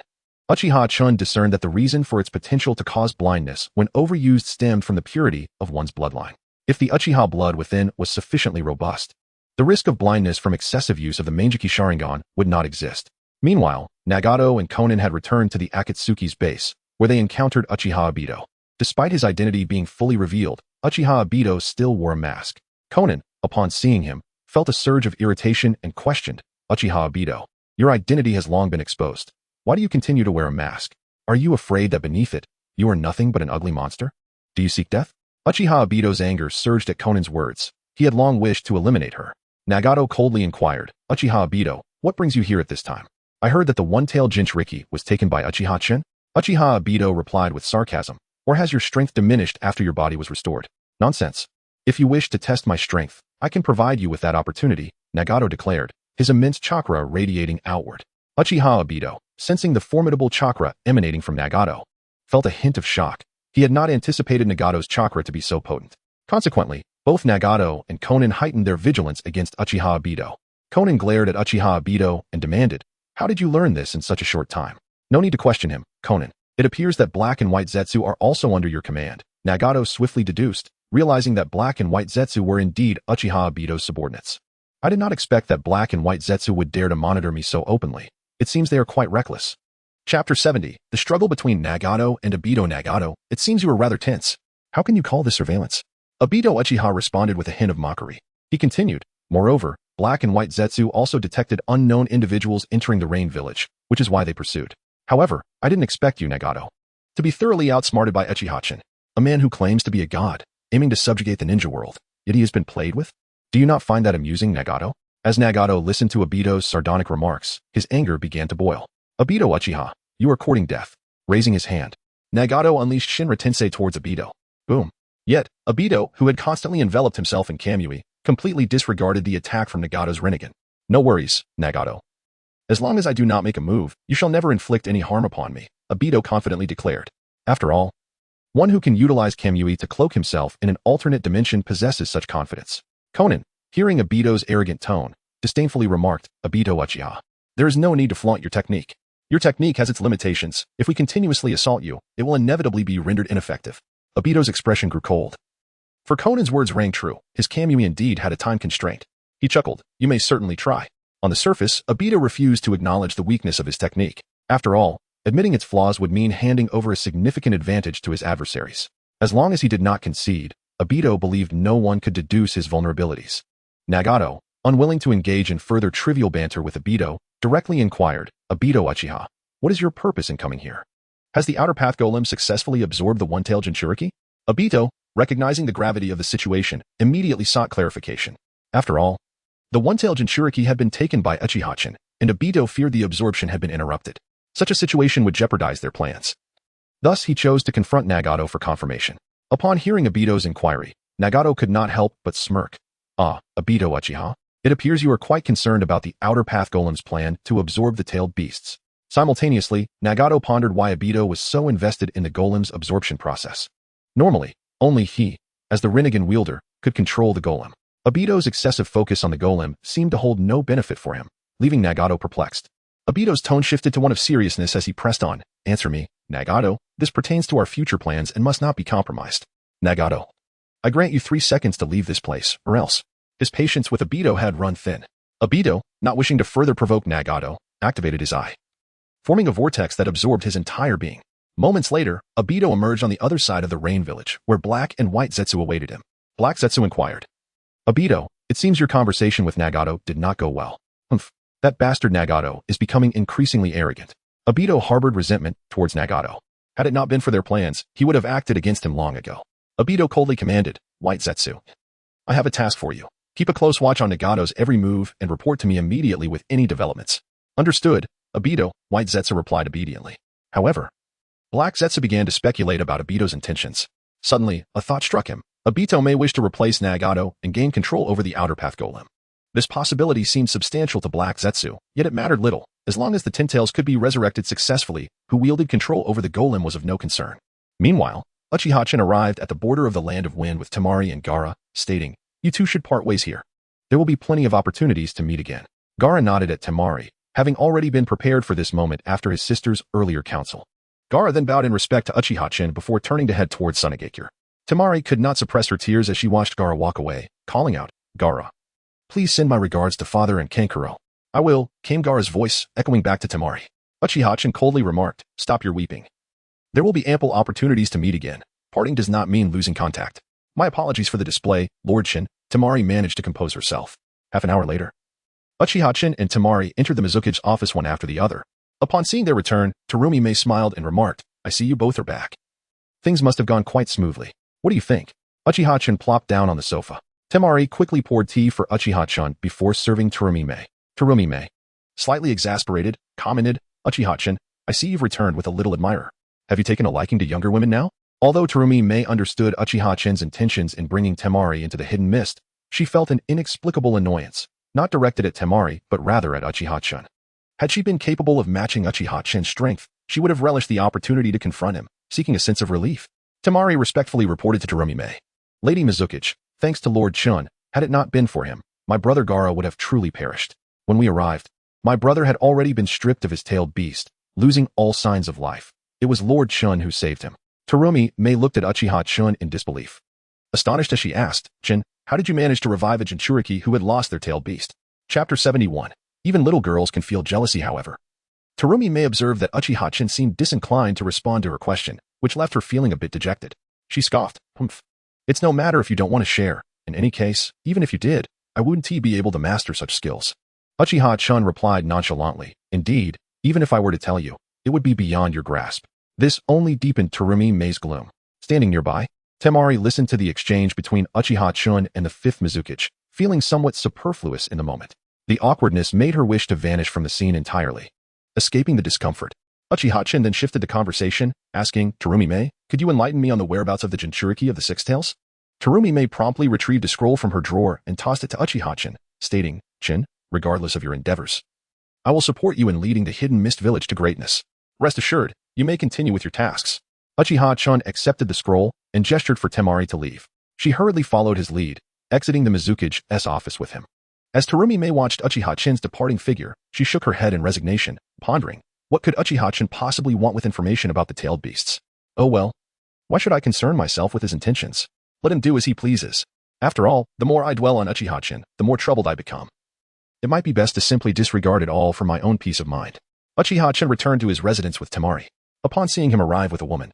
Uchiha Chen discerned that the reason for its potential to cause blindness when overused stemmed from the purity of one's bloodline. If the Uchiha blood within was sufficiently robust, the risk of blindness from excessive use of the Manjiki Sharingan would not exist. Meanwhile, Nagato and Konan had returned to the Akatsuki's base, where they encountered Uchiha Obito. Despite his identity being fully revealed, Uchiha Obito still wore a mask. Konan, upon seeing him, felt a surge of irritation and questioned, "Uchiha Obito, your identity has long been exposed. Why do you continue to wear a mask? Are you afraid that beneath it, you are nothing but an ugly monster? Do you seek death?" Uchiha Obito's anger surged at Konan's words. He had long wished to eliminate her. Nagato coldly inquired, "Uchiha Obito, what brings you here at this time? I heard that the one-tailed Jinchuriki was taken by Uchiha Chen?" Uchiha Obito replied with sarcasm, "Or has your strength diminished after your body was restored? Nonsense. If you wish to test my strength, I can provide you with that opportunity," Nagato declared, his immense chakra radiating outward. Uchiha Obito, sensing the formidable chakra emanating from Nagato, felt a hint of shock. He had not anticipated Nagato's chakra to be so potent. Consequently, both Nagato and Konan heightened their vigilance against Uchiha Obito. Konan glared at Uchiha Obito and demanded, "How did you learn this in such a short time?" "No need to question him, Konan. It appears that black and white Zetsu are also under your command," Nagato swiftly deduced, realizing that black and white Zetsu were indeed Uchiha Obito's subordinates. "I did not expect that black and white Zetsu would dare to monitor me so openly. It seems they are quite reckless." Chapter 70, The Struggle Between Nagato and Obito. Nagato, it seems you are rather tense. How can you call this surveillance? Obito Uchiha responded with a hint of mockery. He continued, "Moreover, black and white Zetsu also detected unknown individuals entering the Rain Village, which is why they pursued. However, I didn't expect you, Nagato, to be thoroughly outsmarted by Uchiha Chen, a man who claims to be a god, aiming to subjugate the ninja world, yet he has been played with? Do you not find that amusing, Nagato?" As Nagato listened to Obito's sardonic remarks, his anger began to boil. "Obito Uchiha, you are courting death." Raising his hand, Nagato unleashed Shinra Tensei towards Obito. Boom. Yet, Obito, who had constantly enveloped himself in Kamui, completely disregarded the attack from Nagato's Rinnegan. "No worries, Nagato. As long as I do not make a move, you shall never inflict any harm upon me," Obito confidently declared. After all, one who can utilize Kamui to cloak himself in an alternate dimension possesses such confidence. Konan, hearing Obito's arrogant tone, disdainfully remarked, "Obito Uchiha, there is no need to flaunt your technique. Your technique has its limitations. If we continuously assault you, it will inevitably be rendered ineffective." Obito's expression grew cold. For Konan's words rang true. His Kamui indeed had a time constraint. He chuckled, "You may certainly try." On the surface, Obito refused to acknowledge the weakness of his technique. After all, admitting its flaws would mean handing over a significant advantage to his adversaries. As long as he did not concede, Obito believed no one could deduce his vulnerabilities. Nagato, unwilling to engage in further trivial banter with Obito, directly inquired, "Obito Uchiha, what is your purpose in coming here? Has the Outer Path Golem successfully absorbed the one-tailed Jinchuriki?" Obito, recognizing the gravity of the situation, immediately sought clarification. After all, the one-tailed Jinchuriki had been taken by Uchiha Chen, and Obito feared the absorption had been interrupted. Such a situation would jeopardize their plans. Thus, he chose to confront Nagato for confirmation. Upon hearing Obito's inquiry, Nagato could not help but smirk. "Ah, Obito Uchiha, it appears you are quite concerned about the Outer Path Golem's plan to absorb the tailed beasts." Simultaneously, Nagato pondered why Obito was so invested in the Golem's absorption process. Normally, only he, as the Rinnegan wielder, could control the Golem. Obito's excessive focus on the Golem seemed to hold no benefit for him, leaving Nagato perplexed. Obito's tone shifted to one of seriousness as he pressed on, "Answer me, Nagato. This pertains to our future plans and must not be compromised." "Nagato, I grant you 3 seconds to leave this place, or else." His patience with Obito had run thin. Obito, not wishing to further provoke Nagato, activated his eye, forming a vortex that absorbed his entire being. Moments later, Obito emerged on the other side of the Rain Village, where black and white Zetsu awaited him. Black Zetsu inquired, "Obito, it seems your conversation with Nagato did not go well." "Humph, that bastard Nagato is becoming increasingly arrogant. Obito harbored resentment towards Nagato. Had it not been for their plans, he would have acted against him long ago. Obito coldly commanded, White Zetsu, I have a task for you. Keep a close watch on Nagato's every move and report to me immediately with any developments. Understood, Obito, White Zetsu replied obediently. However, Black Zetsu began to speculate about Obito's intentions. Suddenly, a thought struck him. Obito may wish to replace Nagato and gain control over the Outer Path Golem. This possibility seemed substantial to Black Zetsu, yet it mattered little. As long as the Ten Tails could be resurrected successfully, who wielded control over the Golem was of no concern. Meanwhile, Uchiha arrived at the border of the Land of Wind with Temari and Gaara, stating, You two should part ways here. There will be plenty of opportunities to meet again. Gaara nodded at Temari, having already been prepared for this moment after his sister's earlier counsel. Gaara then bowed in respect to Uchiha before turning to head towards Tsunade. Temari could not suppress her tears as she watched Gaara walk away, calling out, Gaara, please send my regards to father and Kankuro. I will, came Gaara's voice, echoing back to Temari. Uchiha coldly remarked, Stop your weeping. There will be ample opportunities to meet again. Parting does not mean losing contact. My apologies for the display, Lord Shin. Temari managed to compose herself. Half an hour later, Uchiha and Temari entered the Mizukage's office one after the other. Upon seeing their return, Terumi Mei smiled and remarked, I see you both are back. Things must have gone quite smoothly. What do you think? Uchiha plopped down on the sofa. Temari quickly poured tea for Uchiha before serving Terumi Mei. Terumi Mei, slightly exasperated, commented, Uchiha, I see you've returned with a little admirer. Have you taken a liking to younger women now? Although Terumi Mei understood Uchiha-chan's intentions in bringing Temari into the hidden mist, she felt an inexplicable annoyance, not directed at Temari, but rather at Uchiha-chan. Had she been capable of matching Uchiha-chan's strength, she would have relished the opportunity to confront him, seeking a sense of relief. Temari respectfully reported to Terumi Mei. Lady Mizukage, thanks to Lord Chun, had it not been for him, my brother Gaara would have truly perished. When we arrived, my brother had already been stripped of his tailed beast, losing all signs of life. It was Lord Chun who saved him. Terumi Mei looked at Uchiha in disbelief. Astonished as she asked, Chin, how did you manage to revive a Jinchuriki who had lost their tailed beast? Chapter 71. Even little girls can feel jealousy, however. Terumi Mei observed that Uchiha seemed disinclined to respond to her question, which left her feeling a bit dejected. She scoffed, Humph. It's no matter if you don't want to share. In any case, even if you did, I wouldn't be able to master such skills. Uchiha replied nonchalantly, Indeed, even if I were to tell you, it would be beyond your grasp. This only deepened Terumi Mei's gloom. Standing nearby, Temari listened to the exchange between Uchiha and the fifth Mizukage, feeling somewhat superfluous in the moment. The awkwardness made her wish to vanish from the scene entirely. Escaping the discomfort, Uchiha then shifted the conversation, asking, Terumi Mei, could you enlighten me on the whereabouts of the Jinchuriki of the Six Tails? Terumi Mei promptly retrieved a scroll from her drawer and tossed it to Uchiha, stating, Chin, regardless of your endeavors, I will support you in leading the Hidden Mist Village to greatness. Rest assured, you may continue with your tasks. Uchiha accepted the scroll and gestured for Temari to leave. She hurriedly followed his lead, exiting the Mizukage's office with him. As Terumi Mei watched Uchiha-chan's departing figure, she shook her head in resignation, pondering, what could Uchiha-chan possibly want with information about the tailed beasts? Oh well. Why should I concern myself with his intentions? Let him do as he pleases. After all, the more I dwell on Uchiha-chan, the more troubled I become. It might be best to simply disregard it all for my own peace of mind. Uchiha-chan returned to his residence with Temari. Upon seeing him arrive with a woman,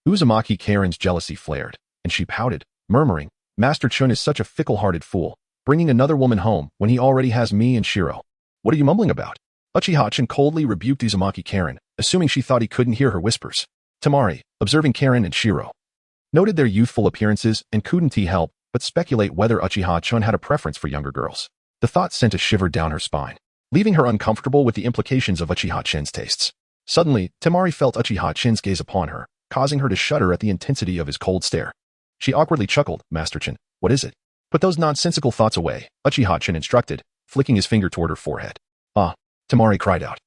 Uzumaki Karen's jealousy flared, and she pouted, murmuring, Master Chun is such a fickle-hearted fool, bringing another woman home when he already has me and Shiro. What are you mumbling about? Uchiha-chan coldly rebuked Uzumaki Karen, assuming she thought he couldn't hear her whispers. Temari, observing Karen and Shiro, noted their youthful appearances and couldn't help but speculate whether Uchiha-chan had a preference for younger girls. The thought sent a shiver down her spine, leaving her uncomfortable with the implications of Uchiha-chan's tastes. Suddenly, Temari felt Uchiha-chan's gaze upon her, causing her to shudder at the intensity of his cold stare. She awkwardly chuckled, Master-chan, what is it? Put those nonsensical thoughts away, Uchiha-chan instructed, flicking his finger toward her forehead. Ah, Temari cried out,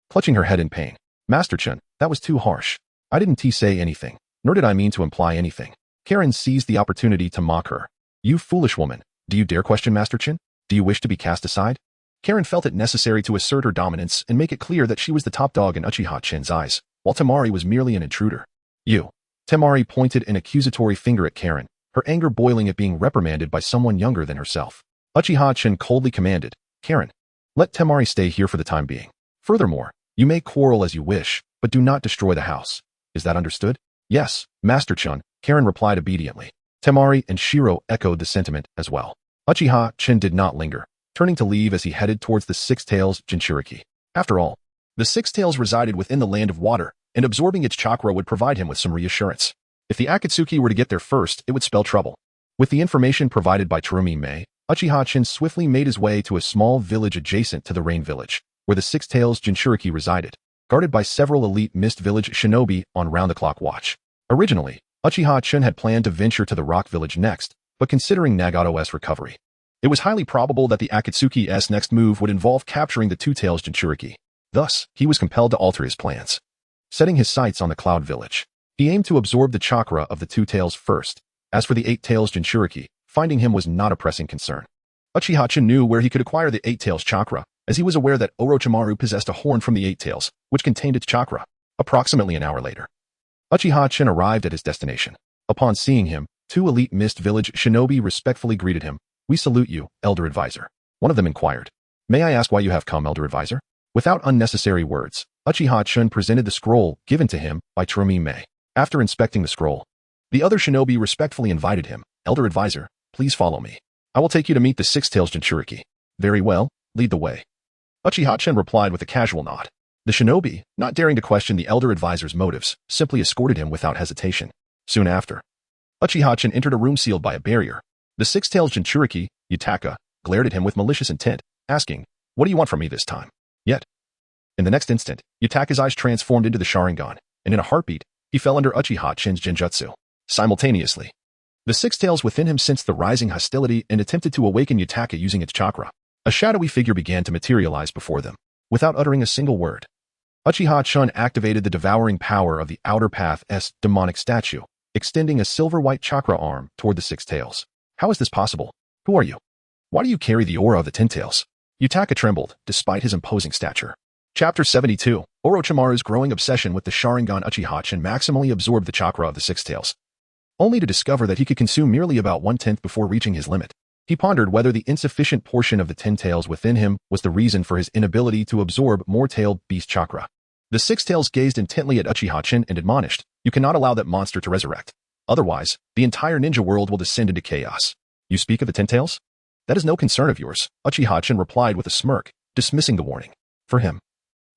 clutching her head in pain. Master-chan, that was too harsh. I didn't say anything, nor did I mean to imply anything. Karen seized the opportunity to mock her. You foolish woman, do you dare question Master-chan? Do you wish to be cast aside? Karen felt it necessary to assert her dominance and make it clear that she was the top dog in Uchiha-chan's eyes, while Temari was merely an intruder. You. Temari pointed an accusatory finger at Karen, her anger boiling at being reprimanded by someone younger than herself. Uchiha-chan coldly commanded, Karen, let Temari stay here for the time being. Furthermore, you may quarrel as you wish, but do not destroy the house. Is that understood? Yes, Master-chan, Karen replied obediently. Temari and Shiro echoed the sentiment as well. Uchiha-chan did not linger, turning to leave as he headed towards the Six Tails Jinchuriki. After all, The Six Tails resided within the Land of Water, and absorbing its chakra would provide him with some reassurance. If the Akatsuki were to get there first, it would spell trouble. With the information provided by Terumi Mei, Uchiha Chen swiftly made his way to a small village adjacent to the Rain Village, where the Six Tails Jinchuriki resided, guarded by several elite Mist Village shinobi on round-the-clock watch. Originally, Uchiha Chen had planned to venture to the Rock Village next, but considering Nagato's recovery, it was highly probable that the Akatsuki's next move would involve capturing the Two Tails Jinchuriki. Thus, he was compelled to alter his plans. Setting his sights on the Cloud Village, he aimed to absorb the chakra of the Two Tails first. As for the Eight Tails Jinchuriki, finding him was not a pressing concern. Uchiha Chen knew where he could acquire the Eight Tails chakra, as he was aware that Orochimaru possessed a horn from the Eight Tails, which contained its chakra. Approximately an hour later, Uchiha Chen arrived at his destination. Upon seeing him, two elite Mist Village shinobi respectfully greeted him. "We salute you, Elder Advisor." One of them inquired, "May I ask why you have come, Elder Advisor?" Without unnecessary words, Uchiha Chen presented the scroll given to him by Terumi Mei. After inspecting the scroll, the other shinobi respectfully invited him, "Elder Advisor, please follow me. I will take you to meet the Six Tails Jinchuriki." "Very well, lead the way." Uchiha Chen replied with a casual nod. The shinobi, not daring to question the Elder Advisor's motives, simply escorted him without hesitation. Soon after, Uchiha Chen entered a room sealed by a barrier. The Six Tails Jinchuriki, Yutaka, glared at him with malicious intent, asking, "What do you want from me this time?" Yet, in the next instant, Yutaka's eyes transformed into the Sharingan, and in a heartbeat, he fell under Uchiha Chen's Genjutsu. Simultaneously, the Six Tails within him sensed the rising hostility and attempted to awaken Yutaka using its chakra. A shadowy figure began to materialize before them. Without uttering a single word, Uchiha Chen activated the devouring power of the Outer Path's demonic statue, extending a silver-white chakra arm toward the Six Tails. "How is this possible? Who are you? Why do you carry the aura of the Ten Tails?" Yutaka trembled, despite his imposing stature. Chapter 72. Orochimaru's growing obsession with the Sharingan. Uchiha Chen maximally absorbed the chakra of the Six Tails, only to discover that he could consume merely about 1/10 before reaching his limit. He pondered whether the insufficient portion of the Ten Tails within him was the reason for his inability to absorb more tailed beast chakra. The Six Tails gazed intently at Uchiha Chen and admonished, "You cannot allow that monster to resurrect. Otherwise, the entire ninja world will descend into chaos." "You speak of the Ten Tails? That is no concern of yours," Uchiha Chen replied with a smirk, dismissing the warning. For him,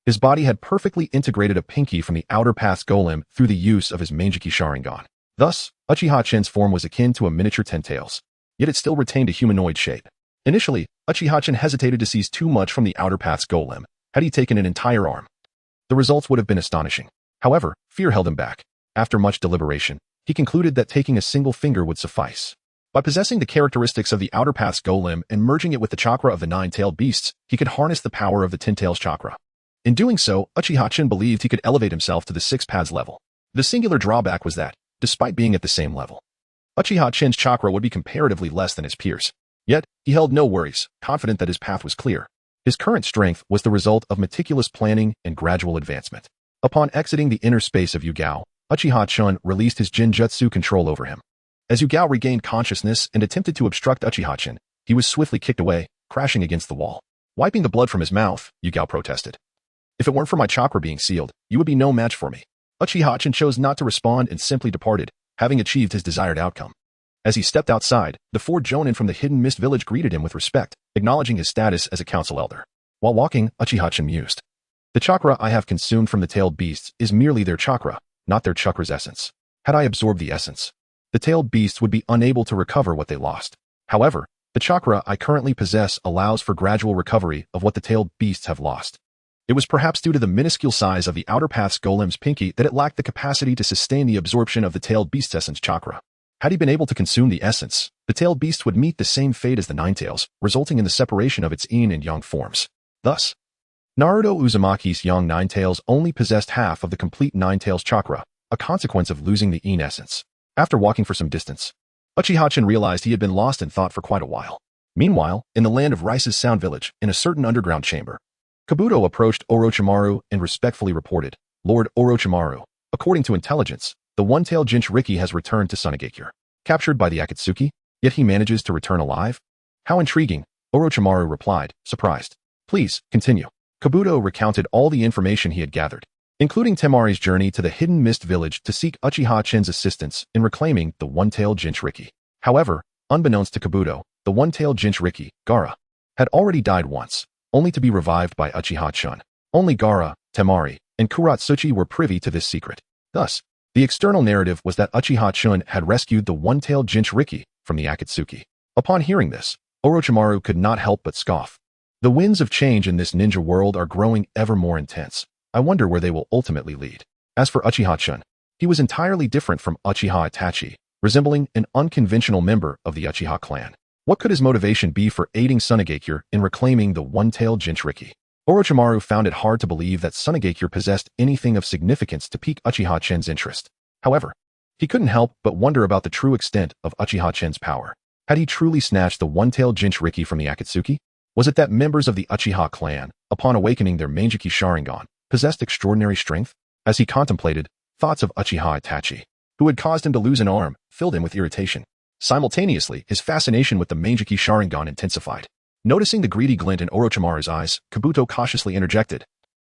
his body had perfectly integrated a pinky from the Outer Path's Golem through the use of his Manjiki Sharingan. Thus, Uchiha Chen's form was akin to a miniature Ten Tails, yet it still retained a humanoid shape. Initially, Uchiha Chen hesitated to seize too much from the Outer Path's Golem. Had he taken an entire arm, the results would have been astonishing. However, fear held him back. After much deliberation, he concluded that taking a single finger would suffice. By possessing the characteristics of the Outer Path's Golem and merging it with the chakra of the nine-tailed beasts, he could harness the power of the Ten Tails chakra. In doing so, Uchiha Chen believed he could elevate himself to the Six Paths level. The singular drawback was that, despite being at the same level, Uchiha Chen's chakra would be comparatively less than his peers. Yet, he held no worries, confident that his path was clear. His current strength was the result of meticulous planning and gradual advancement. Upon exiting the inner space of Yugao, Uchiha Chen released his Genjutsu control over him. As Yugao regained consciousness and attempted to obstruct Uchiha Chen, he was swiftly kicked away, crashing against the wall. Wiping the blood from his mouth, Yugao protested, "If it weren't for my chakra being sealed, you would be no match for me." Uchiha Chen chose not to respond and simply departed, having achieved his desired outcome. As he stepped outside, the four Jonin from the hidden mist village greeted him with respect, acknowledging his status as a council elder. While walking, Uchiha Chen mused, "The chakra I have consumed from the tailed beasts is merely their chakra, not their chakra's essence. Had I absorbed the essence, the tailed beasts would be unable to recover what they lost. However, the chakra I currently possess allows for gradual recovery of what the tailed beasts have lost." It was perhaps due to the minuscule size of the Outer Path's Golem's pinky that it lacked the capacity to sustain the absorption of the tailed beast's essence chakra. Had he been able to consume the essence, the tailed beast would meet the same fate as the Nine Tails, resulting in the separation of its yin and yang forms. Thus, Naruto Uzumaki's young Nine Tails only possessed half of the complete Nine Tails chakra, a consequence of losing the yin essence. After walking for some distance, Uchiha Chen realized he had been lost in thought for quite a while. Meanwhile, in the land of Rice's Sound Village, in a certain underground chamber, Kabuto approached Orochimaru and respectfully reported, "Lord Orochimaru, according to intelligence, the one-tailed Jinchuriki has returned to Tsunade, captured by the Akatsuki, yet he manages to return alive? How intriguing," Orochimaru replied, surprised. "Please, continue." Kabuto recounted all the information he had gathered, including Temari's journey to the hidden mist village to seek Uchiha Chen's assistance in reclaiming the one-tailed Jinchuriki. However, unbeknownst to Kabuto, the one-tailed Jinchuriki, Gaara, had already died once, only to be revived by Uchiha Chen. Only Gaara, Temari, and Kuratsuchi were privy to this secret. Thus, the external narrative was that Uchiha Chun had rescued the one-tailed Jinchuriki from the Akatsuki. Upon hearing this, Orochimaru could not help but scoff. The winds of change in this ninja world are growing ever more intense. I wonder where they will ultimately lead. As for Uchiha Chun, he was entirely different from Uchiha Itachi, resembling an unconventional member of the Uchiha clan. What could his motivation be for aiding Tsunade in reclaiming the one-tailed Jinchuriki? Orochimaru found it hard to believe that Tsunade possessed anything of significance to pique Uchiha Chen's interest. However, he couldn't help but wonder about the true extent of Uchiha Chen's power. Had he truly snatched the one-tailed Jinchuriki from the Akatsuki? Was it that members of the Uchiha clan, upon awakening their Manjiki Sharingan, possessed extraordinary strength? As he contemplated, thoughts of Uchiha Itachi, who had caused him to lose an arm, filled him with irritation. Simultaneously, his fascination with the Manjiki Sharingan intensified. Noticing the greedy glint in Orochimaru's eyes, Kabuto cautiously interjected.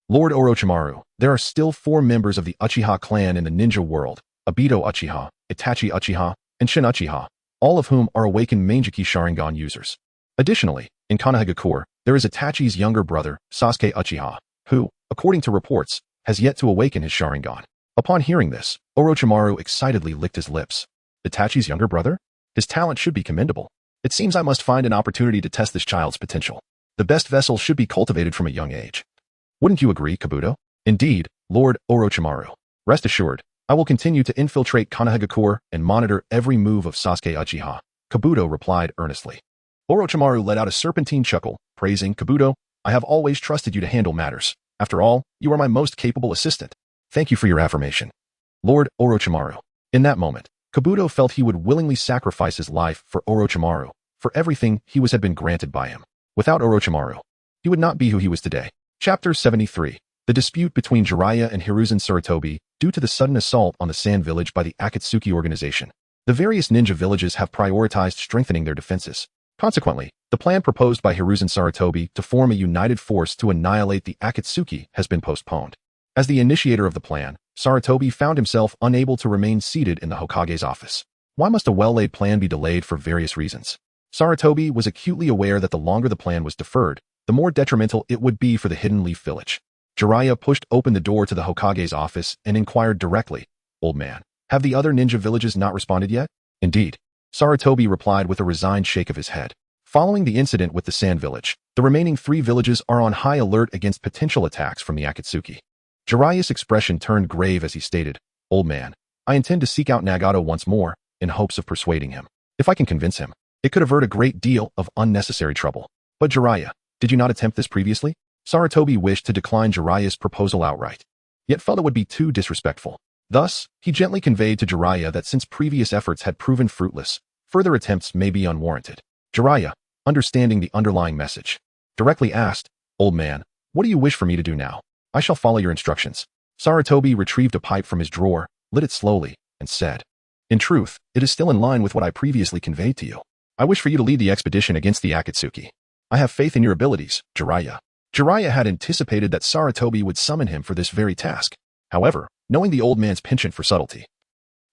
Lord Orochimaru, there are still 4 members of the Uchiha clan in the ninja world, Obito Uchiha, Itachi Uchiha, and Chen Uchiha, all of whom are awakened Manjiki Sharingan users. Additionally, in Konoha, there is Itachi's younger brother, Sasuke Uchiha, who, according to reports, has yet to awaken his Sharingan. Upon hearing this, Orochimaru excitedly licked his lips. Itachi's younger brother? His talent should be commendable. It seems I must find an opportunity to test this child's potential. The best vessel should be cultivated from a young age. Wouldn't you agree, Kabuto? Indeed, Lord Orochimaru. Rest assured, I will continue to infiltrate Konoha and monitor every move of Sasuke Uchiha, Kabuto replied earnestly. Orochimaru let out a serpentine chuckle, praising Kabuto. I have always trusted you to handle matters. After all, you are my most capable assistant. Thank you for your affirmation. Lord Orochimaru. In that moment, Kabuto felt he would willingly sacrifice his life for Orochimaru, for everything he had been granted by him. Without Orochimaru, he would not be who he was today. Chapter 73. The dispute between Jiraiya and Hiruzen Sarutobi due to the sudden assault on the Sand Village by the Akatsuki organization. The various ninja villages have prioritized strengthening their defenses. Consequently, the plan proposed by Hiruzen Sarutobi to form a united force to annihilate the Akatsuki has been postponed. As the initiator of the plan, Sarutobi found himself unable to remain seated in the Hokage's office. Why must a well-laid plan be delayed for various reasons? Sarutobi was acutely aware that the longer the plan was deferred, the more detrimental it would be for the Hidden Leaf Village. Jiraiya pushed open the door to the Hokage's office and inquired directly, Old man, have the other ninja villages not responded yet? Indeed. Sarutobi replied with a resigned shake of his head. Following the incident with the Sand Village, the remaining 3 villages are on high alert against potential attacks from the Akatsuki. Jiraiya's expression turned grave as he stated, Old man, I intend to seek out Nagato once more, in hopes of persuading him. If I can convince him, it could avert a great deal of unnecessary trouble. But Jiraiya, did you not attempt this previously? Sarutobi wished to decline Jiraiya's proposal outright, yet felt it would be too disrespectful. Thus, he gently conveyed to Jiraiya that since previous efforts had proven fruitless, further attempts may be unwarranted. Jiraiya, understanding the underlying message, directly asked, Old man, what do you wish for me to do now? I shall follow your instructions. Sarutobi retrieved a pipe from his drawer, lit it slowly, and said, In truth, it is still in line with what I previously conveyed to you. I wish for you to lead the expedition against the Akatsuki. I have faith in your abilities, Jiraiya. Jiraiya had anticipated that Sarutobi would summon him for this very task. However, knowing the old man's penchant for subtlety,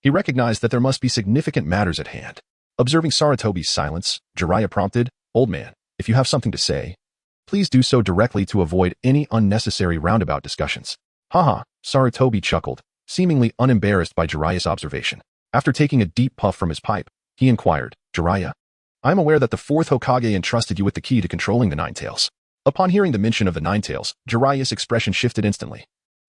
he recognized that there must be significant matters at hand. Observing Sarutobi's silence, Jiraiya prompted, Old man, if you have something to say, please do so directly to avoid any unnecessary roundabout discussions. Haha, Sarutobi chuckled, seemingly unembarrassed by Jiraiya's observation. After taking a deep puff from his pipe, he inquired, Jiraiya, I am aware that the 4th Hokage entrusted you with the key to controlling the Nine Tails. Upon hearing the mention of the Nine Tails, Jiraiya's expression shifted instantly.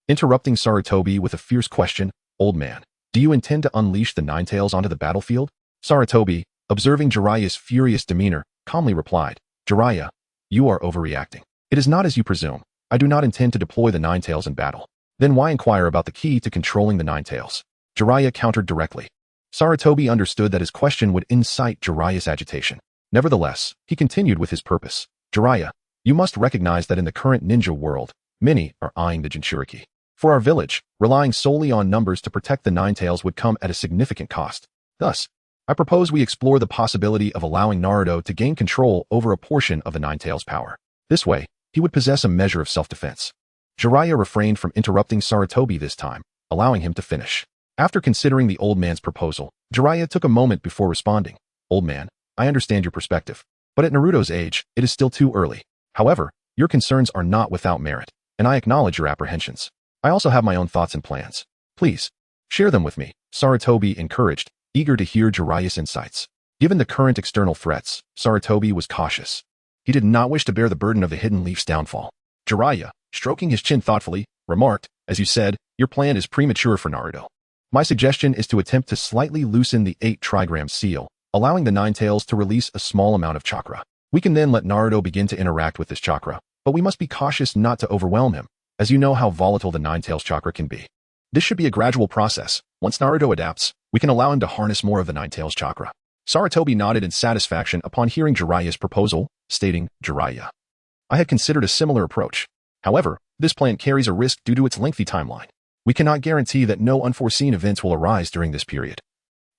Interrupting Sarutobi with a fierce question, Old man, do you intend to unleash the Nine Tails onto the battlefield? Sarutobi, observing Jiraiya's furious demeanor, calmly replied, Jiraiya, you are overreacting. It is not as you presume. I do not intend to deploy the Nine Tails in battle. Then why inquire about the key to controlling the Nine Tails? Jiraiya countered directly. Sarutobi understood that his question would incite Jiraiya's agitation. Nevertheless, he continued with his purpose. Jiraiya, you must recognize that in the current ninja world, many are eyeing the Jinchuriki. For our village, relying solely on numbers to protect the Nine Tails would come at a significant cost. Thus, I propose we explore the possibility of allowing Naruto to gain control over a portion of the Nine Tails' power. This way, he would possess a measure of self-defense. Jiraiya refrained from interrupting Sarutobi this time, allowing him to finish. After considering the old man's proposal, Jiraiya took a moment before responding. Old man, I understand your perspective, but at Naruto's age, it is still too early. However, your concerns are not without merit. and I acknowledge your apprehensions. I also have my own thoughts and plans. Please, share them with me, Sarutobi encouraged, eager to hear Jiraiya's insights. Given the current external threats, Sarutobi was cautious. He did not wish to bear the burden of the Hidden Leaf's downfall. Jiraiya, stroking his chin thoughtfully, remarked, as you said, your plan is premature for Naruto. My suggestion is to attempt to slightly loosen the 8 trigram seal, allowing the Nine Tails to release a small amount of chakra. We can then let Naruto begin to interact with this chakra, but we must be cautious not to overwhelm him, as you know how volatile the Nine Tails chakra can be. This should be a gradual process. Once Naruto adapts, we can allow him to harness more of the Nine Tails chakra. Sarutobi nodded in satisfaction upon hearing Jiraiya's proposal, stating, Jiraiya, I had considered a similar approach. However, this plan carries a risk due to its lengthy timeline. We cannot guarantee that no unforeseen events will arise during this period,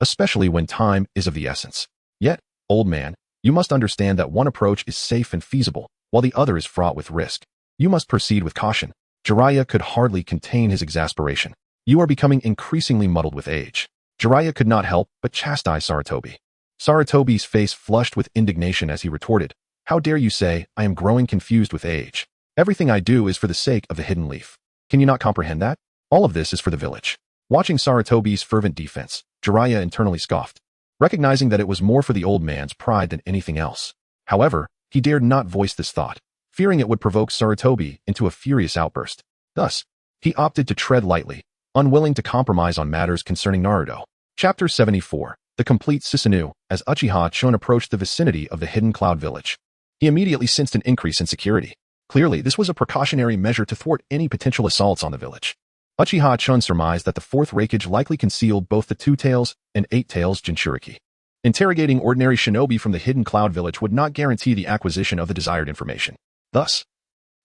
especially when time is of the essence. Yet, old man, you must understand that one approach is safe and feasible, while the other is fraught with risk. You must proceed with caution. Jiraiya could hardly contain his exasperation. You are becoming increasingly muddled with age. Jiraiya could not help but chastise Sarutobi. Sarutobi's face flushed with indignation as he retorted, How dare you say, I am growing confused with age? Everything I do is for the sake of the Hidden Leaf. Can you not comprehend that? All of this is for the village. Watching Sarutobi's fervent defense, Jiraiya internally scoffed, recognizing that it was more for the old man's pride than anything else. However, he dared not voice this thought, fearing it would provoke Sarutobi into a furious outburst. Thus, he opted to tread lightly, unwilling to compromise on matters concerning Naruto. Chapter 74. The Complete Susanoo. As Uchiha Chen approached the vicinity of the Hidden Cloud Village, he immediately sensed an increase in security. Clearly, this was a precautionary measure to thwart any potential assaults on the village. Uchiha Chen surmised that the 4th Raikage likely concealed both the 2 Tails and 8 Tails Jinchuriki. Interrogating ordinary shinobi from the Hidden Cloud Village would not guarantee the acquisition of the desired information. Thus,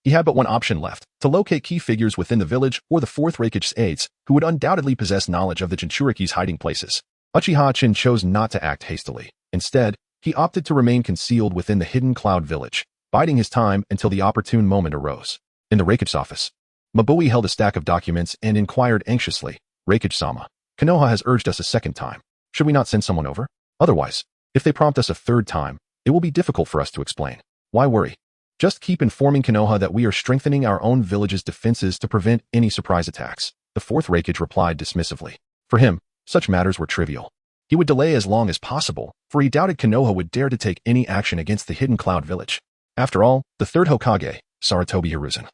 he had but one option left, to locate key figures within the village or the 4th Raikage's aides, who would undoubtedly possess knowledge of the Jinchuriki's hiding places. Uchiha Chen chose not to act hastily. Instead, he opted to remain concealed within the Hidden Cloud Village, biding his time until the opportune moment arose. In the Raikage's office, Mabui held a stack of documents and inquired anxiously, Raikage-sama, Konoha has urged us a second time. Should we not send someone over? Otherwise, if they prompt us a third time, it will be difficult for us to explain. Why worry? Just keep informing Konoha that we are strengthening our own village's defenses to prevent any surprise attacks. The 4th Raikage replied dismissively. For him, such matters were trivial. He would delay as long as possible, for he doubted Konoha would dare to take any action against the Hidden Cloud Village. After all, the 3rd Hokage, Sarutobi Hiruzen,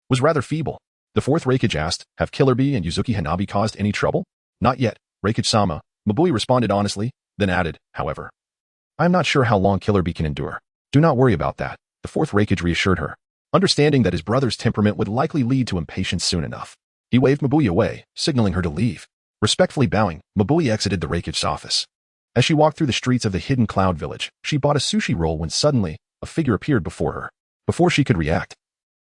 was rather feeble. The 4th Raikage asked, have Killer Bee and Uzuki Hanabi caused any trouble? Not yet, Raikage-sama, Mabui responded honestly, then added, however, I am not sure how long Killer Bee can endure. Do not worry about that, the 4th Raikage reassured her, understanding that his brother's temperament would likely lead to impatience soon enough. He waved Mabui away, signaling her to leave. Respectfully bowing, Mabui exited the Raikage's office. As she walked through the streets of the Hidden Cloud Village, she bought a sushi roll when suddenly, a figure appeared before her. Before she could react,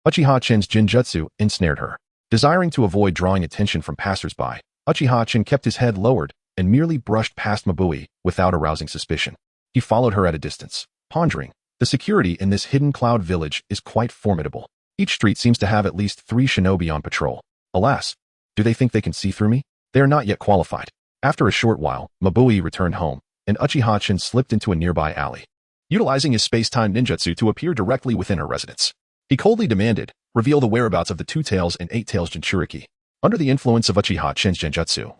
Uchiha Chen's Genjutsu ensnared her. Desiring to avoid drawing attention from passers-by, Uchiha Chen kept his head lowered and merely brushed past Mabui without arousing suspicion. He followed her at a distance, pondering, the security in this Hidden Cloud Village is quite formidable. Each street seems to have at least 3 shinobi on patrol. Alas, do they think they can see through me? They are not yet qualified. After a short while, Mabui returned home, and Uchiha Chen slipped into a nearby alley, utilizing his space-time ninjutsu to appear directly within her residence. He coldly demanded, reveal the whereabouts of the 2 Tails and 8 Tails Jinchuriki. Under the influence of Uchiha Chen's Genjutsu,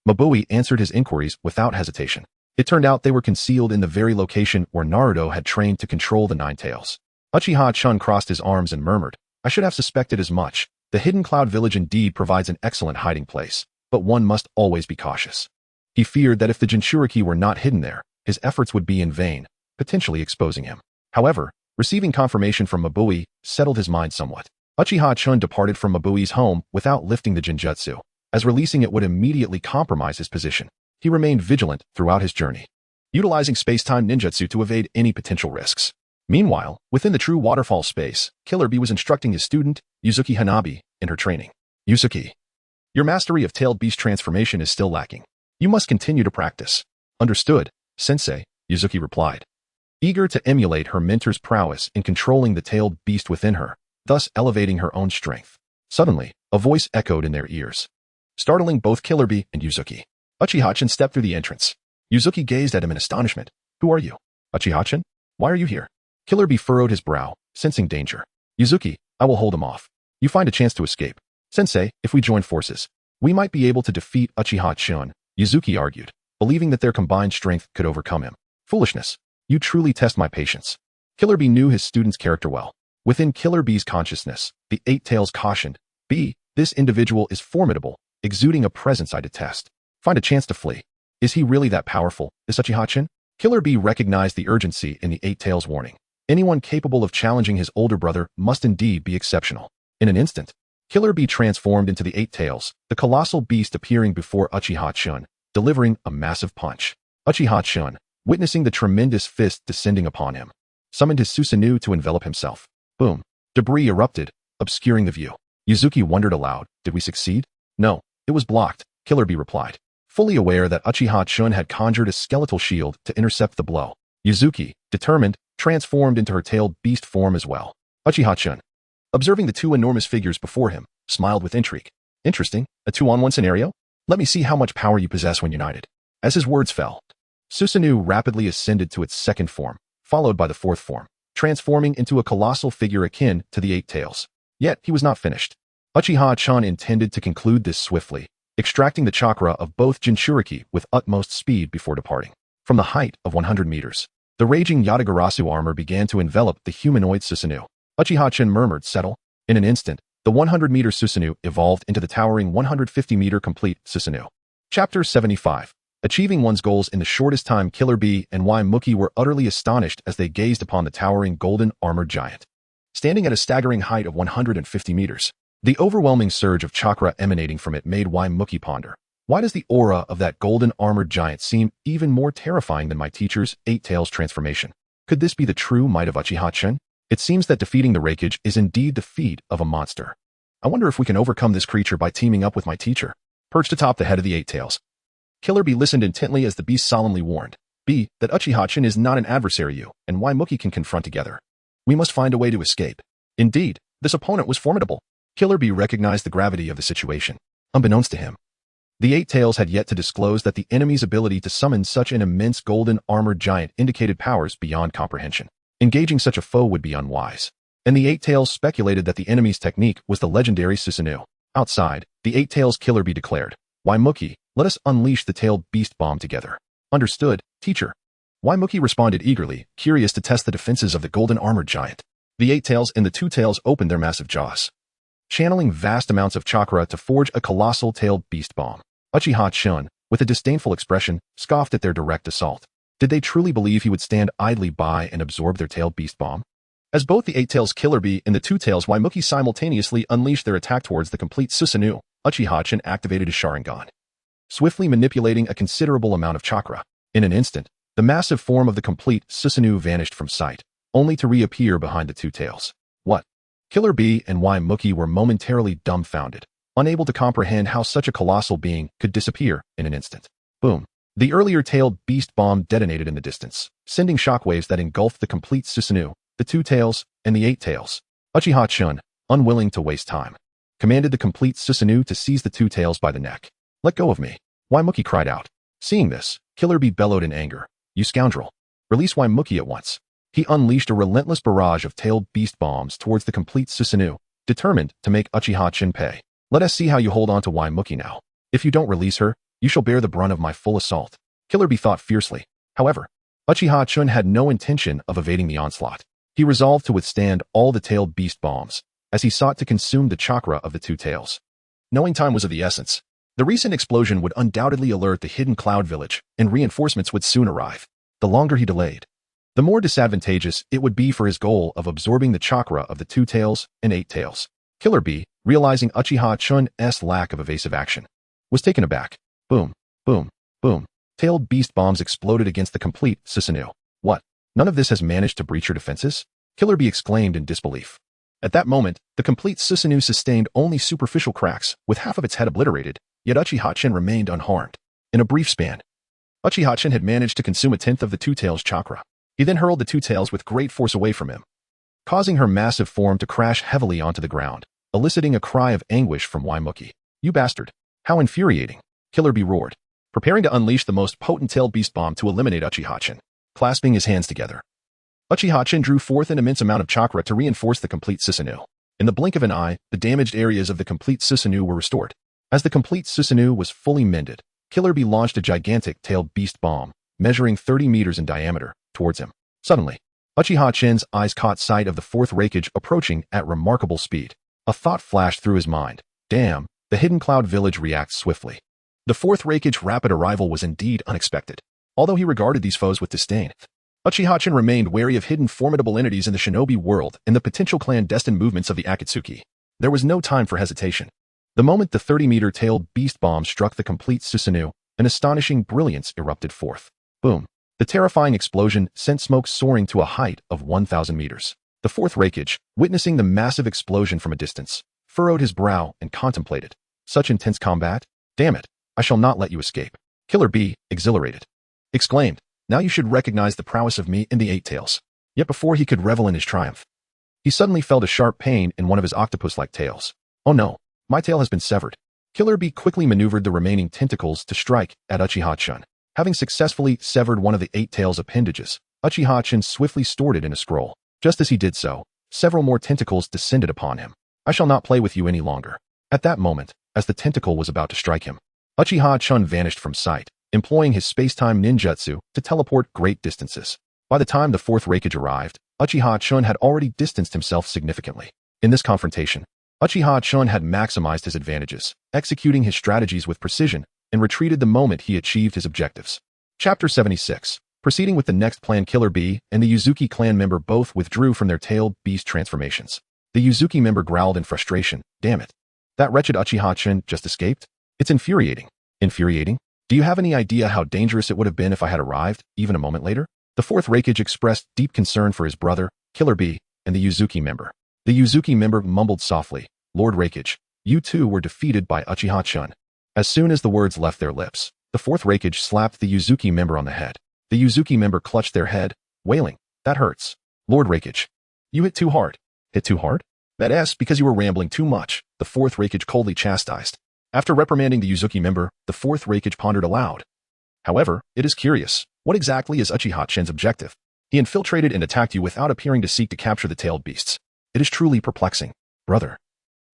Mabui answered his inquiries without hesitation. It turned out they were concealed in the very location where Naruto had trained to control the 9 Tails. Uchiha Chen crossed his arms and murmured, I should have suspected as much. The Hidden Cloud Village indeed provides an excellent hiding place, but one must always be cautious. He feared that if the Jinchuriki were not hidden there, his efforts would be in vain, potentially exposing him. However, receiving confirmation from Mabui settled his mind somewhat. Uchiha Chen departed from Mabui's home without lifting the Genjutsu, as releasing it would immediately compromise his position. He remained vigilant throughout his journey, utilizing space-time ninjutsu to evade any potential risks. Meanwhile, within the true waterfall space, Killer Bee was instructing his student, Uzuki Hanabi, in her training. Uzuki, your mastery of tailed beast transformation is still lacking. You must continue to practice. Understood, Sensei, Uzuki replied, eager to emulate her mentor's prowess in controlling the tailed beast within her, thus elevating her own strength. Suddenly, a voice echoed in their ears, startling both Killer Bee and Uzuki. Uchiha-chan stepped through the entrance. Uzuki gazed at him in astonishment. Who are you? Uchiha-chan? Why are you here? Killer Bee furrowed his brow, sensing danger. Uzuki, I will hold him off. You find a chance to escape. Sensei, if we join forces, we might be able to defeat Uchiha Chun, Yuzuki argued, believing that their combined strength could overcome him. Foolishness. You truly test my patience. Killer Bee knew his student's character well. Within Killer Bee's consciousness, the Eight Tails cautioned, "B, this individual is formidable, exuding a presence I detest. Find a chance to flee. Is he really that powerful, this Uchiha Chun?" Killer Bee recognized the urgency in the Eight Tails' warning. Anyone capable of challenging his older brother must indeed be exceptional. In an instant, Killer Bee transformed into the Eight Tails, the colossal beast appearing before Uchiha Chun, delivering a massive punch. Uchiha Chun, witnessing the tremendous fist descending upon him, summoned his Susanoo to envelop himself. Boom. Debris erupted, obscuring the view. Yuzuki wondered aloud, did we succeed? No, it was blocked, Killer Bee replied, fully aware that Uchiha Chun had conjured a skeletal shield to intercept the blow. Yuzuki, determined, transformed into her tailed beast form as well. Uchiha Chun, observing the two enormous figures before him, smiled with intrigue. Interesting, a 2-on-1 scenario? Let me see how much power you possess when united. As his words fell, Susanoo rapidly ascended to its second form, followed by the fourth form, transforming into a colossal figure akin to the Eight Tails. Yet he was not finished. Uchiha Chun intended to conclude this swiftly, extracting the chakra of both Jinchuriki with utmost speed before departing. From the height of 100 meters, the raging Yatagarasu armor began to envelop the humanoid Susanoo. Uchiha Chun murmured, "Settle." In an instant, the 100-meter Susanoo evolved into the towering 150-meter complete Susanoo. Chapter 75. Achieving one's goals in the shortest time. Killer Bee and Muki were utterly astonished as they gazed upon the towering golden armored giant. Standing at a staggering height of 150 meters, the overwhelming surge of chakra emanating from it made Muki ponder. Why does the aura of that golden armored giant seem even more terrifying than my teacher's Eight Tails transformation? Could this be the true might of Uchiha Chun? It seems that defeating the Raikage is indeed the feat of a monster. I wonder if we can overcome this creature by teaming up with my teacher. Perched atop the head of the Eight Tails, Killer Bee listened intently as the beast solemnly warned, "B, that Uchiha Chun is not an adversary you and Muki can confront together. We must find a way to escape." Indeed, this opponent was formidable. Killer Bee recognized the gravity of the situation. Unbeknownst to him, the Eight Tails had yet to disclose that the enemy's ability to summon such an immense golden armored giant indicated powers beyond comprehension. Engaging such a foe would be unwise. And the Eight Tails speculated that the enemy's technique was the legendary Susanoo. Outside, the Eight Tails Killer Bee declared, "Muki, let us unleash the tailed beast bomb together." "Understood, teacher." Muki responded eagerly, curious to test the defenses of the golden armored giant. The Eight Tails and the Two Tails opened their massive jaws, channeling vast amounts of chakra to forge a colossal tailed beast bomb. Uchiha Chun, with a disdainful expression, scoffed at their direct assault. Did they truly believe he would stand idly by and absorb their tailed beast bomb? As both the Eight Tails Killer Bee and the Two Tails Muki simultaneously unleashed their attack towards the complete Susanoo, Uchiha Chun activated his Sharingan, swiftly manipulating a considerable amount of chakra. In an instant, the massive form of the complete Susanoo vanished from sight, only to reappear behind the Two Tails. What? Killer Bee and Muki were momentarily dumbfounded, unable to comprehend how such a colossal being could disappear in an instant. Boom. The earlier tailed beast bomb detonated in the distance, sending shockwaves that engulfed the complete Susanoo, the Two Tails, and the Eight Tails. Uchiha Chun, unwilling to waste time, commanded the complete Susanoo to seize the Two Tails by the neck. "Let go of me," Muki cried out. Seeing this, Killer Bee bellowed in anger. "You scoundrel. Release Muki at once." He unleashed a relentless barrage of tailed beast bombs towards the complete Susanoo, determined to make Uchiha Chun pay. "Let us see how you hold on to Muki now. If you don't release her, you shall bear the brunt of my full assault," Killer Bee thought fiercely. However, Uchiha Chun had no intention of evading the onslaught. He resolved to withstand all the tailed beast bombs, as he sought to consume the chakra of the Two Tails. Knowing time was of the essence, the recent explosion would undoubtedly alert the hidden cloud village, and reinforcements would soon arrive. The longer he delayed, the more disadvantageous it would be for his goal of absorbing the chakra of the Two Tails and Eight Tails. Killer Bee, realizing Uchiha Chun's lack of evasive action, was taken aback. Boom, boom, boom. Tailed beast bombs exploded against the complete Susanoo. What? None of this has managed to breach your defenses? Killer Bee exclaimed in disbelief. At that moment, the complete Susanoo sustained only superficial cracks, with half of its head obliterated, yet Uchiha Chun remained unharmed. In a brief span, Uchiha Chun had managed to consume a tenth of the Two Tails chakra. He then hurled the Two Tails with great force away from him, causing her massive form to crash heavily onto the ground, eliciting a cry of anguish from Muki. "You bastard! How infuriating!" Killer Bee roared, preparing to unleash the most potent tailed beast bomb to eliminate Uchiha Chun. Clasping his hands together, Uchiha Chun drew forth an immense amount of chakra to reinforce the complete Susanoo. In the blink of an eye, the damaged areas of the complete Susanoo were restored. As the complete Susanoo was fully mended, Killer Bee launched a gigantic tailed beast bomb, measuring 30 meters in diameter, towards him. Suddenly, Uchiha Chen's eyes caught sight of the fourth Raikage approaching at remarkable speed. A thought flashed through his mind. Damn, the hidden cloud village reacts swiftly. The fourth Raikage's rapid arrival was indeed unexpected. Although he regarded these foes with disdain, Uchiha Chen remained wary of hidden formidable entities in the shinobi world and the potential clandestine movements of the Akatsuki. There was no time for hesitation. The moment the 30-meter tailed beast bomb struck the complete Susanoo, an astonishing brilliance erupted forth. Boom. The terrifying explosion sent smoke soaring to a height of 1,000 meters. The fourth Raikage, witnessing the massive explosion from a distance, furrowed his brow and contemplated. Such intense combat? Damn it, I shall not let you escape. Killer Bee, exhilarated, exclaimed, now you should recognize the prowess of me in the Eight Tails. Yet before he could revel in his triumph, he suddenly felt a sharp pain in one of his octopus-like tails. Oh no, my tail has been severed. Killer Bee quickly maneuvered the remaining tentacles to strike at Uchiha Chen. Having successfully severed one of the Eight Tails' appendages, Uchiha Chen swiftly stored it in a scroll. Just as he did so, several more tentacles descended upon him. I shall not play with you any longer. At that moment, as the tentacle was about to strike him, Uchiha Chen vanished from sight, employing his space-time ninjutsu to teleport great distances. By the time the fourth Raikage arrived, Uchiha Chen had already distanced himself significantly. In this confrontation, Uchiha Chen had maximized his advantages, executing his strategies with precision, and retreated the moment he achieved his objectives. Chapter 76. Proceeding with the next plan, Killer Bee and the Uzuki clan member both withdrew from their tailed beast transformations. The Uzuki member growled in frustration. Damn it. That wretched Uchiha Chen just escaped? It's infuriating. Infuriating? Do you have any idea how dangerous it would have been if I had arrived, even a moment later? The fourth Raikage expressed deep concern for his brother, Killer Bee, and the Uzuki member. The Uzuki member mumbled softly, Lord Raikage, you two were defeated by Uchiha Chen. As soon as the words left their lips, the fourth Raikage slapped the Uzuki member on the head. The Uzuki member clutched their head, wailing, that hurts. Lord Raikage, you hit too hard. Hit too hard? That's because you were rambling too much, the fourth Raikage coldly chastised. After reprimanding the Uzuki member, the fourth Raikage pondered aloud. However, it is curious, what exactly is Uchiha Chen's objective? He infiltrated and attacked you without appearing to seek to capture the tailed beasts. It is truly perplexing. Brother,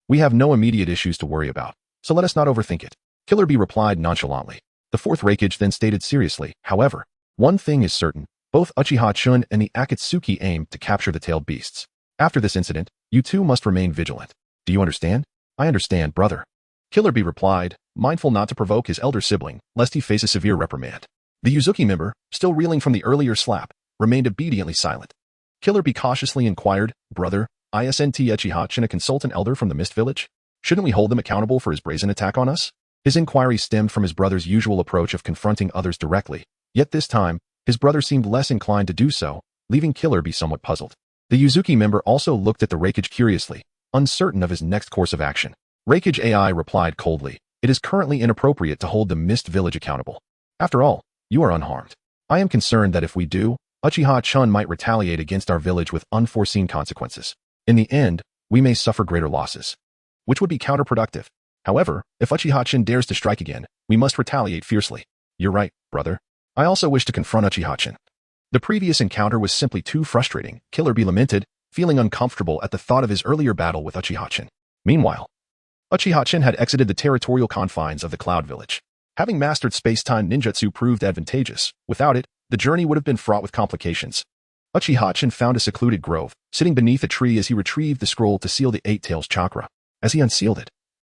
we have no immediate issues to worry about, so let us not overthink it. Killer Bee replied nonchalantly. The fourth Raikage then stated seriously, however, one thing is certain, both Uchiha Chen and the Akatsuki aim to capture the tailed beasts. After this incident, you two must remain vigilant. Do you understand? I understand, brother. Killer Bee replied, mindful not to provoke his elder sibling, lest he face a severe reprimand. The Uzuki member, still reeling from the earlier slap, remained obediently silent. Killer Bee cautiously inquired, brother, isn't Uchiha Chen a consultant elder from the Mist Village? Shouldn't we hold him accountable for his brazen attack on us? His inquiry stemmed from his brother's usual approach of confronting others directly, yet this time, his brother seemed less inclined to do so, leaving Killer Bee somewhat puzzled. The Uzuki member also looked at the Raikage curiously, uncertain of his next course of action. Raikage AI replied coldly, it is currently inappropriate to hold the Mist Village accountable. After all, you are unharmed. I am concerned that if we do, Uchiha Chen might retaliate against our village with unforeseen consequences. In the end, we may suffer greater losses, which would be counterproductive. However, if Uchiha Chen dares to strike again, we must retaliate fiercely. You're right, brother. I also wish to confront Uchiha Chen. The previous encounter was simply too frustrating, Killer Bee lamented, feeling uncomfortable at the thought of his earlier battle with Uchiha Chen. Meanwhile, Uchiha Chen had exited the territorial confines of the Cloud Village. Having mastered space-time ninjutsu proved advantageous. Without it, the journey would have been fraught with complications. Uchiha Chen found a secluded grove, sitting beneath a tree as he retrieved the scroll to seal the Eight Tails chakra. As he unsealed it,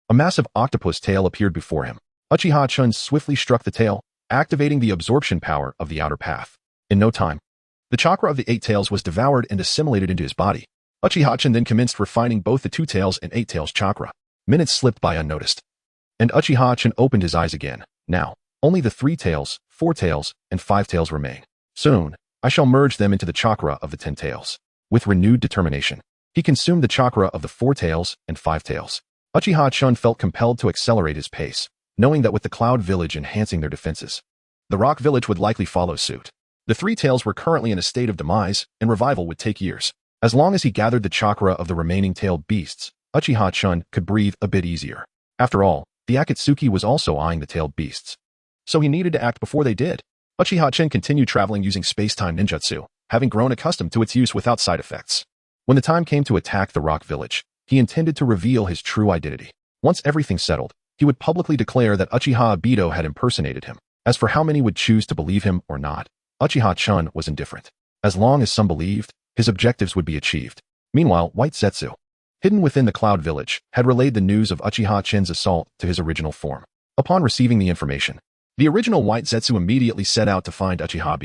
a massive octopus tail appeared before him. Uchiha Chen swiftly struck the tail, activating the absorption power of the outer path. In no time, the chakra of the Eight Tails was devoured and assimilated into his body. Uchiha Chen then commenced refining both the Two Tails and Eight Tails chakra. Minutes slipped by unnoticed, and Uchiha Chen opened his eyes again. Now, only the 3 Tails, 4 Tails, and 5 Tails remain. Soon, I shall merge them into the chakra of the 10 Tails. With renewed determination, he consumed the chakra of the 4 Tails and 5 Tails. Uchiha Chen felt compelled to accelerate his pace, knowing that with the Cloud Village enhancing their defenses, the Rock Village would likely follow suit. The 3 Tails were currently in a state of demise, and revival would take years. As long as he gathered the chakra of the remaining tailed beasts, Uchiha Chen could breathe a bit easier. After all, the Akatsuki was also eyeing the tailed beasts, so he needed to act before they did. Uchiha Chen continued traveling using space-time ninjutsu, having grown accustomed to its use without side effects. When the time came to attack the Rock Village, he intended to reveal his true identity. Once everything settled, he would publicly declare that Uchiha Obito had impersonated him. As for how many would choose to believe him or not, Uchiha-chun was indifferent. As long as some believed, his objectives would be achieved. Meanwhile, White Zetsu, hidden within the Cloud Village, had relayed the news of Uchiha-chun's assault to his original form. Upon receiving the information, the original White Zetsu immediately set out to find Uchiha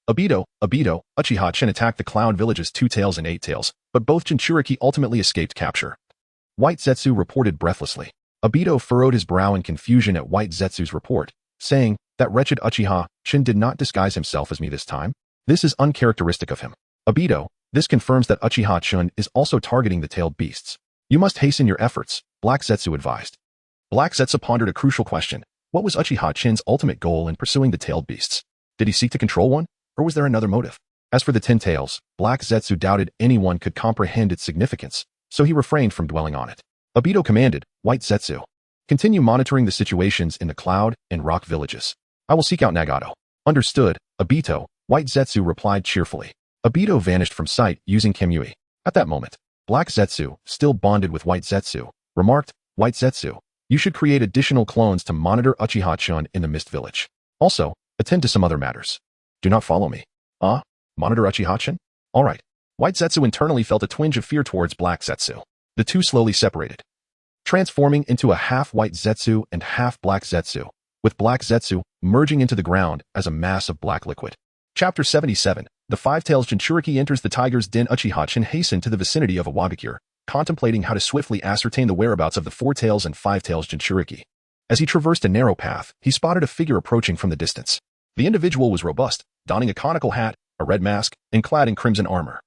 Obito. Uchiha-chun attacked the Cloud Village's 2 Tails and 8 Tails, but both Jinchuriki ultimately escaped capture. White Zetsu reported breathlessly. Obito furrowed his brow in confusion at White Zetsu's report, saying, "That wretched Uchiha-chun did not disguise himself as me this time. This is uncharacteristic of him. Obito, this confirms that Uchiha-chun is also targeting the tailed beasts. You must hasten your efforts," Black Zetsu advised. Black Zetsu pondered a crucial question. What was Uchiha-chun's ultimate goal in pursuing the tailed beasts? Did he seek to control one, or was there another motive? As for the 10 Tails, Black Zetsu doubted anyone could comprehend its significance, so he refrained from dwelling on it. Obito commanded, "White Zetsu, continue monitoring the situations in the Cloud and Rock villages. I will seek out Nagato." "Understood, Obito," White Zetsu replied cheerfully. Obito vanished from sight using Kamui. At that moment, Black Zetsu, still bonded with White Zetsu, remarked, "White Zetsu, you should create additional clones to monitor Uchiha-chun in the Mist Village. Also, attend to some other matters." "Do not follow me." Monitor Uchiha-chun? All right." White Zetsu internally felt a twinge of fear towards Black Zetsu. The two slowly separated, transforming into a half-White Zetsu and half-Black Zetsu, with Black Zetsu merging into the ground as a mass of black liquid. Chapter 77. The 5 Tails Jinchuriki enters the Tiger's Den. Uchiha-chun hastened to the vicinity of Awagakure, contemplating how to swiftly ascertain the whereabouts of the 4 Tails and 5 Tails Jinchuriki. As he traversed a narrow path, he spotted a figure approaching from the distance. The individual was robust, donning a conical hat, a red mask, and clad in crimson armor.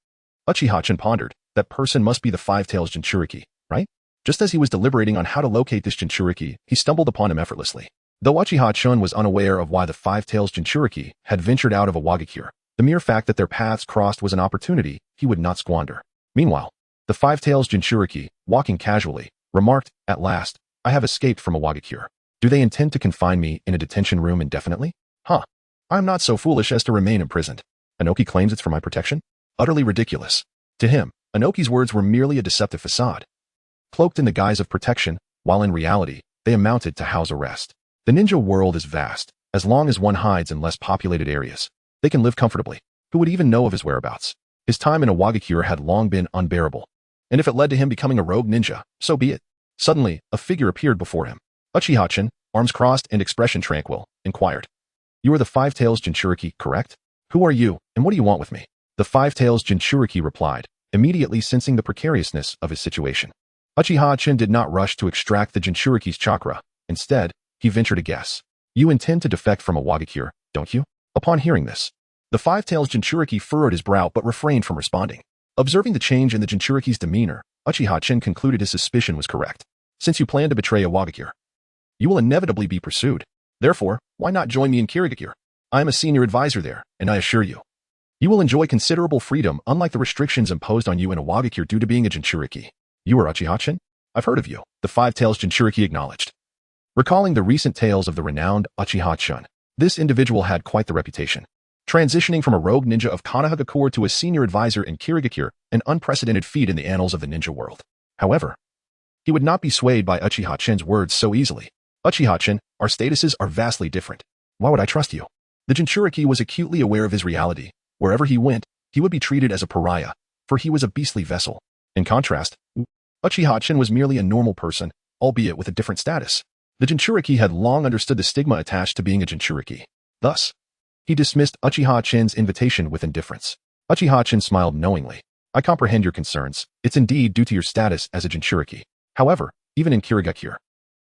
Uchiha-chun pondered, that person must be the 5 Tails Jinchuriki, right? Just as he was deliberating on how to locate this Jinchuriki, he stumbled upon him effortlessly. Though Uchiha-chun was unaware of why the 5 Tails Jinchuriki had ventured out of Awagakure, the mere fact that their paths crossed was an opportunity he would not squander. Meanwhile, the 5 Tails Jinchuriki, walking casually, remarked, "At last, I have escaped from Awagakure. Do they intend to confine me in a detention room indefinitely? I am not so foolish as to remain imprisoned. Inoki claims it's for my protection? Utterly ridiculous." To him, Inoki's words were merely a deceptive facade, cloaked in the guise of protection, while in reality, they amounted to house arrest. The ninja world is vast. As long as one hides in less populated areas, they can live comfortably. Who would even know of his whereabouts? His time in Awagakure had long been unbearable, and if it led to him becoming a rogue ninja, so be it. Suddenly, a figure appeared before him. Uchiha-chun, arms crossed and expression tranquil, inquired, "You are the 5 Tails Jinchuriki, correct? Who are you, and what do you want with me?" The 5 Tails Jinchuriki replied, immediately sensing the precariousness of his situation. Uchiha-chun did not rush to extract the Jinchuriki's chakra. Instead, he ventured a guess. "You intend to defect from Awagakure, don't you?" Upon hearing this, the 5 Tails Jinchuriki furrowed his brow but refrained from responding. Observing the change in the Jinchuriki's demeanor, Uchiha-chun concluded his suspicion was correct. "Since you plan to betray Awagakure, you will inevitably be pursued. Therefore, why not join me in Kirigakure? I am a senior advisor there, and I assure you, you will enjoy considerable freedom unlike the restrictions imposed on you in Awagakure due to being a Jinchuriki." "You are Uchiha-chun? I've heard of you," the 5 Tails Jinchuriki acknowledged. Recalling the recent tales of the renowned Uchiha-chun, this individual had quite the reputation. Transitioning from a rogue ninja of Konoha to a senior advisor in Kirigakure, an unprecedented feat in the annals of the ninja world. However, he would not be swayed by Uchiha-chun's words so easily. "Uchiha-chun, our statuses are vastly different. Why would I trust you?" The Jinchuriki was acutely aware of his reality. Wherever he went, he would be treated as a pariah, for he was a beastly vessel. In contrast, Uchiha-chun was merely a normal person, albeit with a different status. The Jinchuriki had long understood the stigma attached to being a Jinchuriki. Thus, he dismissed Uchiha-chun's invitation with indifference. Uchiha-chun smiled knowingly. "I comprehend your concerns. It's indeed due to your status as a Jinchuriki. However, even in Kirigakure,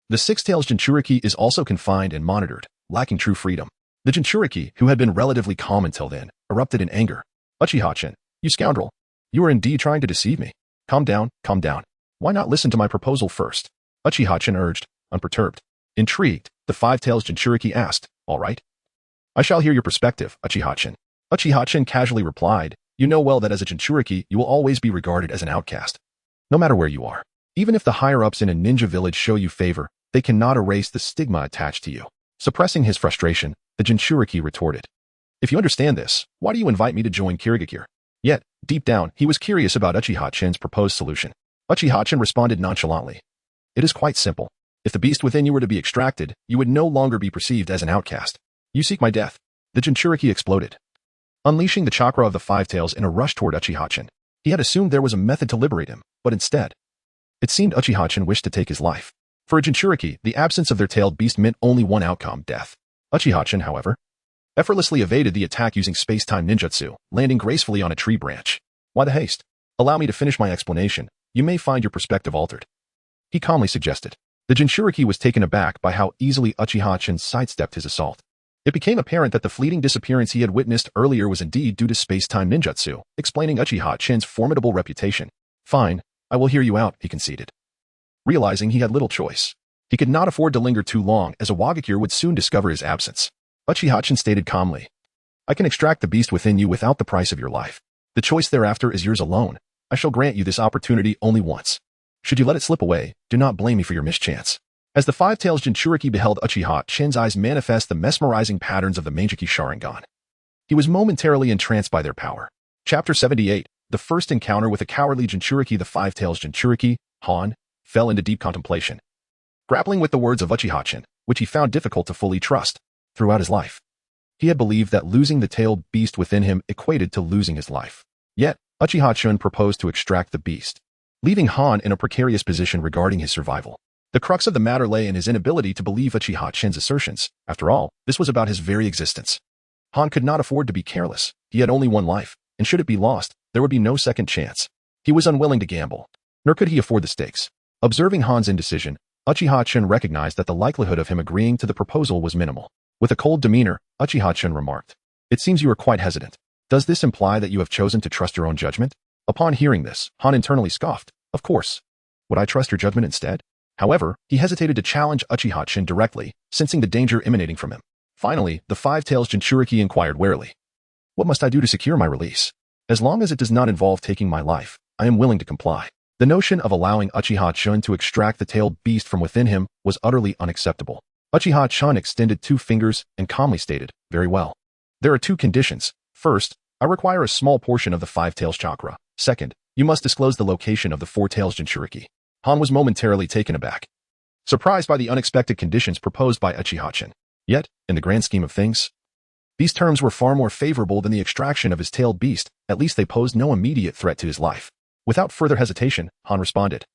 the 6 Tails Jinchuriki is also confined and monitored, lacking true freedom." The Jinchuriki, who had been relatively calm until then, erupted in anger. "Uchiha-chun, you scoundrel. You are indeed trying to deceive me. Calm down, calm down. Why not listen to my proposal first?" Uchiha-chun urged, unperturbed. Intrigued, the 5 Tails Jinchuriki asked, "All right. I shall hear your perspective, Uchiha-chun." Uchiha-chun casually replied, "You know well that as a Jinchuriki, you will always be regarded as an outcast, no matter where you are. Even if the higher-ups in a ninja village show you favor, they cannot erase the stigma attached to you." Suppressing his frustration, the Jinchuriki retorted, "If you understand this, why do you invite me to join Kirigakure?" Yet, deep down, he was curious about Uchiha-chun's proposed solution. Uchiha-chan responded nonchalantly. It is quite simple. If the beast within you were to be extracted, you would no longer be perceived as an outcast. You seek my death. The Jinchuriki exploded, unleashing the chakra of the Five Tails in a rush toward Uchiha-chan. He had assumed there was a method to liberate him, but instead, it seemed Uchiha-chan wished to take his life. For a Jinchuriki, the absence of their tailed beast meant only one outcome, death. Uchiha-chan, however, effortlessly evaded the attack using space-time ninjutsu, landing gracefully on a tree branch. Why the haste? Allow me to finish my explanation. You may find your perspective altered. He calmly suggested. The Jinchuriki was taken aback by how easily Uchiha-chan sidestepped his assault. It became apparent that the fleeting disappearance he had witnessed earlier was indeed due to space-time ninjutsu, explaining Uchiha-chan's formidable reputation. Fine, I will hear you out, he conceded. Realizing he had little choice, he could not afford to linger too long as a Wagakure would soon discover his absence. Uchiha-chan stated calmly, I can extract the beast within you without the price of your life. The choice thereafter is yours alone. I shall grant you this opportunity only once. Should you let it slip away, do not blame me for your mischance. As the Five Tails Jinchuriki beheld Uchiha-chan's eyes manifest the mesmerizing patterns of the Meijiki Sharingan, he was momentarily entranced by their power. Chapter 78, the first encounter with a cowardly Jinchuriki. The Five Tails Jinchuriki, Han, fell into deep contemplation, grappling with the words of Uchiha-chan, which he found difficult to fully trust. Throughout his life, he had believed that losing the tailed beast within him equated to losing his life. Yet, Uchiha-chan proposed to extract the beast, leaving Han in a precarious position regarding his survival. The crux of the matter lay in his inability to believe Uchiha-chan's assertions. After all, this was about his very existence. Han could not afford to be careless. He had only one life, and should it be lost, there would be no second chance. He was unwilling to gamble, nor could he afford the stakes. Observing Han's indecision, Uchiha-chan recognized that the likelihood of him agreeing to the proposal was minimal. With a cold demeanor, Uchiha-chan remarked, It seems you are quite hesitant. Does this imply that you have chosen to trust your own judgment? Upon hearing this, Han internally scoffed. Of course. Would I trust your judgment instead? However, he hesitated to challenge Uchiha-chan directly, sensing the danger emanating from him. Finally, the Five Tails Jinchuriki inquired warily. What must I do to secure my release? As long as it does not involve taking my life, I am willing to comply. The notion of allowing Uchiha-chan to extract the tailed beast from within him was utterly unacceptable. Uchiha-chan extended two fingers and calmly stated, Very well. There are two conditions. First, I require a small portion of the Five Tails chakra. Second, you must disclose the location of the Four Tails Jinchuriki. Han was momentarily taken aback, surprised by the unexpected conditions proposed by Uchiha-chan. Yet, in the grand scheme of things, these terms were far more favorable than the extraction of his tailed beast. At least they posed no immediate threat to his life. Without further hesitation, Han responded,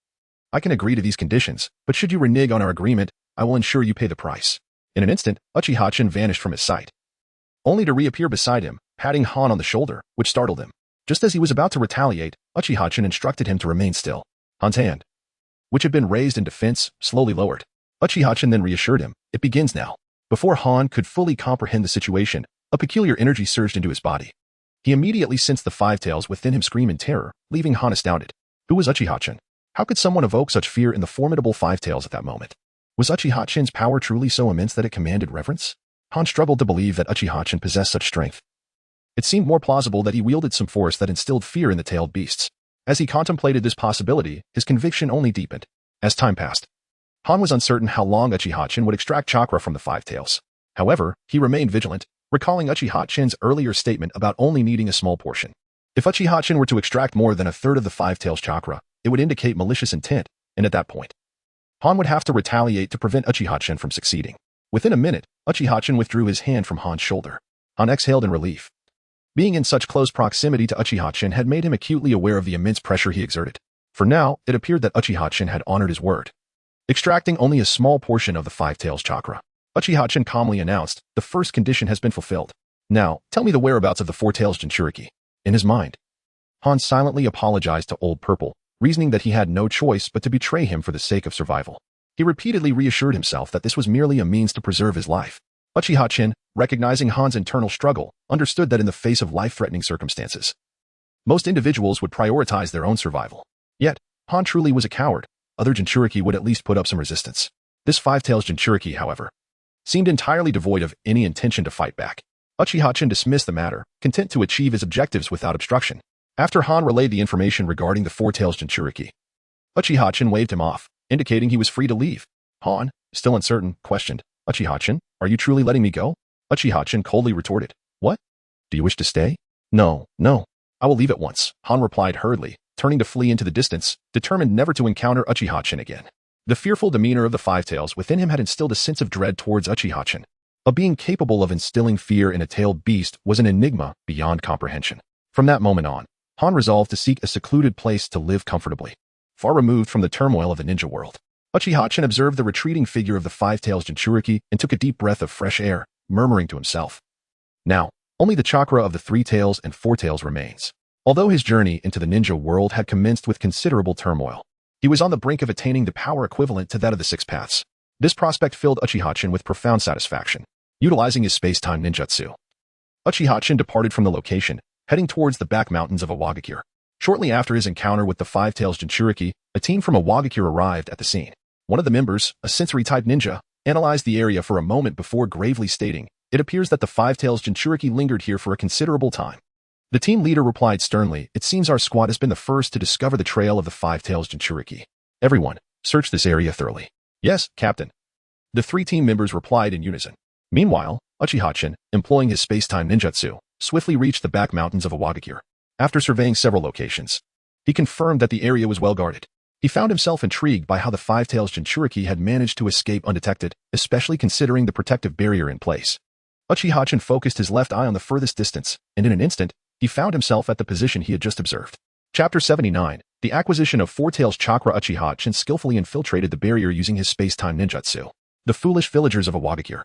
I can agree to these conditions, but should you renege on our agreement, I will ensure you pay the price. In an instant, Uchiha-chan vanished from his sight, only to reappear beside him, patting Han on the shoulder, which startled him. Just as he was about to retaliate, Uchiha-chan instructed him to remain still. Han's hand, which had been raised in defense, slowly lowered. Uchiha-chan then reassured him, It begins now. Before Han could fully comprehend the situation, a peculiar energy surged into his body. He immediately sensed the Five Tails within him scream in terror, leaving Han astounded. Who was Uchiha-chan? How could someone evoke such fear in the formidable Five Tails at that moment? Was Uchiha-chan's power truly so immense that it commanded reverence? Han struggled to believe that Uchiha-chan possessed such strength. It seemed more plausible that he wielded some force that instilled fear in the tailed beasts. As he contemplated this possibility, his conviction only deepened. As time passed, Han was uncertain how long Uchiha-chan would extract chakra from the Five Tails. However, he remained vigilant, recalling Uchiha-chan's earlier statement about only needing a small portion. If Uchiha-chan were to extract more than a third of the Five Tails chakra, it would indicate malicious intent, and at that point, Han would have to retaliate to prevent Uchiha-chan from succeeding. Within a minute, Uchiha-chan withdrew his hand from Han's shoulder. Han exhaled in relief. Being in such close proximity to Uchiha-chan had made him acutely aware of the immense pressure he exerted. For now, it appeared that Uchiha-chan had honored his word, extracting only a small portion of the Five Tails chakra. Uchiha-chan calmly announced, The first condition has been fulfilled. Now, tell me the whereabouts of the Four Tails Jinchuriki. In his mind, Han silently apologized to Old Purple, reasoning that he had no choice but to betray him for the sake of survival. He repeatedly reassured himself that this was merely a means to preserve his life. Uchiha-chan, recognizing Han's internal struggle, understood that in the face of life-threatening circumstances, most individuals would prioritize their own survival. Yet, Han truly was a coward. Other Jinchuriki would at least put up some resistance. This Five Tails Jinchuriki, however, seemed entirely devoid of any intention to fight back. Uchiha-chan dismissed the matter, content to achieve his objectives without obstruction. After Han relayed the information regarding the Four Tails Jinchuriki, Uchiha-chan waved him off, indicating he was free to leave. Han, still uncertain, questioned, Uchiha-chan, are you truly letting me go? Uchiha-chan coldly retorted, What? Do you wish to stay? No. I will leave at once, Han replied hurriedly, turning turning to flee into the distance, determined never to encounter Uchiha-chan again. The fearful demeanor of the Five Tails within him had instilled a sense of dread towards Uchiha-chan. A being capable of instilling fear in a tailed beast was an enigma beyond comprehension. From that moment on, Han resolved to seek a secluded place to live comfortably, far removed from the turmoil of the ninja world. Uchiha-chan observed the retreating figure of the Five Tails Jinchuriki and took a deep breath of fresh air, murmuring to himself. Now, only the chakra of the Three Tails and Four Tails remains. Although his journey into the ninja world had commenced with considerable turmoil, he was on the brink of attaining the power equivalent to that of the Six Paths. This prospect filled Uchiha-chan with profound satisfaction. Utilizing his space-time ninjutsu, Uchiha-chan departed from the location, heading towards the back mountains of Awagakure. Shortly after his encounter with the Five Tails Jinchuriki, a team from Awagakure arrived at the scene. One of the members, a sensory-type ninja, analyzed the area for a moment before gravely stating, "It appears that the Five Tails Jinchuriki lingered here for a considerable time." The team leader replied sternly, "It seems our squad has been the first to discover the trail of the Five Tails Jinchuriki. Everyone, search this area thoroughly." "Yes, Captain." The three team members replied in unison. Meanwhile, Uchiha-chan, employing his space-time ninjutsu, swiftly reached the back mountains of Awagakure. After surveying several locations, he confirmed that the area was well guarded. He found himself intrigued by how the Five Tails Jinchuriki had managed to escape undetected, especially considering the protective barrier in place. Uchiha-chan focused his left eye on the furthest distance, and in an instant, he found himself at the position he had just observed. Chapter 79, The Acquisition of Four Tails Chakra. Uchiha-chan skillfully infiltrated the barrier using his space-time ninjutsu. The foolish villagers of Awagakure.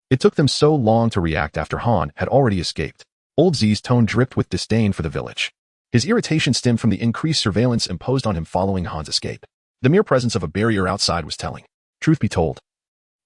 It took them so long to react after Han had already escaped. Old Z's tone dripped with disdain for the village. His irritation stemmed from the increased surveillance imposed on him following Han's escape. The mere presence of a barrier outside was telling. Truth be told,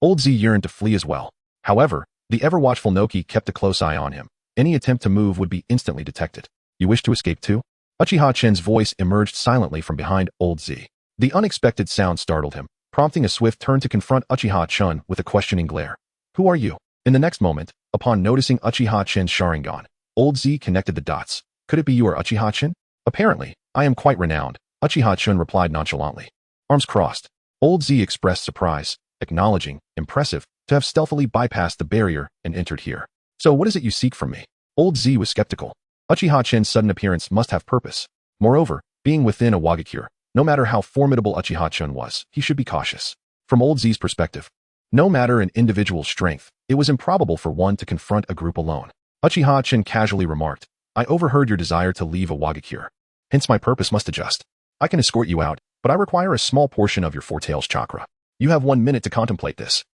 Old Z yearned to flee as well. However, the ever-watchful Noki kept a close eye on him. Any attempt to move would be instantly detected. "You wish to escape too?" Uchiha-chan's voice emerged silently from behind Old Z. The unexpected sound startled him, prompting a swift turn to confront Uchiha-chan with a questioning glare. "Who are you?" In the next moment, upon noticing Uchiha-chan's Sharingan, Old Z connected the dots. "Could it be you are Uchiha-chan?" "Apparently, I am quite renowned," Uchiha-chan replied nonchalantly. Arms crossed, Old Z expressed surprise, acknowledging, impressive, to have stealthily bypassed the barrier and entered here. "So what is it you seek from me?" Old Z was skeptical. Uchiha-chan's sudden appearance must have purpose. Moreover, being within Awagakure, no matter how formidable Uchiha-chan was, he should be cautious. From Old Z's perspective, no matter an individual's strength, it was improbable for one to confront a group alone. Uchiha-chan casually remarked, "I overheard your desire to leave Awagakure. Hence my purpose must adjust. I can escort you out, but I require a small portion of your Four Tails chakra. You have 1 minute to contemplate this."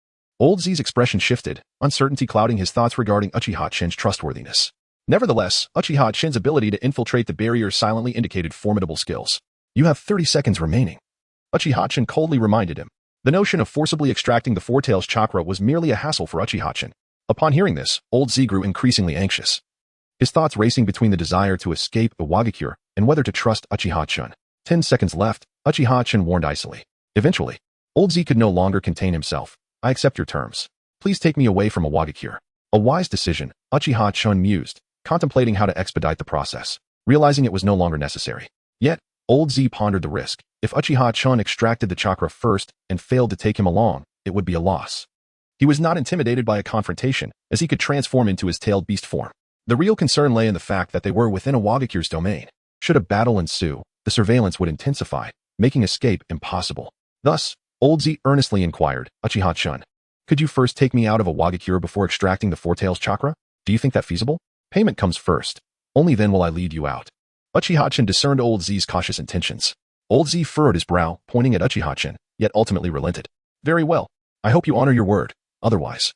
Old Z's expression shifted, uncertainty clouding his thoughts regarding Uchiha-chan's trustworthiness. Nevertheless, Uchiha-chan's ability to infiltrate the barrier silently indicated formidable skills. "You have 30 seconds remaining," Uchiha-chan coldly reminded him. The notion of forcibly extracting the Four Tails chakra was merely a hassle for Uchiha-chan. Upon hearing this, Old Z grew increasingly anxious. His thoughts racing between the desire to escape Awagakure and whether to trust Uchiha-chan. 10 seconds left, Uchiha-chan warned icily. Eventually, Old Z could no longer contain himself. "I accept your terms. Please take me away from Awagakure." A wise decision, Uchiha-chan mused, contemplating how to expedite the process, realizing it was no longer necessary. Yet, Old Z pondered the risk. If Uchiha-chan extracted the chakra first and failed to take him along, it would be a loss. He was not intimidated by a confrontation, as he could transform into his tailed beast form. The real concern lay in the fact that they were within Awagakure's domain. Should a battle ensue, the surveillance would intensify, making escape impossible. Thus, Old Z earnestly inquired, "Uchiha-chan, could you first take me out of Awagakure before extracting the Four Tails chakra? Do you think that feasible? Payment comes first. Only then will I lead you out." Uchiha-chan discerned Old Z's cautious intentions. Old Z furrowed his brow, pointing at Uchiha-chan, yet ultimately relented. "Very well. I hope you honor your word. Otherwise,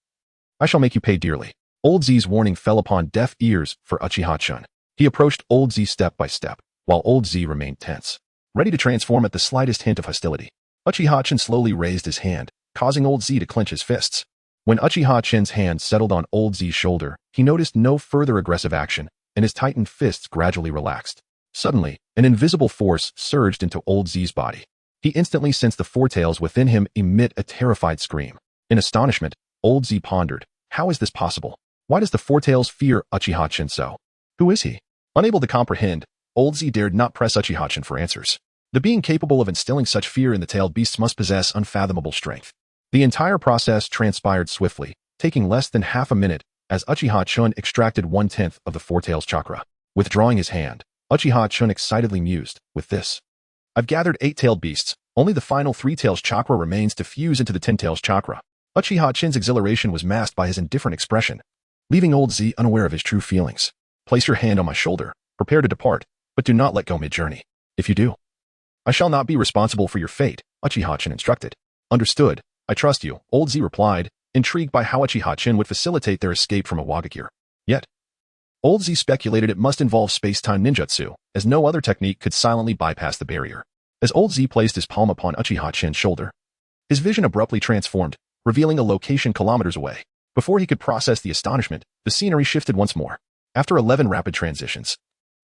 I shall make you pay dearly." Old Z's warning fell upon deaf ears for Uchiha-chan. He approached Old Z step by step, while Old Z remained tense, ready to transform at the slightest hint of hostility. Uchiha-chan slowly raised his hand, causing Old Z to clench his fists. When Uchiha-chan's hand settled on Old Z's shoulder, he noticed no further aggressive action, and his tightened fists gradually relaxed. Suddenly, an invisible force surged into Old Z's body. He instantly sensed the Four Tails within him emit a terrified scream. In astonishment, Old Z pondered, how is this possible? Why does the Four Tails fear Uchiha-chan so? Who is he? Unable to comprehend, Old Z dared not press Uchiha-chan for answers. The being capable of instilling such fear in the tailed beasts must possess unfathomable strength. The entire process transpired swiftly, taking less than half a minute, as Uchiha-chan extracted 1/10 of the Four Tails chakra. Withdrawing his hand, Uchiha Chun excitedly mused, with this. I've gathered 8-tailed beasts. Only the final 3-tails chakra remains to fuse into the 10-tails chakra. Uchiha Chin's exhilaration was masked by his indifferent expression, leaving Old Z unaware of his true feelings. Place your hand on my shoulder. Prepare to depart, but do not let go mid-journey. If you do, I shall not be responsible for your fate, Uchiha Chin instructed. Understood. I trust you, Old Z replied, intrigued by how Uchiha Chin would facilitate their escape from Iwagakure. Yet, Old Z speculated it must involve space-time ninjutsu, as no other technique could silently bypass the barrier. As Old Z placed his palm upon Uchiha Chin's shoulder, his vision abruptly transformed, revealing a location kilometers away. Before he could process the astonishment, the scenery shifted once more. After 11 rapid transitions,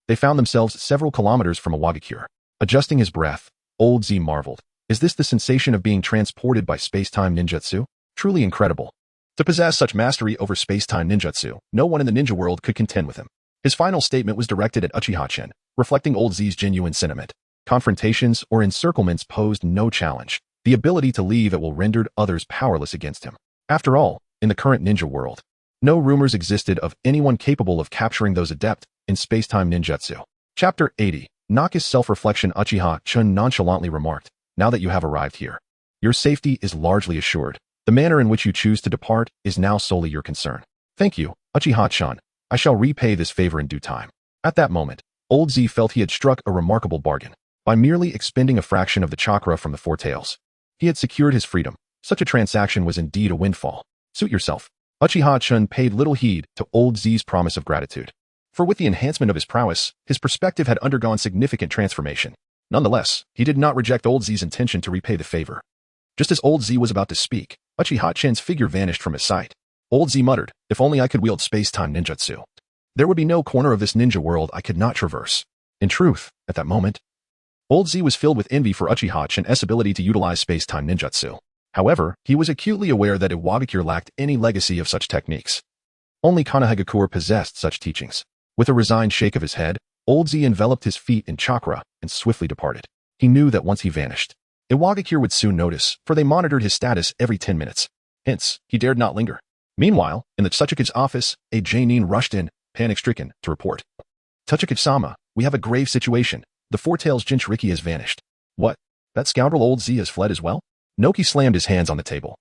they found themselves several kilometers from Iwagakure. Adjusting his breath, Old Z marveled. Is this the sensation of being transported by space-time ninjutsu? Truly incredible. To possess such mastery over space-time ninjutsu, no one in the ninja world could contend with him. His final statement was directed at Uchiha Chin, reflecting Old Z's genuine sentiment. Confrontations or encirclements posed no challenge. The ability to leave it will render others powerless against him. After all, in the current ninja world, no rumors existed of anyone capable of capturing those adept in space-time ninjutsu. Chapter 80. Naka's self-reflection. Uchiha Chun nonchalantly remarked, now that you have arrived here, your safety is largely assured. The manner in which you choose to depart is now solely your concern. Thank you, Uchiha Chun. I shall repay this favor in due time. At that moment, Old Z felt he had struck a remarkable bargain. By merely expending a fraction of the chakra from the 4 tails, he had secured his freedom. Such a transaction was indeed a windfall. Suit yourself. Uchiha Chun paid little heed to Old Z's promise of gratitude. For with the enhancement of his prowess, his perspective had undergone significant transformation. Nonetheless, he did not reject Old Z's intention to repay the favor. Just as Old Z was about to speak, Uchiha Chin's figure vanished from his sight. Old Z muttered, if only I could wield space-time ninjutsu. There would be no corner of this ninja world I could not traverse. In truth, at that moment, Old Z was filled with envy for Uchiha Chin's ability to utilize space-time ninjutsu. However, he was acutely aware that Iwagakure lacked any legacy of such techniques. Only Konoha possessed such teachings. With a resigned shake of his head, Old Z enveloped his feet in chakra and swiftly departed. He knew that once he vanished, Iwagakure would soon notice, for they monitored his status every 10 minutes. Hence, he dared not linger. Meanwhile, in the Tsuchikage's office, a Jonin rushed in, panic-stricken, to report. Tsuchikage-sama, we have a grave situation. The 4-tails Jinchuriki has vanished. What? That scoundrel Old Z has fled as well? Noki slammed his hands on the table,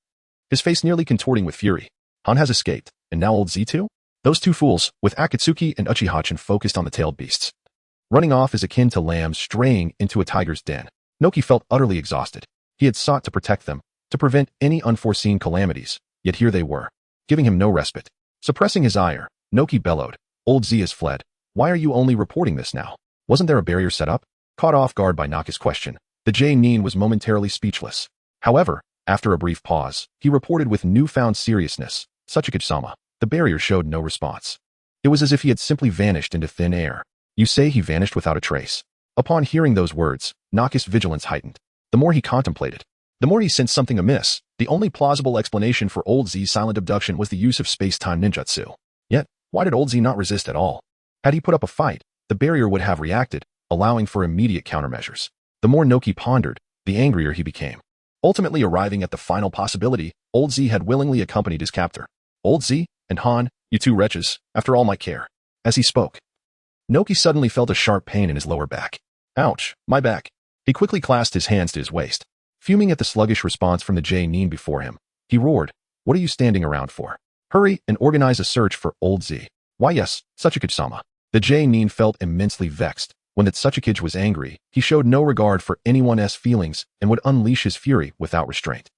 his face nearly contorting with fury. Han has escaped, and now Old Z too? Those two fools, with Akatsuki and Uchiha Chin focused on the tailed beasts. Running off is akin to lambs straying into a tiger's den. Noki felt utterly exhausted. He had sought to protect them, to prevent any unforeseen calamities, yet here they were, giving him no respite. Suppressing his ire, Noki bellowed, Old Z has fled. Why are you only reporting this now? Wasn't there a barrier set up? Caught off guard by Naka's question, the Jonin was momentarily speechless. However, after a brief pause, he reported with newfound seriousness, Tsuchikage-sama, the barrier showed no response. It was as if he had simply vanished into thin air. You say he vanished without a trace. Upon hearing those words, Naka's vigilance heightened. The more he contemplated, the more he sensed something amiss. The only plausible explanation for Old Z's silent abduction was the use of space-time ninjutsu. Yet, why did Old Z not resist at all? Had he put up a fight, the barrier would have reacted, allowing for immediate countermeasures. The more Noki pondered, the angrier he became. Ultimately arriving at the final possibility, Old Z had willingly accompanied his captor. Old Z and Han, you two wretches, after all my care. As he spoke, Noki suddenly felt a sharp pain in his lower back. Ouch, my back. He quickly clasped his hands to his waist. Fuming at the sluggish response from the Jonin before him, he roared, what are you standing around for? Hurry and organize a search for Old Z. Why yes, Tsuchikage-sama. The Jonin felt immensely vexed. When the Tsuchikage was angry, he showed no regard for anyone's feelings and would unleash his fury without restraint.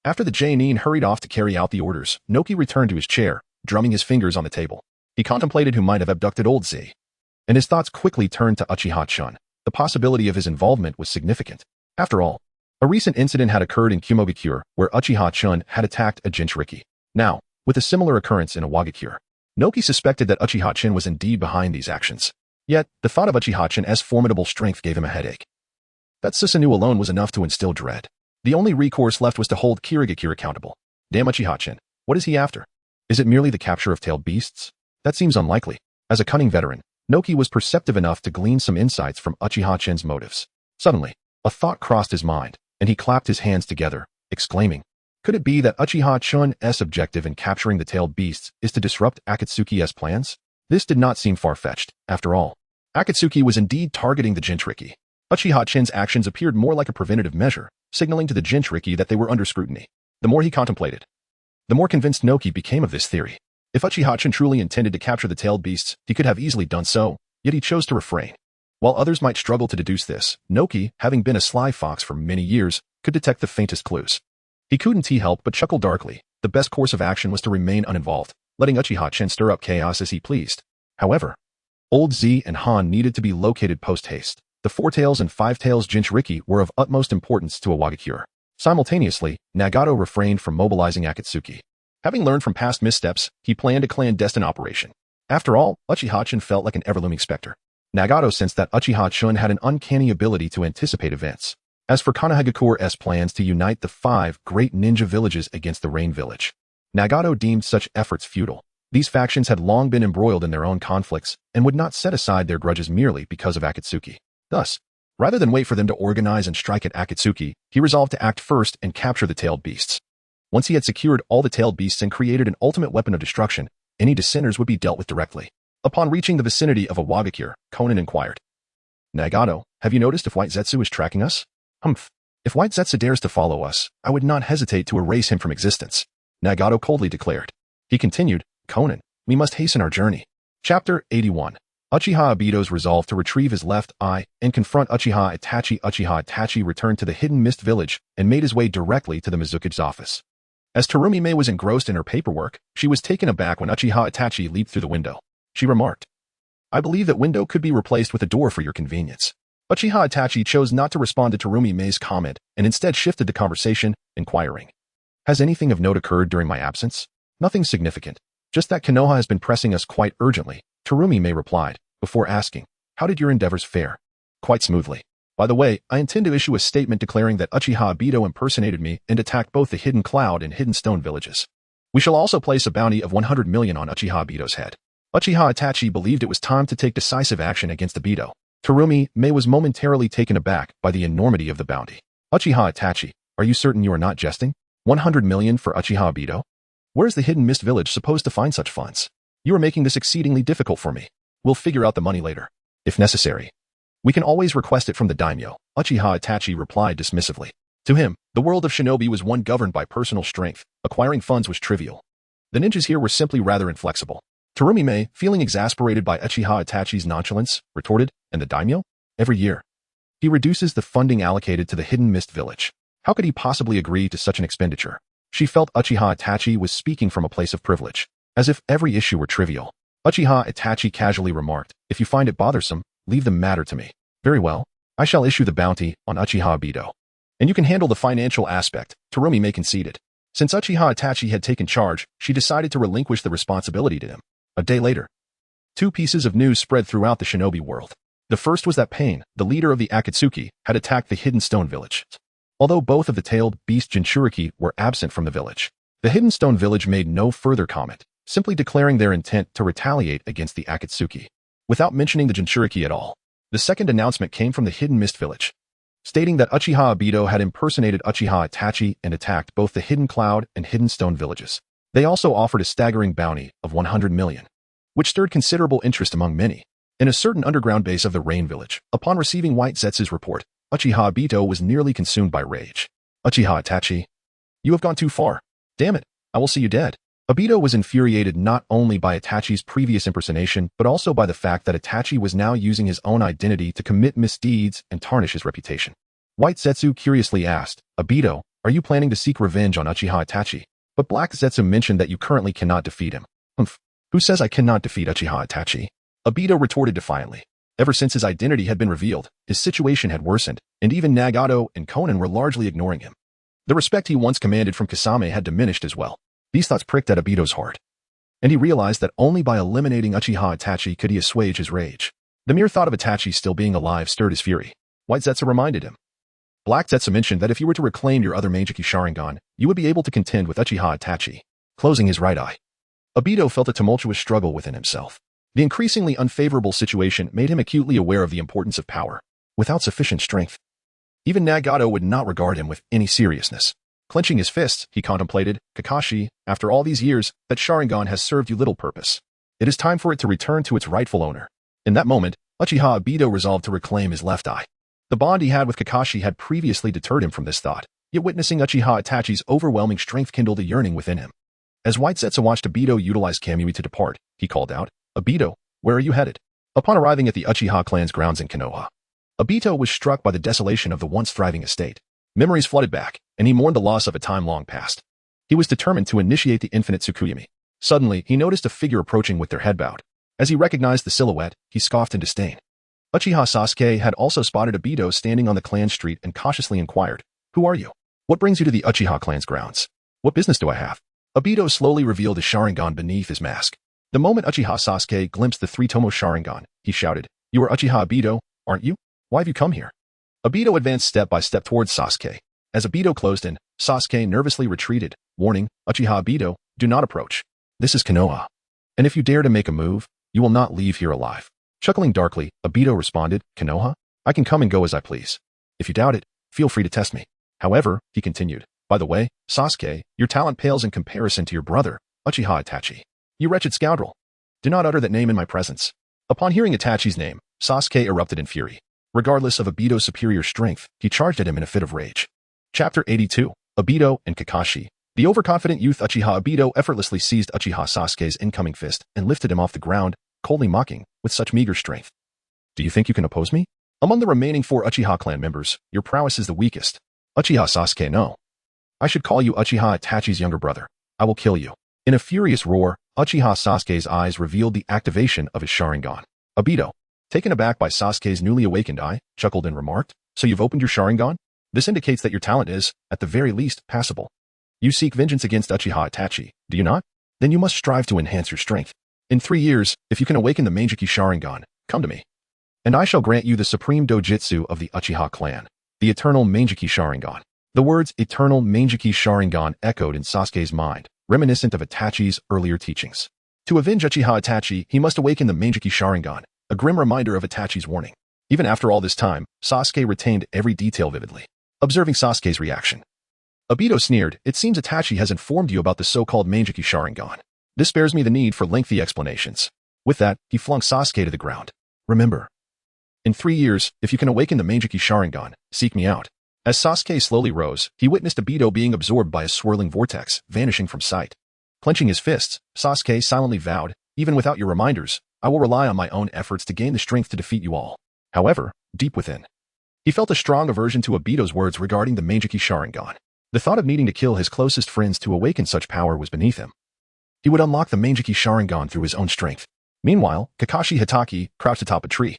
After the Jonin hurried off to carry out the orders, Noki returned to his chair, drumming his fingers on the table. He contemplated who might have abducted Old Z, and his thoughts quickly turned to Uchiha Chun. The possibility of his involvement was significant. After all, a recent incident had occurred in Kumogakure where Uchiha Chun had attacked a Jinchuriki. Now, with a similar occurrence in Iwagakure, Noki suspected that Uchiha Chun was indeed behind these actions. Yet, the thought of Uchiha Chun's formidable strength gave him a headache. That Susanoo alone was enough to instill dread. The only recourse left was to hold Kirigakure accountable. Damn Uchiha Chun, what is he after? Is it merely the capture of tailed beasts? That seems unlikely. As a cunning veteran, Noki was perceptive enough to glean some insights from Uchiha Chun's motives. Suddenly, a thought crossed his mind, and he clapped his hands together, exclaiming, could it be that Uchiha Chun's objective in capturing the tailed beasts is to disrupt Akatsuki's plans? This did not seem far-fetched. After all, Akatsuki was indeed targeting the Jinchuriki. Uchiha Chen's actions appeared more like a preventative measure, signaling to the Jinchuriki that they were under scrutiny. The more he contemplated, the more convinced Noki became of this theory. If Uchiha Chen truly intended to capture the tailed beasts, he could have easily done so, yet he chose to refrain. While others might struggle to deduce this, Noki, having been a sly fox for many years, could detect the faintest clues. He couldn't help but chuckle darkly. The best course of action was to remain uninvolved, letting Uchiha Chen stir up chaos as he pleased. However, Old Z and Han needed to be located post-haste. The Four Tails and Five Tails Jinchuriki were of utmost importance to Awagakure. Simultaneously, Nagato refrained from mobilizing Akatsuki. Having learned from past missteps, he planned a clandestine operation. After all, Uchiha Chen felt like an ever-looming specter. Nagato sensed that Uchiha Chen had an uncanny ability to anticipate events. As for Konohagakure's plans to unite the 5 great ninja villages against the Rain Village, Nagato deemed such efforts futile. These factions had long been embroiled in their own conflicts and would not set aside their grudges merely because of Akatsuki. Thus, rather than wait for them to organize and strike at Akatsuki, he resolved to act first and capture the tailed beasts. Once he had secured all the tailed beasts and created an ultimate weapon of destruction, any dissenters would be dealt with directly. Upon reaching the vicinity of Awagakure, Conan inquired, "Nagato, have you noticed if White Zetsu is tracking us?" "Humph. If White Zetsu dares to follow us, I would not hesitate to erase him from existence," Nagato coldly declared. He continued, "Conan, we must hasten our journey." Chapter 81. Uchiha Obito's resolve to retrieve his left eye and confront Uchiha Itachi. Uchiha Itachi returned to the Hidden Mist Village and made his way directly to the Mizukage's office. As Terumi Mei was engrossed in her paperwork, she was taken aback when Uchiha Itachi leaped through the window. She remarked, "I believe that window could be replaced with a door for your convenience." Uchiha Itachi chose not to respond to Terumi Mei's comment and instead shifted the conversation, inquiring, "Has anything of note occurred during my absence?" "Nothing significant. Just that Konoha has been pressing us quite urgently," Terumi Mei replied, before asking, "How did your endeavors fare?" "Quite smoothly. By the way, I intend to issue a statement declaring that Uchiha Obito impersonated me and attacked both the Hidden Cloud and Hidden Stone villages. We shall also place a bounty of 100 million on Uchiha Obito's head." Uchiha Itachi believed it was time to take decisive action against Obito. Terumi Mei was momentarily taken aback by the enormity of the bounty. "Uchiha Itachi, are you certain you are not jesting? 100 million for Uchiha Obito? Where is the Hidden Mist Village supposed to find such funds? You are making this exceedingly difficult for me. We'll figure out the money later, if necessary. We can always request it from the daimyo," Uchiha Itachi replied dismissively. To him, the world of shinobi was one governed by personal strength. Acquiring funds was trivial. The ninjas here were simply rather inflexible. Terumi Mei, feeling exasperated by Uchiha Itachi's nonchalance, retorted, "And the daimyo? Every year he reduces the funding allocated to the Hidden Mist Village. How could he possibly agree to such an expenditure?" She felt Uchiha Itachi was speaking from a place of privilege, as if every issue were trivial. Uchiha Itachi casually remarked, "If you find it bothersome, leave the matter to me." "Very well. I shall issue the bounty on Uchiha Obito. And you can handle the financial aspect," Terumi Mei conceded. Since Uchiha Itachi had taken charge, she decided to relinquish the responsibility to him. A day later, 2 pieces of news spread throughout the shinobi world. The first was that Pain, the leader of the Akatsuki, had attacked the Hidden Stone village. Although both of the tailed beast Jinchuriki were absent from the village, the Hidden Stone village made no further comment, simply declaring their intent to retaliate against the Akatsuki, without mentioning the Jinchuriki at all. The second announcement came from the Hidden Mist village, stating that Uchiha Obito had impersonated Uchiha Itachi and attacked both the Hidden Cloud and Hidden Stone villages. They also offered a staggering bounty of 100 million, which stirred considerable interest among many. In a certain underground base of the Rain Village, upon receiving White Zetsu's report, Uchiha Obito was nearly consumed by rage. "Uchiha Itachi, you have gone too far. Damn it, I will see you dead." Obito was infuriated not only by Itachi's previous impersonation, but also by the fact that Itachi was now using his own identity to commit misdeeds and tarnish his reputation. White Zetsu curiously asked, "Obito, are you planning to seek revenge on Uchiha Itachi?" But Black Zetsu mentioned that you currently cannot defeat him. "Humph. Who says I cannot defeat Uchiha Itachi?" Obito retorted defiantly. Ever since his identity had been revealed, his situation had worsened, and even Nagato and Conan were largely ignoring him. The respect he once commanded from Kisame had diminished as well. These thoughts pricked at Obito's heart, and he realized that only by eliminating Uchiha Itachi could he assuage his rage. The mere thought of Itachi still being alive stirred his fury. White Zetsu reminded him. Black Zetsu mentioned that if you were to reclaim your other Meijiki Sharingan, you would be able to contend with Uchiha Itachi, closing his right eye. Obito felt a tumultuous struggle within himself. The increasingly unfavorable situation made him acutely aware of the importance of power. Without sufficient strength, even Nagato would not regard him with any seriousness. Clenching his fists, he contemplated, "Kakashi, after all these years, that Sharingan has served you little purpose. It is time for it to return to its rightful owner." In that moment, Uchiha Obito resolved to reclaim his left eye. The bond he had with Kakashi had previously deterred him from this thought, yet witnessing Uchiha Itachi's overwhelming strength kindled a yearning within him. As White Setsu watched Obito utilize Kamui to depart, he called out, "Obito, where are you headed?" Upon arriving at the Uchiha clan's grounds in Konoha, Obito was struck by the desolation of the once thriving estate. Memories flooded back, and he mourned the loss of a time long past. He was determined to initiate the infinite Tsukuyomi. Suddenly, he noticed a figure approaching with their head bowed. As he recognized the silhouette, he scoffed in disdain. Uchiha Sasuke had also spotted Obito standing on the clan street and cautiously inquired, "Who are you? What brings you to the Uchiha clan's grounds? What business do I have?" Obito slowly revealed his Sharingan beneath his mask. The moment Uchiha Sasuke glimpsed the three-tomo Sharingan, he shouted, "You are Uchiha Obito, aren't you? Why have you come here?" Obito advanced step by step towards Sasuke. As Obito closed in, Sasuke nervously retreated, warning, "Uchiha Obito, do not approach. This is Konoha. And if you dare to make a move, you will not leave here alive." Chuckling darkly, Obito responded, "Konoha? I can come and go as I please. If you doubt it, feel free to test me." However, he continued, "By the way, Sasuke, your talent pales in comparison to your brother, Uchiha Itachi. You wretched scoundrel. Do not utter that name in my presence." Upon hearing Itachi's name, Sasuke erupted in fury. Regardless of Obito's superior strength, he charged at him in a fit of rage. Chapter 82, Obito and Kakashi. The overconfident youth Uchiha Obito effortlessly seized Uchiha Sasuke's incoming fist and lifted him off the ground, coldly mocking, "With such meager strength. Do you think you can oppose me? Among the remaining 4 Uchiha clan members, your prowess is the weakest. Uchiha Sasuke, no. I should call you Uchiha Itachi's younger brother. I will kill you." In a furious roar, Uchiha Sasuke's eyes revealed the activation of his Sharingan. Obito, taken aback by Sasuke's newly awakened eye, chuckled and remarked, "So you've opened your Sharingan? This indicates that your talent is, at the very least, passable. You seek vengeance against Uchiha Itachi, do you not? Then you must strive to enhance your strength. In 3 years, if you can awaken the Meijiki Sharingan, come to me. And I shall grant you the supreme dojutsu of the Uchiha clan, the eternal Meijiki Sharingan." The words eternal Meijiki Sharingan echoed in Sasuke's mind, reminiscent of Itachi's earlier teachings. To avenge Uchiha Itachi, he must awaken the Meijiki Sharingan, a grim reminder of Itachi's warning. Even after all this time, Sasuke retained every detail vividly. Observing Sasuke's reaction, Obito sneered, "It seems Itachi has informed you about the so-called Meijiki Sharingan. This spares me the need for lengthy explanations." With that, he flung Sasuke to the ground. "Remember, in 3 years, if you can awaken the Meijiki Sharingan, seek me out." As Sasuke slowly rose, he witnessed Obito being absorbed by a swirling vortex, vanishing from sight. Clenching his fists, Sasuke silently vowed, "Even without your reminders, I will rely on my own efforts to gain the strength to defeat you all." However, deep within, he felt a strong aversion to Obito's words regarding the Meijiki Sharingan. The thought of needing to kill his closest friends to awaken such power was beneath him. He would unlock the Meijiki Sharingan through his own strength. Meanwhile, Kakashi Hitaki, crouched atop a tree,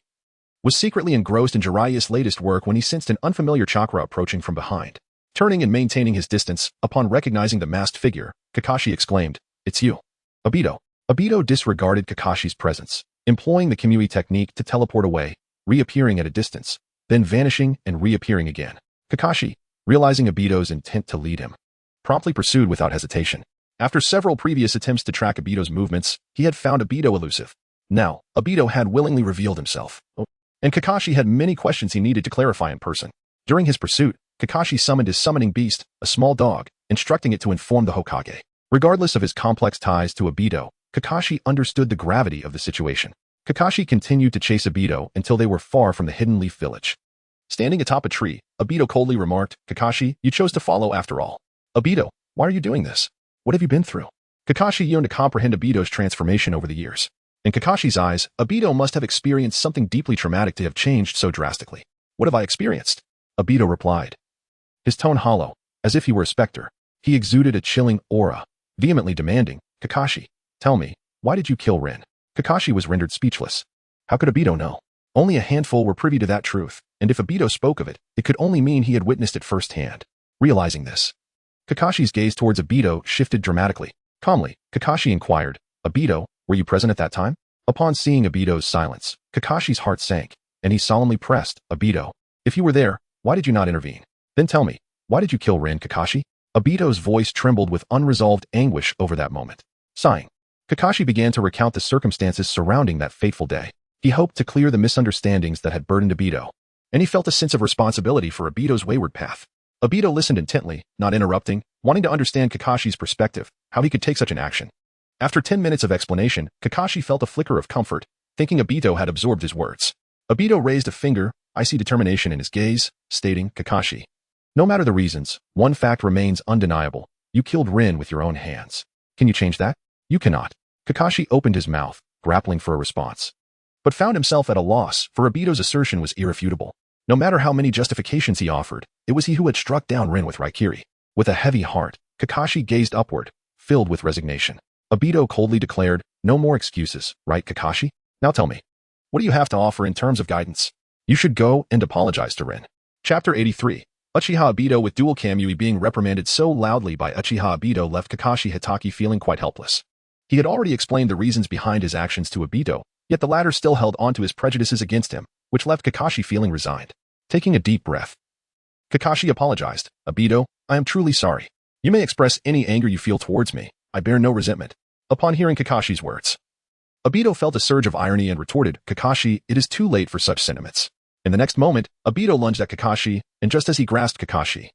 was secretly engrossed in Jiraiya's latest work when he sensed an unfamiliar chakra approaching from behind. Turning and maintaining his distance, upon recognizing the masked figure, Kakashi exclaimed, "It's you, Obito." Obito disregarded Kakashi's presence, employing the Kamui technique to teleport away, reappearing at a distance, then vanishing and reappearing again. Kakashi, realizing Obito's intent to lead him, promptly pursued without hesitation. After several previous attempts to track Obito's movements, he had found Obito elusive. Now, Obito had willingly revealed himself, and Kakashi had many questions he needed to clarify in person. During his pursuit, Kakashi summoned his summoning beast, a small dog, instructing it to inform the Hokage. Regardless of his complex ties to Obito, Kakashi understood the gravity of the situation. Kakashi continued to chase Obito until they were far from the Hidden Leaf Village. Standing atop a tree, Obito coldly remarked, "Kakashi, you chose to follow after all." "Obito, why are you doing this? What have you been through?" Kakashi yearned to comprehend Obito's transformation over the years. In Kakashi's eyes, Obito must have experienced something deeply traumatic to have changed so drastically. "What have I experienced?" Obito replied, his tone hollow, as if he were a specter. He exuded a chilling aura, vehemently demanding, "Kakashi, tell me, why did you kill Rin?" Kakashi was rendered speechless. How could Obito know? Only a handful were privy to that truth, and if Obito spoke of it, it could only mean he had witnessed it firsthand. Realizing this, Kakashi's gaze towards Obito shifted dramatically. Calmly, Kakashi inquired, "Obito, were you present at that time?" Upon seeing Obito's silence, Kakashi's heart sank, and he solemnly pressed, "Obito, if you were there, why did you not intervene? Then tell me, why did you kill Rin, Kakashi?" Obito's voice trembled with unresolved anguish over that moment. Sighing, Kakashi began to recount the circumstances surrounding that fateful day. He hoped to clear the misunderstandings that had burdened Obito, and he felt a sense of responsibility for Obito's wayward path. Obito listened intently, not interrupting, wanting to understand Kakashi's perspective, how he could take such an action. After 10 minutes of explanation, Kakashi felt a flicker of comfort, thinking Obito had absorbed his words. Obito raised a finger, icy determination in his gaze, stating, Kakashi. No matter the reasons, one fact remains undeniable. You killed Rin with your own hands. Can you change that? You cannot. Kakashi opened his mouth, grappling for a response, but found himself at a loss, for Obito's assertion was irrefutable. No matter how many justifications he offered, it was he who had struck down Rin with Raikiri. With a heavy heart, Kakashi gazed upward, filled with resignation. Obito coldly declared, no more excuses, right Kakashi? Now tell me, what do you have to offer in terms of guidance? You should go and apologize to Rin. Chapter 83. Uchiha Obito. With dual Kamui being reprimanded so loudly by Uchiha Obito left Kakashi Hitaki feeling quite helpless. He had already explained the reasons behind his actions to Obito, yet the latter still held on to his prejudices against him, which left Kakashi feeling resigned. Taking a deep breath, Kakashi apologized. Obito, I am truly sorry. You may express any anger you feel towards me. I bear no resentment. Upon hearing Kakashi's words, Obito felt a surge of irony and retorted, Kakashi, it is too late for such sentiments. In the next moment, Obito lunged at Kakashi, and just as he grasped Kakashi,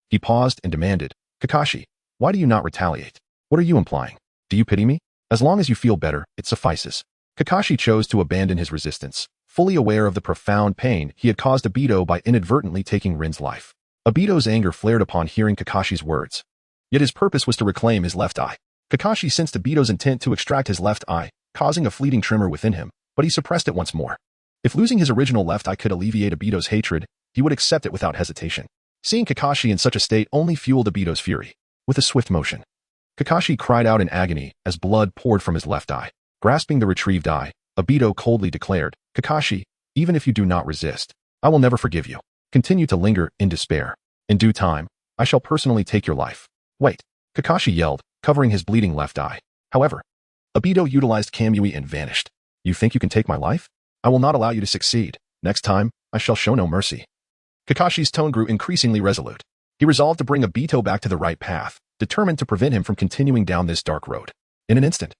he paused and demanded, Kakashi, why do you not retaliate? What are you implying? Do you pity me? As long as you feel better, it suffices. Kakashi chose to abandon his resistance, fully aware of the profound pain he had caused Obito by inadvertently taking Rin's life. Obito's anger flared upon hearing Kakashi's words. Yet his purpose was to reclaim his left eye. Kakashi sensed Obito's intent to extract his left eye, causing a fleeting tremor within him, but he suppressed it once more. If losing his original left eye could alleviate Obito's hatred, he would accept it without hesitation. Seeing Kakashi in such a state only fueled Obito's fury. With a swift motion, Kakashi cried out in agony as blood poured from his left eye. Grasping the retrieved eye, Obito coldly declared, Kakashi, even if you do not resist, I will never forgive you. Continue to linger in despair. In due time, I shall personally take your life. Wait, Kakashi yelled, covering his bleeding left eye. However, Obito utilized Kamui and vanished. You think you can take my life? I will not allow you to succeed. Next time, I shall show no mercy. Kakashi's tone grew increasingly resolute. He resolved to bring Obito back to the right path, determined to prevent him from continuing down this dark road. In an instant,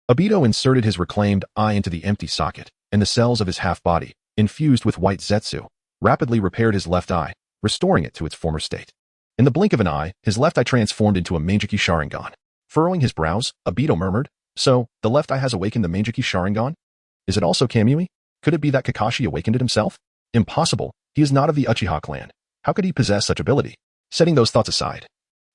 Obito inserted his reclaimed eye into the empty socket, and the cells of his half-body, infused with white zetsu, rapidly repaired his left eye, restoring it to its former state. In the blink of an eye, his left eye transformed into a Manjiki Sharingan. Furrowing his brows, Obito murmured, So, the left eye has awakened the Manjiki Sharingan? Is it also Kamui? Could it be that Kakashi awakened it himself? Impossible. He is not of the Uchiha clan. How could he possess such ability? Setting those thoughts aside,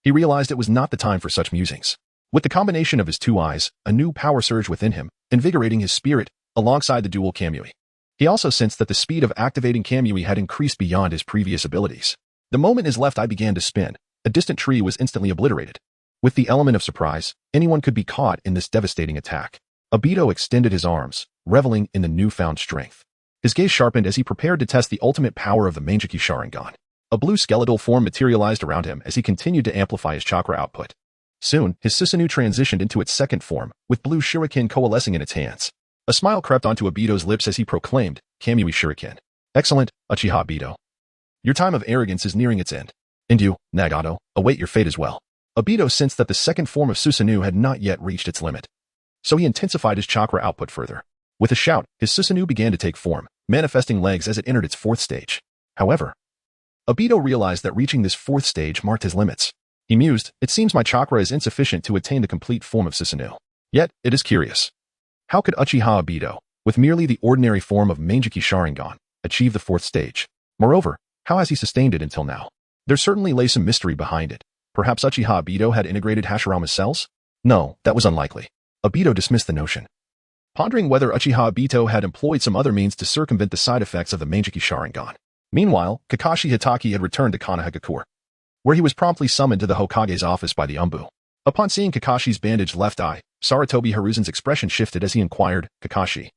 he realized it was not the time for such musings. With the combination of his two eyes, a new power surged within him, invigorating his spirit, alongside the dual Kamui. He also sensed that the speed of activating Kamui had increased beyond his previous abilities. The moment his left eye began to spin, a distant tree was instantly obliterated. With the element of surprise, anyone could be caught in this devastating attack. Obito extended his arms, reveling in the newfound strength. His gaze sharpened as he prepared to test the ultimate power of the Manjiki Sharingan. A blue skeletal form materialized around him as he continued to amplify his chakra output. Soon, his Susanoo transitioned into its second form, with blue shuriken coalescing in its hands. A smile crept onto Obito's lips as he proclaimed, Kamui Shuriken. Excellent, Uchiha Obito. Your time of arrogance is nearing its end. And you, Nagato, await your fate as well. Obito sensed that the second form of Susanoo had not yet reached its limit. So he intensified his chakra output further. With a shout, his Susanoo began to take form, manifesting legs as it entered its fourth stage. However, Obito realized that reaching this fourth stage marked his limits. He mused, it seems my chakra is insufficient to attain the complete form of Susanoo. Yet, it is curious. How could Uchiha Obito, with merely the ordinary form of Manjiki Sharingan, achieve the fourth stage? Moreover, how has he sustained it until now? There certainly lay some mystery behind it. Perhaps Uchiha Obito had integrated Hashirama's cells? No, that was unlikely. Obito dismissed the notion, pondering whether Uchiha Obito had employed some other means to circumvent the side effects of the Manjiki Sharingan. Meanwhile, Kakashi Hitaki had returned to Konoha, where he was promptly summoned to the Hokage's office by the Umbu. Upon seeing Kakashi's bandaged left eye, Sarutobi Hiruzen's expression shifted as he inquired, Kakashi,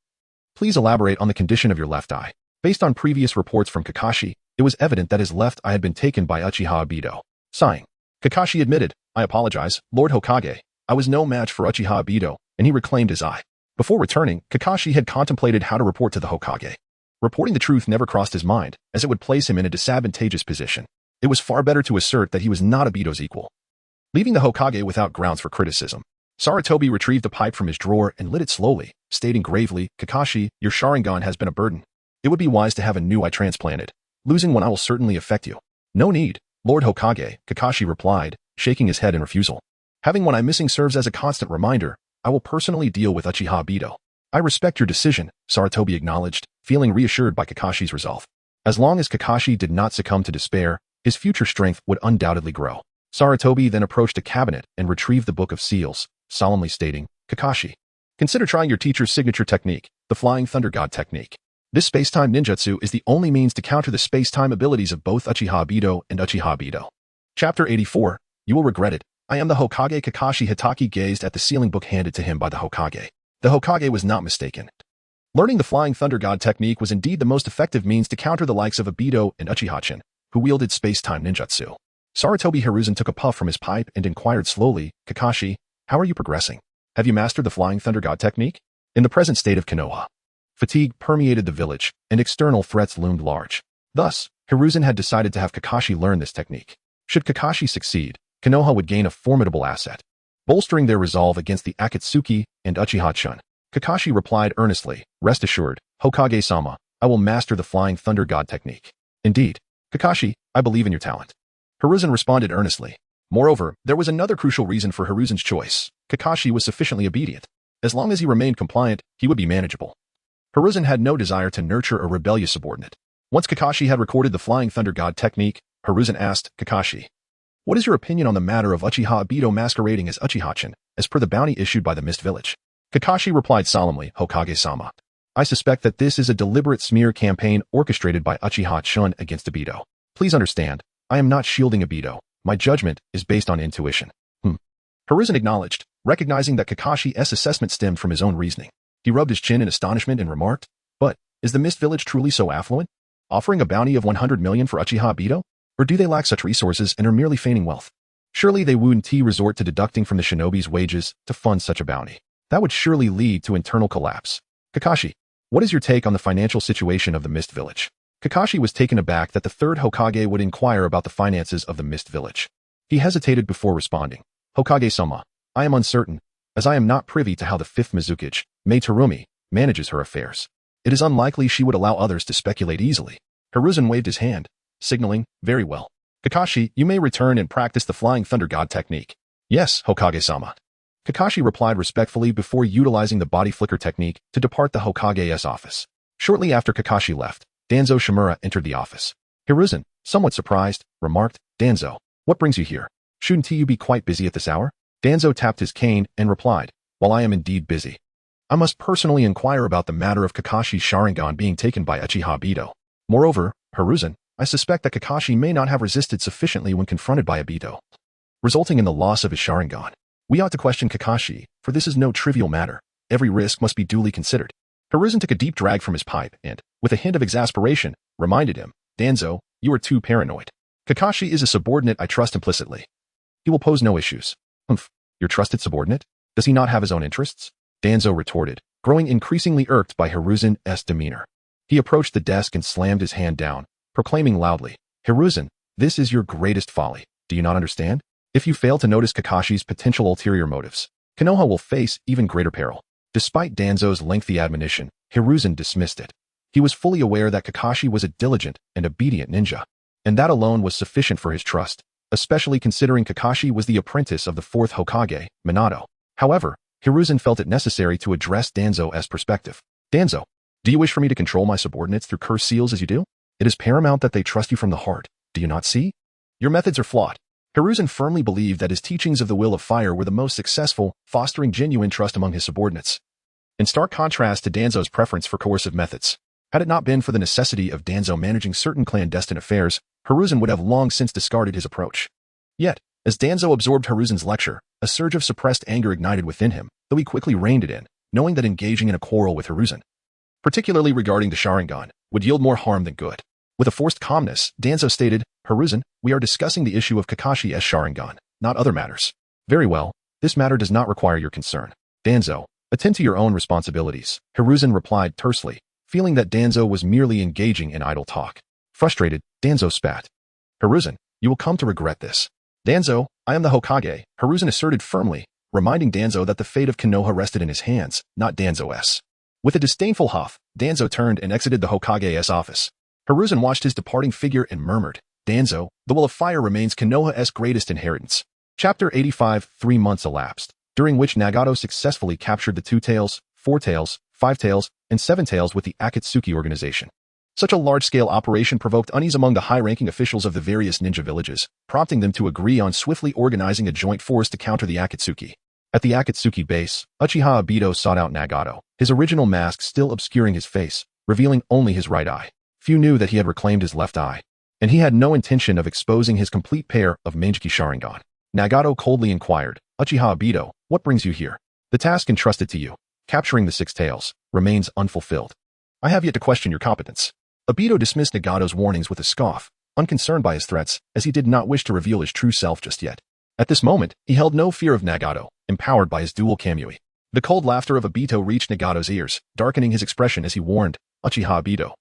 please elaborate on the condition of your left eye. Based on previous reports from Kakashi, it was evident that his left eye had been taken by Uchiha Obito. Sighing, Kakashi admitted, I apologize, Lord Hokage. I was no match for Uchiha Obito, and he reclaimed his eye. Before returning, Kakashi had contemplated how to report to the Hokage. Reporting the truth never crossed his mind, as it would place him in a disadvantageous position. It was far better to assert that he was not Obito's equal. Leaving the Hokage without grounds for criticism, Sarutobi retrieved the pipe from his drawer and lit it slowly, stating gravely, Kakashi, your Sharingan has been a burden. It would be wise to have a new eye transplanted. Losing one eye will certainly affect you. No need, Lord Hokage, Kakashi replied, shaking his head in refusal. Having one eye missing serves as a constant reminder. I will personally deal with Uchiha Obito. I respect your decision, Sarutobi acknowledged, feeling reassured by Kakashi's resolve. As long as Kakashi did not succumb to despair, his future strength would undoubtedly grow. Sarutobi then approached a cabinet and retrieved the Book of Seals, solemnly stating, Kakashi, consider trying your teacher's signature technique, the Flying Thunder God technique. This space-time ninjutsu is the only means to counter the space-time abilities of both Uchiha Obito and Uchiha Obito. Chapter 84, You Will Regret It. I am the Hokage. Kakashi Hitaki gazed at the sealing book handed to him by the Hokage. The Hokage was not mistaken. Learning the Flying Thunder God technique was indeed the most effective means to counter the likes of Obito and Uchiha-chan, who wielded space-time ninjutsu. Sarutobi Hiruzen took a puff from his pipe and inquired slowly, Kakashi, how are you progressing? Have you mastered the Flying Thunder God technique? In the present state of Konoha, fatigue permeated the village, and external threats loomed large. Thus, Hiruzen had decided to have Kakashi learn this technique. Should Kakashi succeed, Konoha would gain a formidable asset, bolstering their resolve against the Akatsuki and Uchiha-chan. Kakashi replied earnestly, rest assured, Hokage-sama, I will master the Flying Thunder God technique. Indeed, Kakashi, I believe in your talent. Hiruzen responded earnestly. Moreover, there was another crucial reason for Hiruzen's choice. Kakashi was sufficiently obedient. As long as he remained compliant, he would be manageable. Hiruzen had no desire to nurture a rebellious subordinate. Once Kakashi had recorded the Flying Thunder God technique, Hiruzen asked, Kakashi, what is your opinion on the matter of Uchiha Obito masquerading as Uchiha-chan, as per the bounty issued by the Mist Village? Kakashi replied solemnly, Hokage-sama. I suspect that this is a deliberate smear campaign orchestrated by Uchiha-chan against Obito. Please understand, I am not shielding Obito. My judgment is based on intuition. Hiruzen acknowledged, recognizing that Kakashi's assessment stemmed from his own reasoning. He rubbed his chin in astonishment and remarked, but, is the Mist Village truly so affluent? Offering a bounty of 100 million for Uchiha Obito? Or do they lack such resources and are merely feigning wealth? Surely they wouldn't resort to deducting from the shinobi's wages to fund such a bounty. That would surely lead to internal collapse. Kakashi, what is your take on the financial situation of the Mist Village? Kakashi was taken aback that the third Hokage would inquire about the finances of the Mist Village. He hesitated before responding. Hokage-sama, I am uncertain, as I am not privy to how the fifth Mizukage, Mei Terumi, manages her affairs. It is unlikely she would allow others to speculate easily. Hiruzen waved his hand, signaling, very well. Kakashi, you may return and practice the Flying Thunder God technique. Yes, Hokage-sama. Kakashi replied respectfully before utilizing the body flicker technique to depart the Hokage's office. Shortly after Kakashi left, Danzo Shimura entered the office. Hiruzen, somewhat surprised, remarked, Danzo, what brings you here? Shouldn't you be quite busy at this hour? Danzo tapped his cane and replied, while I am indeed busy, I must personally inquire about the matter of Kakashi's Sharingan being taken by Uchiha Obito. Moreover, Hiruzen, I suspect that Kakashi may not have resisted sufficiently when confronted by Obito, resulting in the loss of his Sharingan. We ought to question Kakashi, for this is no trivial matter. Every risk must be duly considered. Hiruzen took a deep drag from his pipe and, with a hint of exasperation, reminded him, Danzo, you are too paranoid. Kakashi is a subordinate I trust implicitly. He will pose no issues. Your trusted subordinate? Does he not have his own interests? Danzo retorted, growing increasingly irked by Hiruzen's demeanor. He approached the desk and slammed his hand down, proclaiming loudly, Hiruzen, this is your greatest folly. Do you not understand? If you fail to notice Kakashi's potential ulterior motives, Konoha will face even greater peril. Despite Danzo's lengthy admonition, Hiruzen dismissed it. He was fully aware that Kakashi was a diligent and obedient ninja, and that alone was sufficient for his trust, especially considering Kakashi was the apprentice of the fourth Hokage, Minato. However, Hiruzen felt it necessary to address Danzo's perspective. Danzo, do you wish for me to control my subordinates through cursed seals as you do? It is paramount that they trust you from the heart. Do you not see? Your methods are flawed. Hiruzen firmly believed that his teachings of the Will of Fire were the most successful, fostering genuine trust among his subordinates. In stark contrast to Danzo's preference for coercive methods. Had it not been for the necessity of Danzo managing certain clandestine affairs, Hiruzen would have long since discarded his approach. Yet, as Danzo absorbed Hiruzen's lecture, a surge of suppressed anger ignited within him, though he quickly reined it in, knowing that engaging in a quarrel with Hiruzen, particularly regarding the Sharingan, would yield more harm than good. With a forced calmness, Danzo stated, Hiruzen, we are discussing the issue of Kakashi's Sharingan, not other matters. Very well, this matter does not require your concern. Danzo, attend to your own responsibilities, Hiruzen replied tersely, feeling that Danzo was merely engaging in idle talk. Frustrated, Danzo spat. Hiruzen, you will come to regret this. Danzo, I am the Hokage, Hiruzen asserted firmly, reminding Danzo that the fate of Konoha rested in his hands, not Danzo's. With a disdainful huff, Danzo turned and exited the Hokage's office. Hiruzen watched his departing figure and murmured, Danzo, the Will of Fire remains Konoha's greatest inheritance. Chapter 85. 3 months elapsed, during which Nagato successfully captured the Two Tails, Four Tails, Five Tails, and Seven Tails with the Akatsuki organization. Such a large-scale operation provoked unease among the high-ranking officials of the various ninja villages, prompting them to agree on swiftly organizing a joint force to counter the Akatsuki. At the Akatsuki base, Uchiha Obito sought out Nagato, his original mask still obscuring his face, revealing only his right eye. Few knew that he had reclaimed his left eye, and he had no intention of exposing his complete pair of Manjiki Sharingan. Nagato coldly inquired, "Uchiha Obito, what brings you here? The task entrusted to you, capturing the Six Tails, remains unfulfilled. I have yet to question your competence." Obito dismissed Nagato's warnings with a scoff, unconcerned by his threats, as he did not wish to reveal his true self just yet. At this moment, he held no fear of Nagato, empowered by his dual Kamui. The cold laughter of Obito reached Nagato's ears, darkening his expression as he warned, "Uchiha Obito,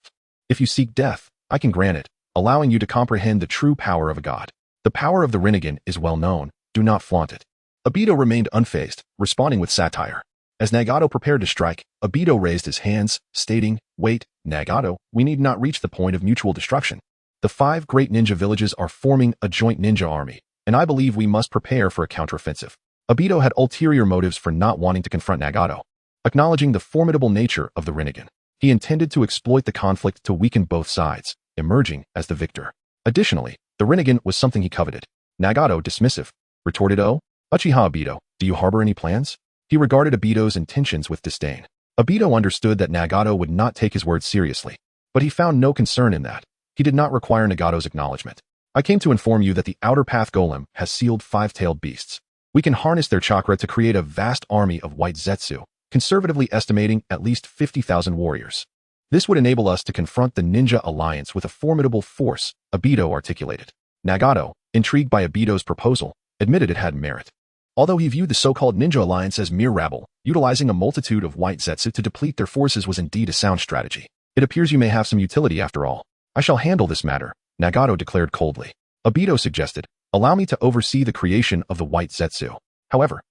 if you seek death, I can grant it, allowing you to comprehend the true power of a god. The power of the Rinnegan is well known, do not flaunt it." Obito remained unfazed, responding with satire. As Nagato prepared to strike, Obito raised his hands, stating, "Wait, Nagato, we need not reach the point of mutual destruction. The 5 great ninja villages are forming a joint ninja army, and I believe we must prepare for a counteroffensive." Obito had ulterior motives for not wanting to confront Nagato. Acknowledging the formidable nature of the Rinnegan, he intended to exploit the conflict to weaken both sides, emerging as the victor. Additionally, the Rinnegan was something he coveted. Nagato, dismissive, retorted, "Oh, Uchiha Obito, do you harbor any plans?" He regarded Obito's intentions with disdain. Obito understood that Nagato would not take his words seriously, but he found no concern in that. He did not require Nagato's acknowledgement. "I came to inform you that the Outer Path Golem has sealed 5-tailed beasts. We can harness their chakra to create a vast army of white Zetsu, conservatively estimating at least 50,000 warriors. This would enable us to confront the Ninja Alliance with a formidable force," Obito articulated. Nagato, intrigued by Obito's proposal, admitted it had merit. Although he viewed the so-called Ninja Alliance as mere rabble, utilizing a multitude of white Zetsu to deplete their forces was indeed a sound strategy. "It appears you may have some utility after all. I shall handle this matter," Nagato declared coldly. Obito suggested, "Allow me to oversee the creation of the white Zetsu." However,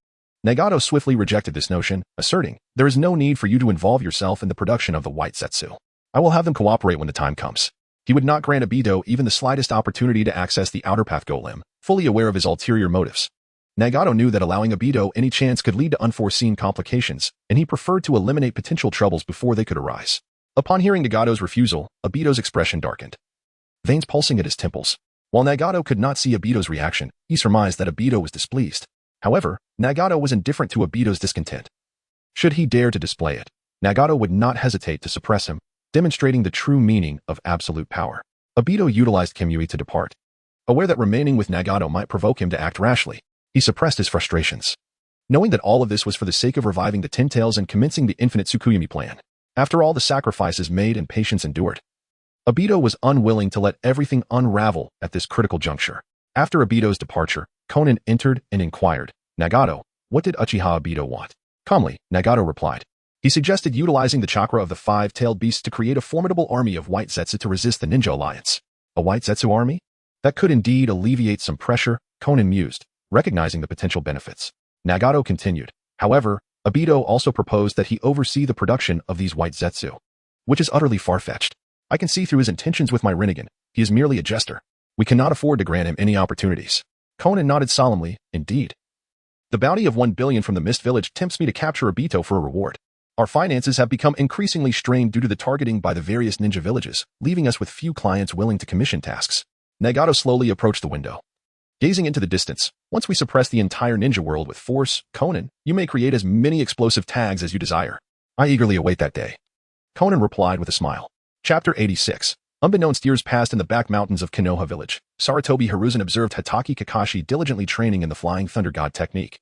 Nagato swiftly rejected this notion, asserting, "There is no need for you to involve yourself in the production of the white Zetsu. I will have them cooperate when the time comes." He would not grant Obito even the slightest opportunity to access the Outer Path Golem, fully aware of his ulterior motives. Nagato knew that allowing Obito any chance could lead to unforeseen complications, and he preferred to eliminate potential troubles before they could arise. Upon hearing Nagato's refusal, Obito's expression darkened, veins pulsing at his temples. While Nagato could not see Obito's reaction, he surmised that Obito was displeased. However, Nagato was indifferent to Obito's discontent. Should he dare to display it, Nagato would not hesitate to suppress him, demonstrating the true meaning of absolute power. Obito utilized Kamui to depart. Aware that remaining with Nagato might provoke him to act rashly, he suppressed his frustrations. Knowing that all of this was for the sake of reviving the Ten Tails and commencing the Infinite Tsukuyomi plan. After all the sacrifices made and patience endured, Obito was unwilling to let everything unravel at this critical juncture. After Obito's departure, Konan entered and inquired, "Nagato, what did Uchiha Obito want?" Calmly, Nagato replied. He suggested utilizing the chakra of the 5-tailed beasts to create a formidable army of white Zetsu to resist the Ninja Alliance. A white Zetsu army? That could indeed alleviate some pressure, Konan mused, recognizing the potential benefits. Nagato continued, "However, Obito also proposed that he oversee the production of these white Zetsu, which is utterly far-fetched. I can see through his intentions with my Rinnegan. He is merely a jester. We cannot afford to grant him any opportunities." Konan nodded solemnly, "Indeed. The bounty of 1 billion from the Mist Village tempts me to capture Obito for a reward. Our finances have become increasingly strained due to the targeting by the various ninja villages, leaving us with few clients willing to commission tasks." Nagato slowly approached the window, gazing into the distance. "Once we suppress the entire ninja world with force, Konan, you may create as many explosive tags as you desire. I eagerly await that day." Konan replied with a smile. Chapter 86. Unbeknownst years passed in the back mountains of Konoha village. Sarutobi Hiruzen observed Hatake Kakashi diligently training in the Flying Thunder God technique.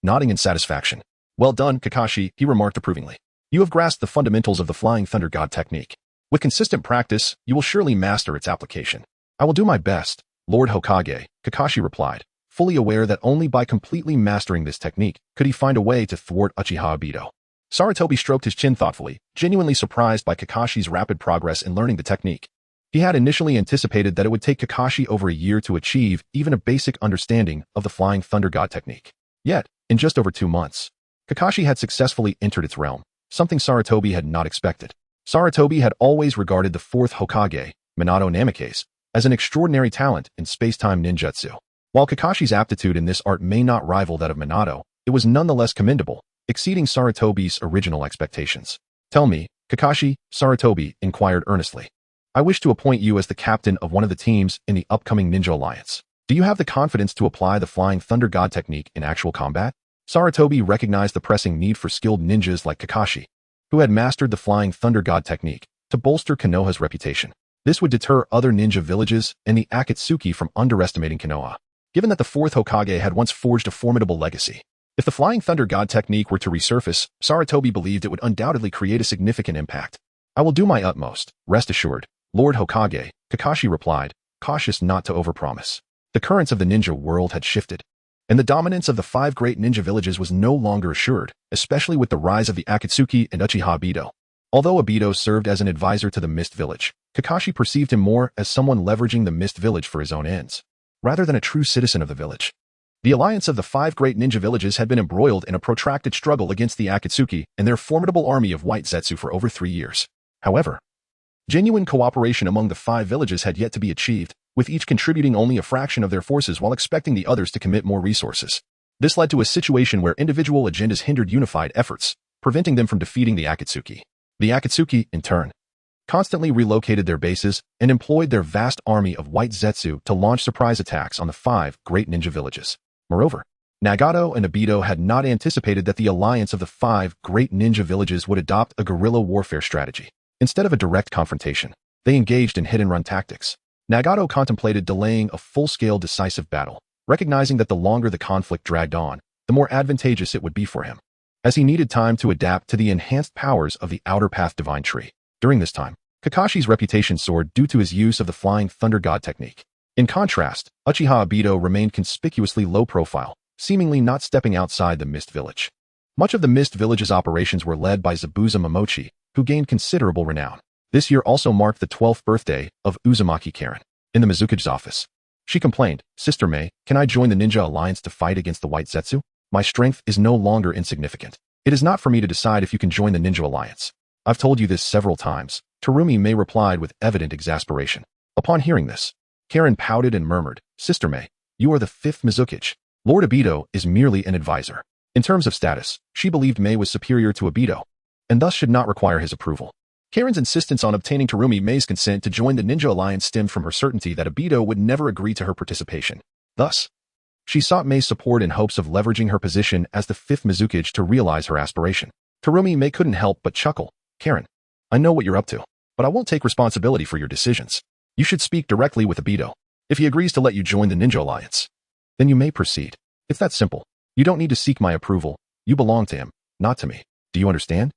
Nodding in satisfaction. "Well done, Kakashi," he remarked approvingly. "You have grasped the fundamentals of the Flying Thunder God technique. With consistent practice, you will surely master its application." "I will do my best, Lord Hokage," Kakashi replied, fully aware that only by completely mastering this technique could he find a way to thwart Uchiha Obito. Sarutobi stroked his chin thoughtfully, genuinely surprised by Kakashi's rapid progress in learning the technique. He had initially anticipated that it would take Kakashi over a year to achieve even a basic understanding of the Flying Thunder God technique. Yet, in just over 2 months, Kakashi had successfully entered its realm, something Sarutobi had not expected. Sarutobi had always regarded the 4th Hokage, Minato Namikaze, as an extraordinary talent in space-time ninjutsu. While Kakashi's aptitude in this art may not rival that of Minato, it was nonetheless commendable, exceeding Sarutobi's original expectations. Tell me, Kakashi, Sarutobi inquired earnestly. I wish to appoint you as the captain of one of the teams in the upcoming Ninja Alliance. Do you have the confidence to apply the Flying Thunder God technique in actual combat? Sarutobi recognized the pressing need for skilled ninjas like Kakashi, who had mastered the Flying Thunder God technique, to bolster Konoha's reputation. This would deter other ninja villages and the Akatsuki from underestimating Konoha, given that the fourth Hokage had once forged a formidable legacy. If the Flying Thunder God technique were to resurface, Sarutobi believed it would undoubtedly create a significant impact. I will do my utmost, rest assured, Lord Hokage, Kakashi replied, cautious not to overpromise. The currents of the ninja world had shifted, and the dominance of the 5 great ninja villages was no longer assured, especially with the rise of the Akatsuki and Uchiha Obito. Although Obito served as an advisor to the Mist Village, Kakashi perceived him more as someone leveraging the Mist Village for his own ends, rather than a true citizen of the village. The alliance of the 5 great ninja villages had been embroiled in a protracted struggle against the Akatsuki and their formidable army of white Zetsu for over 3 years. However, genuine cooperation among the 5 villages had yet to be achieved, with each contributing only a fraction of their forces while expecting the others to commit more resources. This led to a situation where individual agendas hindered unified efforts, preventing them from defeating the Akatsuki. The Akatsuki, in turn, constantly relocated their bases and employed their vast army of white Zetsu to launch surprise attacks on the 5 great ninja villages. Moreover, Nagato and Obito had not anticipated that the alliance of the 5 great ninja villages would adopt a guerrilla warfare strategy. Instead of a direct confrontation, they engaged in hit-and-run tactics. Nagato contemplated delaying a full-scale decisive battle, recognizing that the longer the conflict dragged on, the more advantageous it would be for him, as he needed time to adapt to the enhanced powers of the Outer Path Divine Tree. During this time, Kakashi's reputation soared due to his use of the Flying Thunder God technique. In contrast, Uchiha Obito remained conspicuously low-profile, seemingly not stepping outside the Mist Village. Much of the Mist Village's operations were led by Zabuza Momochi, who gained considerable renown. This year also marked the 12th birthday of Uzumaki Karen. In the Mizukage's office, she complained, Sister Mei, can I join the Ninja Alliance to fight against the White Zetsu? My strength is no longer insignificant. It is not for me to decide if you can join the Ninja Alliance. I've told you this several times, Terumi Mei replied with evident exasperation. Upon hearing this, Karen pouted and murmured, Sister Mei, you are the 5th Mizukage. Lord Obito is merely an advisor. In terms of status, she believed Mei was superior to Obito, and thus should not require his approval. Karen's insistence on obtaining Terumi Mei's consent to join the Ninja Alliance stemmed from her certainty that Obito would never agree to her participation. Thus, she sought Mei's support in hopes of leveraging her position as the 5th Mizukage to realize her aspiration. Terumi Mei couldn't help but chuckle. Karen, I know what you're up to, but I won't take responsibility for your decisions. You should speak directly with Obito. If he agrees to let you join the Ninja Alliance, then you may proceed. It's that simple. You don't need to seek my approval. You belong to him, not to me. Do you understand?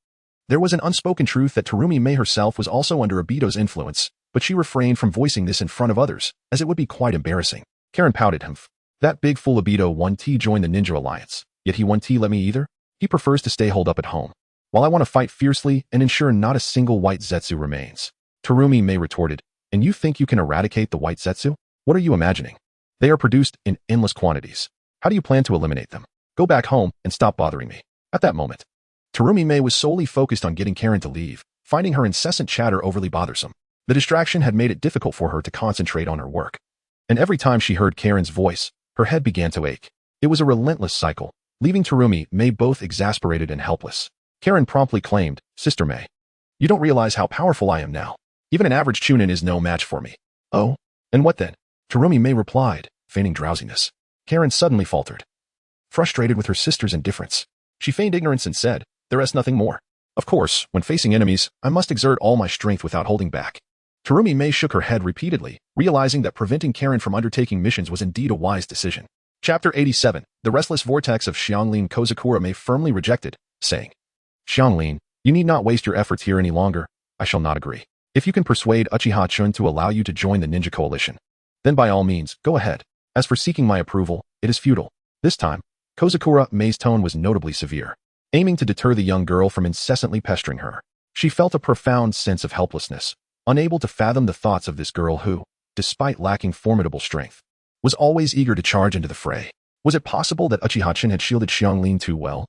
There was an unspoken truth that Terumi Mei herself was also under Obito's influence, but she refrained from voicing this in front of others, as it would be quite embarrassing. Karen pouted him. That big fool Obito 1T joined the Ninja Alliance, yet he 1T let me either? He prefers to stay holed up at home, while I want to fight fiercely and ensure not a single white Zetsu remains. Terumi Mei retorted, and you think you can eradicate the white Zetsu? What are you imagining? They are produced in endless quantities. How do you plan to eliminate them? Go back home and stop bothering me. At that moment, Terumi Mei was solely focused on getting Karen to leave, finding her incessant chatter overly bothersome. The distraction had made it difficult for her to concentrate on her work. And every time she heard Karen's voice, her head began to ache. It was a relentless cycle, leaving Terumi Mei both exasperated and helpless. Karen promptly claimed, Sister Mei, you don't realize how powerful I am now. Even an average Chunin is no match for me. Oh? And what then? Terumi Mei replied, feigning drowsiness. Karen suddenly faltered. Frustrated with her sister's indifference, she feigned ignorance and said, there is nothing more. Of course, when facing enemies, I must exert all my strength without holding back. Terumi Mei shook her head repeatedly, realizing that preventing Karen from undertaking missions was indeed a wise decision. Chapter 87. The Restless Vortex of Xianglin Kozakura Mei firmly rejected, saying, Xianglin, you need not waste your efforts here any longer. I shall not agree. If you can persuade Uchiha Chun to allow you to join the Ninja Coalition, then by all means, go ahead. As for seeking my approval, it is futile. This time, Kozakura Mei's tone was notably severe, aiming to deter the young girl from incessantly pestering her. She felt a profound sense of helplessness, unable to fathom the thoughts of this girl who, despite lacking formidable strength, was always eager to charge into the fray. Was it possible that Uchiha Chun had shielded Xianglin too well,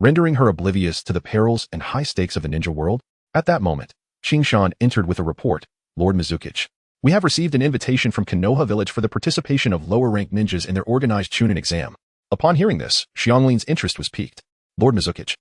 rendering her oblivious to the perils and high stakes of the ninja world? At that moment, Qingshan entered with a report. Lord Mizukage, we have received an invitation from Konoha village for the participation of lower-ranked ninjas in their organized Chunin exam. Upon hearing this, Xianglin's interest was piqued. Lord Mizukage,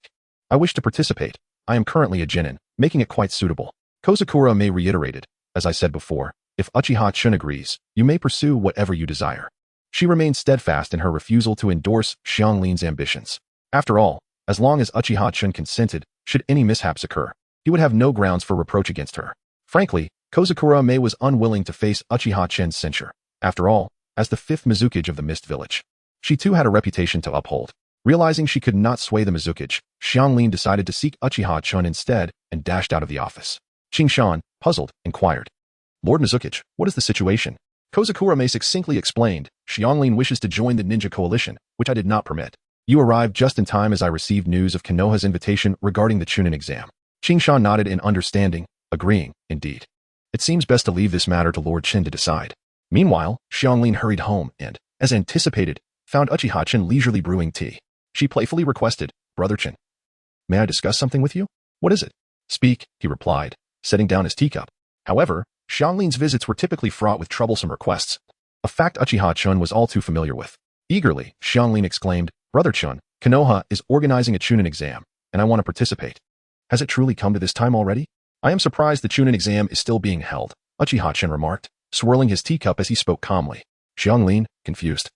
I wish to participate. I am currently a genin, making it quite suitable. Kozakura Mei reiterated, as I said before, if Uchiha Chen agrees, you may pursue whatever you desire. She remained steadfast in her refusal to endorse Xianglin's ambitions. After all, as long as Uchiha Chen consented, should any mishaps occur, he would have no grounds for reproach against her. Frankly, Kozakura Mei was unwilling to face Uchiha Chen's censure. After all, as the fifth Mizukage of the Mist Village, she too had a reputation to uphold. Realizing she could not sway the Mizukage, Xianglin decided to seek Uchiha Chen instead and dashed out of the office. Qingshan, puzzled, inquired, Lord Mizukage, what is the situation? Kozakura Mei succinctly explained, Xianglin wishes to join the ninja coalition, which I did not permit. You arrived just in time as I received news of Konoha's invitation regarding the Chunin exam. Qingshan nodded in understanding, agreeing, indeed. It seems best to leave this matter to Lord Chen to decide. Meanwhile, Xianglin hurried home and, as anticipated, found Uchiha Chen leisurely brewing tea. She playfully requested, Brother Chen, may I discuss something with you? What is it? Speak, he replied, setting down his teacup. However, Xianglin's visits were typically fraught with troublesome requests, a fact Uchiha Chen was all too familiar with. Eagerly, Xianglin exclaimed, Brother Chen, Konoha is organizing a Chunin exam, and I want to participate. Has it truly come to this time already? I am surprised the Chunin exam is still being held, Uchiha Chen remarked, swirling his teacup as he spoke calmly. Xianglin, confused,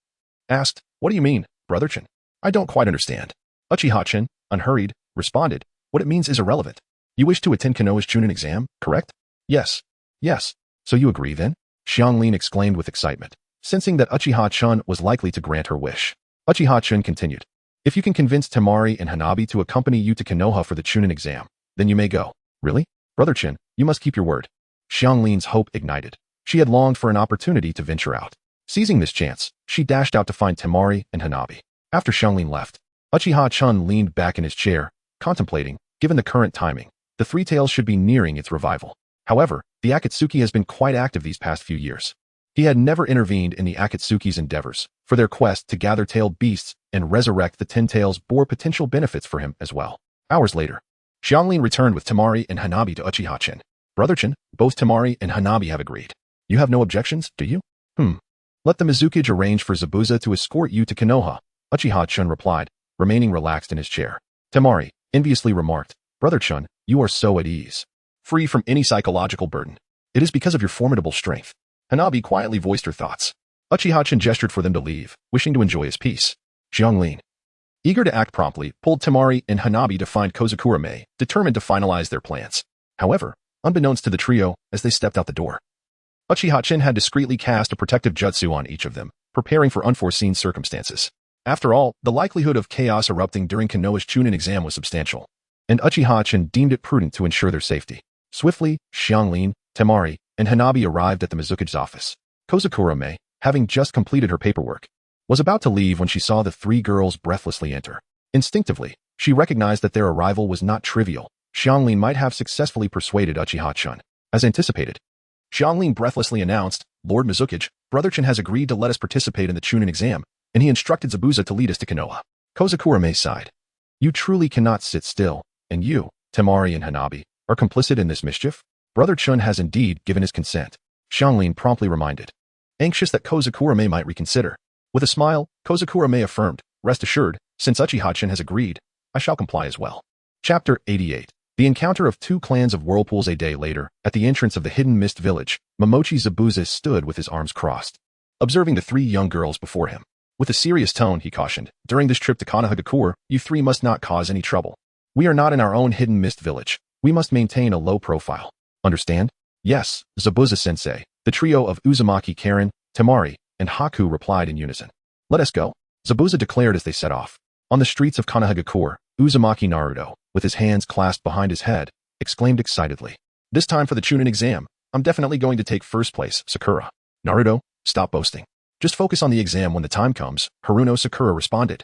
asked, What do you mean, Brother Chen? I don't quite understand. Uchiha Chen, unhurried, responded, What it means is irrelevant. You wish to attend Konoha's Chunin exam, correct? Yes. Yes. So you agree then? Xianglin exclaimed with excitement, sensing that Uchiha Chen was likely to grant her wish. Uchiha Chen continued, If you can convince Temari and Hanabi to accompany you to Konoha for the Chunin exam, then you may go. Really? Brother Chen, you must keep your word. Xianglin's hope ignited. She had longed for an opportunity to venture out. Seizing this chance, she dashed out to find Temari and Hanabi. After Xianglin left, Uchiha Chen leaned back in his chair, contemplating, given the current timing, the Three Tails should be nearing its revival. However, the Akatsuki has been quite active these past few years. He had never intervened in the Akatsuki's endeavors, for their quest to gather tailed beasts and resurrect the Ten Tails bore potential benefits for him as well. Hours later, Xianglin returned with Temari and Hanabi to Uchiha Chen. Brother Chen, both Temari and Hanabi have agreed. You have no objections, do you? Let the Mizukage arrange for Zabuza to escort you to Konoha, Uchiha Chen replied, remaining relaxed in his chair. Temari enviously remarked, Brother Chen, you are so at ease, free from any psychological burden. It is because of your formidable strength. Hanabi quietly voiced her thoughts. Uchiha Chen gestured for them to leave, wishing to enjoy his peace. Xianglin, eager to act promptly, pulled Temari and Hanabi to find Kozakura Mei, determined to finalize their plans. However, unbeknownst to the trio, as they stepped out the door, Uchiha Chen had discreetly cast a protective jutsu on each of them, preparing for unforeseen circumstances. After all, the likelihood of chaos erupting during Konoha's Chunin exam was substantial, and Uchiha Chen deemed it prudent to ensure their safety. Swiftly, Xianglin, Temari, and Hanabi arrived at the Mizukage's office. Kozakura Mei, having just completed her paperwork, was about to leave when she saw the three girls breathlessly enter. Instinctively, she recognized that their arrival was not trivial. Xianglin might have successfully persuaded Uchiha Chen. As anticipated, Xianglin breathlessly announced, Lord Mizukage, Brother Chen has agreed to let us participate in the Chunin exam, and he instructed Zabuza to lead us to Konoha. Kozakura Mei sighed. You truly cannot sit still, and you, Temari and Hanabi, are complicit in this mischief? Brother Chen has indeed given his consent, Xianglin promptly reminded, anxious that Kozakura Mei might reconsider. With a smile, Kozakura Mei affirmed, Rest assured, since Uchiha Chen has agreed, I shall comply as well. Chapter 88. The encounter of two clans of whirlpools. A day later, at the entrance of the hidden mist village, Momochi Zabuza stood with his arms crossed, observing the three young girls before him. With a serious tone, he cautioned, During this trip to Konohagakure, you three must not cause any trouble. We are not in our own hidden mist village. We must maintain a low profile. Understand? Yes, Zabuza-sensei. The trio of Uzumaki Karen, Temari, and Haku replied in unison. Let us go, Zabuza declared as they set off. On the streets of Konohagakure, Uzumaki Naruto, with his hands clasped behind his head, exclaimed excitedly, This time for the Chunin exam, I'm definitely going to take first place, Sakura. Naruto, stop boasting. Just focus on the exam when the time comes, Haruno Sakura responded,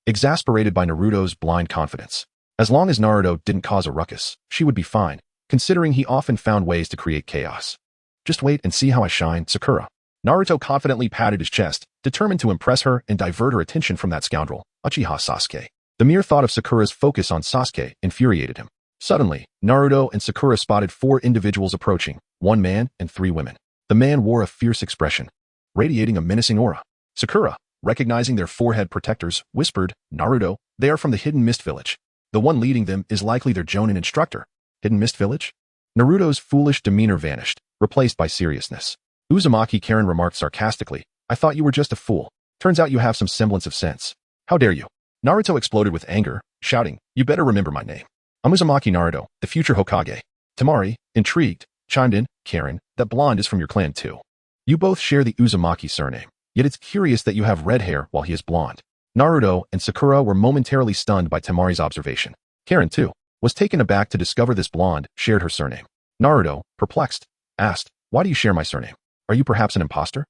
exasperated by Naruto's blind confidence. As long as Naruto didn't cause a ruckus, she would be fine, considering he often found ways to create chaos. Just wait and see how I shine, Sakura. Naruto confidently patted his chest, determined to impress her and divert her attention from that scoundrel, Uchiha Sasuke. The mere thought of Sakura's focus on Sasuke infuriated him. Suddenly, Naruto and Sakura spotted four individuals approaching, one man and three women. The man wore a fierce expression, radiating a menacing aura. Sakura, recognizing their forehead protectors, whispered, Naruto, they are from the hidden mist village. The one leading them is likely their Jonin instructor. Hidden Mist Village? Naruto's foolish demeanor vanished, replaced by seriousness. Uzumaki Karen remarked sarcastically, I thought you were just a fool. Turns out you have some semblance of sense. How dare you? Naruto exploded with anger, shouting, You better remember my name. I'm Uzumaki Naruto, the future Hokage. Temari, intrigued, chimed in, Karen, that blonde is from your clan too. You both share the Uzumaki surname, yet it's curious that you have red hair while he is blonde. Naruto and Sakura were momentarily stunned by Temari's observation. Karen, too, was taken aback to discover this blonde shared her surname. Naruto, perplexed, asked, Why do you share my surname? Are you perhaps an imposter?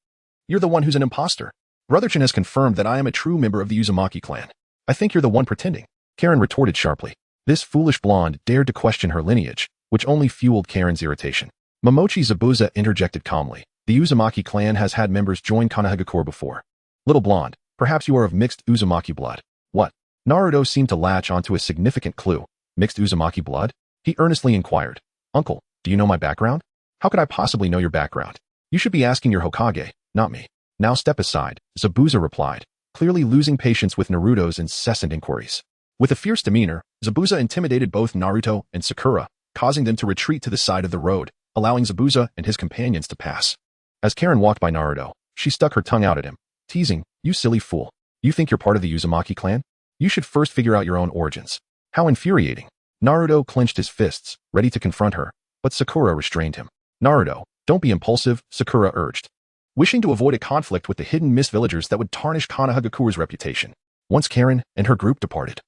You're the one who's an imposter. Brother Chen has confirmed that I am a true member of the Uzumaki clan. I think you're the one pretending. Karen retorted sharply. This foolish blonde dared to question her lineage, which only fueled Karen's irritation. Momochi Zabuza interjected calmly. The Uzumaki clan has had members join Konoha before. Little blonde, perhaps you are of mixed Uzumaki blood. What? Naruto seemed to latch onto a significant clue. Mixed Uzumaki blood? He earnestly inquired. Uncle, do you know my background? How could I possibly know your background? You should be asking your Hokage, not me. Now step aside, Zabuza replied, clearly losing patience with Naruto's incessant inquiries. With a fierce demeanor, Zabuza intimidated both Naruto and Sakura, causing them to retreat to the side of the road, allowing Zabuza and his companions to pass. As Karen walked by Naruto, she stuck her tongue out at him, teasing, You silly fool. You think you're part of the Uzumaki clan? You should first figure out your own origins. How infuriating. Naruto clenched his fists, ready to confront her, but Sakura restrained him. Naruto, don't be impulsive, Sakura urged, wishing to avoid a conflict with the hidden Mist villagers that would tarnish Konohagakure's reputation. Once Karen and her group departed,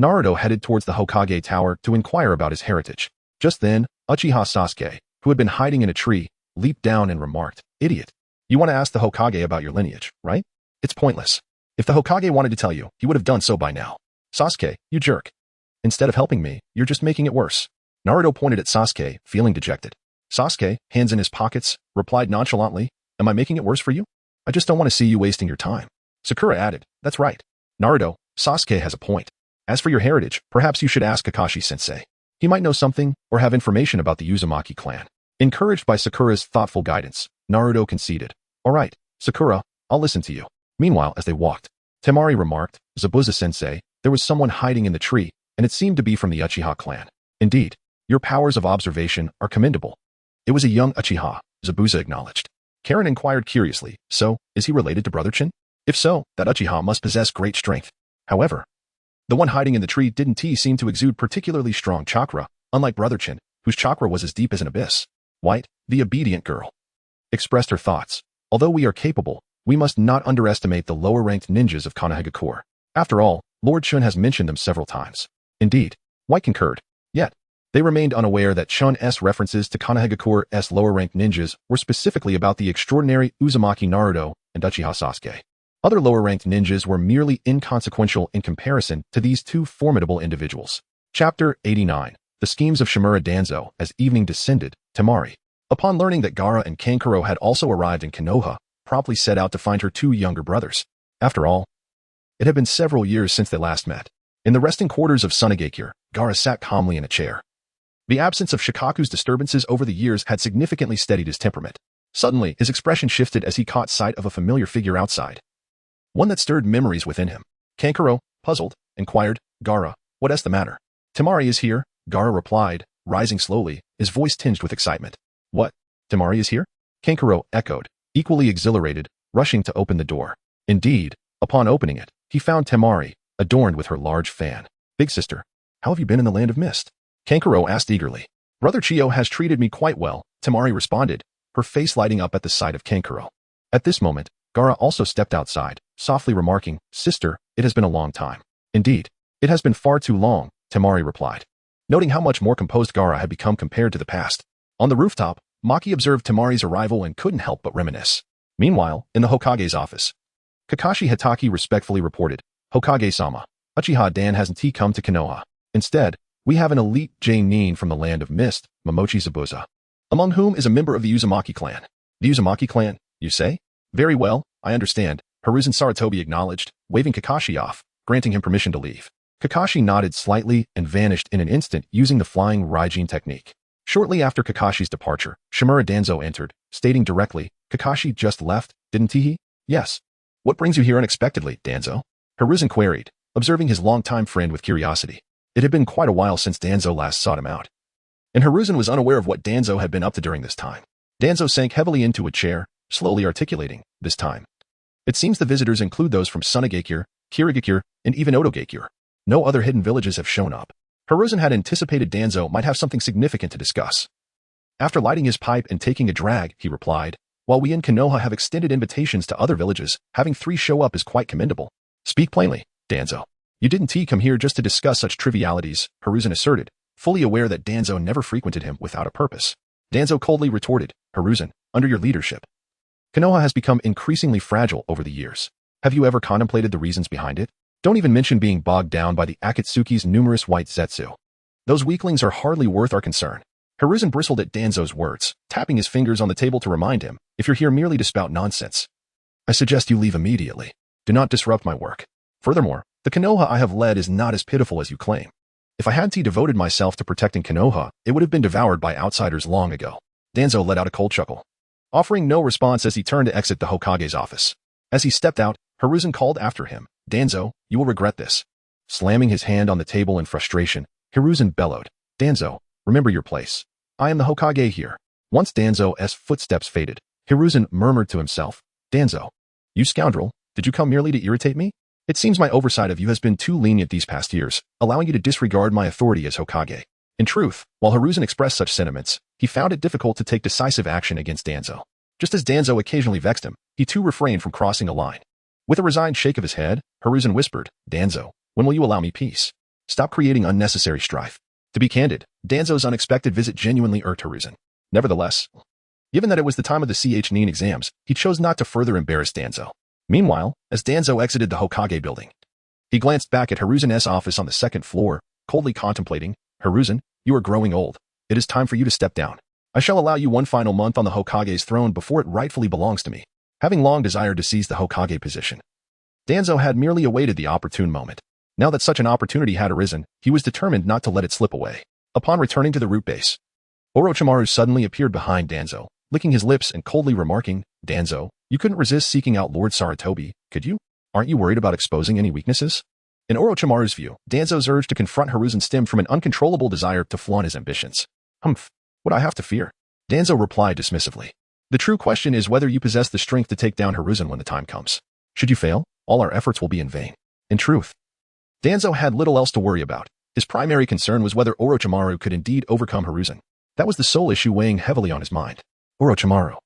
Naruto headed towards the Hokage tower to inquire about his heritage. Just then, Uchiha Sasuke, who had been hiding in a tree, leaped down and remarked, Idiot. You want to ask the Hokage about your lineage, right? It's pointless. If the Hokage wanted to tell you, he would have done so by now. Sasuke, you jerk. Instead of helping me, you're just making it worse. Naruto pointed at Sasuke, feeling dejected. Sasuke, hands in his pockets, replied nonchalantly, Am I making it worse for you? I just don't want to see you wasting your time. Sakura added, That's right. Naruto, Sasuke has a point. As for your heritage, perhaps you should ask Kakashi-sensei. He might know something or have information about the Uzumaki clan. Encouraged by Sakura's thoughtful guidance, Naruto conceded. All right, Sakura, I'll listen to you. Meanwhile, as they walked, Temari remarked, Zabuza-sensei, there was someone hiding in the tree, and it seemed to be from the Uchiha clan. Indeed, your powers of observation are commendable. It was a young Uchiha, Zabuza acknowledged. Karen inquired curiously, so, is he related to Brother Chen? If so, that Uchiha must possess great strength. However, the one hiding in the tree didn't seem to exude particularly strong chakra, unlike Brother Chen, whose chakra was as deep as an abyss. White, the obedient girl, expressed her thoughts. Although we are capable, we must not underestimate the lower-ranked ninjas of Konohagakure. After all, Lord Chun has mentioned them several times. Indeed, White concurred. Yet, they remained unaware that Chun's references to Konohagakure's lower-ranked ninjas were specifically about the extraordinary Uzumaki Naruto and Uchiha Sasuke. Other lower-ranked ninjas were merely inconsequential in comparison to these two formidable individuals. Chapter 89. The Schemes of Shimura Danzo. As evening descended, Temari, upon learning that Gaara and Kankuro had also arrived in Konoha, promptly set out to find her two younger brothers. After all, it had been several years since they last met. In the resting quarters of Tsunade, Gaara sat calmly in a chair. The absence of Shikaku's disturbances over the years had significantly steadied his temperament. Suddenly, his expression shifted as he caught sight of a familiar figure outside. One that stirred memories within him. Kankuro, puzzled, inquired, Gaara, what's the matter? Temari is here, Gaara replied, rising slowly, his voice tinged with excitement. What? Temari is here? Kankuro echoed, equally exhilarated, rushing to open the door. Indeed, upon opening it, he found Temari, adorned with her large fan. Big sister, how have you been in the land of mist? Kankuro asked eagerly. Brother Chiyo has treated me quite well, Temari responded, her face lighting up at the sight of Kankuro. At this moment, Gaara also stepped outside, softly remarking, Sister, it has been a long time. Indeed, it has been far too long, Temari replied, noting how much more composed Gaara had become compared to the past. On the rooftop, Maki observed Temari's arrival and couldn't help but reminisce. Meanwhile, in the Hokage's office, Kakashi Hatake respectfully reported, Hokage-sama, Uchiha Dan hasn't come to Konoha. Instead, we have an elite Nin from the land of mist, Momochi Zabuza, among whom is a member of the Uzumaki clan. The Uzumaki clan, you say? Very well, I understand, Hiruzen Sarutobi acknowledged, waving Kakashi off, granting him permission to leave. Kakashi nodded slightly and vanished in an instant using the flying Raijin technique. Shortly after Kakashi's departure, Shimura Danzo entered, stating directly, Kakashi just left, didn't he? Yes. What brings you here unexpectedly, Danzo? Hiruzen queried, observing his longtime friend with curiosity. It had been quite a while since Danzo last sought him out, and Hiruzen was unaware of what Danzo had been up to during this time. Danzo sank heavily into a chair, slowly articulating, this time. It seems the visitors include those from Tsunade, Kirigakure, and even Otogakure. No other hidden villages have shown up. Hiruzen had anticipated Danzo might have something significant to discuss. After lighting his pipe and taking a drag, he replied, while we in Konoha have extended invitations to other villages, having 3 show up is quite commendable. Speak plainly, Danzo. You didn't come here just to discuss such trivialities, Hiruzen asserted, fully aware that Danzo never frequented him without a purpose. Danzo coldly retorted, Hiruzen, under your leadership, Konoha has become increasingly fragile over the years. Have you ever contemplated the reasons behind it? Don't even mention being bogged down by the Akatsuki's numerous white zetsu. Those weaklings are hardly worth our concern. Hiruzen bristled at Danzo's words, tapping his fingers on the table to remind him, if you're here merely to spout nonsense, I suggest you leave immediately. Do not disrupt my work. Furthermore, the Konoha I have led is not as pitiful as you claim. If I hadn't devoted myself to protecting Konoha, it would have been devoured by outsiders long ago. Danzo let out a cold chuckle, offering no response as he turned to exit the Hokage's office. As he stepped out, Hiruzen called after him, Danzo, you will regret this. Slamming his hand on the table in frustration, Hiruzen bellowed, Danzo, remember your place. I am the Hokage here. Once Danzo's footsteps faded, Hiruzen murmured to himself, Danzo, you scoundrel, did you come merely to irritate me? It seems my oversight of you has been too lenient these past years, allowing you to disregard my authority as Hokage. In truth, while Hiruzen expressed such sentiments, he found it difficult to take decisive action against Danzo. Just as Danzo occasionally vexed him, he too refrained from crossing a line. With a resigned shake of his head, Hiruzen whispered, Danzo, when will you allow me peace? Stop creating unnecessary strife. To be candid, Danzo's unexpected visit genuinely irked Hiruzen. Nevertheless, given that it was the time of the Nin exams, he chose not to further embarrass Danzo. Meanwhile, as Danzo exited the Hokage building, he glanced back at Hiruzen's office on the 2nd floor, coldly contemplating, Hiruzen, you are growing old. It is time for you to step down. I shall allow you one final month on the Hokage's throne before it rightfully belongs to me. Having long desired to seize the Hokage position, Danzo had merely awaited the opportune moment. Now that such an opportunity had arisen, he was determined not to let it slip away. Upon returning to the root base, Orochimaru suddenly appeared behind Danzo, licking his lips and coldly remarking, Danzo, you couldn't resist seeking out Lord Sarutobi, could you? Aren't you worried about exposing any weaknesses? In Orochimaru's view, Danzo's urge to confront Hiruzen stemmed from an uncontrollable desire to flaunt his ambitions. Humph, what I have to fear? Danzo replied dismissively. The true question is whether you possess the strength to take down Hiruzen when the time comes. Should you fail, all our efforts will be in vain. In truth, Danzo had little else to worry about. His primary concern was whether Orochimaru could indeed overcome Hiruzen. That was the sole issue weighing heavily on his mind. Orochimaru,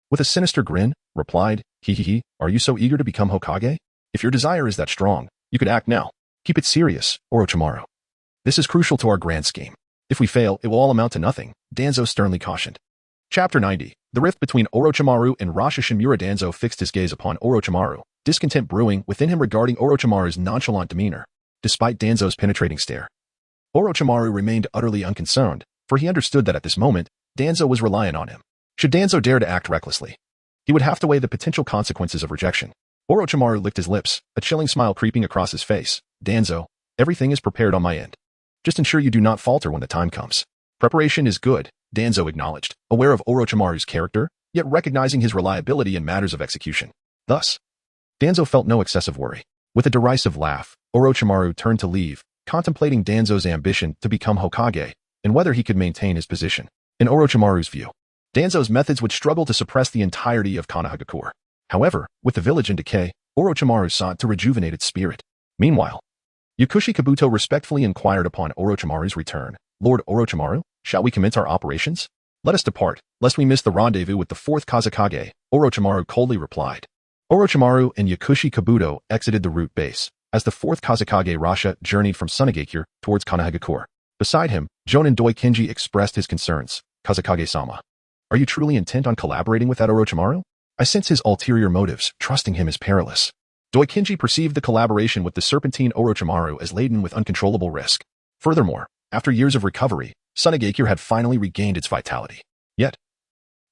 with a sinister grin, replied, Hee, are you so eager to become Hokage? If your desire is that strong, you could act now. Keep it serious, Orochimaru. This is crucial to our grand scheme. If we fail, it will all amount to nothing, Danzo sternly cautioned. Chapter 90. The rift between Orochimaru and Rasha Shimura. Danzo fixed his gaze upon Orochimaru, discontent brewing within him regarding Orochimaru's nonchalant demeanor. Despite Danzo's penetrating stare, Orochimaru remained utterly unconcerned, for he understood that at this moment, Danzo was reliant on him. Should Danzo dare to act recklessly, he would have to weigh the potential consequences of rejection. Orochimaru licked his lips, a chilling smile creeping across his face. Danzo, everything is prepared on my end. Just ensure you do not falter when the time comes. Preparation is good, Danzo acknowledged, aware of Orochimaru's character, yet recognizing his reliability in matters of execution. Thus, Danzo felt no excessive worry. With a derisive laugh, Orochimaru turned to leave, contemplating Danzo's ambition to become Hokage, and whether he could maintain his position. In Orochimaru's view, Danzo's methods would struggle to suppress the entirety of Konohagakure. However, with the village in decay, Orochimaru sought to rejuvenate its spirit. Meanwhile, Yakushi Kabuto respectfully inquired upon Orochimaru's return, Lord Orochimaru, shall we commence our operations? Let us depart, lest we miss the rendezvous with the 4th Kazekage, Orochimaru coldly replied. Orochimaru and Yakushi Kabuto exited the root base, as the 4th Kazekage Rasha journeyed from Tsunade towards Konohagakure. Beside him, Jonin Doikenji expressed his concerns. Kazekage-sama, are you truly intent on collaborating with that Orochimaru? I sense his ulterior motives, trusting him is perilous. Doikenji perceived the collaboration with the serpentine Orochimaru as laden with uncontrollable risk. Furthermore, after years of recovery, Tsunade had finally regained its vitality. Yet,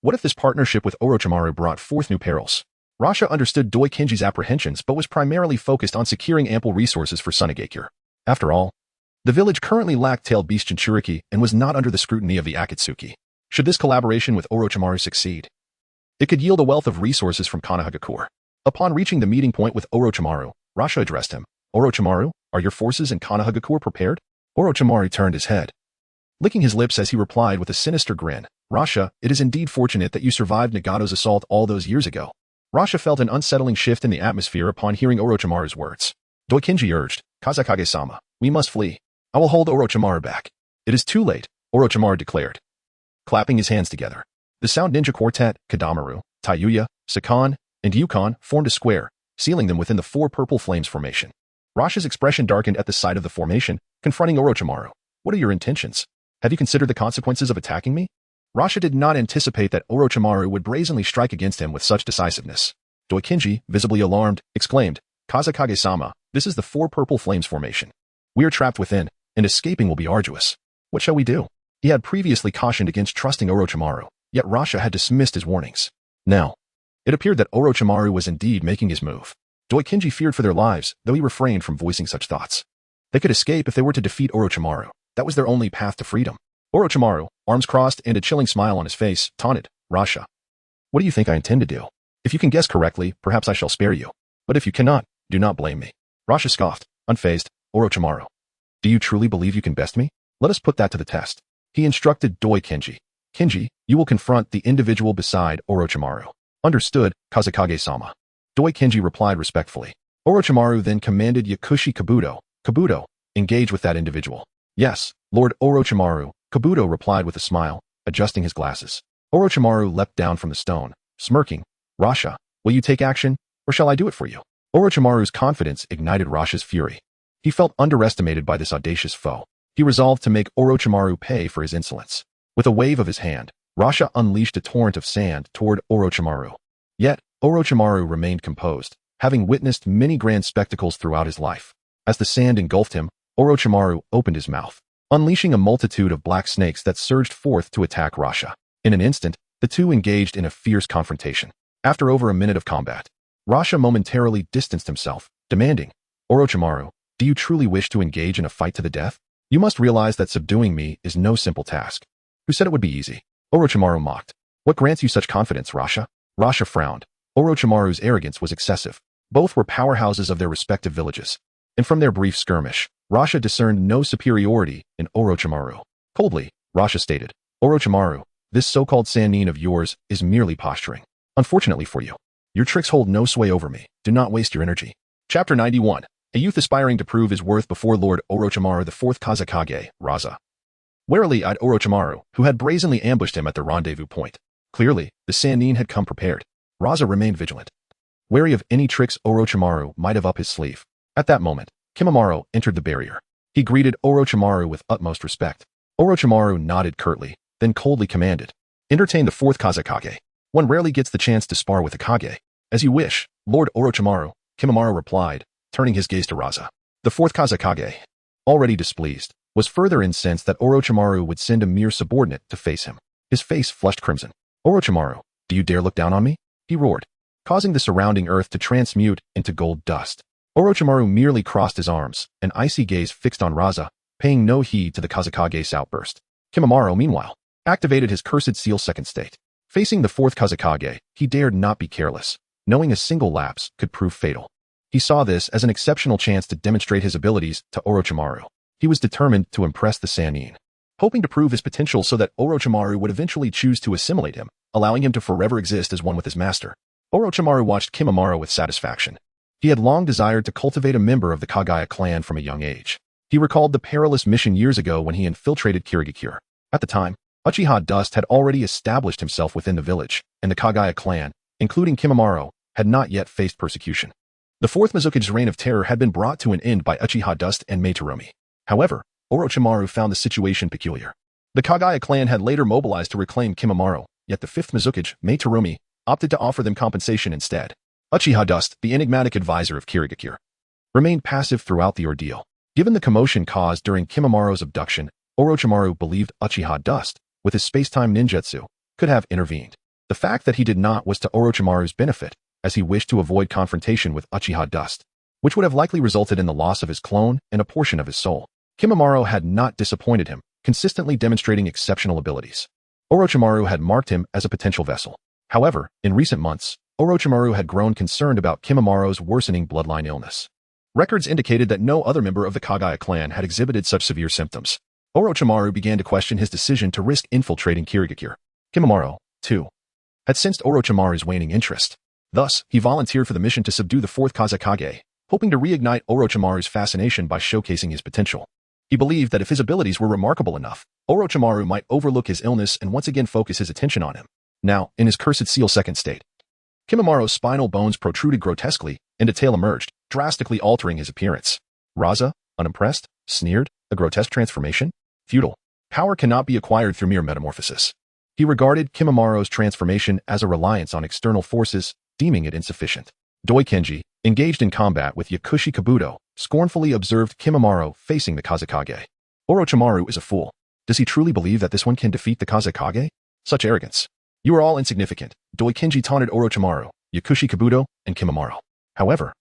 what if this partnership with Orochimaru brought forth new perils? Rasha understood Doikenji's apprehensions but was primarily focused on securing ample resources for Tsunade. After all, the village currently lacked tailed beast Jinchuriki and was not under the scrutiny of the Akatsuki. Should this collaboration with Orochimaru succeed, it could yield a wealth of resources from Konohagakure. Upon reaching the meeting point with Orochimaru, Rasha addressed him. Orochimaru, are your forces in Konohagakure prepared? Orochimaru turned his head, licking his lips as he replied with a sinister grin. Rasha, it is indeed fortunate that you survived Nagato's assault all those years ago. Rasha felt an unsettling shift in the atmosphere upon hearing Orochimaru's words. Doikinji urged, Kazekage-sama, we must flee. I will hold Orochimaru back. It is too late, Orochimaru declared, clapping his hands together. The Sound Ninja Quartet, Kadamaru, Tayuya, Sakan, and Yukon formed a square, sealing them within the four purple flames formation. Rasha's expression darkened at the sight of the formation, confronting Orochimaru. What are your intentions? Have you considered the consequences of attacking me? Rasha did not anticipate that Orochimaru would brazenly strike against him with such decisiveness. Doikinji, visibly alarmed, exclaimed, Kazekage-sama, this is the four purple flames formation. We are trapped within, and escaping will be arduous. What shall we do? He had previously cautioned against trusting Orochimaru, yet Rasha had dismissed his warnings. Now, it appeared that Orochimaru was indeed making his move. Doikinji feared for their lives, though he refrained from voicing such thoughts. They could escape if they were to defeat Orochimaru. That was their only path to freedom. Orochimaru, arms crossed and a chilling smile on his face, taunted, Rasha. What do you think I intend to do? If you can guess correctly, perhaps I shall spare you. But if you cannot, do not blame me. Rasha scoffed, unfazed, Orochimaru. Do you truly believe you can best me? Let us put that to the test. He instructed Doikinji. Kinji, you will confront the individual beside Orochimaru. Understood, Kazekage-sama. Doikinji replied respectfully. Orochimaru then commanded Yakushi Kabuto. Kabuto, engage with that individual. Yes, Lord Orochimaru, Kabuto replied with a smile, adjusting his glasses. Orochimaru leapt down from the stone, smirking. Rasha, will you take action, or shall I do it for you? Orochimaru's confidence ignited Rasha's fury. He felt underestimated by this audacious foe. He resolved to make Orochimaru pay for his insolence. With a wave of his hand, Rasha unleashed a torrent of sand toward Orochimaru. Yet, Orochimaru remained composed, having witnessed many grand spectacles throughout his life. As the sand engulfed him, Orochimaru opened his mouth, unleashing a multitude of black snakes that surged forth to attack Rasha. In an instant, the two engaged in a fierce confrontation. After over a minute of combat, Rasha momentarily distanced himself, demanding, Orochimaru, do you truly wish to engage in a fight to the death? You must realize that subduing me is no simple task. Who said it would be easy? Orochimaru mocked. What grants you such confidence, Rasha? Rasha frowned. Orochimaru's arrogance was excessive. Both were powerhouses of their respective villages. And from their brief skirmish, Rasha discerned no superiority in Orochimaru. Coldly, Rasha stated, Orochimaru, this so-called Sannin of yours is merely posturing. Unfortunately for you, your tricks hold no sway over me. Do not waste your energy. Chapter 91. A youth aspiring to prove his worth before Lord Orochimaru IV Kazekage, Raza. Warily eyed Orochimaru, who had brazenly ambushed him at the rendezvous point. Clearly, the Sannin had come prepared. Raza remained vigilant, wary of any tricks Orochimaru might have up his sleeve. At that moment, Kimimaro entered the barrier. He greeted Orochimaru with utmost respect. Orochimaru nodded curtly, then coldly commanded, entertain the fourth Kazekage. One rarely gets the chance to spar with a Kage. As you wish, Lord Orochimaru, Kimimaro replied, turning his gaze to Raza. The fourth Kazekage, already displeased, was further incensed that Orochimaru would send a mere subordinate to face him. His face flushed crimson. Orochimaru, do you dare look down on me? He roared, causing the surrounding earth to transmute into gold dust. Orochimaru merely crossed his arms, an icy gaze fixed on Raza, paying no heed to the Kazekage's outburst. Kimimaro, meanwhile, activated his cursed seal second state. Facing the fourth Kazekage, he dared not be careless, knowing a single lapse could prove fatal. He saw this as an exceptional chance to demonstrate his abilities to Orochimaru. He was determined to impress the Sannin, hoping to prove his potential so that Orochimaru would eventually choose to assimilate him, allowing him to forever exist as one with his master. Orochimaru watched Kimimaro with satisfaction. He had long desired to cultivate a member of the Kaguya clan from a young age. He recalled the perilous mission years ago when he infiltrated Kirigakure. At the time, Uchiha Dust had already established himself within the village, and the Kaguya clan, including Kimimaro, had not yet faced persecution. The fourth Mizukage's reign of terror had been brought to an end by Uchiha Dust and Mei Terumi. However, Orochimaru found the situation peculiar. The Kaguya clan had later mobilized to reclaim Kimimaro, yet the fifth Mizukage, Mei Terumi, opted to offer them compensation instead. Uchiha Dust, the enigmatic advisor of Kirigakure, remained passive throughout the ordeal. Given the commotion caused during Kimimaro's abduction, Orochimaru believed Uchiha Dust, with his space-time ninjutsu, could have intervened. The fact that he did not was to Orochimaru's benefit, as he wished to avoid confrontation with Uchiha Dust, which would have likely resulted in the loss of his clone and a portion of his soul. Kimimaro had not disappointed him, consistently demonstrating exceptional abilities. Orochimaru had marked him as a potential vessel. However, in recent months, Orochimaru had grown concerned about Kimimaro's worsening bloodline illness. Records indicated that no other member of the Kaguya clan had exhibited such severe symptoms. Orochimaru began to question his decision to risk infiltrating Kirigakure. Kimimaro, too, had sensed Orochimaru's waning interest. Thus, he volunteered for the mission to subdue the fourth Kage, hoping to reignite Orochimaru's fascination by showcasing his potential. He believed that if his abilities were remarkable enough, Orochimaru might overlook his illness and once again focus his attention on him. Now, in his cursed seal second state, Kimimaro's spinal bones protruded grotesquely, and a tail emerged, drastically altering his appearance. Raza, unimpressed, sneered, a grotesque transformation? Futile. Power cannot be acquired through mere metamorphosis. He regarded Kimimaro's transformation as a reliance on external forces, deeming it insufficient. Doikenji, engaged in combat with Yakushi Kabuto, scornfully observed Kimimaro facing the Kazekage. Orochimaru is a fool. Does he truly believe that this one can defeat the Kazekage? Such arrogance. You are all insignificant, Doikenji taunted Orochimaru, Yakushi Kabuto, and Kimimaro. However,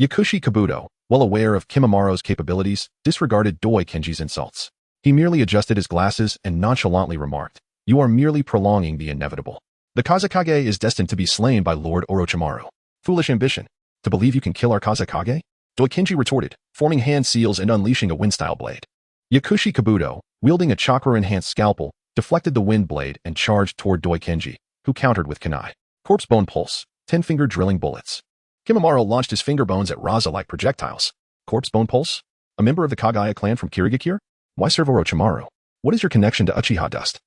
Yakushi Kabuto, well aware of Kimimaro's capabilities, disregarded Doikenji's insults. He merely adjusted his glasses and nonchalantly remarked, "You are merely prolonging the inevitable. The Kazekage is destined to be slain by Lord Orochimaru. Foolish ambition. To believe you can kill our Kazekage?" Doikenji retorted, forming hand seals and unleashing a wind-style blade. Yakushi Kabuto, wielding a chakra-enhanced scalpel, deflected the wind blade and charged toward Doikenji, who countered with kunai. Corpse bone pulse, 10-finger drilling bullets. Kimimaro launched his finger bones at Raza like projectiles. Corpse bone pulse? A member of the Kaguya clan from Kirigakure? Why serve Orochimaru? What is your connection to Uchiha dust?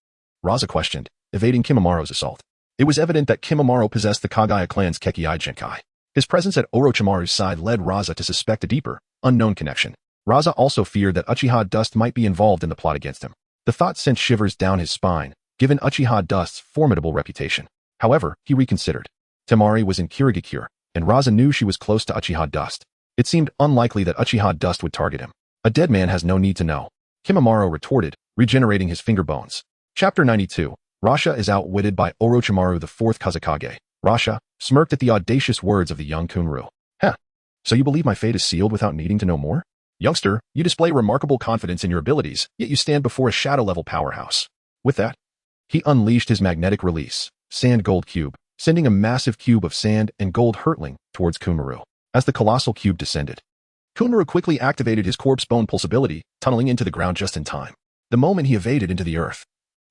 Raza questioned, evading Kimimaro's assault. It was evident that Kimimaro possessed the Kaguya clan's Kekkai Genkai. His presence at Orochimaru's side led Raza to suspect a deeper, unknown connection. Raza also feared that Uchiha dust might be involved in the plot against him. The thought sent shivers down his spine, given Uchiha Dust's formidable reputation. However, he reconsidered. Temari was in Kirigakure, and Raza knew she was close to Uchiha Dust. It seemed unlikely that Uchiha Dust would target him. A dead man has no need to know, Kimimaro retorted, regenerating his finger bones. Chapter 92. Rasha is outwitted by Orochimaru the fourth Kazekage. Rasha smirked at the audacious words of the young Kunru. Huh. So you believe my fate is sealed without needing to know more? Youngster, you display remarkable confidence in your abilities, yet you stand before a shadow-level powerhouse. With that, he unleashed his magnetic release, Sand Gold Cube, sending a massive cube of sand and gold hurtling towards Kunru. As the colossal cube descended, Kunru quickly activated his corpse bone pulse ability, tunneling into the ground just in time. The moment he evaded into the earth,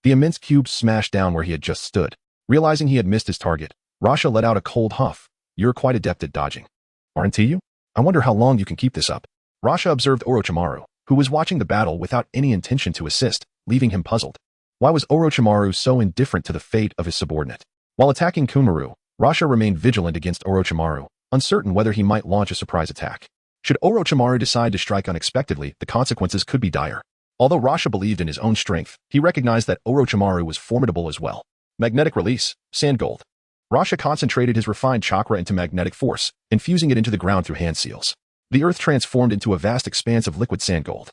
the immense cube smashed down where he had just stood. Realizing he had missed his target, Rasha let out a cold huff. You're quite adept at dodging. Aren't you? I wonder how long you can keep this up. Rasha observed Orochimaru, who was watching the battle without any intention to assist, leaving him puzzled. Why was Orochimaru so indifferent to the fate of his subordinate? While attacking Kunru, Rasha remained vigilant against Orochimaru, uncertain whether he might launch a surprise attack. Should Orochimaru decide to strike unexpectedly, the consequences could be dire. Although Rasha believed in his own strength, he recognized that Orochimaru was formidable as well. Magnetic release, Sand Gold. Rasha concentrated his refined chakra into magnetic force, infusing it into the ground through hand seals. The earth transformed into a vast expanse of liquid sand gold.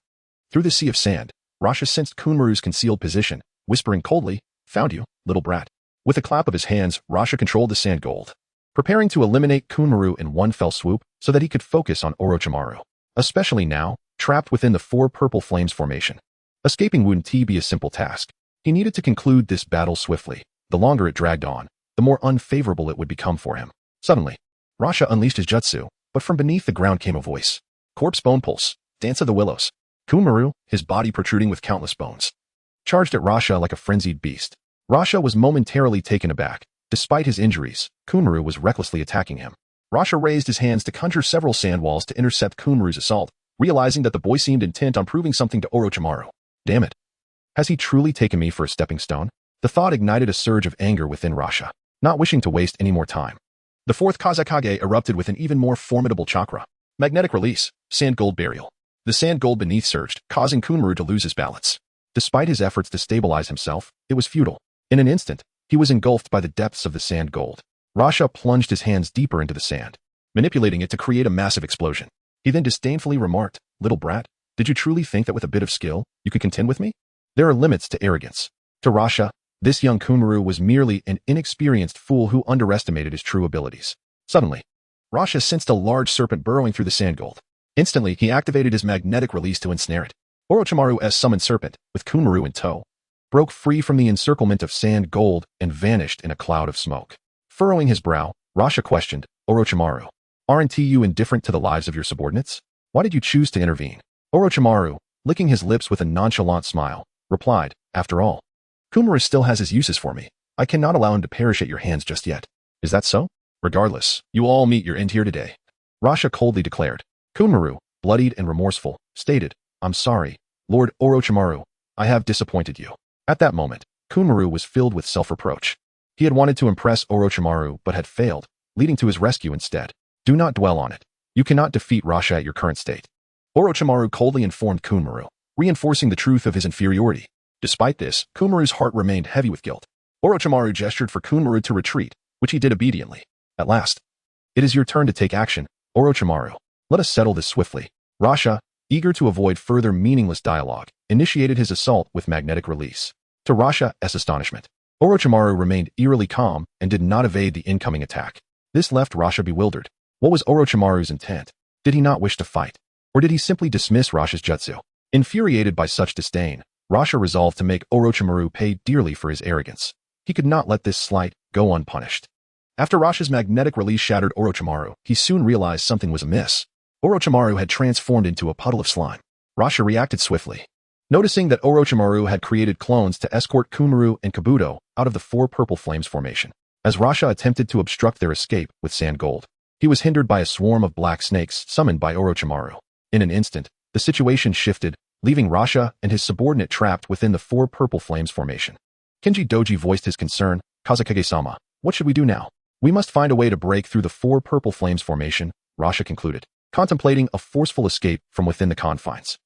Through the sea of sand, Rasha sensed Kunru's concealed position, whispering coldly, "Found you, little brat." With a clap of his hands, Rasha controlled the sand gold, preparing to eliminate Kunru in one fell swoop so that he could focus on Orochimaru. Especially now, trapped within the four purple flames formation. Escaping wouldn't be a simple task. He needed to conclude this battle swiftly. The longer it dragged on, the more unfavorable it would become for him. Suddenly, Rasha unleashed his jutsu, but from beneath the ground came a voice. Corpse bone pulse, Dance of the Willows. Kunru, his body protruding with countless bones, charged at Rasha like a frenzied beast. Rasha was momentarily taken aback. Despite his injuries, Kunru was recklessly attacking him. Rasha raised his hands to conjure several sand walls to intercept Kunru's assault, realizing that the boy seemed intent on proving something to Orochimaru. Damn it. Has he truly taken me for a stepping stone? The thought ignited a surge of anger within Rasha, not wishing to waste any more time. The fourth Kazekage erupted with an even more formidable chakra. Magnetic release, Sand Gold Burial. The sand gold beneath surged, causing Kunru to lose his balance. Despite his efforts to stabilize himself, it was futile. In an instant, he was engulfed by the depths of the sand gold. Rasha plunged his hands deeper into the sand, manipulating it to create a massive explosion. He then disdainfully remarked, "Little brat, did you truly think that with a bit of skill, you could contend with me? There are limits to arrogance." To Rasha, this young Kunru was merely an inexperienced fool who underestimated his true abilities. Suddenly, Rasha sensed a large serpent burrowing through the sand gold. Instantly, he activated his magnetic release to ensnare it. Orochimaru's summoned serpent, with Kunru in tow, broke free from the encirclement of sand gold and vanished in a cloud of smoke. Furrowing his brow, Rasha questioned, "Orochimaru, Aren't you indifferent to the lives of your subordinates? Why did you choose to intervene? Orochimaru, licking his lips with a nonchalant smile, replied, after all, Kumaru still has his uses for me. I cannot allow him to perish at your hands just yet. Is that so? Regardless, you will all meet your end here today. Rasha coldly declared. Kumaru, bloodied and remorseful, stated, I'm sorry, Lord Orochimaru, I have disappointed you. At that moment, Kumaru was filled with self-reproach. He had wanted to impress Orochimaru but had failed, leading to his rescue instead. Do not dwell on it. You cannot defeat Rasha at your current state. Orochimaru coldly informed Kumaru, reinforcing the truth of his inferiority. Despite this, Kumaru's heart remained heavy with guilt. Orochimaru gestured for Kumaru to retreat, which he did obediently. At last, it is your turn to take action, Orochimaru. Let us settle this swiftly. Rasha, eager to avoid further meaningless dialogue, initiated his assault with magnetic release. To Rasha's astonishment, Orochimaru remained eerily calm and did not evade the incoming attack. This left Rasha bewildered. What was Orochimaru's intent? Did he not wish to fight? Or did he simply dismiss Rasha's jutsu? Infuriated by such disdain, Rasha resolved to make Orochimaru pay dearly for his arrogance. He could not let this slight go unpunished. After Rasha's magnetic release shattered Orochimaru, he soon realized something was amiss. Orochimaru had transformed into a puddle of slime. Rasha reacted swiftly. Noticing that Orochimaru had created clones to escort Kumaru and Kabuto out of the four purple flames formation. As Rasha attempted to obstruct their escape with sand gold, he was hindered by a swarm of black snakes summoned by Orochimaru. In an instant, the situation shifted, leaving Rasha and his subordinate trapped within the four purple flames formation. Kenji Doji voiced his concern. Kazekage-sama, what should we do now? We must find a way to break through the four purple flames formation, Rasha concluded, contemplating a forceful escape from within the confines.